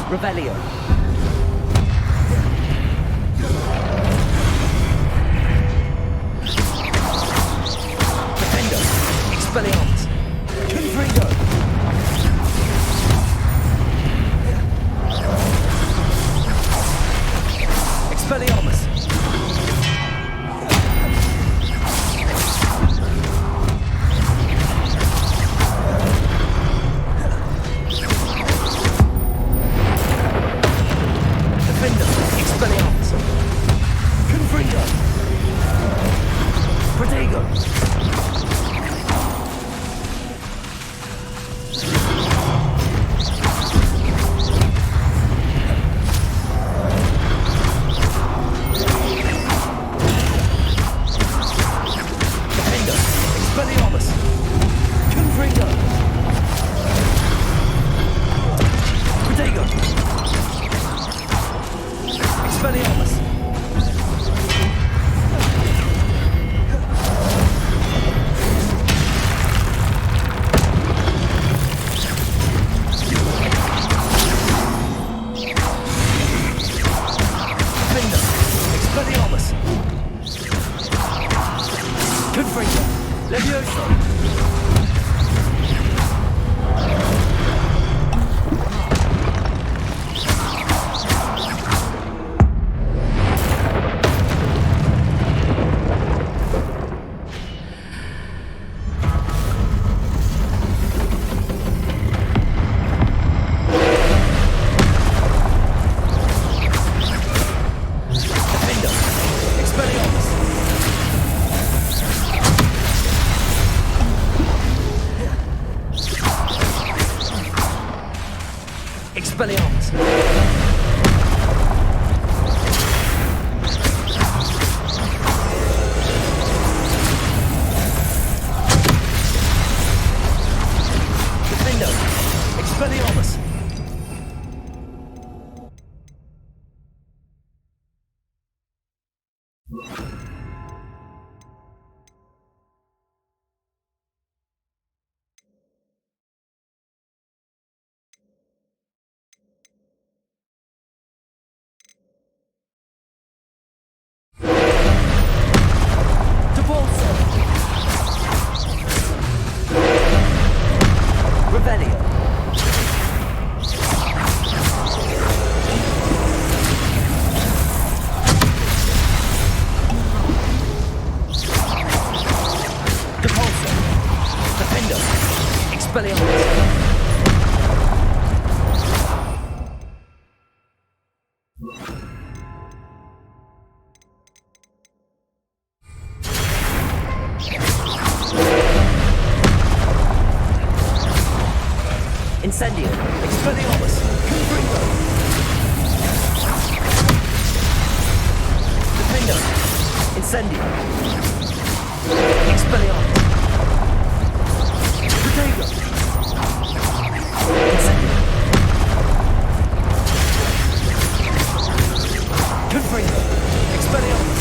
Revelio. Defendo. Expelliarmus. Confringo. Expelliarmus. Expelliarmus! Defendo! Expelliarmus! Incendio! Expelliarmus! Confringo! Defendo! Incendio! Expelliarmus! Protego! Incendio! Confringo! Expelliarmus! Defendo!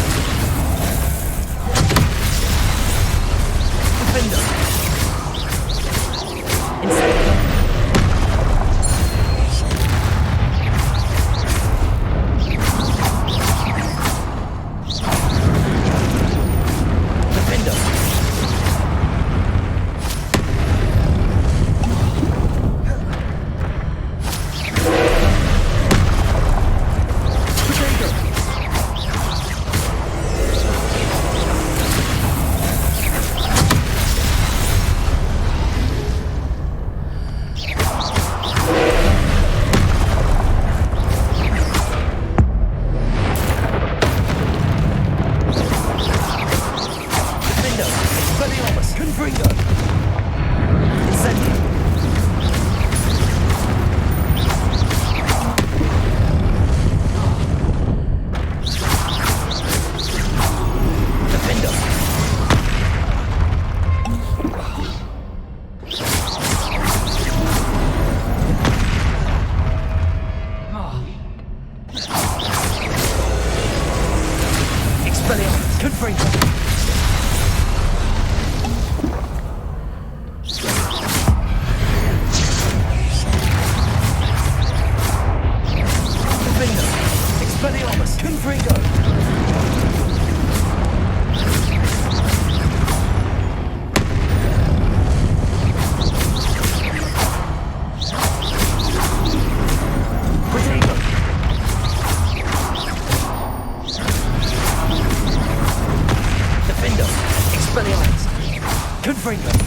Incendio!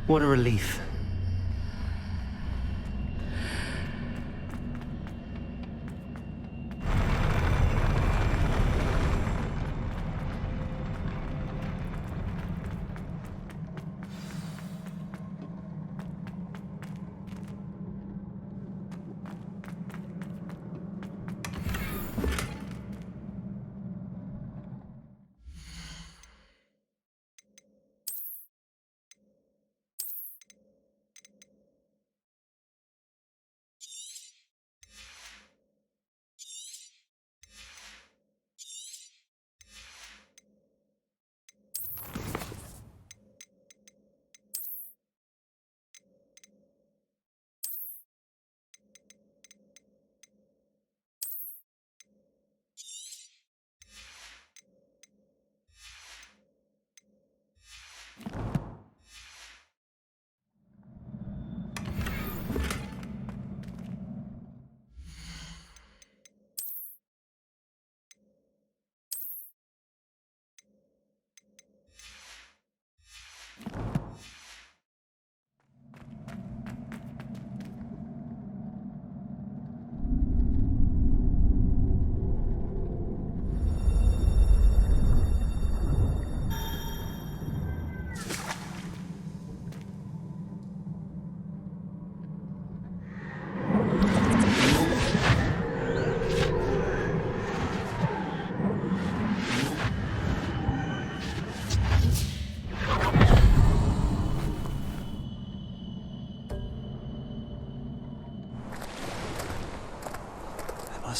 What a relief.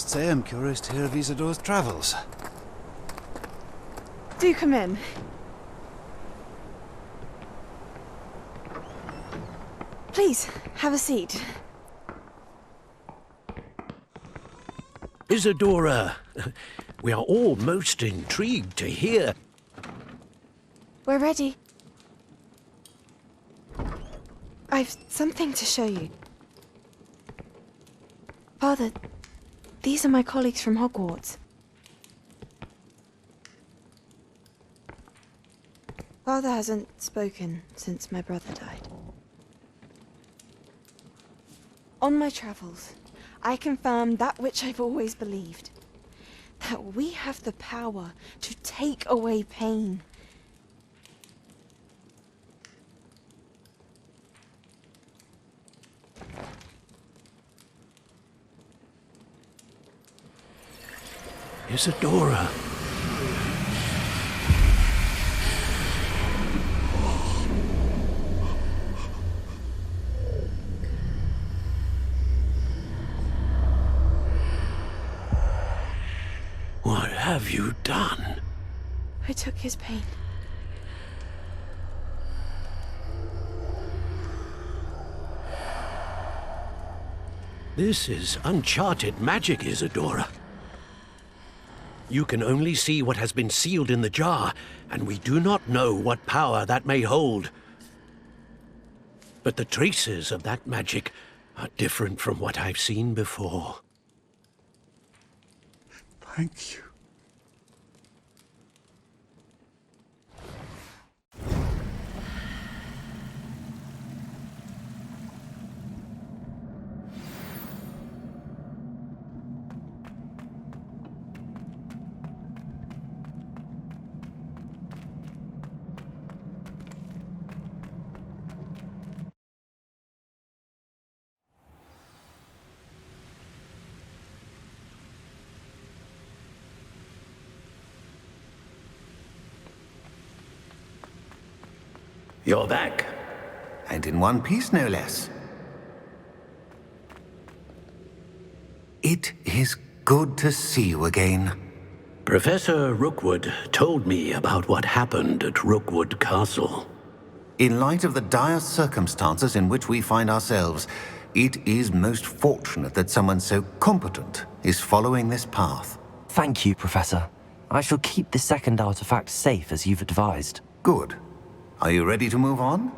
must say I'm curious to hear of Isadora's travels. Do come in. Please, have a seat. Isadora, we are all most intrigued to hear. We're ready. I've something to show you. Father, these are my colleagues from Hogwarts. Father hasn't spoken since my brother died. On my travels, I confirmed that which I've always believed. That we have the power to take away pain. Isadora. What have you done? I took his pain. This is uncharted magic, Isadora. You can only see what has been sealed in the jar, and we do not know what power that may hold. But the traces of that magic are different from what I've seen before. Thank you. You're back. And in one piece, no less. It is good to see you again. Professor Rookwood told me about what happened at Rookwood Castle. In light of the dire circumstances in which we find ourselves, it is most fortunate that someone so competent is following this path. Thank you, Professor. I shall keep the second artifact safe as you've advised. Good. Are you ready to move on?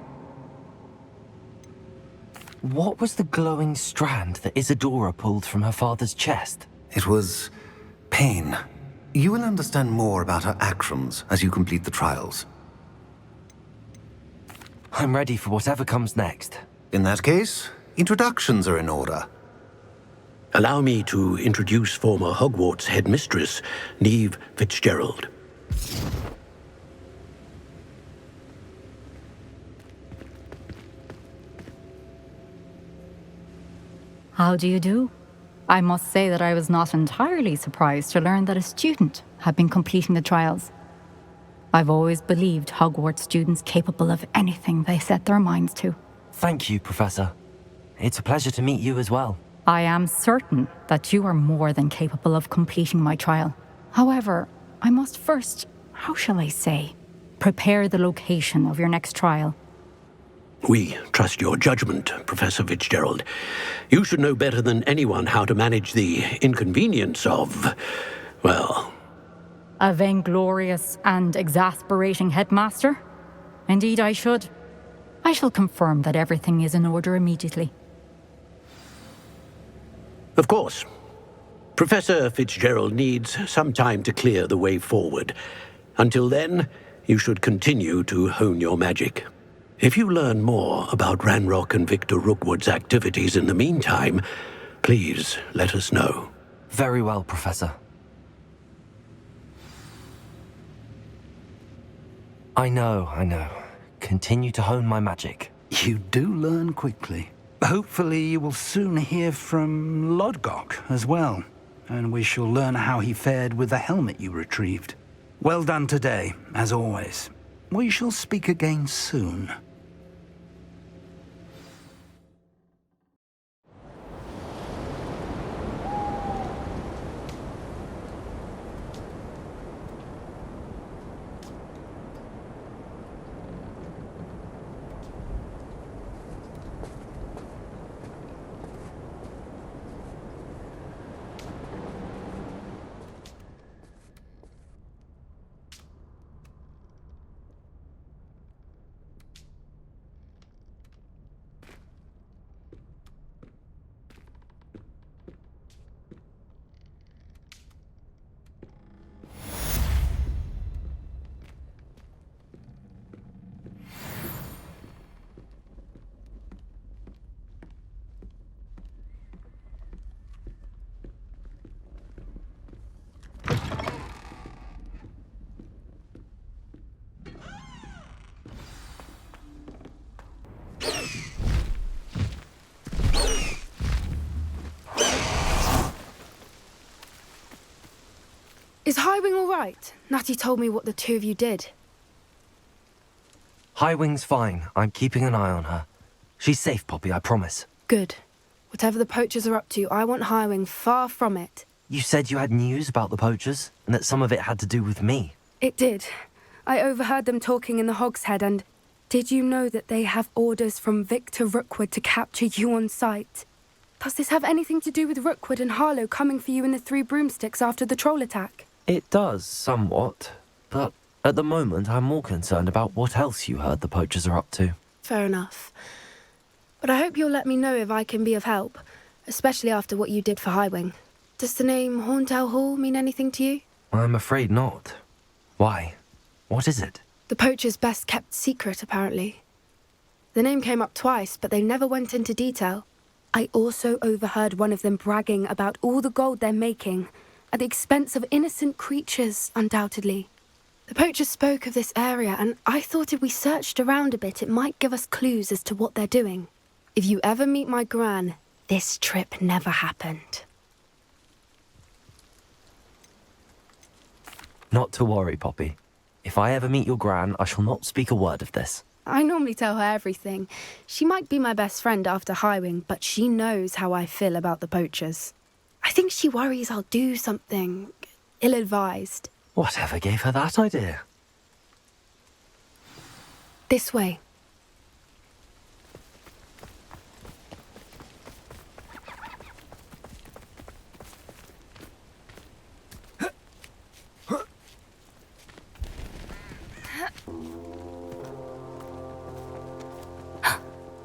What was the glowing strand that Isadora pulled from her father's chest? It was pain. You will understand more about her actions as you complete the trials. I'm ready for whatever comes next. In that case, introductions are in order. Allow me to introduce former Hogwarts headmistress, Neve Fitzgerald. How do you do? I must say that I was not entirely surprised to learn that a student had been completing the trials. I've always believed Hogwarts students capable of anything they set their minds to. Thank you, Professor. It's a pleasure to meet you as well. I am certain that you are more than capable of completing my trial. However, I must first, how shall I say, prepare the location of your next trial. We trust your judgment, Professor Fitzgerald. You should know better than anyone how to manage the inconvenience of, well... A vainglorious and exasperating headmaster? Indeed I should. I shall confirm that everything is in order immediately. Of course. Professor Fitzgerald needs some time to clear the way forward. Until then, you should continue to hone your magic. If you learn more about Ranrok and Victor Rookwood's activities in the meantime, please let us know. Very well, Professor. I know. Continue to hone my magic. You do learn quickly. Hopefully you will soon hear from Lodgok as well, and we shall learn how he fared with the helmet you retrieved. Well done today, as always. We shall speak again soon. Is Highwing all right? Natty told me what the two of you did. Highwing's fine. I'm keeping an eye on her. She's safe, Poppy, I promise. Good. Whatever the poachers are up to, I want Highwing far from it. You said you had news about the poachers, and that some of it had to do with me. It did. I overheard them talking in the Hogshead, and did you know that they have orders from Victor Rookwood to capture you on sight? Does this have anything to do with Rookwood and Harlow coming for you in the Three Broomsticks after the troll attack? It does, somewhat. But at the moment, I'm more concerned about what else you heard the poachers are up to. Fair enough. But I hope you'll let me know if I can be of help, especially after what you did for Highwing. Does the name Horntail Hall mean anything to you? I'm afraid not. Why? What is it? The poachers' best-kept secret, apparently. The name came up twice, but they never went into detail. I also overheard one of them bragging about all the gold they're making, at the expense of innocent creatures, undoubtedly. The poachers spoke of this area, and I thought if we searched around a bit, it might give us clues as to what they're doing. If you ever meet my gran, this trip never happened. Not to worry, Poppy. If I ever meet your gran, I shall not speak a word of this. I normally tell her everything. She might be my best friend after Highwing, but she knows how I feel about the poachers. I think she worries I'll do something ill-advised. Whatever gave her that idea? This way.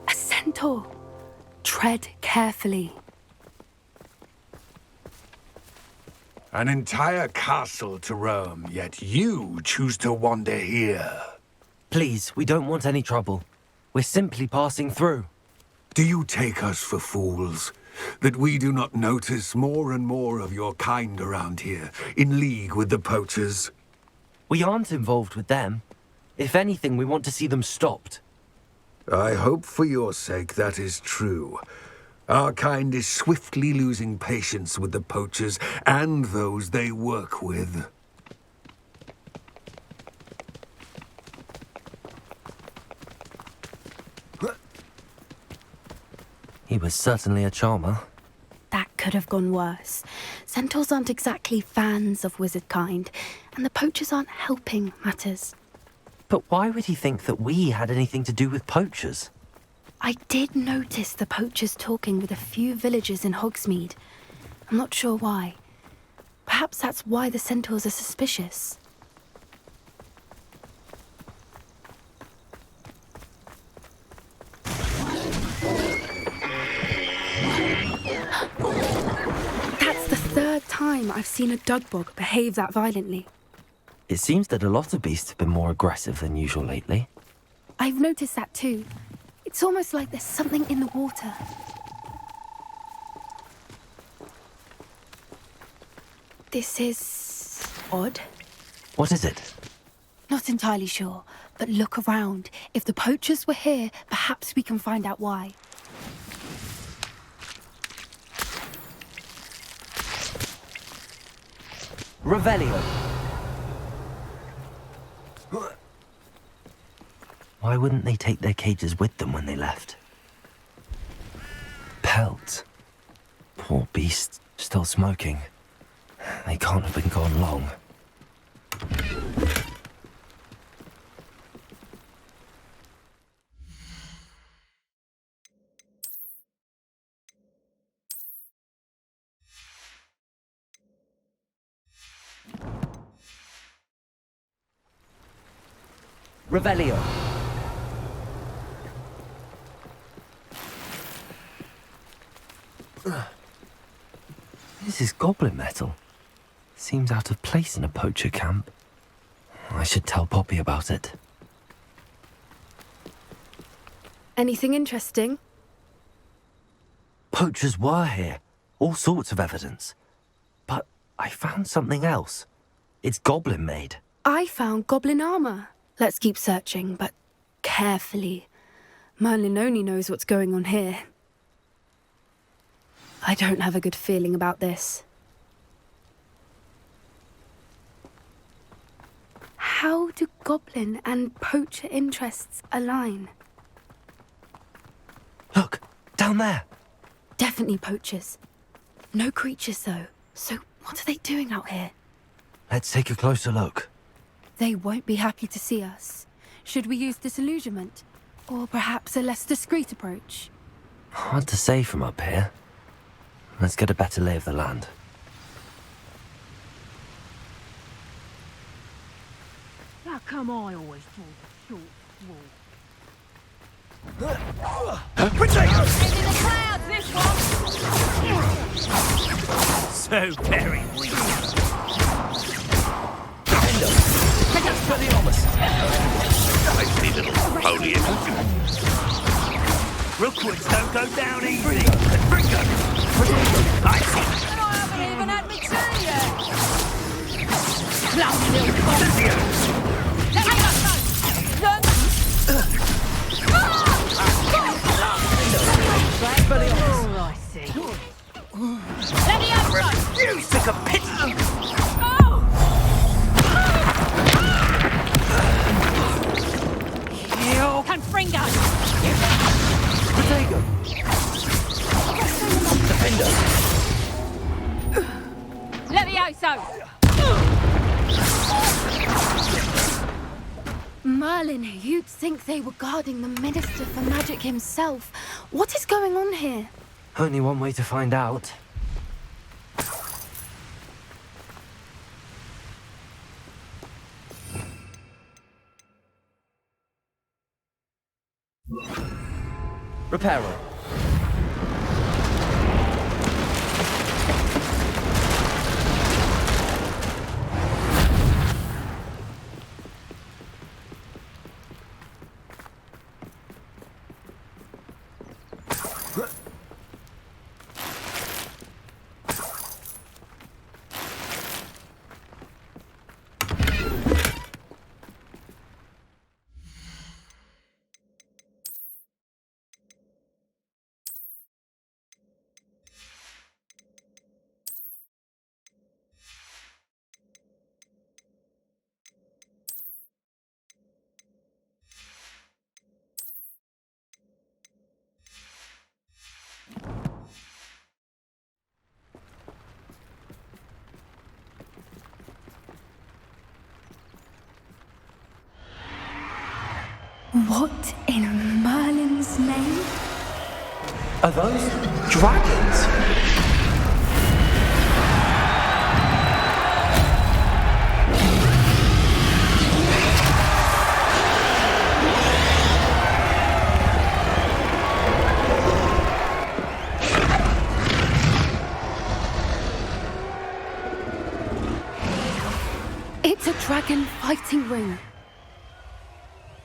A centaur. Tread carefully. An entire castle to roam, yet you choose to wander here. Please, we don't want any trouble. We're simply passing through. Do you take us for fools? That we do not notice more and more of your kind around here, in league with the poachers? We aren't involved with them. If anything, we want to see them stopped. I hope for your sake that is true. Our kind is swiftly losing patience with the poachers and those they work with. He was certainly a charmer. That could have gone worse. Centaurs aren't exactly fans of wizard kind, and the poachers aren't helping matters. But why would he think that we had anything to do with poachers? I did notice the poachers talking with a few villagers in Hogsmeade. I'm not sure why. Perhaps that's why the centaurs are suspicious. That's the third time I've seen a dugbog behave that violently. It seems that a lot of beasts have been more aggressive than usual lately. I've noticed that too. It's almost like there's something in the water. This is odd. What is it? Not entirely sure, but look around. If the poachers were here, perhaps we can find out why. Revelio. Why wouldn't they take their cages with them when they left? Pelts. Poor beast, still smoking. They can't have been gone long. Revelio. This is goblin metal. Seems out of place in a poacher camp. I should tell Poppy about it. Anything interesting? Poachers were here. All sorts of evidence. But I found something else. It's goblin made. I found goblin armor. Let's keep searching, but carefully. Merlin only knows what's going on here. I don't have a good feeling about this. How do goblin and poacher interests align? Look, down there. Definitely poachers. No creatures, though. So what are they doing out here? Let's take a closer look. They won't be happy to see us. Should we use disillusionment? Or perhaps a less discreet approach? Hard to say from up here. Let's get a better lay of the land. How come I always draw the short wall? Protect us! It's in the clouds, this one! So very weak. Nicely little pony. Rookwoods don't go down easy. Bringo! I see. And I haven't even had me tea yet! Bloody little cock! Let me go! Oh, I see. Let me out! I refuse to capitulate! Confringo! Potato! Defender! Let me out, so! Merlin, you'd think they were guarding the Minister for Magic himself. What is going on here? Only one way to find out. Repairer. What in Merlin's name? Are those dragons? It's a dragon fighting ring.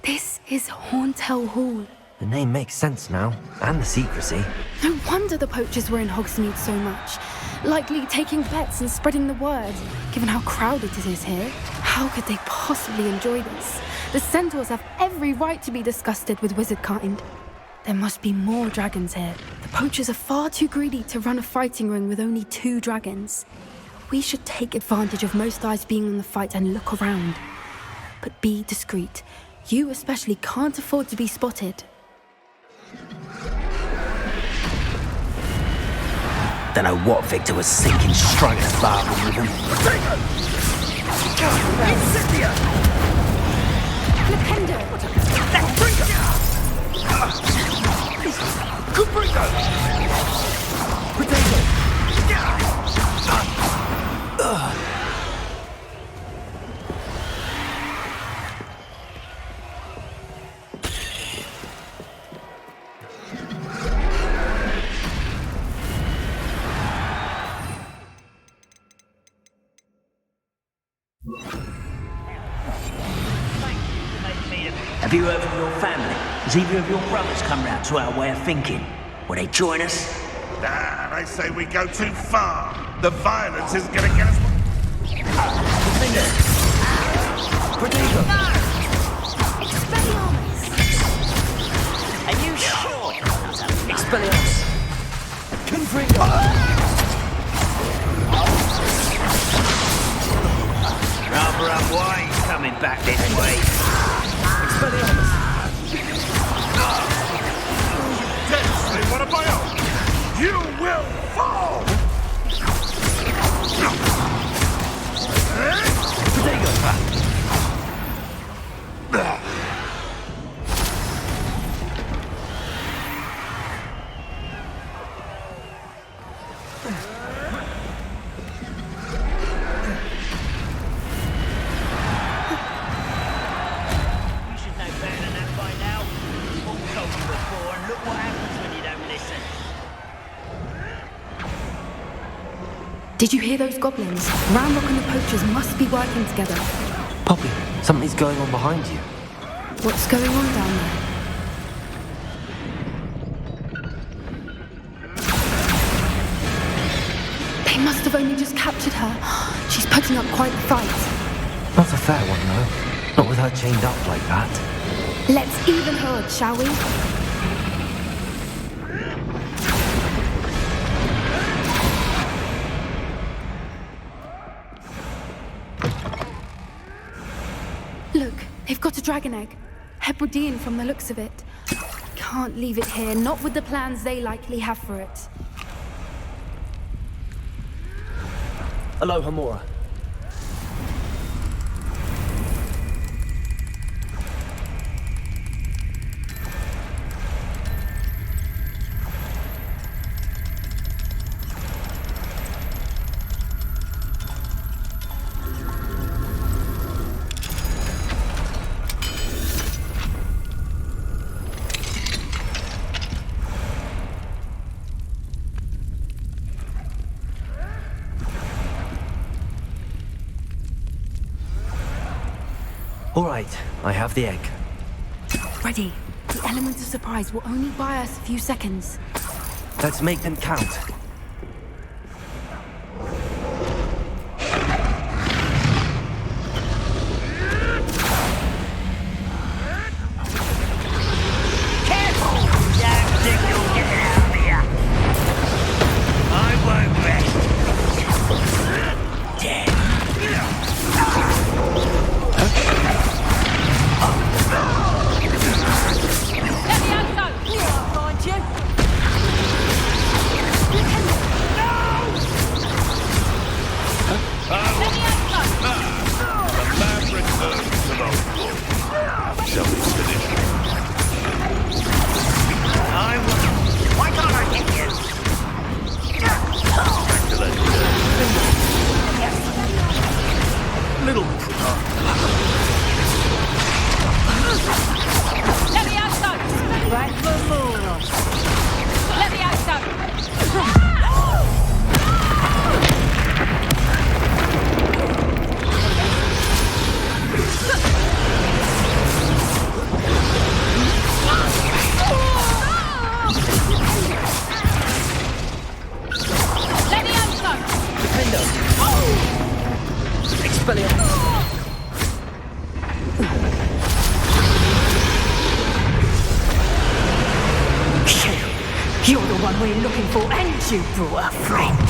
This is Hauntel Hall. The name makes sense now, and the secrecy. No wonder the poachers were in Hogsmeade so much. Likely taking bets and spreading the word, given how crowded it is here. How could they possibly enjoy this? The centaurs have every right to be disgusted with wizardkind. There must be more dragons here. The poachers are far too greedy to run a fighting ring with only 2 dragons. We should take advantage of most eyes being on the fight and look around. But be discreet. You especially can't afford to be spotted. Don't know what Victor was thinking, striking a bargain with him. Incendia! Flipendo! That's Bringo! Good Bringo! Potato! Have you heard from your family? Has either of your brothers come round to our way of thinking? Will they join us? Nah, they say we go too far. The violence is gonna get us... Potato! Expelliarmus! Are you sure? Expelliarmus! Confringo! Rather unwise coming back this way. Densely, what of my own? You will fall! Potato back. Did you hear those goblins? Ranrok and the poachers must be working together. Poppy, something's going on behind you. What's going on down there? They must have only just captured her. She's putting up quite the fight. Not a fair one, though. Not with her chained up like that. Let's even her, shall we? Look, they've got a dragon egg. Hebridean from the looks of it. Can't leave it here, not with the plans they likely have for it. Hello, Hamura. All right, I have the egg. Ready. The element of surprise will only buy us a few seconds. Let's make them count. You're the one we're looking for, and you brought a friend.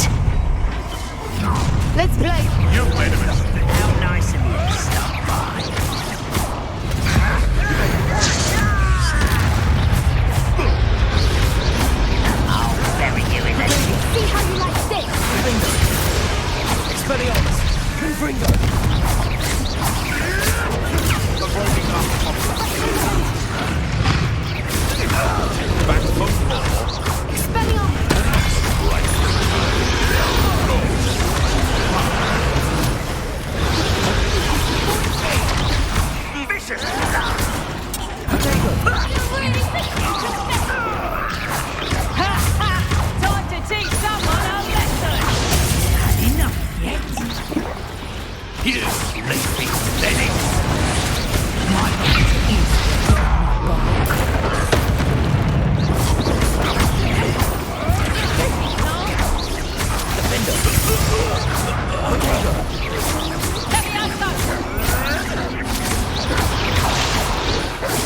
Let's play. You made a mistake. How nice of you to stop by. I'll bury you in the... See how you like this. Bingo. Expelliarmus. Confringo. Back football. Vicious! Time to teach someone a lesson. Enough yet? Here's Lady Lennox. My is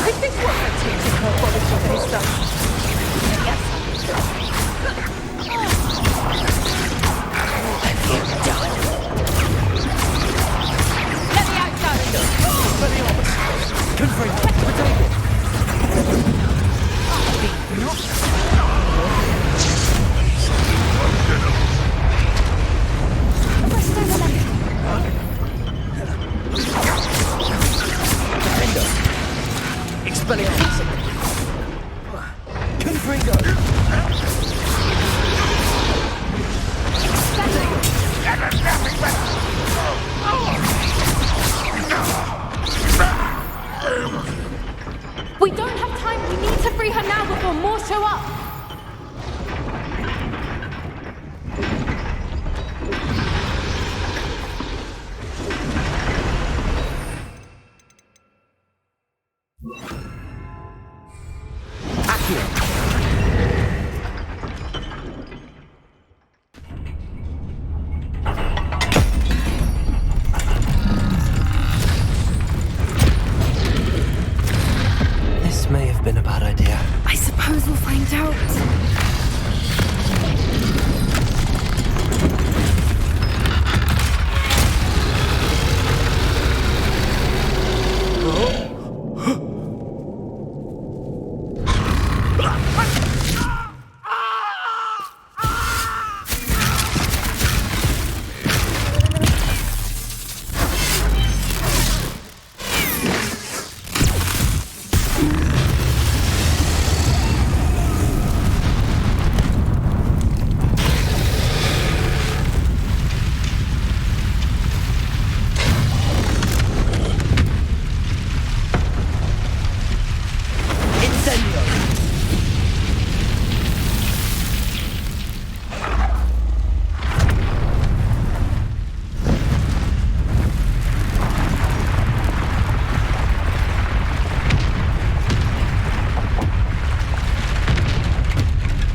Could this work for teaching her body to this stuff? Yes. Let me out, Two up! This may have been a bad idea. I suppose we'll find out.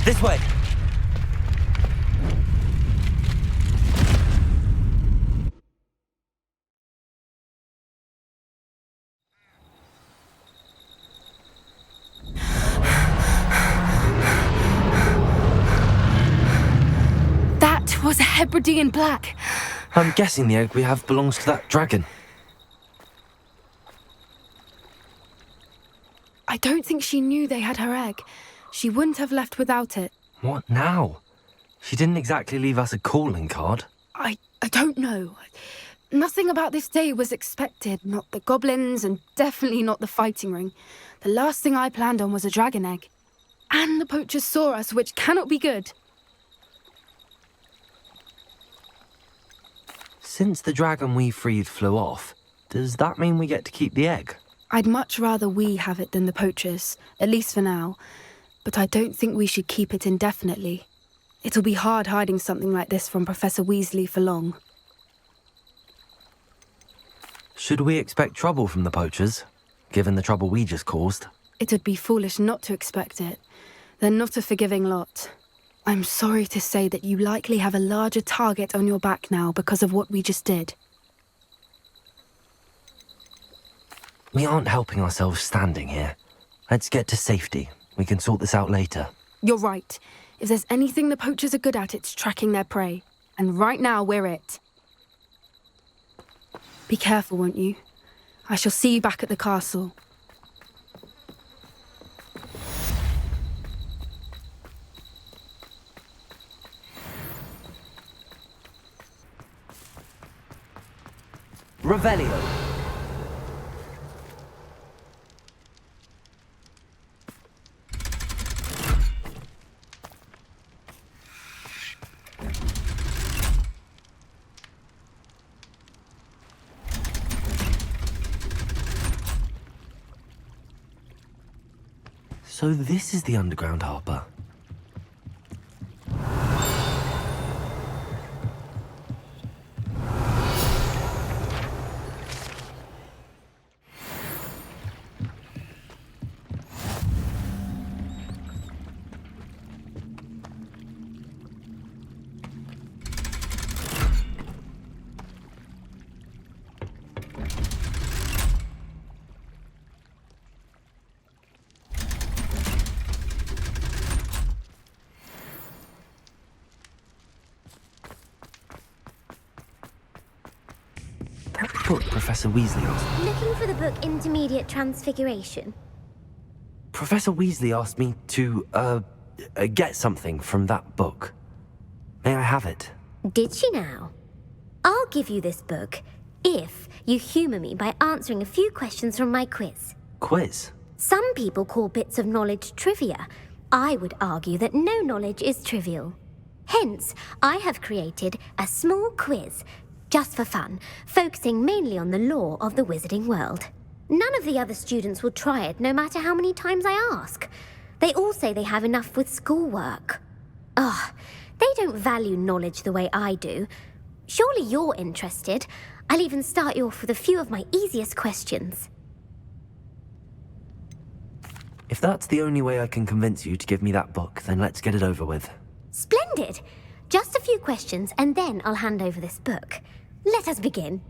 This way. That was a Hebridean black. I'm guessing the egg we have belongs to that dragon. I don't think she knew they had her egg. She wouldn't have left without it. What now? She didn't exactly leave us a calling card. I don't know. Nothing about this day was expected. Not the goblins, and definitely not the fighting ring. The last thing I planned on was a dragon egg. And the poachers saw us, which cannot be good. Since the dragon we freed flew off, does that mean we get to keep the egg? I'd much rather we have it than the poachers, at least for now. But I don't think we should keep it indefinitely. It'll be hard hiding something like this from Professor Weasley for long. Should we expect trouble from the poachers, given the trouble we just caused? It would be foolish not to expect it. They're not a forgiving lot. I'm sorry to say that you likely have a larger target on your back now because of what we just did. We aren't helping ourselves standing here. Let's get to safety. We can sort this out later. You're right. If there's anything the poachers are good at, it's tracking their prey. And right now, we're it. Be careful, won't you? I shall see you back at the castle. Revelio. So this is the underground harbour. Book Professor Weasley asked me. Looking for the book Intermediate Transfiguration? Professor Weasley asked me to, get something from that book. May I have it? Did she now? I'll give you this book if you humour me by answering a few questions from my quiz. Quiz? Some people call bits of knowledge trivia. I would argue that no knowledge is trivial. Hence, I have created a small quiz just for fun, focusing mainly on the lore of the wizarding world. None of the other students will try it, no matter how many times I ask. They all say they have enough with schoolwork. Ugh, they don't value knowledge the way I do. Surely you're interested. I'll even start you off with a few of my easiest questions. If that's the only way I can convince you to give me that book, then let's get it over with. Splendid! Just a few questions and then I'll hand over this book. Let us begin.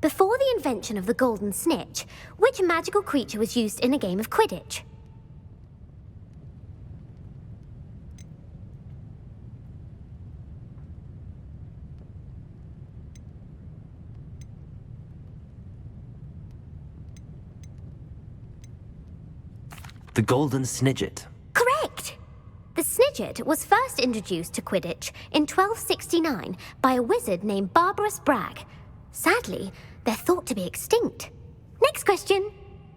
Before the invention of the golden snitch, which magical creature was used in a game of Quidditch? The golden snidget. Correct! The snidget was first introduced to Quidditch in 1269 by a wizard named Barbarous Bragg. Sadly, they're thought to be extinct. Next question.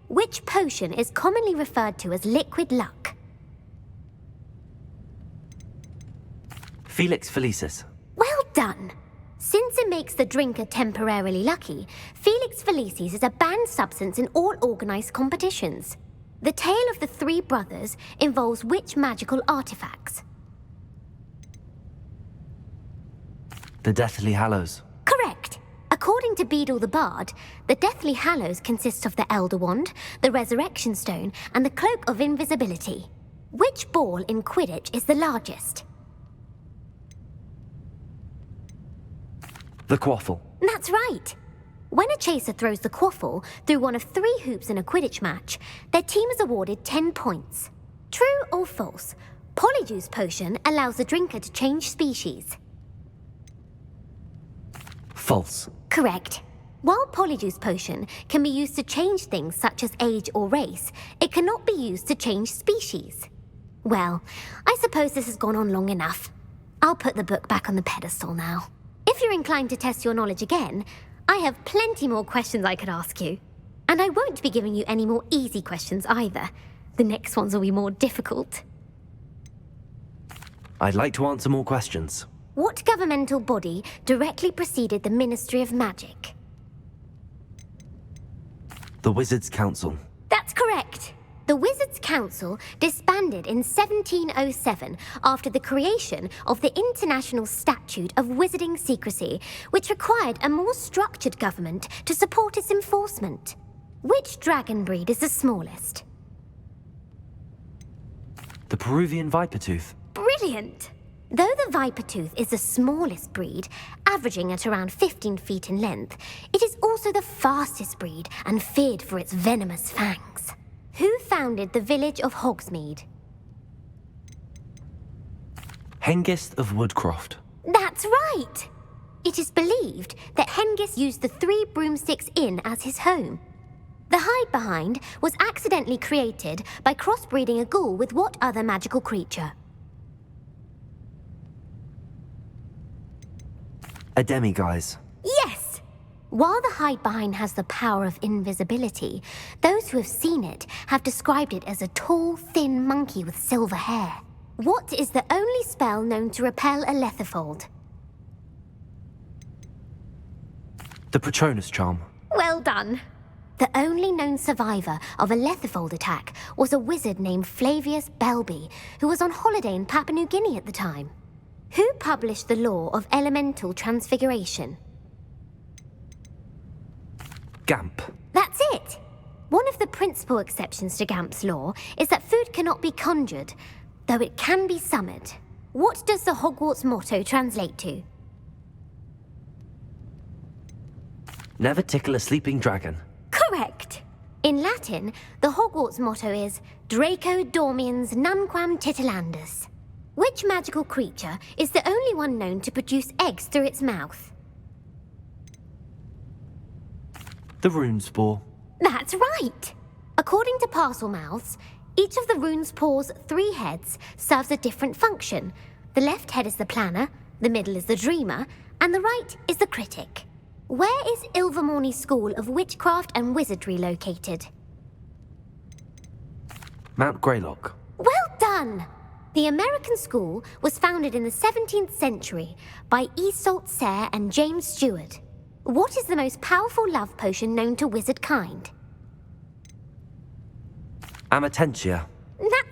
Which potion is commonly referred to as liquid luck? Felix Felicis. Well done! Since it makes the drinker temporarily lucky, Felix Felicis is a banned substance in all organized competitions. The tale of the three brothers involves which magical artifacts? The Deathly Hallows. Correct. According to Beadle the Bard, the Deathly Hallows consists of the Elder Wand, the Resurrection Stone, and the Cloak of Invisibility. Which ball in Quidditch is the largest? The Quaffle. That's right. When a chaser throws the quaffle through one of 3 hoops in a Quidditch match, their team is awarded 10 points. True or false? Polyjuice potion allows the drinker to change species. False. Correct. While Polyjuice potion can be used to change things such as age or race, it cannot be used to change species. Well, I suppose this has gone on long enough. I'll put the book back on the pedestal now. If you're inclined to test your knowledge again, I have plenty more questions I could ask you. And I won't be giving you any more easy questions either. The next ones will be more difficult. I'd like to answer more questions. What governmental body directly preceded the Ministry of Magic? The Wizards' Council. That's correct. The Wizards' Council disbanded in 1707 after the creation of the International Statute of Wizarding Secrecy, which required a more structured government to support its enforcement. Which dragon breed is the smallest? The Peruvian Vipertooth. Brilliant! Though the Vipertooth is the smallest breed, averaging at around 15 feet in length, it is also the fastest breed and feared for its venomous fangs. Who founded the village of Hogsmeade? Hengist of Woodcroft. That's right! It is believed that Hengist used the 3 Broomsticks Inn as his home. The hide-behind was accidentally created by crossbreeding a ghoul with what other magical creature? A demiguise. Yes! While the hide-behind has the power of invisibility, those who have seen it have described it as a tall, thin monkey with silver hair. What is the only spell known to repel a lethifold? The Patronus Charm. Well done! The only known survivor of a lethifold attack was a wizard named Flavius Belby, who was on holiday in Papua New Guinea at the time. Who published the law of elemental transfiguration? Gamp. That's it! One of the principal exceptions to Gamp's law is that food cannot be conjured, though it can be summoned. What does the Hogwarts motto translate to? Never tickle a sleeping dragon. Correct! In Latin, the Hogwarts motto is Draco Dormiens Nunquam Titilandus. Which magical creature is the only one known to produce eggs through its mouth? The Runespore. That's right! According to Parselmouths, each of the Runespore's 3 heads serves a different function. The left head is the planner, the middle is the dreamer, and the right is the critic. Where is Ilvermorny School of Witchcraft and Wizardry located? Mount Greylock. Well done! The American school was founded in the 17th century by Iseult Sayre and James Stewart. What is the most powerful love potion known to wizard kind? Amatentia. That's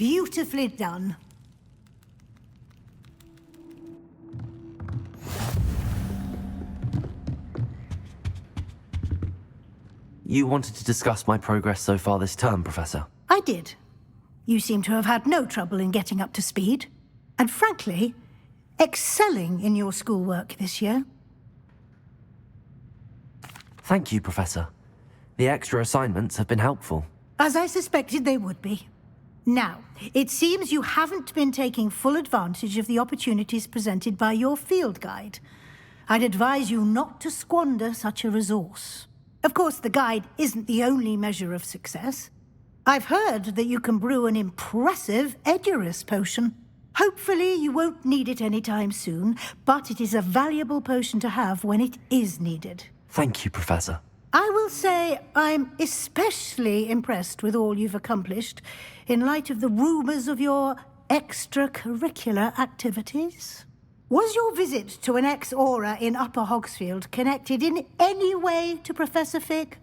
Beautifully done. You wanted to discuss my progress so far this term, Professor? I did. You seem to have had no trouble in getting up to speed. And frankly, excelling in your schoolwork this year. Thank you, Professor. The extra assignments have been helpful. As I suspected they would be. Now, it seems you haven't been taking full advantage of the opportunities presented by your field guide. I'd advise you not to squander such a resource. Of course, the guide isn't the only measure of success. I've heard that you can brew an impressive Ayrus potion. Hopefully, you won't need it anytime soon, but it is a valuable potion to have when it is needed. Thank you, Professor. I will say I'm especially impressed with all you've accomplished in light of the rumors of your extracurricular activities. Was your visit to an ex-Aura in Upper Hogsfield connected in any way to Professor Fig?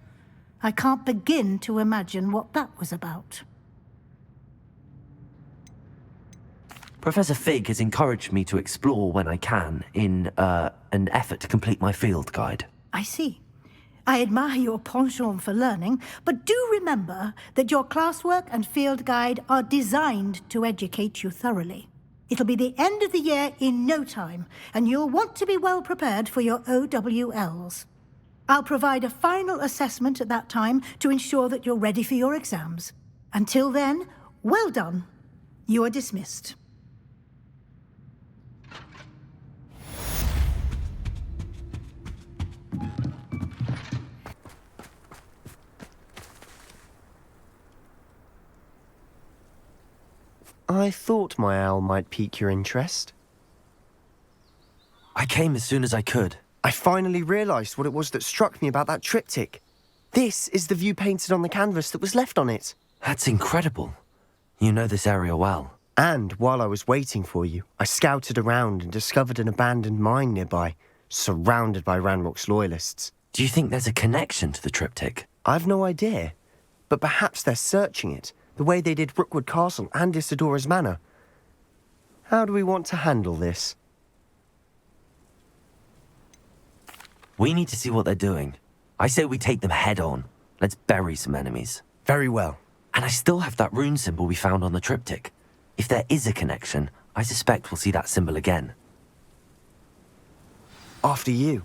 I can't begin to imagine what that was about. Professor Fig has encouraged me to explore when I can in an effort to complete my field guide. I see. I admire your penchant for learning, but do remember that your classwork and field guide are designed to educate you thoroughly. It'll be the end of the year in no time, and you'll want to be well prepared for your O.W.L.S. I'll provide a final assessment at that time to ensure that you're ready for your exams. Until then, well done. You are dismissed. I thought my owl might pique your interest. I came as soon as I could. I finally realised what it was that struck me about that triptych. This is the view painted on the canvas that was left on it. That's incredible. You know this area well. And while I was waiting for you, I scouted around and discovered an abandoned mine nearby, surrounded by Ranrok's loyalists. Do you think there's a connection to the triptych? I've no idea, but perhaps they're searching it, the way they did Rookwood Castle and Isidora's Manor. How do we want to handle this? We need to see what they're doing. I say we take them head on. Let's bury some enemies. Very well. And I still have that rune symbol we found on the triptych. If there is a connection, I suspect we'll see that symbol again. After you.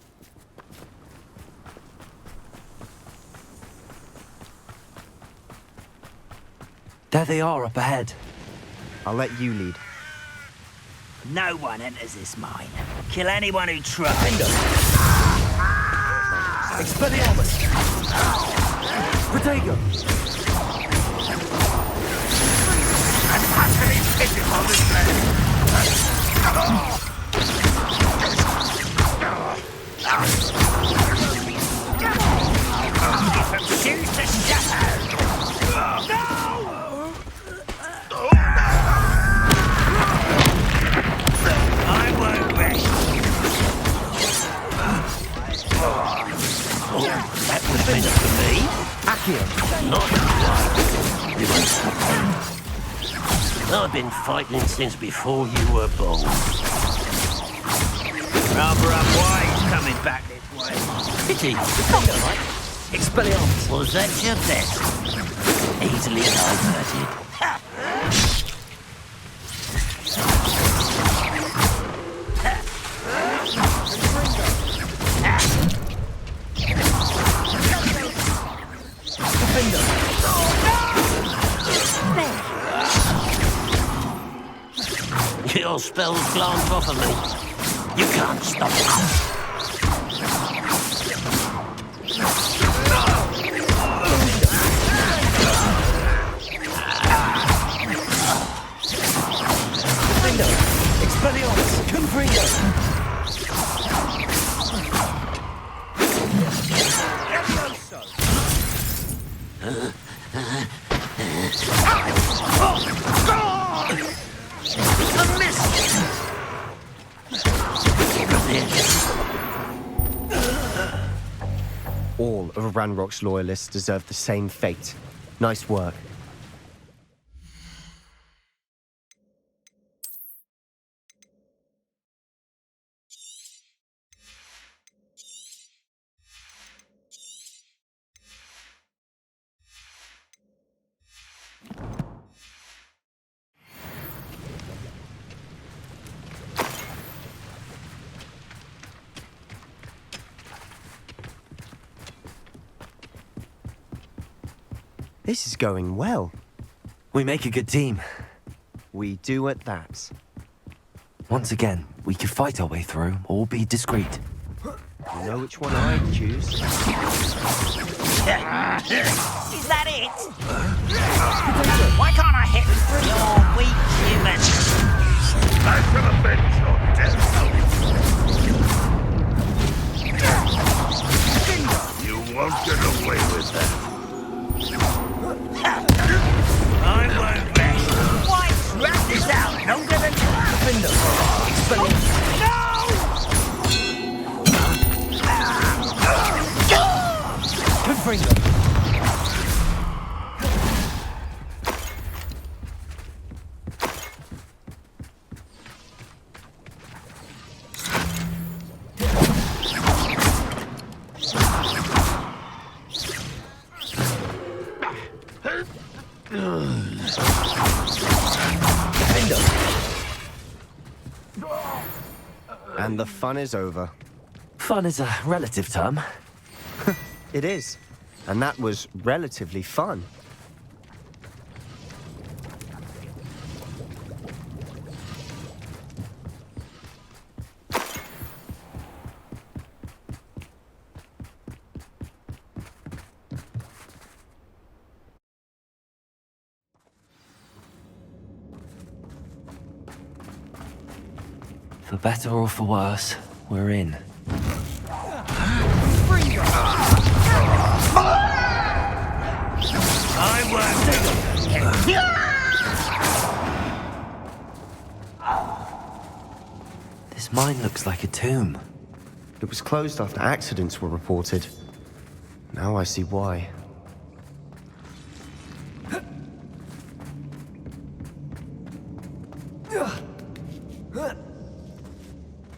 There they are up ahead. I'll let you lead. No one enters this mine. Kill anyone who tries. Expelliarmus! Protego! I'm utterly pitiful this Choose to shatter! I won't rest. That would have been for me. Accio. Not quite. You won't stop me. I've been fighting since before you were born. Rather unwise coming back this way. Pity. Expelliarmus! Was that your best? Easily diverted. Your spells glance off of me. You can't stop it. Expelliarmus! Confringo! All of Ranrok's loyalists deserve the same fate. Nice work. This is going well. We make a good team. We do at that. Once again, we could fight our way through or be discreet. You know which one I'd choose. Is that it? Why can't I hit through your weak human? I'm gonna avenge your death. You won't get away with that. I won't rest. Why drag this out? And I'm gonna defend them. No! Bring them. And the fun is over. Fun is a relative term. It is. And that was relatively fun. For better or for worse, we're in. This mine looks like a tomb. It was closed after accidents were reported. Now I see why.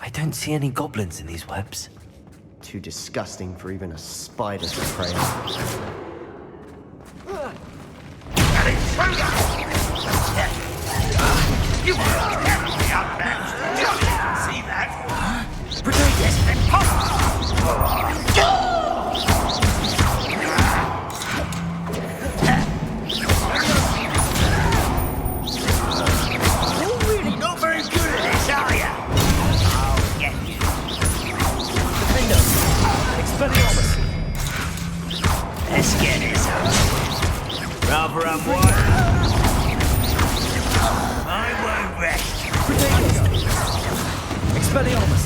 I don't see any goblins in these webs. Too disgusting for even a spider to prey on. You are terribly outmatched. See that? Protect this and pop! You're really not very good at this, are you? I'll get you. Defender! Expelliarmus! Let's get this up. Rather unwired. I won't rest. Expelliarmus!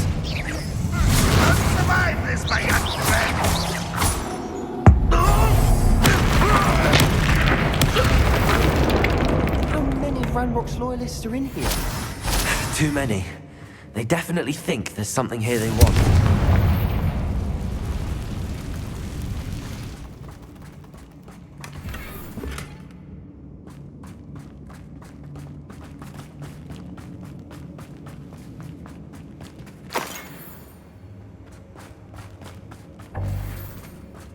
Don't survive this, my young friend. How many Ranrok's loyalists are in here? Too many. They definitely think there's something here they want.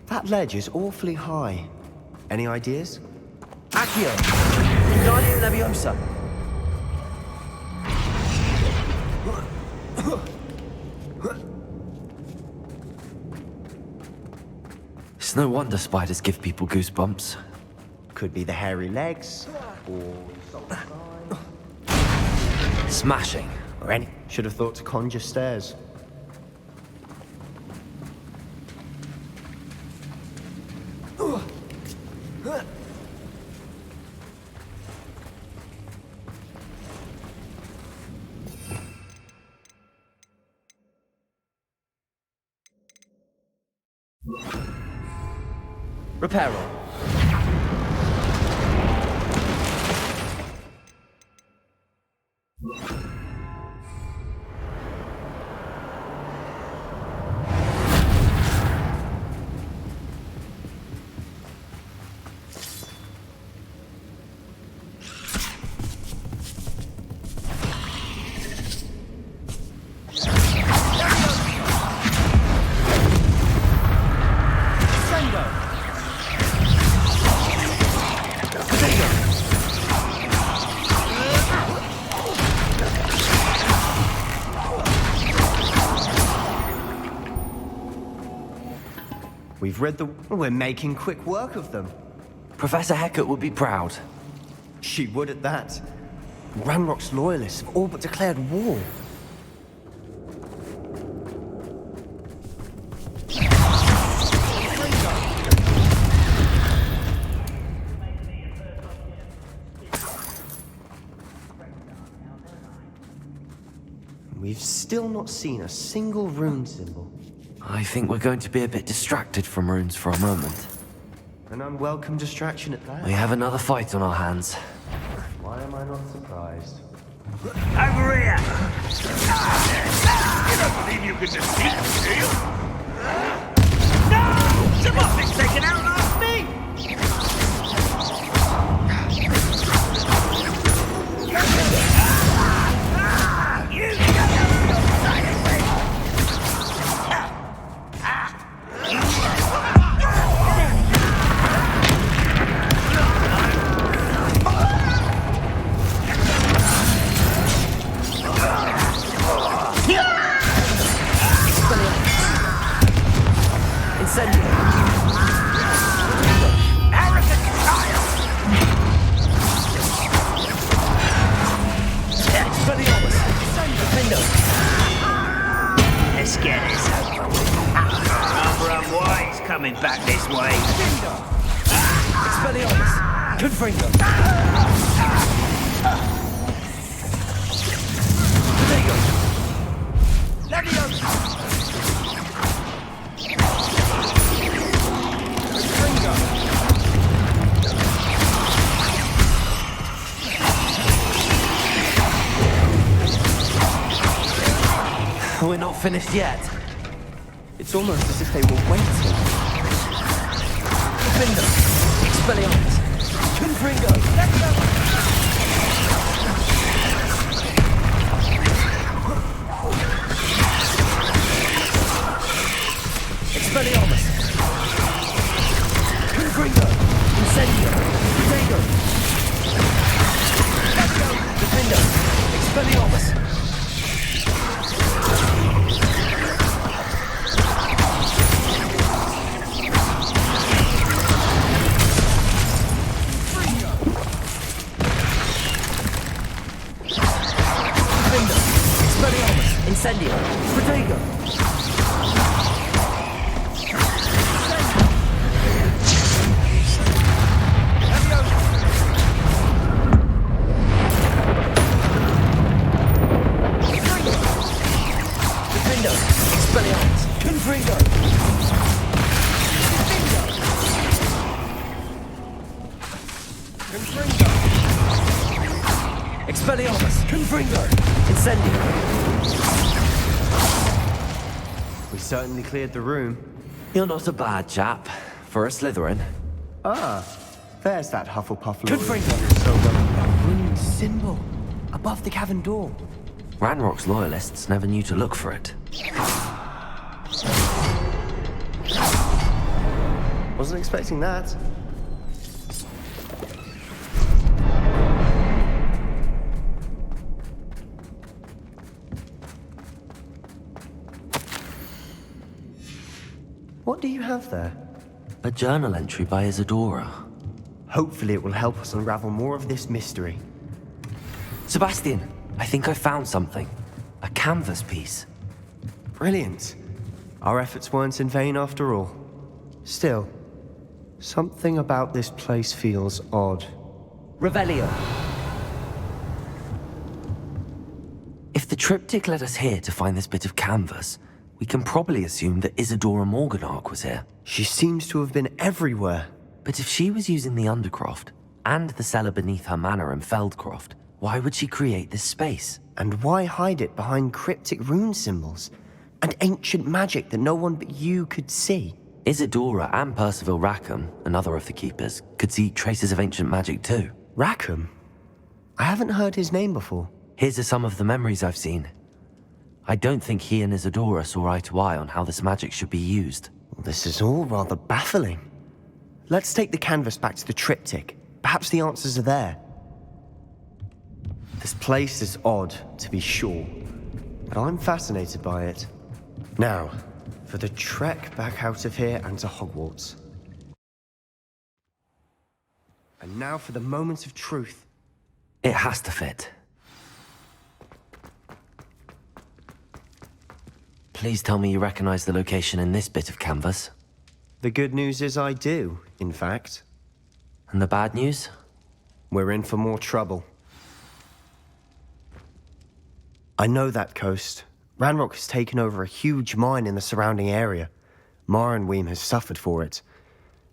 That ledge is awfully high. Any ideas? Accio! Wingardium Leviosa! It's no wonder spiders give people goosebumps. Could be the hairy legs, or Smashing, or any... Should have thought to conjure stairs. Reparo. We've read the... We're making quick work of them. Professor Hecat would be proud. She would at that. Ranrok's loyalists have all but declared war. We've still not seen a single rune symbol. I think we're going to be a bit distracted from runes for a moment. An unwelcome distraction at that. We have another fight on our hands. Why am I not surprised? Over here! You don't believe you can defeat me, do you? No! Something's taken out last me! Let's get this over with. Why he's coming back this way. Expelliarmus! Confringo! Potato! Leviosa! We're not finished yet. It's almost as if they were waiting. Defender! Expelliarmus! Confringo! Expelliarmus! Confringo! Incendio! Potato! Defender! Expelliarmus! Incendio! Protego! Defendo! Expelliarmus! Confringo! Expelliarmus! Confringo! Incendio! We certainly cleared the room. You're not a bad chap, for a Slytherin. Ah, there's that Hufflepuff Confringo! So a rune symbol above the cavern door. Ranrock's loyalists never knew to look for it. Wasn't expecting that. What do you have there? A journal entry by Isadora. Hopefully it will help us unravel more of this mystery. Sebastian, I think I found something. A canvas piece. Brilliant. Our efforts weren't in vain after all. Still, something about this place feels odd. Revelio. If the triptych led us here to find this bit of canvas, we can probably assume that Isadora Morganach was here. She seems to have been everywhere. But if she was using the Undercroft, and the cellar beneath her manor in Feldcroft, why would she create this space? And why hide it behind cryptic rune symbols? And ancient magic that no one but you could see? Isadora and Percival Rackham, another of the Keepers, could see traces of ancient magic too. Rackham? I haven't heard his name before. Here's some of the memories I've seen. I don't think he and Isadora saw eye to eye on how this magic should be used. Well, this is all rather baffling. Let's take the canvas back to the triptych. Perhaps the answers are there. This place is odd, to be sure, but I'm fascinated by it. Now, for the trek back out of here and to Hogwarts. And now for the moment of truth. It has to fit. Please tell me you recognize the location in this bit of canvas. The good news is I do, in fact. And the bad news? We're in for more trouble. I know that coast. Ranrok has taken over a huge mine in the surrounding area. Marrenweem has suffered for it.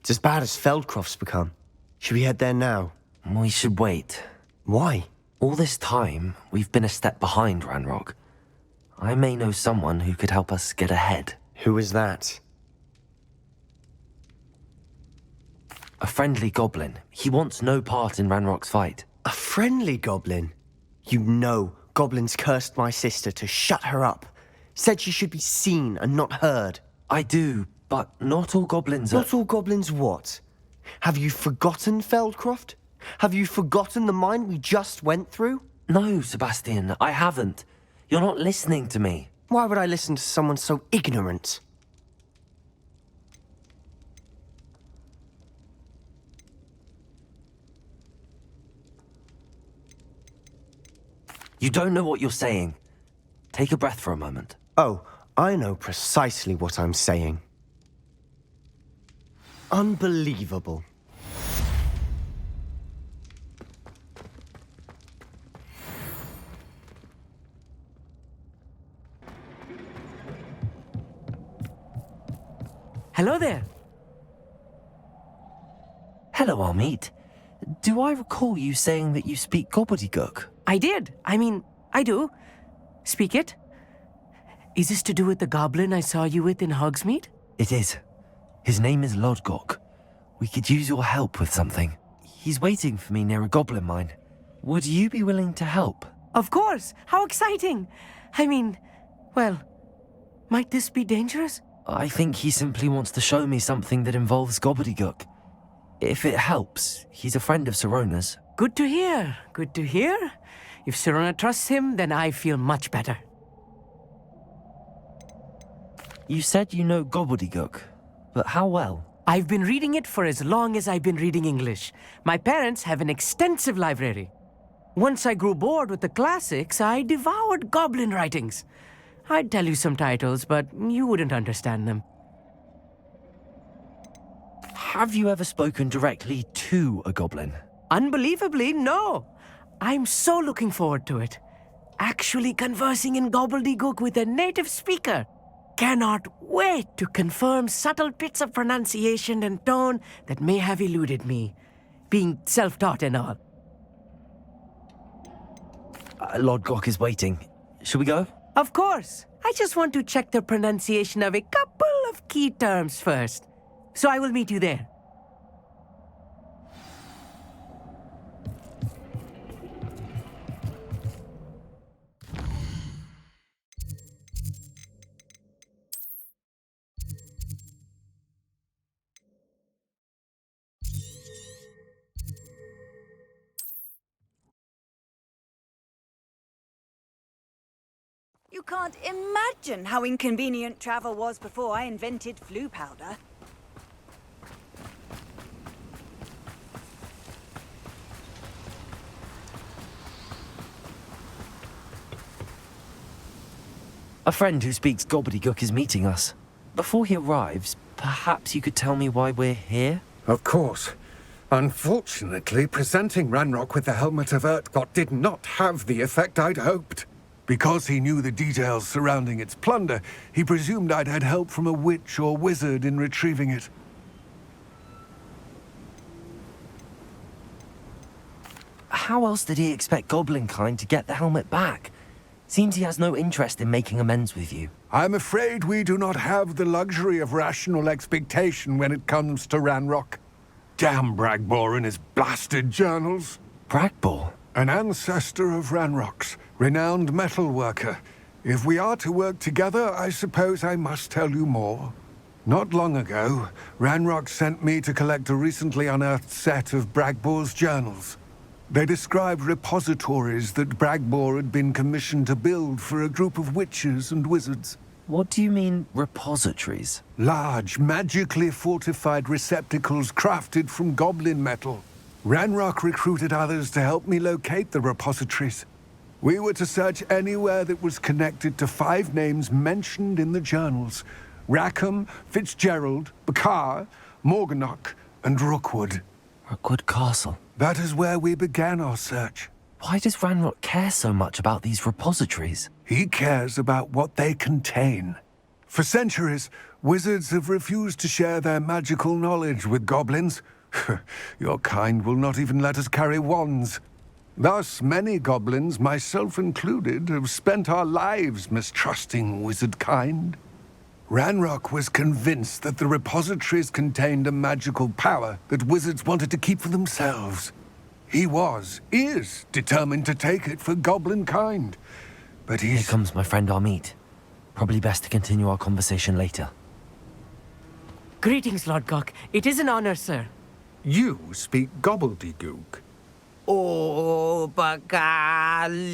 It's as bad as Feldcroft's become. Should we head there now? We should wait. Why? All this time, we've been a step behind Ranrok. I may know someone who could help us get ahead. Who is that? A friendly goblin. He wants no part in Ranrock's fight. A friendly goblin? You know, goblins cursed my sister to shut her up. Said she should be seen and not heard. I do, but not all goblins are... Not all goblins what? Have you forgotten Feldcroft? Have you forgotten the mine we just went through? No, Sebastian, I haven't. You're not listening to me. Why would I listen to someone so ignorant? You don't know what you're saying. Take a breath for a moment. Oh, I know precisely what I'm saying. Unbelievable. Hello there. Hello, Amit. Do I recall you saying that you speak gobbledygook? I did. I do. Speak it. Is this to do with the goblin I saw you with in Hogsmeade? It is. His name is Lodgok. We could use your help with something. He's waiting for me near a goblin mine. Would you be willing to help? Of course. How exciting. Well, might this be dangerous? I think he simply wants to show me something that involves gobbledygook. If it helps, he's a friend of Sirona's. Good to hear. Good to hear. If Sirona trusts him, then I feel much better. You said you know gobbledygook, but how well? I've been reading it for as long as I've been reading English. My parents have an extensive library. Once I grew bored with the classics, I devoured goblin writings. I'd tell you some titles, but you wouldn't understand them. Have you ever spoken directly to a goblin? Unbelievably, no. I'm so looking forward to it. Actually conversing in gobbledygook with a native speaker. Cannot wait to confirm subtle bits of pronunciation and tone that may have eluded me, being self-taught and all. Lodgok is waiting. Shall we go? Of course. I just want to check the pronunciation of a couple of key terms first. So I will meet you there. You can't imagine how inconvenient travel was before I invented flu powder. A friend who speaks gobbledygook is meeting us. Before he arrives, perhaps you could tell me why we're here? Of course. Unfortunately, presenting Ranrok with the Helmet of Urtkot did not have the effect I'd hoped. Because he knew the details surrounding its plunder, he presumed I'd had help from a witch or wizard in retrieving it. How else did he expect Goblinkind to get the helmet back? Seems he has no interest in making amends with you. I'm afraid we do not have the luxury of rational expectation when it comes to Ranrok. Damn Bragbor and his blasted journals. Bragbor? An ancestor of Ranrok's, renowned metalworker. If we are to work together, I suppose I must tell you more. Not long ago, Ranrok sent me to collect a recently unearthed set of Bragbor's journals. They described repositories that Bragbor had been commissioned to build for a group of witches and wizards. What do you mean, repositories? Large, magically fortified receptacles crafted from goblin metal. Ranrok recruited others to help me locate the repositories. We were to search anywhere that was connected to 5 names mentioned in the journals. Rackham, Fitzgerald, Bakar, Morganach, and Rookwood. Rookwood Castle. That is where we began our search. Why does Ranrok care so much about these repositories? He cares about what they contain. For centuries, wizards have refused to share their magical knowledge with goblins. Your kind will not even let us carry wands. Thus, many goblins, myself included, have spent our lives mistrusting wizard kind. Ranrok was convinced that the repositories contained a magical power that wizards wanted to keep for themselves. He is determined to take it for goblin kind. But Here comes my friend Amit. Probably best to continue our conversation later. Greetings, Lord Gok. It is an honor, sir. You speak gobbledygook. Oh, Bacalio.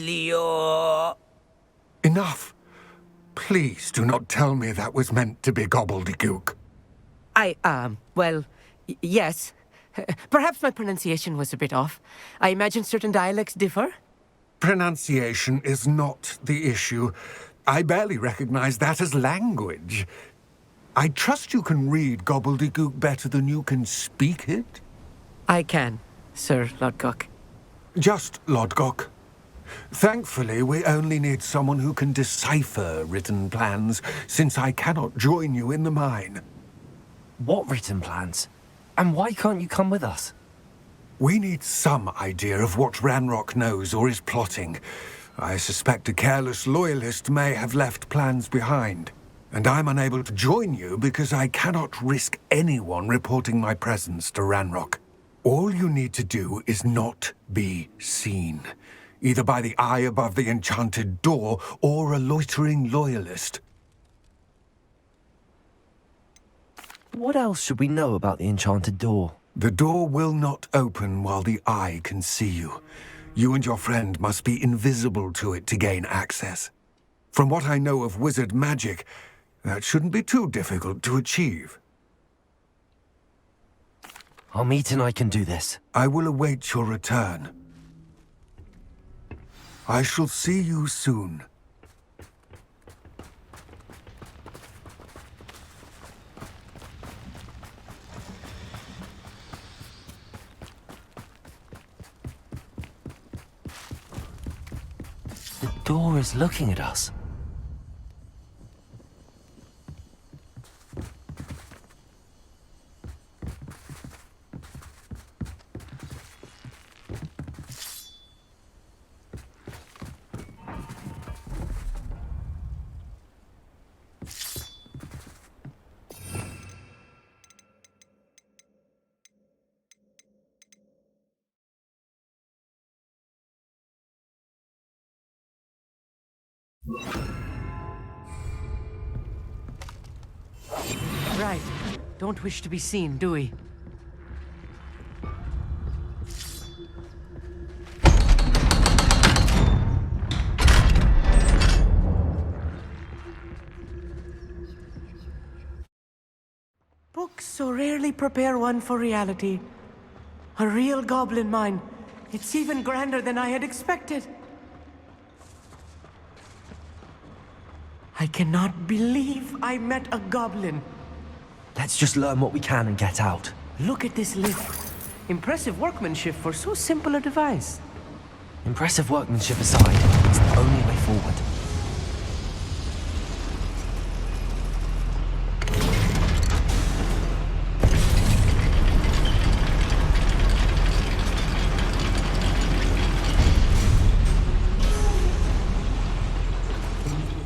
Enough. Please do not tell me that was meant to be gobbledygook. Yes. Perhaps my pronunciation was a bit off. I imagine certain dialects differ. Pronunciation is not the issue. I barely recognize that as language. I trust you can read gobbledygook better than you can speak it? I can, Sir Lodgok. Just Lodgok. Thankfully, we only need someone who can decipher written plans, since I cannot join you in the mine. What written plans? And why can't you come with us? We need some idea of what Ranrok knows or is plotting. I suspect a careless loyalist may have left plans behind. And I'm unable to join you because I cannot risk anyone reporting my presence to Ranrok. All you need to do is not be seen, either by the eye above the enchanted door or a loitering loyalist. What else should we know about the enchanted door? The door will not open while the eye can see you. You and your friend must be invisible to it to gain access. From what I know of wizard magic, that shouldn't be too difficult to achieve. Amit and I can do this. I will await your return. I shall see you soon. The door is looking at us. Right. Don't wish to be seen, do we? Books so rarely prepare one for reality. A real goblin mine. It's even grander than I had expected. I cannot believe I met a goblin. Let's just learn what we can and get out. Look at this lift. Impressive workmanship for so simple a device. Impressive workmanship aside, it's the only way forward.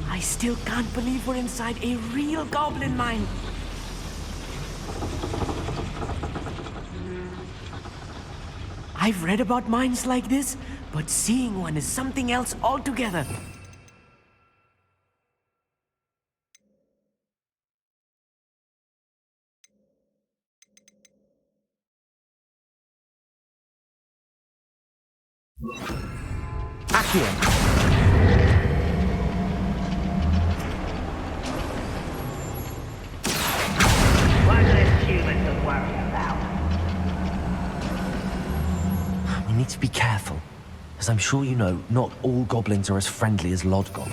I still can't believe we're inside a real goblin mine. I've read about mines like this, but seeing one is something else altogether. Accio. One less human to worry about. We need to be careful. As I'm sure you know, not all goblins are as friendly as Lodgok.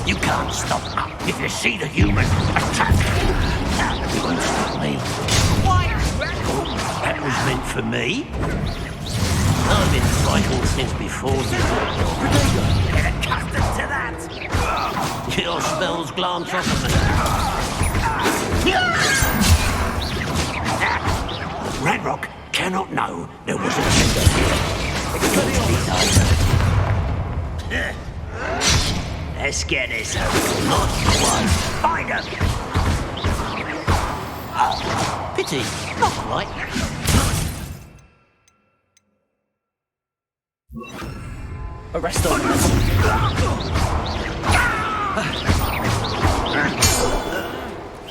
You can't stop me. If you see the human, attack. You won't stop me. Oh, that was meant for me. I've been fighting since before you. Get accustomed to that. Your spells glance off of me. Ranrok cannot know there was a tender here. Let's get this over. Not one. Find him. Oh, pity. Not quite. Arrest them.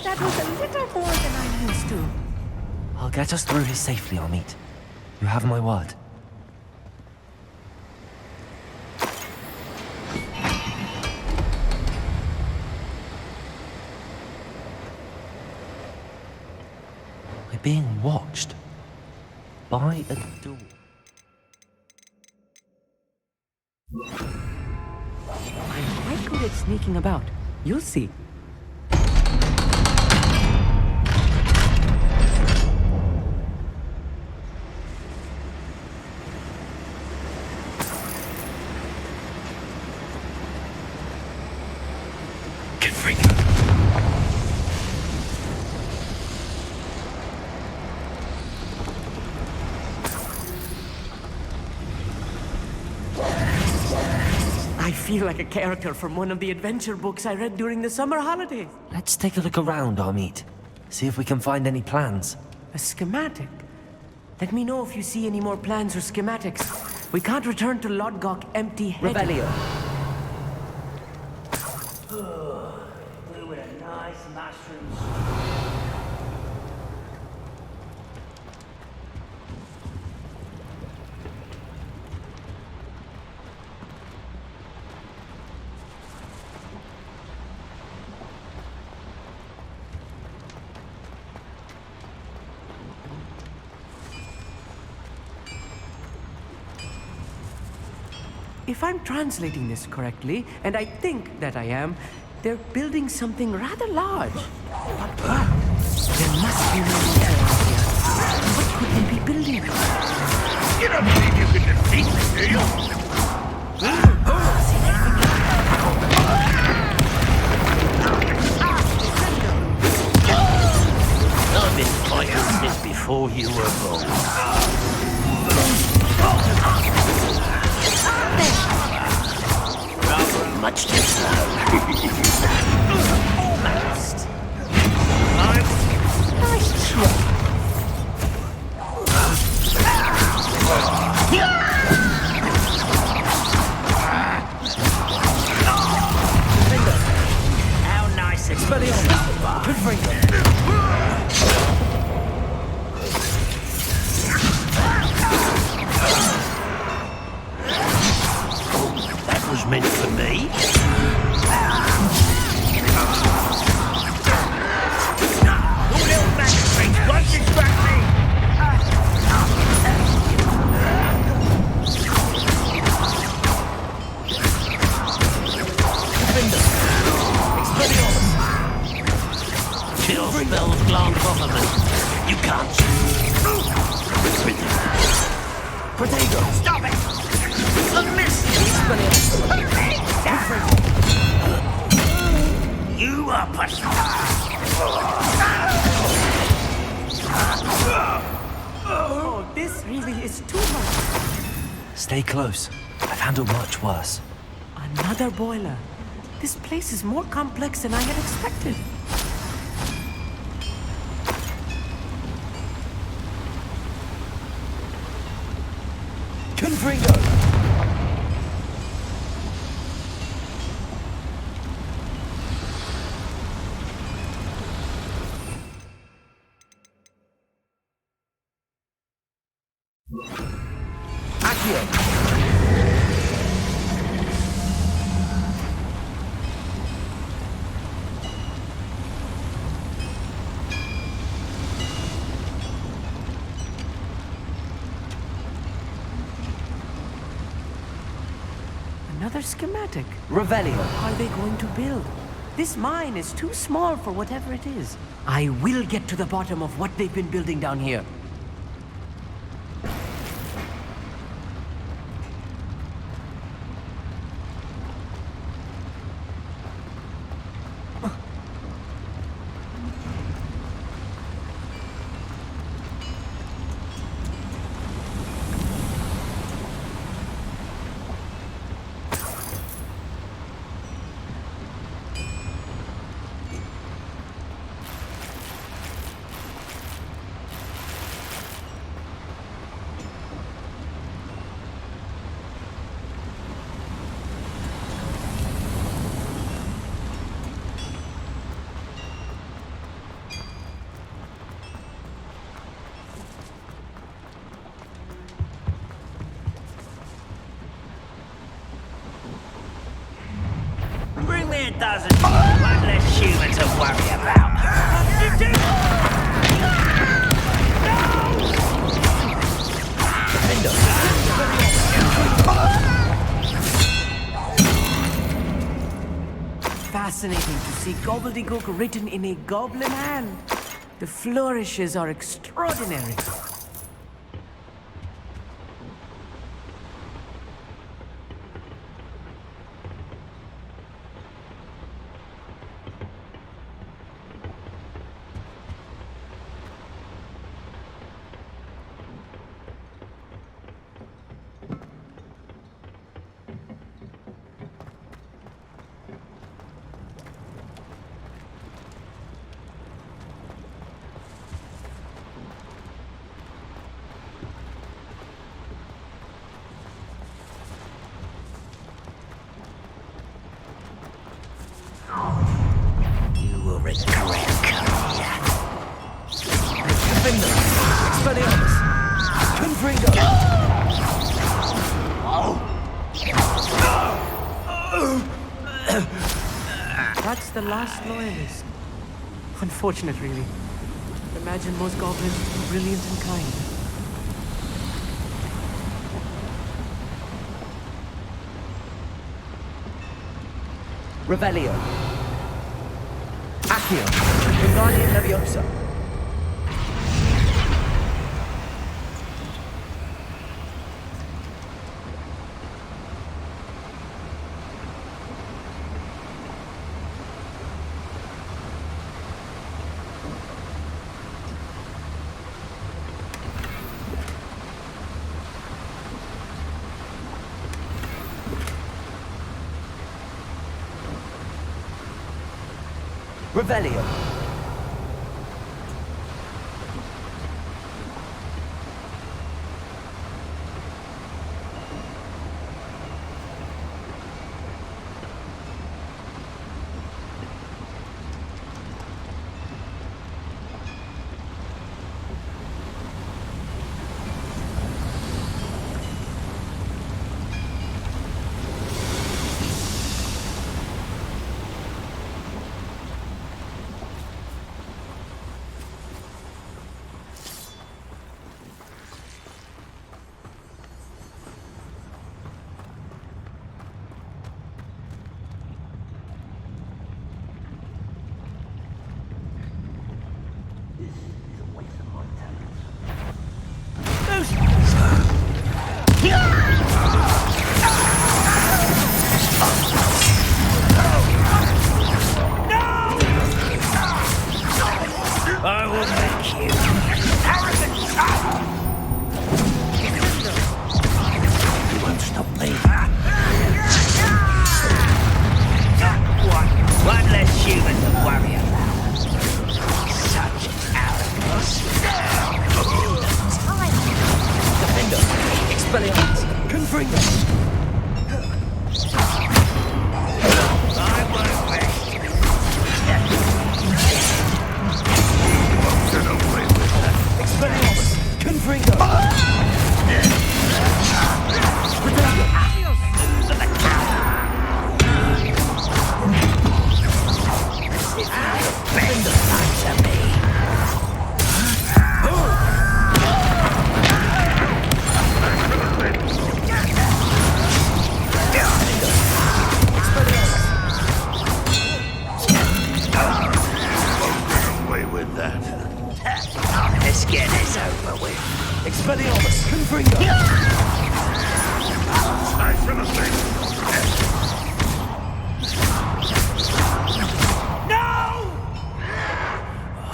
That was a little more than I'm used to. I'll get us through this safely, Amit. You have my word. We're being watched by a door. I'm quite good at sneaking about. You'll see. I feel like a character from one of the adventure books I read during the summer holidays. Let's take a look around, Amit. See if we can find any plans. A schematic? Let me know if you see any more plans or schematics. We can't return to Lodgok empty-headed. Revelio. With a nice mushroom. If I'm translating this correctly, and I think that I am, they're building something rather large. But wow, there must be more there out here. What could they be building? You don't believe you can defeat me, do you? I've been fighting since before you were born. Much too slow. Almost. Nice try. How nice it's for the bar. Good for you. Was meant for me. Your little magistrates won't distract me. Chill spells glance off of me. You can't. Potato, stop it! A miss! You are Oh, this really is too much. Stay close. I've handled much worse. Another boiler. This place is more complex than I had expected. Confringo! another schematic. Revelio. How are they going to build? This mine is too small for whatever it is. I will get to the bottom of what they've been building down here. Bring me a dozen, one less human to worry about. Fascinating to see gobbledygook written in a goblin hand. The flourishes are extraordinary. That's the last loyalist. Unfortunate, really. Imagine most goblins would be brilliant and kind. Revelio. Accio. Wingardium Leviosa. Revelio.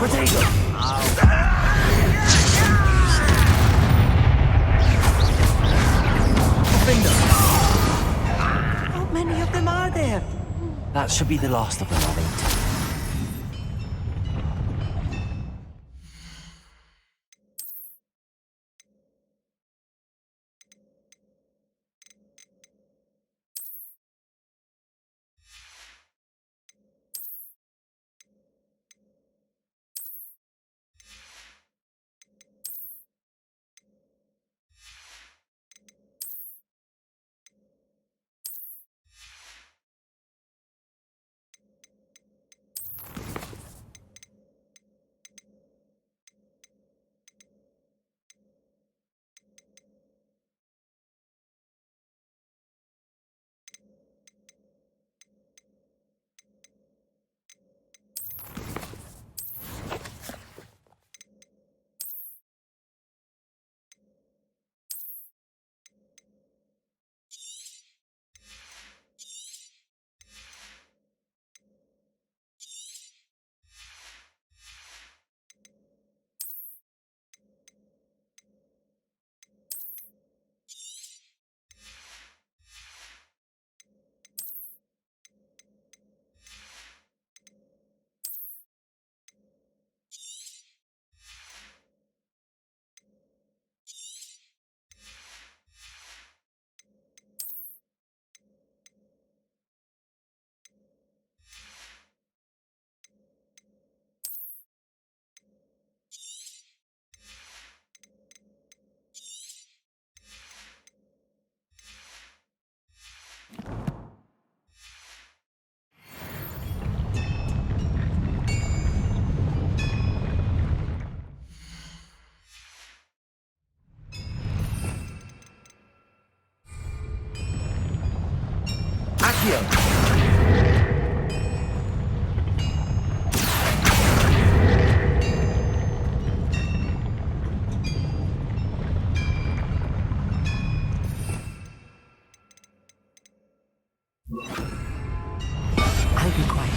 Potato! How many of them are there? That should be the last of them, I think. I'll be quiet.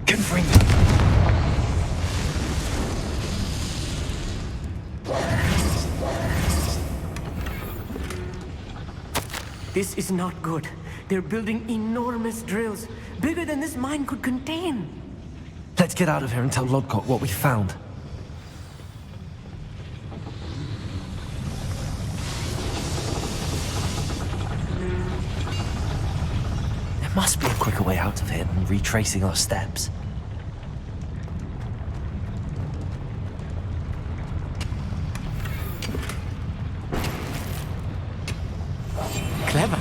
Confirm. This is not good. They're building enormous drills, bigger than this mine could contain. Let's get out of here and tell Lodgott what we found. There must be a quicker way out of here than retracing our steps. Clever.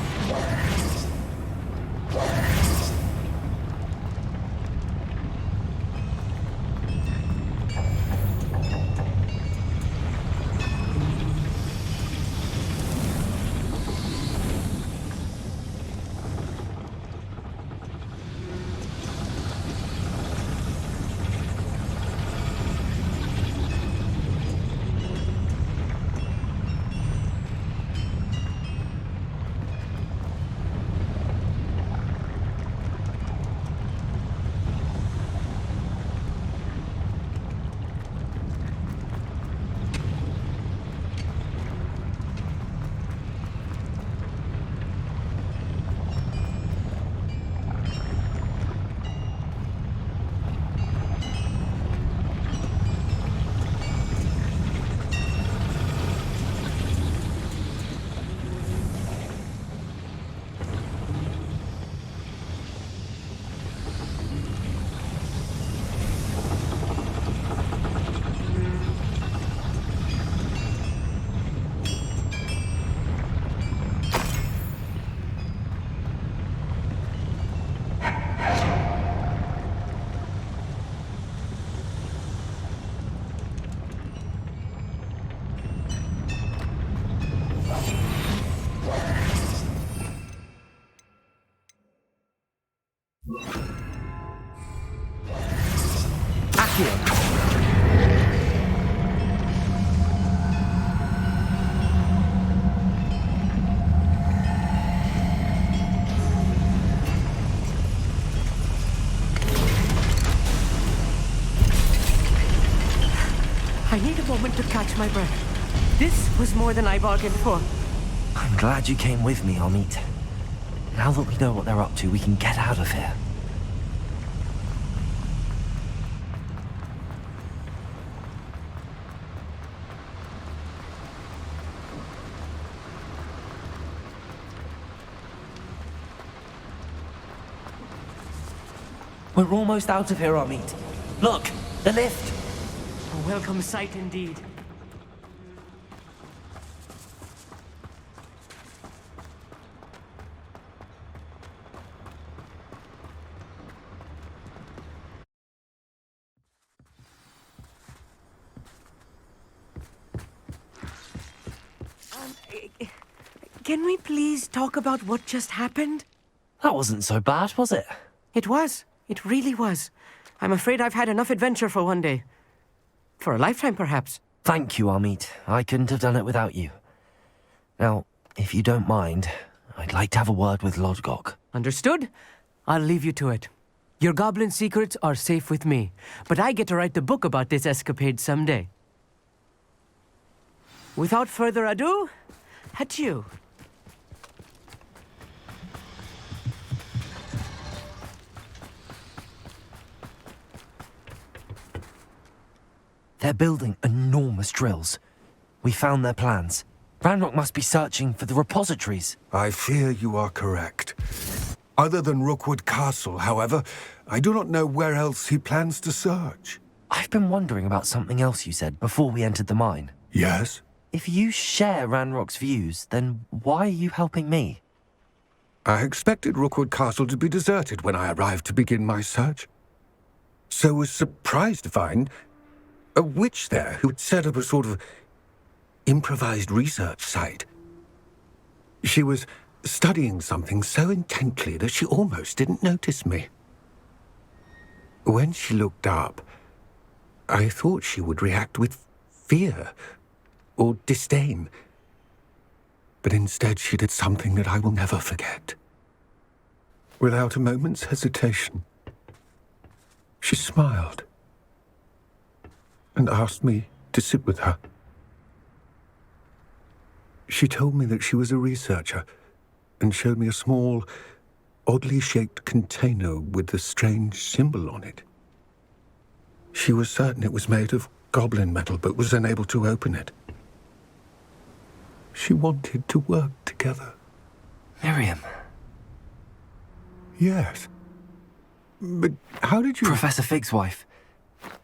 moment to catch my breath. This was more than I bargained for. I'm glad you came with me, Amit. Now that we know what they're up to, we can get out of here. We're almost out of here, Amit. Look, the lift. A welcome sight indeed. Can we please talk about what just happened? That wasn't so bad, was it? It was. It really was. I'm afraid I've had enough adventure for one day. For a lifetime, perhaps. Thank you, Amit. I couldn't have done it without you. Now, if you don't mind, I'd like to have a word with Lodgok. Understood? I'll leave you to it. Your goblin secrets are safe with me, but I get to write the book about this escapade someday. Without further ado, adieu. They're building enormous drills. We found their plans. Ranrok must be searching for the repositories. I fear you are correct. Other than Rookwood Castle, however, I do not know where else he plans to search. I've been wondering about something else you said before we entered the mine. Yes? If you share Ranrock's views, then why are you helping me? I expected Rookwood Castle to be deserted when I arrived to begin my search. So was surprised to find a witch there who'd set up a sort of improvised research site. She was studying something so intently that she almost didn't notice me. When she looked up, I thought she would react with fear or disdain. But instead she did something that I will never forget. Without a moment's hesitation, she smiled and asked me to sit with her. She told me that she was a researcher and showed me a small, oddly shaped container with a strange symbol on it. She was certain it was made of goblin metal, but was unable to open it. She wanted to work together. Miriam. Yes. But how did you... Professor Fig's wife.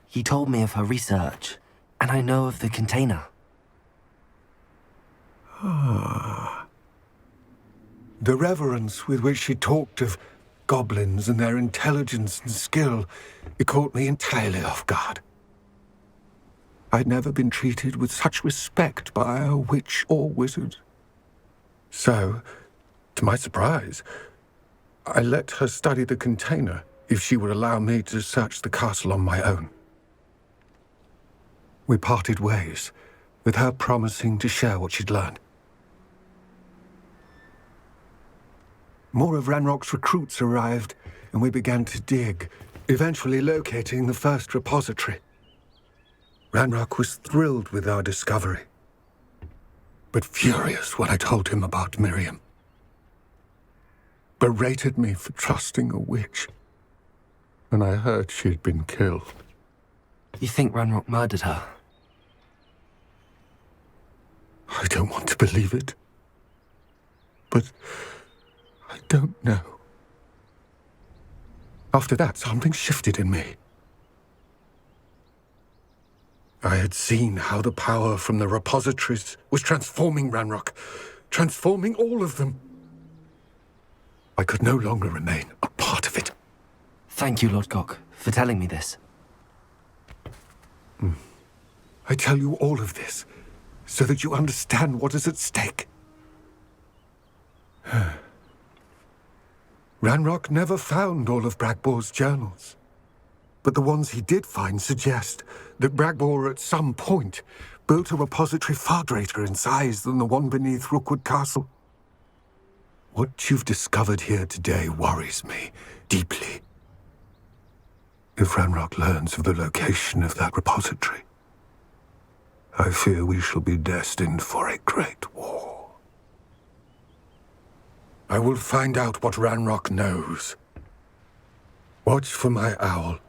He told me of her research, and I know of the container. Ah. The reverence with which she talked of goblins and their intelligence and skill, it caught me entirely off guard. I'd never been treated with such respect by a witch or wizard. So, to my surprise, I let her study the container if she would allow me to search the castle on my own. We parted ways, with her promising to share what she'd learned. More of Ranrock's recruits arrived, and we began to dig, eventually locating the first repository. Ranrok was thrilled with our discovery, but furious when I told him about Miriam. Berated me for trusting a witch, and I heard she'd been killed. You think Ranrok murdered her? I don't want to believe it, but I don't know. After that, something shifted in me. I had seen how the power from the repositories was transforming Ranrok, transforming all of them. I could no longer remain a part of it. Thank you, Lodgok, for telling me this. I tell you all of this so that you understand what is at stake. Ranrok never found all of Bragbor's journals, but the ones he did find suggest that Bragbor at some point built a repository far greater in size than the one beneath Rookwood Castle. What you've discovered here today worries me deeply. If Ranrok learns of the location of that repository, I fear we shall be destined for a great war. I will find out what Ranrok knows. Watch for my owl.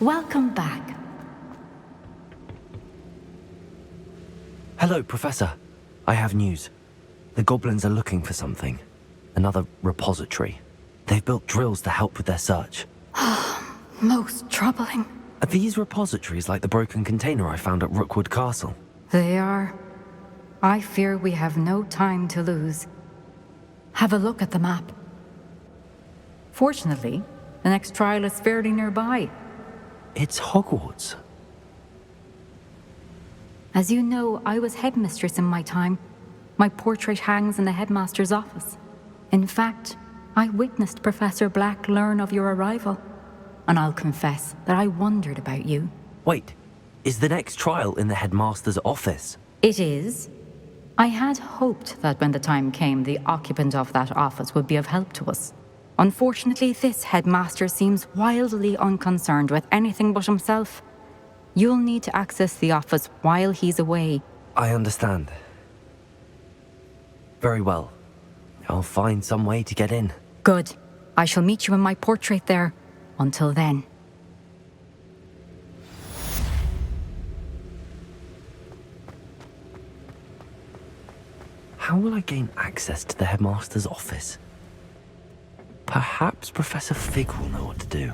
Welcome back. Hello, Professor. I have news. The goblins are looking for something. Another repository. They've built drills to help with their search. Most troubling. Are these repositories like the broken container I found at Rookwood Castle? They are. I fear we have no time to lose. Have a look at the map. Fortunately, the next trial is fairly nearby. It's Hogwarts. As you know, I was headmistress in my time. My portrait hangs in the headmaster's office. In fact, I witnessed Professor Black learn of your arrival. And I'll confess that I wondered about you. Wait, is the next trial in the headmaster's office? It is. I had hoped that when the time came, the occupant of that office would be of help to us. Unfortunately, this headmaster seems wildly unconcerned with anything but himself. You'll need to access the office while he's away. I understand. Very well. I'll find some way to get in. Good. I shall meet you in my portrait there. Until then. How will I gain access to the headmaster's office? Perhaps Professor Fig will know what to do.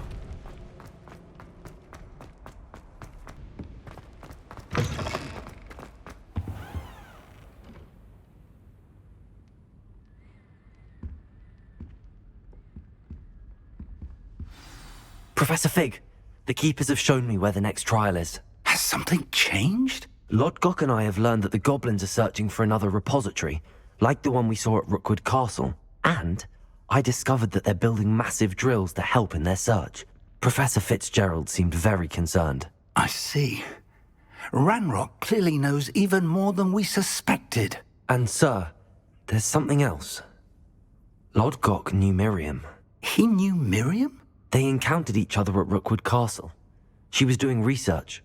Professor Fig, the Keepers have shown me where the next trial is. Has something changed? Lodgok and I have learned that the goblins are searching for another repository, like the one we saw at Rookwood Castle. And I discovered that they're building massive drills to help in their search. Professor Fitzgerald seemed very concerned. I see. Ranrok clearly knows even more than we suspected. And sir, there's something else. Lodgok knew Miriam. He knew Miriam? They encountered each other at Rookwood Castle. She was doing research.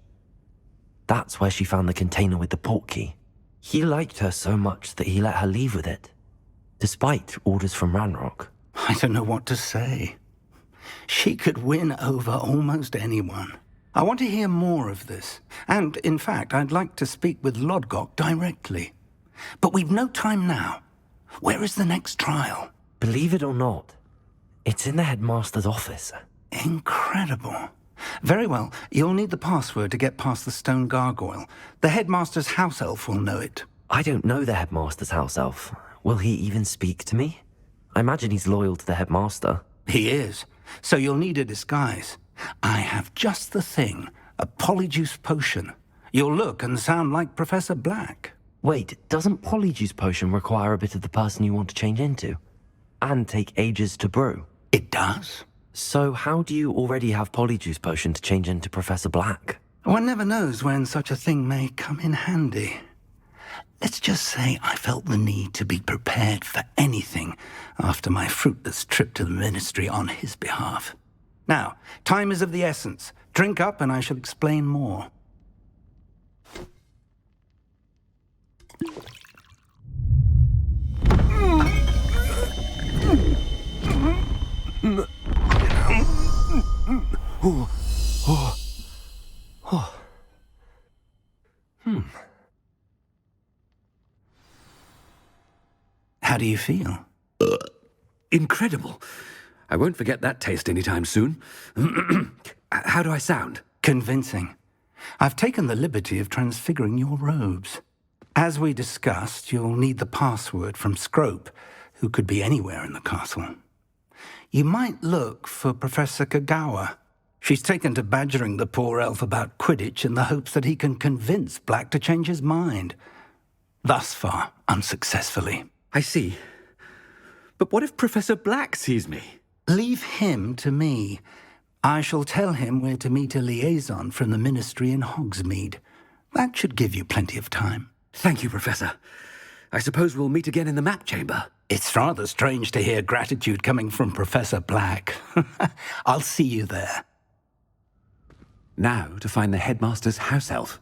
That's where she found the container with the portkey. He liked her so much that he let her leave with it, despite orders from Ranrok. I don't know what to say. She could win over almost anyone. I want to hear more of this. And, in fact, I'd like to speak with Lodgok directly. But we've no time now. Where is the next trial? Believe it or not, it's in the headmaster's office. Incredible. Very well. You'll need the password to get past the stone gargoyle. The headmaster's house elf will know it. I don't know the headmaster's house elf. Will he even speak to me? I imagine he's loyal to the headmaster. He is. So you'll need a disguise. I have just the thing. A polyjuice potion. You'll look and sound like Professor Black. Wait, doesn't polyjuice potion require a bit of the person you want to change into? And take ages to brew? It does. So how do you already have polyjuice potion to change into Professor Black? One never knows when such a thing may come in handy. Let's just say I felt the need to be prepared for anything after my fruitless trip to the ministry on his behalf. Now, time is of the essence. Drink up and I shall explain more. How do you feel? Incredible. I won't forget that taste anytime soon. How do I sound? Convincing. I've taken the liberty of transfiguring your robes. As we discussed, you'll need the password from Scrope, who could be anywhere in the castle. You might look for Professor Kagawa. She's taken to badgering the poor elf about Quidditch in the hopes that he can convince Black to change his mind. Thus far, unsuccessfully. I see. But what if Professor Black sees me? Leave him to me. I shall tell him where to meet a liaison from the Ministry in Hogsmeade. That should give you plenty of time. Thank you, Professor. I suppose we'll meet again in the map chamber. It's rather strange to hear gratitude coming from Professor Black. I'll see you there. Now to find the headmaster's house elf.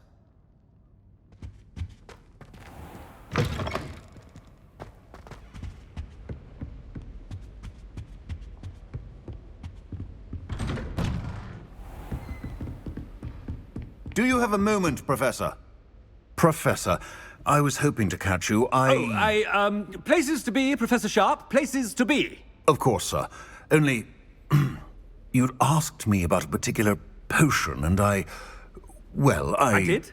Do you have a moment, Professor? Professor, I was hoping to catch you. Places to be, Professor Sharp. Places to be. Of course, sir. Only, you'd asked me about a particular potion, and I did?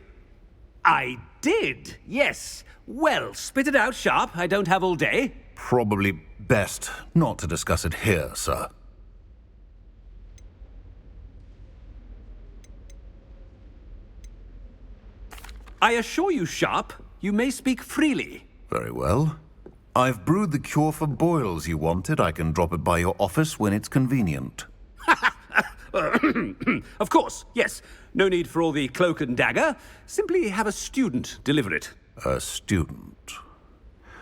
I did, yes. Well, spit it out, Sharp. I don't have all day. Probably best not to discuss it here, sir. I assure you, Sharp, you may speak freely. Very well. I've brewed the cure for boils you wanted. I can drop it by your office when it's convenient. Of course, yes. No need for all the cloak and dagger. Simply have a student deliver it. A student?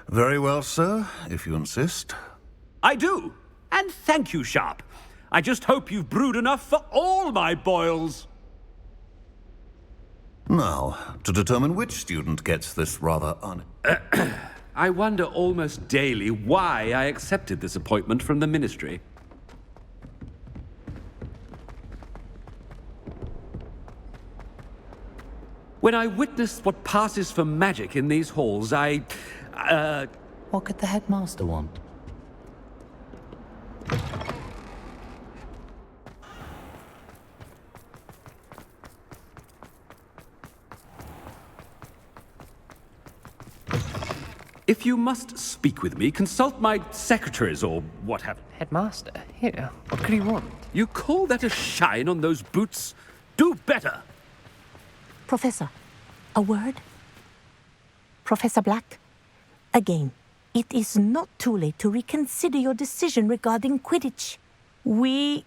Very well, sir, if you insist. I do. And thank you, Sharp. I just hope you've brewed enough for all my boils. Now, to determine which student gets this rather I wonder almost daily why I accepted this appointment from the Ministry. When I witnessed what passes for magic in these halls, What could the headmaster want? If you must speak with me, consult my secretaries or what have you. Headmaster? Here, what could he want? You call that a shine on those boots? Do better! Professor, a word? Professor Black? Again, it is not too late to reconsider your decision regarding Quidditch. We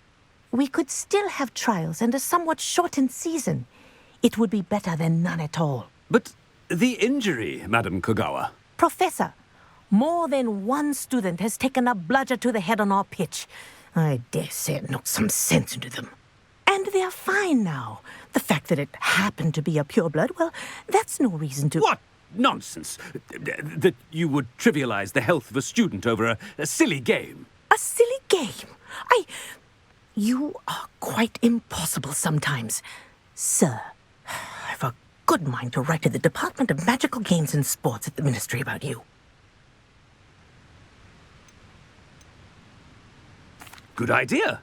could still have trials and a somewhat shortened season. It would be better than none at all. But the injury, Madam Kogawa. Professor, more than one student has taken a bludger to the head on our pitch. I dare say it knocked some sense into them. And they're fine now. The fact that it happened to be a pureblood, well, that's no reason to... What nonsense! That you would trivialize the health of a student over a silly game. A silly game? You are quite impossible sometimes. Sir, I've a good mind to write to the Department of Magical Games and Sports at the Ministry about you. Good idea.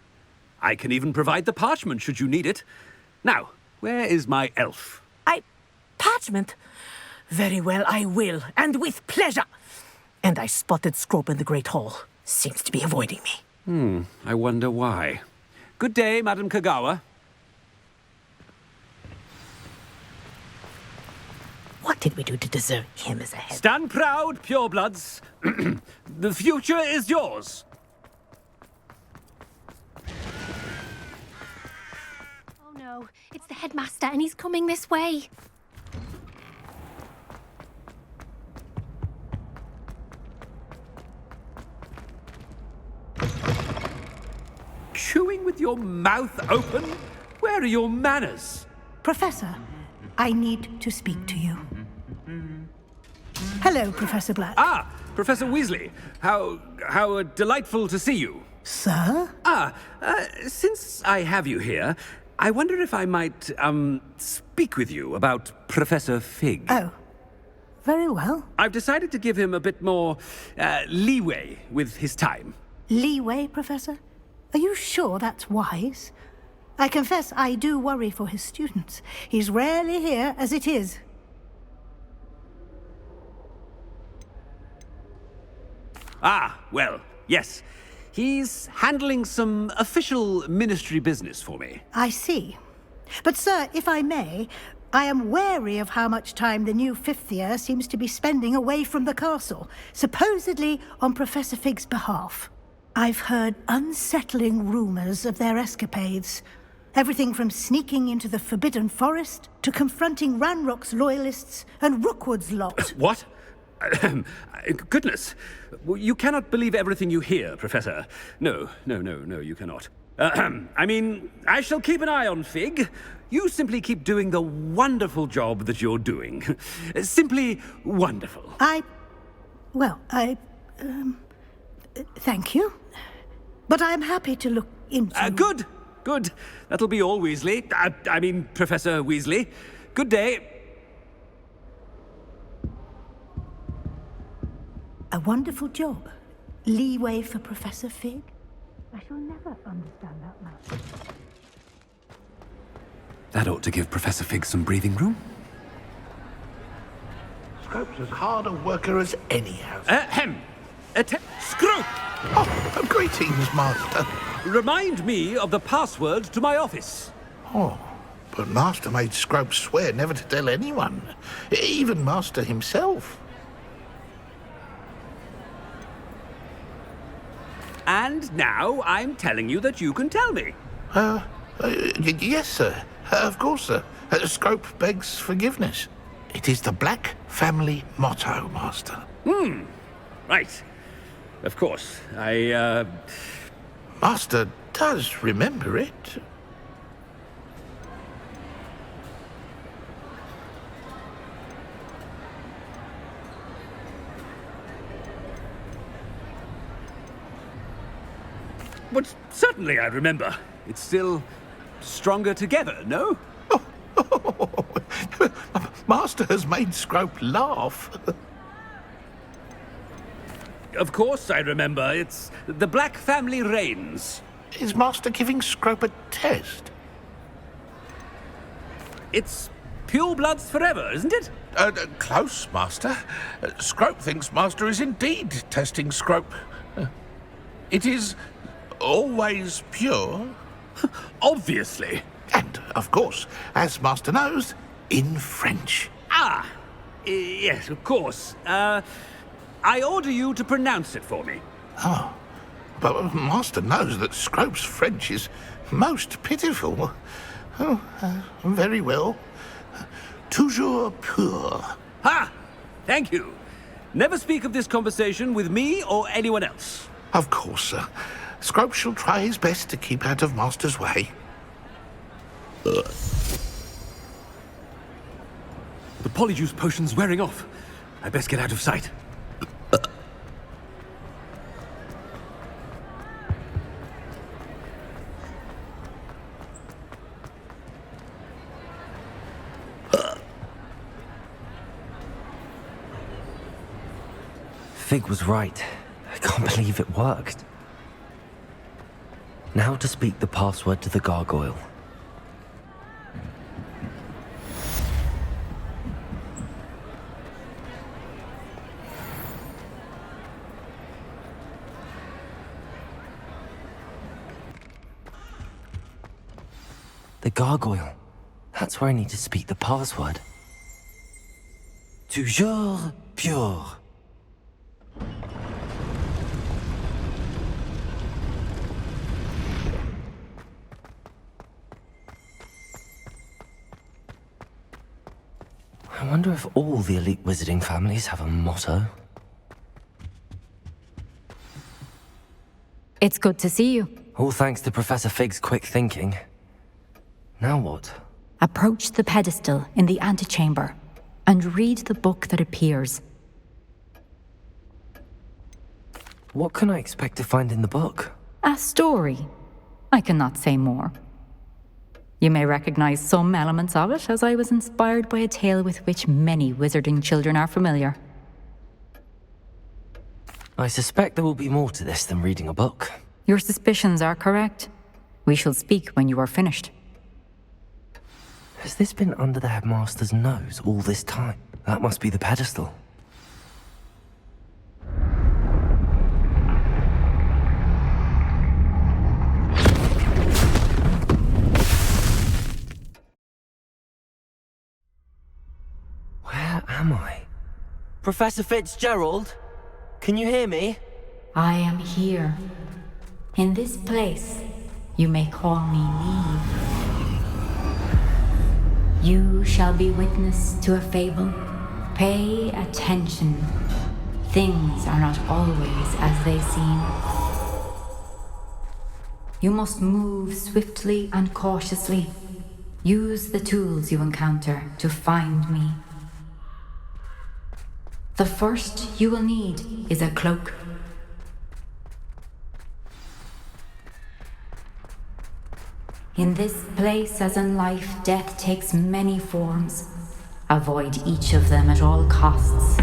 I can even provide the parchment should you need it. Now, where is my elf? Parchment? Very well, I will, and with pleasure. And I spotted Scrope in the Great Hall. Seems to be avoiding me. I wonder why. Good day, Madam Kogawa. What did we do to deserve him as a head? Stand proud, purebloods. The future is yours. Oh no, it's the headmaster and he's coming this way. Chewing with your mouth open? Where are your manners? Professor, I need to speak to you. Hello, Professor Black. Ah, Professor Weasley. How delightful to see you. Sir? Since I have you here, I wonder if I might, speak with you about Professor Fig. Oh, very well. I've decided to give him a bit more, leeway with his time. Leeway, Professor? Are you sure that's wise? I confess I do worry for his students. He's rarely here as it is. Ah, well, yes. He's handling some official ministry business for me. I see. But, sir, if I may, I am wary of how much time the new fifth year seems to be spending away from the castle, supposedly on Professor Fig's behalf. I've heard unsettling rumors of their escapades. Everything from sneaking into the Forbidden Forest to confronting Ranrok's loyalists and Rookwood's lot. What? Goodness. You cannot believe everything you hear, Professor. No, you cannot. I mean, I shall keep an eye on Fig. You simply keep doing the wonderful job that you're doing. Simply wonderful. Thank you. But I'm happy to look into... Good. That'll be all, Weasley. I mean, Professor Weasley. Good day. A wonderful job. Leeway for Professor Fig? I shall never understand that man. That ought to give Professor Fig some breathing room. Scrope's as hard a worker as any house. Scrope! Oh, greetings, Master. Remind me of the password to my office. Oh, but Master made Scrope swear never to tell anyone. Even Master himself. And now I'm telling you that you can tell me. Yes, sir. Of course, sir. Scrope begs forgiveness. It is the Black family motto, Master. Right. Of course. Master does remember it. But certainly I remember. It's still stronger together, no? Master has made Scrope laugh. Of course I remember. It's the Black family reigns. Is Master giving Scrope a test? It's pure bloods forever, isn't it? Close, Master. Scrope thinks Master is indeed testing Scrope. It is always pure. Obviously. And, of course, as Master knows, in French. Yes, of course. I order you to pronounce it for me. Oh, but Master knows that Scrope's French is most pitiful. Oh, very well. Toujours pur. Ha! Thank you. Never speak of this conversation with me or anyone else. Of course, sir. Scrope shall try his best to keep out of Master's way. The polyjuice potion's wearing off. I best get out of sight. Fig was right. I can't believe it worked. Now to speak the password to the gargoyle. The gargoyle. That's where I need to speak the password. Toujours pure. I wonder if all the elite wizarding families have a motto. It's good to see you. All thanks to Professor Fig's quick thinking. Now what? Approach the pedestal in the antechamber and read the book that appears. What can I expect to find in the book? A story. I cannot say more. You may recognize some elements of it, as I was inspired by a tale with which many wizarding children are familiar. I suspect there will be more to this than reading a book. Your suspicions are correct. We shall speak when you are finished. Has this been under the headmaster's nose all this time? That must be the pedestal. am I? Professor Fitzgerald? Can you hear me? I am here. In this place, you may call me Neve. You shall be witness to a fable. Pay attention. Things are not always as they seem. You must move swiftly and cautiously. Use the tools you encounter to find me. The first you will need is a cloak. In this place, as in life, death takes many forms. Avoid each of them at all costs.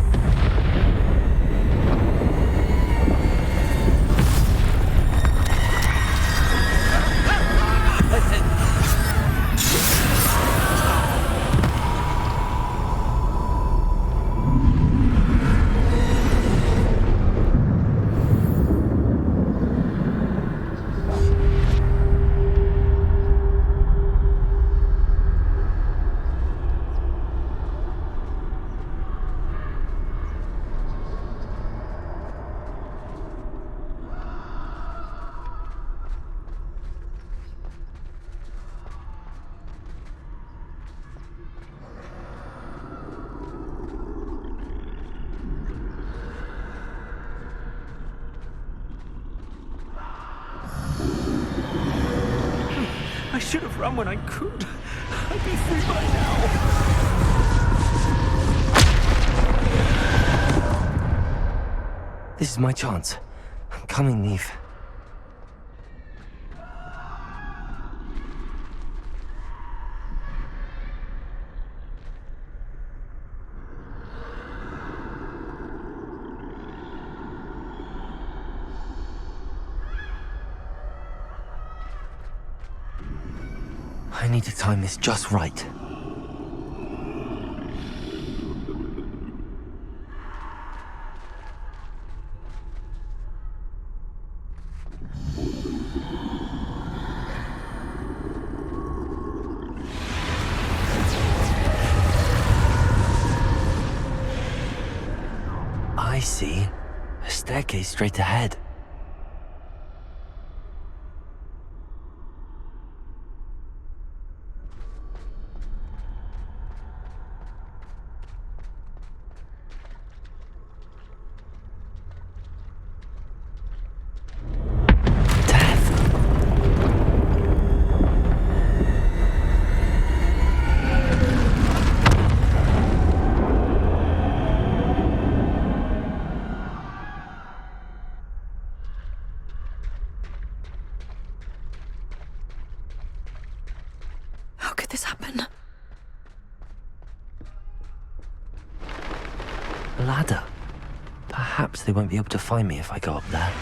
I should have run when I could. I'd be free by now. This is my chance. I'm coming, Neve. I need to time this just right. I see. A staircase straight ahead. Ladder. Perhaps they won't be able to find me if I go up there.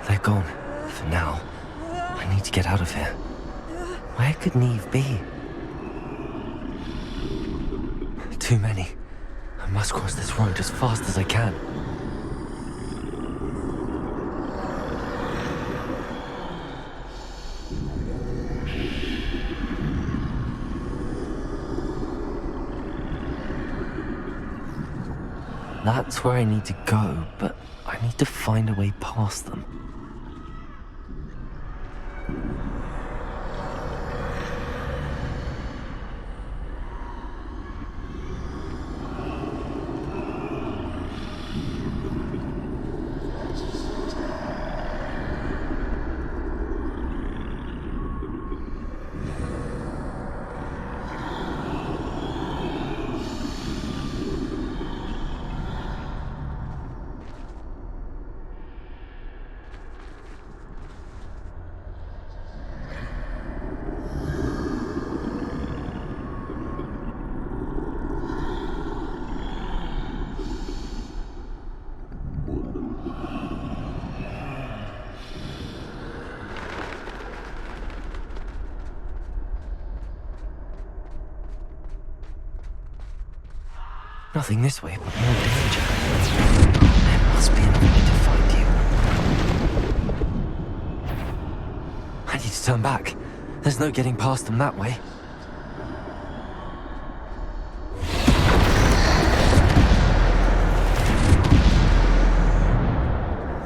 They're gone. For now. I need to get out of here. Where could Neve be? Too many. I must cross this road as fast as I can. That's where I need to go, but I need to find a way past them. Nothing this way, but more danger. There must be another way to find you. I need to turn back. There's no getting past them that way.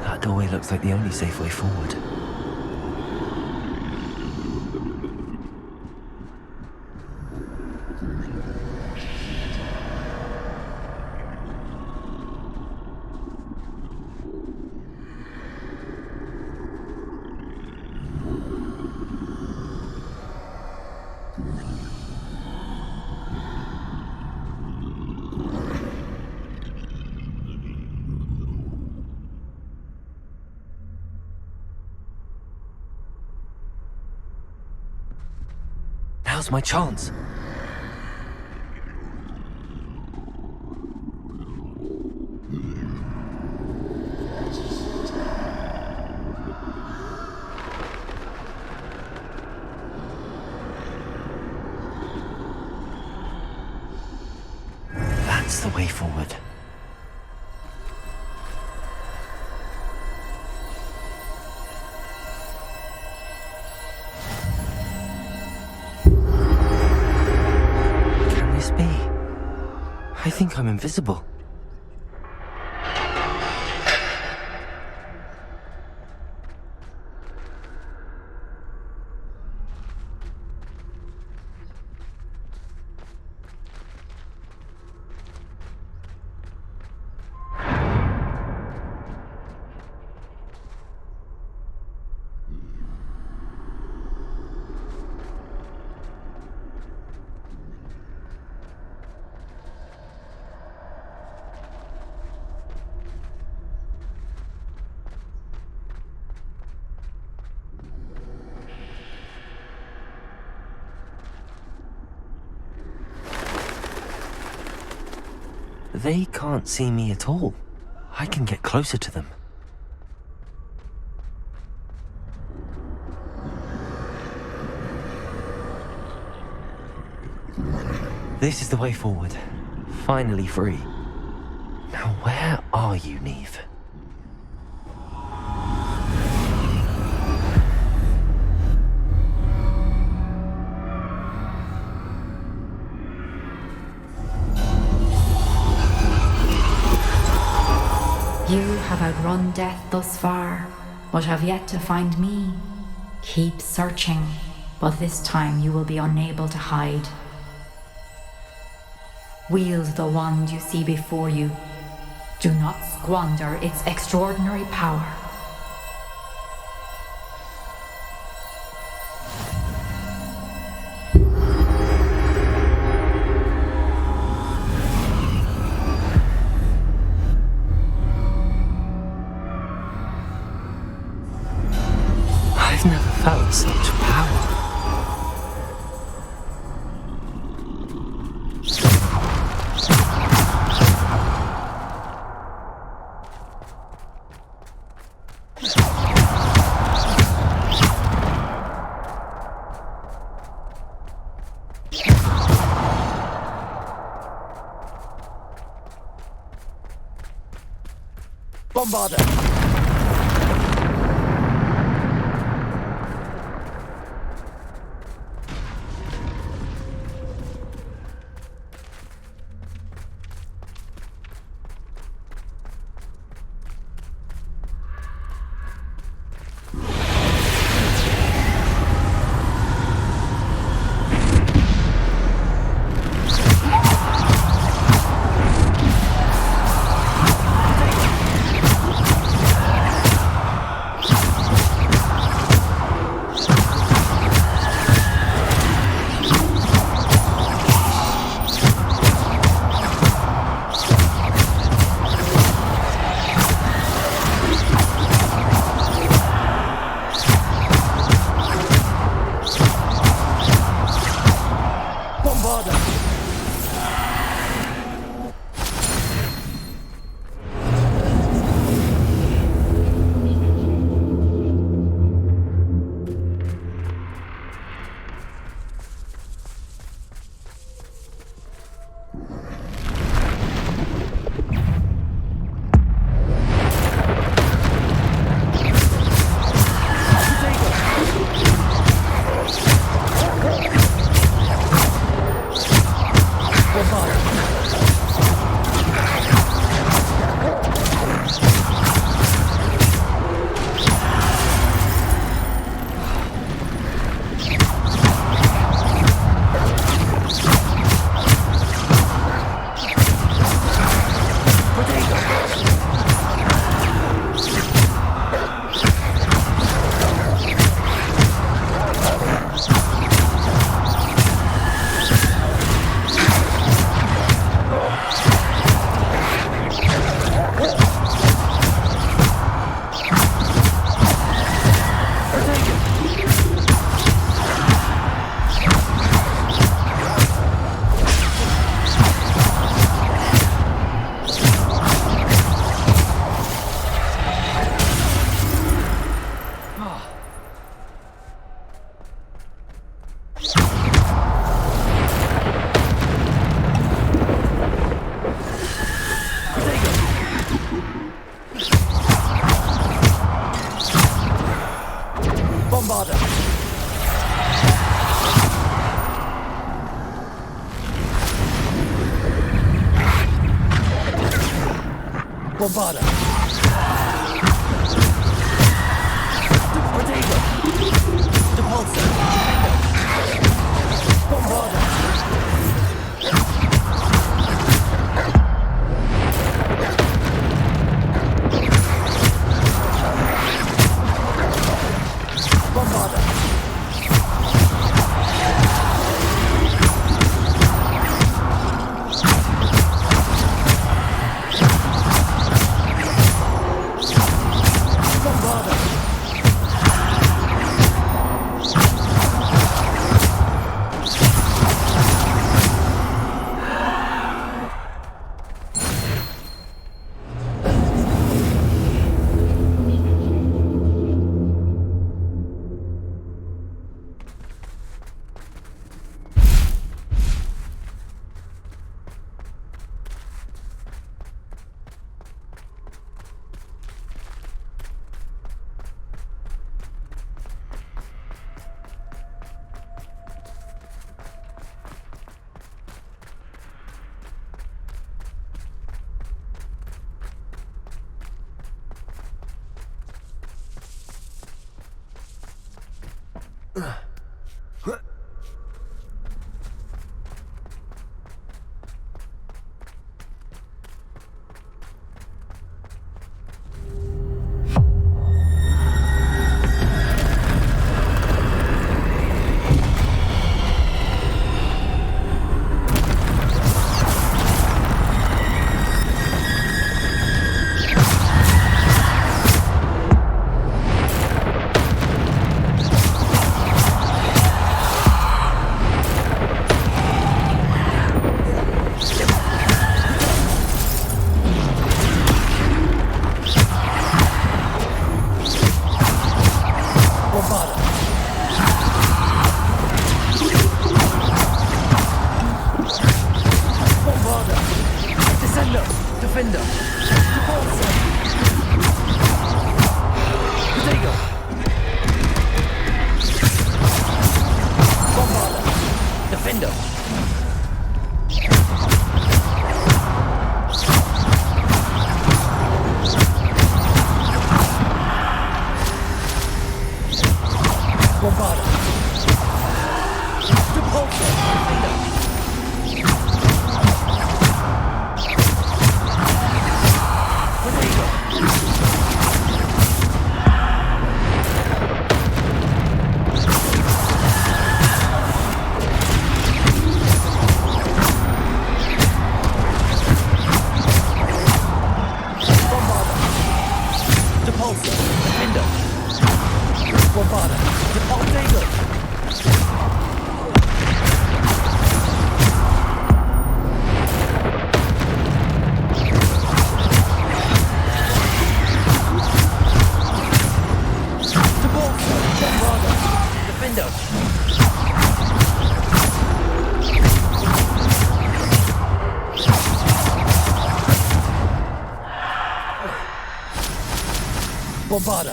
That doorway looks like the only safe way forward. Now's my chance. That's the way forward. I think I'm invisible. They can't see me at all. I can get closer to them. This is the way forward. Finally free. Now where are you, Neve? You have outrun death thus far, but have yet to find me. Keep searching, but this time you will be unable to hide. Wield the wand you see before you. Do not squander its extraordinary power. I've never felt such power. Bombarder! Bombarder! Protego! Depulsor! Bombarder! Bombarder! Defender! Bombarda! Depulso! Defender! Protego! Bombarda!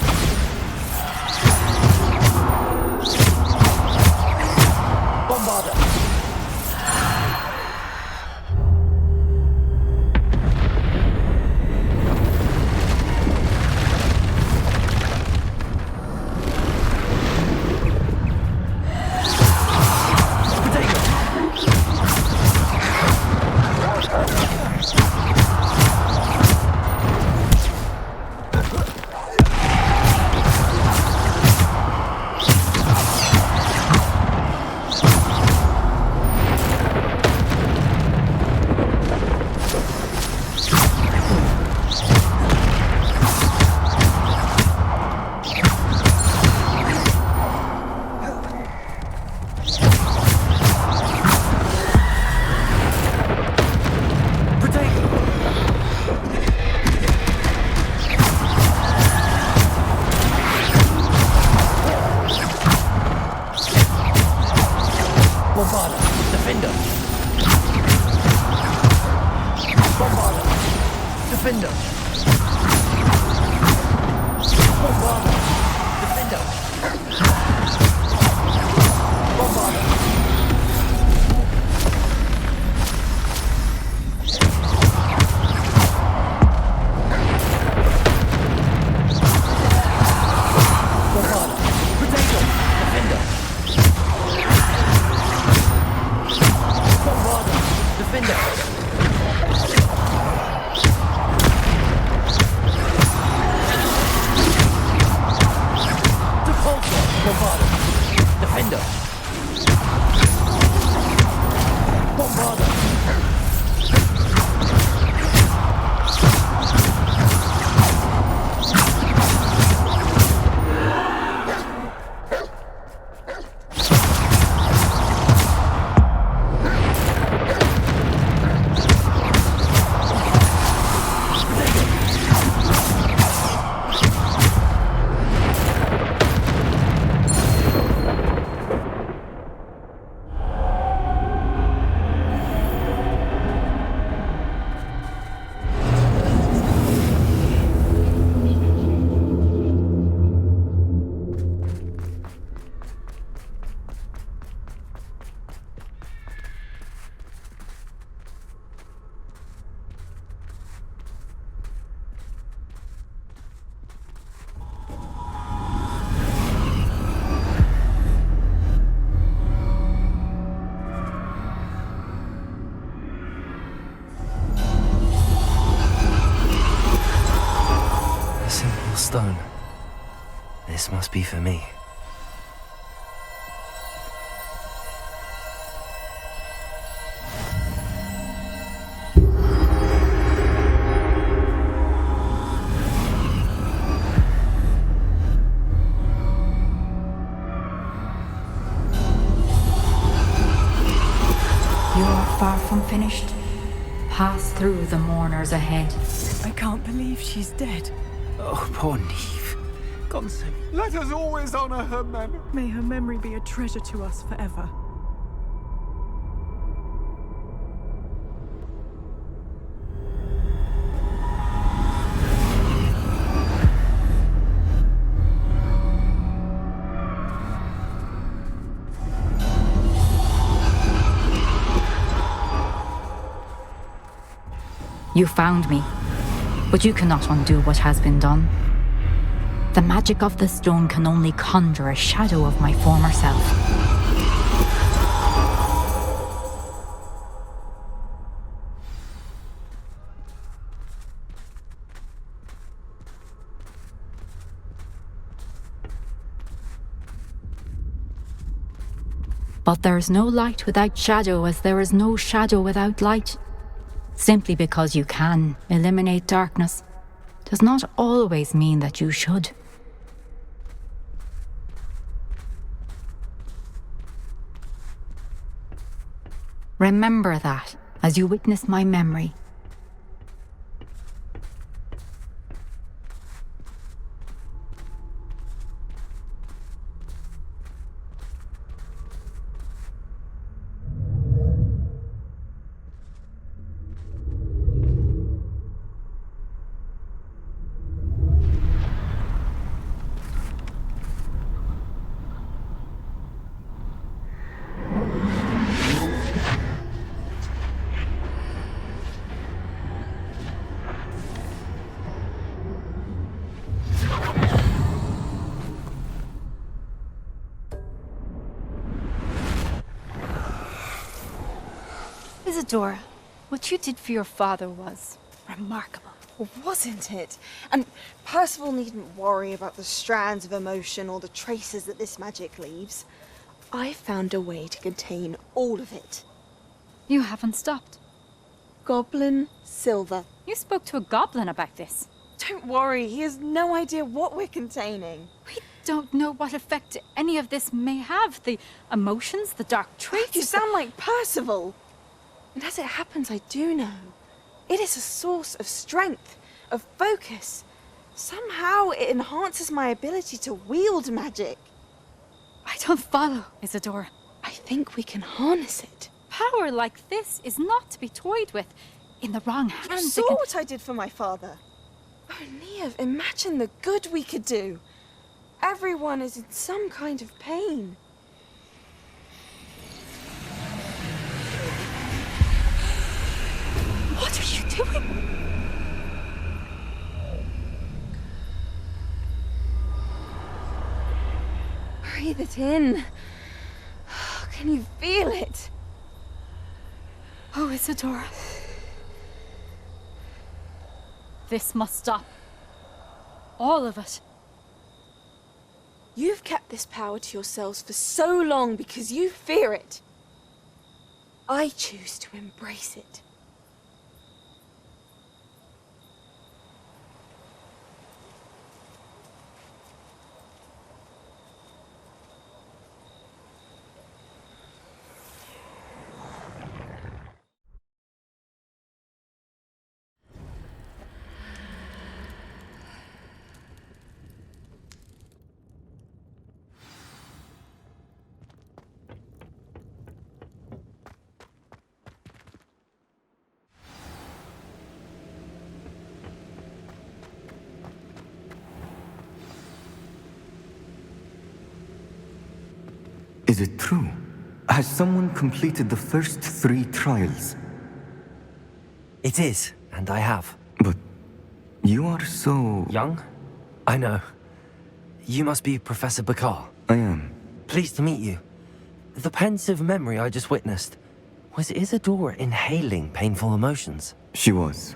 Bombarda! Stone. This must be for me. You are far from finished. Pass through the mourners ahead. I can't believe she's dead. Oh, poor Neve. Gone so. Let us always honor her memory. May her memory be a treasure to us forever. You found me, but you cannot undo what has been done. The magic of the stone can only conjure a shadow of my former self. But there is no light without shadow, as there is no shadow without light. Simply because you can eliminate darkness does not always mean that you should. Remember that as you witness my memory. Isadora, what you did for your father was remarkable. Wasn't it? And Percival needn't worry about the strands of emotion or the traces that this magic leaves. I found a way to contain all of it. You haven't stopped. Goblin Silver. You spoke to a goblin about this. Don't worry, he has no idea what we're containing. We don't know what effect any of this may have. The emotions, the dark traits. You sound like Percival. And as it happens, I do know. It is a source of strength, of focus. Somehow it enhances my ability to wield magic. I don't follow, Isadora. I think we can harness it. Power like this is not to be toyed with. In the wrong hands, You saw what I did for my father. Oh, Neve, imagine the good we could do. Everyone is in some kind of pain. What are you doing? Breathe it in. Can you feel it? Oh, Isadora. This must stop. All of it. You've kept this power to yourselves for so long because you fear it. I choose to embrace it. Is it true? Has someone completed the first 3 trials? It is, and I have. But you are so... Young? I know. You must be Professor Bakar. I am. Pleased to meet you. The pensive memory I just witnessed, was Isadora inhaling painful emotions? She was.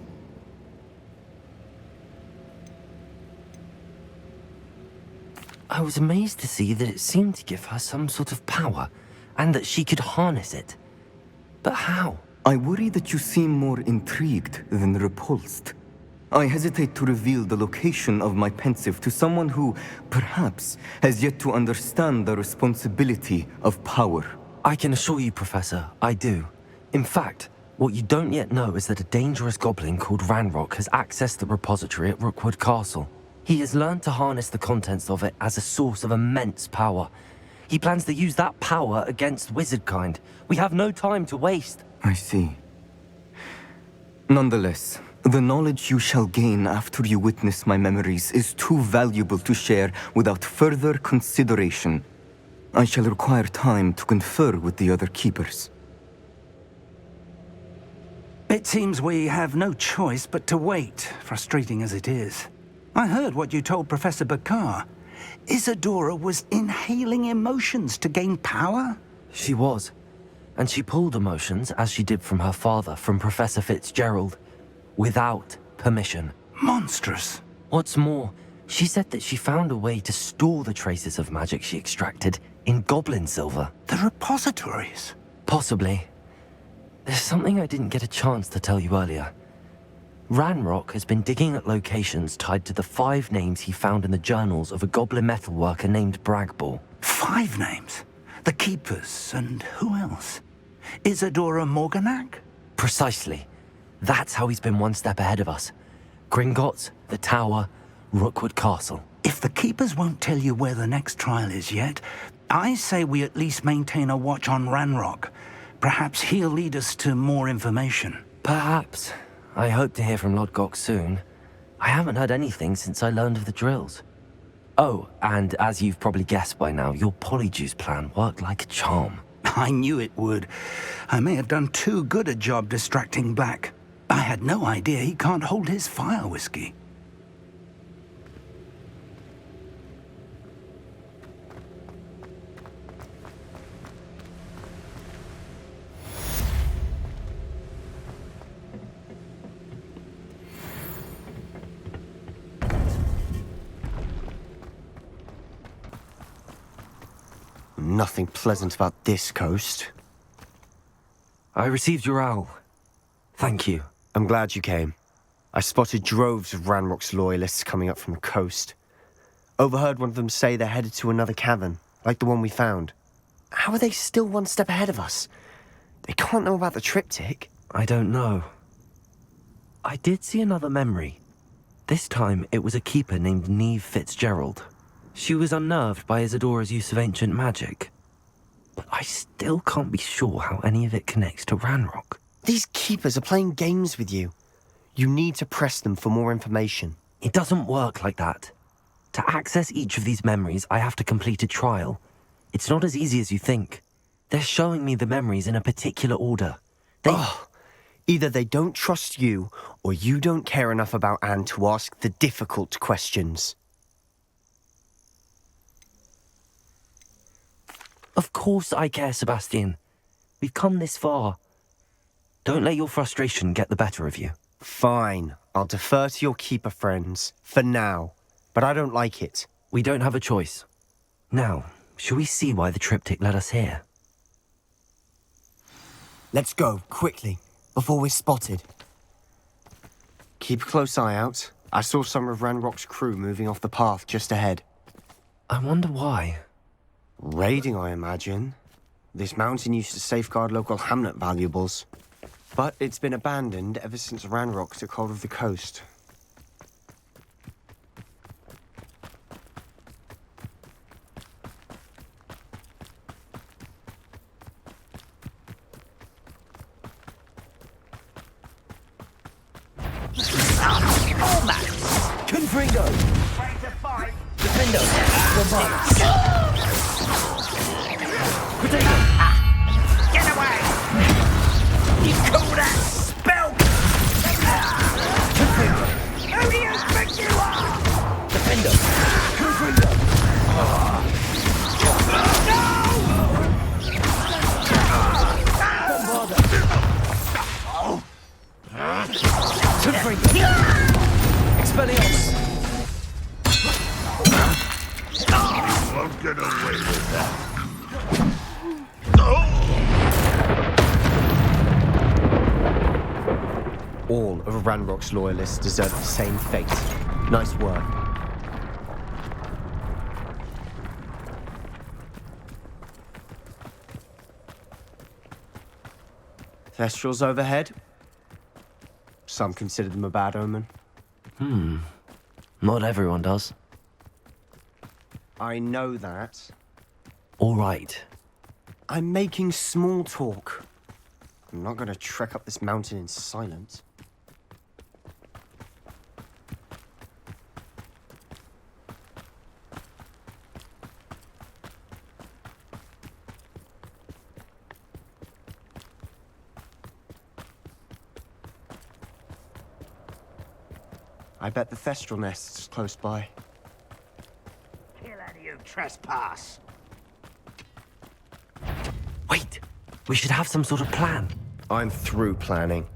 I was amazed to see that it seemed to give her some sort of power, and that she could harness it. But how? I worry that you seem more intrigued than repulsed. I hesitate to reveal the location of my pensive to someone who, perhaps, has yet to understand the responsibility of power. I can assure you, Professor, I do. In fact, what you don't yet know is that a dangerous goblin called Ranrok has accessed the repository at Rookwood Castle. He has learned to harness the contents of it as a source of immense power. He plans to use that power against wizardkind. We have no time to waste. I see. Nonetheless, the knowledge you shall gain after you witness my memories is too valuable to share without further consideration. I shall require time to confer with the other keepers. It seems we have no choice but to wait, frustrating as it is. I heard what you told Professor Bakar. Isadora was inhaling emotions to gain power? She was. And she pulled emotions, as she did from her father, from Professor Fitzgerald, without permission. Monstrous. What's more, she said that she found a way to store the traces of magic she extracted in goblin silver. The repositories? Possibly. There's something I didn't get a chance to tell you earlier. Ranrok has been digging at locations tied to the 5 names he found in the journals of a goblin metalworker named Bragball. 5 names? The Keepers, and who else? Isadora Morganac? Precisely. That's how he's been one step ahead of us. Gringotts, the Tower, Rookwood Castle. If the Keepers won't tell you where the next trial is yet, I say we at least maintain a watch on Ranrok. Perhaps he'll lead us to more information. Perhaps. I hope to hear from Lodgok soon. I haven't heard anything since I learned of the drills. Oh, and as you've probably guessed by now, your polyjuice plan worked like a charm. I knew it would. I may have done too good a job distracting Black. I had no idea he can't hold his fire whiskey. Nothing pleasant about this coast. I received your owl. Thank you. I'm glad you came. I spotted droves of Ranrock's loyalists coming up from the coast. Overheard one of them say they're headed to another cavern, like the one we found. How are they still one step ahead of us? They can't know about the triptych. I don't know. I did see another memory. This time, it was a keeper named Neve Fitzgerald. She was unnerved by Isadora's use of ancient magic. But I still can't be sure how any of it connects to Ranrok. These keepers are playing games with you. You need to press them for more information. It doesn't work like that. To access each of these memories, I have to complete a trial. It's not as easy as you think. They're showing me the memories in a particular order. Either they don't trust you, or you don't care enough about Anne to ask the difficult questions. Of course I care, Sebastian. We've come this far. Don't let your frustration get the better of you. Fine. I'll defer to your keeper friends, for now. But I don't like it. We don't have a choice. Now, shall we see why the triptych led us here? Let's go, quickly, before we're spotted. Keep a close eye out. I saw some of Ranrock's crew moving off the path just ahead. I wonder why. Raiding, I imagine. This mountain used to safeguard local hamlet valuables. But it's been abandoned ever since Ranrock took hold of the coast. All that! Confringo! Ready to fight! Defendo! Robotics! Potato! Get away! You call that spell? Confringo! Who do you think you are? Defendo! Confringo! Confringo! Expelliarmus! Won't get away with that. All of Ranrock's loyalists deserve the same fate. Nice work. Thestrals overhead. Some consider them a bad omen. Not everyone does. I know that. All right. I'm making small talk. I'm not going to trek up this mountain in silence. I bet the Thestral nest's close by. Kill any who trespass. Wait! We should have some sort of plan. I'm through planning.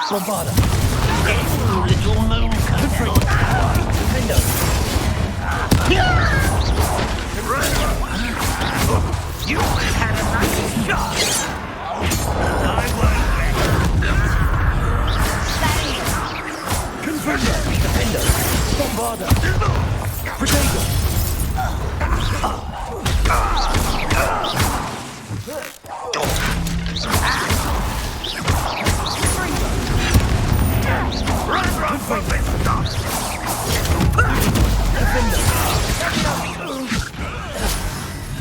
Bombarda. Little moon. Defender. You had a nice shot. I won't. Confender. Defender. Bombarda. Protego.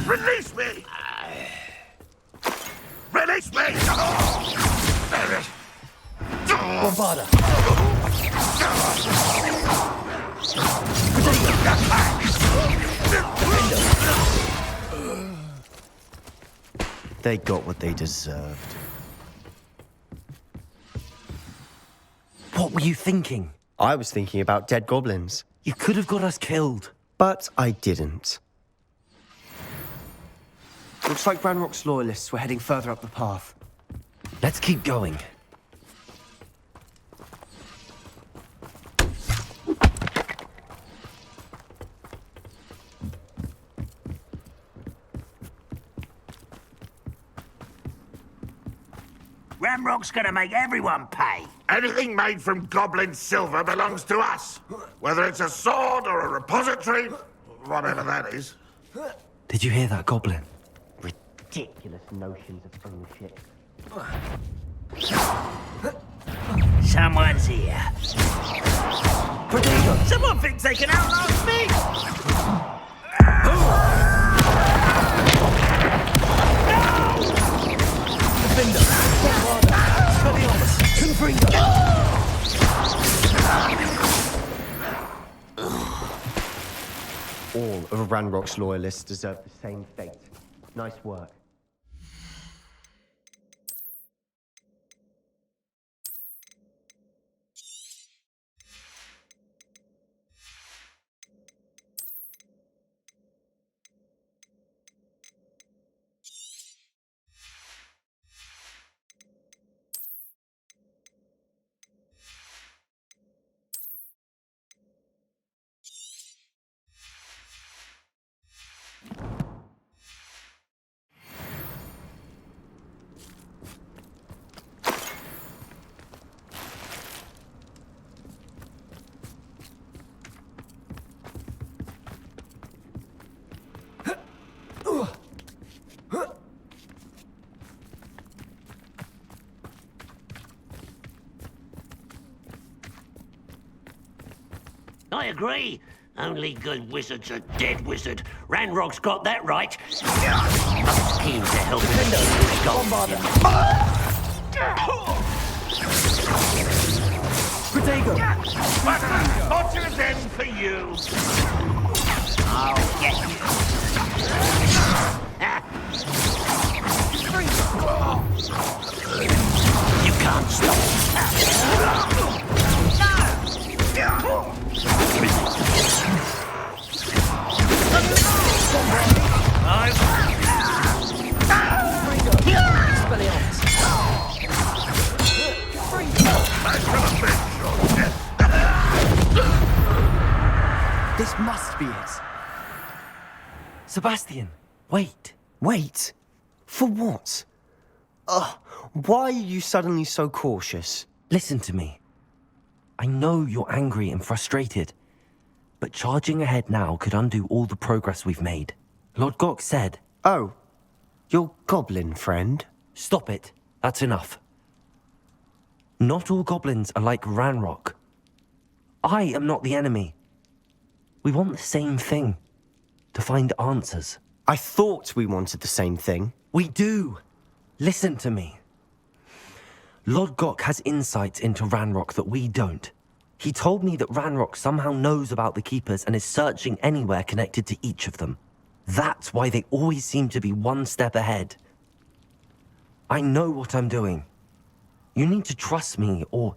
Release me! Release me! Bombarda. They got what they deserved. What were you thinking? I was thinking about dead goblins. You could have got us killed. But I didn't. Looks like Ranrock's loyalists were heading further up the path. Let's keep going. Ranrock's gonna make everyone pay. Anything made from goblin silver belongs to us. Whether it's a sword or a repository, whatever that is. Did you hear that, Goblin? Ridiculous notions of ownership. Someone's here. Protego! Someone thinks they can outlast me! Defender. Bombarda. Confringo. All of Ranrock's loyalists deserve the same fate. Nice work. I agree. Only good wizard's a dead wizard. Ranrock's got that right. Must keen to help him. Protego! Torture's in for you. I'll get you. You can't stop. This must be it. Sebastian, wait. Wait? For what? Why are you suddenly so cautious? Listen to me. I know you're angry and frustrated, but charging ahead now could undo all the progress we've made. Lord Gok said... Oh, your goblin friend? Stop it. That's enough. Not all goblins are like Ranrok. I am not the enemy. We want the same thing. To find answers. I thought we wanted the same thing. We do. Listen to me. Lodgok has insights into Ranrok that we don't. He told me that Ranrok somehow knows about the Keepers and is searching anywhere connected to each of them. That's why they always seem to be one step ahead. I know what I'm doing. You need to trust me, or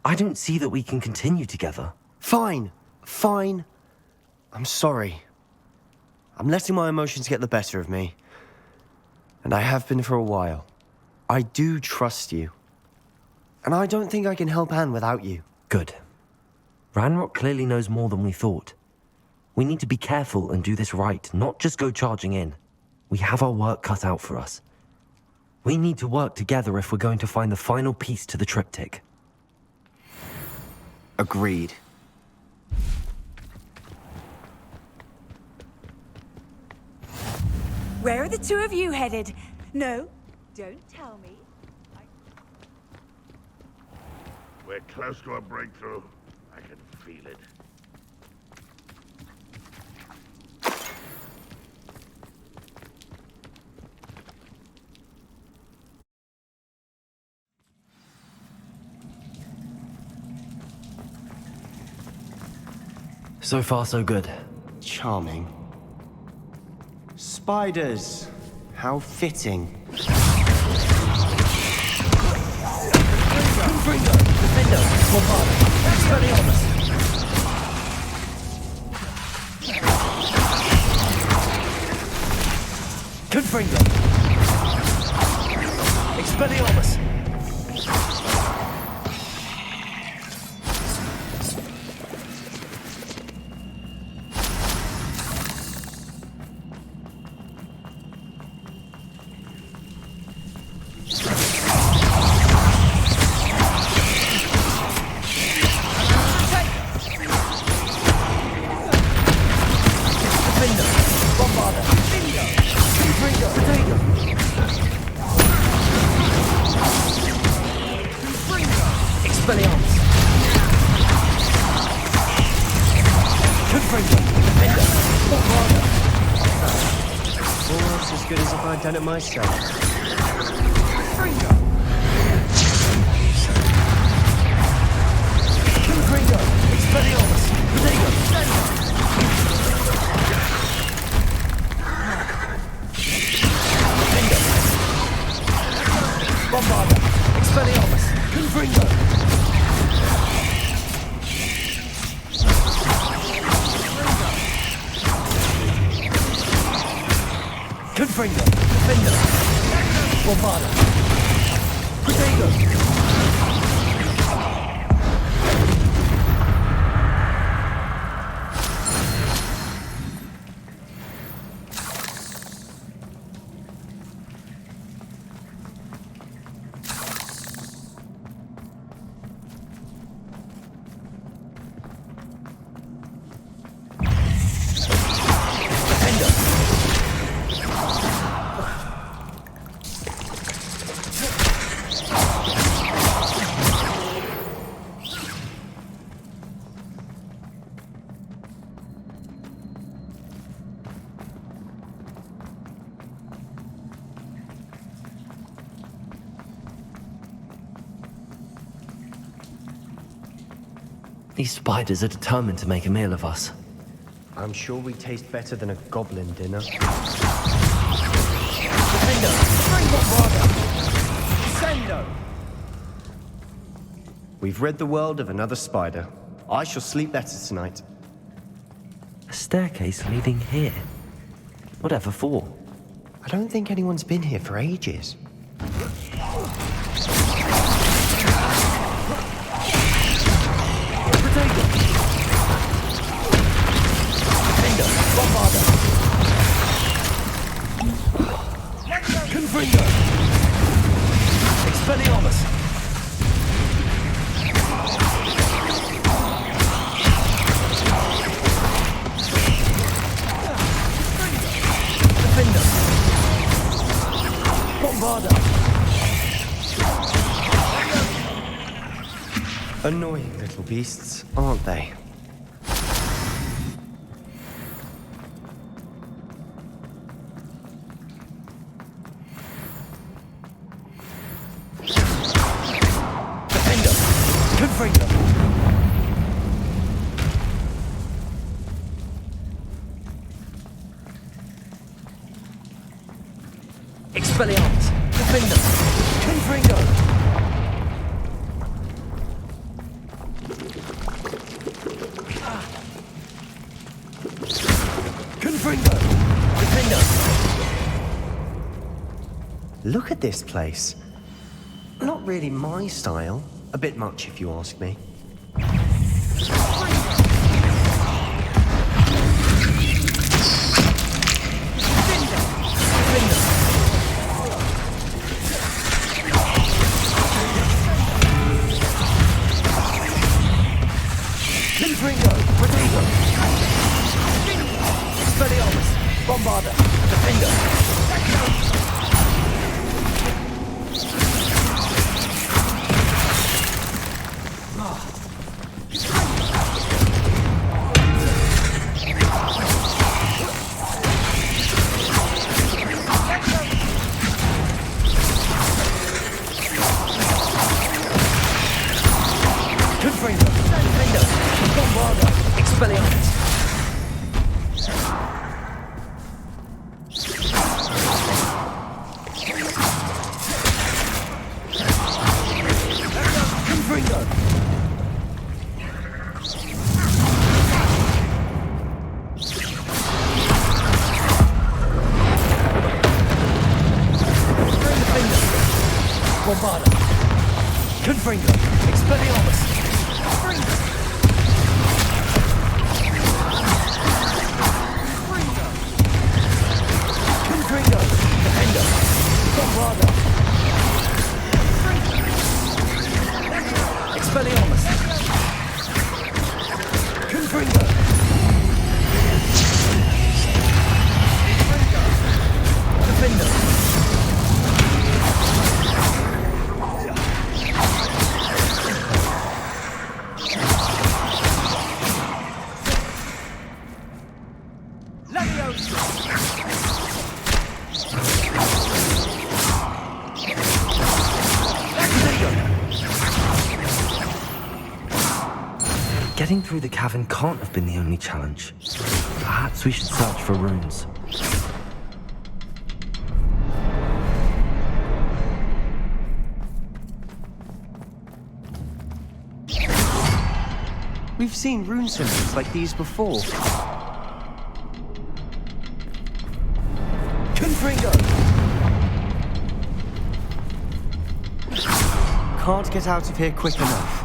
I don't see that we can continue together. Fine. I'm sorry. I'm letting my emotions get the better of me. And I have been for a while. I do trust you. And I don't think I can help Anne without you. Good. Ranrok clearly knows more than we thought. We need to be careful and do this right, not just go charging in. We have our work cut out for us. We need to work together if we're going to find the final piece to the triptych. Agreed. Where are the two of you headed? No, don't tell me. We're close to a breakthrough. I can feel it. So far, so good. Charming. Spiders. How fitting. Confringo! Expelliarmus! Almost as good as if I'd done it myself. Bombarda! Expelliarmus! Confringo! Confringo! Defender! Bombarda! Protego! These spiders are determined to make a meal of us. I'm sure we taste better than a goblin dinner. We've rid the world of another spider. I shall sleep better tonight. A staircase leading here? Whatever for? I don't think anyone's been here for ages. Confringo! Expelliarmus! Defender! Bombarda! Annoying little beasts, aren't they? Expelliarmus! Defender! Confringo! Confringo! Defender! Look at this place. Not really my style. A bit much, if you ask me. Confringo! Protego! Expelliarmus! Bombarder! Defender! Confringo! Defender! Bombarder! Expelliarmus! Confringo! Bombarder! Confringo! Expelliarmus! Confringo! Defender! Bombarder! Expelliarmus! Confringo! Defender! Getting through the cavern can't have been the only challenge. Perhaps we should search for runes. We've seen rune symbols like these before. Confringo! Can't get out of here quick enough.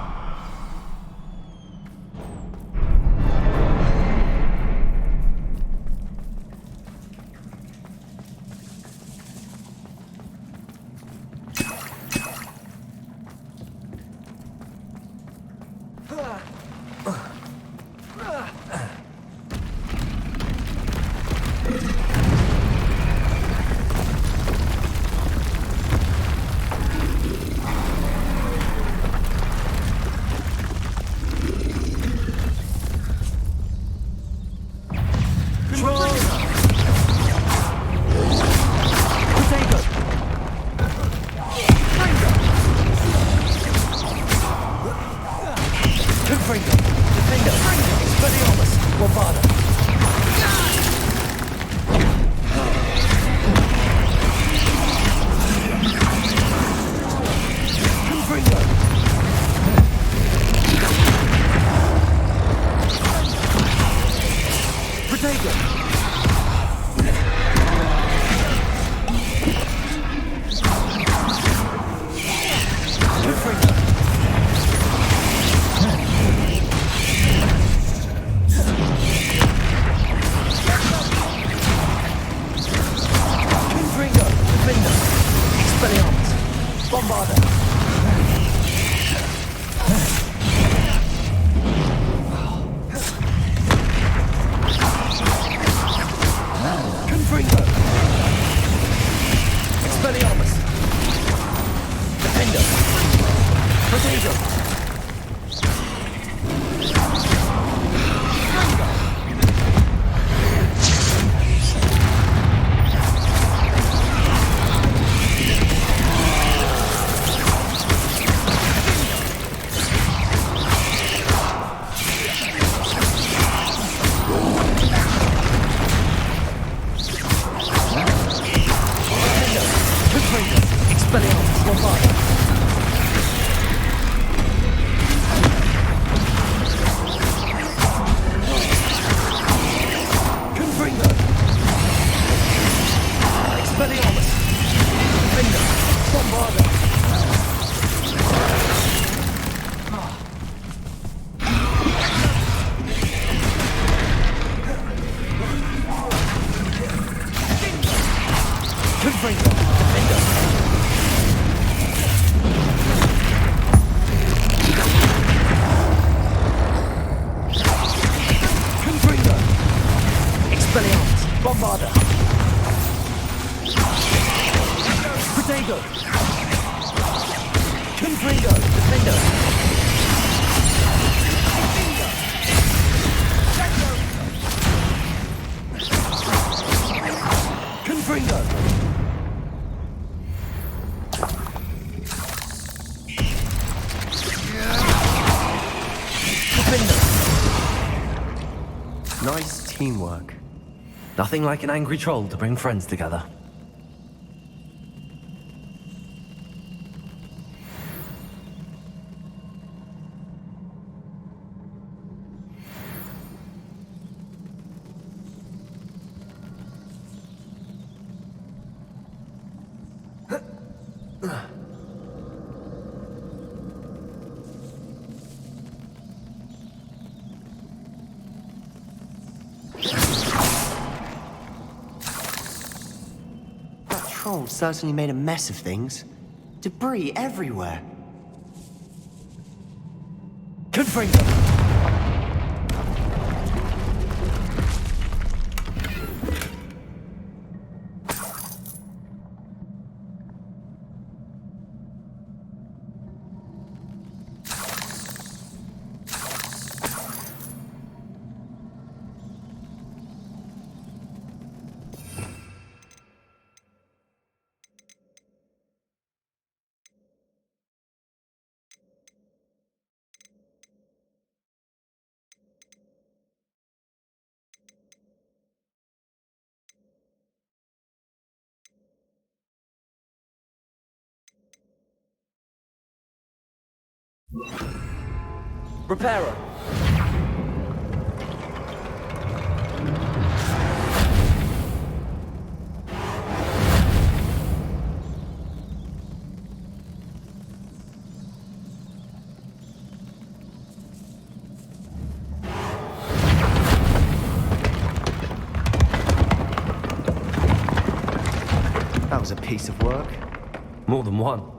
Confringo. Defender. Confringo. Expelliarmus. Bombarder. Protego. Confringo. Defender. Confringo. Nice teamwork. Nothing like an angry troll to bring friends together. That troll certainly made a mess of things. Debris everywhere. Confringo. Repairer. That was a piece of work. More than one.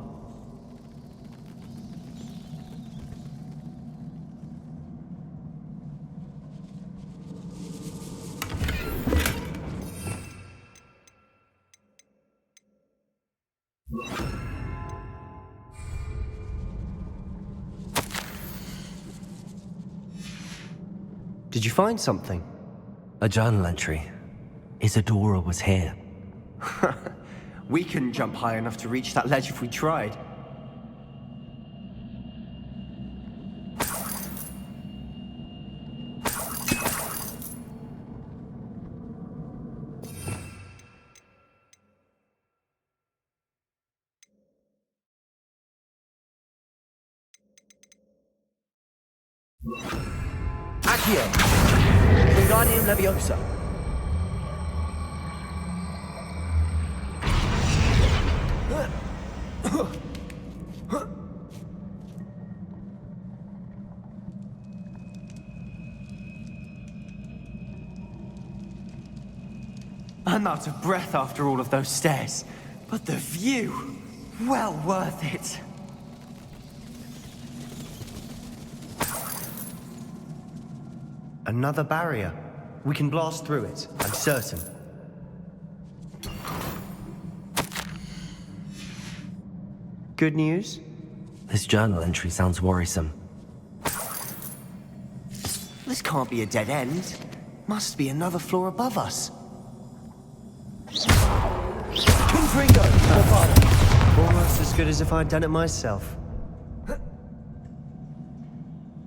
Did you find something? A journal entry. Isadora was here. We couldn't jump high enough to reach that ledge if we tried. Accio. Wingardium Leviosa. I'm out of breath after all of those stairs. But the view, well worth it. Another barrier. We can blast through it, I'm certain. Good news? This journal entry sounds worrisome. This can't be a dead end. Must be another floor above us. Confringo. Almost as good as if I'd done it myself.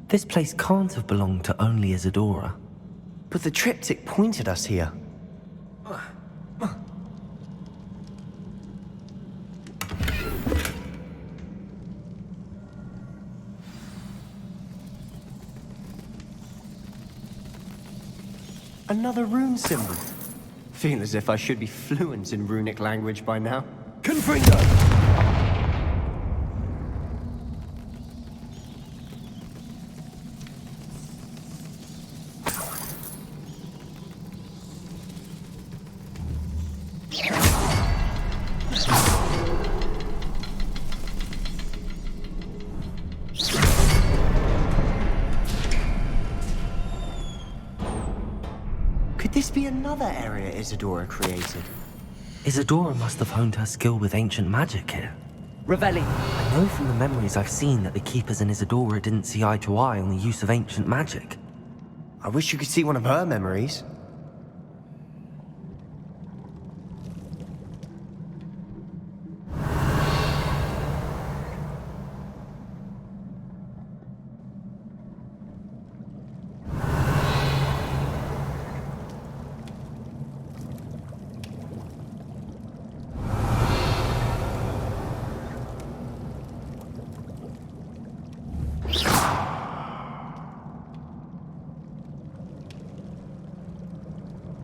This place can't have belonged to only Isadora. But the triptych pointed us here. Another rune symbol. Feel as if I should be fluent in runic language by now. Confringo. must be another area Isadora created. Isadora must have honed her skill with ancient magic here. Revelli. I know from the memories I've seen that the Keepers and Isadora didn't see eye to eye on the use of ancient magic. I wish you could see one of her memories.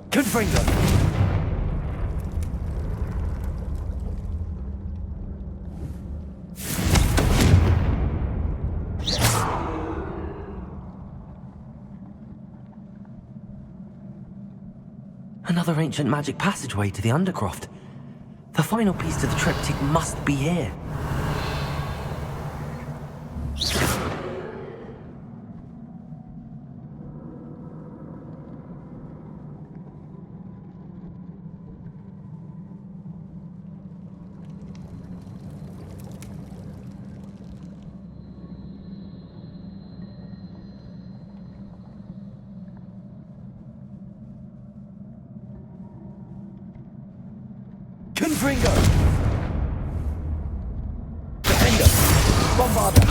Confringo. Another ancient magic passageway to the Undercroft. The final piece to the triptych must be here. Confringo! Defender! Bombarder!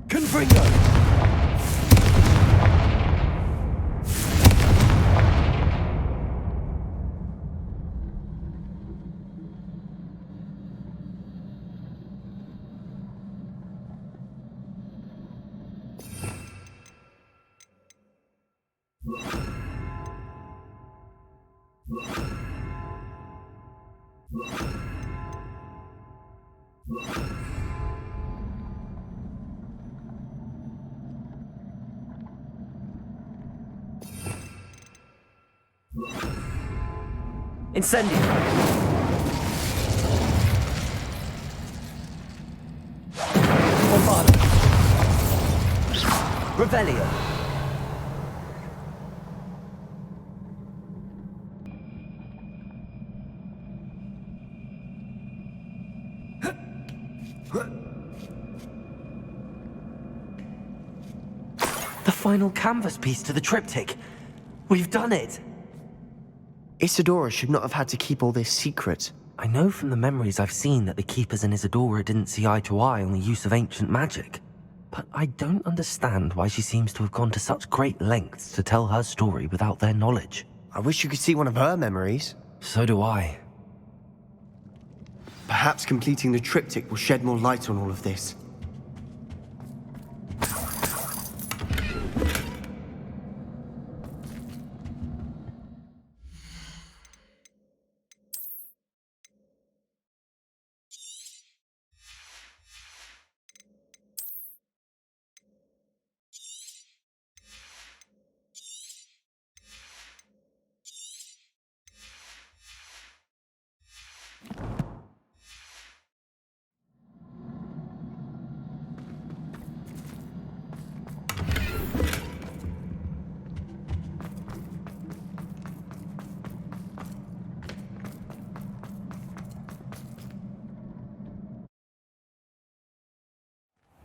Confringo! Incendio! Bombardo! Revelio! The final canvas piece to the triptych. We've done it! Isadora should not have had to keep all this secret. I know from the memories I've seen that the Keepers and Isadora didn't see eye to eye on the use of ancient magic. But I don't understand why she seems to have gone to such great lengths to tell her story without their knowledge. I wish you could see one of her memories. So do I. Perhaps completing the triptych will shed more light on all of this.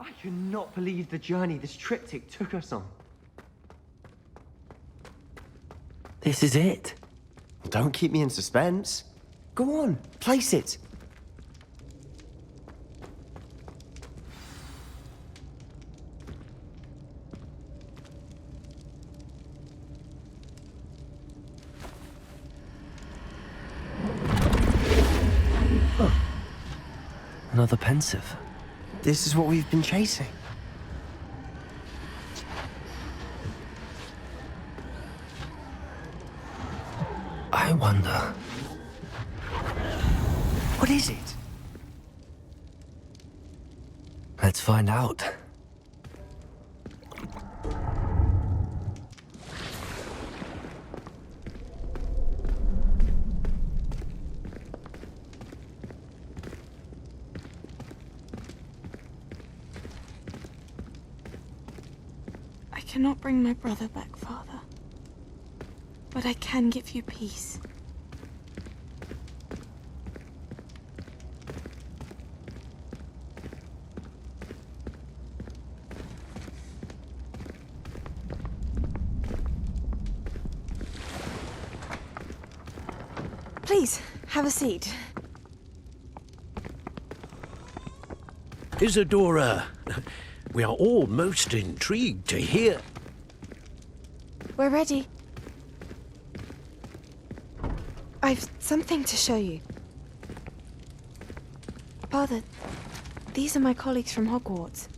I cannot believe the journey this triptych took us on. This is it. Don't keep me in suspense. Go on, place it. Another pensive. This is what we've been chasing. I wonder... What is it? Let's find out. I cannot bring my brother back, Father. but I can give you peace. Please, have a seat. Isadora, we are all most intrigued to hear. We're ready. I've something to show you. Father, these are my colleagues from Hogwarts.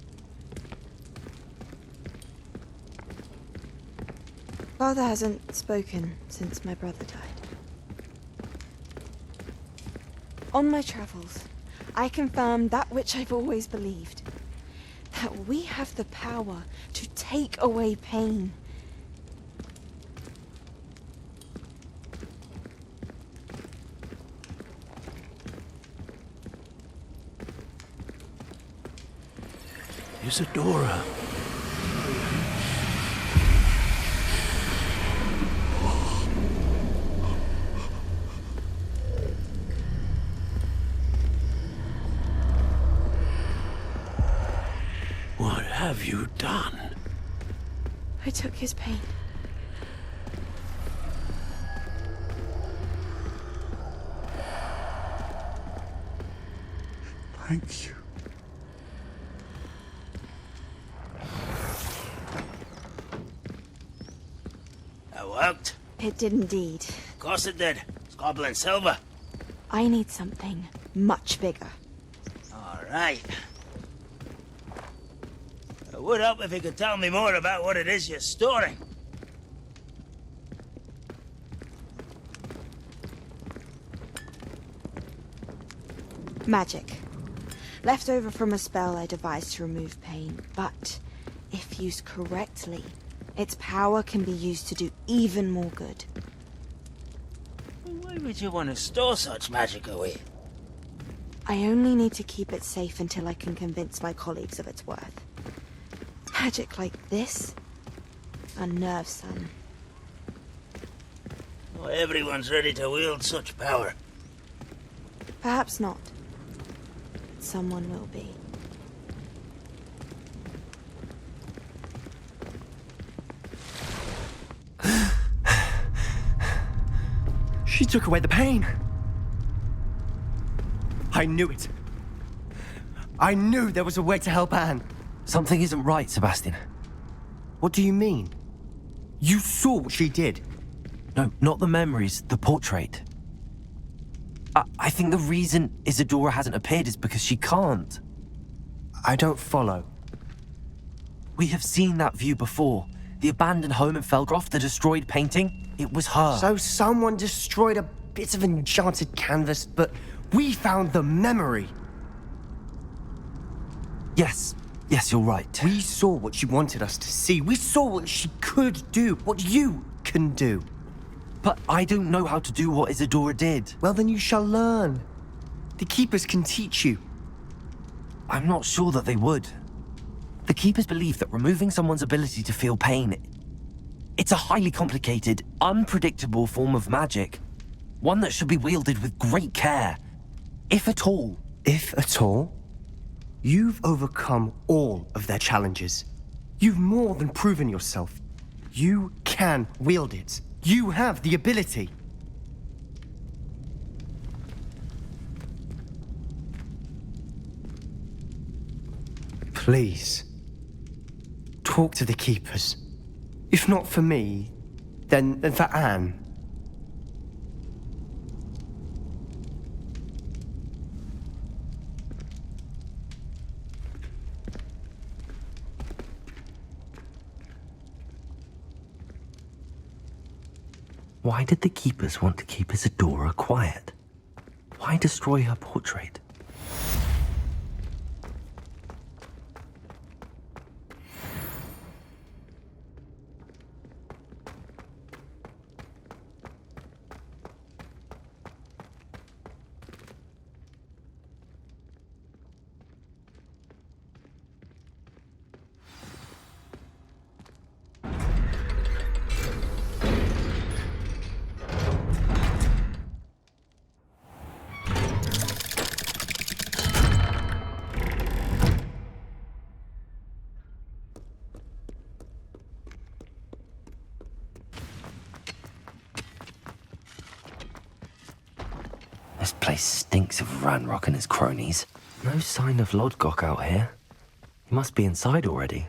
Father hasn't spoken since my brother died. On my travels, I confirmed that which I've always believed. That we have the power to take away pain. Isadora. What have you done? I took his pain. Thank you. That worked? It did indeed. Of course it did. It's goblin silver. I need something much bigger. All right. It would help if you could tell me more about what it is you're storing. Magic. Left over from a spell I devised to remove pain, but if used correctly, its power can be used to do even more good. Why would you want to store such magic away? I only need to keep it safe until I can convince my colleagues of its worth. Magic like this unnerves some. Not everyone's ready to wield such power. Perhaps not. Someone will be. She took away the pain. I knew it. I knew there was a way to help Anne. Something isn't right, Sebastian. What do you mean? You saw what she did. No, not the memories, the portrait. I think the reason Isadora hasn't appeared is because she can't. I don't follow. We have seen that view before. The abandoned home in Felgroth, the destroyed painting. It was her. So someone destroyed a bit of enchanted canvas, but we found the memory. Yes, you're right. We saw what she wanted us to see. We saw what she could do, what you can do. But I don't know how to do what Isadora did. Well, then you shall learn. The Keepers can teach you. I'm not sure that they would. The Keepers believe that removing someone's ability to feel pain, it's a highly complicated, unpredictable form of magic. One that should be wielded with great care. If at all. If at all? You've overcome all of their challenges. You've more than proven yourself. You can wield it. You have the ability. Please, talk to the Keepers. If not for me, then for Anne. Why did the Keepers want to keep Isadora quiet? Why destroy her portrait? This place stinks of Ranrok and his cronies. No sign of Lodgok out here. He must be inside already.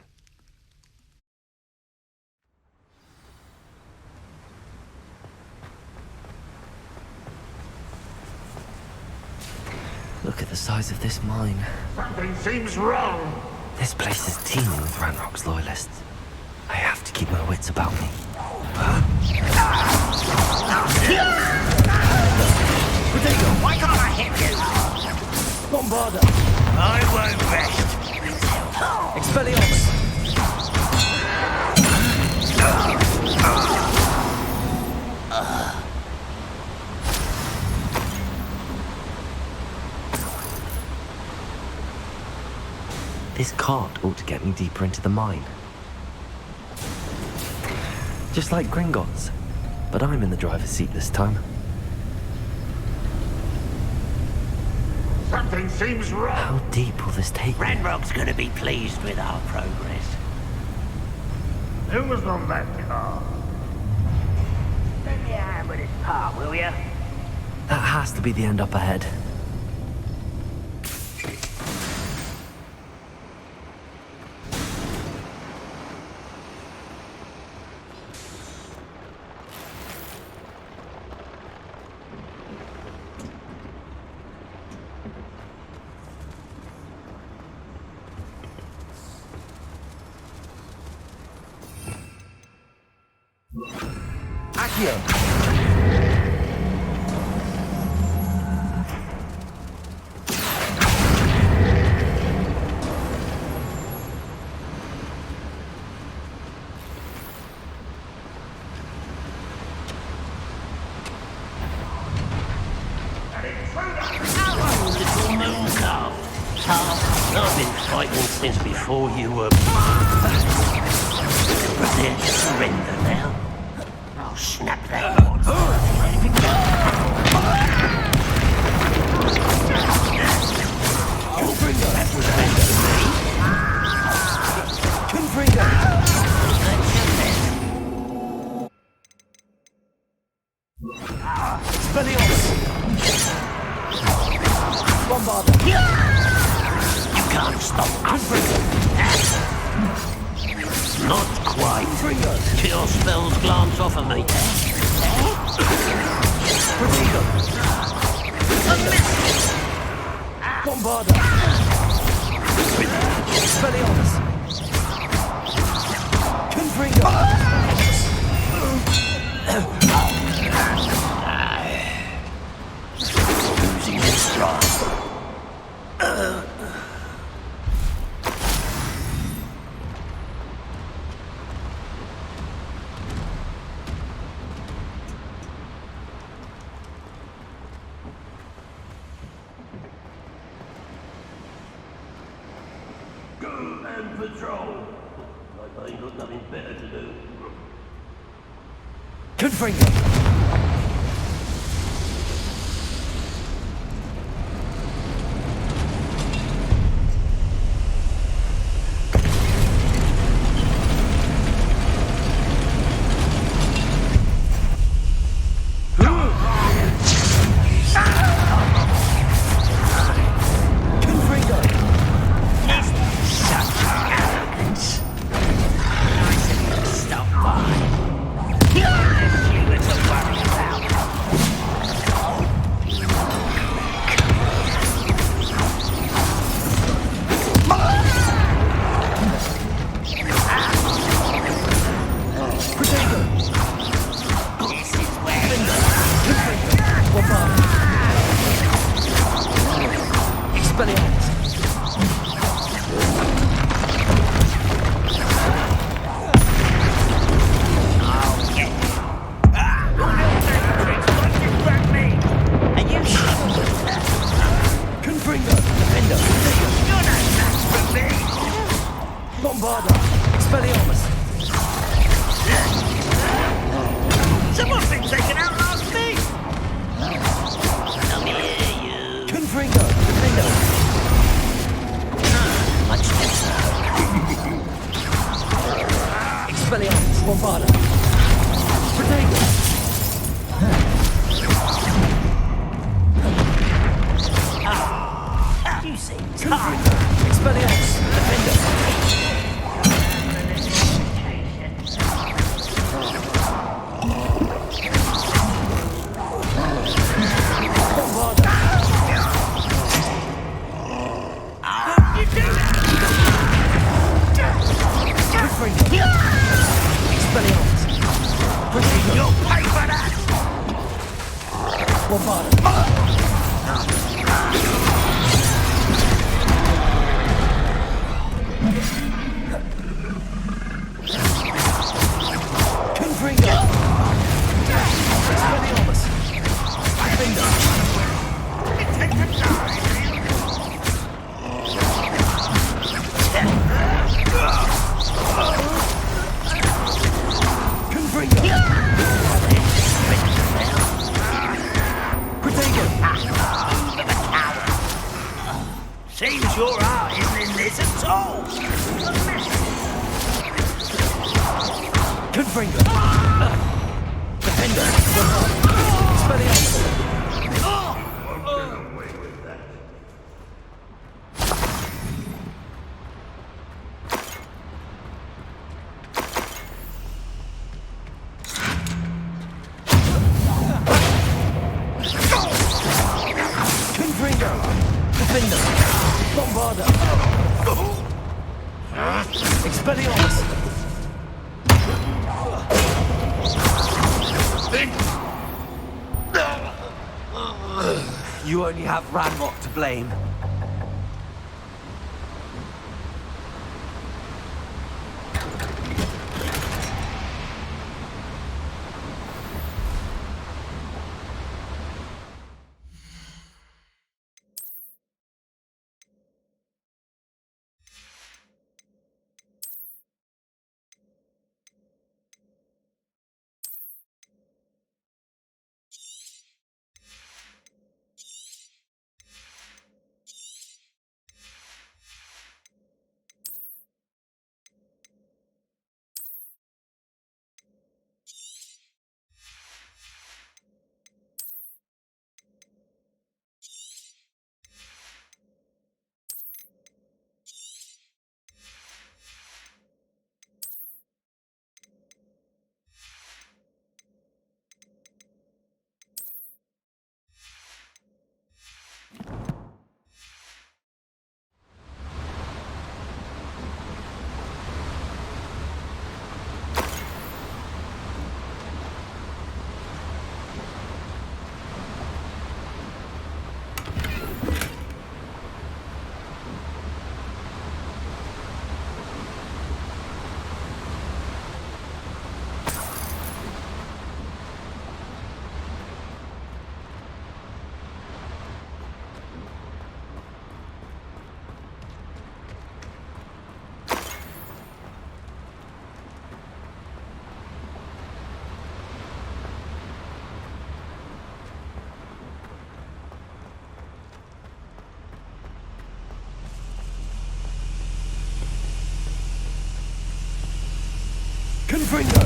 Look at the size of this mine. Something seems wrong. This place is teeming with Ranrock's loyalists. I have to keep my wits about me. Why can't I hit you? Bombarder! I won't rest. Expelliarmus! This cart ought to get me deeper into the mine. Just like Gringotts, but I'm in the driver's seat this time. Something seems wrong. How deep will this take me? Ranrock's gonna be pleased with our progress. Who was on that car? Lend me a hand with this part, will ya? That has to be the end up ahead. I've been fighting since before you were... Prepare to surrender now. I'll snap that one. That was meant to be. Confringo! Expelliarmus! Bombarder! You can't stop Confringo. Not quite. Till your spells glance off of me. Prodigo! Bombarder! Expelliarmus! Confringo! Losing his grasp. And patrol. Like I ain't got nothing better to do. Confringo! Stop by. Yes, you little bastard. Seems your heart isn't in this at all. Confringo. Defender. You only have Ranrok to blame. Confringo!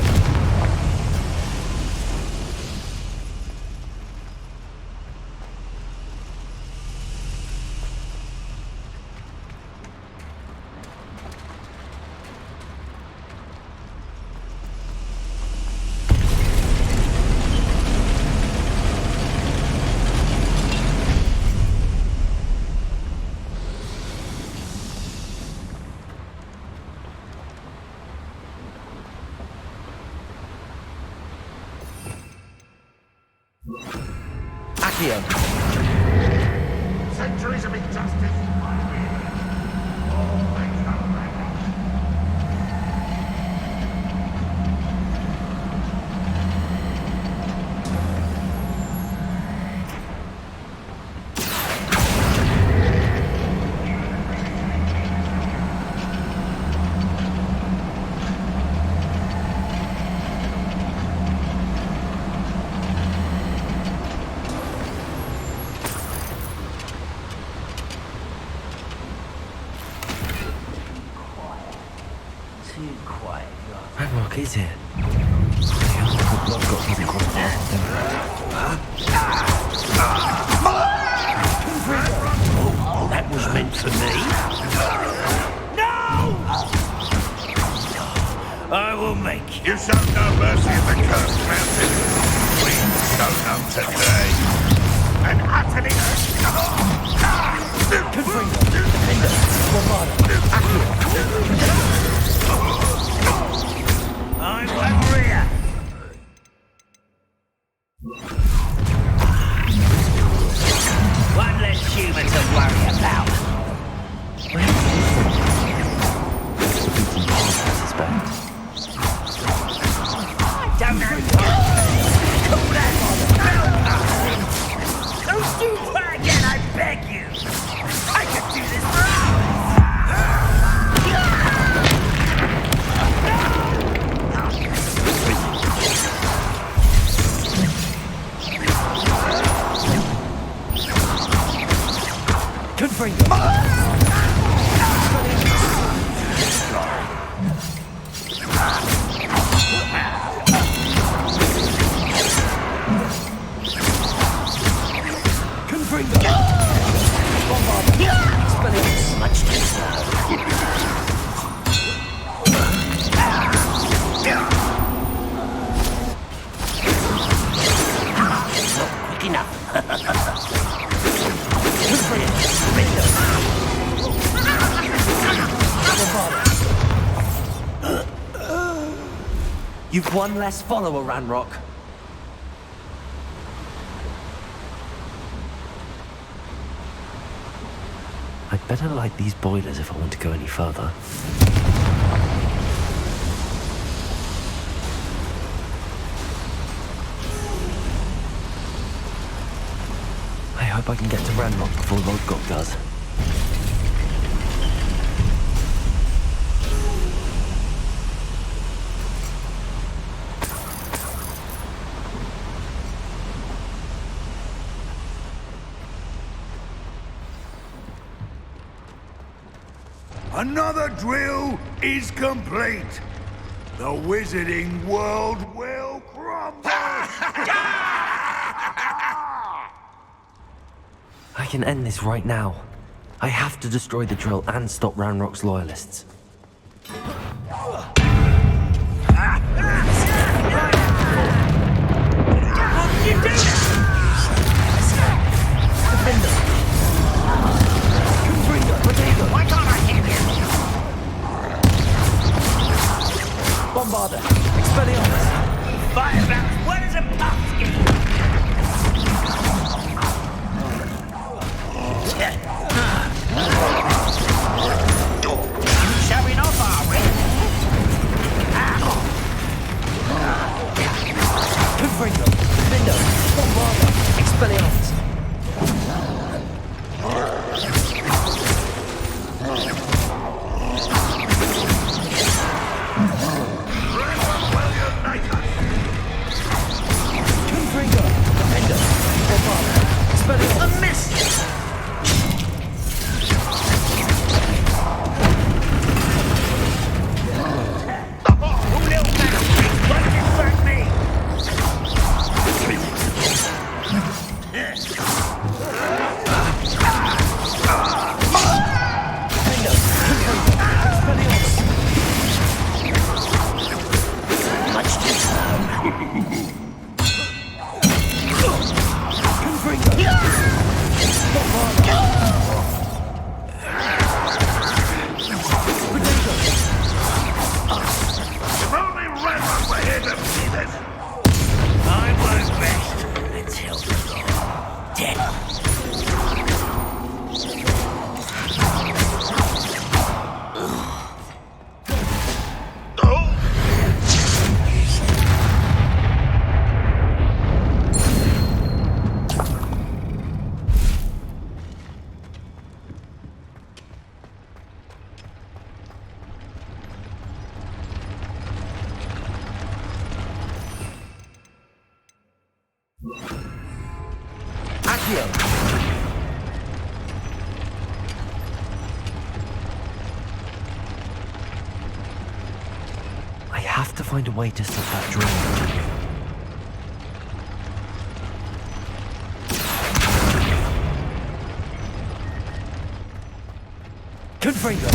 Centuries of injustice. Ranrok is here. Oh, that was meant for me. No! I will make you. You showed no mercy in the cursed mountain. We show none today. And utterly I'm Maria. bother to worry about. I don't know. Call that spell casting. Don't you try again, I beg you. I could do this for Confringo! Confringo! Bombard! Expelliarmus! Much too slow. Not quick enough. You've one less follower, Ranrok. I'd better light these boilers if I want to go any further. I hope I can get to Ranrok before Rookwood does. Another drill is complete. The wizarding world will crumble. I can end this right now. I have to destroy the drill and stop Ranrock's loyalists. Why can't I hit you? Bombarder! Expelliarmus! Fire bounce, what is a pumpkin? Showing off, are we? Confringo! Lindo! Bombarder! Expelliarmus! A miss! I have to find a way to stop that drill. Confringo!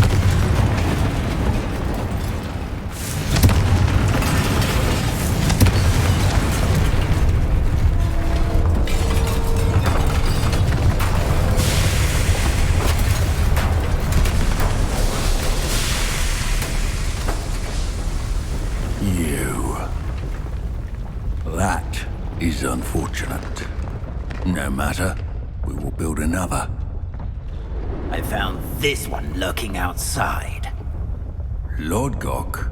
Is unfortunate. No matter, we will build another. I found this one lurking outside. Lord Gok,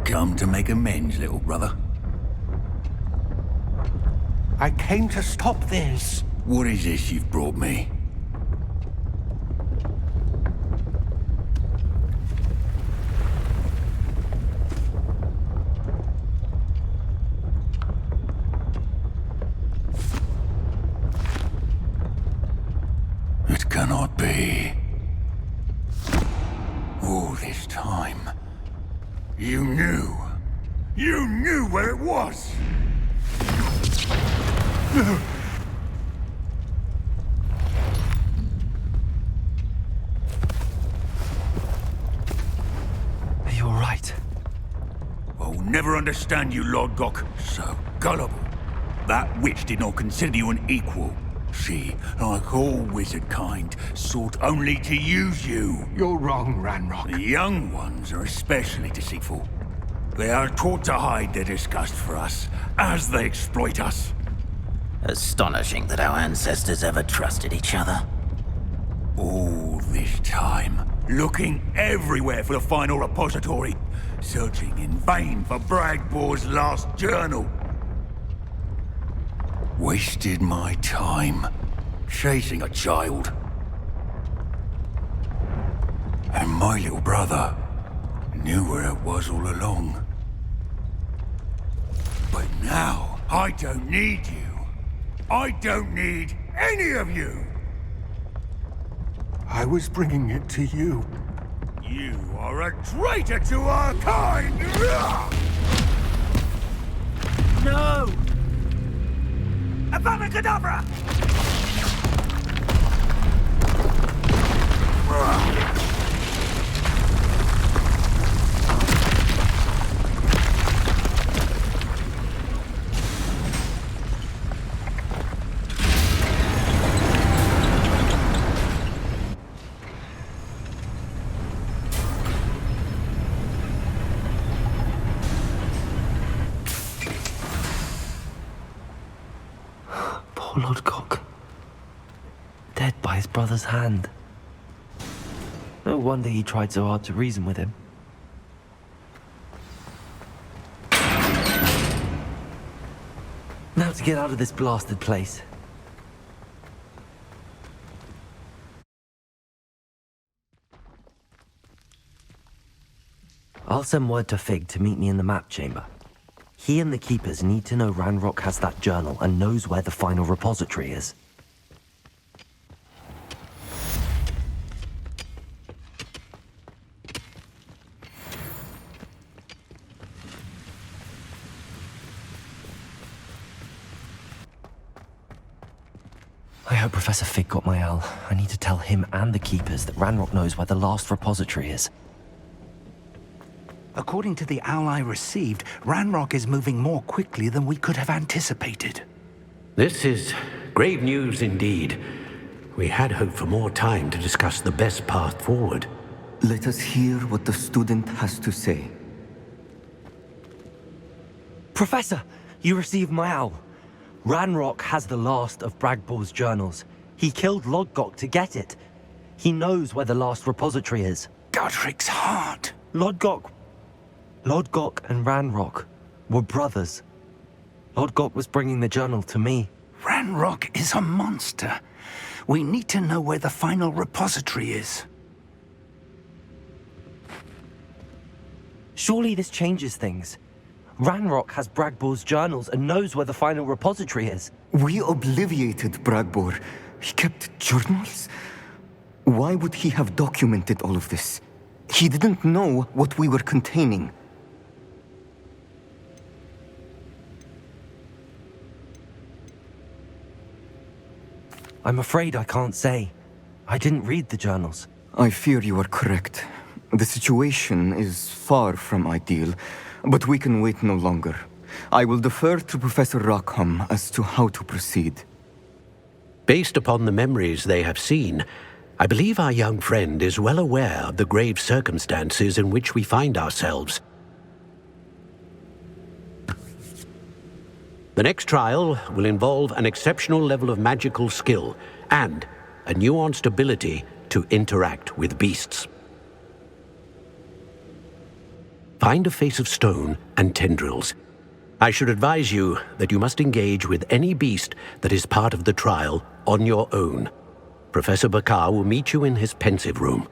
come to make amends, little brother. I came to stop this. What is this you've brought me? It cannot be. All this time, You knew. You knew where it was. Are you all right? I'll never understand you, Lord Gok. So gullible. That witch did not consider you an equal. She, like all wizard kind, sought only to use you. You're wrong, Ranrok. The young ones are especially deceitful. They are taught to hide their disgust for us, as they exploit us. Astonishing that our ancestors ever trusted each other. All this time, looking everywhere for the final repository, searching in vain for Bragbor's last journal. wasted my time chasing a child. And my little brother knew where it was all along. But now, I don't need you. I don't need any of you. I was bringing it to you. You are a traitor to our kind! No! Avada Kedavra! Poor Lodcock. Dead by his brother's hand. No wonder he tried so hard to reason with him. Now to get out of this blasted place. I'll send word to Fig to meet me in the map chamber. He and the Keepers need to know Ranrok has that journal and knows where the final repository is. I hope Professor Fig got my owl. I need to tell him and the Keepers that Ranrok knows where the last repository is. According to the owl I received, Ranrok is moving more quickly than we could have anticipated. This is grave news indeed. We had hoped for more time to discuss the best path forward. Let us hear what the student has to say. Professor, you received my owl. Ranrok has the last of Bragbor's journals. He killed Lodgok to get it. He knows where the last repository is. Godric's heart. Lodgok and Ranrok were brothers. Lodgok was bringing the journal to me. Ranrok is a monster. We need to know where the final repository is. Surely this changes things. Ranrok has Bragbor's journals and knows where the final repository is. We obliviated Bragbor. He kept journals? Why would he have documented all of this? He didn't know what we were containing. I'm afraid I can't say. I didn't read the journals. I fear you are correct. The situation is far from ideal, but we can wait no longer. I will defer to Professor Rackham as to how to proceed. Based upon the memories they have seen, I believe our young friend is well aware of the grave circumstances in which we find ourselves. The next trial will involve an exceptional level of magical skill and a nuanced ability to interact with beasts. Find a face of stone and tendrils. I should advise you that you must engage with any beast that is part of the trial on your own. Professor Bakar will meet you in his pensive room.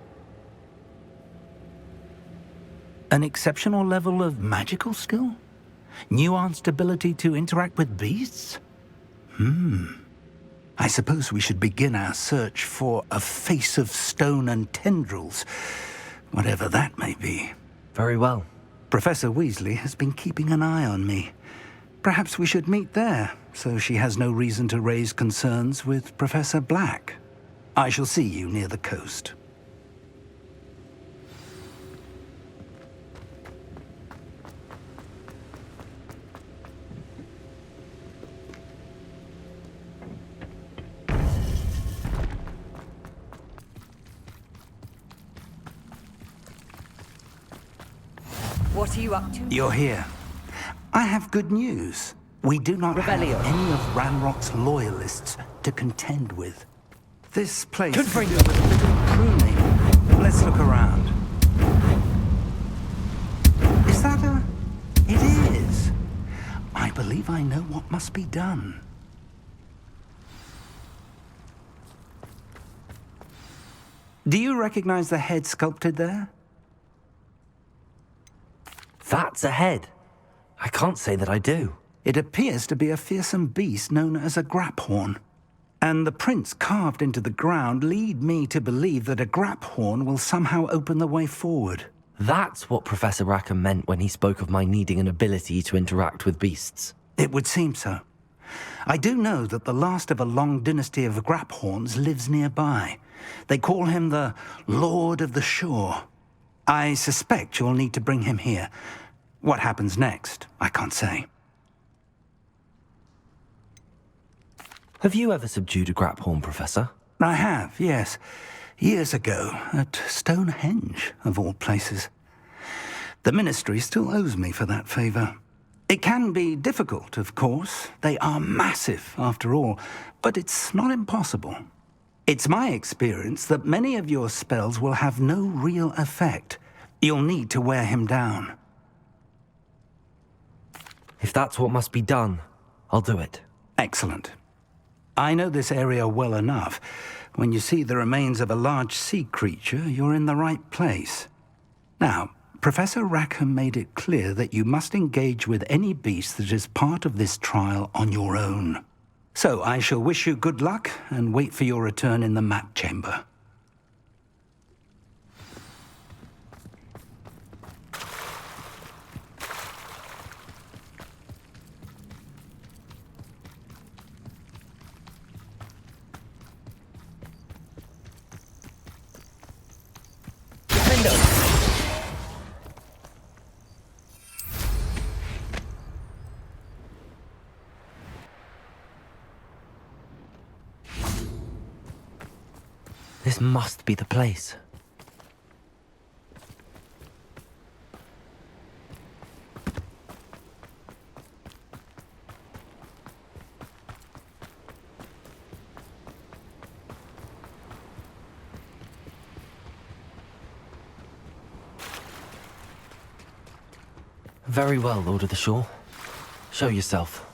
An exceptional level of magical skill? Nuanced ability to interact with beasts? I suppose we should begin our search for a face of stone and tendrils, whatever that may be. Very well. Professor Weasley has been keeping an eye on me. Perhaps we should meet there, so she has no reason to raise concerns with Professor Black. I shall see you near the coast. What are you up to? You're here. I have good news. We do not have any of Ranrock's loyalists to contend with. This place could bring a little pruning. Let's look around. Is that a... It is. I believe I know what must be done. Do you recognize the head sculpted there? That's a head. I can't say that I do. It appears to be a fearsome beast known as a graphorn. And the prints carved into the ground lead me to believe that a graphorn will somehow open the way forward. That's what Professor Rackham meant when he spoke of my needing an ability to interact with beasts. It would seem so. I do know that the last of a long dynasty of graphorns lives nearby. They call him the Lord of the Shore. I suspect you'll need to bring him here. What happens next, I can't say. Have you ever subdued a graphorn, Professor? I have, yes. Years ago, at Stonehenge, of all places. The Ministry still owes me for that favor. It can be difficult, of course. They are massive, after all, but it's not impossible. It's my experience that many of your spells will have no real effect. You'll need to wear him down. If that's what must be done, I'll do it. Excellent. I know this area well enough. When you see the remains of a large sea creature, you're in the right place. Now, Professor Rackham made it clear that you must engage with any beast that is part of this trial on your own. So I shall wish you good luck and wait for your return in the map chamber. This must be the place. Very well, Lord of the Shore. Show yourself.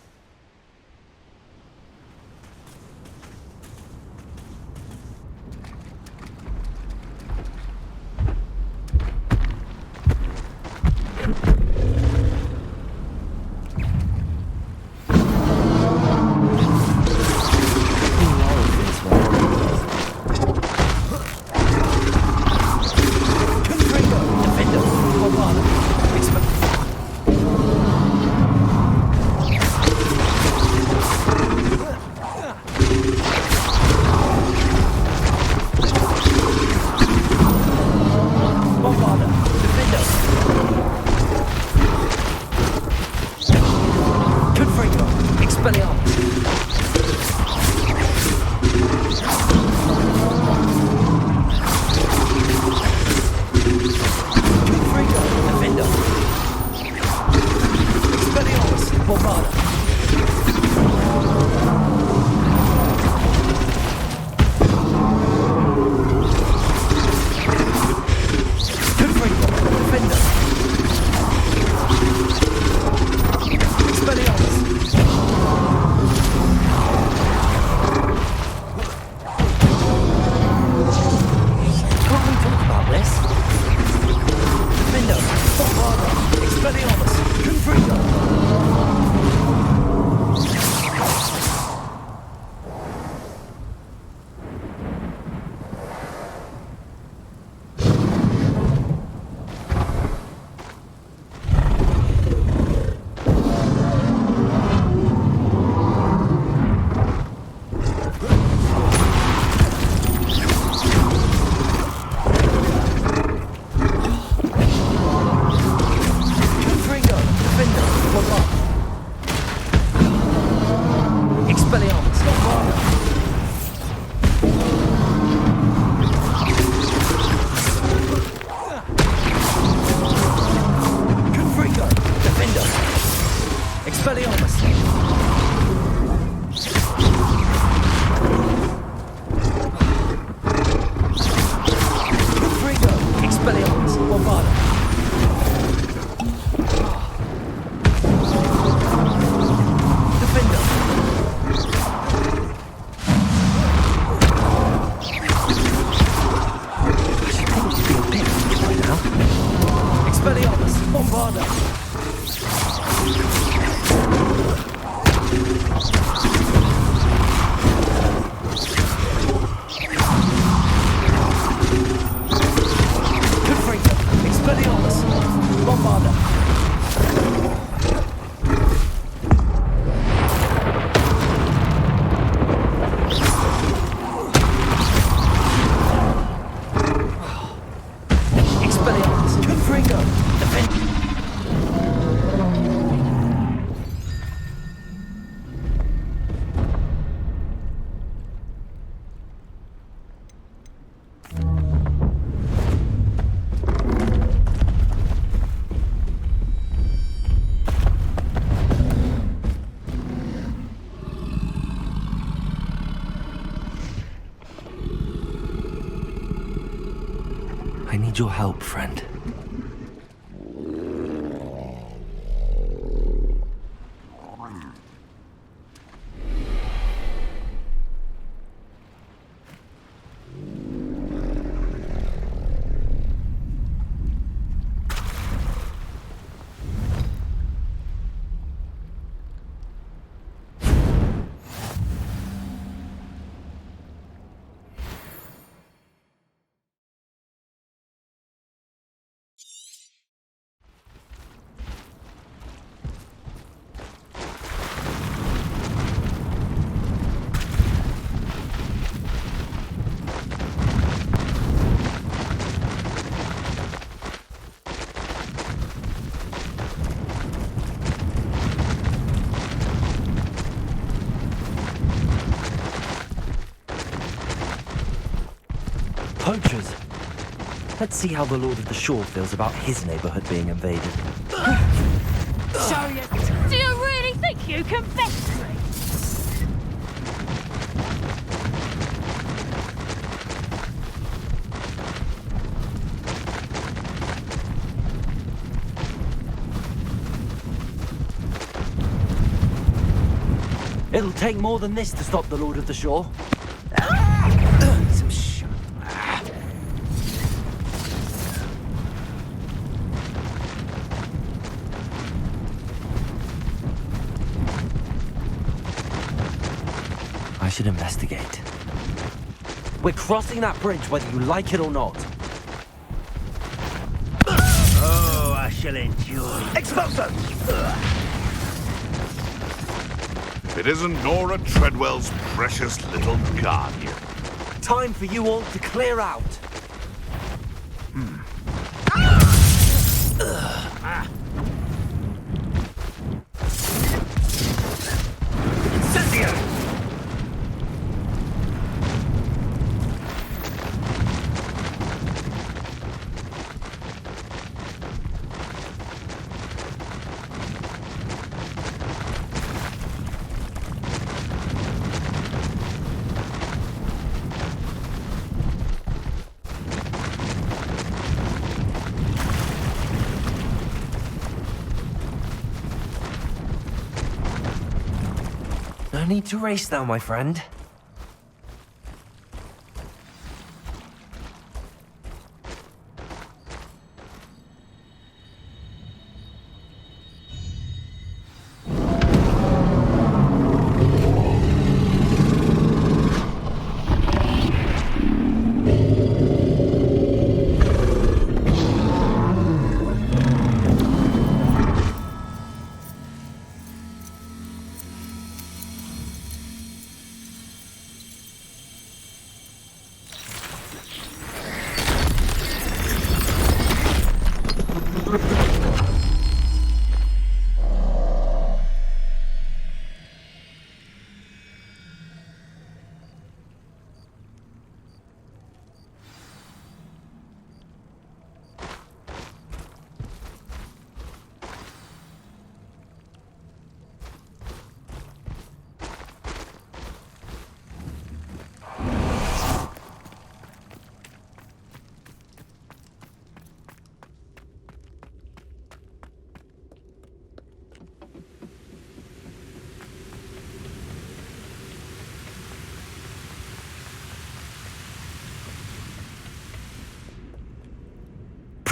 Expelliarmus! Confringo! Defender! Expelliarmus! Confringo! Expelliarmus! Bombarda! I need your help, friend. Poachers. Let's see how the Lord of the Shore feels about his neighborhood being invaded. Show you. Do you really think you can vex me? It'll take more than this to stop the Lord of the Shore. I should investigate. We're crossing that bridge whether you like it or not. Oh, I shall enjoy. Expulso! It isn't Nora Treadwell's precious little guardian. Time for you all to clear out. Incendio! No need to race now, my friend.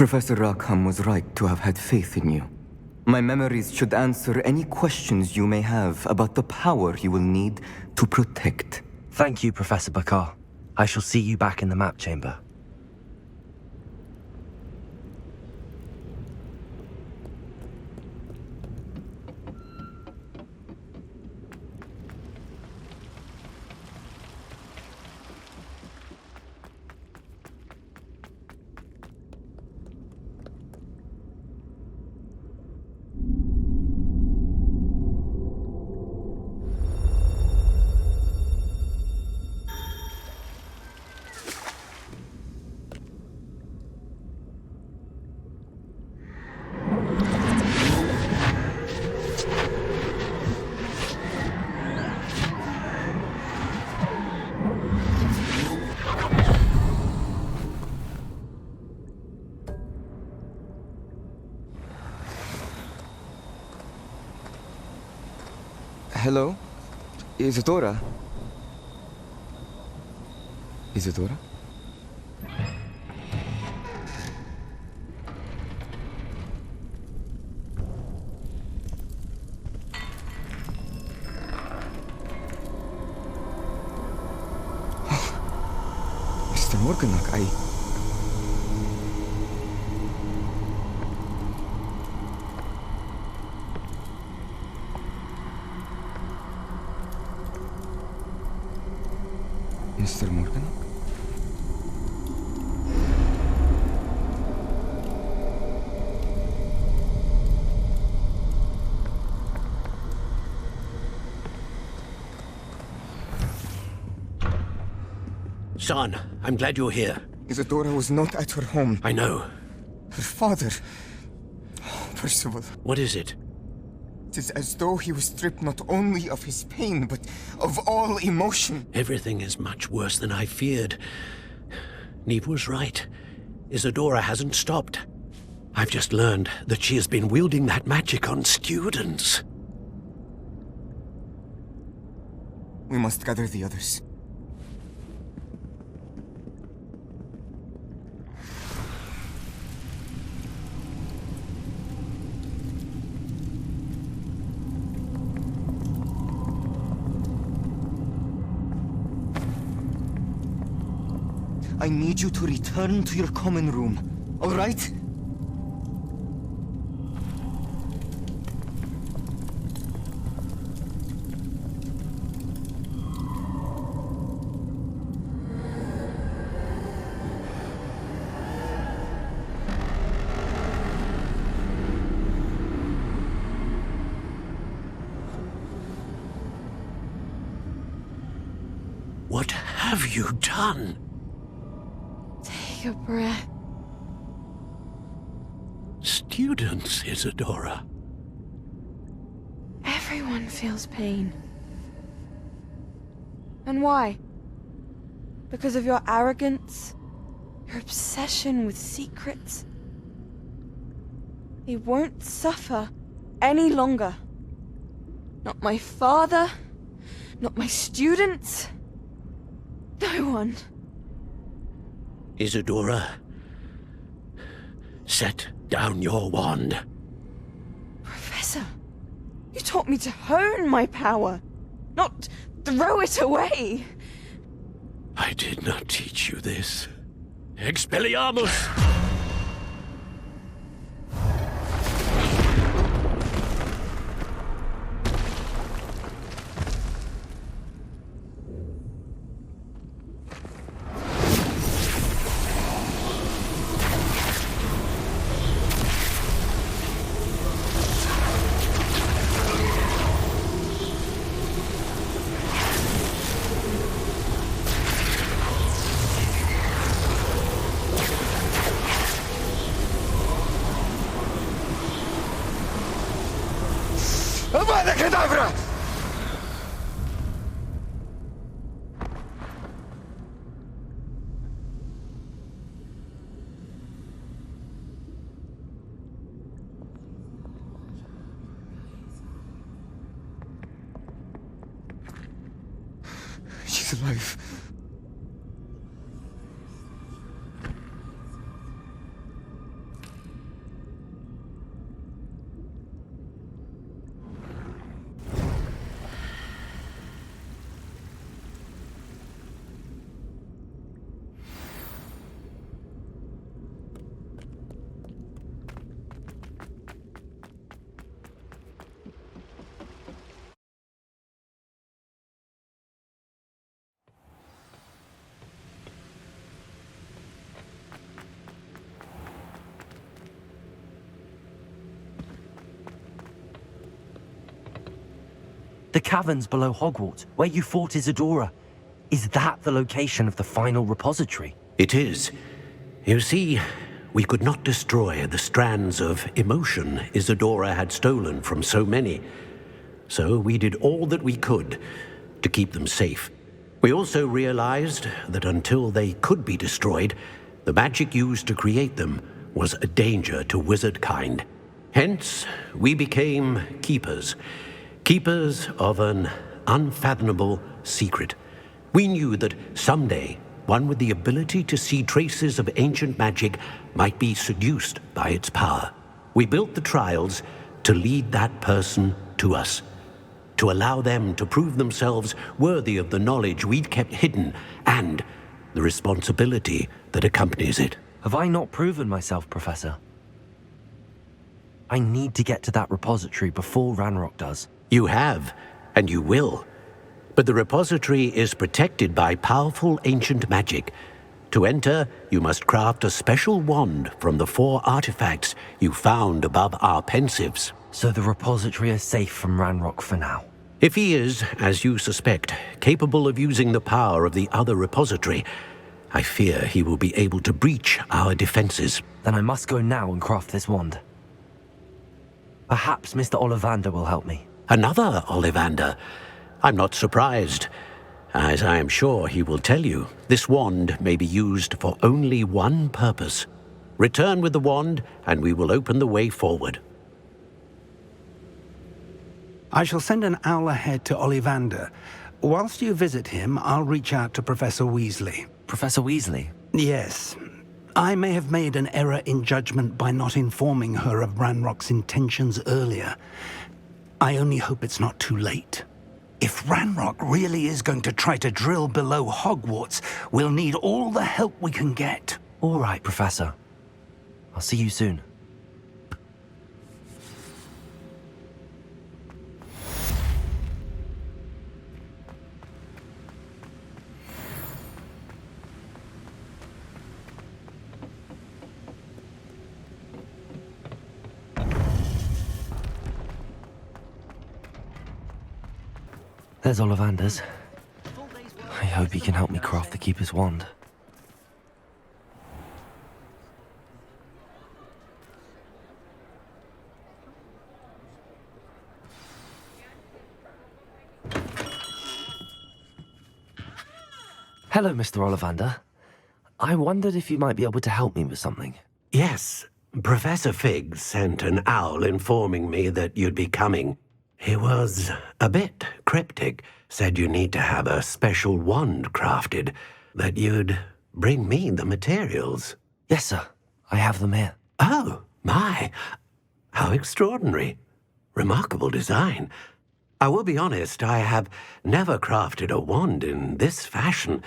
Professor Rackham was right to have had faith in you. My memories should answer any questions you may have about the power you will need to protect. Thank you, Professor Bakar. I shall see you back in the map chamber. Hello? Isadora? Isadora? Mr. Morganach, Mr. Morganach? Son, I'm glad you're here. Isadora was not at her home. I know. Her father... Oh, Percival. What is it? It is as though he was stripped not only of his pain, but of all emotion. Everything is much worse than I feared. Neve was right. Isadora hasn't stopped. I've just learned that she has been wielding that magic on students. We must gather the others. I need you to return to your common room, all right? What have you done? Take a breath. Students, Isadora. Everyone feels pain. And why? Because of your arrogance? Your obsession with secrets? He won't suffer any longer. Not my father, not my students, no one. Isadora, set down your wand. Professor, you taught me to hone my power, not throw it away. I did not teach you this. Expelliarmus! Avada Kedavra! She's alive. The caverns below Hogwarts, where you fought Isadora. Is that the location of the final repository? It is. You see, we could not destroy the strands of emotion Isadora had stolen from so many. So we did all that we could to keep them safe. We also realized that until they could be destroyed, the magic used to create them was a danger to wizard kind. Hence, we became keepers. Keepers of an unfathomable secret. We knew that someday, one with the ability to see traces of ancient magic might be seduced by its power. We built the trials to lead that person to us, to allow them to prove themselves worthy of the knowledge we'd kept hidden and the responsibility that accompanies it. Have I not proven myself, Professor? I need to get to that repository before Ranrok does. You have, and you will. But the repository is protected by powerful ancient magic. To enter, you must craft a special wand from the 4 artifacts you found above our pensives. So the repository is safe from Ranrok for now? If he is, as you suspect, capable of using the power of the other repository, I fear he will be able to breach our defenses. Then I must go now and craft this wand. Perhaps Mr. Ollivander will help me. Another Ollivander? I'm not surprised. As I am sure he will tell you, this wand may be used for only one purpose. Return with the wand, and we will open the way forward. I shall send an owl ahead to Ollivander. Whilst you visit him, I'll reach out to Professor Weasley. Professor Weasley? Yes. I may have made an error in judgment by not informing her of Ranrock's intentions earlier. I only hope it's not too late. If Ranrok really is going to try to drill below Hogwarts, we'll need all the help we can get. All right, Professor. I'll see you soon. There's Ollivander's. I hope he can help me craft the Keeper's wand. Hello, Mr. Ollivander. I wondered if you might be able to help me with something. Yes, Professor Fig sent an owl informing me that you'd be coming. He was a bit cryptic, said you need to have a special wand crafted, that you'd bring me the materials. Yes, sir. I have them here. Oh, my. How extraordinary. Remarkable design. I will be honest, I have never crafted a wand in this fashion.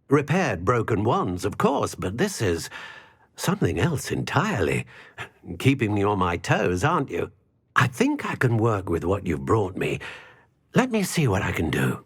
Repaired broken wands, of course, but this is something else entirely. Keeping me on my toes, aren't you? I think I can work with what you've brought me. Let me see what I can do.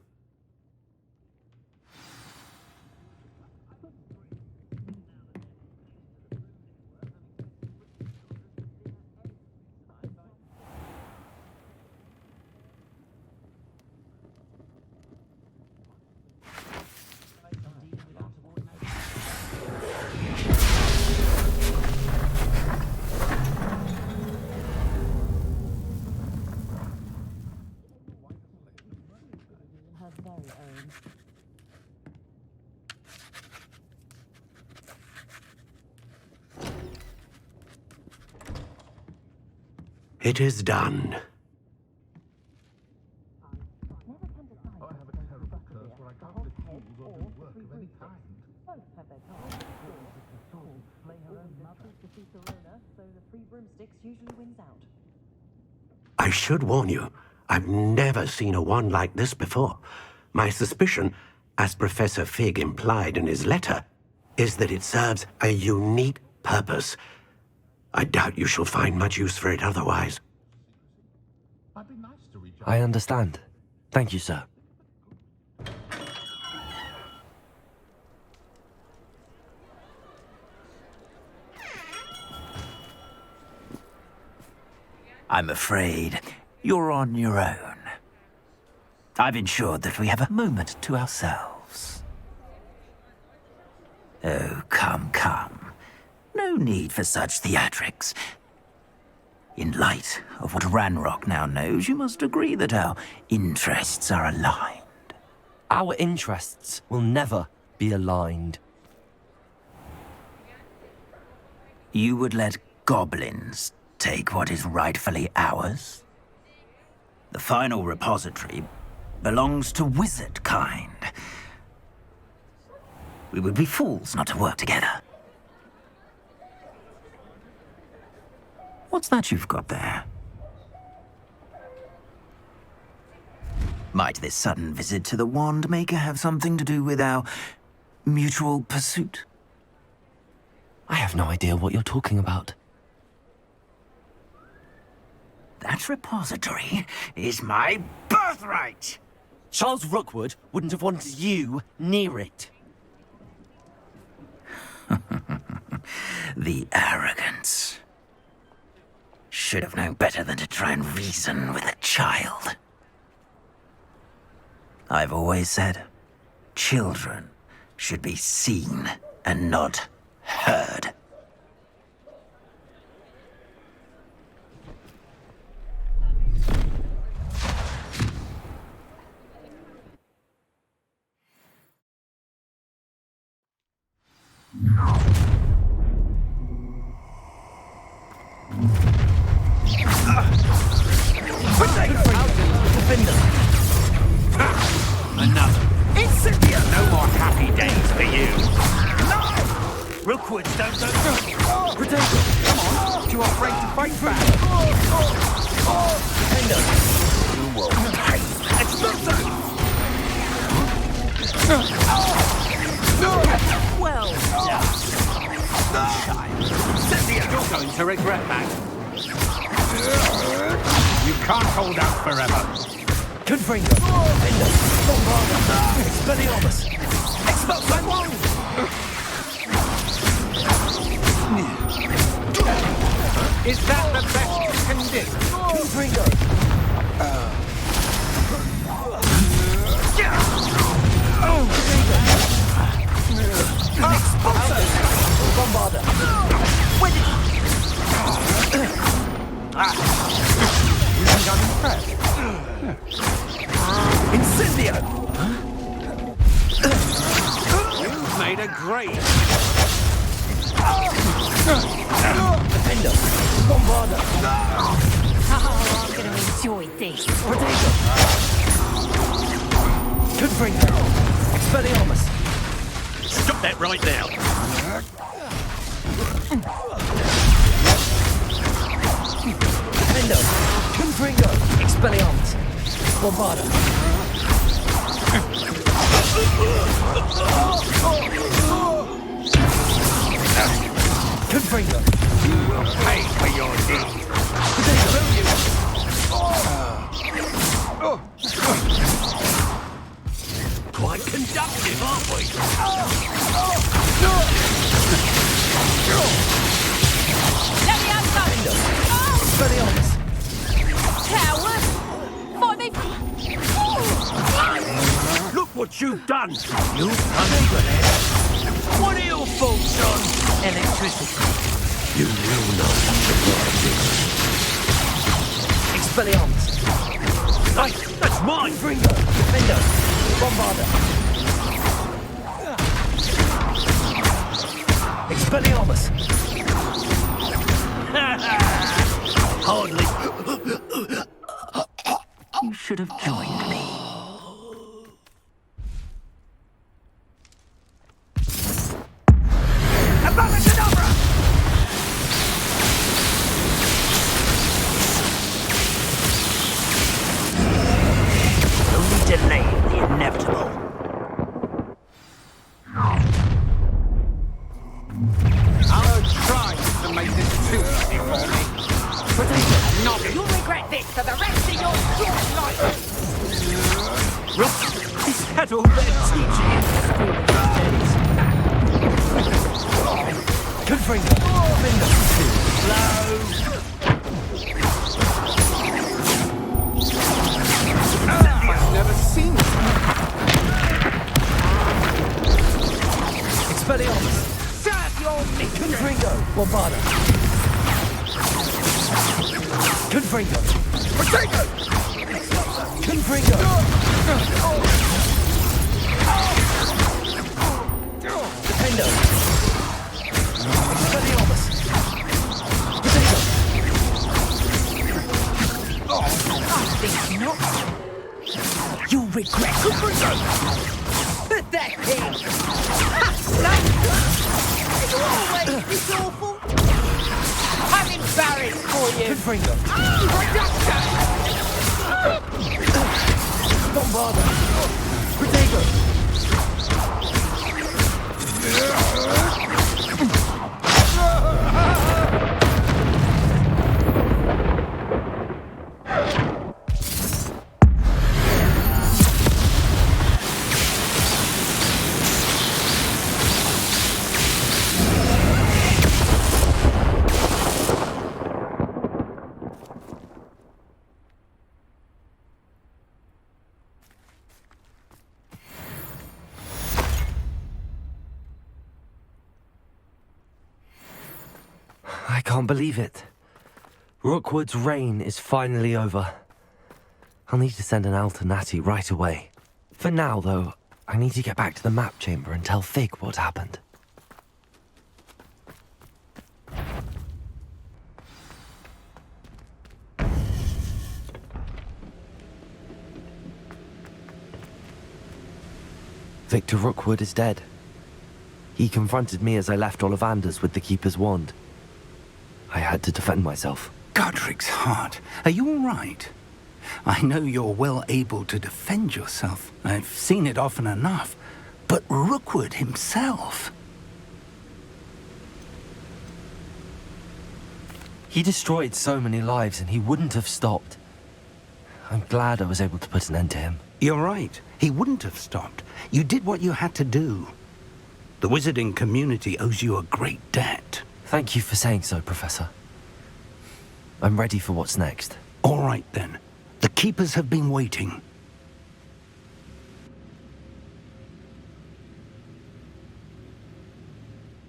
It is done. I should warn you, I've never seen a wand like this before. My suspicion, as Professor Fig implied in his letter, is that it serves a unique purpose. I doubt you shall find much use for it otherwise. I understand. Thank you, sir. I'm afraid you're on your own. I've ensured that we have a moment to ourselves. Oh, come, come. No need for such theatrics. In light of what Ranrok now knows, you must agree that our interests are aligned. Our interests will never be aligned. You would let goblins take what is rightfully ours? The final repository belongs to wizard kind. We would be fools not to work together. What's that you've got there? Might this sudden visit to the Wand Maker have something to do with our mutual pursuit? I have no idea what you're talking about. That repository is my birthright! Charles Rookwood wouldn't have wanted you near it. The arrogance. Should have known better than to try and reason with a child. I've always said, children should be seen and not heard. Another. Incendia! No more happy days for you. No! Rookwood, don't go. Potato! Come on! Too afraid to fight back. Defender! You will pay. Explosion! Well done. Child. Cynthia, you're going to regret that. You can't hold out forever. Confringo! Defender! Bombarda! Expelliarmus! Expose my wand! Is that the best you can do? Confringo! Expulso! Bombarda! Where did you think I'm impressed? Incendio! You've made a great. Defender! Bombarda! Oh, I'm gonna enjoy this. Potato! Confringo! Expelliarmus! Stop that right now. Defender! Confringo! Expelliarmus! Bombarda! Confringo! You will pay for your deed. Quite conductive, aren't we? Let me have some! Expelliarmus! Coward! Fight me! Look what you've done! You've done it. What are your thoughts on electricity? You will not survive this. Expelliarmus! Hey, that's mine! Confringo! Defender! Bombarda! Expelliarmus! Hardly. You should have joined me. Abracadabra! Only delay the inevitable. I'll try to make this too easy for me. Not You'll regret this for the rest of your short life! Rook, is that all they're teaching in school? Confringo! Defender! Slow. I've never Confringo! Bombarda! Confringo! Potato! Confringo! Defendo! Expelliarmus! Potato! I think not. You regret Pathetic! It's always this awful. I'm embarrassed for you. Confringo! Bombarda! Protego! I can't believe it. Rookwood's reign is finally over. I'll need to send an Al to Natty right away. For now, though, I need to get back to the map chamber and tell Fig what happened. Victor Rookwood is dead. He confronted me as I left Ollivanders with the Keeper's wand. I had to defend myself. Godric's heart. Are you all right? I know you're well able to defend yourself. I've seen it often enough. But Rookwood himself... He destroyed so many lives and he wouldn't have stopped. I'm glad I was able to put an end to him. You're right. He wouldn't have stopped. You did what you had to do. The wizarding community owes you a great debt. Thank you for saying so, Professor. I'm ready for what's next. All right, then. The Keepers have been waiting.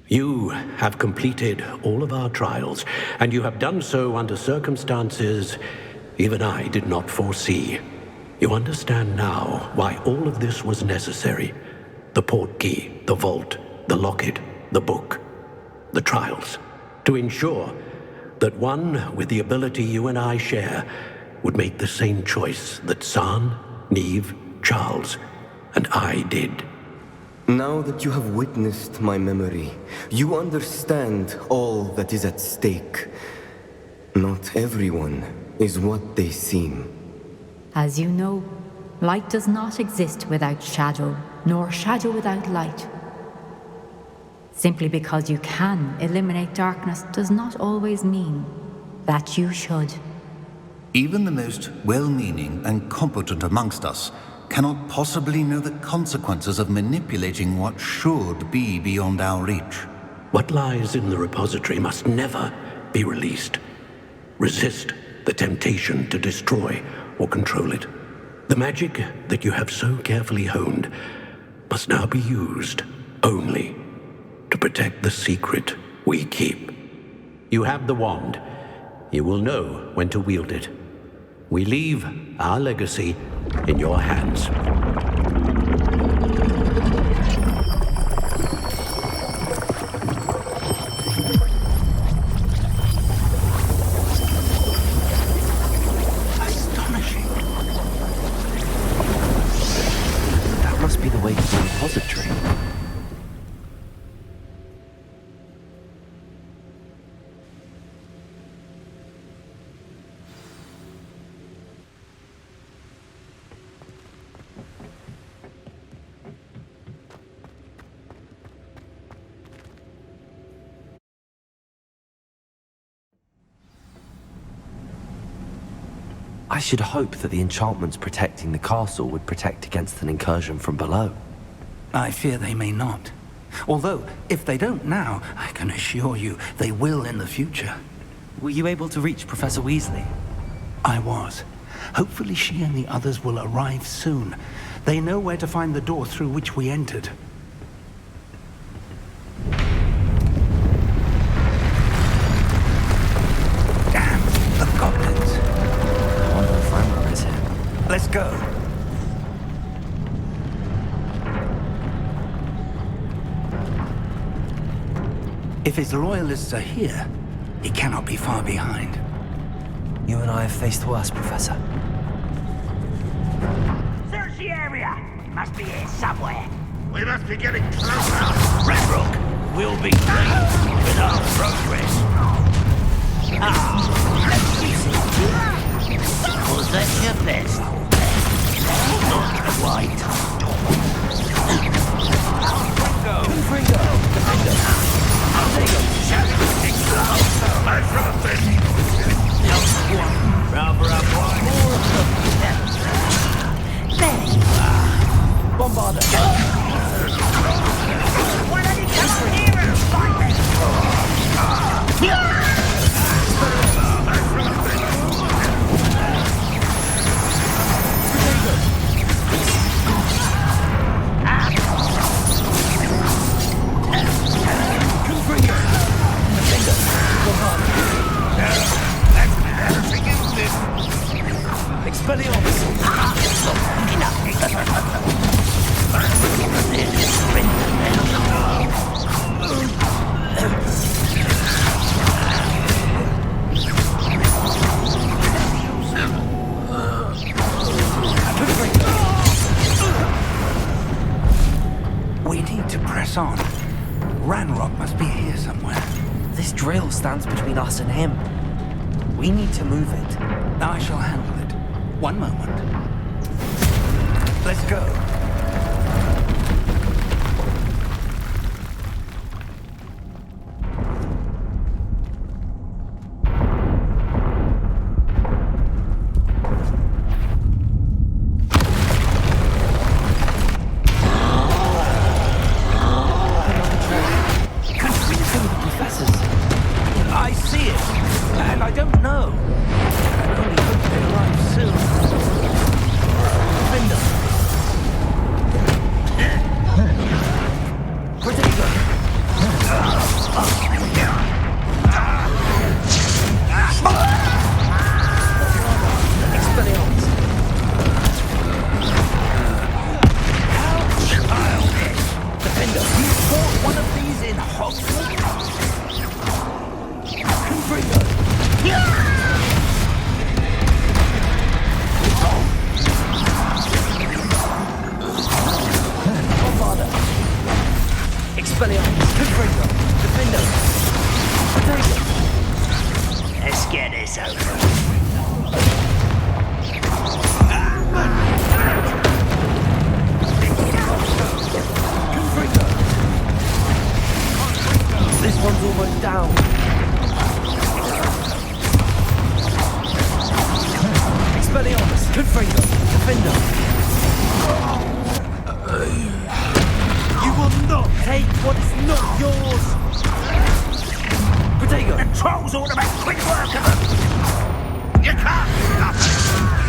You have completed all of our trials, and you have done so under circumstances even I did not foresee. You understand now why all of this was necessary. The portkey, the vault, the locket, the book, the trials, to ensure that one with the ability you and I share would make the same choice that San, Neve, Charles, and I did. Now that you have witnessed my memory, you understand all that is at stake. Not everyone is what they seem. As you know, light does not exist without shadow, nor shadow without light. Simply because you can eliminate darkness does not always mean that you should. Even the most well-meaning and competent amongst us cannot possibly know the consequences of manipulating what should be beyond our reach. What lies in the repository must never be released. Resist the temptation to destroy or control it. The magic that you have so carefully honed must now be used only to protect the secret we keep. You have the wand. You will know when to wield it. We leave our legacy in your hands. Astonishing. That must be the way to the repository. I should hope that the enchantments protecting the castle would protect against an incursion from below. I fear they may not. Although, if they don't now, I can assure you they will in the future. Were you able to reach Professor Weasley? I was. Hopefully she and the others will arrive soon. They know where to find the door through which we entered. go. If his loyalists are here, he cannot be far behind. You and I have faced worse, Professor. Search the area! He must be here somewhere. We must be getting closer. Ranrok will be pleased with our progress. Let's see. Was that your best? Not quite. Confringo! I'll take him. My prophet. Not one. Rather up one. More of them. There you are. Bombarder. Why don't you come on here and fight me? Expelliarmus! We need to press on. Ranrok must be here somewhere. This drill stands between us and him. We need to move it. I shall handle it. One moment. Let's go. Let's get this over. This one's almost down. Expelliarmus, Confringo, Defender. You will not take what is not yours. Protego. The trolls ought to make quick work of them. You can't stop it.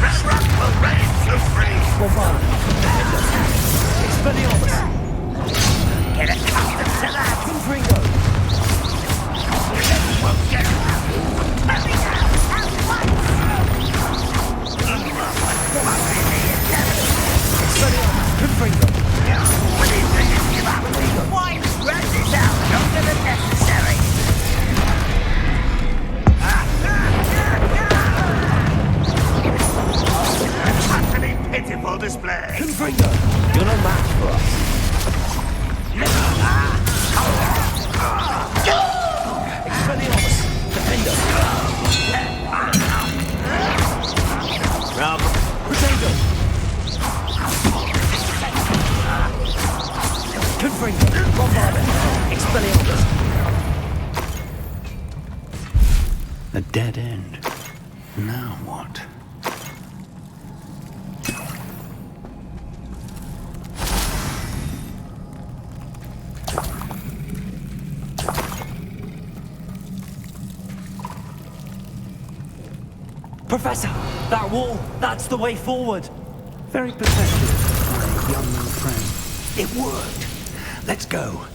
Ranrok will reign supreme. Bombard. Defender. Expelliarmus. Get accustomed to that. Confringo. Won't get Confringo. What do you think you give up? Why drag this out longer than necessary? Utterly pitiful display. Confringo. You're no match for us. Expelliarmus. Defender. Protego. Confringo. Bombarder. Expelliarmus. A dead end. Now what? Professor, that wall, that's the way forward. Very pathetic, my young friend. It worked. Let's go.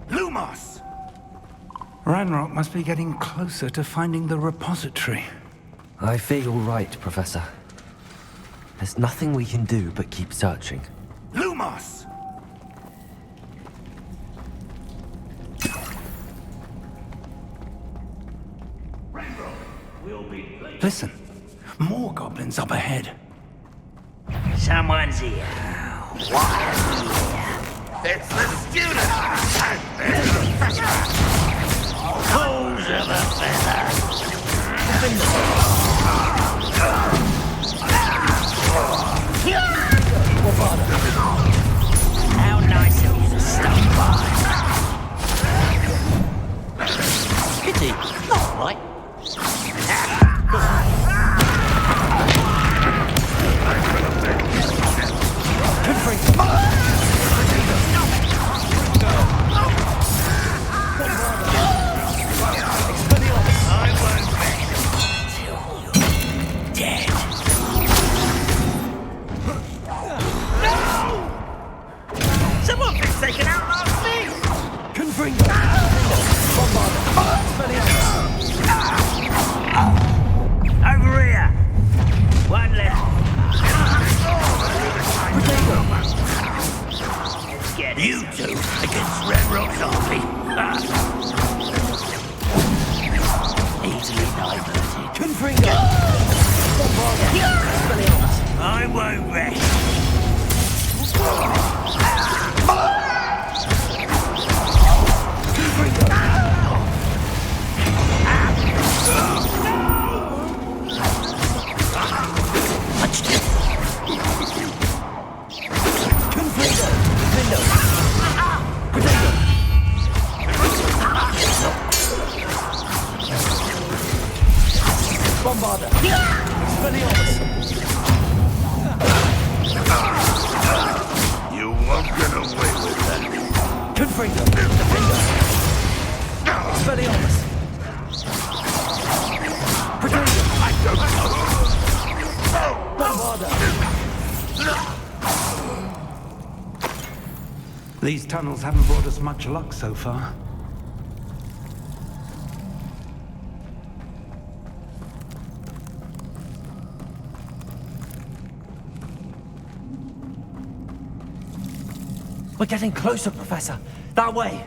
Lumos! Ranrok must be getting closer to finding the repository. I fear you're right, Professor. There's nothing we can do but keep searching. Lumos! Ranrok will be late. Listen, more goblins up ahead. Someone's here. It's the student! Fools of a feather. How nice of you to stop by. Pity, not right. Someone been taken out last week! Confringo! Over here! One left. Get you two against Ranrok's army. Easily diverted. Confringo! I won't rest. Bombarder! Expelliarmus! You won't get away with that. Confringo! Defender! Expelliarmus! Protego! I don't know! Bombarder! These tunnels haven't brought us much luck so far. We're getting closer, Professor. That way.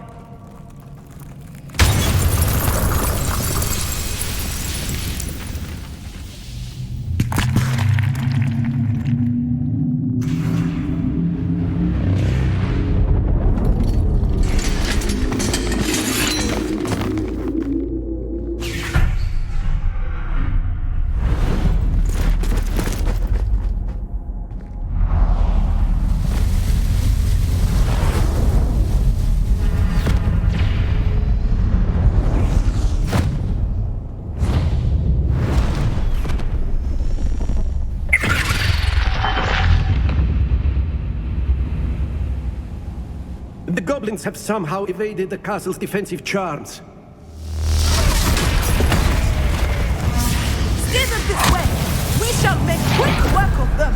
The goblins have somehow evaded the castle's defensive charms. Steer them this way! We shall make quick work of them!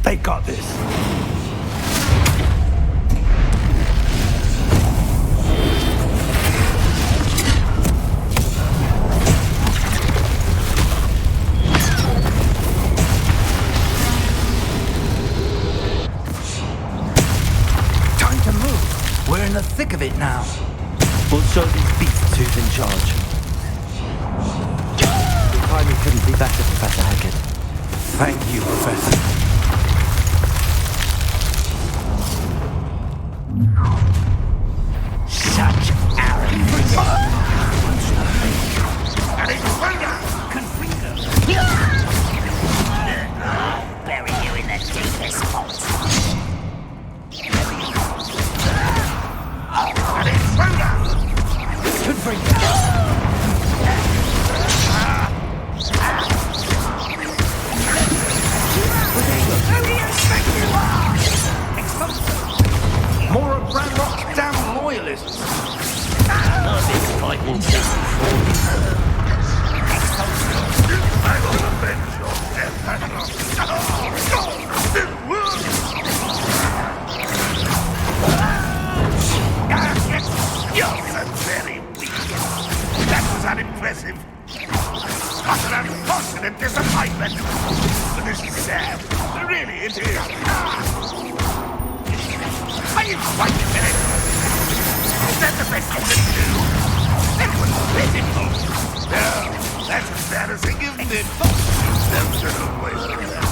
They got this. We're in the thick of it now. We'll show these beasts who's in charge. Your timing couldn't be better, Professor Hackett. Thank you, Professor. Such arrogance. I'll bury you in the deepest pot. More of and a disappointment. But this is sad. Really, it is. Are you quite a minute? Is that the best you can do? That was pitiful. No, that's embarrassing, isn't it? Let's get away from that.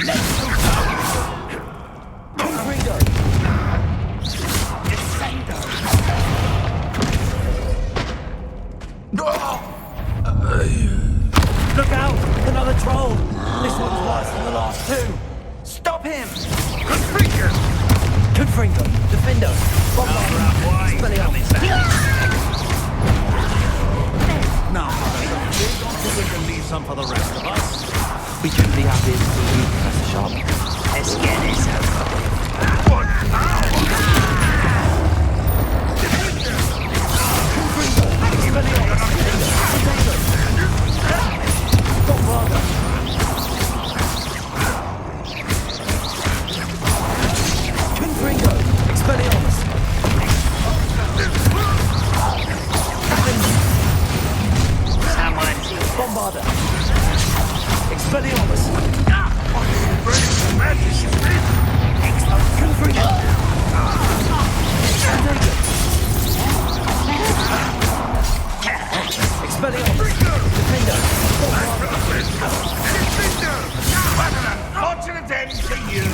Let's go. Freedom. Descendo. Look out! Another troll! This one's worse than the last two! Stop him! Confringo! Confringo! Defendo! Bombard! Expelliarmus! Now, don't you think you'll leave some for the rest of us? We shouldn't be happy until you, Professor Sharp. Let's get this over. Fortunate end to you.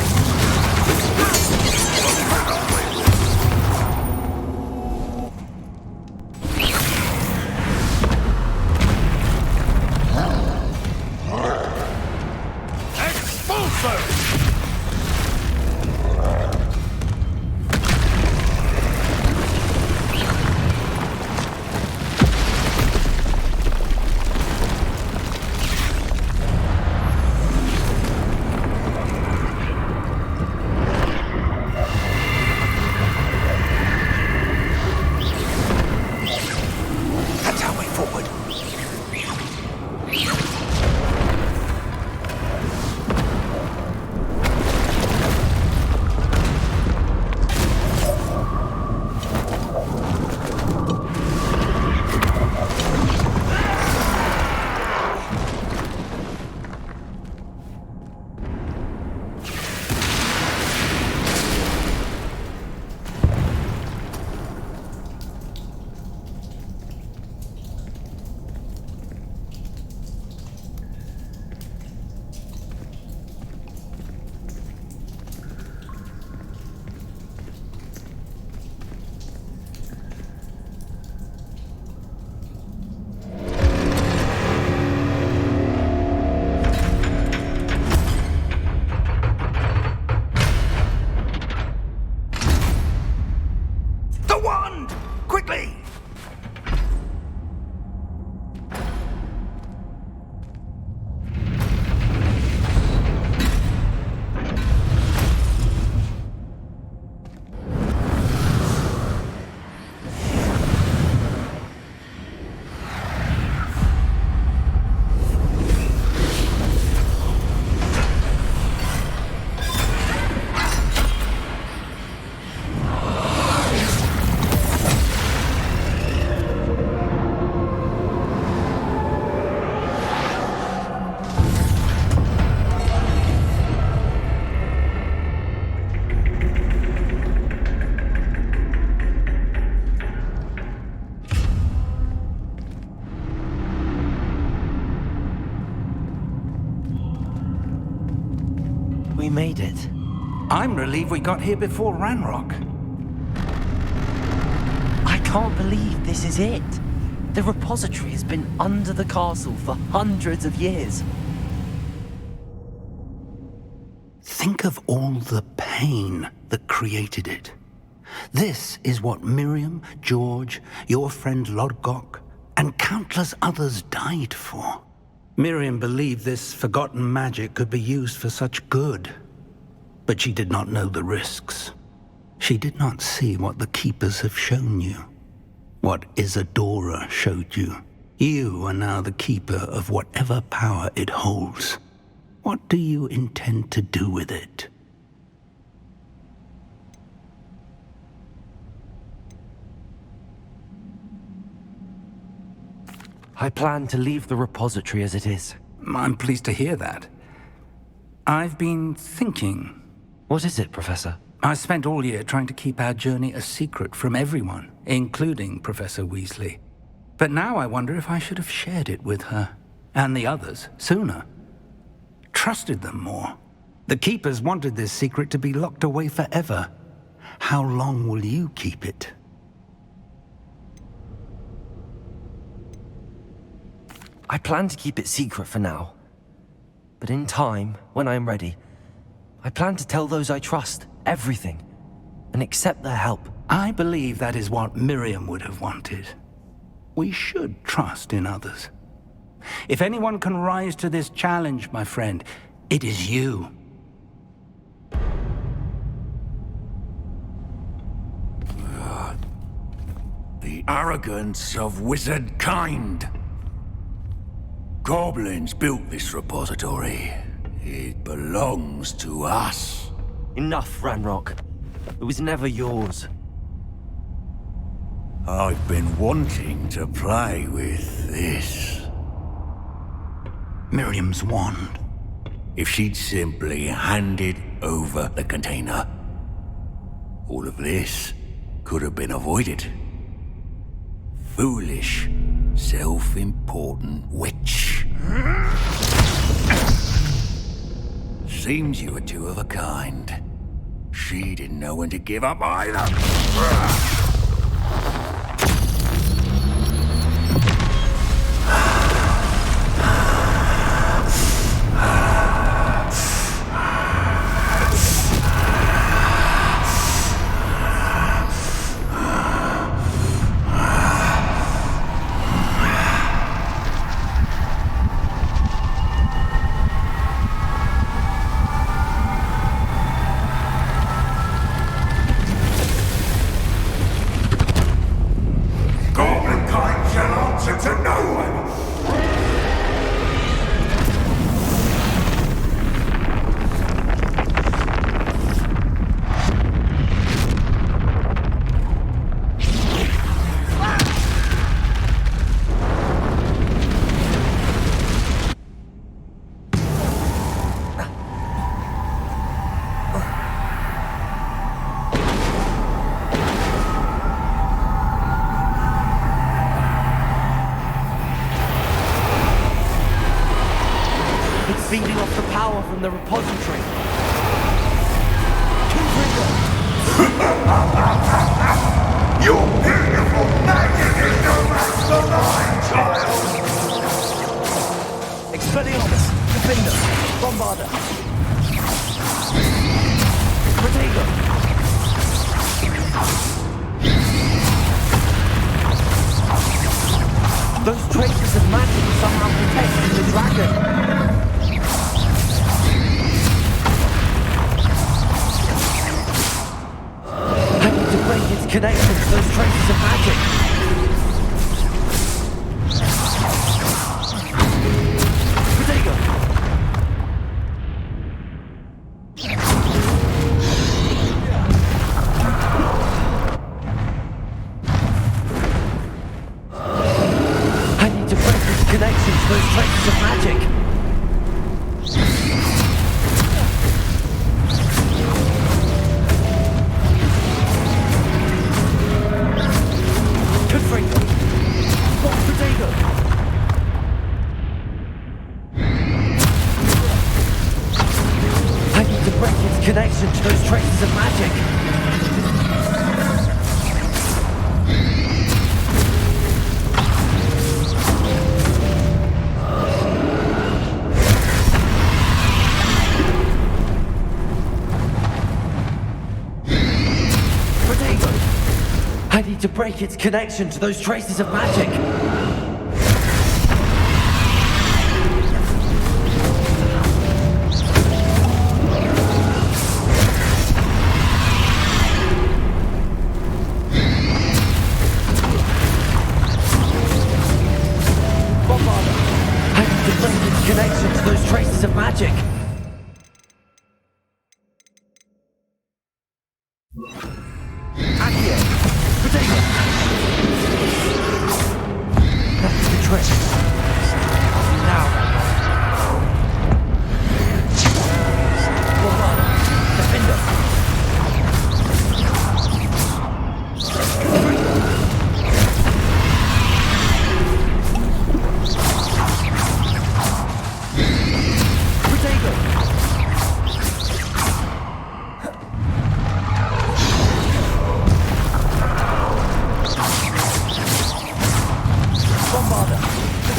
We made it. I'm relieved we got here before Ranrok. I can't believe this is it. The repository has been under the castle for hundreds of years. Think of all the pain that created it. This is what Miriam, George, your friend Lodgok, and countless others died for. Miriam believed this forgotten magic could be used for such good, but she did not know the risks. She did not see what the Keepers have shown you, what Isadora showed you. You are now the Keeper of whatever power it holds. What do you intend to do with it? I plan to leave the repository as it is. I'm pleased to hear that. I've been thinking. What is it, Professor? I spent all year trying to keep our journey a secret from everyone, including Professor Weasley. But now I wonder if I should have shared it with her, and the others, sooner. Trusted them more. The Keepers wanted this secret to be locked away forever. How long will you keep it? I plan to keep it secret for now. But in time, when I'm ready, I plan to tell those I trust everything and accept their help. I believe that is what Miriam would have wanted. We should trust in others. If anyone can rise to this challenge, my friend, it is you. The arrogance of wizard kind. Goblins built this repository. It belongs to us. Enough, Ranrok. It was never yours. I've been wanting to play with this. Miriam's wand. If she'd simply handed over the container, all of this could have been avoided. Foolish, self-important witch. Seems you were two of a kind. She didn't know when to give up either. Feeding off the power from the repository. Your beautiful magic is no match for mine, child! Expelliarmus, Defender, Bombarder. Protego. Those traces of magic are somehow protecting the dragon. Break its connection to those traces of magic. Protego. I need to break its connection to those traces of magic. Connection to those traces of magic. Protego. I need to break its connection to those traces of magic. Connection to those traces of magic. Accio. Protego. That's the trick.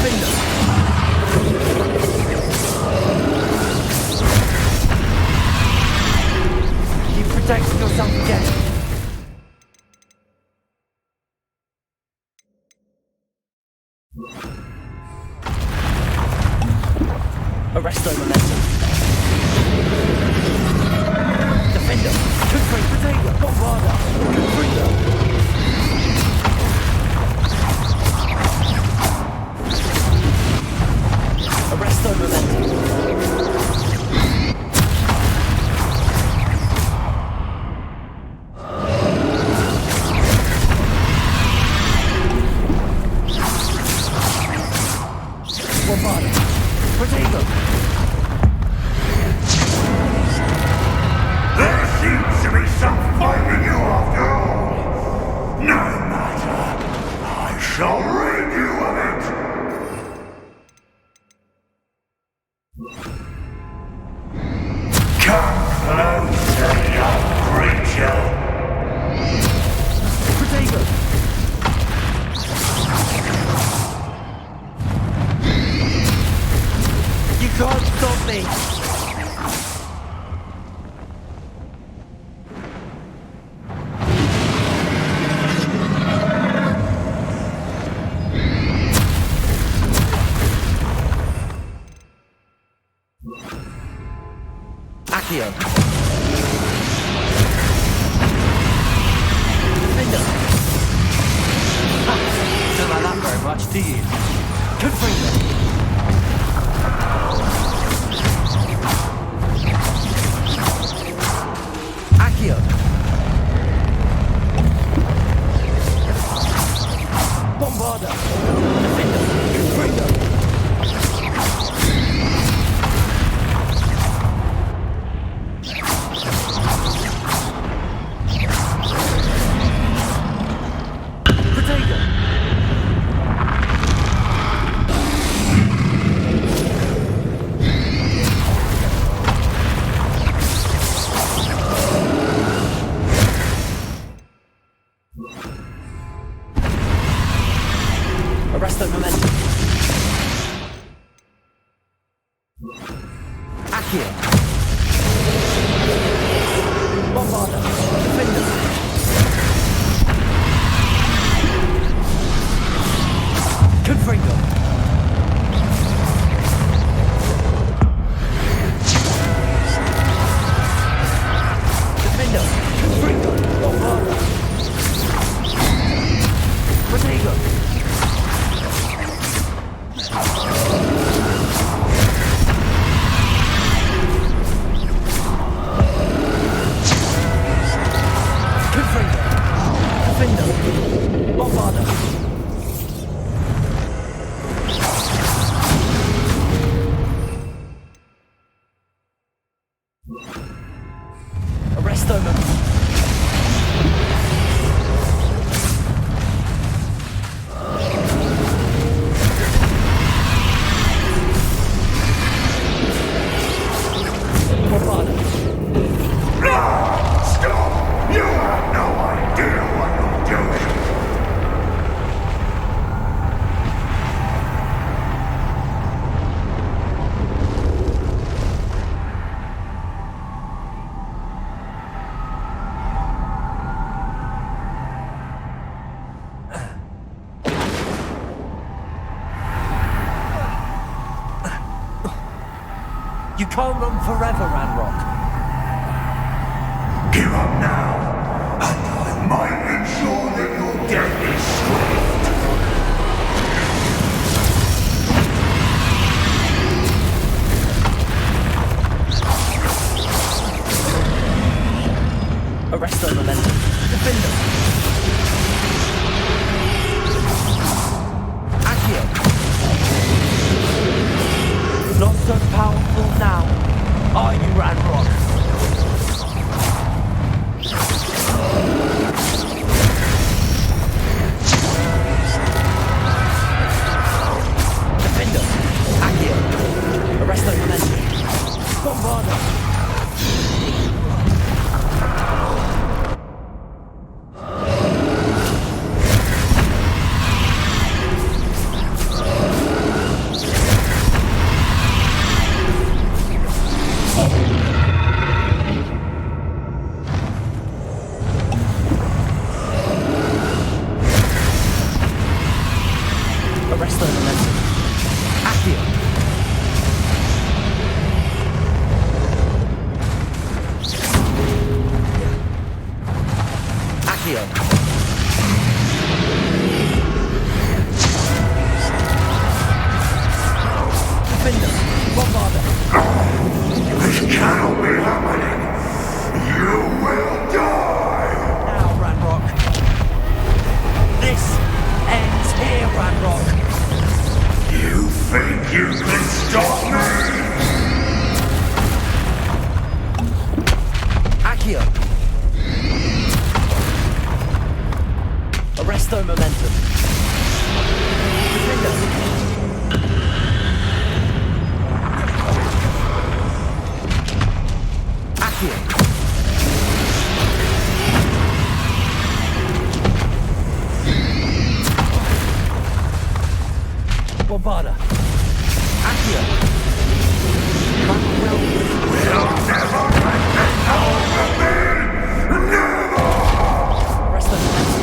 Keep protecting yourself again. Arresto momentum. Defender. Confront Protego. Bombarda. Confringo. Arresto momentum. Bombarda. Protego. There seems to be some fight in you after all. No matter. I shall rid you of it. Come closer, young creature. Protego. You can't stop me. Accio. Defender. Ha! Don't like that very much, do you? Confringo. Accio. Bombarda. Defender. Confringo. Protego. Arresto momentum. Accio. Bombarda. Defender. Confringo. Defender. Confringo. Bombarda. Protego. Confringo. Defender. Bombarda. Arresto momentum. Bombarda. Stop! You have no idea what you're doing. You can't run forever, Ranrok. Give up now, and I might ensure that your death is swift. Arresto momentum. Defender. Accio. Not so powerful now, are you, Ranrok? This cannot be happening! You will die! Now, Ranrok. This ends here, Ranrok. You think you can stop me? Accio. Arresto momentum. Defender. Accio. Bombarda. Accio. We'll never let them over me! Never! Arresto momentum.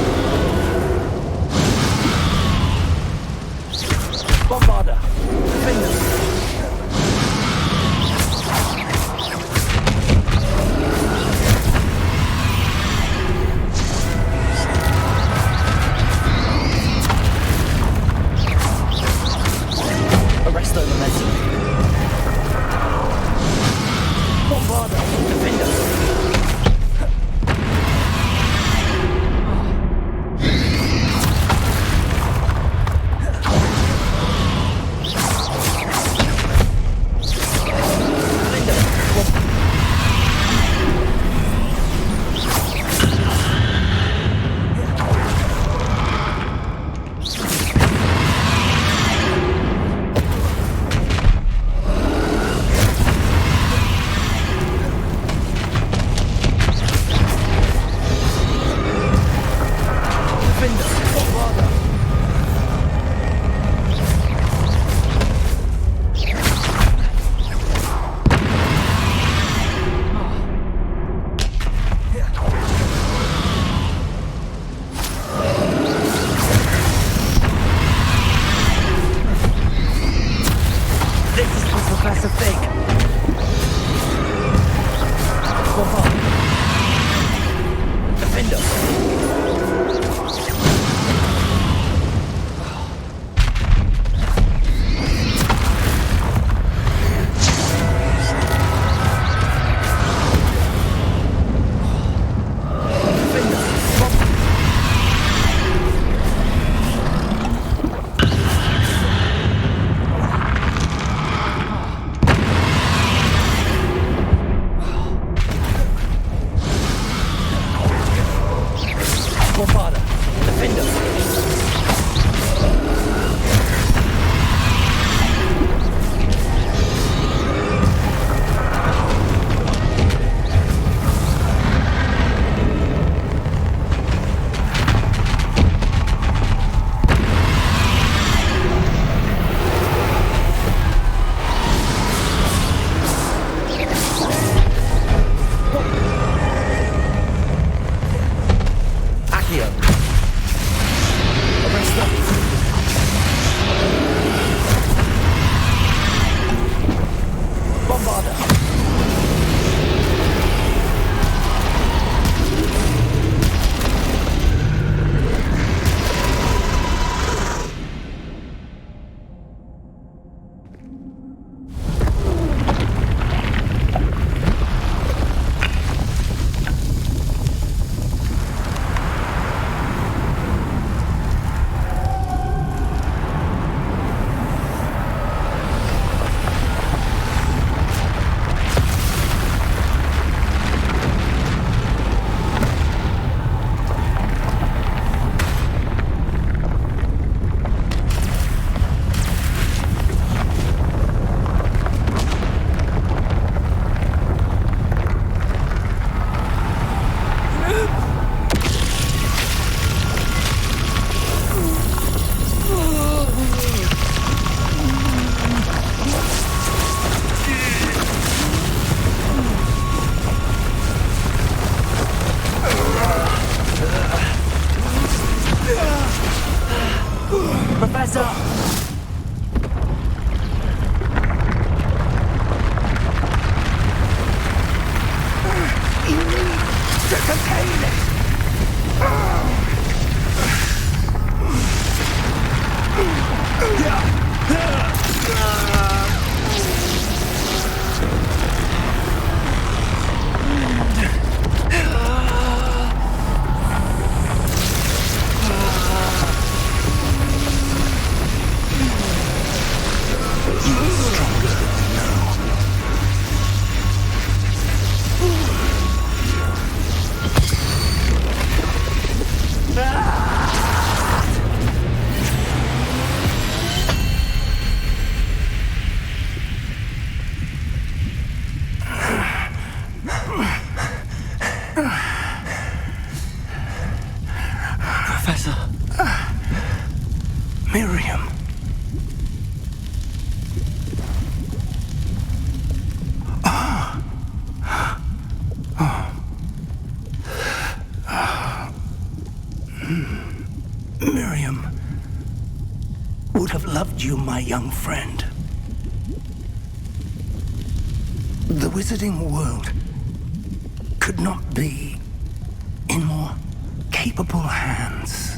Bombarda. Defender. Arresto momentum. Bombarda. Defender. Professor Fig. Bombarda. Defender. loved you, my young friend. The wizarding world could not be in more capable hands.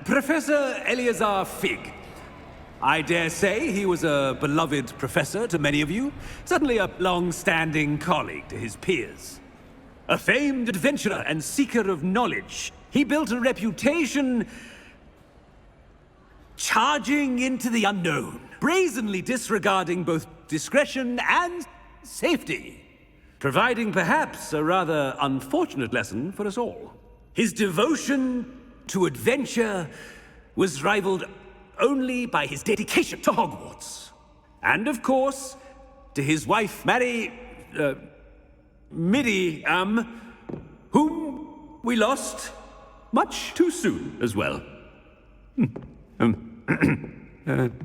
Professor Eleazar Fig. I dare say he was a beloved professor to many of you, certainly a long-standing colleague to his peers. A famed adventurer and seeker of knowledge, he built a reputation charging into the unknown, brazenly disregarding both discretion and safety, providing perhaps a rather unfortunate lesson for us all. His devotion to adventure was rivaled only by his dedication to Hogwarts. And of course, to his wife, Midi, whom we lost much too soon as well. Yeah.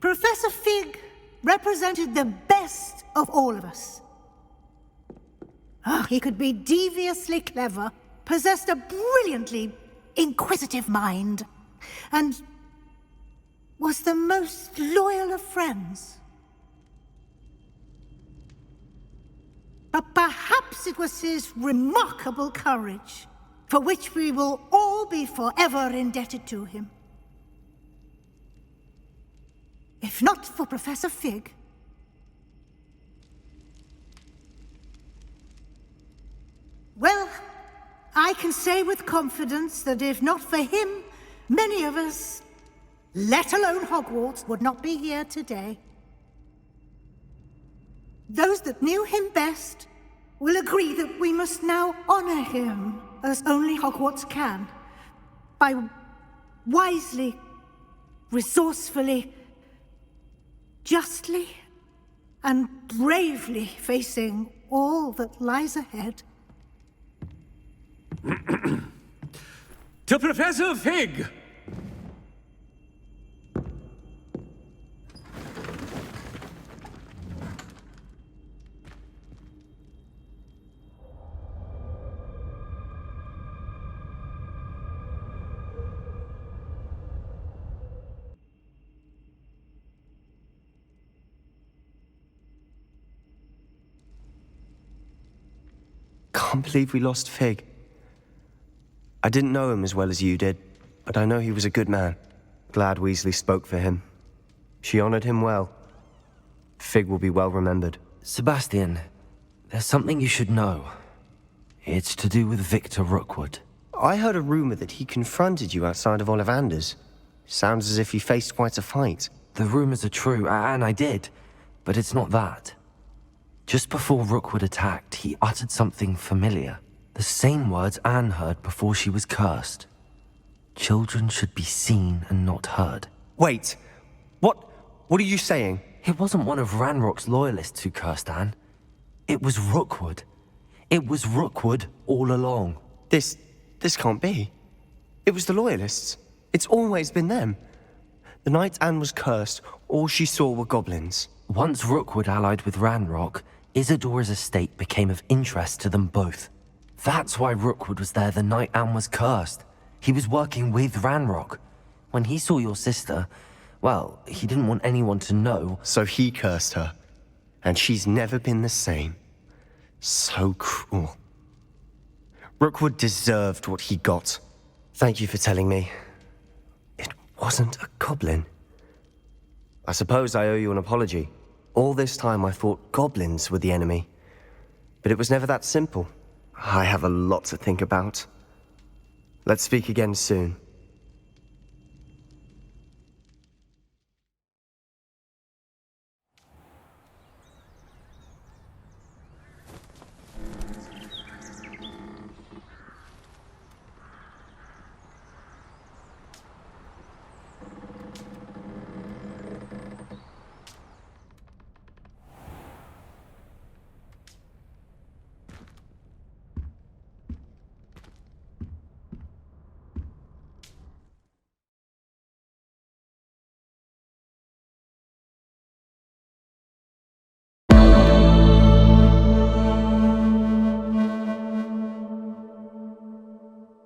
Professor Fig represented the best of all of us. He could be deviously clever, possessed a brilliantly inquisitive mind, and was the most loyal of friends. But perhaps it was his remarkable courage, for which we will all be forever indebted to him. If not for Professor Fig, well, I can say with confidence that if not for him, many of us, let alone Hogwarts, would not be here today. Those that knew him best will agree that we must now honor him as only Hogwarts can, by wisely, resourcefully, justly and bravely facing all that lies ahead. To Professor Fig! Can't believe we lost Fig. I didn't know him as well as you did, but I know he was a good man. Glad Weasley spoke for him. She honored him well. Fig will be well remembered. Sebastian, there's something you should know. It's to do with Victor Rookwood. I heard a rumor that he confronted you outside of Ollivander's. Sounds as if he faced quite a fight. The rumors are true, and I did, but it's not that. Just before Rookwood attacked, he uttered something familiar. The same words Anne heard before she was cursed. Children should be seen and not heard. Wait, what are you saying? It wasn't one of Ranrock's loyalists who cursed Anne. It was Rookwood. It was Rookwood all along. This can't be. It was the loyalists. It's always been them. The night Anne was cursed, all she saw were goblins. Once Rookwood allied with Ranrock, Isadora's estate became of interest to them both. That's why Rookwood was there the night Anne was cursed. He was working with Ranrock. When he saw your sister, well, he didn't want anyone to know. So he cursed her. And she's never been the same. So cruel. Rookwood deserved what he got. Thank you for telling me. It wasn't a goblin. I suppose I owe you an apology. All this time I thought goblins were the enemy. But it was never that simple. I have a lot to think about. Let's speak again soon.